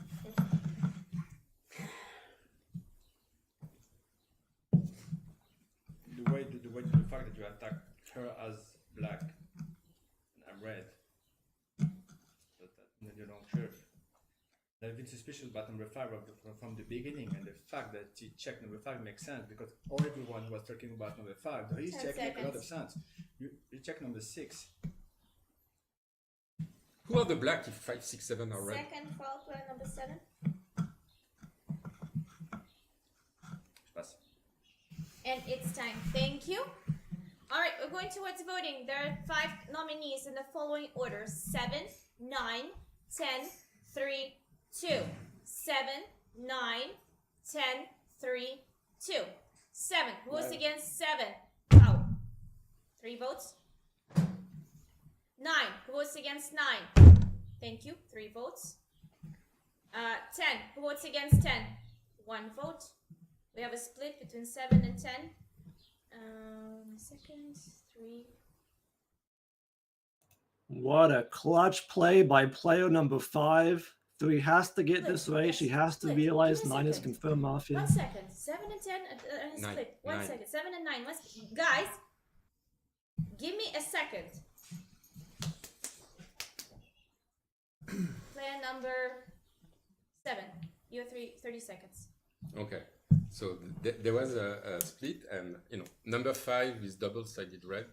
The fact that you attack her as black and I'm red, but you don't sheriff. I've been suspicious about number 5 from the beginning, and the fact that he checked number 5 makes sense because everyone was talking about number 5. So he's checking makes a lot of sense. You check number 6. Who are the black if 5, 6, 7 are red? Second foul player number 7. Pass. And it's time. Thank you. All right, we're going towards voting. There are 5 nominees in the following order: 7, 9, 10, 3, 2. 7, 9, 10, 3, 2. 7. Who was against 7? Out. 3 votes. 9. Who votes against 9? Thank you. 3 votes. 10. Who votes against 10? 1 vote. We have a split between 7 and 10. Second, 3. What a clutch play by player number 5. 3 has to get this right. She has to realize 9 is confirmed Mafia. 1 second. 7 and 10 and Nine. split. 1 Nine. second. 7 and 9. Guys, give me a second. Player number 7. You have 30 seconds. Okay. So there was a split, and number 5 is double-sided red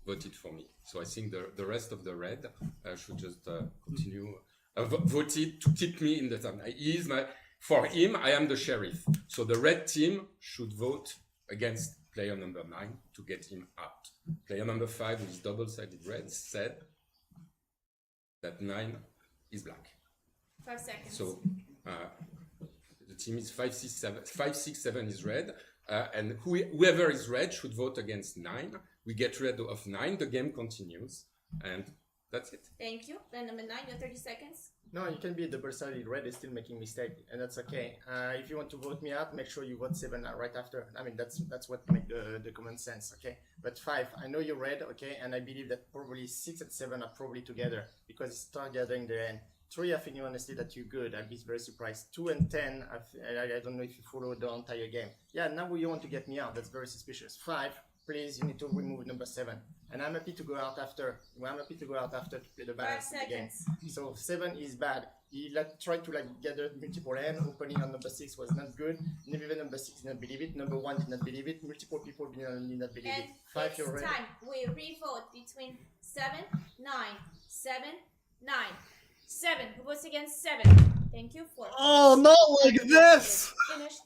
voted for me. So I think the rest of the red should just continue voted to keep me in the time. For him, I am the sheriff. So the red team should vote against player number 9 to get him out. Player number 5 with double-sided red said that 9 is black. 5 seconds. So the team is 5, 6, 7. 5, 6, 7 is red, and whoever is red should vote against 9. We get rid of 9. The game continues, and that's it. Thank you. Player number 9, you have 30 seconds. No, you can be double-sided red is still making mistake, and that's okay. If you want to vote me out, make sure you vote 7 right after. I mean, that's what make the common sense, okay? But 5, I know you're red, okay, and I believe that probably 6 and 7 are probably together because it's start gathering the end. 3, I think honestly that you're good. I'd be very surprised. 2 and 10, I don't know if you follow the entire game. Yeah, now you want to get me out. That's very suspicious. 5, please, you need to remove number 7. And I'm happy to go out after. I'm happy to go out after to play the balance of the game. So 7 is bad. He tried to gather multiple hand. Opening on number 6 was not good. Even number 6 did not believe it. Number 1 did not believe it. Multiple people did not believe it. 5, you're It's ready. time. We re-vote between 7, 9, 7, 9. 7. Who votes against 7? Thank you for. Oh, not like this! Finished.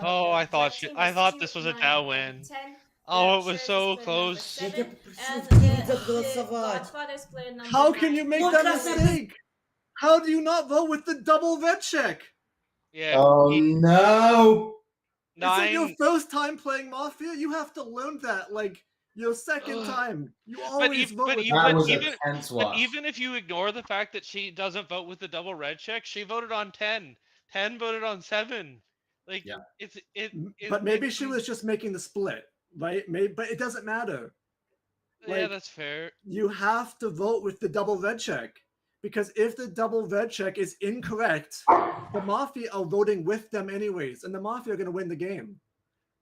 Oh, I thought this was a Dow win. 10. Oh, it was so close. And the Godfather's player number How 9. can you make that mistake? How do you not vote with the double vet check? Yeah. Oh no! It's like your 9. first time playing Mafia. You have to learn that. Like your second time, you always vote with Even if you ignore the fact that she doesn't vote with the double red check, she voted on 10. 10 voted on 7. Like But maybe she was just making the split, right? But it doesn't matter. Yeah, that's fair. You have to vote with the double vet check because if the double red check is incorrect, the Mafia are voting with them anyways, and the Mafia are going to win the game.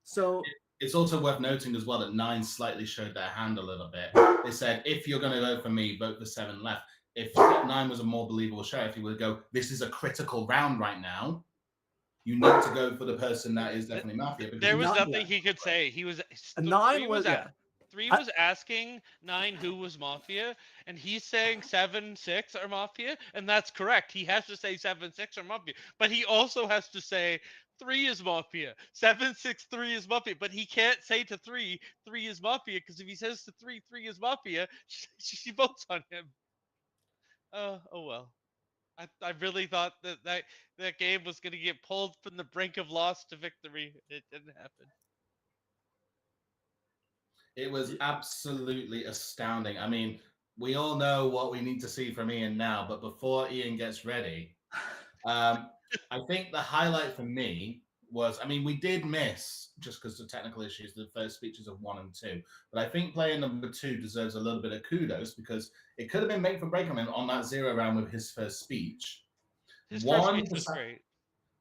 So it's also worth noting as well that 9 slightly showed their hand a little bit. They said, if you're going to vote for me, vote for 7 left. If 9 was a more believable sheriff, he would go, this is a critical round right now. You need to go for the person that is definitely Mafia. Because There was nothing he could say. He was 9 was Three was asking 9 who was Mafia, and he's saying 7-6 are Mafia, and that's correct. He has to say 7-6 are Mafia, but he also has to say 3 is Mafia, 7-6-3 is Mafia, but he can't say to 3 is Mafia, because if he says to 3 is Mafia, she votes on him. Oh well. I really thought that game was going to get pulled from the brink of loss to victory. It didn't happen. It was absolutely astounding. I mean, we all know what we need to see from Ian now, but before Ian gets ready, I think the highlight for me was, I mean, we did miss, just because of technical issues, the first speeches of 1 and 2. But I think player number 2 deserves a little bit of kudos, because it could have been make for break on him on that 0 round with his first speech. His first speech was great.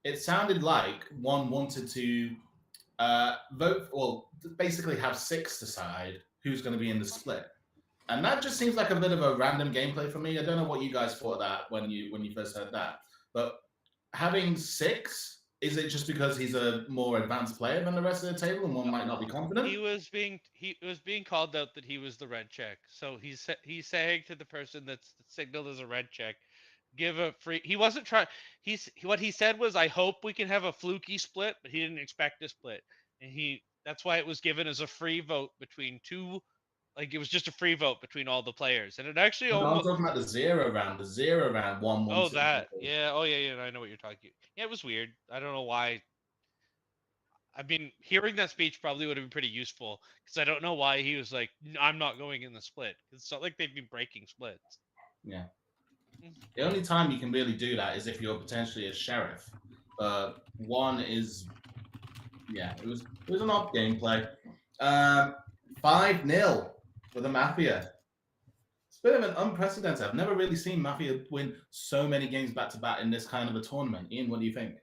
It sounded like 1 wanted to vote, or basically have 6 decide who's going to be in the split, and that just seems like a bit of a random gameplay for me. I don't know what you guys thought of that when you first heard that, but having 6, is it just because he's a more advanced player than the rest of the table and one might not be confident? He was being called out that he was the red check, so he's saying to the person that's signaled as a red check, give a free. He wasn't trying. What he said was, I hope we can have a fluky split, but he didn't expect a split, and that's why it was given as a free vote between 2. Like, it was just a free vote between all the players, and it actually almost. I'm talking about the 0 round. The 0 round, 1 Oh, that. Yeah. Oh, yeah. I know what you're talking. Yeah, it was weird. I don't know why. I mean, hearing that speech probably would have been pretty useful, because I don't know why he was like, I'm not going in the split. It's not like they've been breaking splits. Yeah. The only time you can really do that is if you're potentially a sheriff. But 1 is, yeah, it was an odd gameplay. 5-0 for the Mafia. It's a bit of an unprecedented. I've never really seen Mafia win so many games back to back in this kind of a tournament. Ian, what do you think?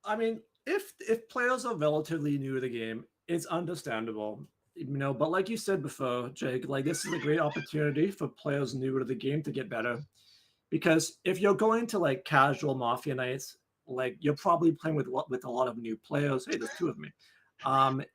I mean, if players are relatively new to the game, it's understandable, but like you said before, Jake, like, this is a great opportunity for players new to the game to get better, because if you're going to like casual Mafia nights, like, you're probably playing with a lot of new players. Hey, there's 2 of me. You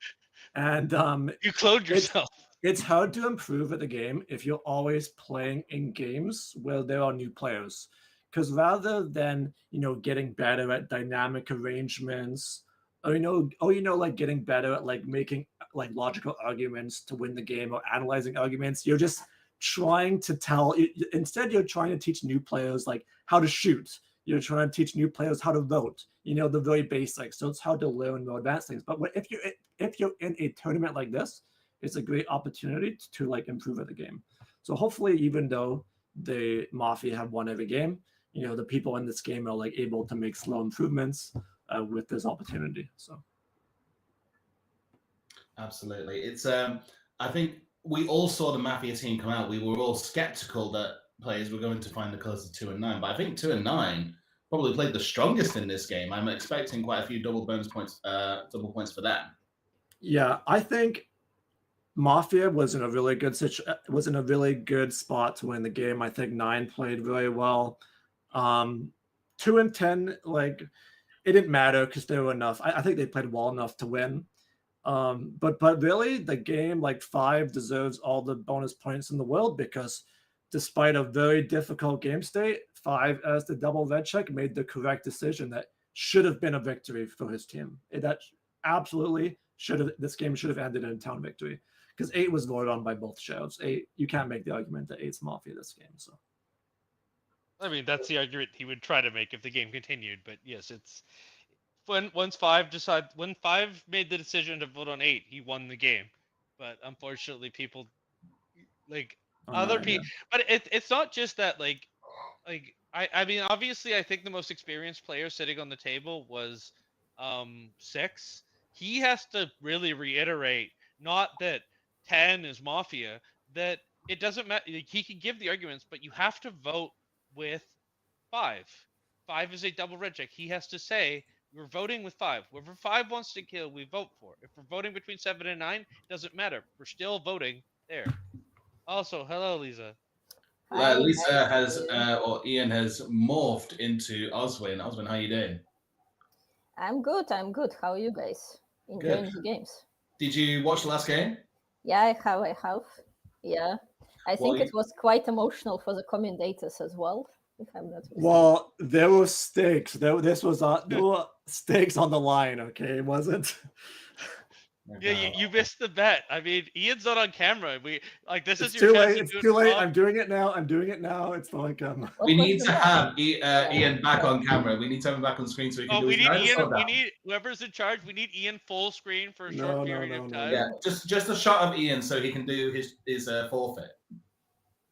cloned yourself. It's hard to improve at the game if you're always playing in games where there are new players. Because rather than, getting better at dynamic arrangements, or like getting better at like making like logical arguments to win the game, or analyzing arguments, you're just trying to instead you're trying to teach new players like how to shoot. You're trying to teach new players how to vote, the very basics. So it's hard to learn more advanced things. But if you're in a tournament like this, it's a great opportunity to like improve at the game. So hopefully, even though the Mafia have won every game, the people in this game are like able to make slow improvements with this opportunity. So absolutely, it's I think we all saw the Mafia team come out. We were all skeptical that players were going to find the colors of 2 and 9, but I think 2 and 9 probably played the strongest in this game. I'm expecting quite a few double points for them. Yeah, I think Mafia was in a really good spot to win the game. I think 9 played very well. 2 and 10, like, it didn't matter because they were enough. I think they played well enough to win. But really, the game, like, 5 deserves all the bonus points in the world, because despite a very difficult game state, 5 as the double red check made the correct decision that should have been a victory for his team. That absolutely should have. This game should have ended in a town victory, because 8 was voted on by both sheriffs. 8, you can't make the argument that 8's Mafia this game. So, I mean, that's the argument he would try to make if the game continued. But yes, it's when 5 made the decision to vote on 8, he won the game. But unfortunately, people like other people. But it's not just that. Like I mean, obviously, I think the most experienced player sitting on the table was 6. He has to really reiterate, not that 10 is Mafia, that it doesn't matter. He can give the arguments, but you have to vote with 5. 5 is a double red check. He has to say, we're voting with 5. Whoever 5 wants to kill, we vote for. If we're voting between 7 and 9, doesn't matter. We're still voting there. Also, hello, Lisa. Lisa has, or Ian has morphed into Oswin. Oswin, how you doing? I'm good. How are you guys? Enjoying Good. the games? Did you watch the last game? Yeah, I have. Yeah. I think it was quite emotional for the commentators as well, if I'm not mistaken. Well, there were stakes. There were stakes on the line, okay? It wasn't. Yeah, you missed the bet. I mean, Ian's not on camera. This is It's your too chance late. to It's do too it late. proper. I'm doing it now. It's like We need to have Ian back on camera. We need to have him back on screen so he can do We his need dinosaur Ian. We down. need whoever's in charge. We need Ian full screen for a short period of time. Yeah, just a shot of Ian so he can do his forfeit.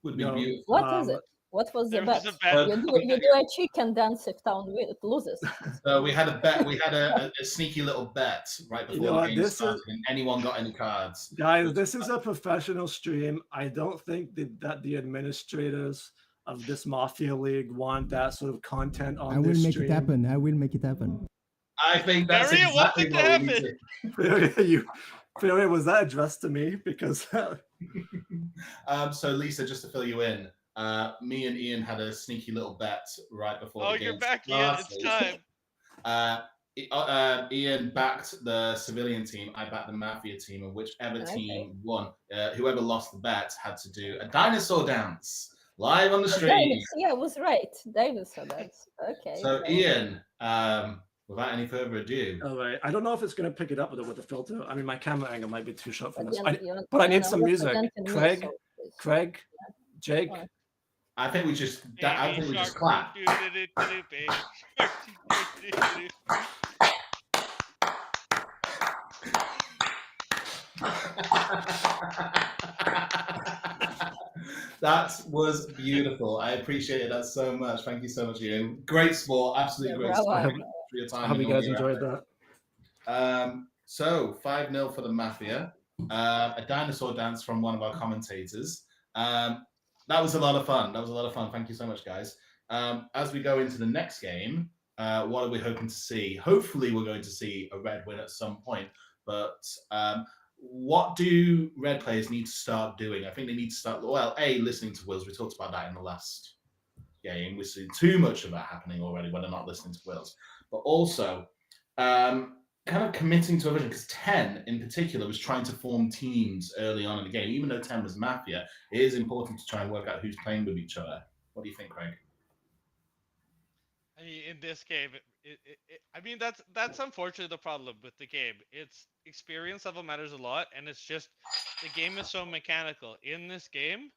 Would be beautiful. What is it? What was the There bet? was a bet. You do a chicken dance if town loses. So we had a bet. We had a sneaky little bet right before You know the what, game started. And anyone got any cards? Guys, this is a professional stream. I don't think that the administrators of this Mafia League want that sort of content on I will this make stream. it happen. I will make it happen. I think that's Maria, exactly what we need to. Fury, was that addressed to me? Because so Lisa, just to fill you in, me and Ian had a sneaky little bet right before the game. You're back, Ian. It's time. Ian backed the civilian team. I backed the Mafia team, and whichever team won, whoever lost the bet had to do a dinosaur dance live on the stream. Yeah, I was right. Dinosaur dance. Okay. So Ian, without any further ado, all right. I don't know if it's going to pick it up with the filter. I mean, my camera angle might be too short for this. But But I need some music. representing me, Craig, Jake. I think we just clap. That was beautiful. I appreciated that so much. Thank you so much, Ian. Great sport. Absolutely great sport. Thank you for your time. I hope you guys enjoyed that. So 5-0 for the Mafia. A dinosaur dance from one of our commentators. That was a lot of fun. Thank you so much, guys. As we go into the next game, what are we hoping to see? Hopefully, we're going to see a red win at some point. But what do red players need to start doing? I think they need to start, listening to Wills. We talked about that in the last game. We've seen too much of that happening already when they're not listening to Wills. But also, kind of committing to a vision, because 10 in particular was trying to form teams early on in the game. Even though 10 was Mafia, it is important to try and work out who's playing with each other. What do you think, Craig? I mean, in this game, I mean, that's unfortunately the problem with the game. It's experience level matters a lot, and it's just the game is so mechanical. In this game,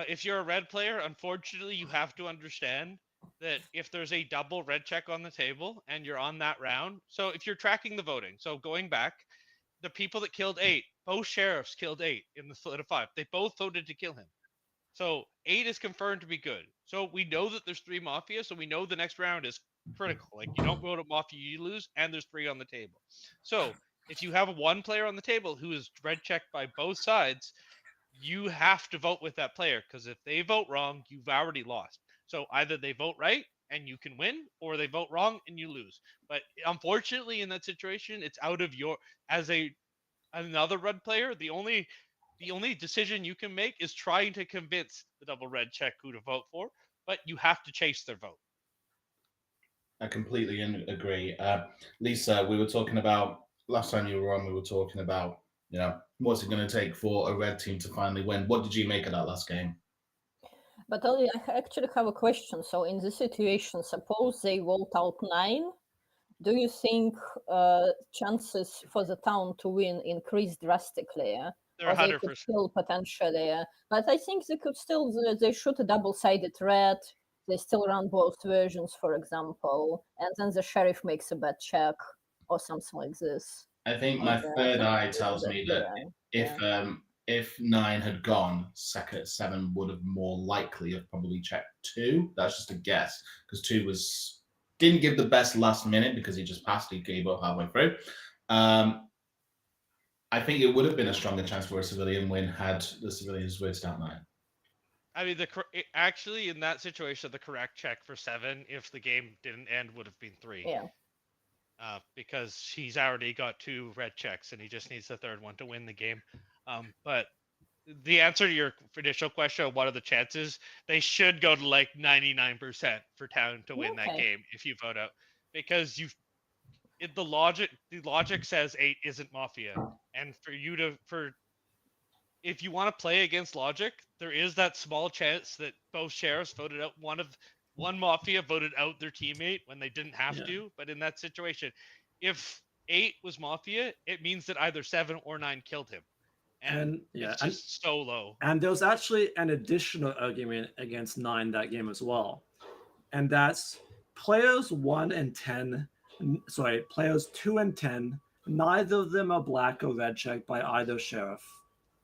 if you're a red player, unfortunately, you have to understand that if there's a double red check on the table and you're on that round, so if you're tracking the voting, so going back, the people that killed 8, both sheriffs killed 8 in the split of 5. They both voted to kill him. So 8 is confirmed to be good. So we know that there's 3 Mafia, so we know the next round is critical. Like, you don't vote at Mafia, you lose, and there's 3 on the table. So if you have one player on the table who is red checked by both sides, you have to vote with that player, because if they vote wrong, you've already lost. So either they vote right and you can win, or they vote wrong and you lose. But unfortunately, in that situation, it's out of your, as another red player, the only decision you can make is trying to convince the double red check who to vote for, but you have to chase their vote. I completely agree. Lisa, we were talking about, last time you were on, we were talking about, what's it going to take for a red team to finally win? What did you make of that last game? But I actually have a question. So in this situation, suppose they vote out 9, do you think chances for the town to win increase drastically? They're or they 100%. could still potentially, but I think they could still, they shoot a double-sided red, they still run both versions, for example, and then the sheriff makes a bad check or something like this. I think my third eye tells me that if 9 had gone, 7 would have more likely have probably checked 2. That's just a guess, because 2 didn't give the best last minute because he just passed, he gave up halfway through. I think it would have been a stronger chance for a civilian win had the civilians voted out 9. I mean, actually in that situation, the correct check for 7, if the game didn't end, would have been 3. Yeah. Because he's already got 2 red checks and he just needs the third one to win the game. But the answer to your initial question, what are the chances? They should go to like 99% for Town to win that Okay. game if you vote out, because the logic says 8 isn't Mafia, and if you want to play against logic, there is that small chance that both sheriffs voted out one Mafia voted out their teammate when they didn't have Yeah. to. But in that situation, if 8 was Mafia, it means that either 7 or 9 killed him. And it's just so low. And there was actually an additional argument against 9 that game as well. And that's players 1 and 10, players 2 and 10, neither of them are black or red checked by either sheriff.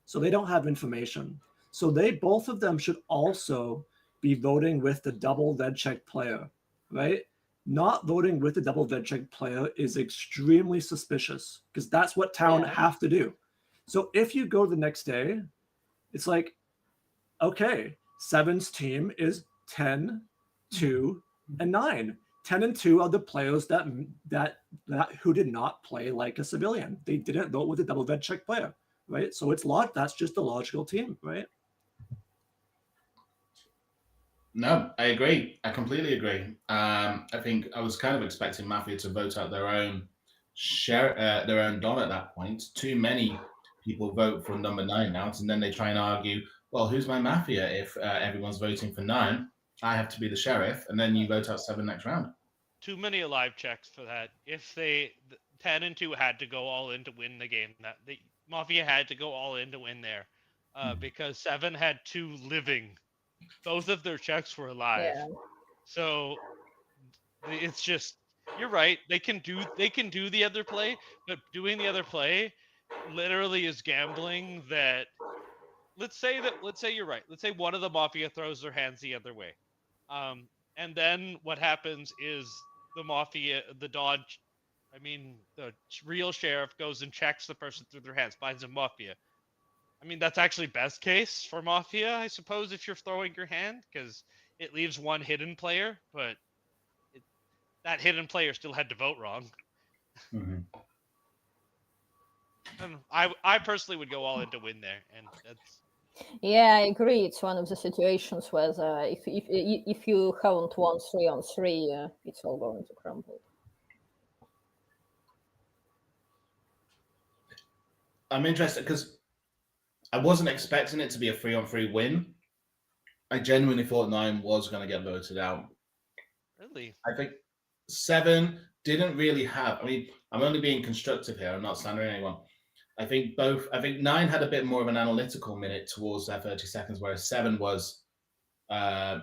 So they don't have information. So both of them should also be voting with the double red check player, right? Not voting with the double red check player is extremely suspicious, because that's what Town have to do. So if you go the next day, it's like, okay, 7's team is 10, 2, and 9. 10 and 2 are the players that who did not play like a civilian. They didn't vote with a double red check player, right? So that's just a logical team, right? No, I agree. I completely agree. I think I was kind of expecting Mafia to vote out their own their own Don at that point. Too many people vote for number 9 out, and then they try and argue, well, who's my Mafia if everyone's voting for 9? I have to be the sheriff, and then you vote out 7 next round. Too many alive checks for that. If 10 and 2 had to go all in to win the game, that the Mafia had to go all in to win there, because 7 had 2 living. Both of their checks were alive. Yeah. So it's just, you're right. They can do the other play, but doing the other play literally is gambling that. Let's say you're right. Let's say one of the Mafia throws their hands the other way, and then what happens is the real sheriff goes and checks the person through their hands, finds a Mafia. I mean, that's actually best case for Mafia, I suppose, if you're throwing your hand, because it leaves one hidden player, but that hidden player still had to vote wrong. Mm-hmm. And I personally would go all in to win there, and that's. Yeah, I agree. It's one of the situations where if you haven't won 3 on 3, it's all going to crumble. I'm interested because I wasn't expecting it to be a 3-on-3 win. I genuinely thought 9 was going to get voted out. Really? I think 7 didn't really have. I mean, I'm only being constructive here. I'm not slandering anyone. I think 9 had a bit more of an analytical minute towards their 30 seconds, whereas 7 was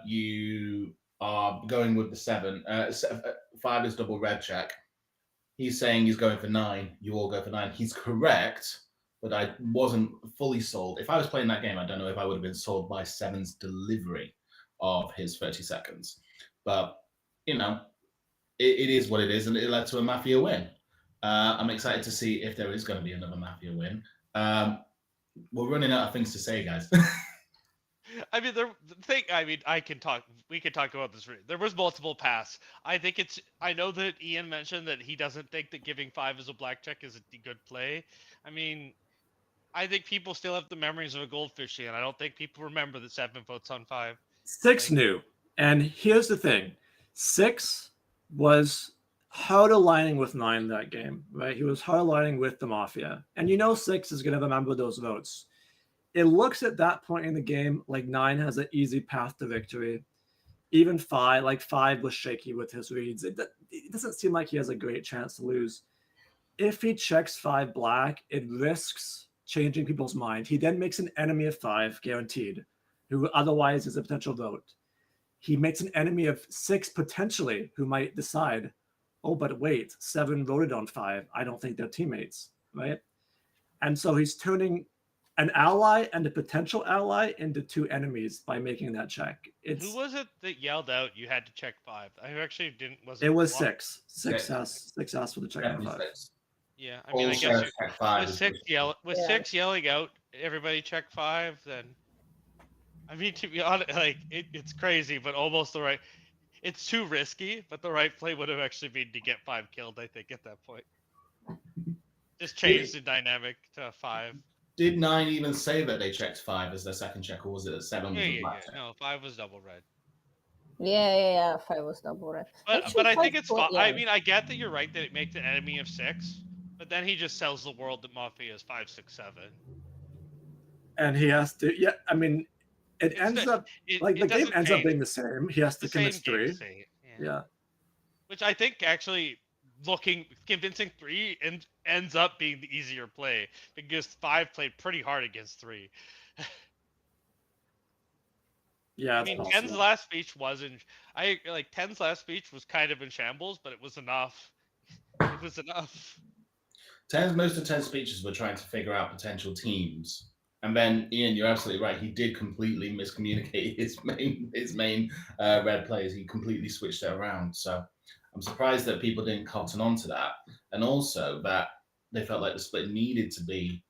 you are going with the 7. 5 is double red check. He's saying he's going for 9. You all go for 9. He's correct, but I wasn't fully sold. If I was playing that game, I don't know if I would have been sold by 7's delivery of his 30 seconds. But, you know, it is what it is, and it led to a Mafia win. I'm excited to see if there is going to be another Mafia win. We're running out of things to say, guys. I mean, we can talk about this. There was multiple paths. I know that Ian mentioned that he doesn't think that giving 5 as a black check is a good play. I mean, I think people still have the memories of a goldfish, and I don't think people remember that 7 votes on 5. 6 knew. And here's the thing. 6 was hard aligning with 9 that game, right? He was hard aligning with the Mafia. And 6 is going to remember those votes. It looks at that point in the game like 9 has an easy path to victory. Even 5 was shaky with his reads. It doesn't seem like he has a great chance to lose. If he checks 5 black, it risks changing people's mind. He then makes an enemy of 5, guaranteed, who otherwise is a potential vote. He makes an enemy of 6 potentially, who might decide, oh, but wait, 7 voted on 5. I don't think they're teammates, right? And so he's turning an ally and a potential ally into 2 enemies by making that check. Who was it that yelled out you had to check 5? I actually didn't. It was 6. 6 asked for the check on 5. Yeah, I mean, I guess with 6 yelling out, everybody check 5. Then I mean, to be honest, like it's crazy, but almost the right. It's too risky, but the right play would have actually been to get 5 killed. I think at that point, just change the dynamic to 5. Did 9 even say that they checked 5 as their second check, or was it that 7 was Yeah, a yeah, black yeah. check? No, 5 was double red. Yeah. 5 was double red. But Actually, I think 5 it's fine. yeah. I mean, I get that you're right that it makes an enemy of 6, but then he just sells the world that Mafia is 5, 6, 7. And he has to. Yeah, I mean, it ends up like the game ends up being the same. He has to convince 3. Yeah. Which I think actually convincing 3 and ends up being the easier play because 5 played pretty hard against 3. Yeah, I mean, 10's last speech wasn't. I like 10's last speech was kind of in shambles, but it was enough. It was enough. Most of 10's speeches were trying to figure out potential teams. And then, Ian, you're absolutely right. He did completely miscommunicate his main red players. He completely switched it around. So I'm surprised that people didn't cotton on to that. And also that they felt like the split needed to be...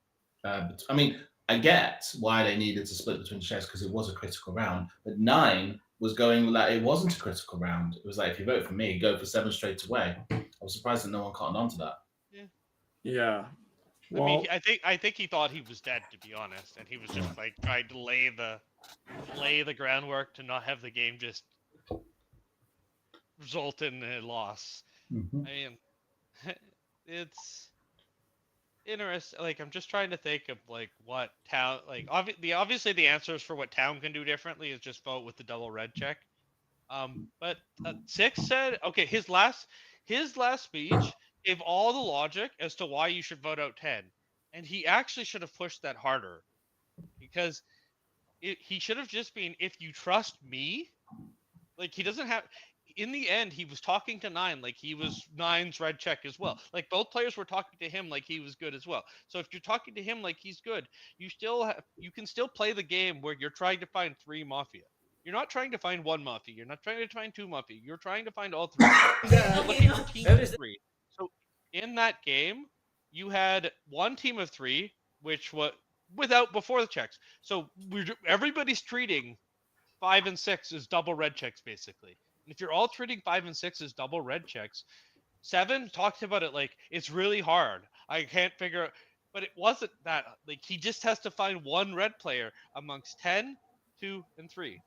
I mean, I get why they needed to split between chefs because it was a critical round. But 9 was going like it wasn't a critical round. It was like, if you vote for me, go for 7 straight away. I was surprised that no one cottoned on to that. Yeah. Well, I mean, I think he thought he was dead, to be honest, and he was just like trying to lay the groundwork to not have the game just result in a loss. Mm-hmm. I mean, it's interesting. Like, I'm just trying to think of like what town. Like, obviously the answers for what town can do differently is just vote with the double red check. But 6 said, okay, his last speech gave all the logic as to why you should vote out 10. And he actually should have pushed that harder. Because he should have just been, if you trust me, like he doesn't have... In the end, he was talking to 9 like he was 9's red check as well. Like both players were talking to him like he was good as well. So if you're talking to him like he's good, you can still play the game where you're trying to find 3 Mafia. You're not trying to find 1 Mafia. You're not trying to find 2 Mafia. You're trying to find all 3. You're looking for teams of 3. So in that game, you had 1 team of 3, which was before the checks. So everybody's treating 5 and 6 as double red checks, basically. And if you're all treating 5 and 6 as double red checks, 7 talked about it like it's really hard. I can't figure out, but it wasn't that. Like he just has to find 1 red player amongst 10, 2, and 3.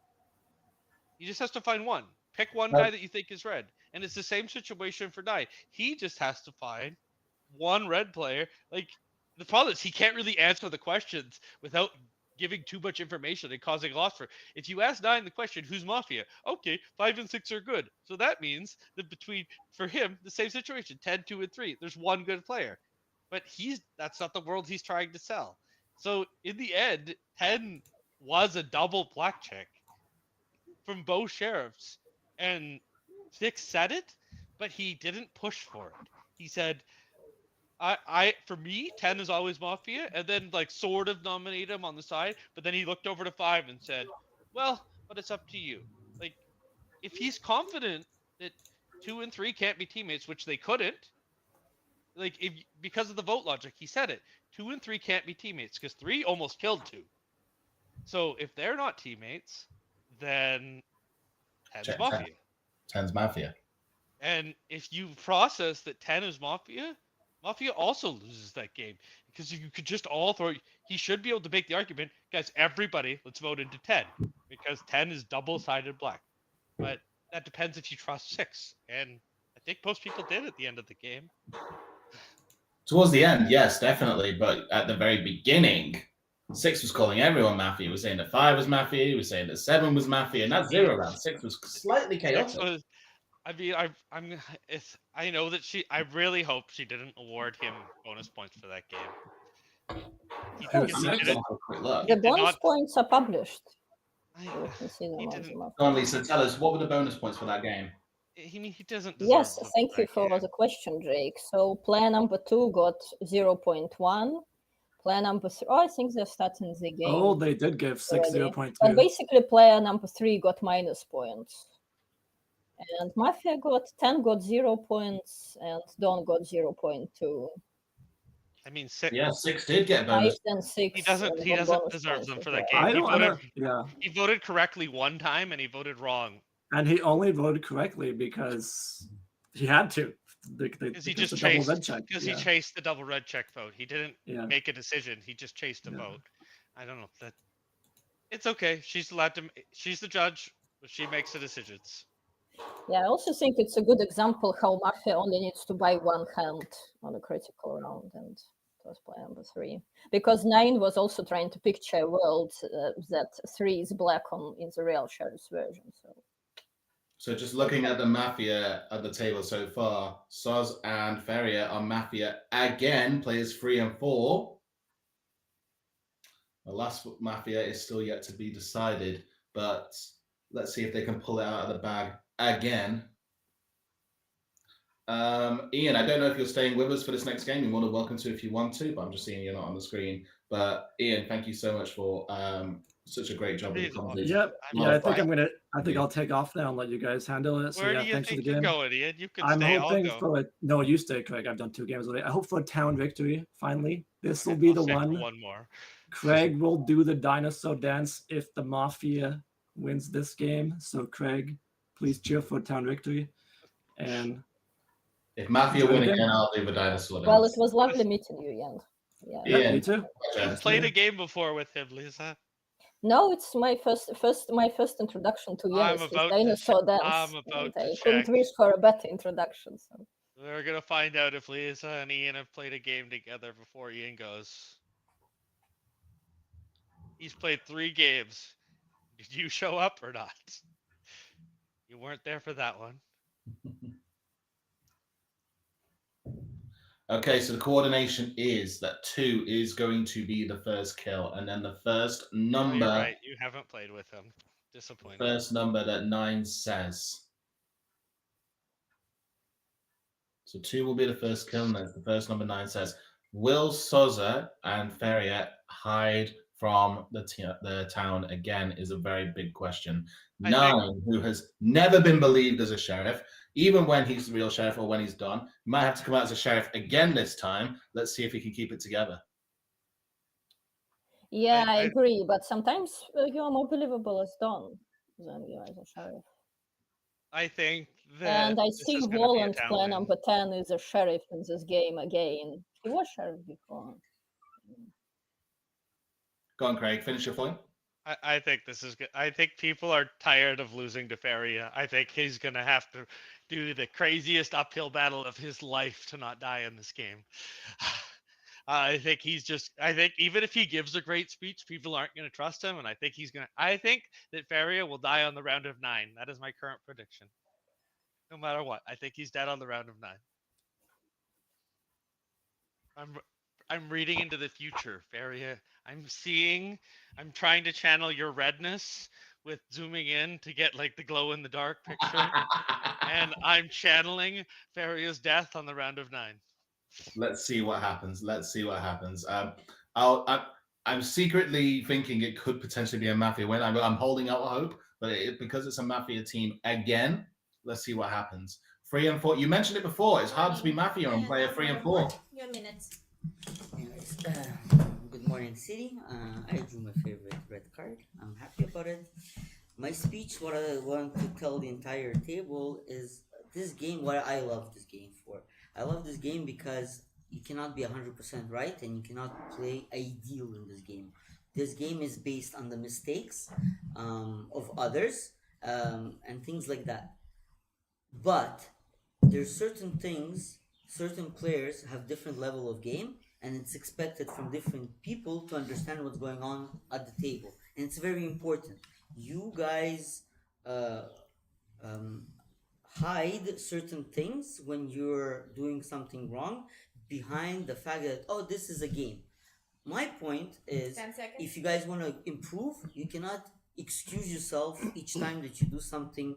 He just has to find 1. Pick 1 guy that you think is red, and it's the same situation for 9. He just has to find 1 red player. Like the problem is he can't really answer the questions without giving too much information and causing loss for... If you ask 9 the question, who's Mafia? Okay, 5 and 6 are good. So that means that for him, the same situation, 10, 2, and 3, there's 1 good player. But that's not the world he's trying to sell. So in the end, 10 was a double black check from both sheriffs. And 6 said it, but he didn't push for it. He said, for me, 10 is always Mafia, and then like sort of nominate him on the side, but then he looked over to 5 and said, well, but it's up to you. Like, if he's confident that 2 and 3 can't be teammates, which they couldn't, like because of the vote logic, he said it. 2 and 3 can't be teammates because 3 almost killed 2. So if they're not teammates, then 10's Mafia. 10's Mafia. And if you process that 10 is Mafia also loses that game because you could just all throw. He should be able to make the argument, guys. Everybody, let's vote into 10 because 10 is double-sided black. But that depends if you trust 6, and I think most people did at the end of the game. Towards the end, yes, definitely. But at the very beginning, 6 was calling everyone Mafia. He was saying that 5 was Mafia. He was saying that 7 was Mafia, and that 0 round 6 was slightly chaotic. I mean, I know that I really hope she didn't award him bonus points for that game. The bonus points are published. You can see them on the map. Go on, Lisa, tell us, what were the bonus points for that game? He doesn't deserve Yes, thank you for the question, Jake. So player number 2 got 0.1. Player number 3, I think they're starting the game. Oh, they did give 6 0.2. But basically, player number 3 got minus points. And Mafia 10 got 0 points, and Don got 0.2. I mean, six. Yeah, 6 did get Five bonus. and six. He doesn't bonus deserve points them as for that well. game. I don't wanna, He voted correctly one time and he voted wrong. and he only voted correctly because he had to. Because he just the double chased. red check. Because Yeah. he chased the double red check vote. He didn't Yeah. make a decision. He just chased a vote. I don't know that. It's okay. She's allowed to. She's the judge. But she makes the decisions. Yeah, I also think it's a good example how Mafia only needs to buy one hand on a critical round, and it was play number 3. Because 9 was also trying to picture a world that 3 is black on in the real Sheriff's version. So just looking at the Mafia at the table so far, Soz and Feria are Mafia again, players 3 and 4. The last Mafia is still yet to be decided, but let's see if they can pull it out of the bag again. Ian, I don't know if you're staying with us for this next game. You're more than welcome to if you want to, but I'm just seeing you're not on the screen. But Ian, thank you so much for such a great job with the conversation. I think I'll take off now and let you guys handle it. So Where yeah, do you thanks for think the you're game. going, Ian? You can I'm stay. hoping I'll go. no, you stay, Craig. I've done 2 games already. I hope for a town victory. Finally, this will be the I'll stay for one. one more. Craig will do the dinosaur dance if the Mafia wins this game. So Craig, please cheer for town victory. And if Mafia enjoy win the game. again, I'll do the dinosaur dance. Well, it was lovely meeting you, Ian. Yeah, Ian, me too. You've played a game before with him, Lisa. No, it's my first introduction to I'm Ian is about dinosaur dance. I'm about and to I couldn't check. wish for a better introduction. So. We're gonna find out if Lisa and Ian have played a game together before Ian goes. He's played 3 games. Did you show up or not? You weren't there for that one. Okay, so the coordination is that 2 is going to be the first kill, and then the first number. Oh, you're right. You haven't played with him. Disappointing. First number that 9 says. So 2 will be the first kill, and that's the first number 9 says. Will Soza and Feria hide from the town again is a very big question. 9, who has never been believed as a sheriff, even when he's the real sheriff or when he's done, might have to come out as a sheriff again this time. Let's see if he can keep it together. Yeah, I agree. But sometimes you are more believable as Don than you as a sheriff. I think that. And I this is think gonna be a Volant, town player win. number 10, is a sheriff in this game again. He was sheriff before. Go on, Craig. Finish your point. I think this is good. I think people are tired of losing to Feria. I think he's gonna have to do the craziest uphill battle of his life to not die in this game. I think I think even if he gives a great speech, people aren't gonna trust him, and I think I think that Feria will die on the round of 9. That is my current prediction. No matter what, I think he's dead on the round of 9. I'm reading into the future, Feria. I'm trying to channel your redness with zooming in to get like the glow in the dark picture. And I'm channeling Feria's death on the round of 9. Let's see what happens. I'm secretly thinking it could potentially be a Mafia win. I'm holding out hope, but because it's a Mafia team again, let's see what happens. 3 and 4. You mentioned it before. It's hard to be Mafia and play a 3 and 4. Your minutes. Good morning, City. I drew my favorite red card. I'm happy about it. My speech, what I want to tell the entire table is this game, what I love this game for. I love this game because you cannot be 100% right and you cannot play ideal in this game. This game is based on the mistakes of others and things like that. But there's certain things, certain players have different level of game, and it's expected from different people to understand what's going on at the table. And it's very important. You guys hide certain things when you're doing something wrong behind the fact that, oh, this is a game. My point is, 10 seconds. if you guys want to improve, you cannot excuse yourself each time that you do something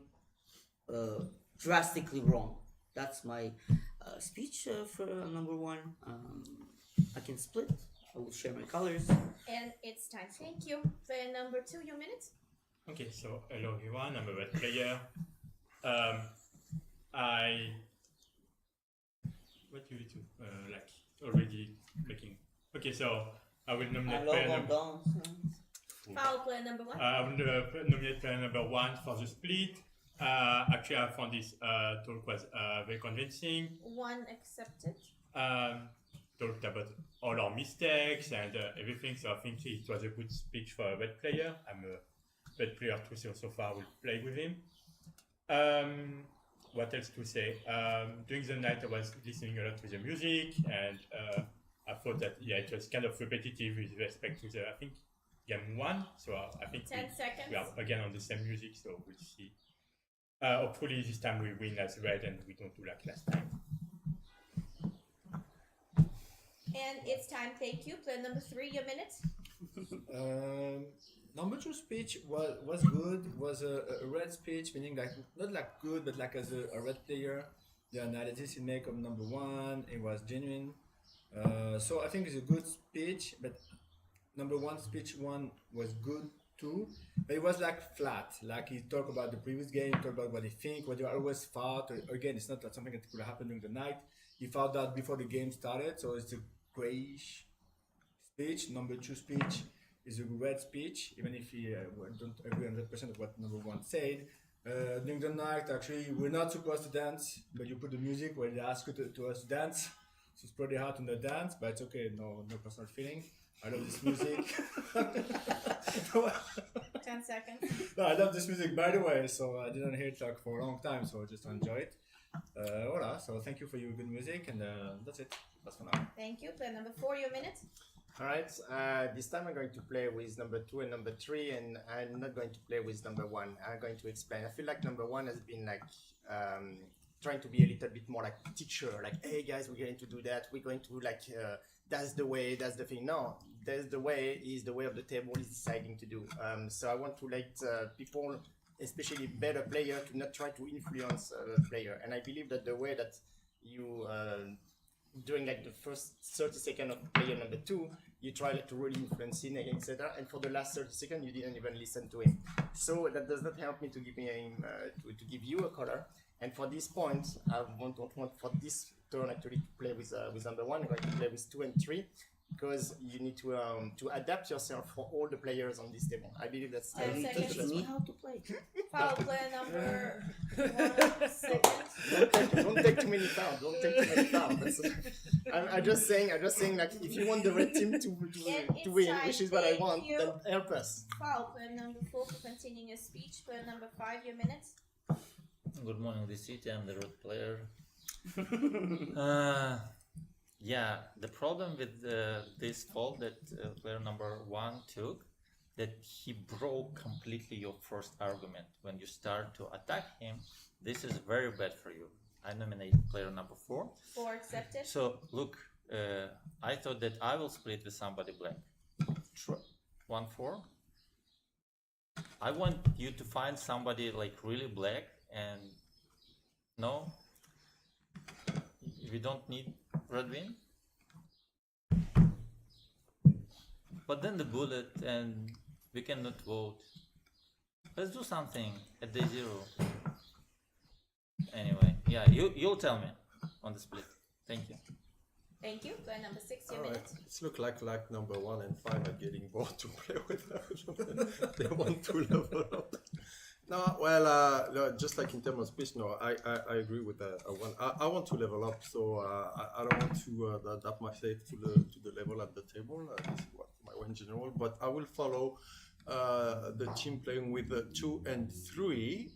drastically wrong. That's my speech for number 1. I can split. I will share my colors. And it's time. Thank you. For number 2, your minutes. Okay, so hello everyone, I'm a red player. What do you do? Like already making. Okay, so I will nominate player number. Foul player number 1. I will nominate player number 1 for the split. Actually, I found this talk was very convincing. 1 accepted. Talked about all our mistakes and everything, so I think it was a good speech for a red player. I'm a red player too, so far we'll play with him. What else to say? During the night I was listening a lot to the music, and I thought that it was kind of repetitive with respect to the, I think, game 1, so I think 10 seconds. we are again on the same music, so we'll see. Hopefully this time we win as red and we don't do like last time. And it's time, thank you. Player number 3, your minute. Number 2 speech was good. Was a red speech, meaning like not like good, but like as a red player, the analysis he make of number 1, it was genuine. So I think it's a good speech, but number 1 speech 1 was good too, but it was like flat. Like he talked about the previous game, talked about what he think, what he always thought. Again, it's not something that could happen during the night. He found out before the game started, so it's a grayish speech. Number 2 speech is a red speech, even if he don't agree 100% of what number 1 said. During the night, actually, we're not supposed to dance, but you put the music where they ask you to us to dance. So it's pretty hard to not dance, but it's okay, no personal feeling. I love this music. 10 seconds. No, I love this music, by the way, so I didn't hear it like for a long time, so I just enjoy it. Voilà, so thank you for your good music, and that's it. That's for now. Thank you. Player number 4, your minute. Alright, this time I'm going to play with number 2 and number 3, and I'm not going to play with number 1. I'm going to explain. I feel like number 1 has been like trying to be a little bit more like teacher, like, hey guys, we're going to do that, we're going to like, that's the way, that's the thing. No, that's the way is the way of the table is deciding to do. So I want to let people, especially better players, to not try to influence the player. And I believe that the way that you during like the first 30 seconds of player number 2, you try like, to really influence him, etc. And for the last 30 seconds, you didn't even listen to him. So that does not help me to give him to give you a color. And for this point, I don't want for this turn actually to play with number 1. I'm going to play with 2 and 3. Because you need to adapt yourself for all the players on this table. I believe that's Are you teaching me how to play? Foul player number 1 second. Don't take too many fouls. Don't take too many fouls. I'm just saying like if you want the red team to win, which is what I want, then help us. Foul player number 4 for continuing your speech. Player number 5, your minute. Good morning, this city. I'm the red player. Yeah, the problem with this fault that player number 1 took, that he broke completely your first argument. When you start to attack him, this is very bad for you. I nominate player number 4. 4 accepted. So look, I thought that I will split with somebody black. 1-4. I want you to find somebody like really black, and no, we don't need red win. But then the bullet, and we cannot vote. Let's do something at day 0. Anyway, yeah, you'll tell me on the split. Thank you. Thank you. Player number 6, your minute. It looks like number 1 and 5 are getting bored to play with them. They want to level up. No, well, no, just like in terms of speech, no, I agree with that. I want to level up, so I don't want to adapt myself to the level at the table. This is what my way in general. But I will follow the team playing with 2 and 3.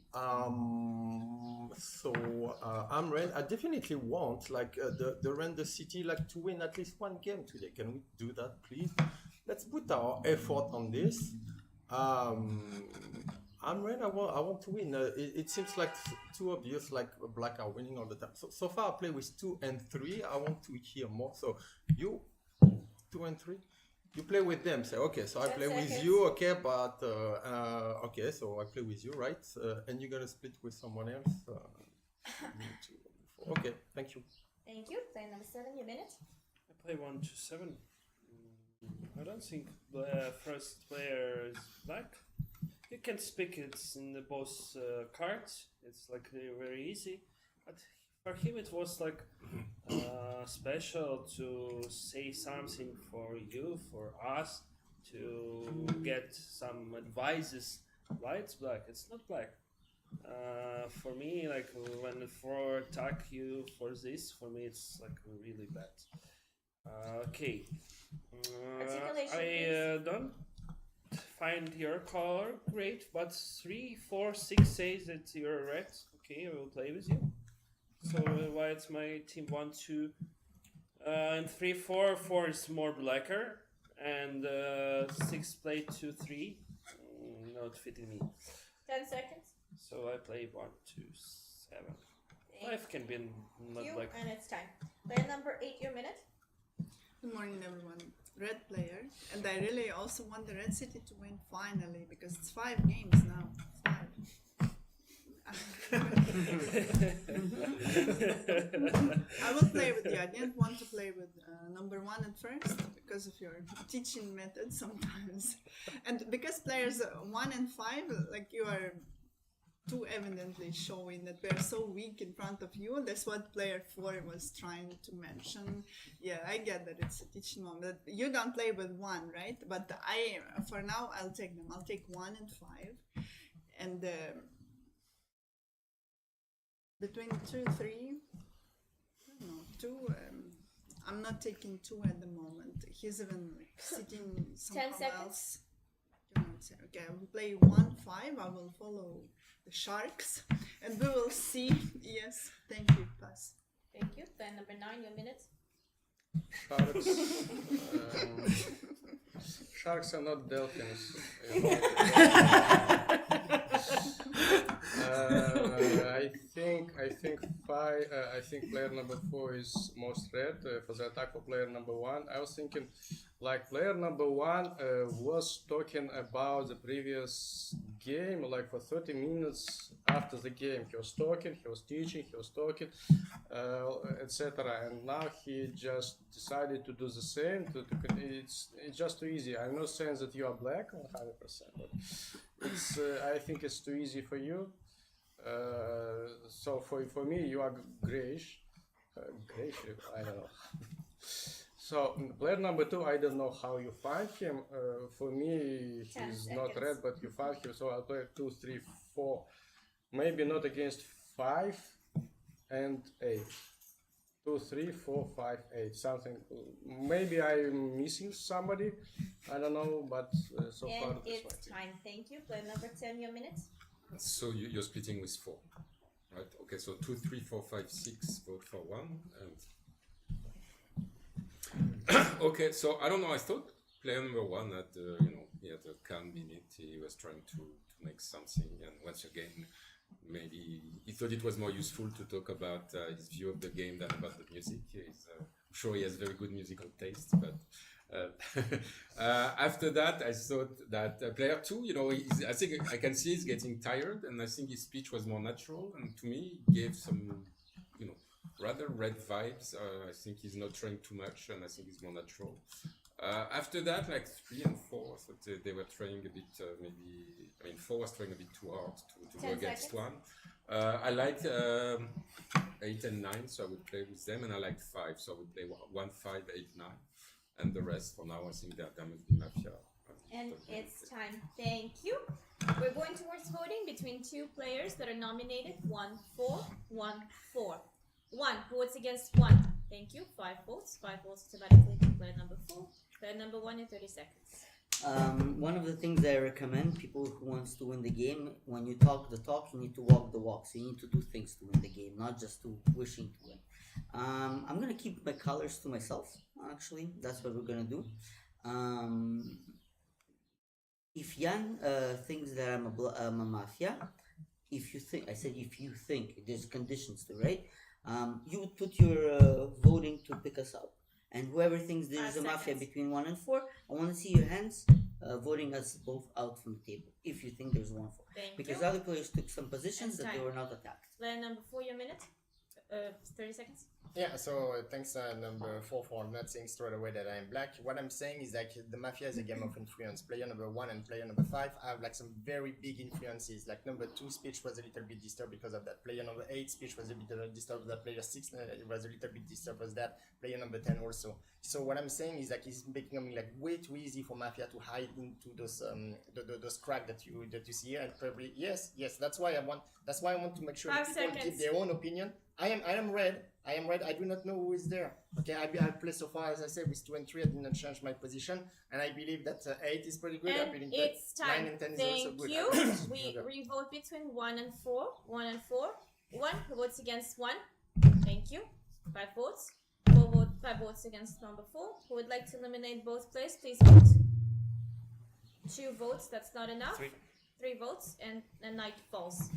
So I'm red. I definitely want like the Render City like to win at least 1 game today. Can we do that, please? Let's put our effort on this. I'm red. I want to win. It seems like too obvious. Like black are winning all the time. So far, I play with 2 and 3. I want to hear more. So you 2 and 3. You play with them. Say okay. So I play with you. Okay, but okay. So I play with you, right? And you're gonna split with someone else. Okay. Thank you. Thank you. Player number 7, your minute. I play 1 to 7. I don't think the first player is black. You can speak it in the both cards. It's like very easy. But For him, it was like special to say something for you, for us, to get some advices. Why it's black? It's not black. For me, like when for attack you for this, for me it's like really bad. Okay. Articulation, I don't find your color great, but 3, 4, 6 says that you're red. Okay, I will play with you. So white, my team 1, 2, and 3, 4. 4 is more blacker, and 6 play 2, 3. Not fitting me. 10 seconds. So I play 1, 2, 7. 5 can be not You, black. and it's time. Player number 8, your minute. Good morning, everyone. Red player, and I really also want the Red City to win finally because it's 5 games now. 5. I will play with you. I didn't want to play with number 1 at first because of your teaching method sometimes, and because players 1 and 5, like you are too evidently showing that we're so weak in front of you. That's what player 4 was trying to mention. Yeah, I get that it's a teaching moment. You don't play with 1, right? But for now, I'll take them. I'll take 1 and 5. And between 2, 3, I don't know, 2, I'm not taking 2 at the moment. He's even like sitting 10 somewhere seconds. else. Okay, I will play 1, 5. I will follow the Sharks, and we will see. Yes, thank you. Pass. Thank you. Player number 9, your minute. Sharks. Sharks are not dolphins. I think player number 4 is most red for the attack of player number 1. I was thinking, like player number 1 was talking about the previous game, like for 30 minutes after the game. He was talking, he was teaching, he was talking, etc. And now he just decided to do the same. It's just too easy. I'm not saying that you are black 100%, but it's I think it's too easy for you. So for me, you are grayish. Grayish, I don't know. So player number 2, I don't know how you find him. For me, he's not red, but you find him. So I'll play 2, 3, 4. Maybe not against 5 and 8. 2, 3, 4, 5, 8. Something. Maybe I'm missing somebody. I don't know, but so And far it's time. Thank you. Player number 10, your minute. So you're splitting with 4, right? Okay, so 2, 3, 4, 5, 6 vote for 1. And okay, so I don't know. I thought player number 1 had, he had a calm minute. He was trying to make something, and once again, maybe he thought it was more useful to talk about his view of the game than about the music. I'm sure he has very good musical taste, but after that, I thought that player 2, I think I can see he's getting tired, and I think his speech was more natural, and to me, gave some, rather red vibes. I think he's not trying too much, and I think he's more natural. After that, like 3 and 4, I thought they were trying a bit, 4 was trying a bit too hard to go against seconds. 1. I liked 8 and 9, so I would play with them, and I liked 5, so I would play 1, 5, 8, 9. And the rest, for now, I think that must be Mafia. And it's time. Thank you. We're going towards voting between 2 players that are nominated. 1, 4, 1, 4. 1 votes against 1. Thank you. 5 votes. 5 votes automatically to player number 4. Player number 1 in 30 seconds. One of the things I recommend people who wants to win the game, when you talk the talk, you need to walk the walk. So you need to do things to win the game, not just to wishing to win. I'm gonna keep my colors to myself. Actually, that's what we're gonna do. If Jan thinks that I'm a mafia, if you think there's conditions to, right? You would put your voting to pick us up, and whoever thinks there's a mafia between 1 and 4, I want to see your hands voting us both out from the table. If you think there's 1 4, because other players took some positions that they were not attacked. Player number 4, your minute. 30 seconds. Yeah, so thanks number 4 for not saying straight away that I'm black. What I'm saying is like the Mafia is a game of influence. Player number 1 and player number 5 have like some very big influences. Like number 2 speech was a little bit disturbed because of that. Player number 8 speech was a bit disturbed. That player 6 was a little bit disturbed with that. Player number 10 also. So what I'm saying is like it's becoming like way too easy for Mafia to hide into those cracks that you see here. And probably yes, that's why I want to make sure that people give their own opinion. I am red. I do not know who is there. Okay, I play so far, as I said, with 2 and 3. I did not change my position, and I believe that 8 is pretty good. And I believe it's that time. 9 and 10 is Thank also good. you. We revote between 1 and 4. 1 and 4. 1 who votes against 1. Thank you. 5 votes. 5 votes against number 4. Who would like to eliminate both players, please vote. 2 votes, that's not enough. 3 votes, and a knight falls.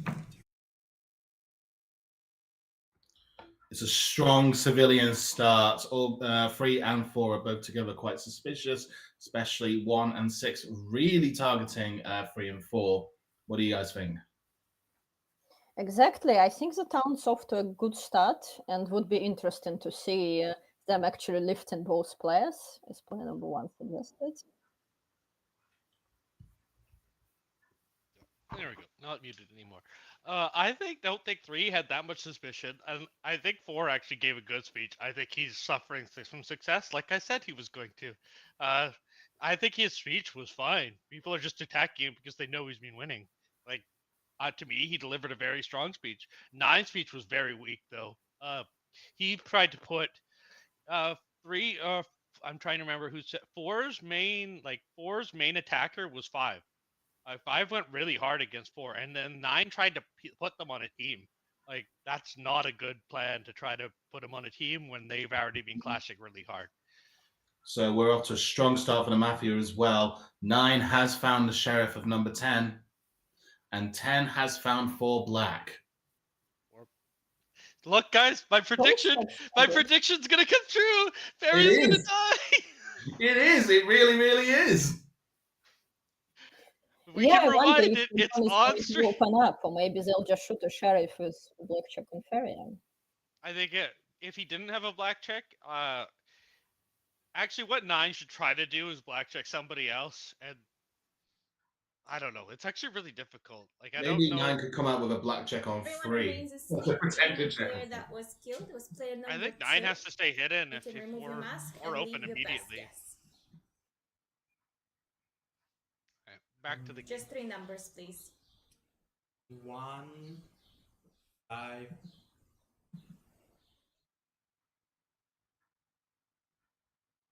It's a strong civilian start. All 3 and 4 are both together quite suspicious, especially 1 and 6 really targeting 3 and 4. What do you guys think? Exactly. I think the town's off to a good start and would be interesting to see them actually lifting both players, as player number 1 suggested. There we go. Not muted anymore. Don't think 3 had that much suspicion, and I think 4 actually gave a good speech. I think he's suffering from success, like I said he was going to. I think his speech was fine. People are just attacking him because they know he's been winning. Like, to me, he delivered a very strong speech. 9's speech was very weak, though. He tried to put 3. I'm trying to remember who said 4's main attacker was 5. 5 went really hard against 4, and then 9 tried to put them on a team. Like, that's not a good plan to try to put them on a team when they've already been clashing really hard. So we're off to a strong start for the Mafia as well. 9 has found the sheriff of number 10, and 10 has found 4 black. Look, guys, my prediction's gonna come true. Barry's gonna die. It is. It really, really is. We can I wonder rewind if it. It's the on town is stream. going to open up, or maybe they'll just shoot a sheriff with blackjack and Ferian. I think if he didn't have a blackjack, actually, what 9 should try to do is blackjack somebody else, and I don't know. It's actually really difficult. Like, Maybe don't know. 9 could come out with a blackjack on Everyone 3. remains asleep. The player that was killed was player number 2. I think 9 has to stay hidden You if can remove your mask or and open leave your best immediately. guess. Right, back to the Just 3 numbers, please. 1, 5.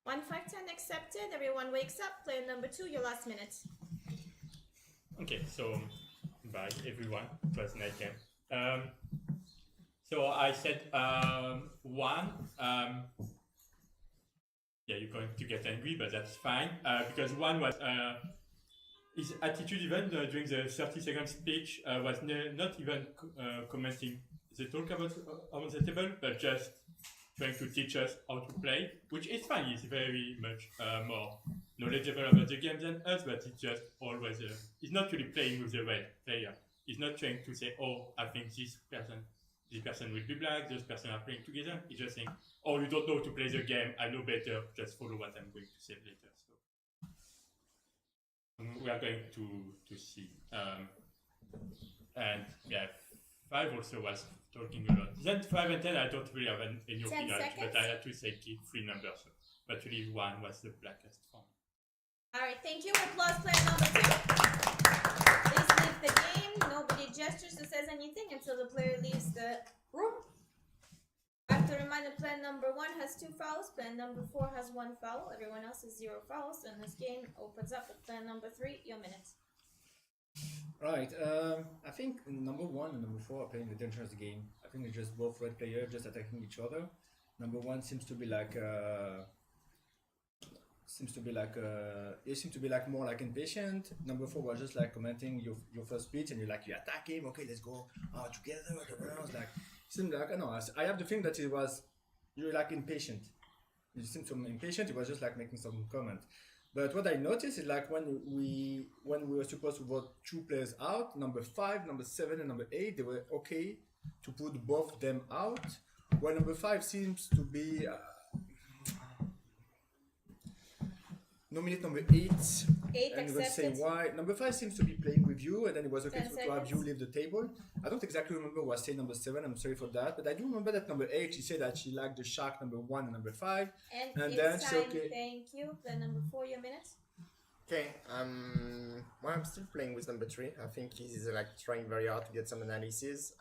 One 5, 10 accepted. Everyone wakes up. Player number 2, your last minute. Okay, so bye everyone. It was night game. So I said 1. Yeah, you're going to get angry, but that's fine because 1 was his attitude even during the 30-second speech was not even commenting the talk about on the table, but just trying to teach us how to play, which is fine. He's very much more knowledgeable about the game than us, but it's just always he's not really playing with the right player. He's not trying to say, oh, I think this person will be black, those person are playing together. He's just saying, oh, you don't know how to play the game, I know better, just follow what I'm going to say later. So we are going to see. And yeah, 5 also was talking a lot. Then 5 and 10, I don't really have any opinion, but I had to say keep 3 numbers. But really 1 was the blackest form. Alright, thank you. Applause player number 2. Please leave the game. Nobody gestures or says anything until the player leaves the room. I have to remind that player number 1 has 2 fouls, player number 4 has 1 foul, everyone else has 0 fouls, and this game opens up with player number 3, your minute. Right, I think number 1 and number 4 are playing the dangerous game. I think it's just both red players just attacking each other. Number 1 seems to be like more like impatient. Number 4 was just like commenting your first speech, and you're like, you attack him, okay, let's go together. I was like, seemed like I have the feeling that you're like impatient. You seem so impatient. It was just like making some comment. But what I noticed is like when we were supposed to vote 2 players out, number 5, number 7, and number 8, they were okay to put both them out. Well, number 5 seems to be nominate number 8. And we'll say accepted. why. Number 5 seems to be playing with you, and then it was okay 10 to have you seconds. leave the table. I don't exactly remember what saying number 7. I'm sorry for that, but I do remember that number 8. She said that she liked the shark number 1 and number 5. And then it's she time. okay. Thank you. Plan number 4, your minutes. Okay, well, I'm still playing with number 3. I think he's like trying very hard to get some analysis.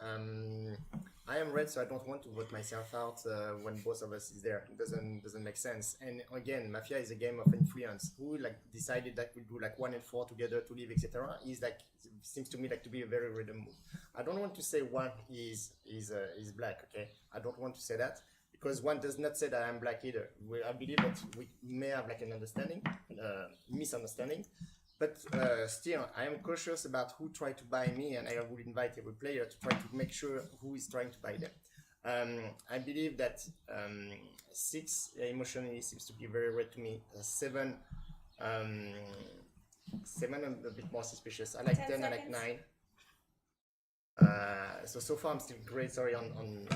I am red, so I don't want to vote myself out when both of us is there. It doesn't make sense. And again, Mafia is a game of influence. Who like decided that we do like 1 and 4 together to leave, etc. Is like seems to me like to be a very random move. I don't want to say 1 is black. Okay, I don't want to say that. Because 1 does not say that I'm black either. I believe that we may have like an misunderstanding, but still, I am cautious about who tried to buy me, and I would invite every player to try to make sure who is trying to buy them. I believe that 6 emotionally seems to be very red to me. 7, 7 I'm a bit more suspicious. I like 10, 10 I like 9. So far I'm still great. Sorry on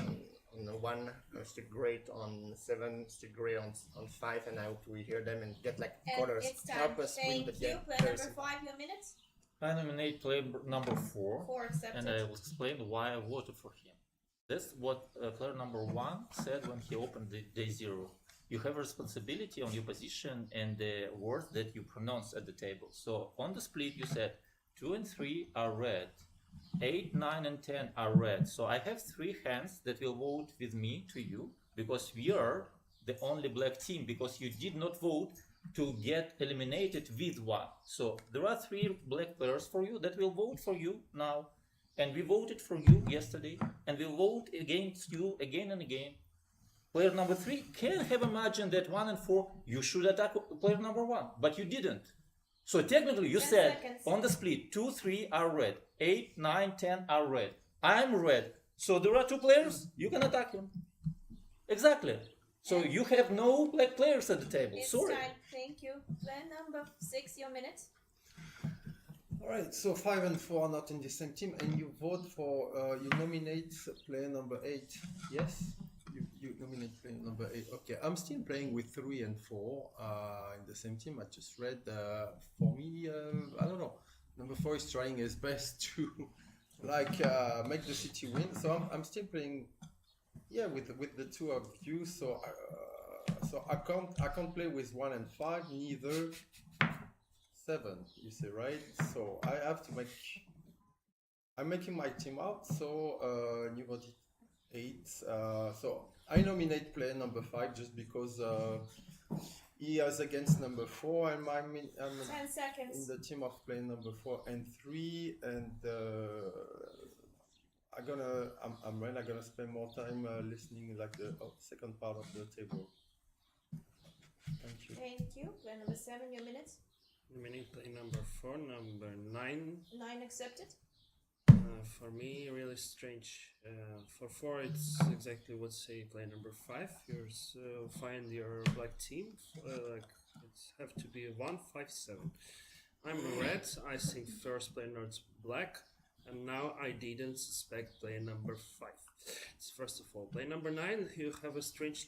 1, still great on 7, still great on 5, and I hope we hear them and get like colors. It's time. Help us win the Thank you. game. Plan Very number simple. 5, your minutes. I nominate player number 4, 4 accepted. and I will explain why I voted for him. That's what player number 1 said when he opened the day 0. You have a responsibility on your position and the words that you pronounce at the table. So on the split, you said 2 and 3 are red. 8, 9, and 10 are red. So I have 3 hands that will vote with me to you because we are the only black team because you did not vote to get eliminated with 1. So there are 3 black players for you that will vote for you now. And we voted for you yesterday and we'll vote against you again and again. Player number 3 can have imagined that 1 and 4 you should attack player number 1, but you didn't. So technically you 10 said seconds. on the split 2, 3 are red, 8, 9, 10 are red. I'm red. So there are 2 players, you can attack him. Exactly. So you have no black players at the table. It's Sorry. time. Thank you. Plan number 6, your minutes. Alright, so 5 and 4 are not in the same team, and you vote for, you nominate player number 8, yes? You nominate player number 8, okay. I'm still playing with 3 and 4 in the same team. I just read, for me, I don't know. Number 4 is trying his best to, like, make the city win. So I'm still playing, yeah, with the 2 of you. So I can't play with 1 and 5, neither 7. You say, right? So I have to make. I'm making my team out. So you voted 8. So I nominate player number 5 just because he is against number 4, and I'm 10 seconds. in the team of player number 4 and 3, and I'm gonna spend more time listening like the second part of the table. Thank you. Thank you. Plan number 7, your minutes. Nominate player number 4, number 9. 9 accepted. For me, really strange. For 4, it's exactly what say play number 5. You find your black team. Like it's have to be 1, 5, 7. I'm red. I think first player is black, and now I didn't suspect player number 5. It's first of all play number 9. You have a strange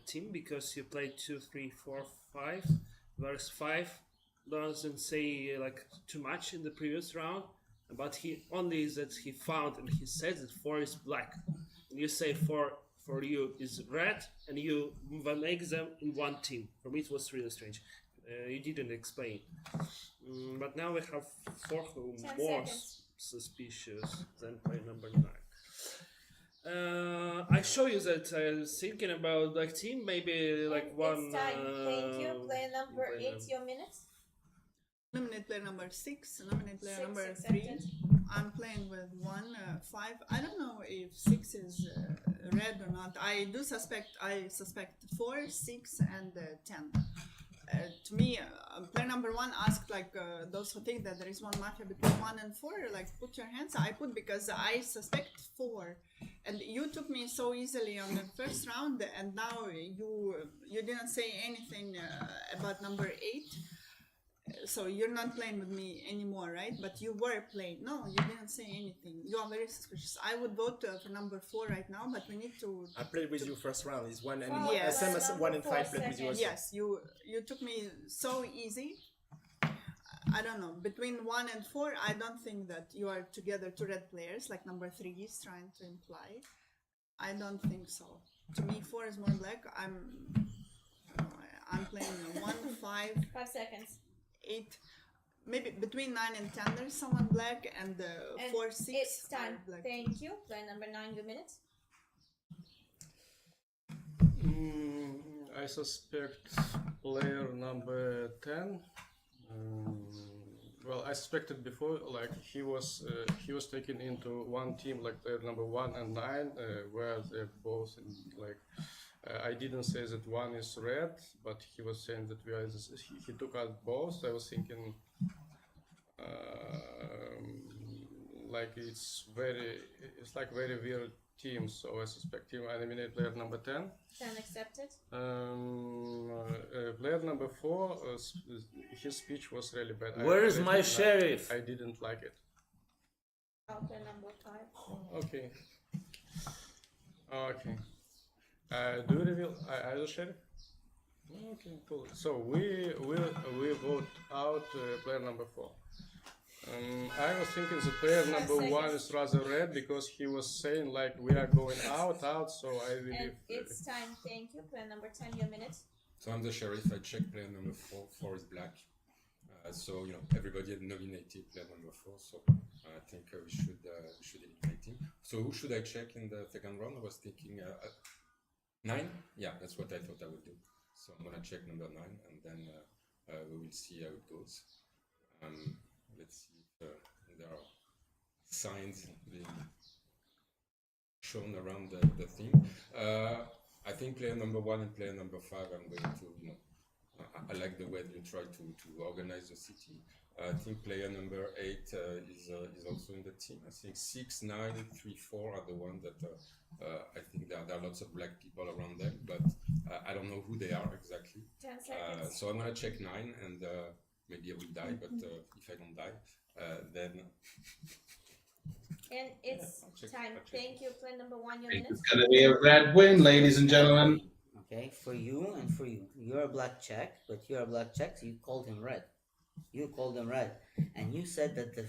team because you play 2, 3, 4, 5. Whereas 5 doesn't say like too much in the previous round. But he only that he found and he says that 4 is black. And you say 4 for you is red, and you make them in one team. For me, it was really strange. You didn't explain. But now we have 4 who 10 more seconds. suspicious than player number 9. I show you that I was thinking about black team, maybe like And one. It's time. Thank you. Player number player 8, your minutes. Nominate player number 6, nominate player 6 number accepted. 3. I'm playing with 1, 5. I don't know if 6 is red or not. I suspect 4, 6, and 10. To me, player number 1 asked like those who think that there is one mafia between 1 and 4, like put your hands. I put because I suspect 4, and you took me so easily on the first round, and now you didn't say anything about number 8. So you're not playing with me anymore, right? But you were playing. No, you didn't say anything. You are very suspicious. I would vote for number 4 right now, but we need to. I played with you first round. It's one and Yes. same as 1 and 5 played with you also. Yes, you took me so easy. I don't know. Between 1 and 4, I don't think that you are together two red players, like number 3 is trying to imply. I don't think so. To me, 4 is more black. I'm playing 1, 5. 5 seconds. 8. Maybe between 9 and 10, there's someone black, and 4, 6. It's time. Black. Thank you. Player number 9, your minute. I suspect player number 10. Well, I suspected before, like he was taken into one team, like player number 1 and 9, where they're both in, like. I didn't say that one is red, but he was saying that he took out both. I was thinking, like it's like very weird team, so I suspect him. I eliminate player number 10. 10 accepted. Player number 4, his speech was really bad. Where is my sheriff? I didn't like it. Player number 5. Okay. Okay. Do you reveal I the sheriff? Okay, cool. So we vote out player number 4. I was thinking the player number 1 is rather red because he was saying like we are going out. So I believe. And it's time. Thank you. Player number 10, your minute. So I'm the sheriff. I check player number 4. 4 is black. So everybody had nominated player number 4. So I think we should eliminate him. So who should I check in the second round? I was thinking 9. Yeah, that's what I thought I would do. So I'm gonna check number 9, and then we will see how it goes. Let's see if there are signs being shown around the thing. I think player number 1 and player number 5, I'm going to, I like the way you try to organize the city. I think player number 8 is also in the team. I think 6, 9, 3, 4 are the ones that I think there are lots of black people around them, but I don't know who they are exactly. 10 seconds. So I'm gonna check 9, and maybe I will die, but if I don't die, then. And it's time. Thank you. Player number 1, your minute. It's gonna be a red win, ladies and gentlemen. Okay, for you and for you. You're a black check, but you're a black check, so you called him red. You called him red, and you said that the.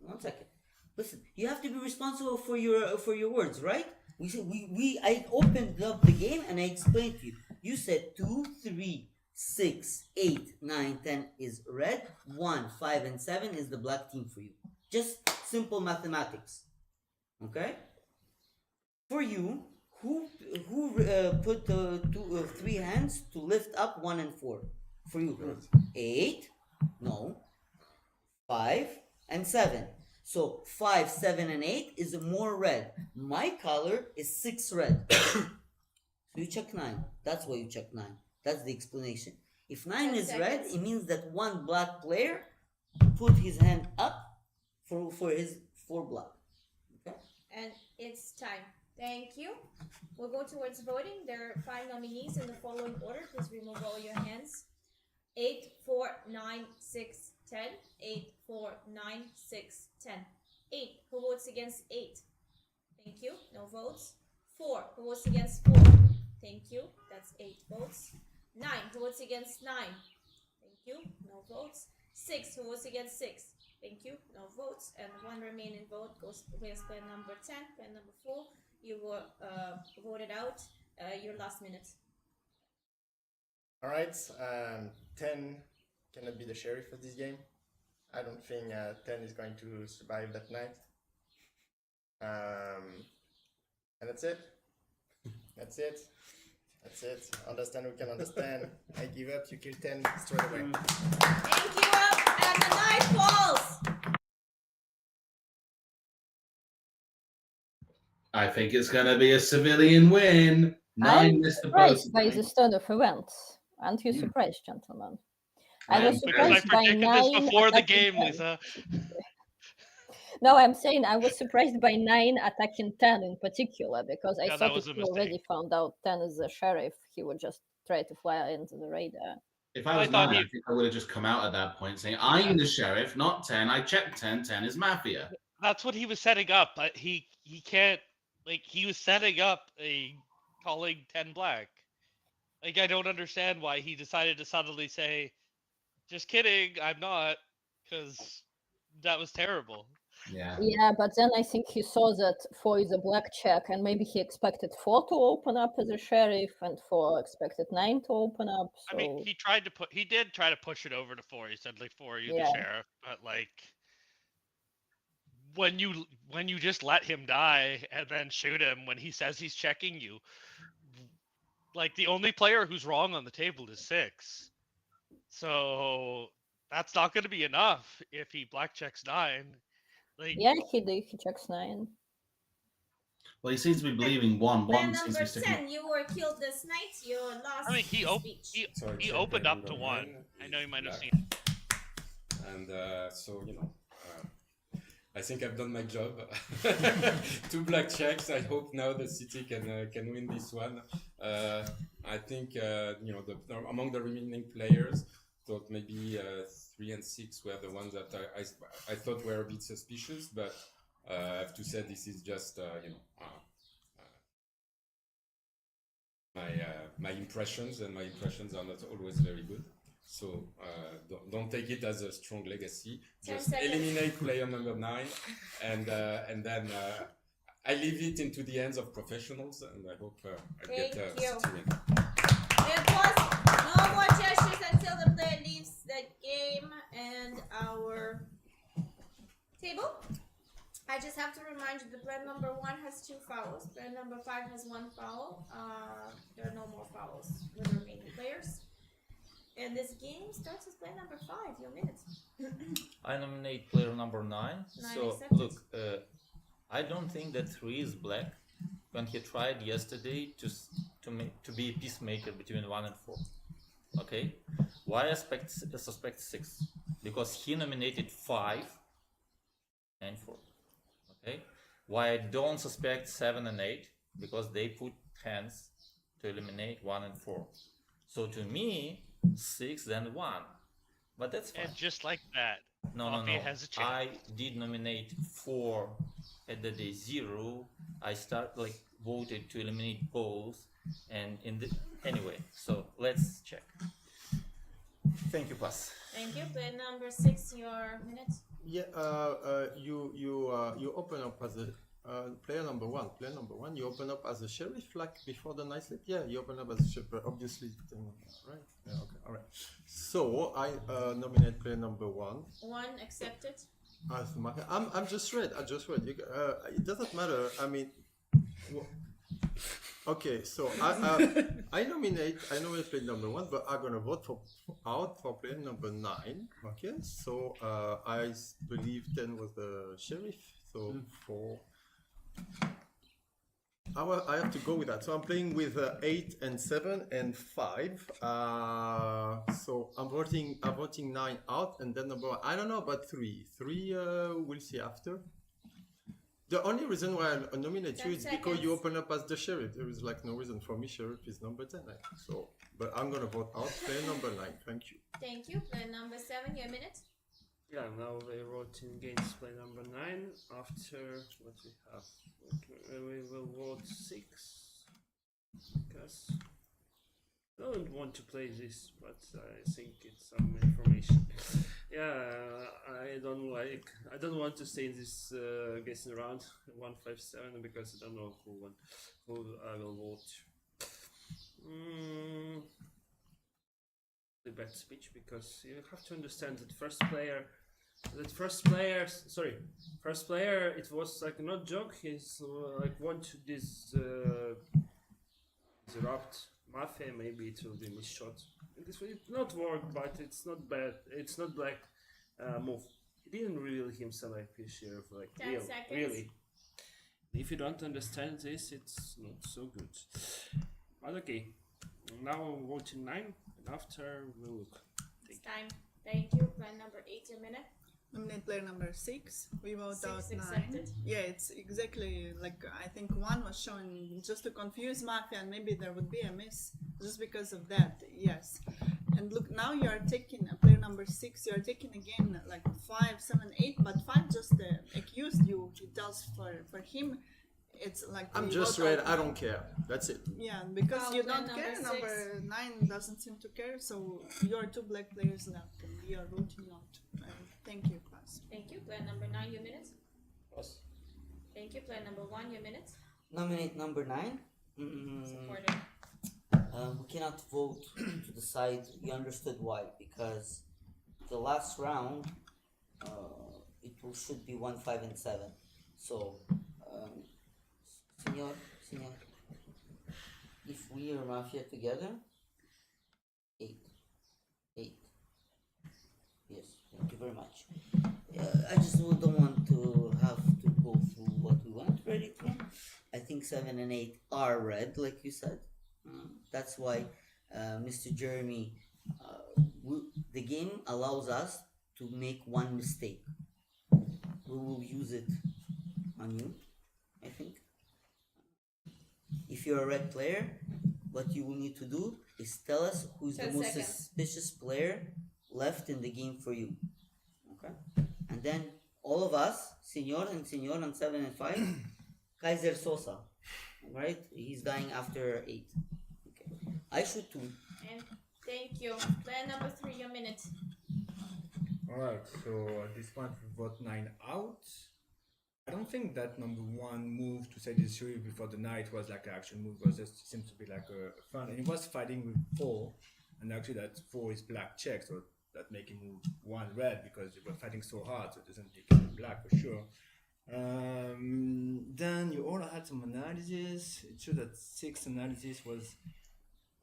1 second. Listen, you have to be responsible for your words, right? I opened up the game and I explained to you. You said 2, 3, 6, 8, 9, 10 is red. 1, 5, and 7 is the black team for you. Just simple mathematics. Okay. For you, who put the 3 hands to lift up 1 and 4? For you, 8. No. 5 and 7. So 5, 7, and 8 is more red. My color is 6 red. So you check 9. That's why you check 9. That's the explanation. If 9 is red, it means that one black player put his hand up for his 4 black. Okay? And it's time. Thank you. We'll go towards voting. There are 5 nominees in the following order. Please remove all your hands. 8, 4, 9, 6, 10. 8, 4, 9, 6, 10. 8. Who votes against 8? Thank you. No votes. 4. Who votes against 4? Thank you. That's 8 votes. 9. Who votes against 9? Thank you. No votes. 6. Who votes against 6? Thank you. No votes. And 1 remaining vote goes to player number 10. Player number 4. You were voted out. Your last minute. All right. 10 cannot be the sheriff of this game. I don't think 10 is going to survive that night. And that's it. That's it. That's it. Understand, we can understand. I give up, you kill 10 straight away. Thank you up, and the night falls. I think it's going to be a civilian win. 9 I'm missed the surprised post. by the turn of events. Aren't you surprised, gentlemen? I was Because I surprised by predicted this 9 before the attacking game, 10. Lisa. No, I'm saying I was surprised by 9 attacking 10 in particular, because I Yeah, that thought was if a he already found out 10 is the sheriff, he would just try to fly into the radar. If I was Nani, I think I would have just come out at that point saying, I'm the sheriff, not 10. I checked 10. 10 is Mafia. That's what he was setting up, but he can't, like, he was setting up a calling 10 black. Like, I don't understand why he decided to suddenly say, just kidding, I'm not, because that was terrible. Yeah. Yeah, but then I think he saw that 4 is a black check, and maybe he expected 4 to open up as a sheriff, and 4 expected 9 to open up. So I mean, he did try to push it over to 4. He said, like, 4, you Yeah. the sheriff, but like, when you just let him die and then shoot him when he says he's checking you, like, the only player who's wrong on the table is 6. So that's not going to be enough if he black checks 9. Like, yeah, he did. He checks 9. Well, he seems to be believing 1. Player 1 seems to number be sticking. 10, you were killed this night. You lost I mean, he Sorry, opened check up to number 1. 9 I know you might have black. seen it. And so, I think I've done my job. 2 black checks. I hope now the city can win this one. I think among the remaining players, thought maybe 3 and 6 were the ones that I thought were a bit suspicious, but I have to say this is just my impressions, and my impressions are not always very good. So don't take it as a strong legacy. 10 Just seconds. eliminate player number 9, and then I leave it into the hands of professionals, and I hope I get Thank you. City win. It was no more gestures until the player leaves the game and our table. I just have to remind you the player number 1 has 2 fouls. Player number 5 has 1 foul. There are no more fouls with the remaining players. And this game starts with player number 5. Your minutes. I nominate player number 9. 9 So accepted. look, I don't think that 3 is black when he tried yesterday to be a peacemaker between 1 and 4. Okay, why I suspect 6? Because he nominated 5 and 4. Okay, why I don't suspect 7 and 8? Because they put hands to eliminate 1 and 4. So to me, 6 then 1, but that's fine. And just like that, No, Mafia has a chance. I did nominate 4 at the day 0. I voted to eliminate both, and anyway. So let's check. Thank you, pass. Thank you. Player number 6, your minutes. Yeah, you open up as a player number 1. Player number 1, you open up as a sheriff, like before the night slip. Yeah, you open up as a sheriff, obviously. Right? Yeah. Okay. All right. So I nominate player number 1. 1 accepted. I'm just red. I just read. It doesn't matter. I mean, okay. So I nominate player number 1, but I'm gonna vote for player number 9. Okay. So I believe 10 was the sheriff. So for I have to go with that. So I'm playing with 8 and 7 and 5. So I'm voting 9 out, and then number 1. I don't know about 3. 3 we'll see after. The only reason why I nominate you is because you open up as the sheriff. There is like no reason for me. Sheriff is number 10. So, but I'm gonna vote out player number 9. Thank you. Thank you. Player number 7, your minutes. Yeah, now we wrote in against play number 9. After what we have, we will vote 6 because I don't want to play this, but I think it's some information. Yeah, I don't want to stay in this guessing round 157 because I don't know who I will vote. The bad speech, because you have to understand that first player, it was like not joke. He's like want to disrupt Mafia. Maybe it will be misshot. This will not work, but it's not bad. It's not black move. He didn't reveal himself like a sheriff, like 10 real, seconds. really. If you don't understand this, it's not so good. But okay, now I'm voting 9, and after we'll look. It's time. Thank you. Player number 8, your minute. Nominate player number 6. We vote 6 out 9. accepted. Yeah, it's exactly like I think 1 was shown just to confuse Mafia, and maybe there would be a miss just because of that. Yes, And look, now you are taking player number 6. You are taking again like 5, 7, 8. But 5 just accused you. He does for him. It's like I'm we just vote red. out I now. don't care. That's it. Yeah, because Wow, you player don't number care. 6. Number 9 doesn't seem to care. So you are 2 black players left, and we are voting not. Thank you, class. Thank you. Player number 9, your minutes. Yes. Thank you. Player number 1, your minutes. Nominate number 9. Supported. We cannot vote to decide. You understood why? Because the last round, should be 1, 5, and 7. So, senor, if we are Mafia together, 8. Yes, thank you very much. I just don't want to have to go through what we want very clear. I think 7 and 8 are red, like you said. That's why, Mr. Jeremy, the game allows us to make one mistake. We will use it on you, I think. If you're a red player, what you will need to do is tell us who's the 10 most seconds. suspicious player left in the game for you. Okay? And then all of us, Senor on 7 and 5, Kaiser Sosa, right? He's dying after 8. Okay. I should too. And thank you. Player number 3, your minute. Alright, so at this point we vote 9 out. I don't think that number 1 move to say this Zurich before the night was like an action move. It was just seems to be like a fun. And he was fighting with 4, and actually that 4 is black check, so that make him 1 red because you were fighting so hard, so it doesn't make him black for sure. Then you all had some analysis. It showed that 6 analysis was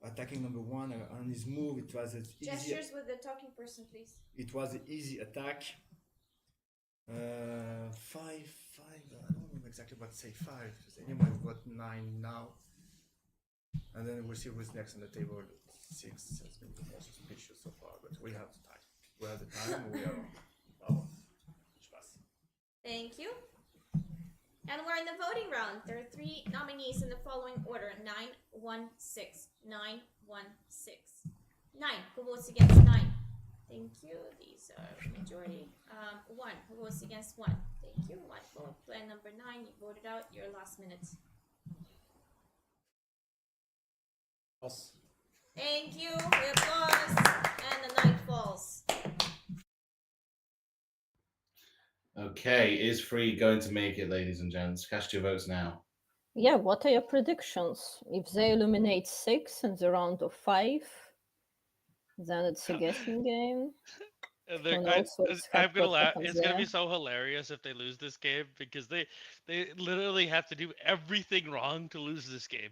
attacking number 1 on his move. It was an easy. Gestures with the talking person, please. It was an easy attack. 5. I don't know exactly what to say. 5. Because anyone got 9 now. And then we'll see who's next on the table. 6 has been the most suspicious so far, but we have the time. We have the time. We are on power. Thank you. And we're in the voting round. There are 3 nominees in the following order: 9, 1, 6. 9, 1, 6. 9. Who votes against 9? Thank you. These are majority. 1. Who votes against 1? Thank you. 1 vote. Player number 9, you voted out. Your last minute. Us. Thank you. We applause. And the night falls. Okay, is Free going to make it, ladies and gents? Cast your votes now. Yeah, what are your predictions? If they eliminate 6 in the round of 5, then it's a guessing game. And also it's I'm hard gonna what laugh. happens It's gonna be there. so hilarious if they lose this game because they literally have to do everything wrong to lose this game.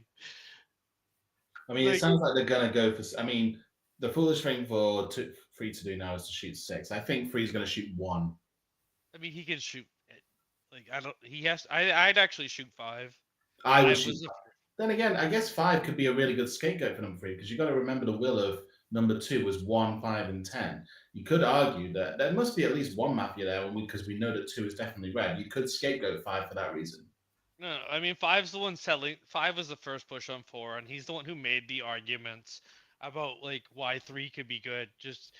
I mean, it Like- sounds like they're going to go for. I mean, the foolish thing for Free to do now is to shoot 6. I think Free's going to shoot 1. I mean, he can shoot it. Like I don't. He has. I'd actually shoot 5. I would Five shoot was the- 5. Then again, I guess 5 could be a really good scapegoat for number 3 because you've got to remember the will of number 2 was 1, 5, and 10. You could argue that there must be at least one Mafia there because we know that 2 is definitely red. You could scapegoat 5 for that reason. No, I mean 5's the one selling. 5 was the first push on 4, and he's the one who made the arguments about like why 3 could be good. Just,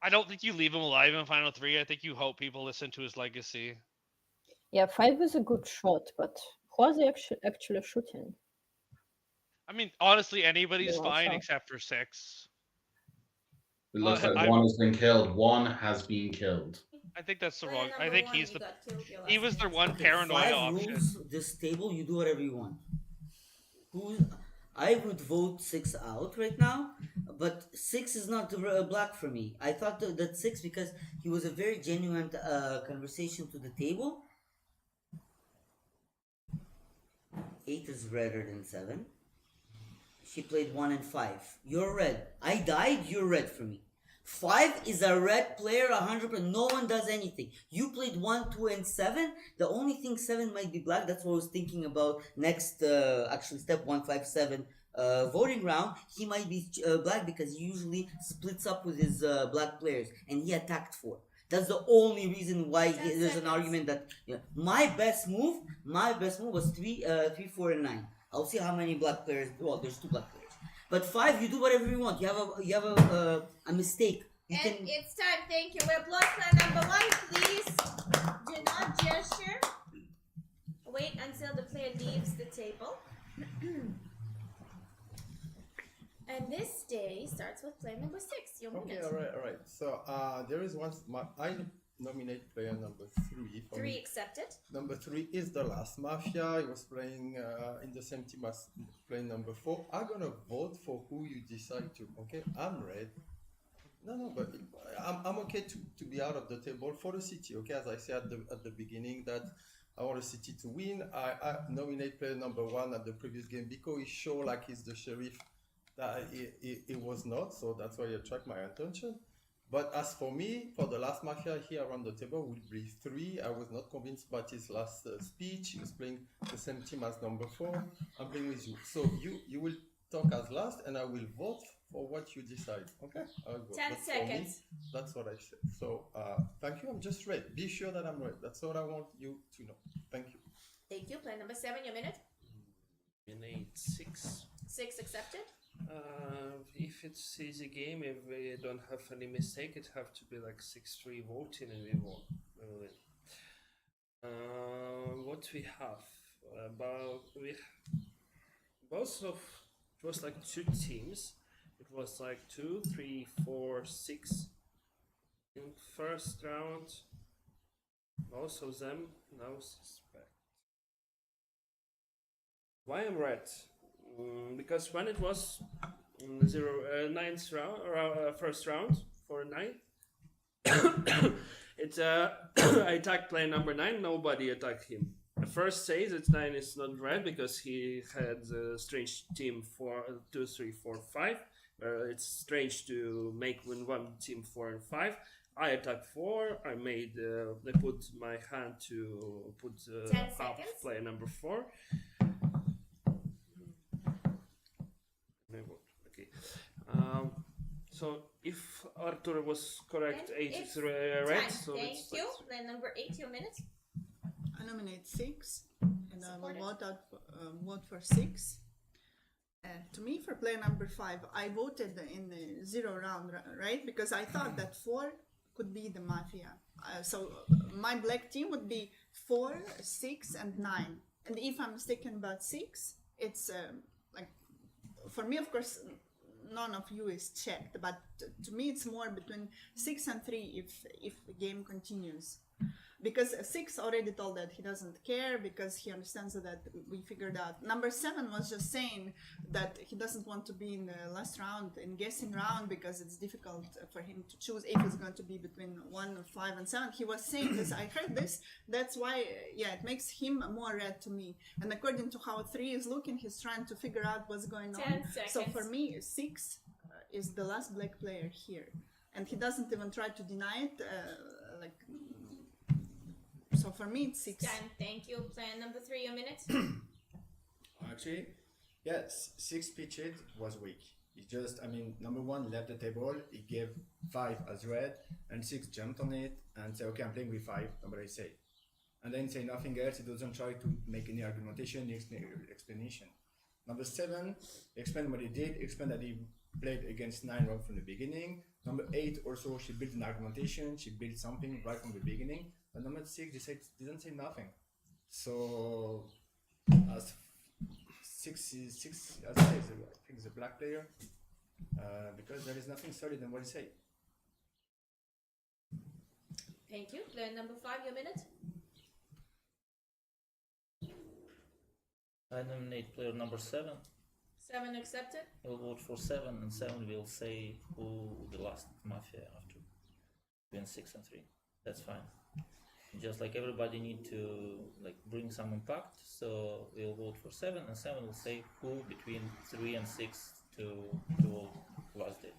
I don't think you leave him alive in Final 3. I think you hope people listen to his legacy. Yeah, 5 is a good shot, but who are they actually shooting? I mean, honestly, anybody's Yeah, fine so- except for 6. It looks like I- 1 has been killed. 1 has been killed. I think that's the Player wrong. I number think 1, he's you the. got killed your He last was their minute. one paranoia 5 option. rules this table. You do whatever you want. I would vote 6 out right now, but 6 is not black for me. I thought that 6 because he was a very genuine conversation to the table. 8 is redder than 7. She played 1 and 5. You're red. I died. You're red for me. 5 is a red player 100%. No one does anything. You played 1, 2, and 7. The only thing 7 might be black. That's what I was thinking about next, actually, step 1, 5, 7 voting round. He might be black because he usually splits up with his black players. And he attacked 4. That's the only reason why there's an argument that my best move was 3, 4, and 9. I'll see how many black players. Well, there's 2 black players. But 5, you do whatever you want. You have a mistake. You And can. it's time. Thank you. We applaud player number 1. Please do not gesture. Wait until the player leaves the table. And this day starts with player number 6. Your Okay, minute. all right. So there is one. I nominate player number 3. For 3 me. accepted. Number 3 is the last Mafia. He was playing in the same team as playing number 4. I'm gonna vote for who you decide to. Okay, I'm red. No, but I'm okay to be out of the table for the city. Okay, as I said at the beginning that I want the city to win. I nominate player number 1 at the previous game because he showed like he's the sheriff. That it was not, so that's why it attract my attention. But as for me, for the last Mafia here around the table will be 3. I was not convinced about his last speech. He was playing the same team as number 4. I'm playing with you. So you will talk as last, and I will vote for what you decide. Okay? I will vote. 10 But for seconds. me, that's what I said. So thank you. I'm just red. Be sure that I'm red. That's what I want you to know. Thank you. Thank you. Player number 7. Your minute. Minute 6. 6 accepted. If it's easy game, if we don't have any mistake, it have to be like 6-3 voting and we won. What we have about it was like 2 teams. It was like 2, 3, 4, 6 in first round. Most of them now suspect. Why I'm red? Because when it was ninth round or first round for 9, it I attacked player number 9. Nobody attacked him. The first says it's 9 is not red because he had a strange team for 2, 3, 4, 5. It's strange to make when one team 4 and 5. I attacked 4. I made. I put my hand to put 10 up seconds. player number 4. Okay. So if Arthur was correct, And 8 it's is red. time. So Thank it's you. Player number 8. Your minute. I nominate 6, and I will vote for 6. To me, for player number 5, I voted in the 0 round, right? Because I thought that 4 could be the Mafia. So my black team would be 4, 6, and 9. And if I'm mistaken about 6, it's like, for me, of course, none of you is checked, but to me, it's more between 6 and 3 if the game continues. Because 6 already told that he doesn't care because he understands that we figured out. Number 7 was just saying that he doesn't want to be in the last round, in guessing round, because it's difficult for him to choose if it's going to be between 1, 5, and 7. He was saying this. I heard this. That's why, yeah, it makes him more red to me. And according to how 3 is looking, he's trying to figure out what's going 10 on. seconds. So for me, 6 is the last black player here. And he doesn't even try to deny it. So for me, it's 6. Time. Thank you. Player number 3. Your minute. Actually, yes, 6 pitched was weak. He just, number 1 left the table, he gave 5 as red, and 6 jumped on it and said, okay, I'm playing with 5, nobody say. And then say nothing else, he doesn't try to make any argumentation, any explanation. Number 7, explained what he did, explained that he played against 9 right from the beginning. Number 8 also, she built an argumentation, she built something right from the beginning. But number 6 didn't say nothing. So as 6 is, as I say, I think is a black player because there is nothing solid in what he said. Thank you. Player number 5. Your minute. I nominate player number 7. 7 accepted. I'll vote for 7, and 7 will say who the last Mafia after between 6 and 3. That's fine. Just like everybody need to bring some impact, so we'll vote for 7, and 7 will say who between 3 and 6 to last day.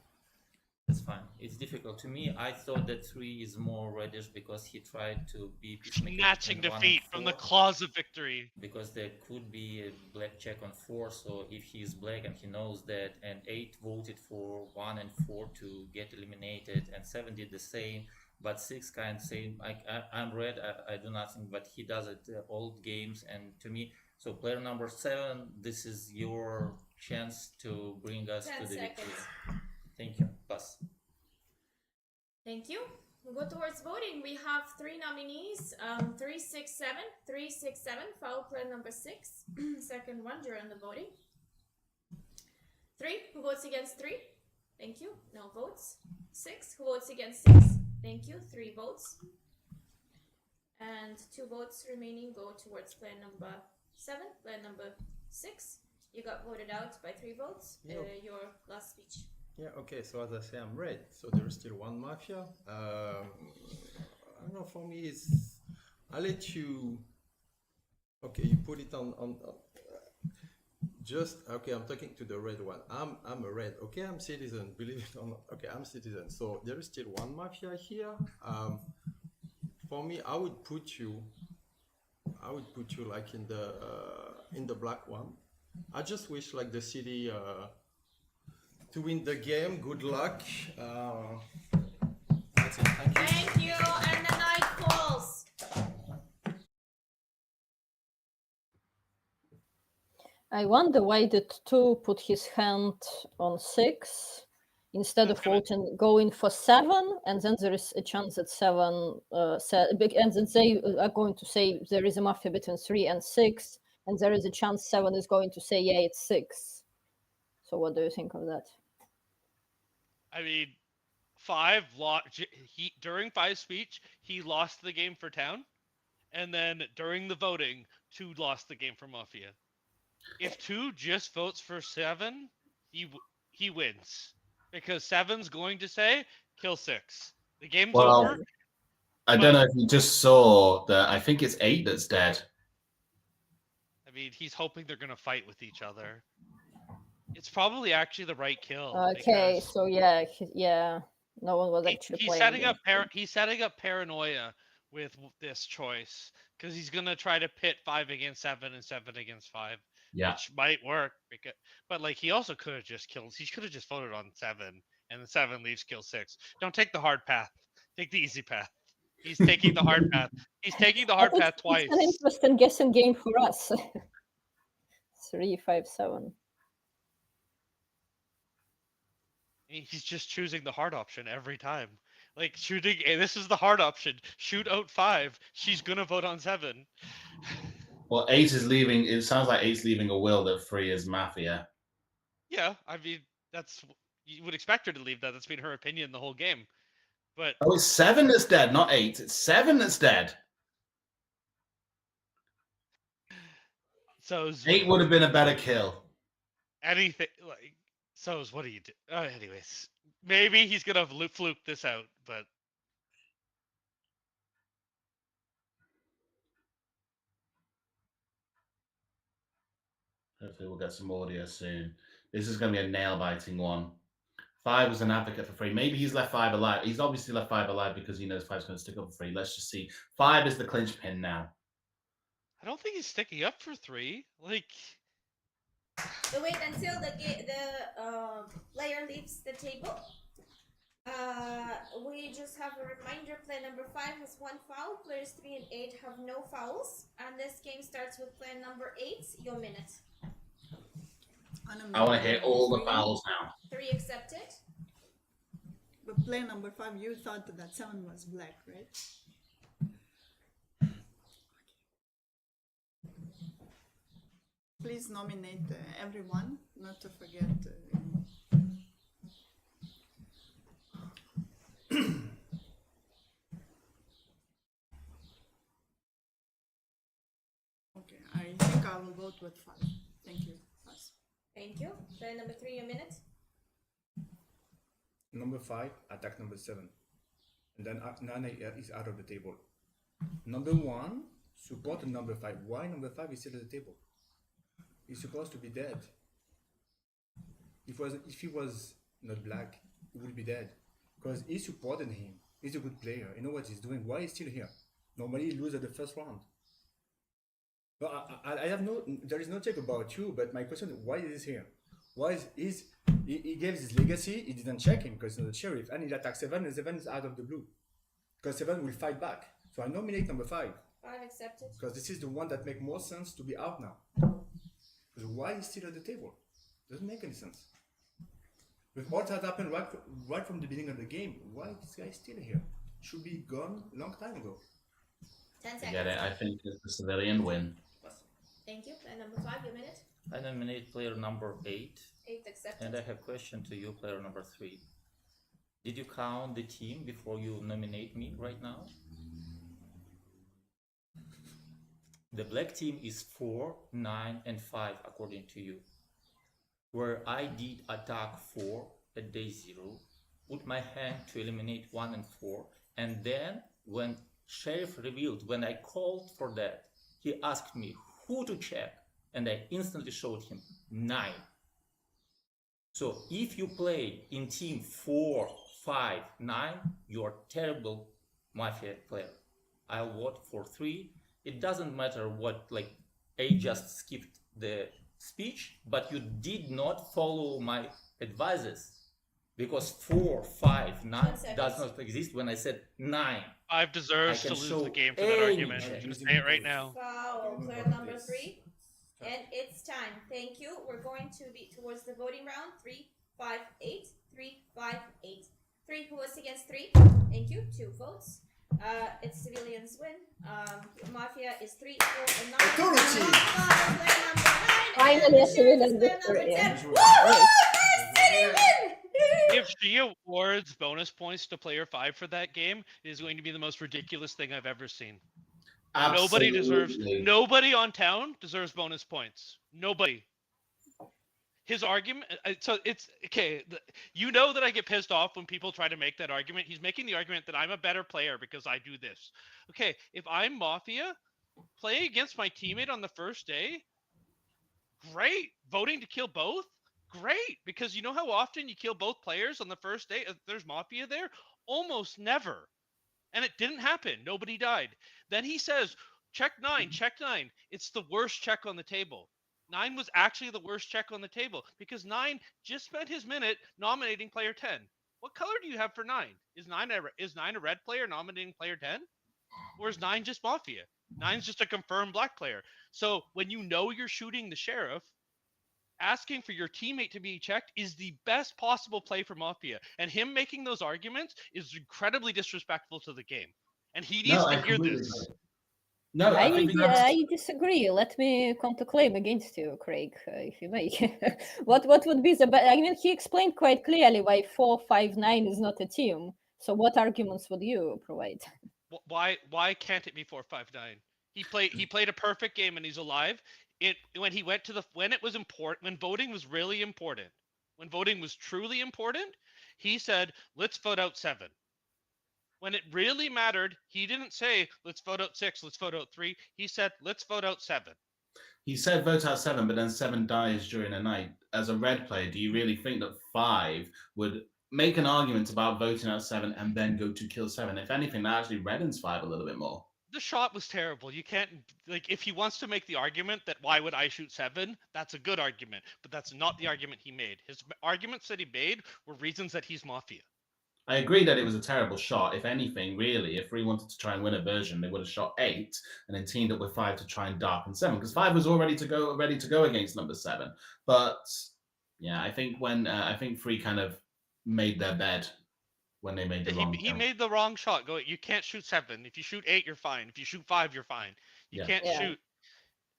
That's fine. It's difficult to me. I thought that 3 is more reddish because he tried to be snatching in 1 and defeat from the 4. claws of victory. Because there could be a black check on 4, so if he is black and he knows that, and 8 voted for 1 and 4 to get eliminated, and 7 did the same, but 6 kind of say, I'm red, I do nothing, but he does it all games, and to me, so player number 7, this is your chance to bring us 10 to the victory. seconds. Thank you. Pass. Thank you. We'll go towards voting. We have 3 nominees. 367. 367. Foul play number 6. Second one during the voting. 3. Who votes against 3? Thank you. No votes. 6. Who votes against 6? Thank you. 3 votes. And 2 votes remaining go towards player number 7. Player number 6. You got voted out by 3 votes. Yeah. Your last speech. Yeah, okay, so as I say, I'm red, so there is still one Mafia. I don't know, for me, it's, I'll let you, okay, you put it on just, okay, I'm talking to the red one. I'm a red, okay, I'm citizen, believe it or not, okay, I'm citizen. So there is still one Mafia here. For me, I would put you like in the black one. I just wish like the city, to win the game. Good luck. That's it. Thank you. Thank you. And the night falls. I wonder why did 2 put his hand on 6 instead of going for 7, and then there is a chance that 7 and then they are going to say there is a Mafia between 3 and 6, and there is a chance 7 is going to say yeah, it's 6. So what do you think of that? I mean, 5 during 5's speech, he lost the game for Town, and then during the voting, 2 lost the game for Mafia. If 2 just votes for 7, he wins, because 7's going to say kill 6. The game's over. I don't know if you just saw that. I think it's 8 that's dead. I mean, he's hoping they're gonna fight with each other. It's probably actually the right kill. Okay, so yeah, no one was actually He's playing. setting up paranoia with this choice, because he's gonna try to pit 5 against 7 and 7 against 5, which might work. But like, he also could have just killed. He could have just voted on 7, and the 7 leaves kill 6. Don't take the hard path. Take the easy path. He's taking the hard path. He's taking the hard path twice. It's an interesting guessing game for us. 3, 5, 7. He's just choosing the hard option every time. Like shooting, this is the hard option. Shoot out 5. She's gonna vote on 7. Well, 8 is leaving. It sounds like 8's leaving a will that 3 is Mafia. Yeah, I mean, you would expect her to leave that. That's been her opinion the whole game. But oh, it's 7 that's dead, not 8. It's 7 that's dead. So 8 would have been a better kill. Anything like what do you do? Anyways, maybe he's gonna fluke this out, but hopefully we'll get some audio soon. This is going to be a nail-biting one. 5 was an advocate for 3. Maybe he's left 5 alive. He's obviously left 5 alive because he knows 5's going to stick up for 3. Let's just see. 5 is the clinch pin now. I don't think he's sticking up for 3. Like, So wait until the player leaves the table. We just have a reminder, player number 5 has 1 foul, players 3 and 8 have no fouls, and this game starts with player number 8, your minute. I want to hit all the fouls now. 3 accepted. But player number 5, you thought that 7 was black, right? Please nominate everyone, not to forget. Okay, I think I will vote with 5. Thank you. Pass. Thank you. Player number 3, a minute. Number 5, attack number 7. And then Nana is out of the table. Number 1, support number 5. Why number 5 is still at the table? He's supposed to be dead. If he was not black, he would be dead. Because he supported him. He's a good player. You know what he's doing. Why is he still here? Normally he loses the first round. But I have there is no check about you, but my question is, why is he here? Why is he gave his legacy, he didn't check him because he's not the sheriff, and he attacked 7, and 7 is out of the blue. Because 7 will fight back. So I nominate number 5. 5 accepted. Because this is the one that makes more sense to be out now. Because why is he still at the table? Doesn't make any sense. With what had happened right from the beginning of the game, why is this guy still here? Should be gone a long time ago. 10 I seconds. get it. I think it's the civilian win. Thank you. And number 5, your minute. I nominate player number 8. 8 accepted. And I have a question to you, player number 3. Did you count the team before you nominate me right now? The black team is 4, 9, and 5 according to you. Where I did attack 4 at day 0, put my hand to eliminate 1 and 4, and then when Sheriff revealed, when I called for that, he asked me who to check, and I instantly showed him 9. So if you play in team 4, 5, 9, you're terrible Mafia player. I'll vote for 3. It doesn't matter what, like, A just skipped the speech, but you did not follow my advices, because 4, 5, 9 does not exist when I said 9. 5 deserves to lose the game for that argument. I'm going to say it right now. Foul, player number 3. And it's time. Thank you. We're going to be towards the voting round. 3, 5, 8. 3, 5, 8. 3, who was against 3? Thank you. 2 votes. It's civilians win. Mafia is 3, 4, and 9. Authority! Player number 9. Finally, a civilian Player victory. number 10. Woohoo! City win! If she awards bonus points to player 5 for that game, it is going to be the most ridiculous thing I've ever seen. Absolutely. Nobody on town deserves bonus points. Nobody. His argument, so it's okay. You know that I get pissed off when people try to make that argument. He's making the argument that I'm a better player because I do this. Okay, if I'm Mafia, playing against my teammate on the first day, great. Voting to kill both, great. Because you know how often you kill both players on the first day? If there's Mafia there, almost never. And it didn't happen. Nobody died. Then he says, check 9, check 9. It's the worst check on the table. 9 was actually the worst check on the table because 9 just spent his minute nominating player 10. What color do you have for 9? Is 9 a red player nominating player 10? Or is 9 just Mafia? 9's just a confirmed black player. So when you know you're shooting the sheriff, asking for your teammate to be checked is the best possible play for Mafia. And him making those arguments is incredibly disrespectful to the game. And he needs to hear this. Agree. No, I disagree. Let me counterclaim against you, Craig, if you may. What would be the best? I mean, he explained quite clearly why 4, 5, 9 is not a team. So what arguments would you provide? Why can't it be 4, 5, 9? He played a perfect game and he's alive. When it was important, when voting was really important, when voting was truly important, he said, let's vote out 7. When it really mattered, he didn't say, let's vote out 6, let's vote out 3. He said, let's vote out 7. He said vote out 7, but then 7 dies during a night. As a red player, do you really think that 5 would make an argument about voting out 7 and then go to kill 7? If anything, that actually reddens 5 a little bit more. The shot was terrible. You can't, like, if he wants to make the argument that why would I shoot 7, that's a good argument, but that's not the argument he made. His arguments that he made were reasons that he's Mafia. I agree that it was a terrible shot. If anything, really, if 3 wanted to try and win a version, they would have shot 8 and then teamed up with 5 to try and darken 7, because 5 was all ready to go against number 7. But yeah, I think when 3 kind of made their bed when they made the wrong. He made the wrong shot. You can't shoot 7. If you shoot 8, you're fine. If you shoot 5, you're fine. You can't shoot.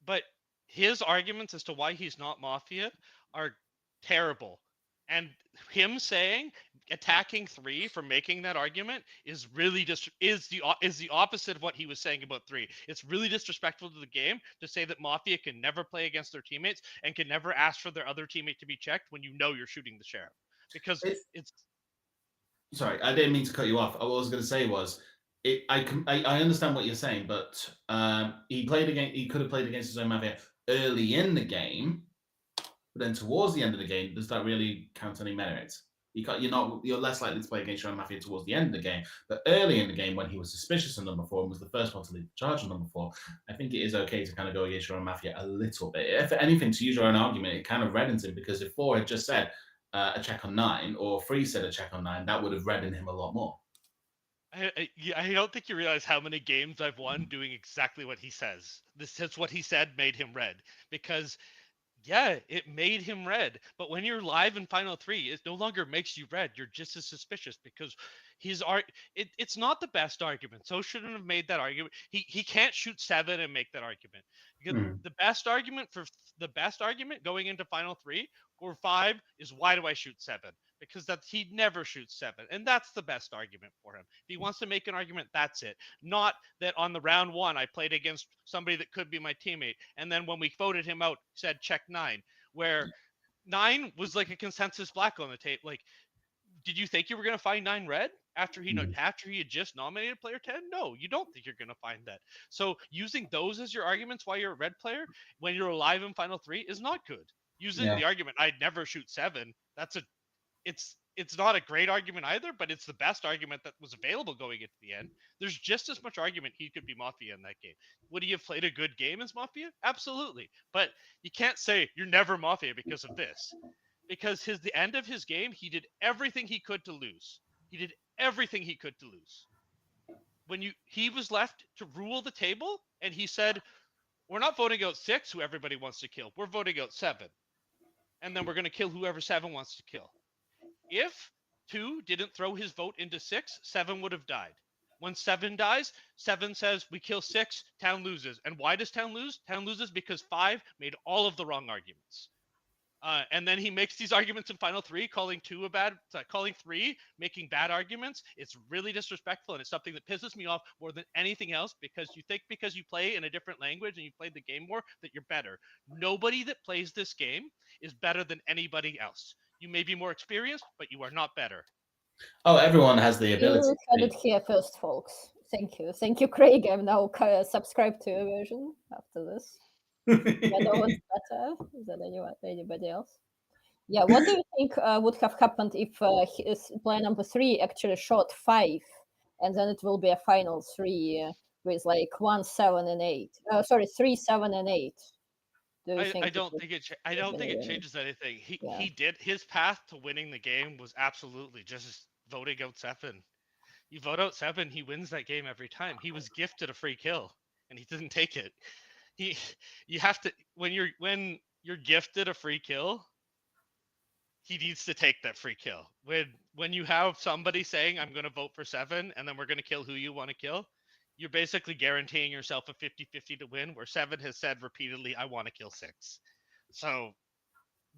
But his arguments as to why he's not Mafia are terrible. And him saying attacking 3 for making that argument is really is the opposite of what he was saying about 3. It's really disrespectful to the game to say that Mafia can never play against their teammates and can never ask for their other teammate to be checked when you know you're shooting the sheriff. Because it's Sorry, I didn't mean to cut you off. What I was going to say was, I understand what you're saying, but he could have played against his own Mafia early in the game, but then towards the end of the game, does that really count any merits? You're less likely to play against your own Mafia towards the end of the game, but early in the game when he was suspicious of number 4 and was the first one to lead the charge on number 4, I think it is okay to kind of go against your own Mafia a little bit. If anything, to use your own argument, it kind of reddens him, because if 4 had just said a check on 9, or 3 said a check on 9, that would have reddened him a lot more. I don't think you realize how many games I've won doing exactly what he says. What he said made him red, because Yeah, it made him red. But when you're live in Final 3, it no longer makes you red. You're just as suspicious because it's not the best argument. So shouldn't have made that argument. He can't shoot 7 and make that argument. Because the best argument going into Final 3 or 5 is why do I shoot 7? Because he'd never shoot 7. And that's the best argument for him. If he wants to make an argument, that's it. Not that on the round 1 I played against somebody that could be my teammate, and then when we voted him out, said check 9, where 9 was like a consensus black on the tape. Like, did you think you were going to find 9 red after he had just nominated player 10? No, you don't think you're going to find that. So using those as your arguments why you're a red player when you're alive in Final 3 is not good. Using the argument I'd never shoot 7, it's not a great argument either, but it's the best argument that was available going into the end. There's just as much argument he could be Mafia in that game. Would he have played a good game as Mafia? Absolutely. But you can't say you're never Mafia because of this. Because the end of his game, he did everything he could to lose. He did everything he could to lose. He was left to rule the table, and he said, we're not voting out 6, who everybody wants to kill. We're voting out 7. And then we're going to kill whoever 7 wants to kill. If 2 didn't throw his vote into 6, 7 would have died. When 7 dies, 7 says, we kill 6, Town loses. And why does Town lose? Town loses because 5 made all of the wrong arguments. And then he makes these arguments in Final 3, calling 3 making bad arguments. It's really disrespectful, and it's something that pisses me off more than anything else, because you think because you play in a different language and you played the game more that you're better. Nobody that plays this game is better than anybody else. You may be more experienced, but you are not better. Oh, everyone has the ability. You heard it here first, folks. Thank you, Craig. I'm now subscribed to your version after this. I know what's better than anybody else. Yeah, what do you think would have happened if player number 3 actually shot 5, and then it will be a final 3 with like 1, 7, and 8? 3, 7, and 8. I don't think it changes anything. He did his path to winning the game was absolutely just voting out 7. You vote out 7, he wins that game every time. He was gifted a free kill, and he didn't take it. You have to when you're gifted a free kill, he needs to take that free kill. When you have somebody saying I'm going to vote for 7 and then we're going to kill who you want to kill, you're basically guaranteeing yourself a 50-50 to win, where 7 has said repeatedly I want to kill 6. So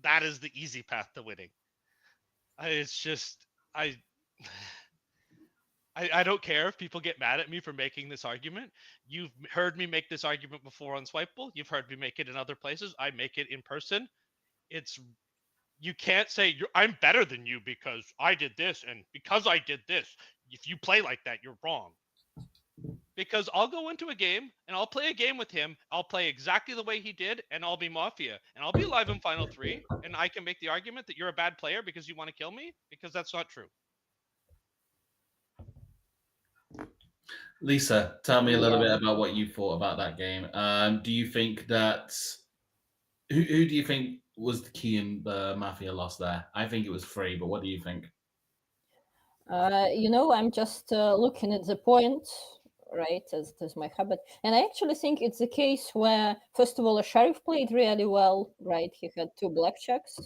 that is the easy path to winning. It's just I don't care if people get mad at me for making this argument. You've heard me make this argument before on Swipeable. You've heard me make it in other places. I make it in person. You can't say I'm better than you because I did this, and because I did this. If you play like that, you're wrong. Because I'll go into a game and I'll play a game with him. I'll play exactly the way he did, and I'll be Mafia, and I'll be live in Final 3, and I can make the argument that you're a bad player because you want to kill me, because that's not true. Lisa, tell me a little bit about what you thought about that game. Do you think that who do you think was the key in the Mafia loss there? I think it was 3, but what do you think? I'm just looking at the point, right, as my habit. And I actually think it's a case where, first of all, a Sheriff played really well, right? He had 2 blackjacks.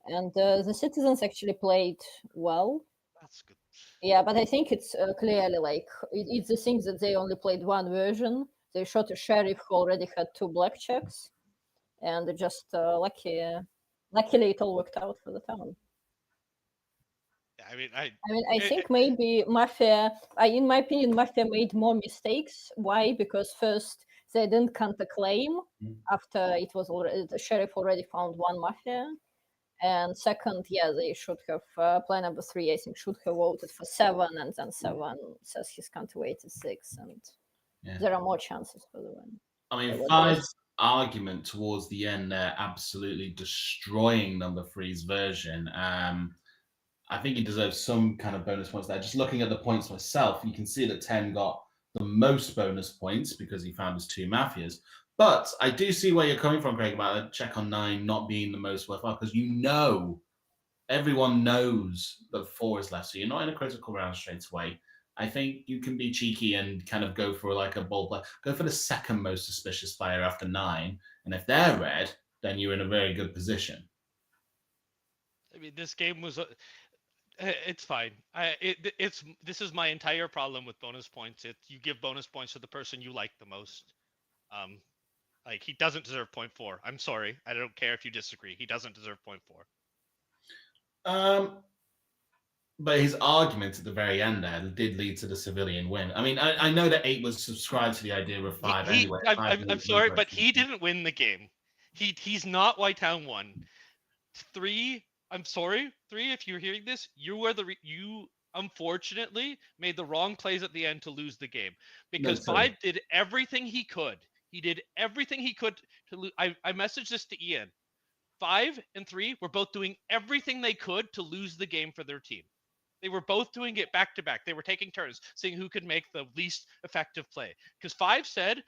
And the Citizens actually played well. That's good. Yeah, but I think it's clearly like, it's the thing that they only played one version. They shot a Sheriff who already had 2 blackjacks. And just luckily it all worked out for the town. I think maybe Mafia, in my opinion, Mafia made more mistakes. Why? Because first, they didn't count the claim after it was already, the Sheriff already found 1 Mafia. And second, they should have, player number 3, I think, should have voted for 7, and then 7 says his counterweight is 6, and there are more chances for the win. I mean, 5's argument towards the end there, absolutely destroying number 3's version. I think he deserves some kind of bonus points there. Just looking at the points myself, you can see that 10 got the most bonus points because he found his 2 Mafias. But I do see where you're coming from, Craig, about a check on 9 not being the most worthwhile, because everyone knows that 4 is left, so you're not in a critical round straight away. I think you can be cheeky and kind of go for like a bold player. Go for the second most suspicious player after 9, and if they're red, then then you're in a very good position. I mean, this game was. It's fine. This is my entire problem with bonus points. You give bonus points to the person you like the most. Like he doesn't deserve 0.4. I'm sorry. I don't care if you disagree. He doesn't deserve 0.4. But his argument at the very end there did lead to the civilian win. I mean, I know that 8 was subscribed to the idea of 5 anyway. I'm sorry, but he didn't win the game. He's not why Town won. 3, I'm sorry, 3. If you're hearing this, you unfortunately made the wrong plays at the end to lose the game because 5 did everything he could. He did everything he could to lose. I messaged this to Ian. 5 and 3 were both doing everything they could to lose the game for their team. They were both doing it back to back. They were taking turns, seeing who could make the least effective play. Because 5 said,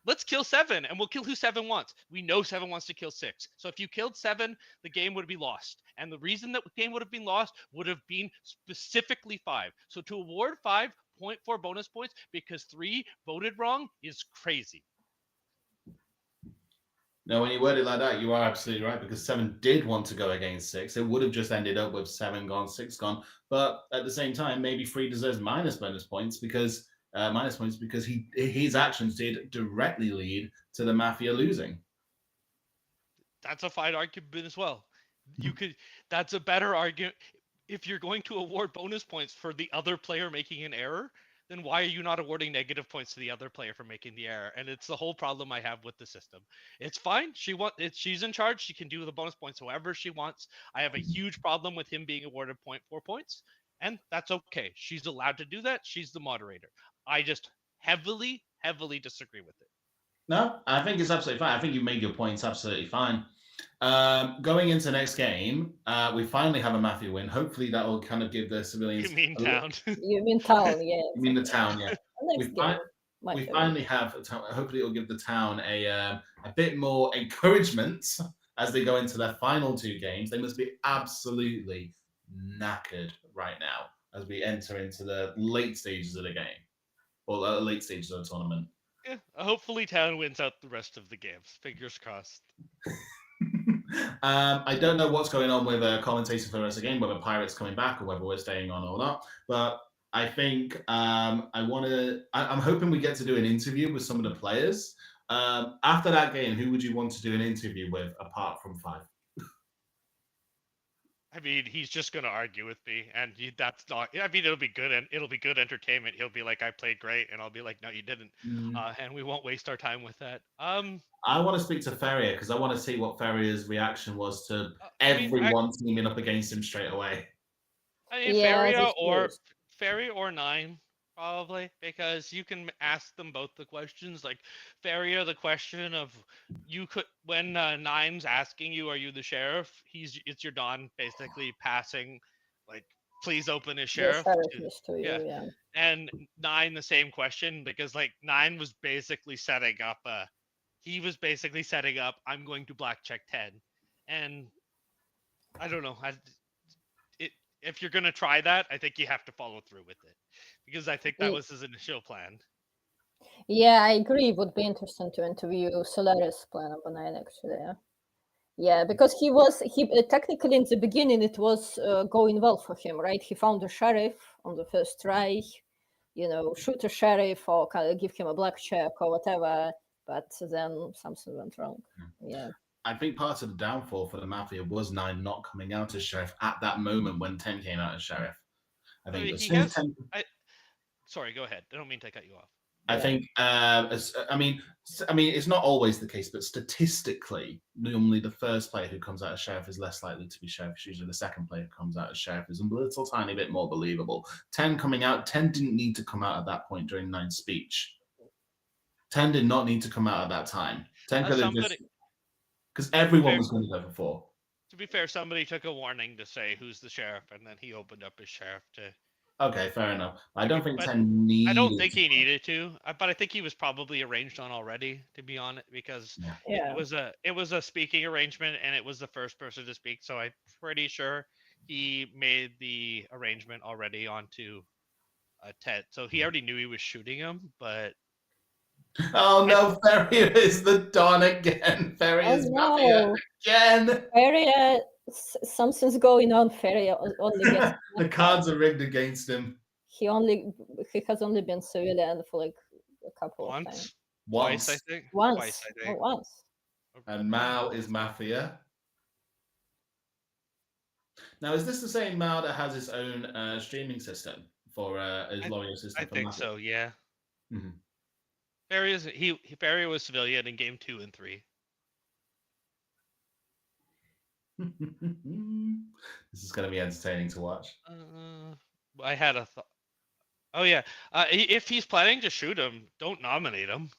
let's kill 7, and we'll kill who 7 wants. We know 7 wants to kill 6. So if you killed 7, the game would be lost. And the reason that the game would have been lost would have been specifically 5. So to award 5 0.4 bonus points because 3 voted wrong is crazy. No, when you word it like that, you are absolutely right, because 7 did want to go against 6. It would have just ended up with 7 gone, 6 gone. But at the same time, maybe 3 deserves minus points because his actions did directly lead to the Mafia losing. That's a fine argument as well. That's a better argument. If you're going to award bonus points for the other player making an error, then why are you not awarding negative points to the other player for making the error? And it's the whole problem I have with the system. It's fine. She's in charge. She can do the bonus points however she wants. I have a huge problem with him being awarded 0.4 points, and that's okay. She's allowed to do that. She's the moderator. I just heavily disagree with it. No, I think it's absolutely fine. I think you made your points absolutely fine. Going into the next game, we finally have a Mafia win. Hopefully that will kind of give the civilians... You mean Town. You mean Town, yeah. You mean the Town, yeah. We Game. finally have... Hopefully it will give the Town a bit more encouragement as they go into their final 2 games. They must be absolutely knackered right now as we enter into the late stages of the game. Or the late stages of the tournament. Yeah, hopefully Town wins out the rest of the games. Fingers crossed. I don't know what's going on with commentating for the rest of the game, whether Pirate's coming back or whether we're staying on or not. But I think I'm hoping we get to do an interview with some of the players. After that game, who would you want to do an interview with apart from 5? I mean, he's just going to argue with me, and that's not. I mean, it'll be good, and it'll be good entertainment. He'll be like, "I played great," and I'll be like, "No, you didn't," and we won't waste our time with that. I want to speak to Ferrier because I want to see what Ferrier's reaction was to everyone teaming up against him straight away. I mean, Ferrier or 9 probably, because you can ask them both the questions. Like Ferrier, the question of when 9's asking you, "Are you the sheriff?" It's your Don basically passing, like, "Please open as sheriff." Yeah. And 9 the same question because like 9 was basically setting up I'm going to blackjack 10, and I don't know. If you're gonna try that, I think you have to follow through with it, because I think that was his initial plan. Yeah, I agree. It would be interesting to interview Solaris player number 9 actually. Yeah, because he technically in the beginning it was going well for him, right? He found a sheriff on the first try, shoot a sheriff or kind of give him a blackjack or whatever. But then something went wrong. Yeah. I think part of the downfall for the Mafia was 9 not coming out as sheriff at that moment when 10 came out as sheriff. Sorry, go ahead. I don't mean to cut you off. I think, it's not always the case, but statistically, normally the first player who comes out as sheriff is less likely to be sheriff. It's usually the second player who comes out as sheriff is a little tiny bit more believable. 10 coming out, 10 didn't need to come out at that point during 9's speech. 10 did not need to come out at that time. 10 could have just... Because everyone was going to go for 4. To be fair, somebody took a warning to say who's the sheriff, and then he opened up his sheriff to... Okay, fair enough. I don't think 10 needed... I don't think he needed to, but I think he was probably arranged on already, to be honest, because it was a speaking arrangement, and it was the first person to speak, so I'm pretty sure he made the arrangement already onto Ted. So he already knew he was shooting him, but Oh no, Feria is the Don again. Feria is Mafia again. Feria, something's going on. Feria only gets The cards are rigged against him. he has only been civilian for like a couple of times. Twice, I think. Once. Twice, I think. Oh, once. And Mao is Mafia. Now, is this the same Mao that has his own streaming system for his L'Oreal system? I think Mafia? so. Yeah. Mhm. Feria was civilian in game 2 and 3. This is going to be entertaining to watch. I had a thought. Oh yeah. If he's planning to shoot him, don't nominate him.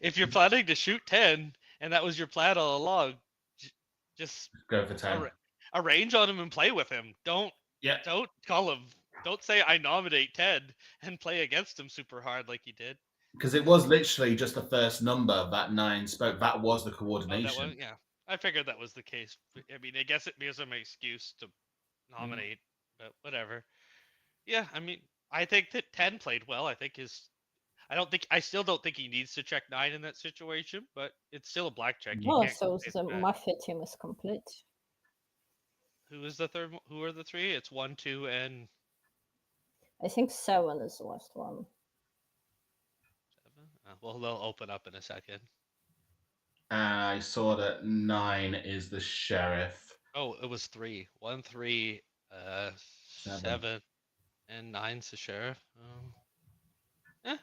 If you're planning to shoot 10 and that was your plan all along, just go for 10. Arrange on him and play with him. Don't call him. Don't say I nominate 10 and play against him super hard like you did. Because it was literally just the first number that 9 spoke. That was the coordination. Yeah. I figured that was the case. I mean, I guess it gives him an excuse to nominate, but whatever. Yeah, I mean, I think that 10 played well. I still don't think he needs to check 9 in that situation, but it's still a black check. Oh, so the Mafia team is complete. Who is the third? Who are the 3? It's 1, 2, and I think 7 is the last one. 7? Well, they'll open up in a second. I saw that 9 is the sheriff. Oh, it was 3. 1, 3, 7, and 9's the sheriff.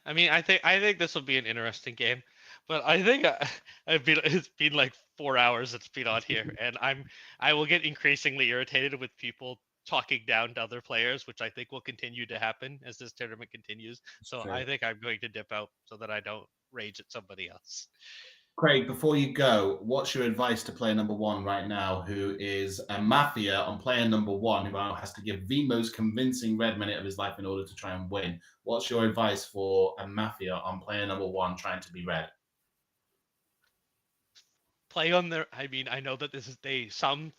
I mean, I think this will be an interesting game, but I think it's been like 4 hours it's been on here, and I will get increasingly irritated with people talking down to other players, which I think will continue to happen as this tournament continues. So Fair. I think I'm going to dip out so that I don't rage at somebody else. Craig, before you go, what's your advice to player number 1 right now, who is a Mafia on player number 1, who now has to give the most convincing red minute of his life in order to try and win? What's your advice for a Mafia on player number 1 trying to be red? Play on their. I mean, I know that this is some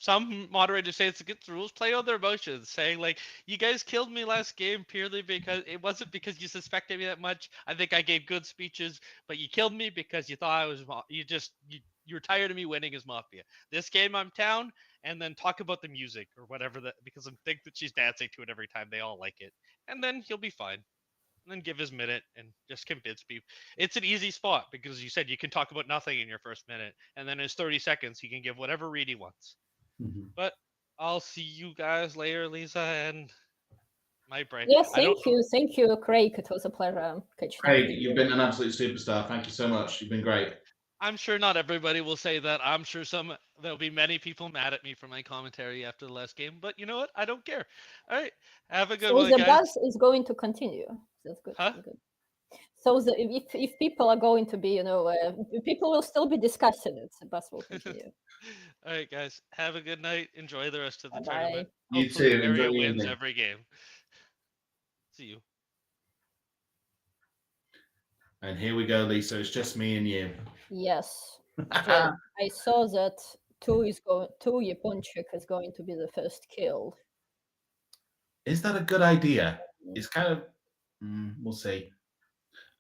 moderators say it's against the rules. Play on their emotions, saying like, "You guys killed me last game purely because it wasn't because you suspected me that much. I think I gave good speeches, but you killed me because you thought I was. You're tired of me winning as Mafia. This game I'm town, and then talk about the music or whatever that because I think that she's dancing to it every time. They all like it, and then he'll be fine." And then give his minute and just convince people. It's an easy spot because you said you can talk about nothing in your first minute, and then in his 30 seconds he can give whatever read he wants. But I'll see you guys later, Lisa and my brain. Yeah, thank you, Craig. It was a pleasure catching up. Craig, you've been an absolute superstar. Thank you so much. You've been great. I'm sure not everybody will say that. I'm sure there'll be many people mad at me for my commentary after the last game, but you know what? I don't care. All right, have a good one, So the guys. buzz is going to continue. That's good. Huh? Good. So if people are going to be, people will still be discussing it. The buzz will continue. All right, guys, have a good night. Enjoy the rest of the Bye-bye. tournament. You Hopefully too. Enjoy Area the wins evening. every game. See you. And here we go, Lisa. It's just me and you. Yes. Jen, I saw that two Japonchik is going to be the first killed. Is that a good idea? It's kind of, we'll see.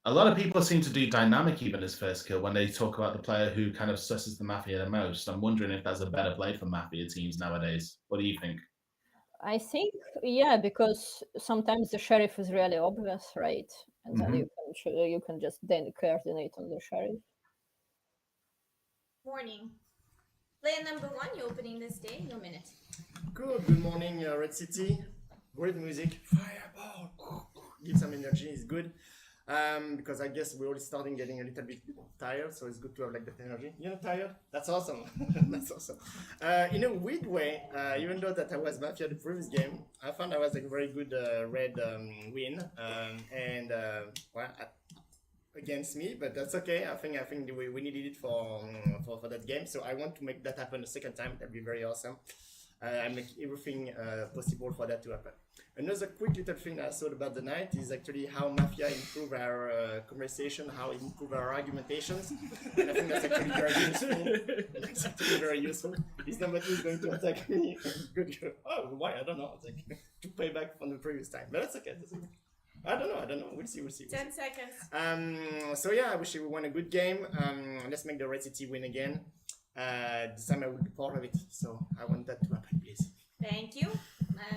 A lot of people seem to do dynamic even as first kill when they talk about the player who kind of susses the Mafia the most. I'm wondering if that's a better play for Mafia teams nowadays. What do you think? I think, yeah, because sometimes the sheriff is really obvious, right? And then you can just then coordinate on the sheriff. Morning. Player number 1, you're opening this day. Your minute. Good morning, Red City. Great music. Fireball. Give some energy is good. Because I guess we're already starting getting a little bit tired, so it's good to have like that energy. You're not tired? That's awesome. That's awesome. In a weird way, even though that I was Mafia the previous game, I found I was like a very good red win, against me, but that's okay. I think we needed it for that game, so I want to make that happen a second time. That'd be very awesome. I make everything possible for that to happen. Another quick little thing I thought about the night is actually how Mafia improve our conversation, how it improve our argumentations, and I think that's actually very useful. It's actually very useful. His number 2 is going to attack me. Good. Oh, why? I don't know. It's like to pay back from the previous time, but that's okay. That's okay. I don't know. We'll see. 10 seconds. So yeah, I wish everyone a good game. Let's make the Red City win again. This time I will be part of it, so I want that to happen, please. Thank you.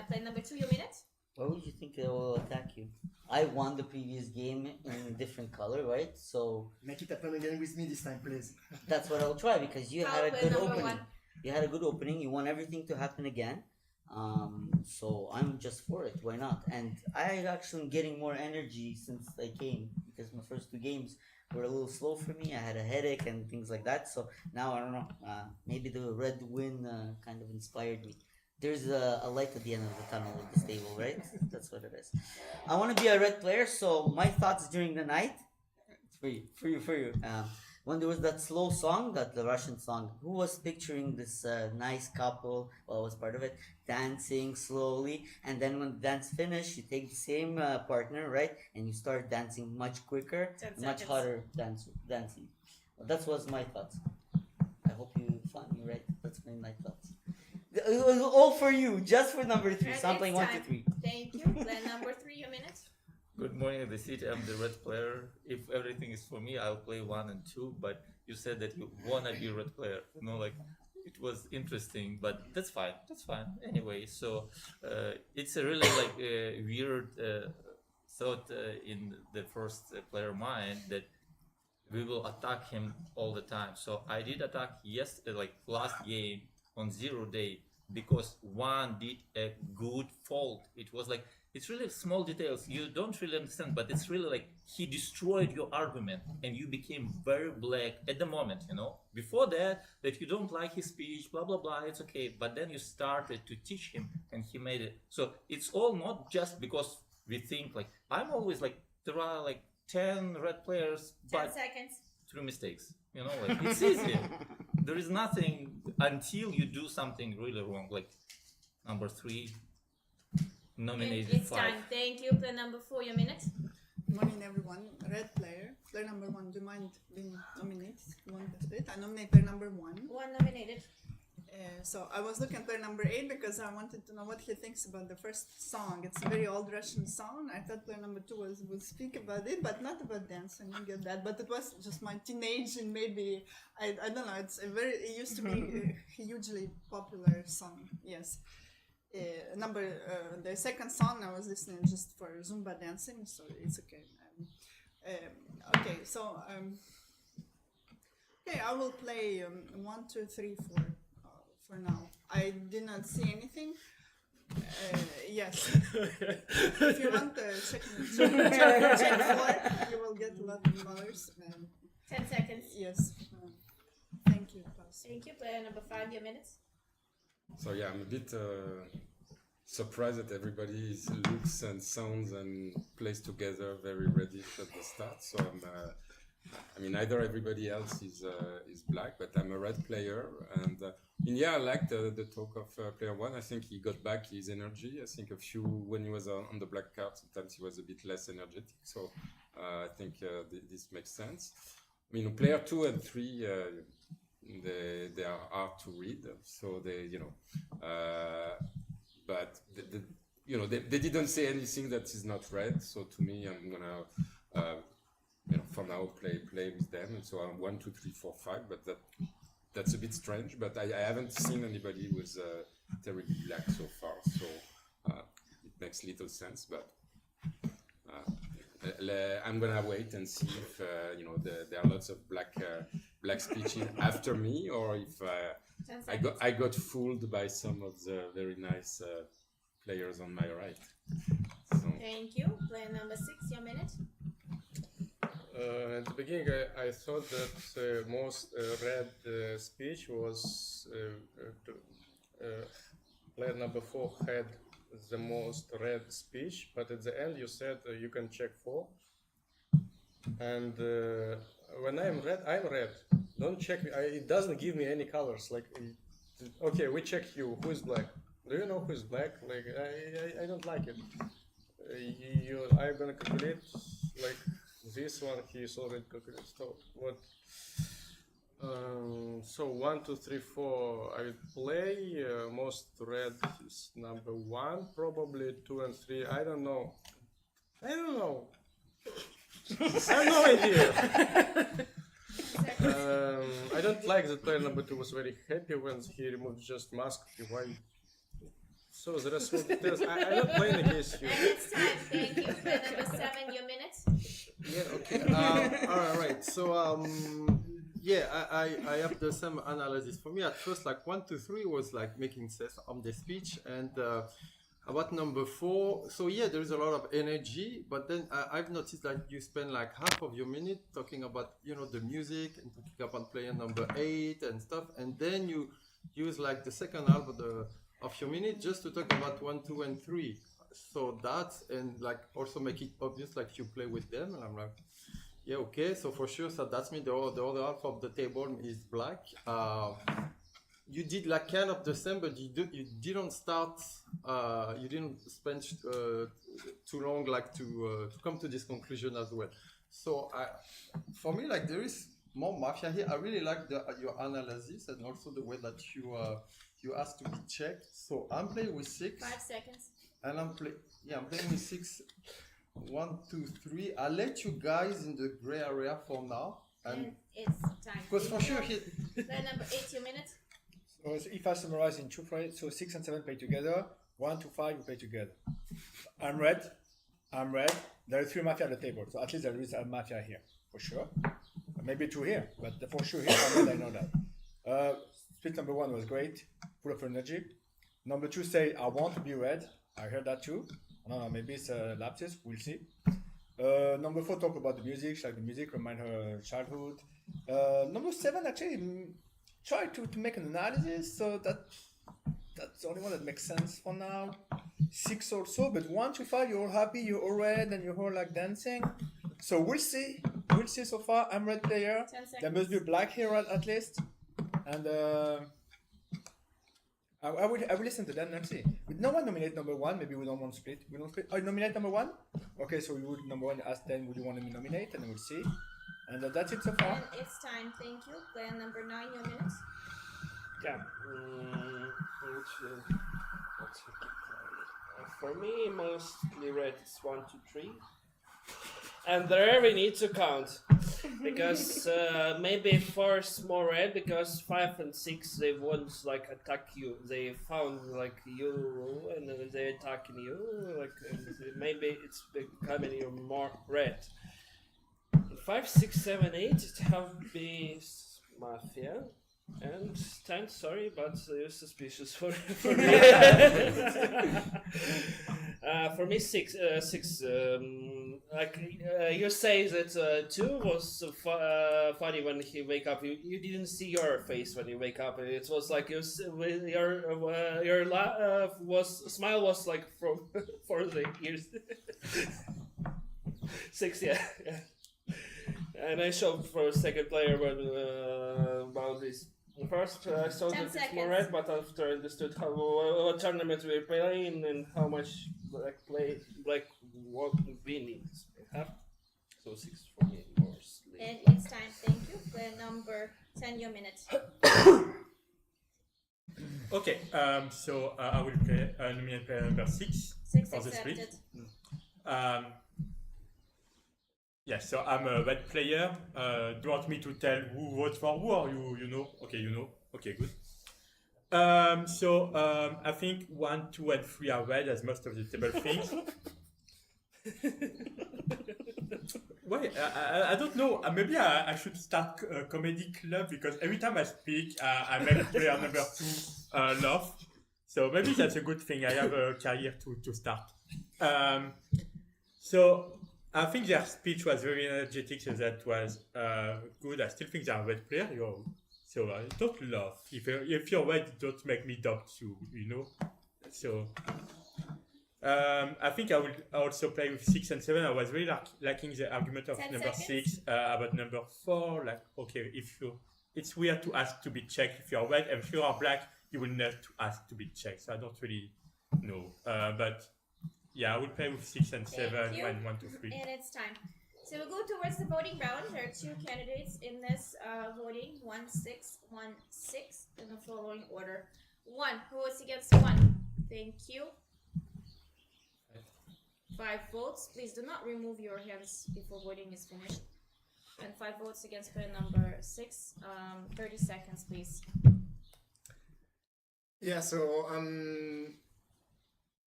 Player number 2, your minute. Why would you think they will attack you? I won the previous game in a different color, right? So make it happen again with me this time, please. That's what I'll try, because you Foul had a play good number opening. 1. You had a good opening. You want everything to happen again. So I'm just for it. Why not? And I actually am getting more energy since I came, because my first 2 games were a little slow for me. I had a headache and things like that. So now I don't know. Maybe the red win kind of inspired me. There's a light at the end of the tunnel of this table, right? That's what it is. I want to be a red player, so my thoughts during the night. For you. When there was that slow song, the Russian song, who was picturing this nice couple, well, I was part of it, dancing slowly, and then when the dance finished, you take the same partner, right, and you start dancing much quicker, 10 much seconds. hotter dancing. Well, that was my thoughts. I hope you find me right. That's my night thoughts. It was all for you, just for number 3. And So I'm playing it's 1 to time. 3. Thank you. Player number 3, your minute. Good morning, the city. I'm the red player. If everything is for me, I'll play 1 and 2. But you said that you wanna be red player. You know, like it was interesting, but that's fine. That's fine. Anyway, so it's a really like weird thought in the first player mind that we will attack him all the time. So I did attack like last game on 0 day because one did a good fault. It was like, it's really small details you don't really understand, but it's really like he destroyed your argument and you became very black at the moment, you know. Before that you don't like his speech, blah blah blah, it's okay, but then you started to teach him and he made it. So it's all not just because we think like, I'm always like, there are like 10 red players, 10 but seconds. 3 mistakes, you know, like it's easy. There is nothing until you do something really wrong, like number 3 nominated It's 5. time. Thank you. Player number 4, your minute. Morning, everyone. Red player. Player number 1, do you mind being nominated? You want the split? I nominate player number 1. 1 nominated. So I was looking at player number 8 because I wanted to know what he thinks about the first song. It's a very old Russian song. I thought player number 2 would speak about it, but not about dancing. I get that. But it was just my teenage and maybe I don't know. It used to be a hugely popular song. Yes. The second song I was listening just for Zumba dancing, so it's okay. Okay, so okay, I will play 1, 2, 3, 4 for now. I did not see anything. Yes. If you want to check 4, you will get a lot of colors. 10 seconds. Yes. Thank you. Pass. Thank you. Player number 5, your minute. So yeah, I'm a bit surprised that everybody looks and sounds and plays together very reddish at the start. So I mean, either everybody else is black, but I'm a red player, and I liked the talk of player 1. I think he got back his energy. I think when he was on the black card, sometimes he was a bit less energetic. So I think this makes sense. I mean, player 2 and 3. They are hard to read, so they, but they didn't say anything that is not red. So to me, I'm gonna, for now, play with them. And so I'm 1, 2, 3, 4, 5. But that's a bit strange. But I haven't seen anybody who was terribly black so far. So it makes little sense. But I'm gonna wait and see if there are lots of black speeches after me, or if I got fooled by some of the very nice players on my right. So. Thank you. Player number 6, your minute. At the beginning, I thought that the most read speech was player number 4 had the most read speech, but at the end you said you can check 4. And when I'm red. Don't check me. It doesn't give me any colors. Like, okay, we check you. Who is black? Do you know who is black? Like, I don't like it. I'm gonna calculate like this one. He's already calculated. So what? So 1, 2, 3, 4. I play. Most red is number 1, probably 2 and 3. I don't know. I don't know. I have no idea. I don't like that player number 2 was very happy when he removed just mask. Why? So the rest of the details. I'm not playing against you. And it's time. Thank you. Player number 7, your minute. Yeah, okay. All right. So, yeah, I have the same analysis. For me, at first, like 1, 2, 3 was like making sense on the speech, and about number 4. So yeah, there is a lot of energy, but then I've noticed that you spend like half of your minute talking about the music and talking about player number 8 and stuff, and then you use like the second half of your minute just to talk about 1, 2, and 3. So that's, and like also make it obvious like you play with them, and I'm like, yeah, okay, so for sure, so that's me. The other half of the table is black. You did like kind of the same, but you didn't start. You didn't spend too long like to come to this conclusion as well. So for me, like there is more mafia here. I really like your analysis and also the way that you asked to be checked. So I'm playing with 6. 5 seconds. And I'm playing with 6. 1, 2, 3. I'll let you guys in the gray area for now. And it's time. Because for sure, Player number 8, your minute. So if I summarize in 2 players, so 6 and 7 play together, 1 to 5 we play together. I'm red. There are 3 mafia on the table, so at least there is a mafia here, for sure. Maybe 2 here, but for sure here, I'm red, I know that. Split number 1 was great, full of energy. Number 2 say, I want to be red. I heard that too. Maybe it's a lapsus, we'll see. Number 4 talk about the music, like the music remind her childhood. Number 7 actually try to make an analysis, so that's the only one that makes sense for now. 6 also, but 1 to 5 you're all happy, you're all red, and you're all like dancing. So we'll see so far. I'm red player. There must be a black here at least, and I will listen to them and see. But no one nominate number 1. Maybe we don't want to split. We don't split. Oh, nominate number 1. Okay, so we would number 1 ask them, would you want to nominate, and then we'll see. And that's it so far. And it's time. Thank you. Player number 9, your minute. Yeah. For me, mostly red is 1, 2, 3. And there we need to count. Because maybe 4 is more red, because 5 and 6 they won't like attack you. They found like you and they attacking you. Like maybe it's becoming you more red. 5, 6, 7, 8 it have be mafia. And 10, sorry, but you're suspicious for me. For me, 6. You say that 2 was funny when he wake up. You didn't see your face when you wake up. It was like your smile was like from for the ears. 6, yeah. And I showed for a second player when about this. First, I saw that it's more red, but after I understood what tournament we're playing and how much black what we need to have. So 6 for me, more sleep. And it's time. Thank you. Player number 10, your minute. Okay, so I will nominate player number 6 for the split. Yeah, so I'm a red player. Do you want me to tell who votes for who, or you know? Okay, you know. Okay, good. I think 1, 2, and 3 are red, as most of the table thinks. Wait, I don't know. Maybe I should start a comedy club, because every time I speak, I make player number 2 laugh. So maybe that's a good thing. I have a career to start. I think their speech was very energetic, so that was good. I still think they're a red player. So don't laugh. If you're red, don't make me doubt you, you know? So I think I will also play with 6 and 7. I was really liking the argument of number 6 about number 4. Like, okay, it's weird to ask to be checked if you're red, and if you are black, you will not ask to be checked. So I don't really know. But yeah, I will play with 6 and 7 and 1, 2, 3. And it's time. So we'll go towards the voting round. There are 2 candidates in this voting. 1, 6, 1, 6 in the following order. 1. Who is against 1? Thank you. 5 votes. Please do not remove your hands before voting is finished. And 5 votes against player number 6. 30 seconds, please. Yeah, so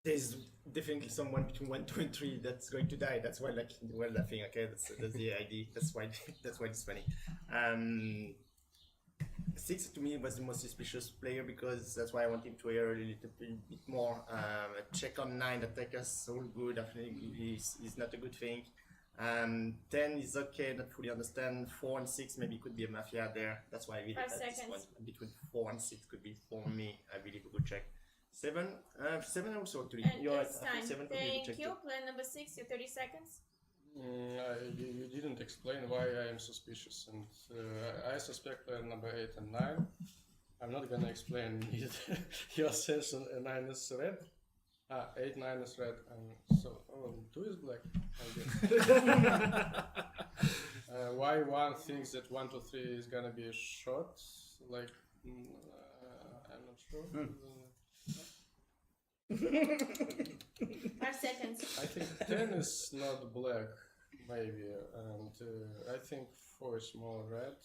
there's definitely someone between 1, 2, and 3 that's going to die. That's why, like, we're laughing. Okay, that's the idea. That's why it's funny. 6 to me was the most suspicious player because that's why I want him to hear a little bit more. Check on 9 attackers, all good. I think is not a good thing. 10 is okay, not fully understand. 4 and 6 maybe could be a mafia there. That's why I really 5 at this seconds. point between 4 and 6 could be for me. I believe a good check. 7 also actually. And You're right. it's I think time. 7 could be a good Thank check you. too. Player number 6, your 30 seconds. You didn't explain why I am suspicious, and I suspect player number 8 and 9. I'm not gonna explain your sense 9 is red. 8, 9 is red, and so 2 is black, I guess. Why one thinks that 1, 2, 3 is gonna be a shot? Like, I'm not sure. 5 seconds. I think 10 is not black, maybe, and I think 4 is more red.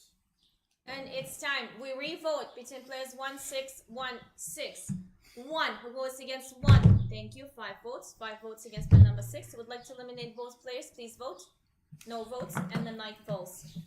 And it's time. We re-vote between players 1, 6, 1, 6. 1 who votes against 1. Thank you. 5 votes. 5 votes against player number 6. Would like to eliminate both players. Please vote. No votes, and the night falls.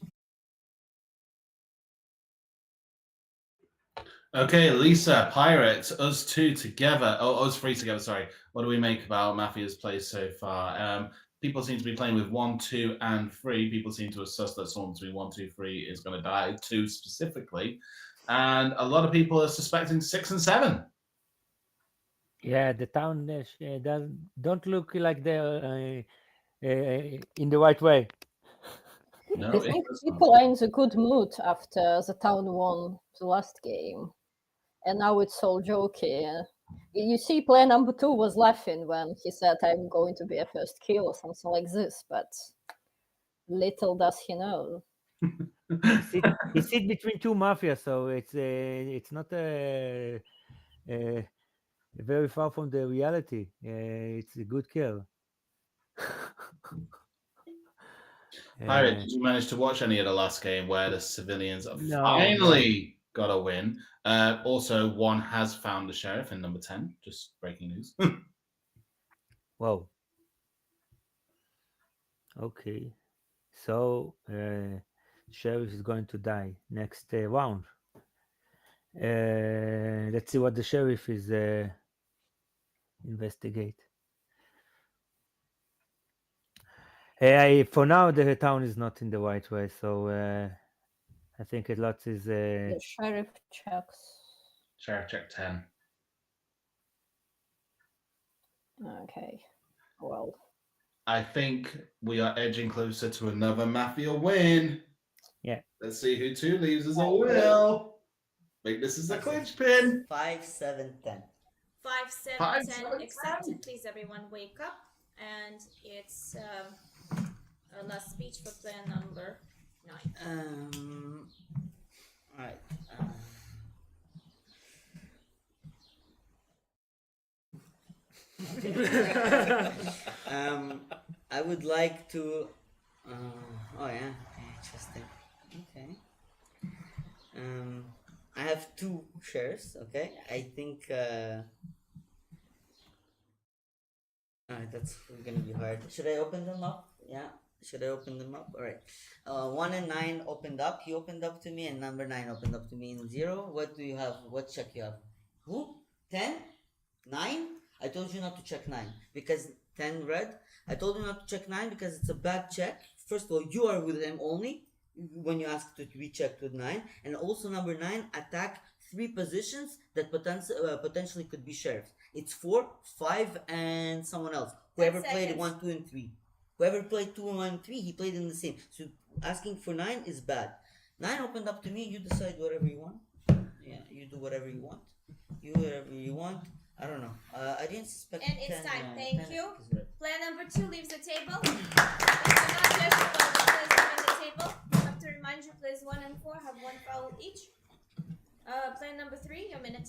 Okay, Lisa, Pirates, us 2 together. Oh, us 3 together, sorry. What do we make about Mafia's play so far? People seem to be playing with 1, 2, and 3. People seem to assess that someone between 1, 2, 3 is going to die, 2 specifically. And a lot of people are suspecting 6 and 7. Yeah, the town don't look like they're in the right way. No, I think people are in a good mood after the town won the last game. And now it's all jokey. You see, player number 2 was laughing when he said, I'm going to be a first kill or something like this, but little does he know. He sit between 2 mafias, so it's not very far from the reality. It's a good kill. Pirate, did you manage to watch any of the last game where the civilians have No, finally got a win? Also, 1 has found the sheriff in number 10. Just breaking news. Whoa. Okay. So, sheriff is going to die next round. Let's see what the sheriff is investigate. For now, the town is not in the right way, so I think a lot is. The sheriff checks. Sheriff check 10. Okay. Well. I think we are edging closer to another Mafia win. Yeah. Let's see who 2 leaves as a will. Wait, this is a clinch pin. 5, 7, 10. 5, 7, 5, 10 7, accepted. Please, everyone, wake up. And it's a last speech for player number 9. Alright. I would like to. Oh yeah, interesting. Okay. I have 2 shares. Okay, I think. Alright, that's gonna be hard. Should I open them up? Yeah. Should I open them up? Alright. 1 and 9 opened up. He opened up to me, and number 9 opened up to me in 0. What do you have? What check you have? Who? 10? 9? I told you not to check 9 because 10 red. I told you not to check 9 because it's a bad check. First of all, you are with him only when you ask to be checked with 9, and also number 9 attack 3 positions that potentially could be sheriffs. It's 4, 5, and someone else. Whoever played 1, 2, and 3. Whoever played 2, 1, and 3, he played in the same. So asking for 9 is bad. 9 opened up to me. You decide whatever you want. Yeah, you do whatever you want. You whatever you want. I don't know. I didn't suspect. And it's 10, time. 10 Thank you. is red. Player number 2 leaves the table. It's not just about the players leaving the table. I have to remind you, players 1 and 4 have 1 foul each. Player number 3, your minute.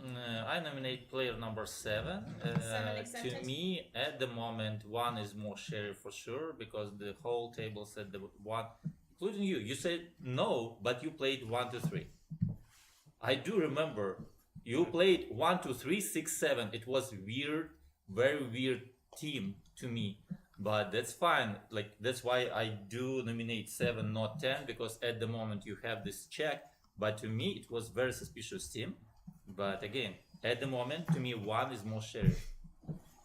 I nominate player number 7. Seven To accepted. me, at the moment, 1 is more sheriff for sure because the whole table said the 1, including you. You said no, but you played 1, 2, 3. I do remember you played 1, 2, 3, 6, 7. It was weird, very weird team to me, but that's fine. Like that's why I do nominate 7, not 10, because at the moment you have this check. But to me, it was very suspicious team. But again, at the moment, to me, 1 is more sheriff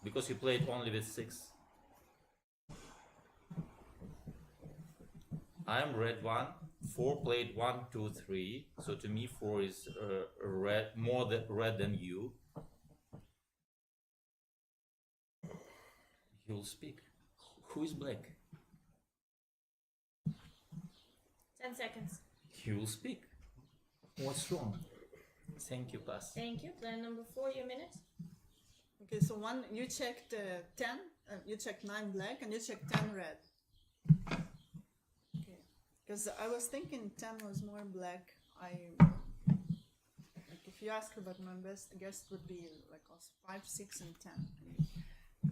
because you played only with 6. I'm red 1. 4 played 1, 2, 3. So to me, 4 is red, more red than you. You'll speak. Who is black? 10 seconds. You'll speak. What's wrong? Thank you, pass. Thank you. Player number 4, your minute. Okay, so one you checked 10, you checked 9 black, and you checked 10 red. Okay, because I was thinking 10 was more black. Like if you ask about my best guess would be like also 5, 6, and 10.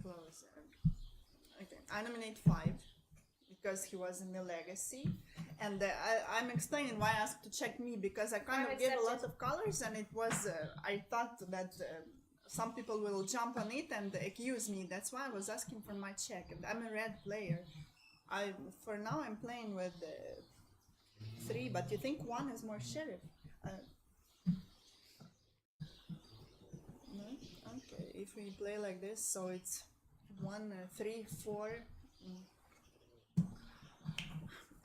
Close. Okay, I nominate 5 because he was in the legacy, and I'm explaining why I asked to check me because I kind of gave a lot of colors, and it was I thought that some people will jump on it and accuse me. That's why I was asking for my check. And I'm a red player. For now I'm playing with 3, but you think 1 is more sheriff? No? Okay, if we play like this, so it's 1, 3, 4.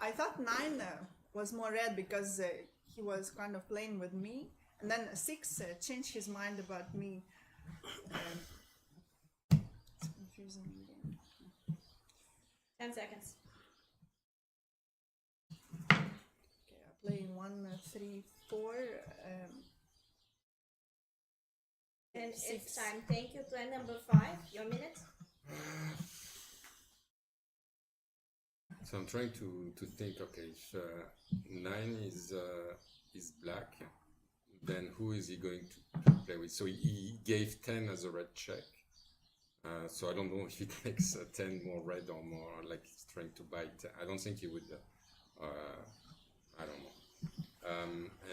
I thought 9 was more red because he was kind of playing with me, and then 6 changed his mind about me. It's confusing again. 10 seconds. Okay, I play 1, 3, 4. And 6. it's time. Thank you. Player number 5, your minute. So I'm trying to think. Okay, if 9 is black, then who is he going to play with? So he gave 10 as a red check. So I don't know if it makes 10 more red or more like he's trying to bite. I don't think he would. I don't know.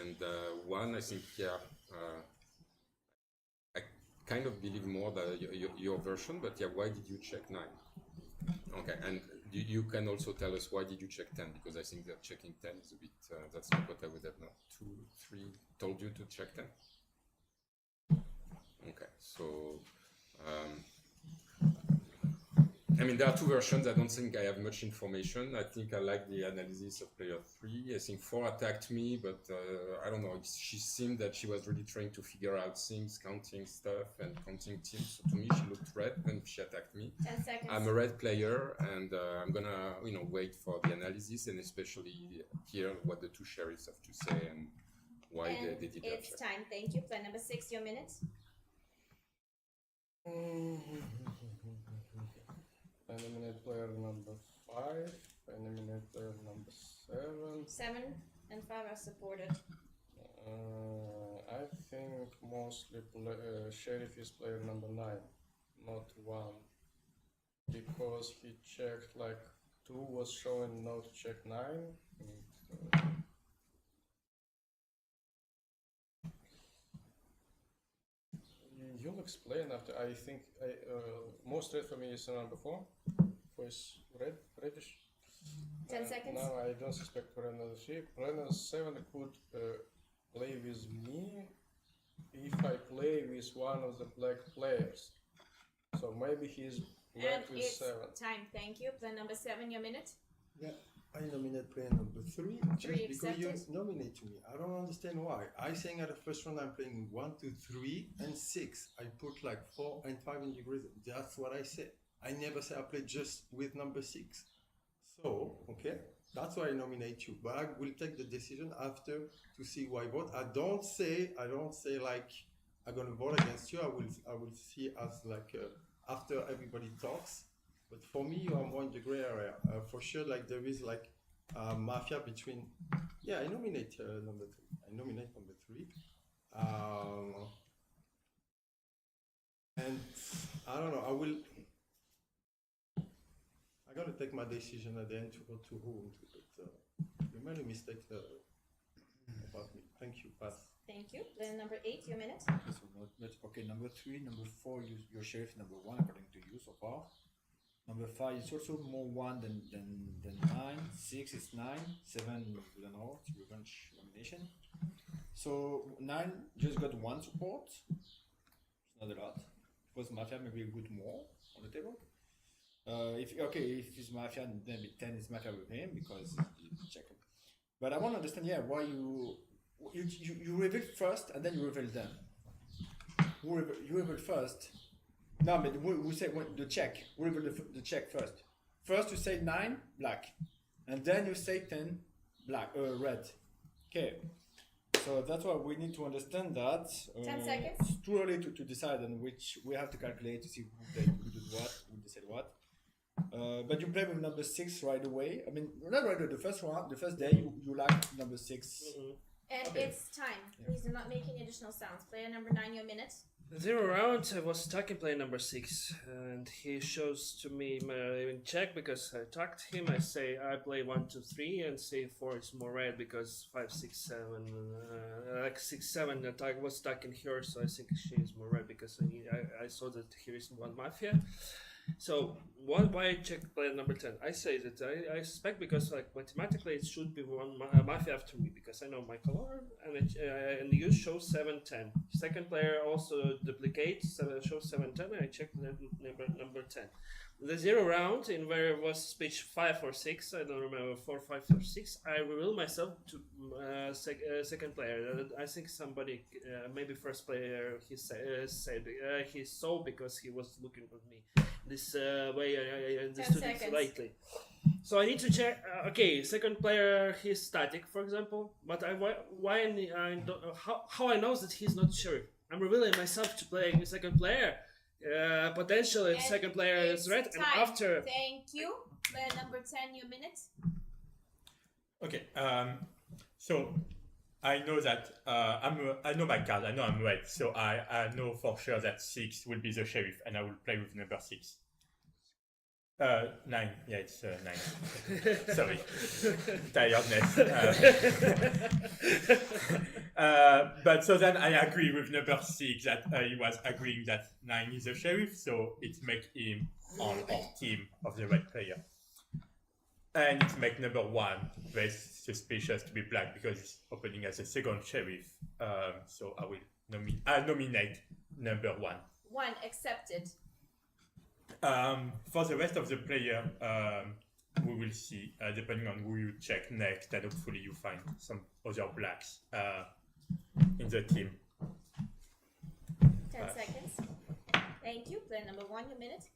And 1, I think, yeah. I kind of believe more that your version, but yeah, why did you check 9? Okay, and you can also tell us why did you check 10, because I think that checking 10 is a bit, that's not what I would have done. 2, 3 told you to check 10? Okay, so, I mean, there are 2 versions. I don't think I have much information. I think I like the analysis of player 3. I think 4 attacked me, but I don't know. She seemed that she was really trying to figure out things, counting stuff and counting teams. So to me, she looked red when she attacked me. 10 seconds. I'm a red player, and I'm gonna, wait for the analysis and especially hear what the 2 sheriffs have to say and why And they did that. it's time. Thank you. Player number 6, your minute. I nominate player number 5. I nominate player number 7. 7 and 5 are supported. I think mostly sheriff is player number 9, not 1, because he checked like 2 was showing no to check 9. You'll explain after. I think most red for me is number 4. For is reddish. 10 seconds. Now I don't suspect for another 3. Player 7 could play with me if I play with one of the black players. So maybe he's black And with it's 7. time. Thank you. Player number 7, your minute. Yeah, I nominate player number 3 just 3 because you accepted. nominate me. I don't understand why. I saying at the first round I'm playing 1, 2, 3, and 6. I put like 4 and 5 in the grid. That's what I said. I never say I play just with number 6. So, okay, that's why I nominate you. But I will take the decision after to see who I vote. I don't say like I'm gonna vote against you. I will see as like after everybody talks. But for me, you are more in the gray area. For sure, like there is like mafia between. Yeah, I nominate number 3. I nominate number 3. I don't know. I'm gonna take my decision at the end to go to whom. But you made a mistake about me. Thank you, pass. Thank you. Then number 8, your minute. Okay, number 3, number 4, your sheriff number 1 according to you so far. Number 5 is also more 1 than 9. 6 is 9. 7 we don't know, it's revenge nomination. So 9 just got 1 support. It's not a lot. Because Mafia maybe a good more on the table. If it's Mafia, maybe 10 is Mafia with him because he's check. But I want to understand, why you reveal first and then you reveal them. You reveal first. No, but we say the check. We reveal the check first. First you say 9 black, and then you say 10 black red. Okay. So that's why we need to understand that. 10 seconds. It's too early to decide on which we have to calculate to see who did what, who decide what. But you play with number 6 right away. I mean, not right away. The first day you like number 6. And Okay. it's time. Please do not make any additional sounds. Player number 9, your minute. 0 round, I was attacking player number 6, and he shows to me my check because I attacked him. I say I play 1, 2, 3, and say 4 is more red because 5, 6, 7, like 6, 7 attack was attacking her, so I think she is more red because I saw that here is 1 Mafia. So why I check player number 10? I say that I suspect because like mathematically it should be 1 Mafia after me because I know my color and you show 7, 10. Second player also duplicates, shows 7, 10. I check number 10. The 0 round in where it was speech 5 or 6, I don't remember 4, 5 or 6. I reveal myself to second player. I think somebody, maybe first player, he said he saw because he was looking at me. This way I understood it lately. So I need to check. Okay, second player he's static, for example. But how I know that he's not sheriff? I'm revealing myself to play second player. Potentially And second player is red, and time. after. Thank you. Player number 10, your minute. Okay. So I know that I know my card. I know I'm red, so I know for sure that 6 will be the sheriff, and I will play with number 6. 9. Yeah, it's 9. Sorry, tiredness. But so then I agree with number 6 that he was agreeing that 9 is the sheriff, so it makes him on our team of the red player. And it makes number 1 very suspicious to be black because it's opening as a second sheriff. So I will nominate number 1. 1 accepted. For the rest of the player, we will see, depending on who you check next, and hopefully you find some other blacks in the team. 10 seconds. Thank you. Player number 1, your minute.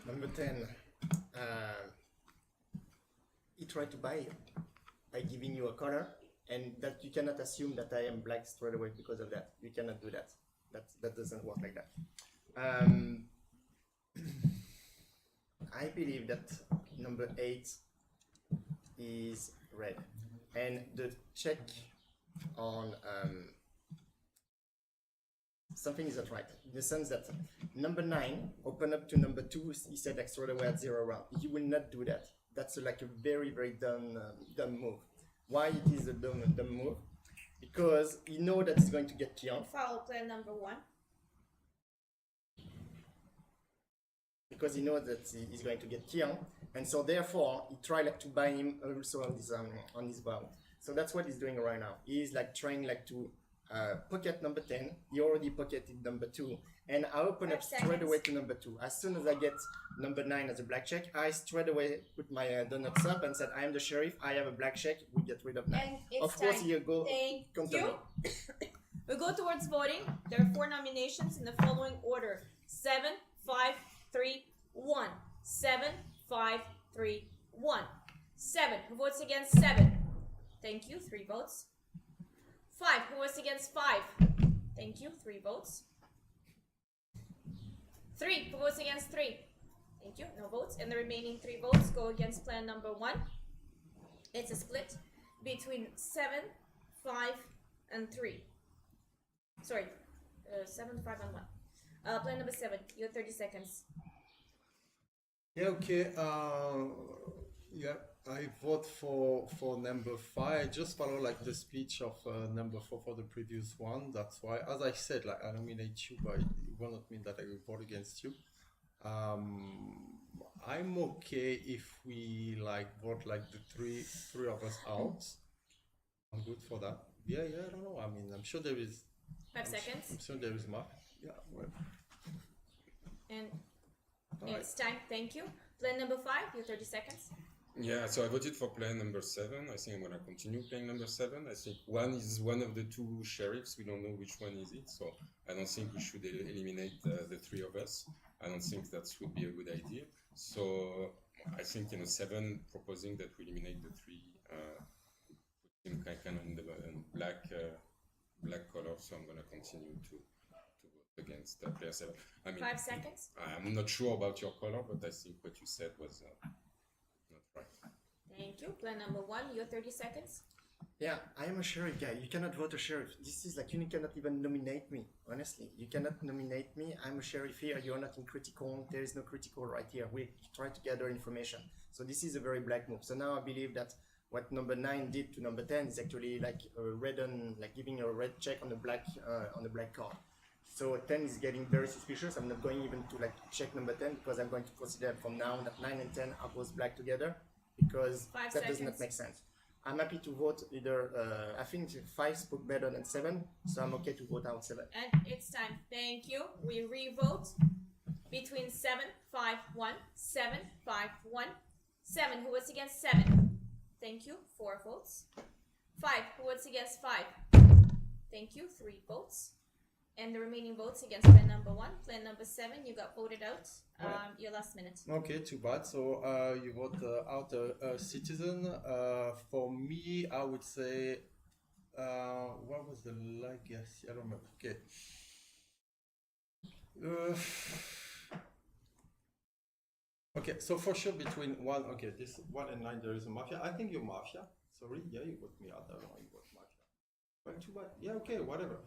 Number 10. He tried to buy you by giving you a color, and that you cannot assume that I am black straight away because of that. You cannot do that. That doesn't work like that. I believe that number 8 is red, and the check on something is not right in the sense that number 9 open up to number 2. He said like straight away at 0 round. You will not do that. That's like a very dumb move. Why it is a dumb move? Because you know that it's going to get killed. Follow player number 1. Because he knows that he's going to get killed, and so therefore he tried like to buy him also on this bout. So that's what he's doing right now. He's like trying like to pocket number 10. He already pocketed number 2, and I open up straight away to number 2. As soon as I get number 9 as a black check, I straight away put my donuts up and said, I am the sheriff, I have a black check, we get rid of 9. And it's Of course, time. you go Thank continue. you. We go towards voting. There are 4 nominations in the following order: 7, 5, 3, 1. 7, 5, 3, 1. 7. Who votes against 7? Thank you. 3 votes. 5. Who votes against 5? Thank you. 3 votes. 3. Who votes against 3? Thank you. No votes. And the remaining 3 votes go against plan number 1. It's a split between 7, 5, and 3. Sorry, 7, 5, and 1. Player number 7, you have 30 seconds. Yeah, okay. Yeah, I vote for number 5. I just follow like the speech of number 4 for the previous one. That's why, as I said, like I nominate you, but it will not mean that I will vote against you. I'm okay if we like vote like the three of us out. I'm good for that. Yeah, I don't know. I mean, I'm sure there is. 5 seconds. I'm sure there is more. Yeah, well. And Alright. it's time. Thank you. Player number 5, you have 30 seconds. Yeah, so I voted for player number 7. I think I'm gonna continue playing number 7. I think one is one of the two sheriffs. We don't know which one is it, so I don't think we should eliminate the three of us. I don't think that would be a good idea. So I think 7 proposing that we eliminate the 3, put him kind of in the black color. So I'm gonna continue to vote against player 7. I mean, 5 seconds. I'm not sure about your color, but I think what you said was not right. Thank you. Player number 1, you have 30 seconds. Yeah, I am a sheriff guy. You cannot vote a sheriff. This is like you cannot even nominate me. Honestly, you cannot nominate me. I'm a sheriff here. You're not in critical. There is no critical right here. We try to gather information. So this is a very black move. So now I believe that what number 9 did to number 10 is actually like a red on, like giving a red check on the black card. So 10 is getting very suspicious. I'm not going even to like check number 10 because I'm going to consider from now that 9 and 10 are both black together because 5 that does seconds. not make sense. I'm happy to vote either, I think 5 spoke better than 7, so I'm okay to vote out 7. And it's time. Thank you. We re-vote between 7, 5, 1, 7, 5, 1, 7. Who votes against 7? Thank you. 4 votes. 5. Who votes against 5? Thank you. 3 votes. And the remaining votes against player number 1. Player number 7, you got voted out. Your last minute. Okay, too bad. So you vote out a citizen. For me, I would say, what was the legacy? I don't remember. Okay. Okay, so for sure between 1, okay, this 1 and 9 there is a Mafia. I think you're Mafia. Sorry, yeah, you vote me out. I don't know, you vote Mafia. Well, too bad. Yeah, okay, whatever.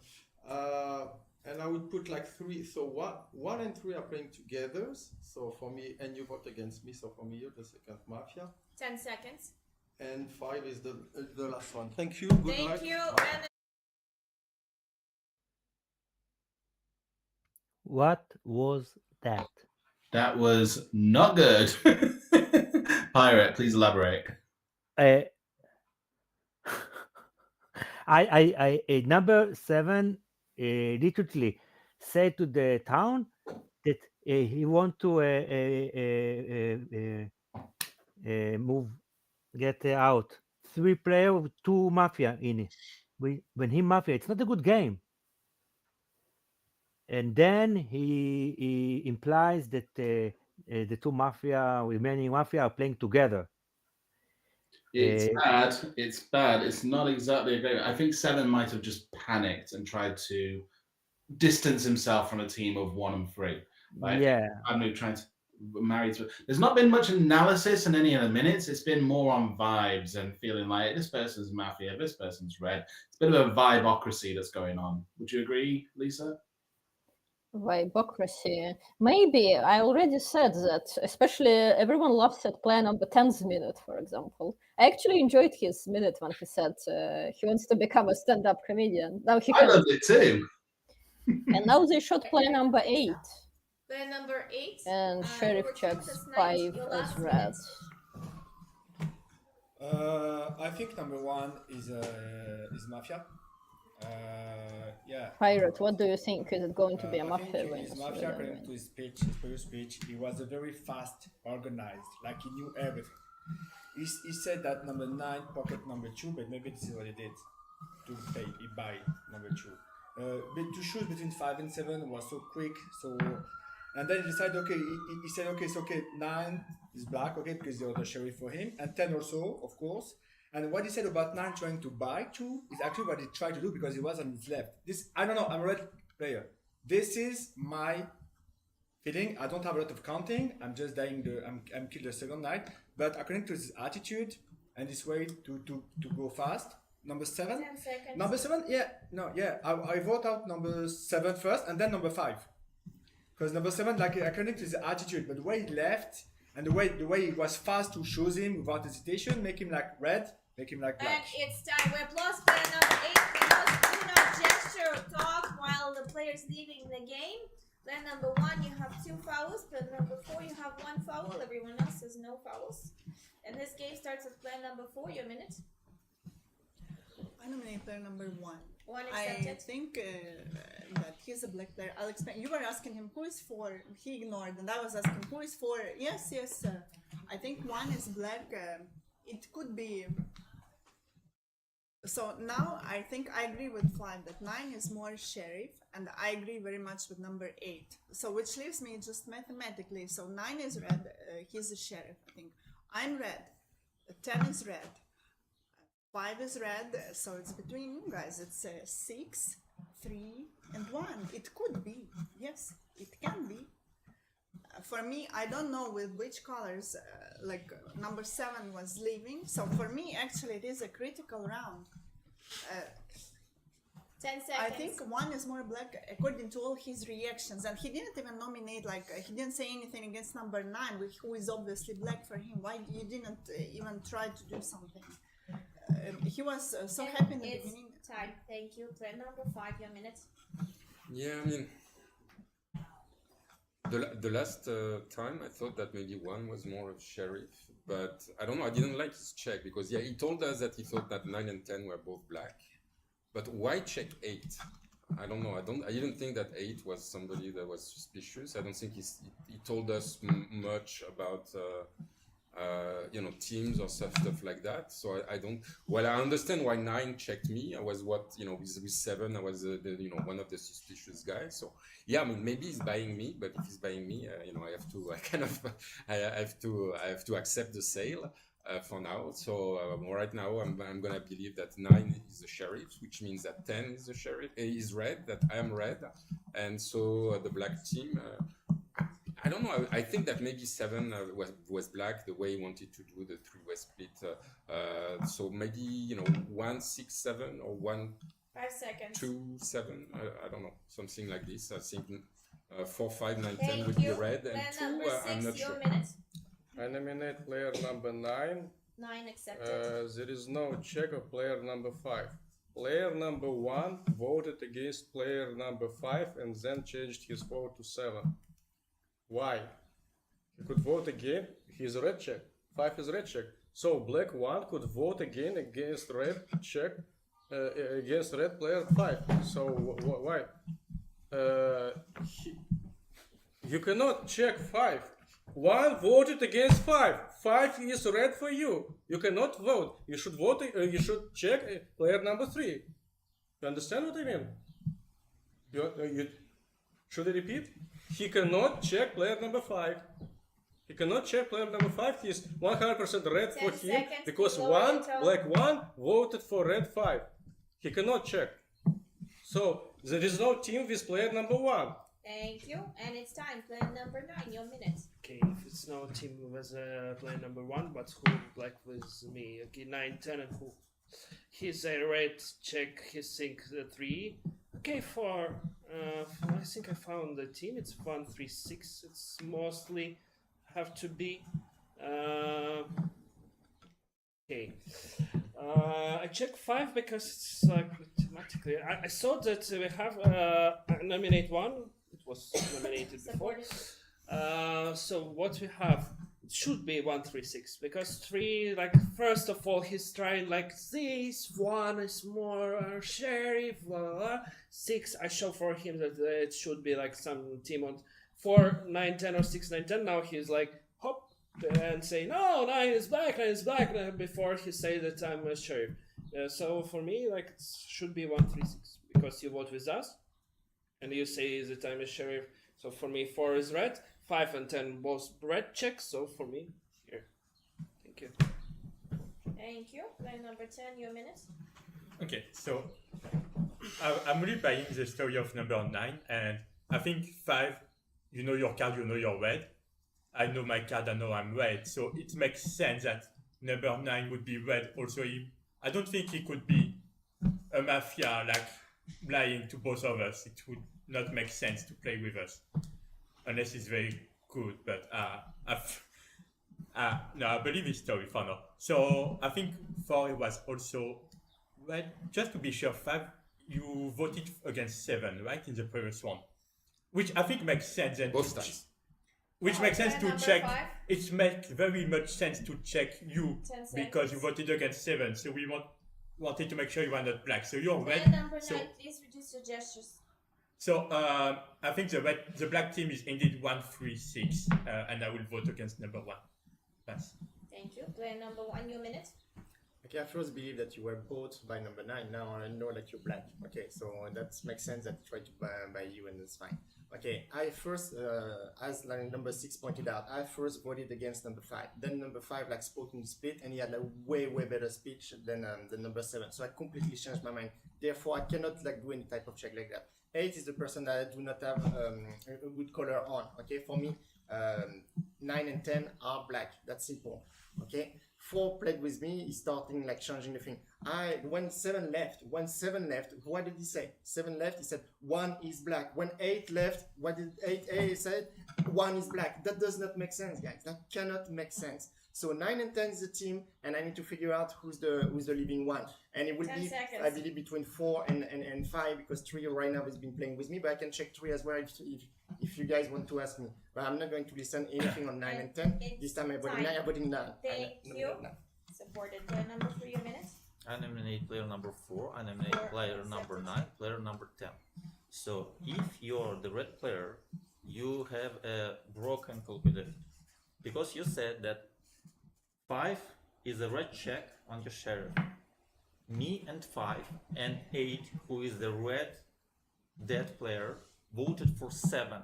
And I would put like 3. So 1 and 3 are playing together. So for me, and you vote against me. So for me, you're the second Mafia. 10 seconds. And 5 is the last one. Thank you. Good luck. Thank you. Bye. And What was that? That was not good. Pirate, please elaborate. I number 7 literally said to the town that he want to move, get out. 3 player with 2 Mafia in it. When he Mafia, it's not a good game. And then he implies that the 2 Mafia, remaining Mafia, are playing together. It's bad. It's bad. It's not exactly a great. I think 7 might have just panicked and tried to distance himself from a team of 1 and 3. Like, yeah. I'm trying to marry to. There's not been much analysis in any of the minutes. It's been more on vibes and feeling like this person's Mafia, this person's red. It's a bit of a vibocracy that's going on. Would you agree, Lisa? Vibocracy. Maybe. I already said that, especially everyone laughs at player number 10's minute, for example. I actually enjoyed his minute when he said he wants to become a stand-up comedian. Now he I loved it too. And now they shot player number 8. player number 8. And Sheriff checks 5 as red. I think number 1 is Mafia. Yeah. Pirate, what do you think? Is it going to be a I Mafia think win? his Mafia, according to his speech, his previous speech, he was a very fast, organized, like he knew everything. He said that number 9 pocket number 2, but maybe this is what he did to pay. He buy number 2. But to choose between 5 and 7 was so quick. So, and then he decided, okay, he said, okay, it's okay. 9 is black, okay, because you're the sheriff for him, and 10 also, of course. And what he said about 9 trying to buy 2 is actually what he tried to do because he was on his left. This, I don't know, I'm a red player. This is my feeling. I don't have a lot of counting. I'm just dying I'm killed the second night. But according to his attitude and this way to go fast, number 7. 10 seconds. Number 7, yeah, no, yeah. I vote out number 7 first and then number 5. Because number 7, like I connect to his attitude, but the way he left and the way he was fast to choose him without hesitation, make him like red, make him like black. And it's time. We applause player number 8. Please do not gesture or talk while the player's leaving the game. Player number 1, you have 2 fouls. Player number 4, you have 1 foul. Everyone else has no fouls. And this game starts with player number 4. Your minute. I nominate player number 1. 1 I accepted. think that he's a black player. I'll explain. You were asking him who is 4. He ignored, and I was asking who is 4. Yes. I think 1 is black. It could be. So now I think I agree with 5 that 9 is more sheriff, and I agree very much with number 8. So which leaves me just mathematically. So 9 is red. He's a sheriff. I think I'm red. 10 is red. 5 is red, so it's between you guys. It's 6, 3, and 1. It could be. Yes, it can be. For me, I don't know with which colors, number 7 was leaving. So for me, actually, it is a critical round. 10 seconds. I think 1 is more black according to all his reactions, and he didn't even nominate, he didn't say anything against number 9, who is obviously black for him. Why you didn't even try to do something? He was so happy in the beginning. Time. Thank you. Player number 5, your minute. Yeah, I mean, the last time I thought that maybe 1 was more of sheriff, but I don't know. I didn't like his check because he told us that he thought that 9 and 10 were both black, but why check 8? I don't know. I didn't think that 8 was somebody that was suspicious. I don't think he told us much about. Teams or stuff like that. So I don't. Well, I understand why 9 checked me. I was with 7. I was one of the suspicious guys. So yeah, I mean maybe he's buying me, but if he's buying me, I have to. I have to accept the sale for now. So right now I'm gonna believe that 9 is the sheriff, which means that 10 is the sheriff. Is red. That I am red, and so the black team. I don't know. I think that maybe 7 was black the way he wanted to do the 3-way split. So maybe 1, 6, 7 or 1, 5 seconds. 2, 7. I don't know, something like this. I think 4, 5, 9, Thank 10 would you. be red, and Player 2 number I'm 6, not your sure. minute. I nominate player number 9. 9 accepted. There is no check of player number 5. Player number 1 voted against player number 5 and then changed his vote to 7. Why? He could vote again. He's red check. 5 is red check. So black 1 could vote again against red check against red player 5. So why? You cannot check 5. 1 voted against 5. 5 is red for you. You cannot vote. You should vote. You should check player number 3. You understand what I mean? Should I repeat? He cannot check player number 5. He cannot check player number 5. He is 100% red for 10 him seconds because below one the tone. black 1 voted for red 5. He cannot check. So there is no team with player number 1. Thank you. And it's time. Player number 9, your minute. Okay, if it's no team with player number 1, but who black with me? Okay, 9, 10, and who? He's a red check. He thinks 3. Okay, I think I found the team. It's 1, 3, 6. It's mostly have to be. Okay. I check 5 because it's mathematically. I saw that we have nominate 1. It was nominated before. So what we have, it should be 1, 3, 6 because 3, first of all, he's trying this. 1 is more sheriff. Blah, blah, blah. 6, I show for him that it should be some team on 4, 9, 10 or 6, 9, 10. Now he's hop and say no, 9 is black, 9 is black. Before he say that I'm a sheriff. So for me, it should be 1, 3, 6 because you vote with us, and you say that I'm a sheriff. So for me, 4 is red, 5 and 10 both red checks. So for me, here. Thank you. Thank you. Player number 10, your minute. Okay, so I'm really buying the story of number 9, and I think 5, you know your card, you know you're red. I know my card, I know I'm red. So it makes sense that number 9 would be red. Also, I don't think he could be a mafia, lying to both of us. It would not make sense to play with us. unless he's very good. But no, I believe it's story for now. So I think 4 was also, well, just to be sure, 5, you voted against 7, right, in the previous one, which I think makes sense. And both times. Which makes sense to number check. 5? It makes very much sense to check you 10 because you seconds. voted against 7. So we wanted to make sure you are not black. So you're Player red. number 9, So, please reduce your gestures. so I think the black team is indeed 1-3-6, and I will vote against number 1. Pass. Thank you. Player number 1, your minute. Okay, I first believe that you were bought by number 9. Now I know that you're black. Okay, so that makes sense that I tried to buy you, and it's fine. Okay, I first, as like number 6 pointed out, I first voted against number 5. Then number 5 like spoke in the split, and he had a way better speech than the number 7. So I completely changed my mind. Therefore, I cannot like do any type of check like that. 8 is the person that I do not have a good color on. Okay, for me, 9 and 10 are black. That's simple. Okay. 4 played with me, he's starting like changing the thing. When 7 left, what did he say? 7 left, he said 1 is black. When 8 left, what did 8A said? 1 is black. That does not make sense, guys. That cannot make sense. So 9 and 10 is a team, and I need to figure out who's the living one. And it will 10 be, seconds. I believe, between 4 and 5, because 3 right now has been playing with me, but I can check 3 as well if you guys want to ask me. But I'm not going to listen anything on 9 and 10. This time I'm voting 9. I'm voting 9. Thank you. Supported. Player number 3, your minute. I nominate player number 4. I nominate player number 9. Player number 10. So if you're the red player, you have a broken calculator, because you said that 5 is a red check on your sheriff. Me and 5 and 8, who is the red dead player, voted for 7.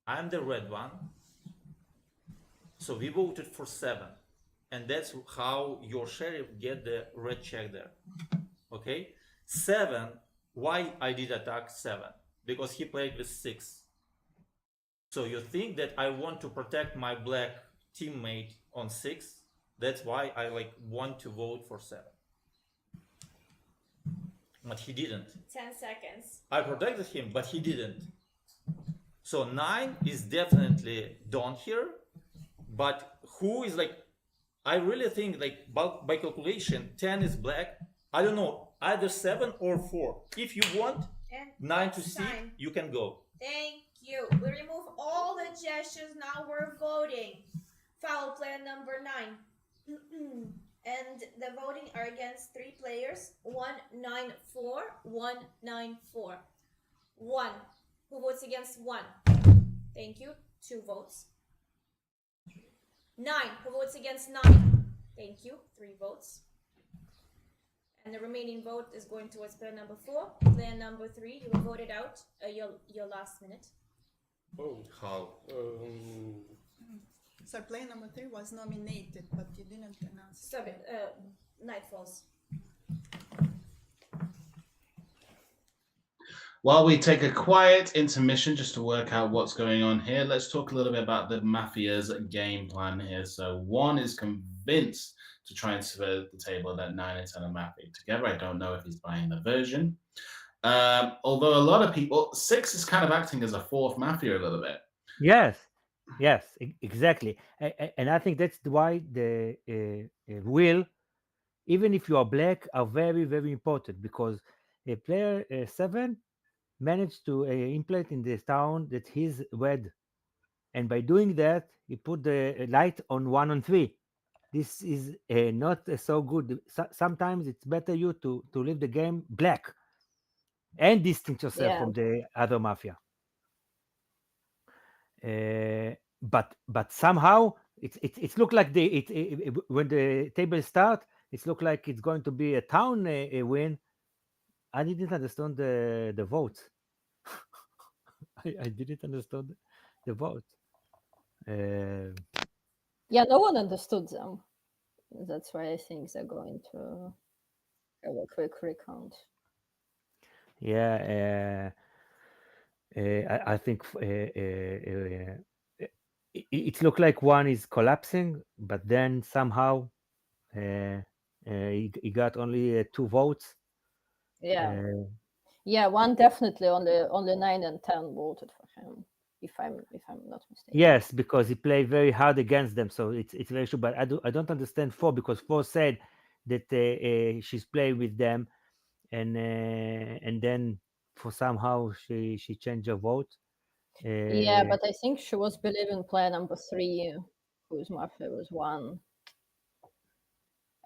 I'm the red one, so we voted for 7, and that's how your sheriff get the red check there. Okay, 7. Why I did attack 7? Because he played with 6. So you think that I want to protect my black teammate on 6? That's why I want to vote for 7. But he didn't. 10 seconds. I protected him, but he didn't. So 9 is definitely done here. But who is I really think by calculation 10 is black. I don't know, either 7 or 4. If you want And 9 to it's see, time. you can go. Thank you. We remove all the gestures. Now we're voting. Foul player number 9. And the voting are against 3 players. 194, 194. 1. Who votes against 1? Thank you. 2 votes. 9. Who votes against 9? Thank you. 3 votes. And the remaining vote is going towards player number 4. Player number 3, you were voted out. Your last minute. Oh, how? So player number 3 was nominated, but you didn't announce. Stop it. Night falls. While we take a quiet intermission just to work out what's going on here, let's talk a little bit about the Mafia's game plan here. So 1 is convinced to try and subvert the table that 9 and 10 are Mafia together. I don't know if he's buying the version. Although a lot of people, 6 is kind of acting as a 4th Mafia a little bit. Yes, exactly. And I think that's why the will, even if you are black, are very, very important, because a player 7 managed to implant in this town that he's red, and by doing that, he put the light on 1 and 3. This is not so good. Sometimes it's better you to leave the game black and distance yourself from the other Mafia. But somehow it looked like when the table start, it looked like it's going to be a town win. I didn't understand the vote. I didn't understand the vote. Yeah, no one understood them. That's why I think they're going to have a quick recount. Yeah, I think it looked like 1 is collapsing, but then somehow he got only 2 votes. Yeah, 1 definitely only 9 and 10 voted for him. if I'm not mistaken. Yes, because he played very hard against them, so it's very true. But I don't understand 4 because 4 said that she's played with them, and then for somehow she changed her vote. Yeah, but I think she was believing player number 3, whose Mafia was 1.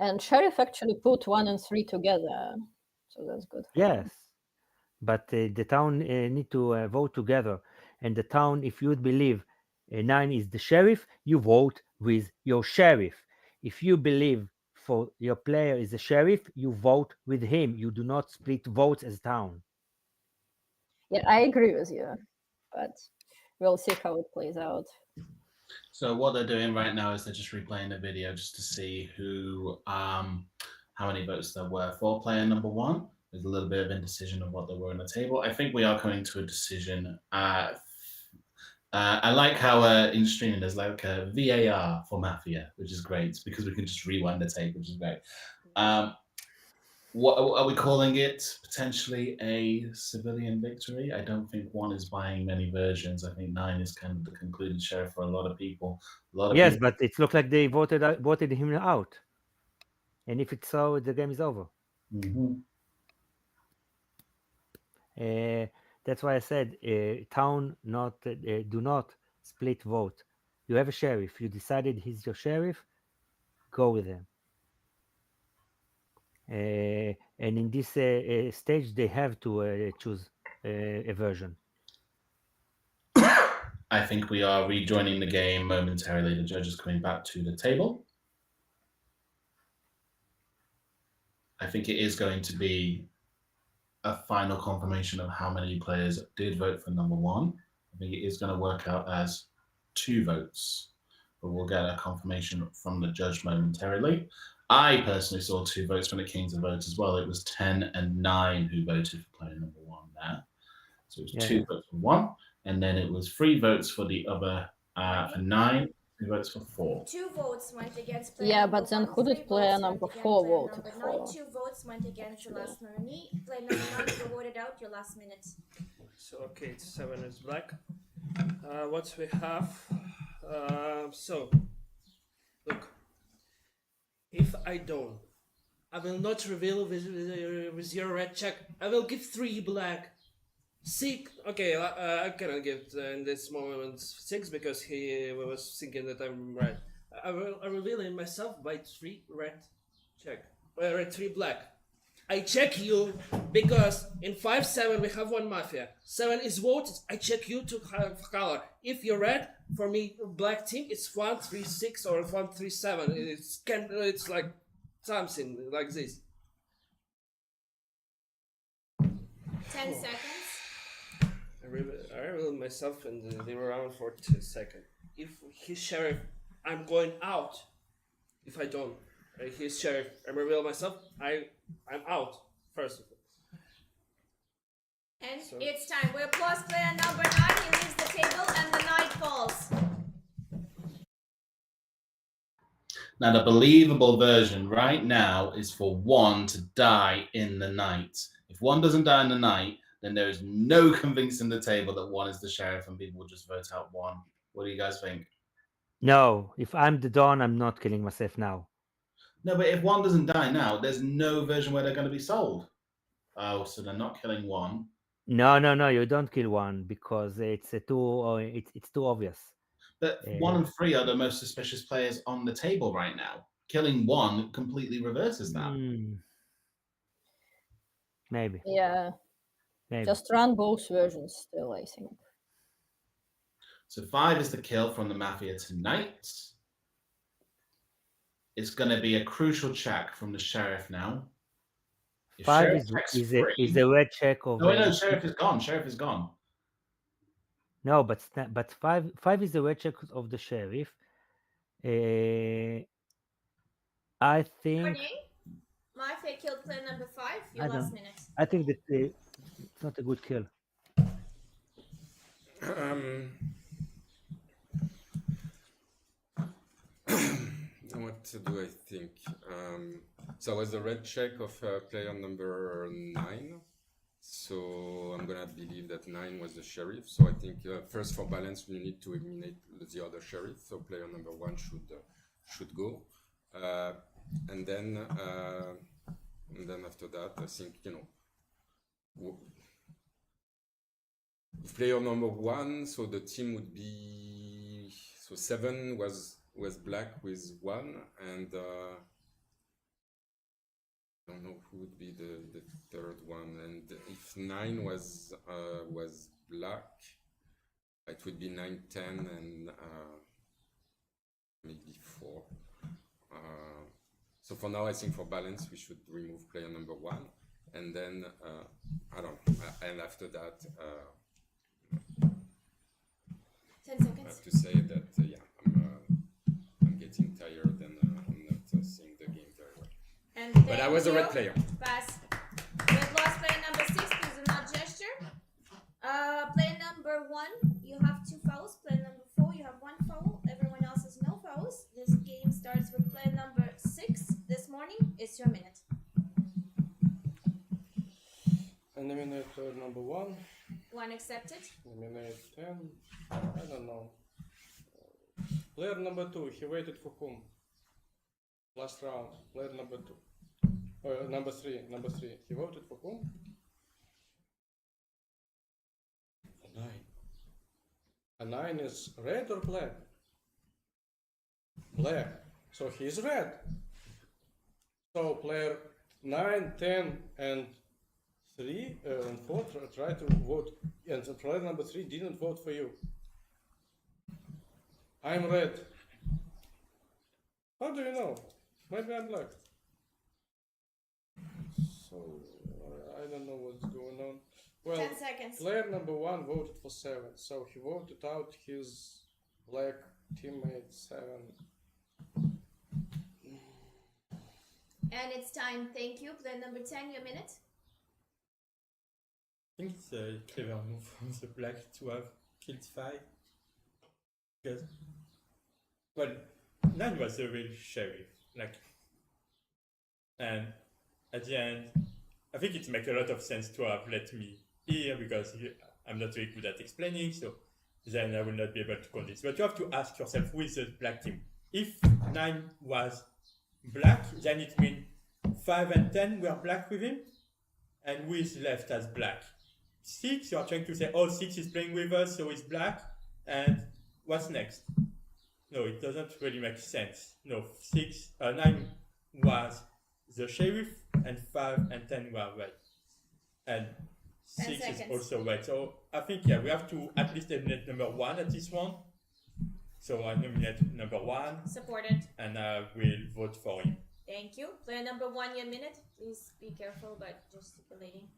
And Sheriff actually put 1 and 3 together, so that's good. For him. Yes, but the town need to vote together, and the town, if you would believe 9 is the sheriff, you vote with your sheriff. If you believe for your player is the sheriff, you vote with him. You do not split votes as town. Yeah, I agree with you, but we'll see how it plays out. So what they're doing right now is they're just replaying the video just to see who, how many votes there were for player number 1. There's a little bit of indecision of what there were on the table. I think we are coming to a decision. I like how in streaming there's like a VAR for Mafia, which is great because we can just rewind the tape, which is great. What are we calling it? Potentially a civilian victory? I don't think 1 is buying many versions. I think 9 is kind of the concluded sheriff for a lot of people. Yes, but it looked like they voted him out, and if it's so, the game is over. Mm-hmm. That's why I said town do not split vote. You have a sheriff. You decided he's your sheriff. Go with him. And in this stage, they have to choose a version. I think we are rejoining the game momentarily. The judge is coming back to the table. I think it is going to be a final confirmation of how many players did vote for number 1. I think it is going to work out as 2 votes, but we'll get a confirmation from the judge momentarily. I personally saw 2 votes when it came to vote as well. It was 10 and 9 who voted for player number 1 there. So it was 2 votes for 1, and then it was 3 votes for the other, for 9, 2 votes for 4. 2 votes went against player Yeah, number but then 1, who 3 did player votes number went 4 against voted player number 9, for? 2 votes went against the last nominee. Player number 9, you voted out your last minute. So okay, it's 7 is black. What we have? So look, if I don't, I will not reveal with your red check. I will give 3 black. 6. Okay, I cannot give in this moment 6 because he was thinking that I'm right. I will reveal it myself by 3 red check. Red 3 black. I check you because in 5-7 we have 1 Mafia. 7 is voted. I check you to have color. If you're red, for me black team it's 1-3-6 or 1-3-7. It's like something like this. 10 seconds. I reveal myself in the round for 2 seconds. If he's sheriff, I'm going out. If I don't, he's sheriff, I reveal myself. I'm out first of all. And it's time. We applause player number 9. He leaves the table and the night falls. Now, the believable version right now is for 1 to die in the night. If 1 doesn't die in the night, then there is no convincing the table that 1 is the sheriff and people will just vote out 1. What do you guys think? No, if I'm the Dawn, I'm not killing myself now. No, but if 1 doesn't die now, there's no version where they're going to be sold. Oh, so they're not killing 1. No, you don't kill 1 because it's it's too obvious. But 1 and 3 are the most suspicious players on the table right now. Killing 1 completely reverses that. Maybe. Yeah. Maybe. Just run both versions still, I think. So 5 is the kill from the Mafia tonight. It's going to be a crucial check from the sheriff now. If 5 Sheriff is a red check of. No, sheriff is gone. Sheriff is gone. No, but 5 is the red check of the sheriff. I think. Warning. Mafia killed player number 5. Your last minute. I think that it's not a good kill. What do I think? So it was a red check of player number 9. So I'm gonna believe that 9 was the sheriff. So I think first for balance we need to eliminate the other sheriff. So player number 1 should go, and then after that I think player number 1. So the team would be 7 was black with 1, and I don't know who would be the third one. And if 9 was black, it would be 9, 10, and maybe 4. So for now, I think for balance, we should remove player number 1, and then I don't know. And after that, 10 seconds. I have to say that I'm getting tired and I'm not seeing the game very well. And but I was a red player. Pass. We've lost player number 6. Please do not gesture. Player number 1, you have 2 fouls. Player number 4, you have 1 foul. Everyone else has no fouls. This game starts with player number 6 this morning. It's your minute. Eliminate player number 1. 1 accepted. Eliminate 10. I don't know. Player number 2, he waited for whom? Last round. Player number 2. Number 3. He voted for whom? 9. A 9 is red or black? Black. So he is red. So player 9, 10, and 3 and 4 try to vote, and player number 3 didn't vote for you. I'm red. How do you know? Maybe I'm black. So I don't know what's going on. Well, 10 seconds. Player number 1 voted for 7, so he voted out his black teammate 7. And it's time. Thank you. Player number 10, your minute. I think it's a clever move from the black to have killed 5. Because, well, 9 was the real sheriff. And at the end, I think it makes a lot of sense to have let me here because I'm not very good at explaining, so then I will not be able to convince. But you have to ask yourself, who is the black team? If 9 was black, then it means 5 and 10 were black with him, and who is left as black? 6, you are trying to say, oh, 6 is playing with us, so it's black, and what's next? No, it doesn't really make sense. No, 9 was the sheriff, and 5 and 10 were white. And 6 is also white. So I think, we have to at least eliminate number 1 at this one. So I nominate number 1. Supported. And I will vote for him. Thank you. Player number 1, your minute. Please be careful about gesticulating.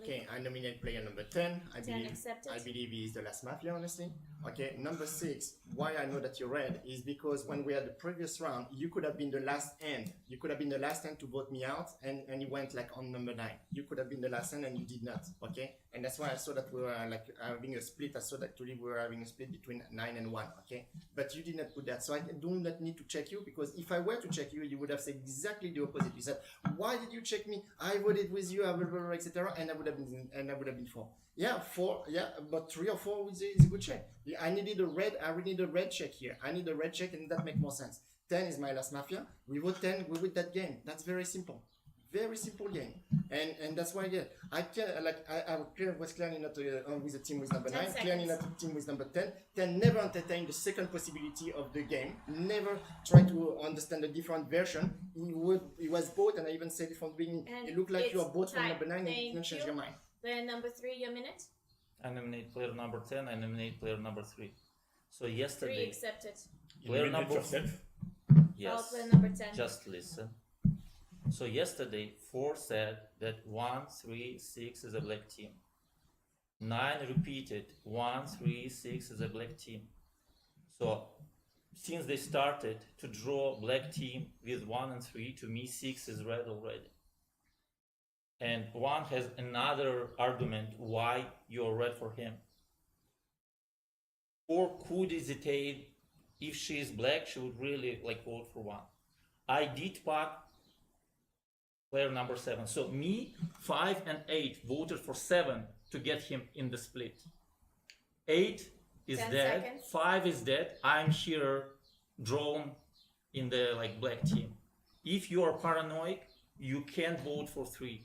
Okay, I nominate player number 10. 10 accepted. I believe he is the last Mafia, honestly. Okay, number 6. Why I know that you're red is because when we had the previous round, you could have been the last end. You could have been the last end to vote me out, and you went on number 9. You could have been the last end and you did not. Okay, and that's why I saw that we were having a split. I saw that actually we were having a split between 9 and 1. Okay, but you did not put that, so I do not need to check you, because if I were to check you, you would have said exactly the opposite. You said, "Why did you check me? I voted with you, etc." And I would have been 4. Yeah, 4. Yeah, but 3 or 4 is a good check. I needed a red. I really need a red check here. I need a red check, and that makes more sense. 10 is my last Mafia. We vote 10. We win that game. That's very simple. Very simple game, and that's why I can I was clearly not with the team with number 9, clearly not the team with number 10. 10 never entertained the second possibility of the game, never tried to understand a different version. He was both, and I even said it from the beginning. It looked like you are both from number 9, and you didn't change your mind. Player number 3, your minute. I nominate player number 10. I nominate player number 3. So yesterday. 3 accepted. Player number yourself? Yes. Player number 10. Just listen. So yesterday, 4 said that 1, 3, 6 is a black team. 9 repeated 1, 3, 6 is a black team. So since they started to draw black team with 1 and 3, to me 6 is red already. And 1 has another argument why you're red for him. 4 could hesitate. If she is black, she would really vote for 1. I did pack player number 7. So me, 5 and 8 voted for 7 to get him in the split. 8 is 10 dead, seconds. 5 is dead. I'm here drawn in the black team. If you are paranoid, you can't vote for 3.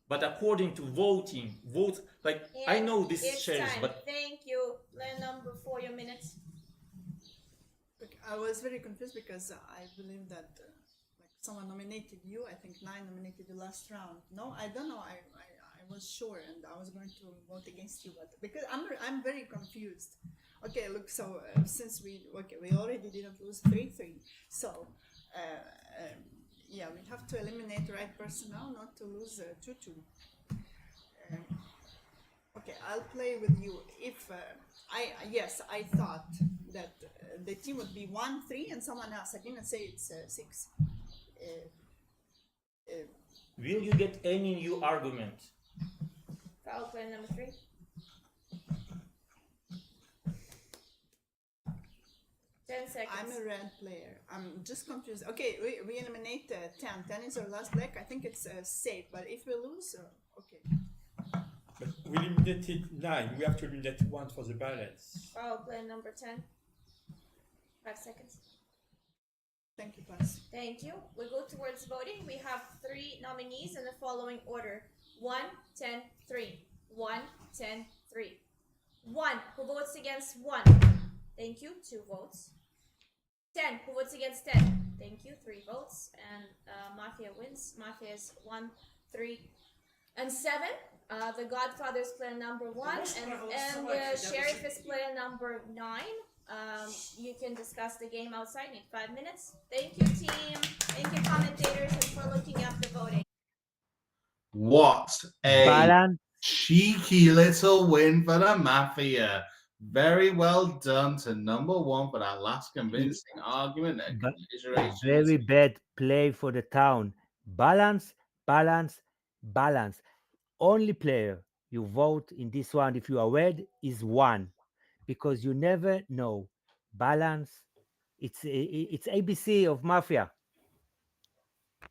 But according to voting, I know this It's shares, time. but Thank you. Player number 4, your minutes. Look, I was very confused because I believe that someone nominated you. I think 9 nominated you last round. No, I don't know. I was sure, and I was going to vote against you, but because I'm very confused. Okay, look. So since we already didn't lose 3-3, so yeah, we have to eliminate the right person now, not to lose 2-2. Okay, I'll play with you. If I thought that the team would be 1-3 and someone else. I didn't say it's 6. will you get any new argument? Foul player number 3. Seconds. I'm a red player. I'm just confused. Okay, we eliminate 10. 10 is our last black. I think it's safe. But if we lose, okay. But we eliminated 9. We have to eliminate 1 for the balance. Foul player number 10. 5 seconds. Thank you, Pass. Thank you. We go towards voting. We have 3 nominees in the following order: 1, 10, 3. 1, 10, 3. 1. Who votes against 1? Thank you. 2 votes. 10. Who votes against 10? Thank you. 3 votes. And Mafia wins. Mafia is 1, 3, and 7. The Godfather is player number 1, and the Sheriff is player number 9. You can discuss the game outside. Need 5 minutes. Thank you, team. Thank you, commentators, and for looking up the voting. What a cheeky little win for the Mafia. Very well done to number 1 for that last convincing argument. But Congratulations. very bad play for the town. Balance, balance, balance. Only player you vote in this one, if you are red, is 1, because you never know. Balance. It's ABC of Mafia.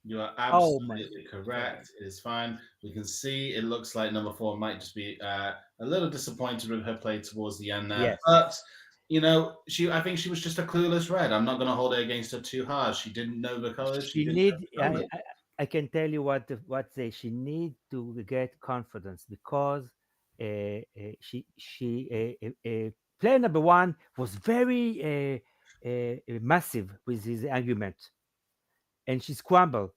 You are Oh my absolutely correct. It is fine. We can see it looks like number 4 might just be a little disappointed with her play towards the end there. Yes. But you know, I think she was just a clueless red. I'm not going to hold it against her too hard. She didn't know the colors. She need. I can tell you what she need to get confidence, because player number 1 was very massive with his argument, and she scrambled.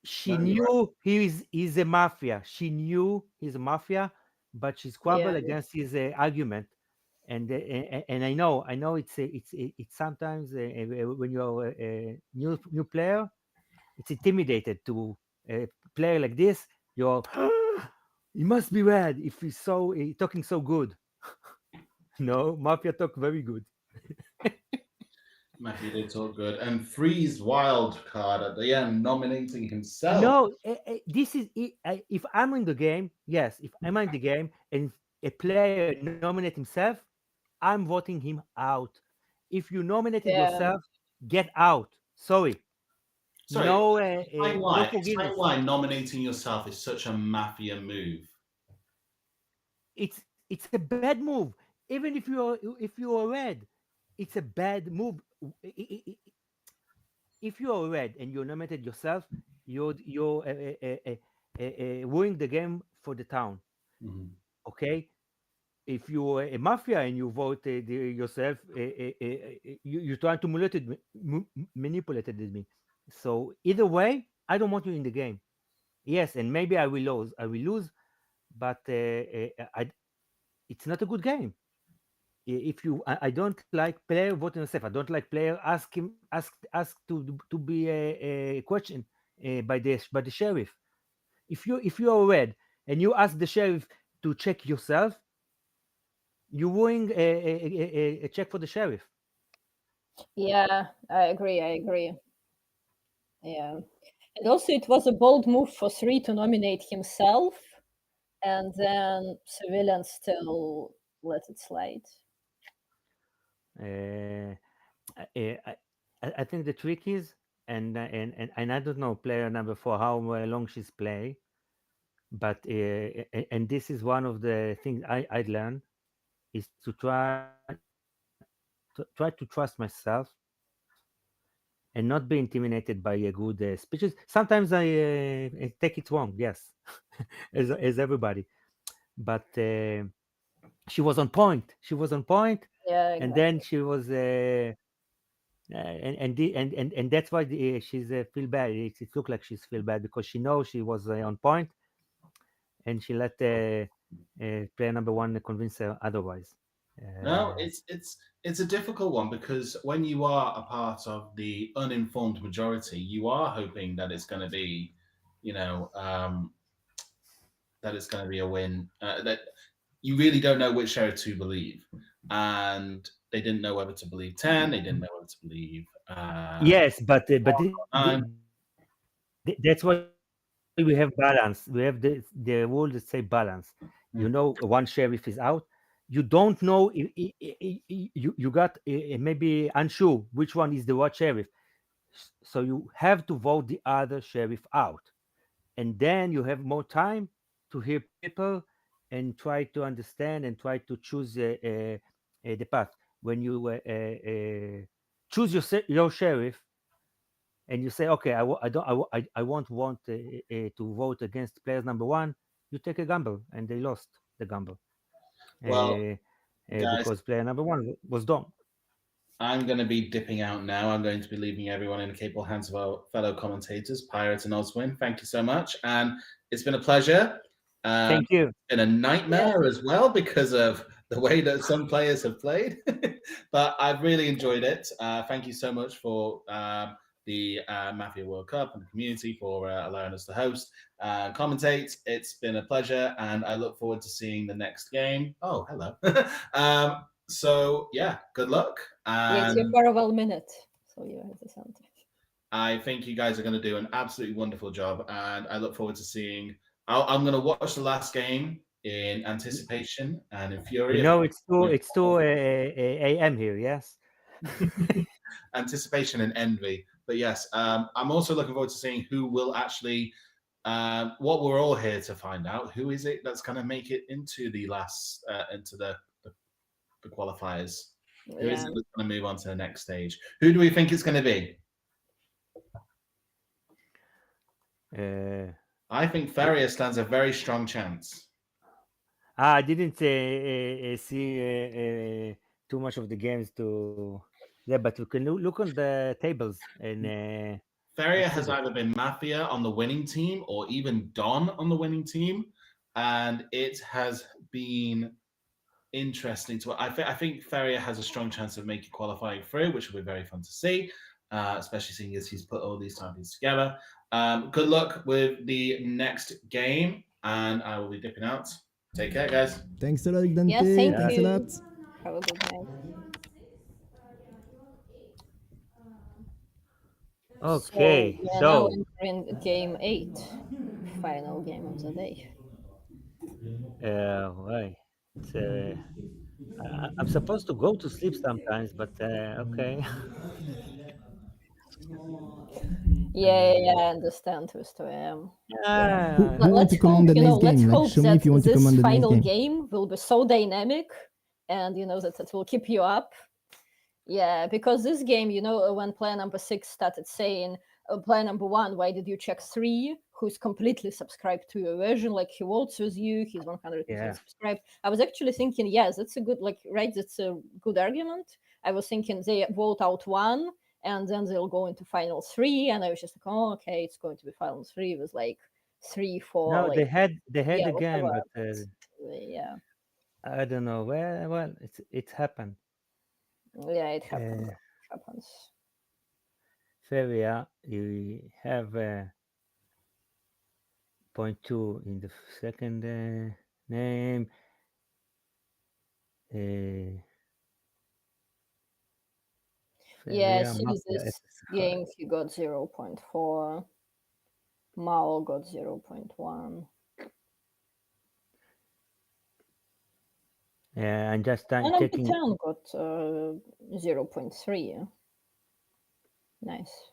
She knew he's a mafia. She knew he's a mafia, but she scrambled against his argument. And I know it's sometimes when you're a new player, it's intimidated to play like this. You're he must be red if he's talking so good. No, Mafia talk very good. Mafia did talk good, and Freeze wild card at the end, nominating himself. No, this is if I'm in the game. Yes, if I'm in the game and a player nominate himself, I'm voting him out. If you nominated yourself, get out. Sorry. No, explain no forgiveness. Explain why nominating yourself is such a Mafia move. It's a bad move. Even if you're red, it's a bad move. If you are red and you nominated yourself, you're winning the game for the town. Mm-hmm. Okay. If you're a mafia and you vote yourself, you're trying to manipulate me. So either way, I don't want you in the game. Yes, and maybe I will lose, but it's not a good game. If I don't like player voting himself. I don't like player ask to be a question by the sheriff. If you are red and you ask the sheriff to check yourself, you're doing a check for the sheriff. Yeah, I agree. Yeah, and also it was a bold move for 3 to nominate himself, and then civilians still let it slide. I think the trick is and I don't know player number 4 how long she's play, but and this is one of the things I learned is to try to trust myself and not be intimidated by a good speeches. Sometimes I take it wrong, yes, as everybody, but she was on point. She was on point, Yeah, and exactly. then she was. And that's why she's feel bad. It looked like she's feel bad because she knows she was on point, and she let player number 1 convince her otherwise. No, it's a difficult one because when you are a part of the uninformed majority, you are hoping that it's going to be, you know, that it's going to be a win. That you really don't know which sheriff to believe, and they didn't know whether to believe 10. They didn't know whether to believe. Yes, but 9. that's why we have balance. We have the rule that say balance. You know, one sheriff is out. You don't know you got maybe unsure which one is the what sheriff. So you have to vote the other sheriff out, and then you have more time to hear people and try to understand and try to choose the path. When you choose your sheriff and you say, okay, I don't, I won't want to vote against players number 1, you take a gamble, and they lost the gamble Well, guys, because player number 1 was done. I'm going to be dipping out now. I'm going to be leaving everyone in the capable hands of our fellow commentators, Pirate and Oswin. Thank you so much. And it's been a pleasure. Thank you. It's been a nightmare as well because of the way that some players have played. But I've really enjoyed it. Thank you so much for the Mafia World Cup and the community for allowing us to host and commentate. It's been a pleasure. And I look forward to seeing the next game. Oh, hello. So yeah, good luck. Yeah, it's your And farewell minute, so you have the sound. I think you guys are going to do an absolutely wonderful job, and I look forward to seeing. I'm going to watch the last game in anticipation and in fury. You know, it's 2 a.m. here. Yes. Anticipation and envy. But yes, I'm also looking forward to seeing who will actually. What we're all here to find out: who is it that's going to make it into the last, into the qualifiers? Who is it that's going to move on to the next stage? Who do we think it's going to be? I think Ferrier stands a very strong chance. I didn't see too much of the games to. Yeah, but we can look on the tables and. Ferrier has either been Mafia on the winning team or even Don on the winning team, and it has been interesting to. I think Ferrier has a strong chance of making qualifying through, which will be very fun to see, especially seeing as he's put all these champions together. Good luck with the next game, and I will be dipping out. Take care, guys. Thanks a lot, Dante. Yeah, thank Thanks you. a lot. Have a good night. Okay, we are now entering game 8, final game of the day. Right. I'm supposed to go to sleep sometimes, but okay. Yeah, I understand, Mr. M. Who want to command the next game? Like, show me if you want to command the next final game. game will be so dynamic, and that it will keep you up. Yeah, because this game, when player number 6 started saying, player number 1, why did you check 3? Who's completely subscribed to your version, like he votes with you, he's 100% subscribed. I was actually thinking, yes, that's a good, that's a good argument. I was thinking they vote out 1, and then they'll go into final 3, and I was just like, oh, okay, it's going to be final 3 with 3, 4. No, they had the game, whatever. but Yeah. I don't know. Well, it happened. Yeah, it happens. It happens. Feria, you have 0.2 in the second name. Yeah, since this game he got 0.4. Mao got 0.1. Yeah, I'm just And checking. 10 got 0.3. Nice.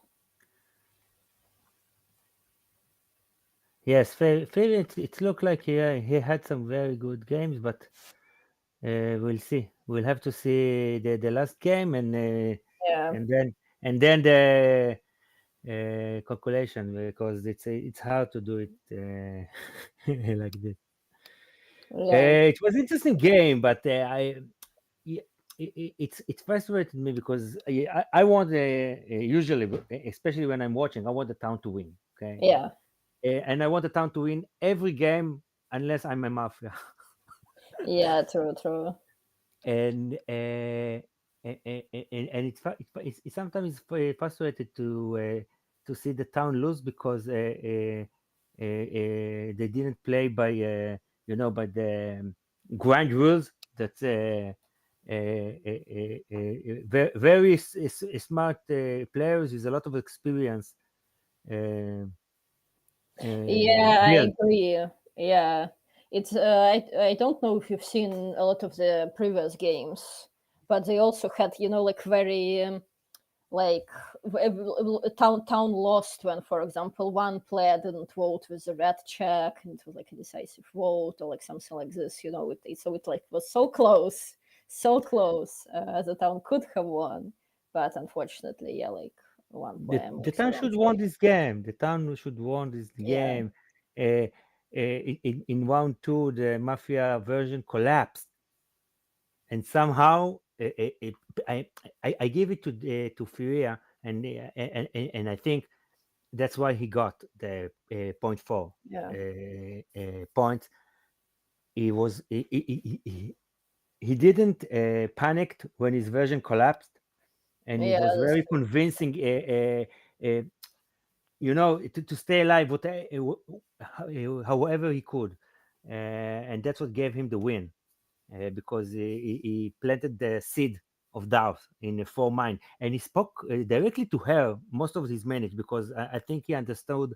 Yes, Phil, it looked like he had some very good games, but we'll see. We'll have to see the last game Yeah. and then the calculation, because it's hard to do it like this. Yeah. It was interesting game, but yeah, it's frustrated me because I want usually, especially when I'm watching, I want the town to win. Okay, Yeah. and I want the town to win every game unless I'm a mafia. Yeah, true. And it's sometimes frustrated to see the town lose because they didn't play by by the grind rules that very smart players with a lot of experience Yeah, I build. agree. Yeah, it's I don't know if you've seen a lot of the previous games, but they also had like very like town lost when, for example, one player didn't vote with the red check and it was like a decisive vote or like something like this. So it like was so close, the town could have won, but unfortunately, yeah, like one player The makes a town wrong should won choice. this game. The town should won this Yeah. game. In round two, the mafia version collapsed, and somehow I gave it to Furia, and I think that's why he got the point four Yeah. point. He didn't panicked when his version collapsed, and he Yeah, was that's very true. convincing. To stay alive, however he could, and that's what gave him the win, because he planted the seed of doubt in the four mind, and he spoke directly to her most of his minutes because I think he understood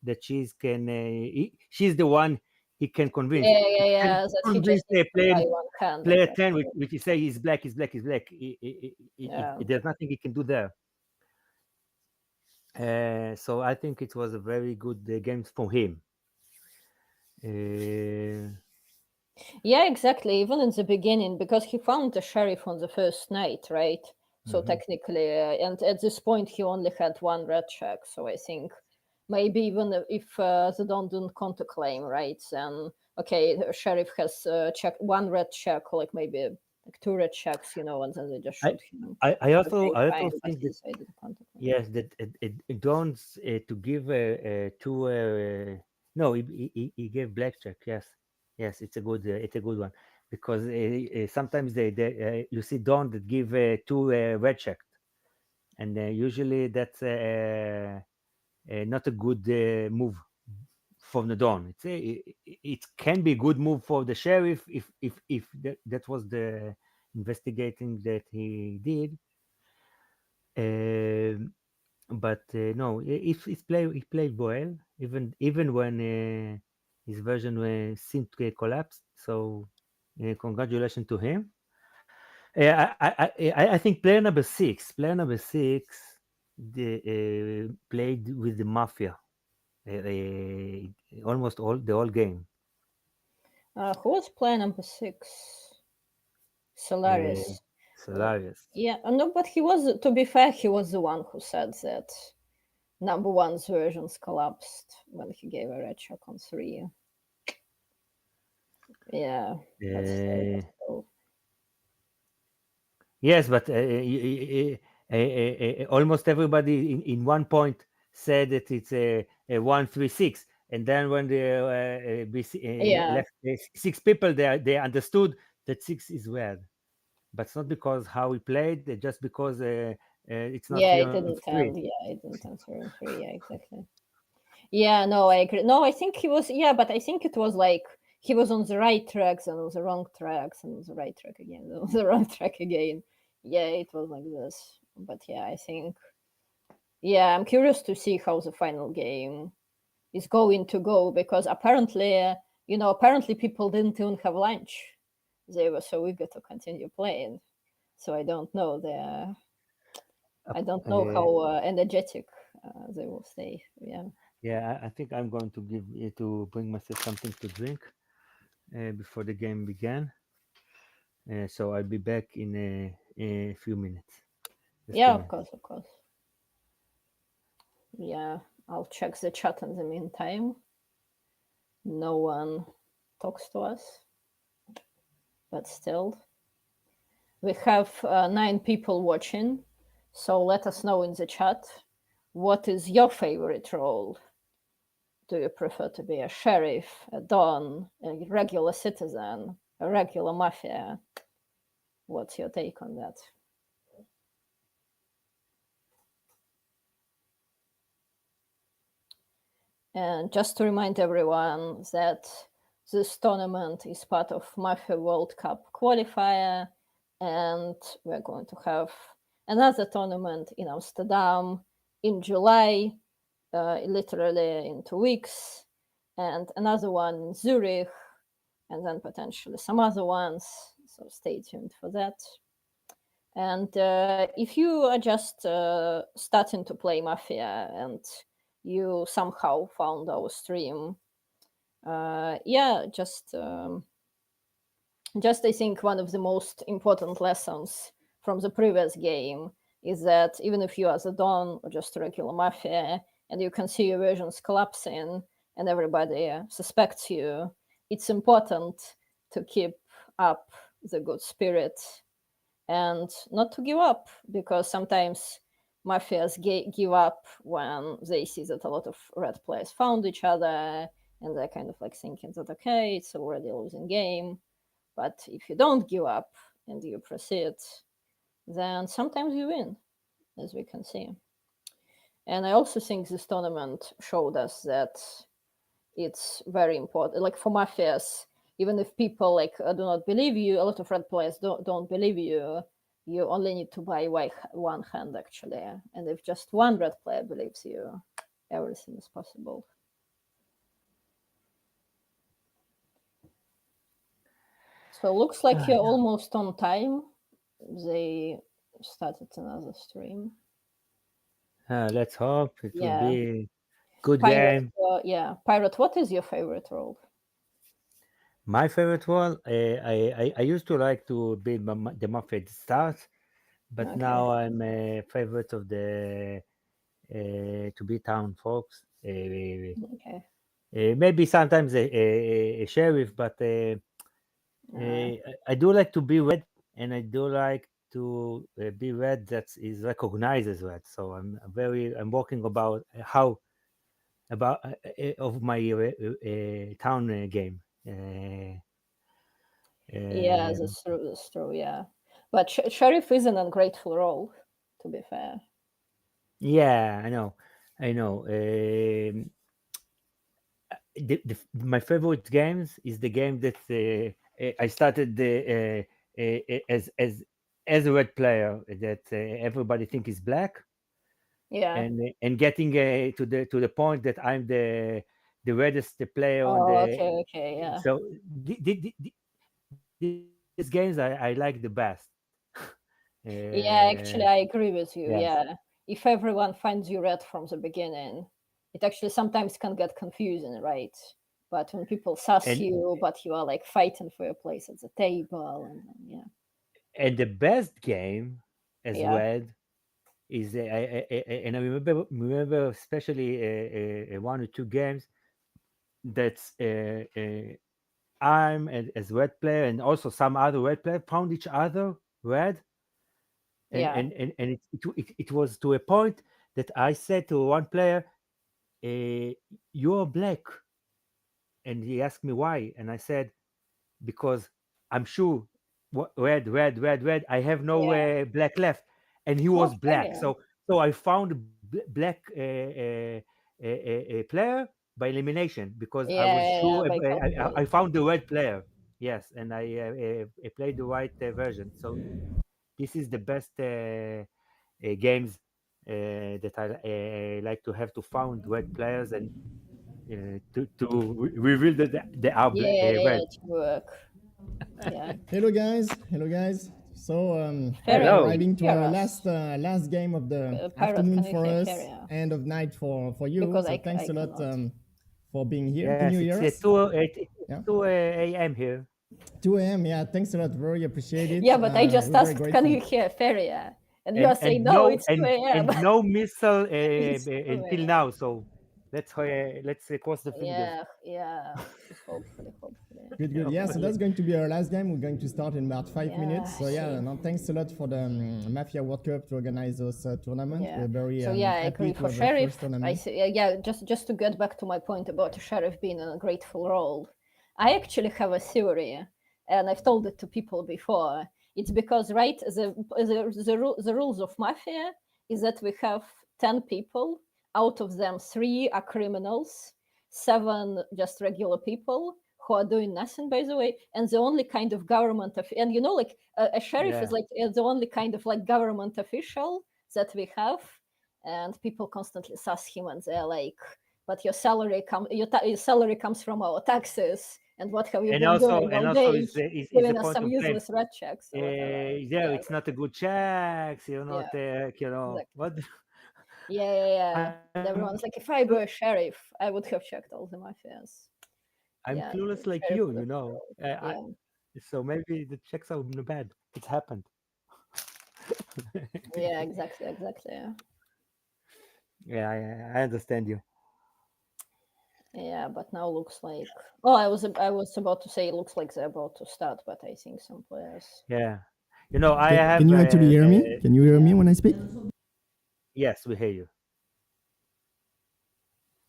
that she's the one he can convince. Yeah. He That he convince just needs to player buy one hand. player Exactly. 10, which he say he's black, he's black, he's black. Yeah. There's nothing he can do there. So I think it was a very good game for him. Yeah, exactly. Even in the beginning, because he found the sheriff on the first night, right? So Mhm. technically, and at this point, he only had one red check. So I think maybe even if the Don didn't counterclaim, right? Then okay, the sheriff has one red check, or like maybe like two red checks, and then they just I shoot him. I also Okay, I fine, also but think he that decided to counterclaim. yes, that it don't to give to no, he gave blackjack. Yes, it's a good one because sometimes they you see Don that give two red check, and usually that's not a good move from the Don. It can be a good move for the sheriff if that was the investigating that he did. But no, if he played well, even when his version seemed to collapse. So congratulations to him. I think player number six, played with the mafia almost all the whole game. Who was player number 6? Solaris. Solaris. Yeah, no, but he was, to be fair, he was the one who said that number one's versions collapsed when he gave a red check on 3. Yeah, that's so. Yes, but almost everybody in one point said that it's a 136, and then when the Yeah. left 6 people, they understood that 6 is red, but it's not because how he played, just because it's not Yeah, 3 it on didn't 3. end. Yeah, it didn't answer on 3. Yeah, exactly. Yeah, no, I agree. No, I think he was. Yeah, but I think it was like he was on the right tracks and on the wrong tracks and on the right track again, on the wrong track again. Yeah, it was like this. But yeah, I think. Yeah, I'm curious to see how the final game is going to go because apparently, apparently people didn't even have lunch. They were so eager to continue playing. So I don't know. I don't know how energetic they will stay. Yeah. Yeah, I think I'm going to bring myself something to drink before the game began. So I'll be back in a few minutes. Just a Yeah, of minute. course, of course. Yeah, I'll check the chat in the meantime. No one talks to us, but still. We have 9 people watching, so let us know in the chat what is your favorite role. Do you prefer to be a sheriff, a don, a regular citizen, a regular mafia? What's your take on that? And just to remind everyone that this tournament is part of Mafia World Cup qualifier, and we're going to have another tournament in Amsterdam in July, literally in 2 weeks, and another one in Zurich, and then potentially some other ones. So stay tuned for that. And if you are just starting to play Mafia and you somehow found our stream, just I think one of the most important lessons from the previous game is that even if you are the Don or just a regular Mafia and you can see your versions collapsing and everybody suspects you, it's important to keep up the good spirit and not to give up, because sometimes mafias give up when they see that a lot of red players found each other and they're kind of like thinking that, okay, it's already a losing game. But if you don't give up and you proceed, then sometimes you win, as we can see. And I also think this tournament showed us that it's very important. Like for mafias, even if people do not believe you, a lot of red players don't believe you. You only need to buy one hand actually, and if just one red player believes you, everything is possible. So looks like you're almost on time. They started another stream. Let's hope it will Yeah. be good Pirate, game. Pirate, what is your favorite role? My favorite role, I used to like to be the mafia at the start, but Okay. now I'm a favorite of the to be town folks. Okay. Maybe sometimes a sheriff, but I do like to be red, and I do like to be red that is recognized as red. So I'm working about how about of my town game. Yeah, that's true. Yeah, but sheriff is an ungrateful role, to be fair. Yeah, I know. My favorite games is the game that I started as a red player that everybody think is black. Yeah. And getting to the point that I'm the reddest player on Oh, the. okay, yeah. So these games I like the best. Yeah, actually, I agree with you. Yes. Yeah, if everyone finds you red from the beginning, it actually sometimes can get confusing, right? But when people suss And- you, but you are like fighting for your place at the table, and yeah. And the best game as Yeah. red is and I remember especially 1 or 2 games that's I'm as red player and also some other red player found each other red, and Yeah. it was to a point that I said to one player, "You're black," and he asked me why, and I said, "Because I'm sure red, red, red, red. I have no Yeah. black left," and he was Okay. black. Yeah. So I found black player by elimination because I was Yeah, sure by I calculation. found the red player. Yes, and I played the right version. So this is the best games that I like to have to found red players and to reveal that they are Yeah, red. it work. Yeah. Hello guys, So Hello. arriving to our Yes. last game of the Pirate, afternoon can you for hear us, Feria? end of night for you. Because So I thanks a lot cannot. for being here. Can Yes, you hear us? it's 2 Yeah. 2 a.m. here. 2 a.m. Yeah, thanks a lot. Very appreciated. Yeah, but I just we're very asked, can grateful. you hear Feria? And you are saying, And no, no it's 2 a.m. and no missile It's 2 until a.m. now. So let's cross the fingers. Yeah. Hopefully. Good. Yeah, so that's going to be our last game. We're going to start in about 5 Yeah, minutes. So yeah, same. no, thanks a lot for the Mafia World Cup to organize this tournament. Yeah. We're very So yeah, I happy agree to for have our Sheriff. first tournament. Just to get back to my point about the Sheriff being in a grateful role. I actually have a theory, and I've told it to people before. It's because the rules of Mafia is that we have 10 people. Out of them, 3 are criminals, 7 just regular people who are doing nothing, by the way, and the only kind of government and a sheriff is the only kind of like government official that we have, and people constantly sass him, and they're like, "But your salary comes from our taxes, and what have you And been also doing all is day? the Giving us point some of blame. useless red checks or whatever." Yeah, it's not a good checks. You're not, Exactly. what? Yeah. And everyone's like, if I were a sheriff, I would have checked all the mafias. I'm Yeah, clueless like sheriff you, would you have know. controlled. So maybe the checks are bad. It's happened. Yeah, exactly. Yeah, I understand you. Yeah, but now looks like. Oh, I was about to say it looks like they're about to start, but I think some players. Yeah, I have. Can you actually hear me? Can you hear me when I speak? Yes, we hear you.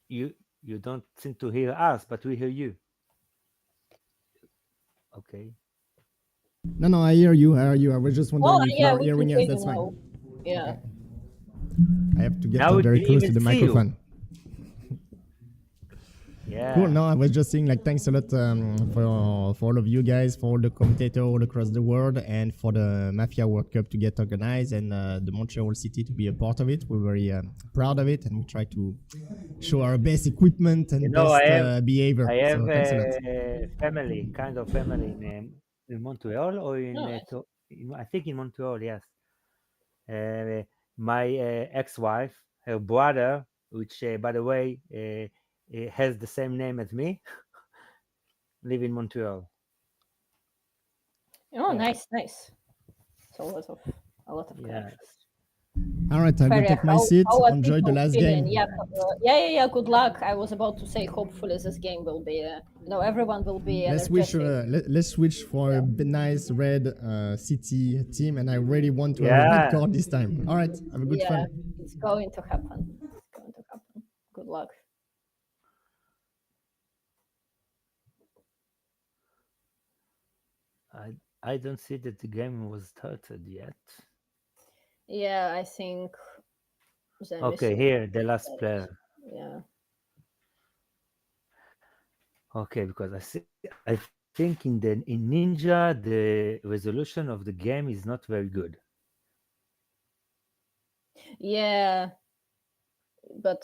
You don't seem to hear us, but we hear you. Okay. No, I hear you. I was just wondering if yeah, you're we hearing can us. hear That's you fine. now. Yeah. Okay. I have to get Now we very can close to even the see you. microphone. Yeah. Cool. No, I was just saying like thanks a lot for all of you guys, for all the commentators all across the world, and for the Mafia World Cup to get organized and the Montreal city to be a part of it. We're very proud of it, and we try to show our best equipment and best behavior. I have So thanks a lot. family, kind of family in Montreal or in, Nice. I think in Montreal, yes. My ex-wife, her brother, which by the way has the same name as me, live in Montreal. Oh, Yeah. nice. So a lot of connections. All right, I'll go take my seat. How are Enjoy the people last feeling? game. Yeah. Good luck. I was about to say, hopefully this game will be. Everyone will be Let's energetic. let's switch for a nice red city team, and I really want to have a red card this time. All right, have a good fun. It's going to happen. Good luck. I don't see that the game was started yet. Yeah, I think. Okay, here the last player. Yeah. Okay, because I think in Ninja the resolution of the game is not very good. Yeah, but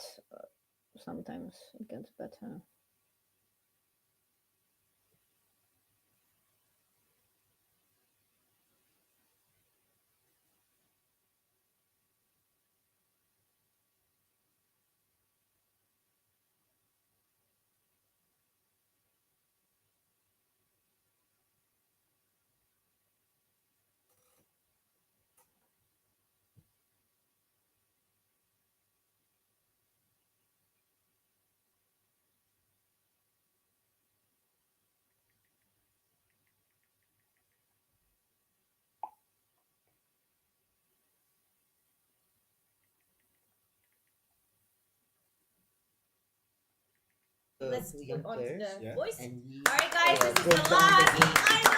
sometimes it gets better. Let's Two put young on to players, the yeah. voice. And we, All right, guys, this is broke the down last the game, final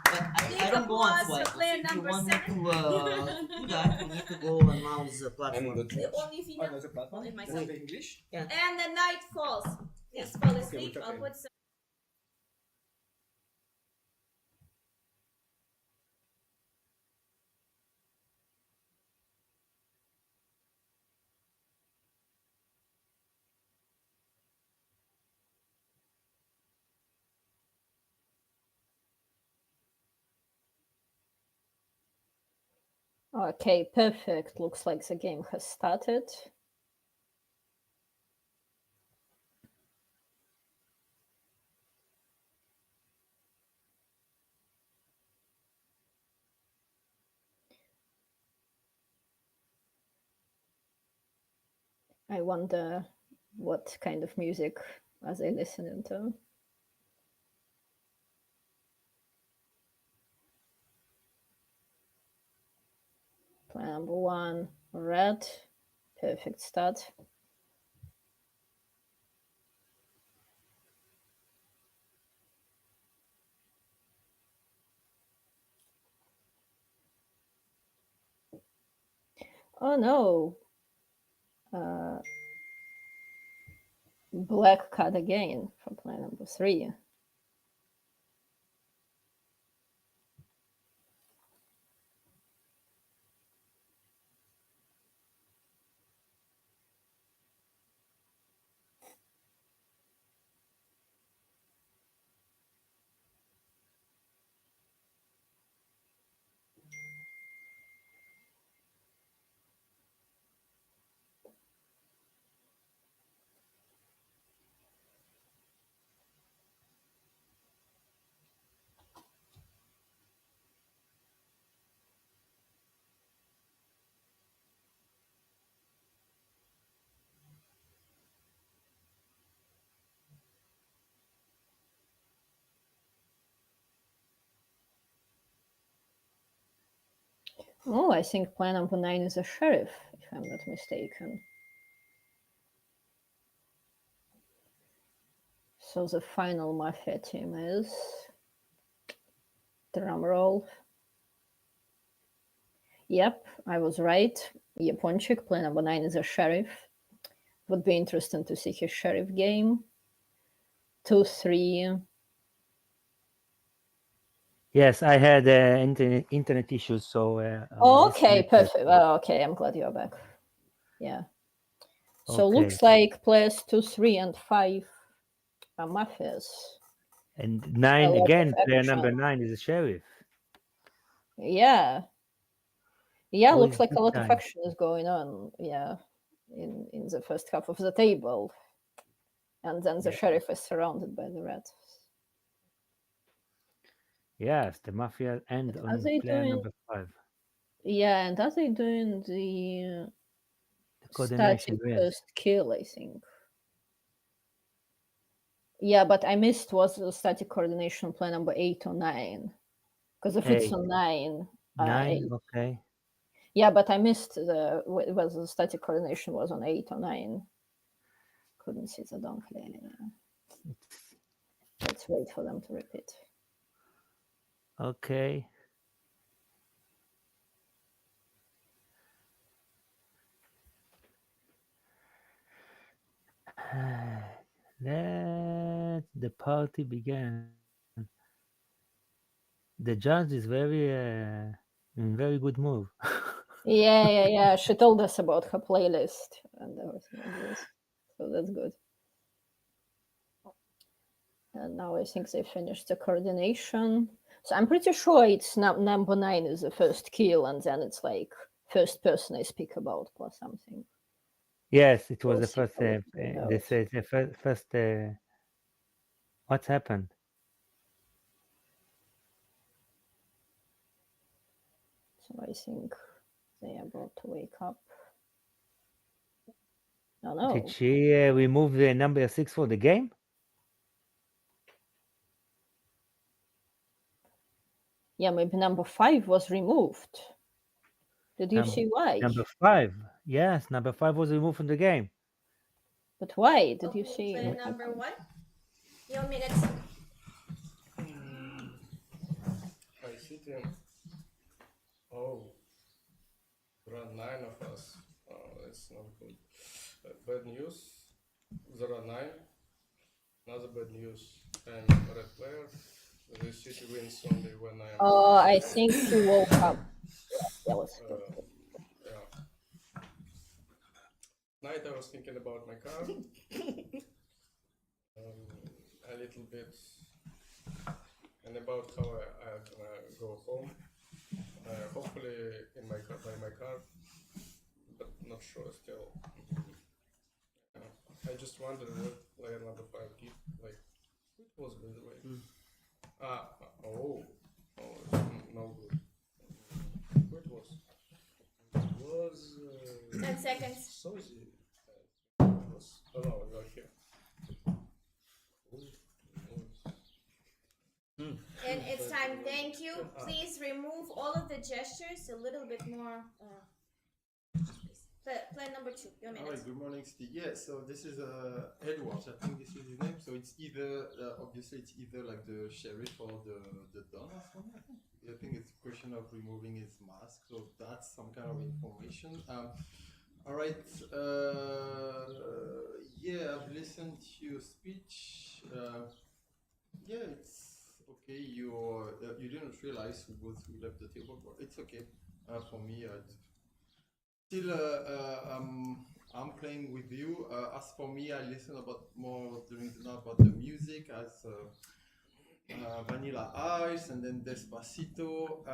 But I don't go on swipe. So player if you number want me 7. to do that, you need to go on mouse platform. Only female. In myself. English? Yeah. And the night falls. Please fall asleep. I'll put some. Okay, perfect. Looks like the game has started. I wonder what kind of music are they listening to? Player number 1, red. Perfect start. Oh no. Black card again for player number 3. Oh, I think player number 9 is a sheriff, if I'm not mistaken. So the final Mafia team is... Drum roll. Yep, I was right. Yaponchik, player number 9 is a sheriff. Would be interesting to see his sheriff game. 2-3. Yes, I had internet issues, so. Okay, perfect. Well, okay, I'm glad you're back. Yeah. So Okay. looks like players 2, 3, and 5 are mafias. And A 9 lot again. of Player number action. 9 is a sheriff. Yeah. Yeah, Always looks like a good lot of time. action is going on. Yeah, in the first half of the table, and then the Yeah. sheriff is surrounded by the reds. Yes, the Mafia and Are on they player doing? number 5. Yeah, and are they doing the The coordination, static yes. first kill? I think. Yeah, but I missed was the static coordination play number 8 or 9, because if it's 8. on 9, 9, 8. okay. Yeah, but I missed was the static coordination was on 8 or 9. Couldn't see the donk clearly. Yeah. Let's wait for them to repeat. Okay. Let the party begin. The judge is in very good mood. Yeah. She told us about her playlist and everything like this, so that's good. And now I think they finished the coordination. So I'm pretty sure it's number 9 is the first kill, and then it's like first person I speak about plus something. Yes, it was We'll the see first. how it turned out. This is the first. What's happened? So I think they are about to wake up. Oh no. Did she remove the number 6 for the game? Yeah, maybe number 5 was removed. Did you see why? Number 5. Yes, number 5 was removed from the game. But why? Did you see? Player number 1. Your minutes. I hit him. Oh, there are 9 of us. Oh, that's not good. Bad news. There are 9. Another bad news. I'm a red player. The city wins only when I am. Oh, I think he woke up. Yeah, let's go. Yeah. Night I was thinking about my car. A little bit. And about how I go home. Hopefully in my car, by my car, but not sure still. I just wondered what player number 5 give, like, it was by the way. No good. What was? It was. 10 seconds. So easy. Oh no, right here. And it's time. Thank you. Please remove all of the gestures a little bit more. Play number 2. Your minute. Alright, good morning, Steve. Yeah, so this is Edwards. I think this is his name. So it's either obviously it's either like the sheriff or the don or something. I think it's a question of removing his mask. So that's some kind of information. All right. Yeah, I've listened to your speech. Yeah, it's okay. You didn't realize who left the table, but it's okay for me. Still, I'm playing with you. As for me, I listen more during the night about the music as Vanilla Ice and then Despacito.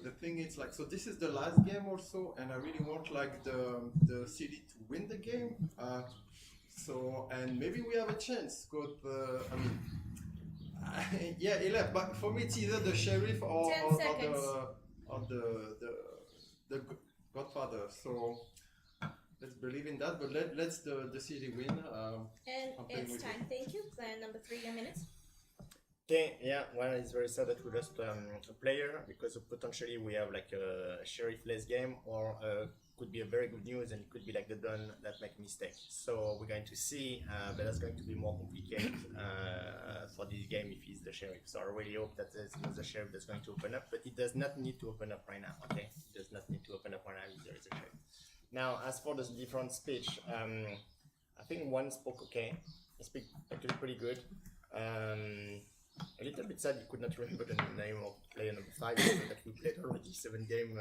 The thing is like, so this is the last game or so, and I really want like the city to win the game. So, and maybe we have a chance. I mean, yeah, he left. But for me, it's either the sheriff or the Godfather. So let's believe in that. But let's the city win. And it's time. Thank you. Plan number 3. Your minute. Okay, yeah, well, it's very sad that we lost a player because potentially we have like a sheriff-less game, or could be a very good news and it could be like the Don that make mistake. So we're going to see, but that's going to be more complicated for this game if he's the sheriff. So I really hope that there's the sheriff that's going to open up, but it does not need to open up right now, okay? It does not need to open up right now if there is a sheriff. Now, as for the different speech, I think one spoke okay. He speak actually pretty good. A little bit sad you could not remember the name of player number 5, that we played already 7 game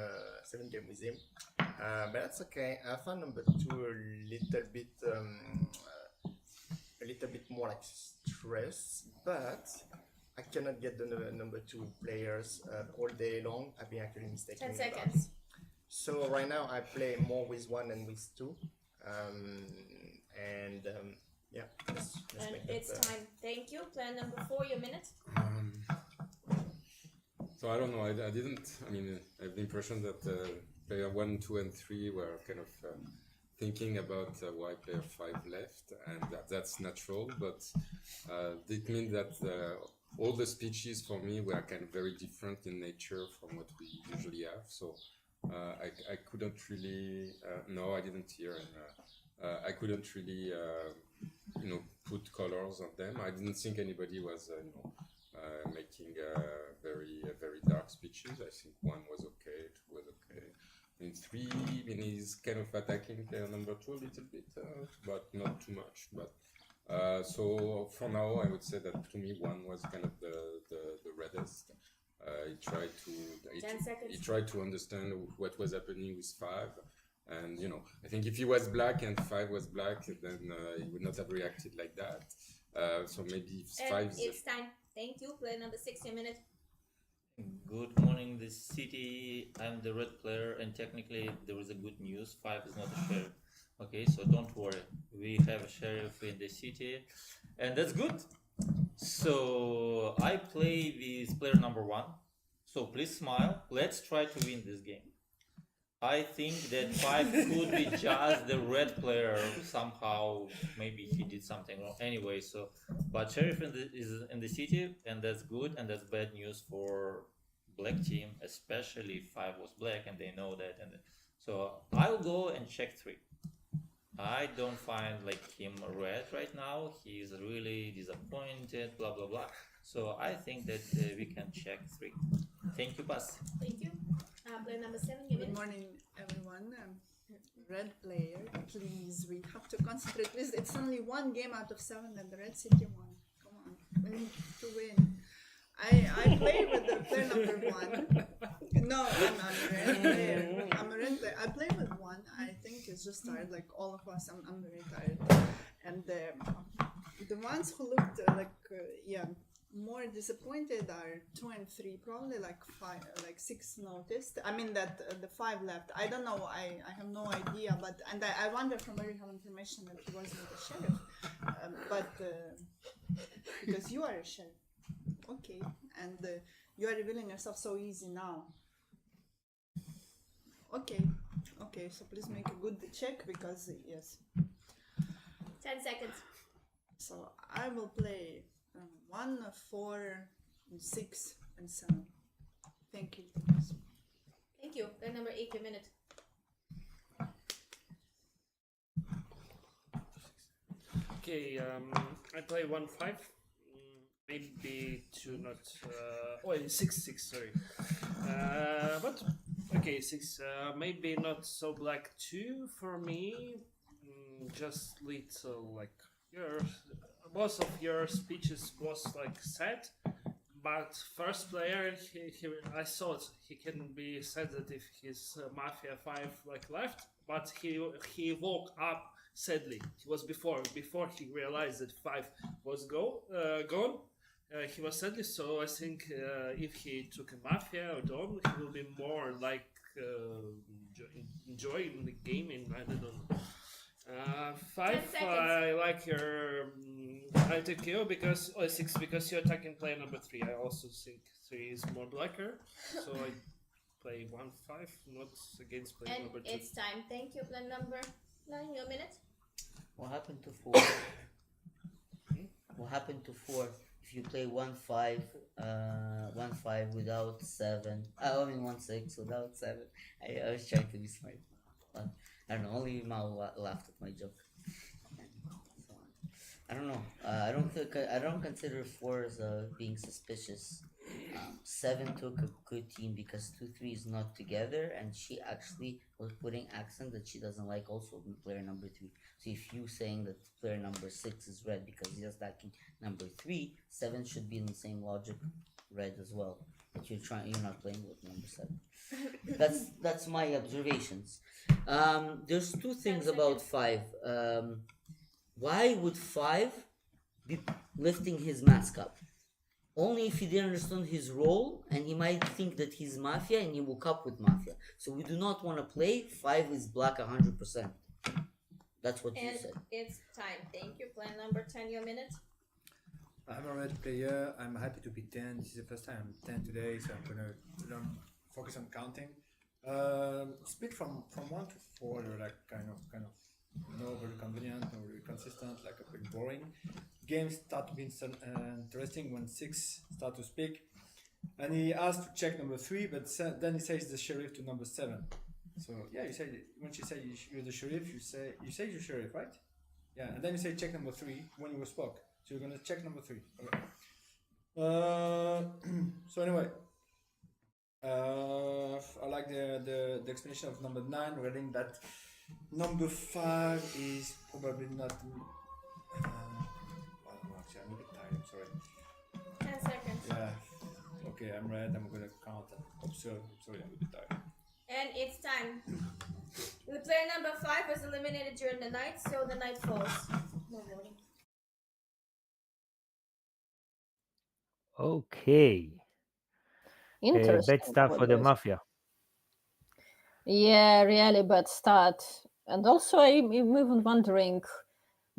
with him. But that's okay. I found number 2 a little bit more like stress, but I cannot get the number 2 players all day long. I've been actually mistaken. 10 seconds. So right now I play more with 1 than with 2. Yeah, let's And make it's that, time. Thank you. Plan number 4. Your minute. So I don't know. I didn't. I mean, I have the impression that player 1, 2, and 3 were kind of thinking about why player 5 left, and that's natural. But it means that all the speeches for me were kind of very different in nature from what we usually have. So I couldn't really. No, I didn't hear. And, I couldn't really. Put colors on them. I didn't think anybody was, making very dark speeches. I think 1 was okay, 2 was okay. In 3, he's kind of attacking player number 2 a little bit, but not too much. But so for now, I would say that to me 1 was kind of the reddest. He tried to understand what was happening with 5. And I think if he was black and 5 was black, then he would not have reacted like that. So maybe 5. It's time. Thank you. Play number 6. Your minute. Good morning, this city. I'm the red player, and technically there is a good news. 5 is not a sheriff. Okay, so don't worry. We have a sheriff in the city, and that's good. So I play with player number 1. So please smile. Let's try to win this game. I think that 5 could be just the red player somehow. Maybe he did something wrong. Anyway, so but sheriff is in the city, and that's good, and that's bad news for black team, especially if 5 was black and they know that. And so I'll go and check 3. I don't find like him red right now. He's really disappointed. Blah blah blah. So I think that we can check 3. Thank you, Bas. Thank you. Player number 7. Good morning, everyone. Red player, please. We have to concentrate. Please, it's only 1 game out of 7 and the Red City won. Come on, we need to win. I play with the player number 1. No, I'm not a red player. I'm a red player. I play with 1. I think he's just tired, like all of us. I'm very tired. And the ones who looked more disappointed are 2 and 3, probably like 5, like 6 noticed. I mean that the 5 left. I don't know. I have no idea. But I wonder from where you have information that he wasn't a sheriff. But because you are a sheriff, okay, and you are revealing yourself so easy now. Okay. So please make a good check because yes. 10 seconds. So I will play 1, 4, 6, and 7. Thank you. Thank you. Player number 8, your minute. Okay, I play 1-5. Maybe 2, not. 6-6, sorry. But okay, 6. Maybe not so black 2 for me. Just little like most of your speeches was like sad, but first player I thought he can be sensitive his Mafia 5 like left, but he woke up sadly. He was before he realized that 5 was gone. He was sadly, so I think if he took a Mafia or Dom, he will be more like enjoying the gaming. I don't know. 5, I like your. I take you because 6 because you're attacking player number 3. I also think 3 is more blacker, so I play 1-5, not against player number 2. And it's time. Thank you, player number 9. Your minute. What happened to 4? What happened to 4? If you play 1-5, 1-5 without 7. I mean 1-6 without 7. I was trying to be smart. But I don't know. Only Mao laughed at my joke. So, I don't know. I don't consider 4 as being suspicious. 7 took a good team because 2-3 is not together, and she actually was putting accent that she doesn't like also in player number 3. So if you saying that player number 6 is red because he's attacking number 3, 7 should be in the same logic red as well. But you're not playing with number 7. That's my observations. There's 2 things about 5. Why would 5 be lifting his mask up? Only if he didn't understand his role, and he might think that he's Mafia and he woke up with Mafia. So we do not want to play 5 is black 100%. That's what you said. It's time. Thank you. Player number 10, your minute. I'm a red player. I'm happy to be 10. This is the first time I'm 10 today, so I'm gonna focus on counting. Split from 1 to 4, they're like kind of no very convenient, no very consistent, like a bit boring. Games start to be interesting when 6 start to speak. And he asked to check number 3, but then he says the sheriff to number 7. So yeah, you say when she said you're the sheriff, you say you're sheriff, right? Yeah, and then you say check number 3 when you spoke. So you're gonna check number 3. Okay. So anyway, I like the explanation of number 9, reading that number 5 is probably not. Actually, I'm a bit tired. I'm sorry. 10 seconds. Yeah. Okay, I'm red. I'm gonna count and observe. I'm sorry, I'm a bit tired. And it's time. The player number 5 was eliminated during the night, so the night falls. No voting. Okay. Interesting. Bad start for the Mafia. Yeah, really bad start. And also, I'm even wondering,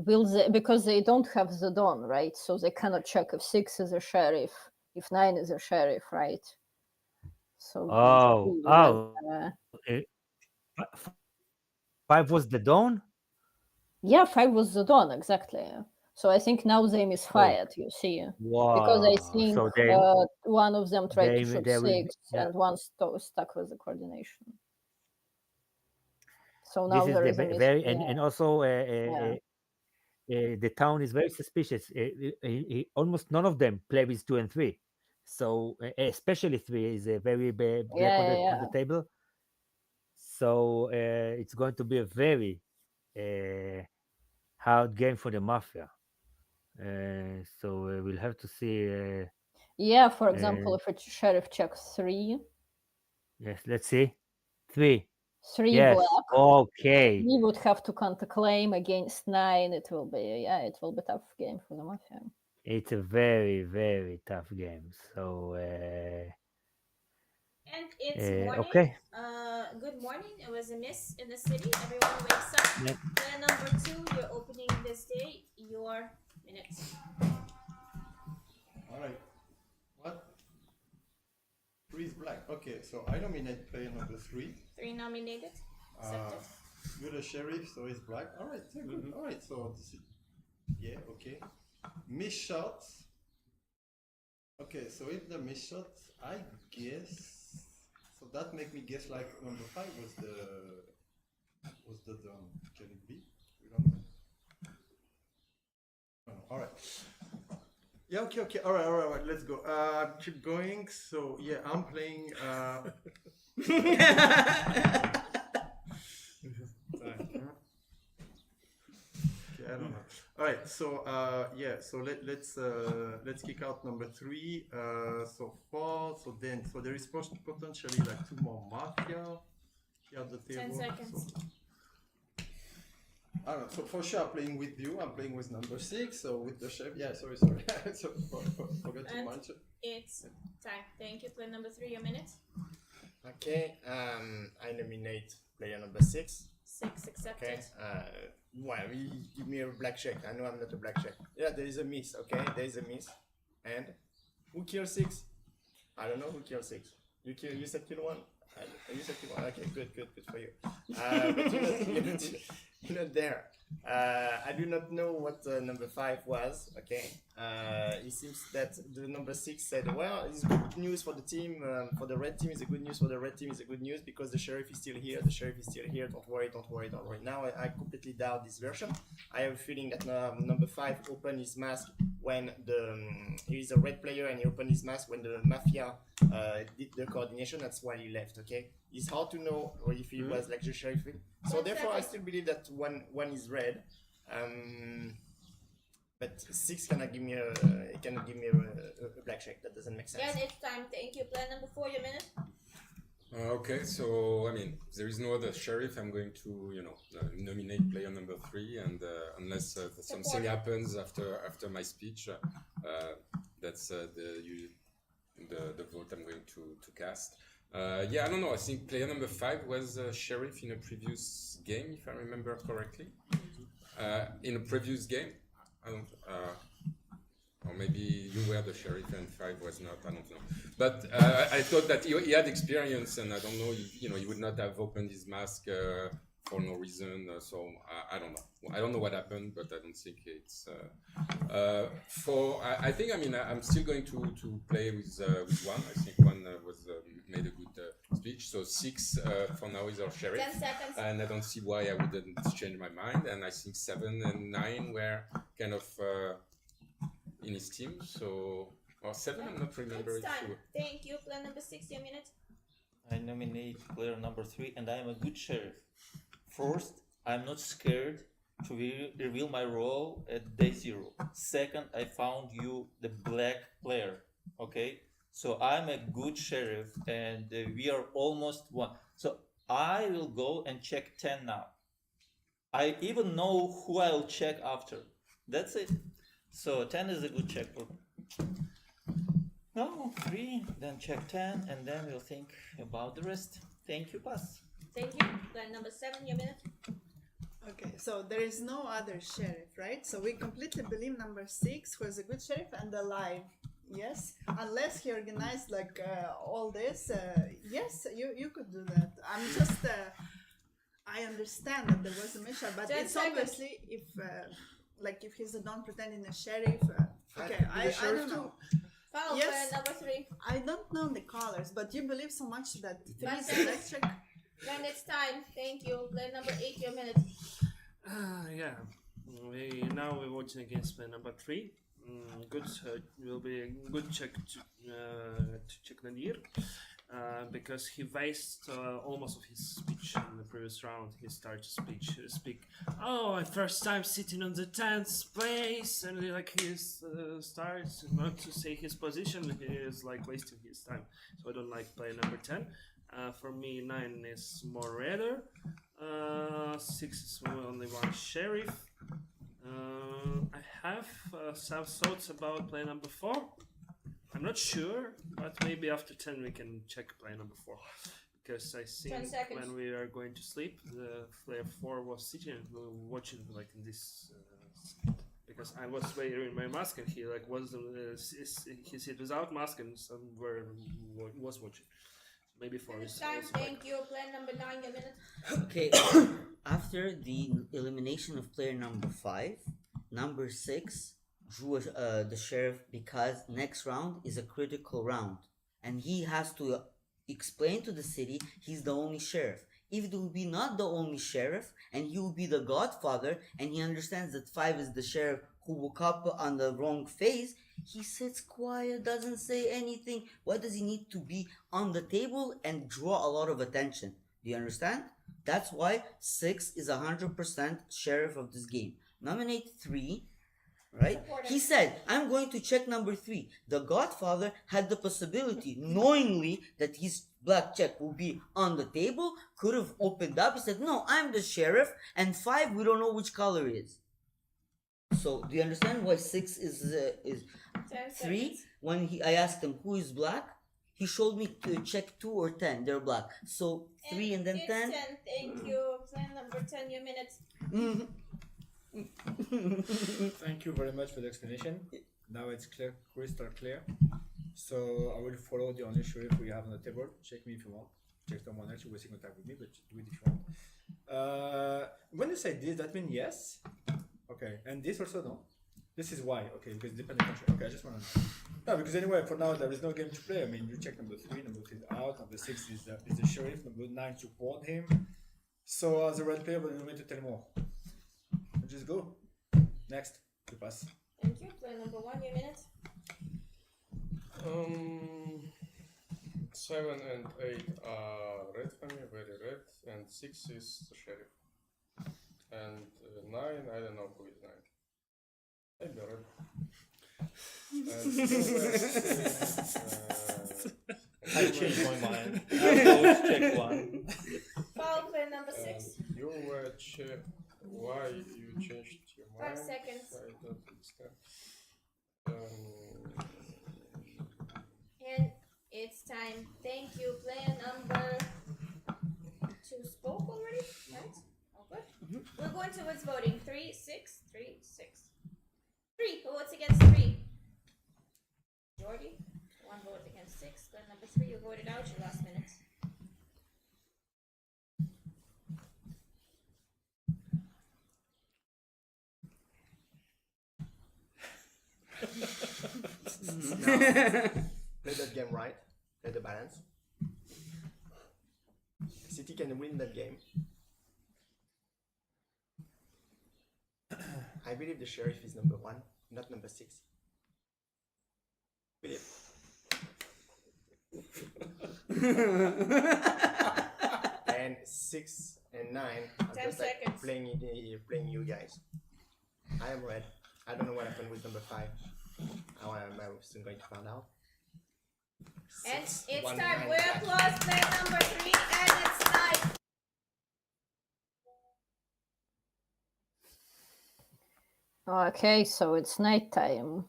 because they don't have the Dawn, right? So they cannot check if 6 is a sheriff, if 9 is a sheriff, right? So. Oh. 5 was the Dawn? Yeah, 5 was the Dawn, exactly. So I think now they misfired, you see. Wow. Because I think So one of them tried to shoot 6 yeah. and one stuck with the coordination. So now This there is is the very yeah. and also Yeah. the town is very suspicious. Almost none of them play with 2 and 3. So especially 3 is a very bad black on the table. So it's going to be a very hard game for the Mafia. So we'll have to see. Yeah, for example, if a sheriff checks 3. Yes, let's see. 3. 3 yes. black. Okay. We would have to counterclaim against 9. It will be tough game for the Mafia. It's a very, very tough game. So, And it's morning. okay. Good morning. It was a miss in the city. Everyone wakes up. Yep. Player number 2, you're opening this day. Your minutes. All right. What? 3 is black. Okay, so I nominate player number 3. 3 nominated. Accepted. You're the sheriff, so it's black. All right, so good. All right, so this is, yeah, okay. Miss shots. Okay, so if the miss shots, I guess. So that make me guess like number 5 was the can it be? We don't know. Oh, no. All right. Yeah, okay. All right. Let's go. Keep going. So yeah, I'm playing. Okay, I don't know. All right. So yeah. So let's kick out number 3. So 4. So there is potentially like 2 more mafia here at the table. 10 seconds. So, I don't know. So for sure, I'm playing with you. I'm playing with number 6. So with the chef. Yeah. Sorry. So forgot to And mention. it's time. Thank you. Player number 3, your minute. Okay, I nominate player number 6. 6 accepted. Okay, well, you give me a black check. I know I'm not a black check. Yeah, there is a miss. Okay, there is a miss. And who killed 6? I don't know who killed 6. You said kill 1. You said kill 1. Okay, good for you. But you're not there. I do not know what number 5 was. Okay, it seems that the number 6 said, well, it's good news for the team. For the red team, it's a good news. For the red team, it's a good news because the sheriff is still here. The sheriff is still here. Don't worry. Now I completely doubt this version. I have a feeling that number 5 opened his mask when he is a red player, and he opened his mask when the mafia did the coordination. That's why he left. Okay, it's hard to know if he was like the sheriff. So therefore, I still believe that one is red. But 6 cannot give me a black check. That doesn't make sense. Yeah, it's time. Thank you. Player number 4, your minute. Okay, so I mean, there is no other sheriff. I'm going to, nominate player number 3, and unless something happens after my speech, that's the vote I'm going to cast. Yeah, I don't know. I think player number 5 was sheriff in a previous game, if I remember correctly. In a previous game, I don't. Or maybe you were the sheriff and 5 was not. I don't know. But I thought that he had experience, and I don't know. He would not have opened his mask for no reason. So I don't know. I don't know what happened, but I don't think it's. I think I'm still going to play with 1. I think 1 was made a good speech. So 6 for now is our sheriff. 10 seconds. And I don't see why I wouldn't change my mind. And I think 7 and 9 were kind of. In his team, so or 7, I'm not remembering. It's time. Sure. Thank you. Player number 6, your minute. I nominate player number 3, and I am a good sheriff. First, I'm not scared to reveal my role at day 0. Second, I found you the black player. Okay, so I'm a good sheriff, and we are almost 1. So I will go and check 10 now. I even know who I'll check after. That's it. So 10 is a good check for me. No, 3, then check 10, and then we'll think about the rest. Thank you, pass. Thank you. Player number 7, your minute. Okay, so there is no other sheriff, right? So we completely believe number 6, who is a good sheriff and alive. Yes, unless he organized like all this. Yes, you could do that. I'm just. I understand that there was a mission, but it's obviously if he's a non-pretending sheriff. Okay, I don't know. Follow Yes, player number 3. I don't know the colors, but you believe so much that 3 is 10 electric. Then it's time. Thank you. Player number 8, your minute. Yeah, now we're watching against player number 3. Good, will be a good check to check Nadir. Because he wasted almost of his speech in the previous round. He started to speak. Oh, first time sitting on the 10th place, and he starts not to say his position. He is wasting his time. So I don't like player number 10. For me, 9 is more redder. 6 is only 1 sheriff. I have some thoughts about player number 4. I'm not sure, but maybe after 10 we can check player number 4. Because I 10 think seconds. when we are going to sleep, the player 4 was sitting and watching like in this. Because I was wearing my mask and he like was he sit without mask and somewhere was watching. Maybe 4 is Time, also thank you. Player number 9, your minute. Okay, after the elimination of player number 5, number 6 drew the sheriff because next round is a critical round and he has to explain to the city he's the only sheriff. If it will be not the only sheriff and he will be the godfather and he understands that 5 is the sheriff who woke up on the wrong phase, he sits quiet, doesn't say anything. Why does he need to be on the table and draw a lot of attention? Do you understand? That's why 6 is 100% sheriff of this game. Nominate 3, right? He said, I'm going to check number 3. The godfather had the possibility, knowingly that his black check will be on the table, could have opened up. He said, no, I'm the sheriff, and 5, we don't know which color it is. So, do you understand why 6 is 3? When I asked him who is black, he showed me to check 2 or 10. They're black. So 3 and then It's 10. 10, thank you. Player number 10, your minute. Thank you very much for the explanation. Now it's clear, crystal clear. So I will follow the only sheriff we have on the table. Check me if you want. Check someone else. You're wasting your time with me, but do it if you want. When you say this, that means yes. Okay, and this also no. This is why. Okay, because it depends on the country. Okay, I just want to know. No, because anyway, for now there is no game to play. I mean, you check number 3, number 3 is out, number 6 is the sheriff, number 9 support him. So as a red player, but you need to tell more. Just go. Next, to pass. Thank you. Player number 1, your minute. 7 and 8 are red for me, very red, and 6 is the sheriff. And 9, I don't know who is 9. Maybe red. And I changed my mind. I'll go check 1. Foul, player number 6. You were why you changed your mind? 5 seconds. I don't understand. And it's time. Thank you. Player number 2 spoke already, right? Oh, good. We're going towards voting. 3, 6, 3, 6. 3. Who votes against 3? Jordy. 1 vote against 6. Player number 3, you voted out your last minute. Play that game right. Play the balance. City can win that game. I believe the sheriff is number 1, not number 6. Believe. And 6 and 9 are 10 just like seconds. playing you guys. I am red. I don't know what happened with number 5. I'm soon going to find out. And it's 1, time. 9, We applause player number 3, and it's night. Okay, so it's nighttime.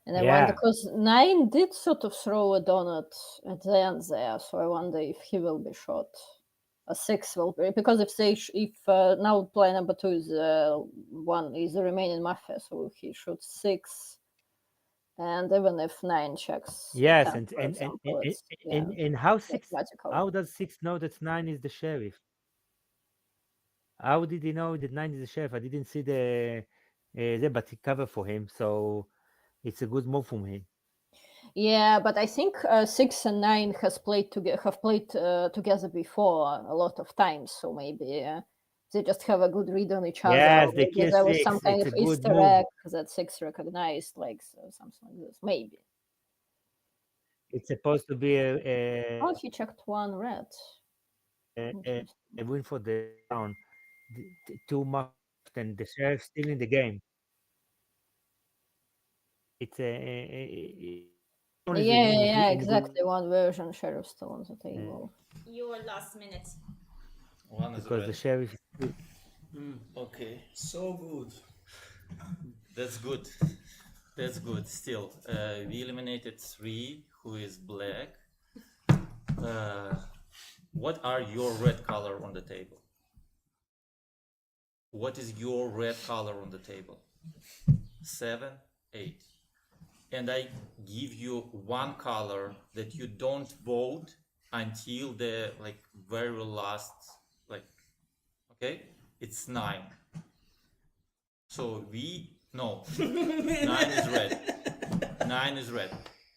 And I Yeah. wonder, because 9 did sort of throw a donut at the end there, so I wonder if he will be shot. A 6 will be, because if now player number 2 is one is the remaining mafia, so he shoots 6, and even if 9 checks, Yes, 10, for example, it's, and how that's magical. how does 6 know that 9 is the sheriff? How did he know that 9 is the sheriff? I didn't see the but he covered for him, so it's a good move from him. Yeah, but I think 6 and 9 have played together before a lot of times, so maybe they just have a good read on each other. Yes, Or they maybe kill there was 6. some kind It's of a good Easter move. egg that 6 recognized, like something like this. Maybe. It's supposed to be a Oh, he checked 1 red. win for the round. 2 marks and the sheriff still in the game. It's only Yeah, in exactly. 1 version, sheriff still on the table. Your last minute. 1 is because red. the sheriff. Okay, so good. That's good. That's good. Still, we eliminated 3. Who is black? What are your red color on the table? What is your red color on the table? 7, 8. And I give you one color that you don't vote until the very last, okay? It's 9. So no, 9 is red. 9 is red,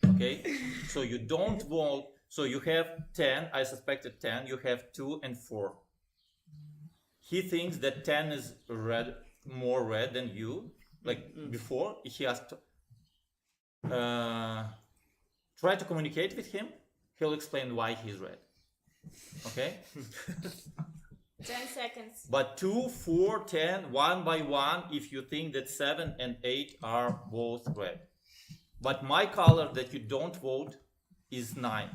okay? So you don't vote, so you have 10, I suspected 10, you have 2 and 4. He thinks that 10 is red, more red than you, before. He has to try to communicate with him. He'll explain why he's red, okay? 10 seconds. But 2, 4, 10, one by one, if you think that 7 and 8 are both red. But my color that you don't vote is 9.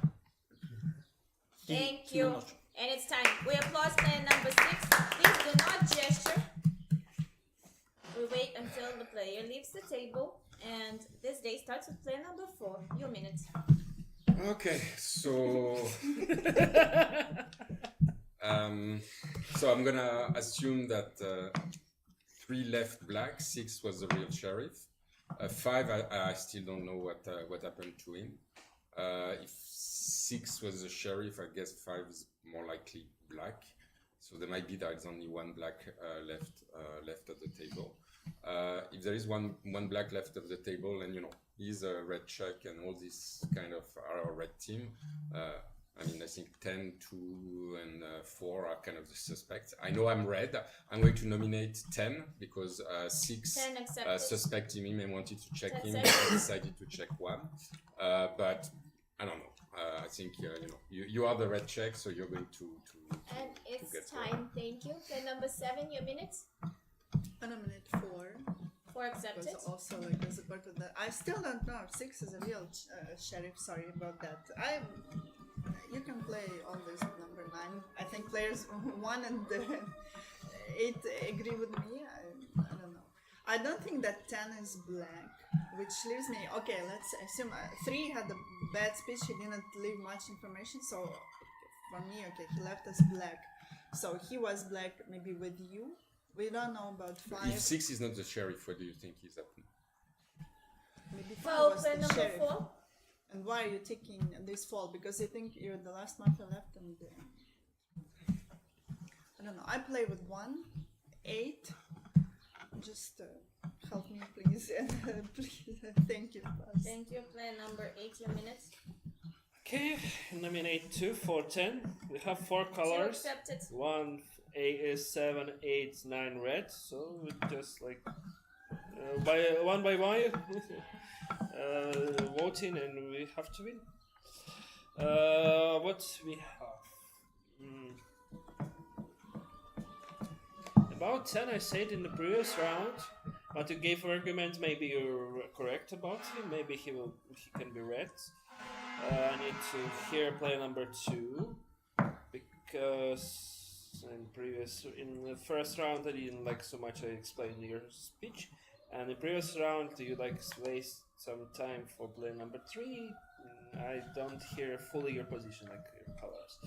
Thank you. And it's time. We applaud player number 6. Please do not gesture. We wait until the player leaves the table. And this day starts with player number 4. Your minute. Okay, so so I'm gonna assume that 3 left black, 6 was the real sheriff. 5, I still don't know what happened to him. If 6 was the sheriff, I guess 5 is more likely black. So there might be there's only one black left at the table. If there is one black left of the table, and he's a red check, and all this kind of are a red team. I mean, I think 10, 2, and 4 are kind of the suspects. I know I'm red. I'm going to nominate 10 because 6 suspected him and wanted to check him. I decided to check 1, but I don't know. I think you are the red check, so you're going to and it's get time. Thank you. Player number 7, your minute. I nominate 4. 4 accepted. Because also as a part of that, I still don't know if 6 is a real sheriff. Sorry about that. You can play always with number 9. I think players 1 and 8 agree with me. I don't know. I don't think that 10 is black, which leaves me. Okay, let's assume 3 had a bad speech. He didn't leave much information. So for me, okay, he left us black. So he was black, maybe with you. We don't know about 5. If 6 is not the sheriff, what do you think is happening? Maybe 5 Foul, was player the number sheriff. 4. And why are you taking this fall? Because you think you're the last mafia left, and I don't know. I play with 1, 8. Just help me, please, and please. Thank you. Thank you. Player number 8, your minute. Okay, nominate 2 for 10. We have 4 colors. 2 accepted. 1 is 7, 8, 9 red. So we just by one, voting, and we have to win. What we have? About 10, I said in the previous round, but you gave argument. Maybe you're correct about him. Maybe he can be red. I need to hear player number 2 because in the first round I didn't like so much. I explained your speech, and in the previous round you waste some time for player number 3. I don't hear fully your position, like your colors.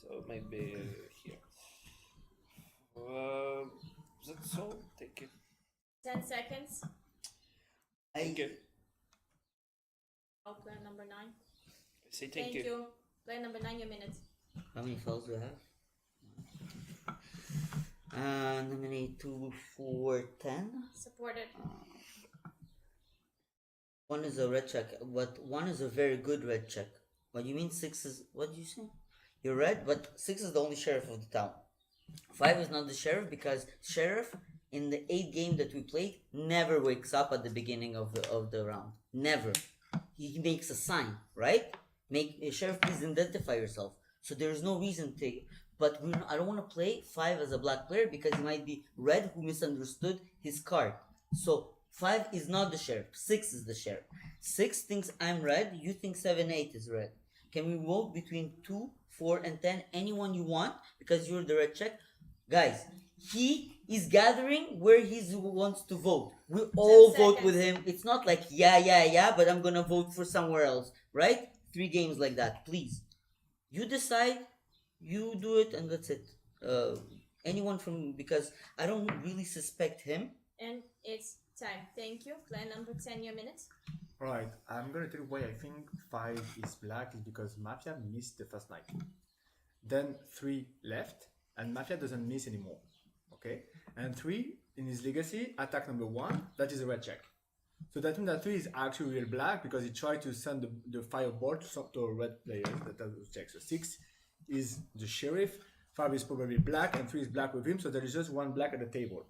So maybe here. That's all. Thank you. 10 seconds. Thank you. Oh, player number 9. Say thank you. Player number 9, your minute. How many fouls do you have? Nominate 2 for 10. Supported. 1 is a red check, but 1 is a very good red check. What do you mean 6 is, what do you say? You're red, but 6 is the only sheriff of the town. 5 is not the sheriff because sheriff in the 8 game that we played never wakes up at the beginning of the round. Never. He makes a sign, right? Sheriff, please identify yourself. So there is no reason to. But I don't want to play 5 as a black player because he might be red who misunderstood his card. So 5 is not the sheriff. 6 is the sheriff. 6 thinks I'm red. You think 7, 8 is red. Can we vote between 2, 4, and 10? Anyone you want because you're the red check. Guys, he is gathering where he wants to vote. We all vote with him. It's not like yeah, but I'm gonna vote for somewhere else, right? 3 games like that, please. You decide, you do it, and that's it. Anyone from, because I don't really suspect him. And it's time. Thank you. Player number 10, your minute. Right, I'm gonna tell you why I think 5 is black is because Mafia missed the first night. Then 3 left, and Mafia doesn't miss anymore. Okay? And 3 in his legacy, attack number 1, that is a red check. So that means that 3 is actually real black because he tried to send the fireball to a red player that was check. So 6 is the sheriff, 5 is probably black, and 3 is black with him, so there is just 1 black at the table.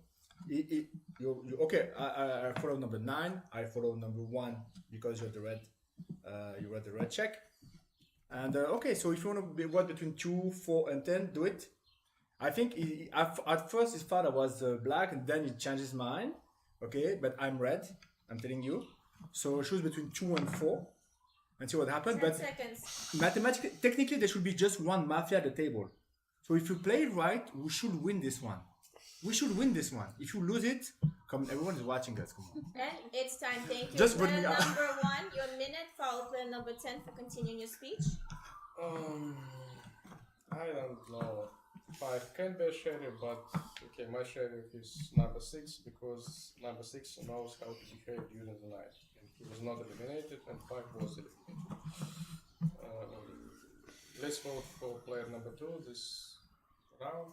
Okay, I follow number 9, I follow number 1 because you're the red, you read the red check. And okay, so if you want to be what between 2, 4, and 10, do it. I think at first his father was black, and then he changed his mind. Okay, but I'm red. I'm telling you. So choose between 2 and 4, and see what happens. 10 but seconds. mathematically, technically, there should be just 1 mafia at the table. So if you play it right, we should win this one. We should win this one. If you lose it, come. Everyone is watching us. Come on. And it's time. Thank you. Just vote player me out. number 1, your minute. Follow player number 10 for continuing your speech. I don't know. 5 can be a sheriff, but okay, my sheriff is number 6 because number 6 knows how to behave during the night. And he was not eliminated, and 5 was eliminated. Let's vote for player number 2 this round.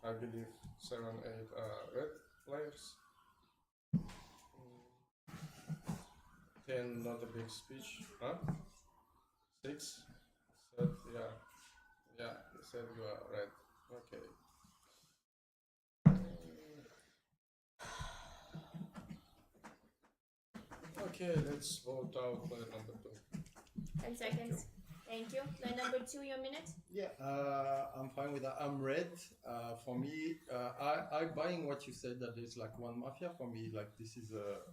I believe 7, 8 are red players. 10, not a big speech, huh? 6 said, yeah, he said you are red. Okay. Okay, let's vote out player number 2. 10 seconds. Thank you. Player number 2, your minute. Yeah, I'm fine with that. I'm red. For me, I buying what you said that there's like 1 mafia. For me, like this is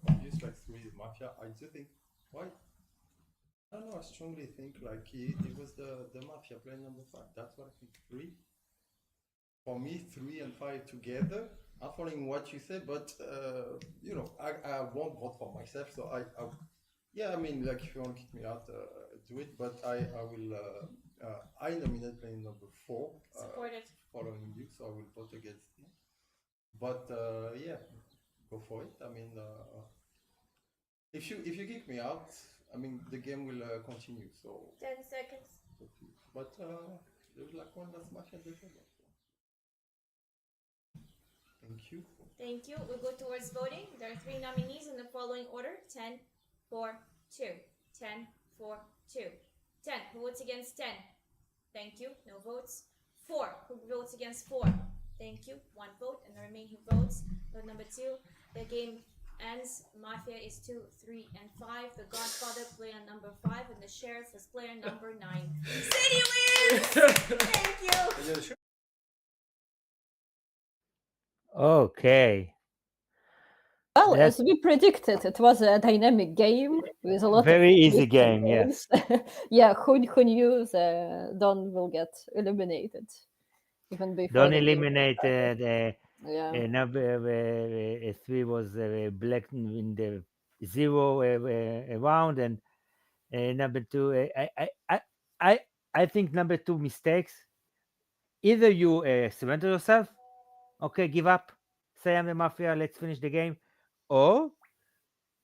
obvious, like 3 is mafia. I do think, why? I don't know. I strongly think like it was the mafia player number 5. That's what I think. 3. For me, 3 and 5 together. I'm following what you said, but you know, I won't vote for myself. So yeah, I mean, like if you want to kick me out, do it. But I will. I nominate player number 4. Supported. Following you, so I will vote against him. But yeah, go for it. I mean, if you kick me out, I mean the game will continue. So 10 seconds. But there's like 1 last match at the table. Thank you. Thank you. We go towards voting. There are 3 nominees in the following order: 10, 4, 2. 10, 4, 2. 10. Who votes against 10? Thank you. No votes. 4. Who votes against 4? Thank you. 1 vote. And the remaining votes. Vote number 2. The game ends. Mafia is 2, 3, and 5. The Godfather player number 5, and the Sheriff is player number 9. City wins! Thank you. Okay. Well, That's as we predicted, it was a dynamic game with a lot very of easy twisted game, games. Yeah, who knew Don will get eliminated even before don't the game eliminate started. the Yeah. number 3 was black in the 0 round, and number 2 I think number 2 mistakes. Either you surrender yourself, okay, give up, say I'm the mafia, let's finish the game, or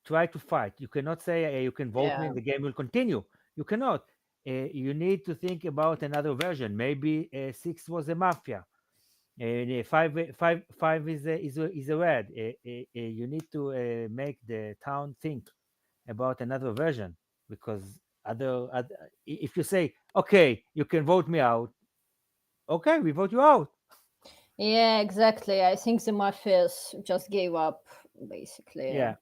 try to fight. You cannot say you can vote me Yeah. and the game will continue. You cannot. You need to think about another version. Maybe 6 was a mafia, and 5 is a red. You need to make the town think about another version, because if you say okay, you can vote me out, okay, we vote you out. Yeah, exactly. I think the mafias just gave up, basically. Yeah.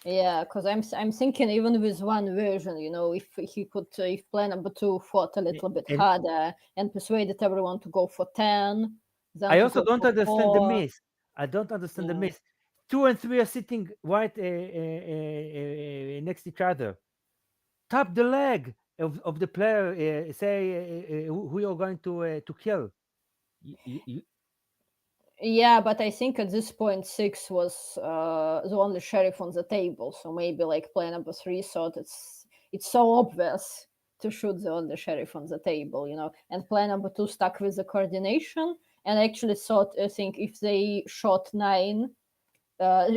Yeah, because I'm thinking even with 1 version, you know, if he could, if player number 2 fought a little bit And harder and persuaded everyone to go for 10, then I to also go don't for understand the 4. miss. I don't understand the Yeah. miss. 2 and 3 are sitting right next to each other. Tap the leg of the player. Say who you're going to kill. You Yeah, but I think at this point 6 was the only sheriff on the table, so maybe like player number 3 thought it's so obvious to shoot the only sheriff on the table, you know, and player number 2 stuck with the coordination and actually thought, I think if they shot 9,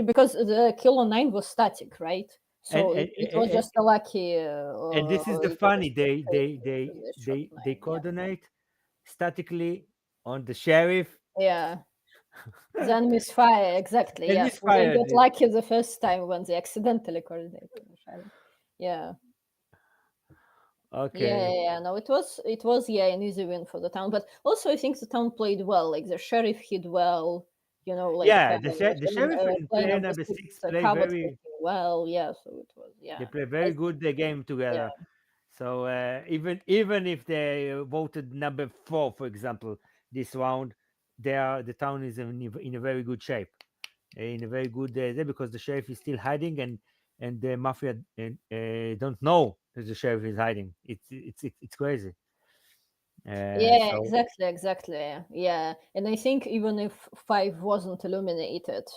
because the kill on 9 was static, right? So And it was just a lucky. and this is the it was funny. just a fate They because they shot they 9, they yeah. coordinate statically on the sheriff. Yeah. Then misfire, exactly. And Yeah, so they misfired got it. lucky the first time when they accidentally coordinated the sheriff. Yeah. Yeah, Okay. yeah, yeah. No, it was yeah an easy win for the town, but also I think the town played well. Like the sheriff hit well, you know, like Yeah, the sheriff and player player number number 6 6 play covered very. pretty well. Yeah, so it was They yeah. play I very good the game yeah. together. So even if they voted number 4, for example, this round, the town is in a very good shape, in a very good there because the sheriff is still hiding and the mafia don't know that the sheriff is hiding. It's crazy. Yeah, So exactly. Yeah, and I think even if 5 wasn't illuminated,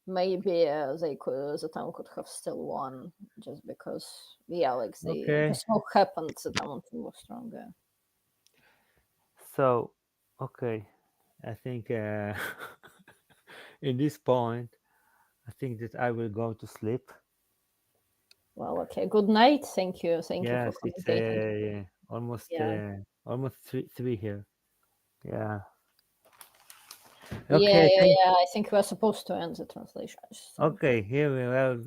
maybe the town could have still won just because yeah, like the okay. smoke happened, the town team was stronger. So okay, I think in this point, I think that I will go to sleep. Well, okay. Good night. Thank you for Yes, it's commentating. yeah, Yeah. almost three here. Yeah. Yeah, Okay. yeah, Thank. yeah. I think we're supposed to end the translation. I just think. Okay. Here we have.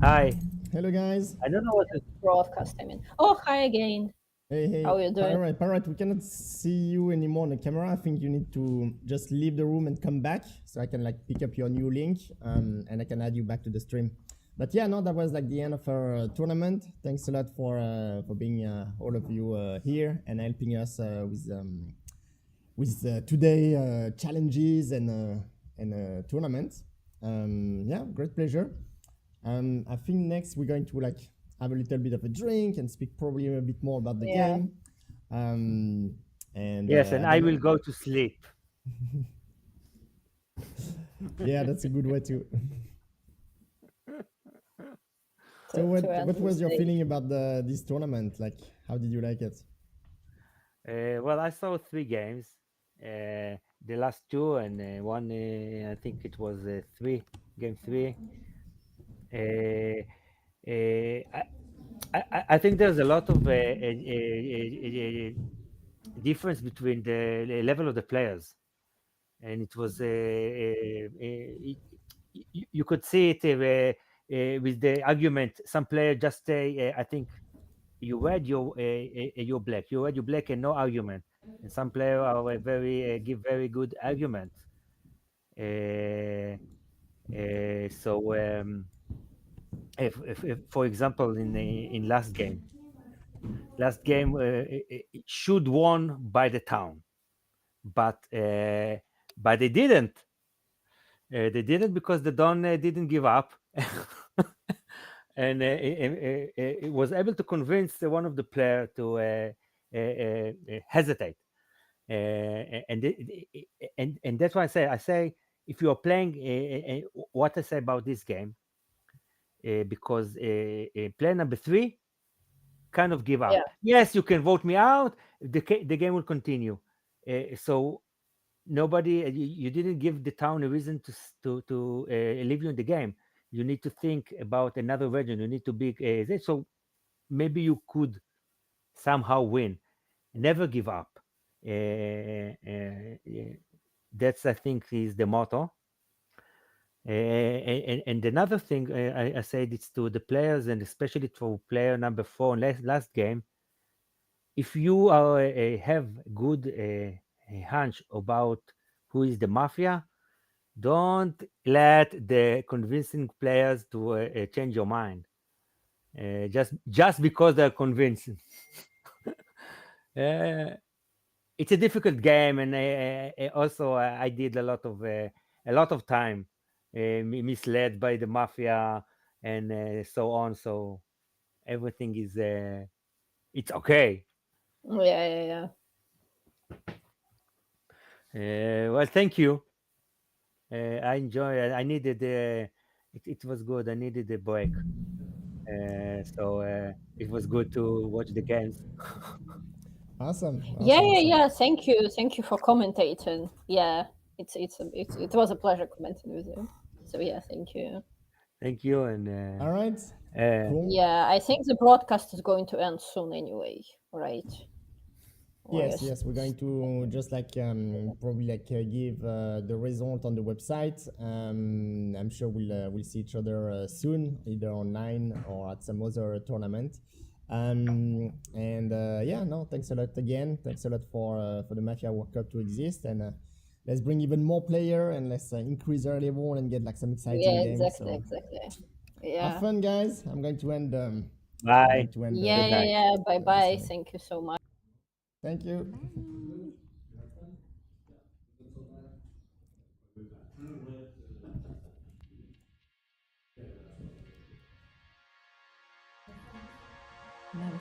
Hi. Hello, guys. I don't know what to. Broadcast. I mean. Oh, hi again. Hey, How are you doing? Pirate, we cannot see you anymore on the camera. I think you need to just leave the room and come back so I can like pick up your new link and I can add you back to the stream. But yeah, no, that was like the end of our tournament. Thanks a lot for being all of you here and helping us with today challenges and tournaments. Yeah, great pleasure. I think next we're going to like have a little bit of a drink and speak probably a bit more about the Yeah. game. And Yes, and I will go to sleep. Yeah, that's a good way to. So what was your feeling about this tournament? Like, how did you like it? Well, I saw 3 games. The last 2 and one. I think it was game 3. I think there's a lot of difference between the level of the players, and it was you could see it with the argument. Some player just say, "I think you read your black, you read your black," and no argument. And some player are very give very good arguments. So if for example in last game it should won by the town, but they didn't. They didn't because the Don didn't give up, and it was able to convince one of the player to hesitate. And that's why I say if you are playing what I say about this game, because player number 3 kind of give up. Yeah. Yes, you can vote me out. The game will continue. So nobody, you didn't give the town a reason to leave you in the game. You need to think about another region. You need to be so maybe you could somehow win. Never give up. That's I think is the motto. And another thing I said it's to the players and especially to player number 4 in last game. If you are have good hunch about who is the mafia, don't let the convincing players to change your mind just because they're convincing. It's a difficult game, and also I did a lot of time misled by the mafia and so on. So everything is it's okay. Yeah, yeah, yeah. Well, thank you. I enjoy. I needed. It was good. I needed a break. So it was good to watch the games. Awesome. Yeah, awesome, yeah, awesome. yeah. Thank you for commentating. Yeah, it was a pleasure commenting with you. So yeah, thank you. Thank you. And All right. Cool. Yeah, I think the broadcast is going to end soon anyway, right? Or Yes, yes, we're going to just like probably like give the result on the website. I'm sure we'll see each other soon, either online or at some other tournament. And yeah, no, thanks a lot again. Thanks a lot for the Mafia World Cup to exist, and let's bring even more player and let's increase our level and get like some exciting Yeah, games. exactly, So exactly. Yeah. have fun, guys. I'm going to end. Bye. Yeah, Good yeah, night. yeah. Bye, bye. Listening. Thank you so much. Thank you. Never.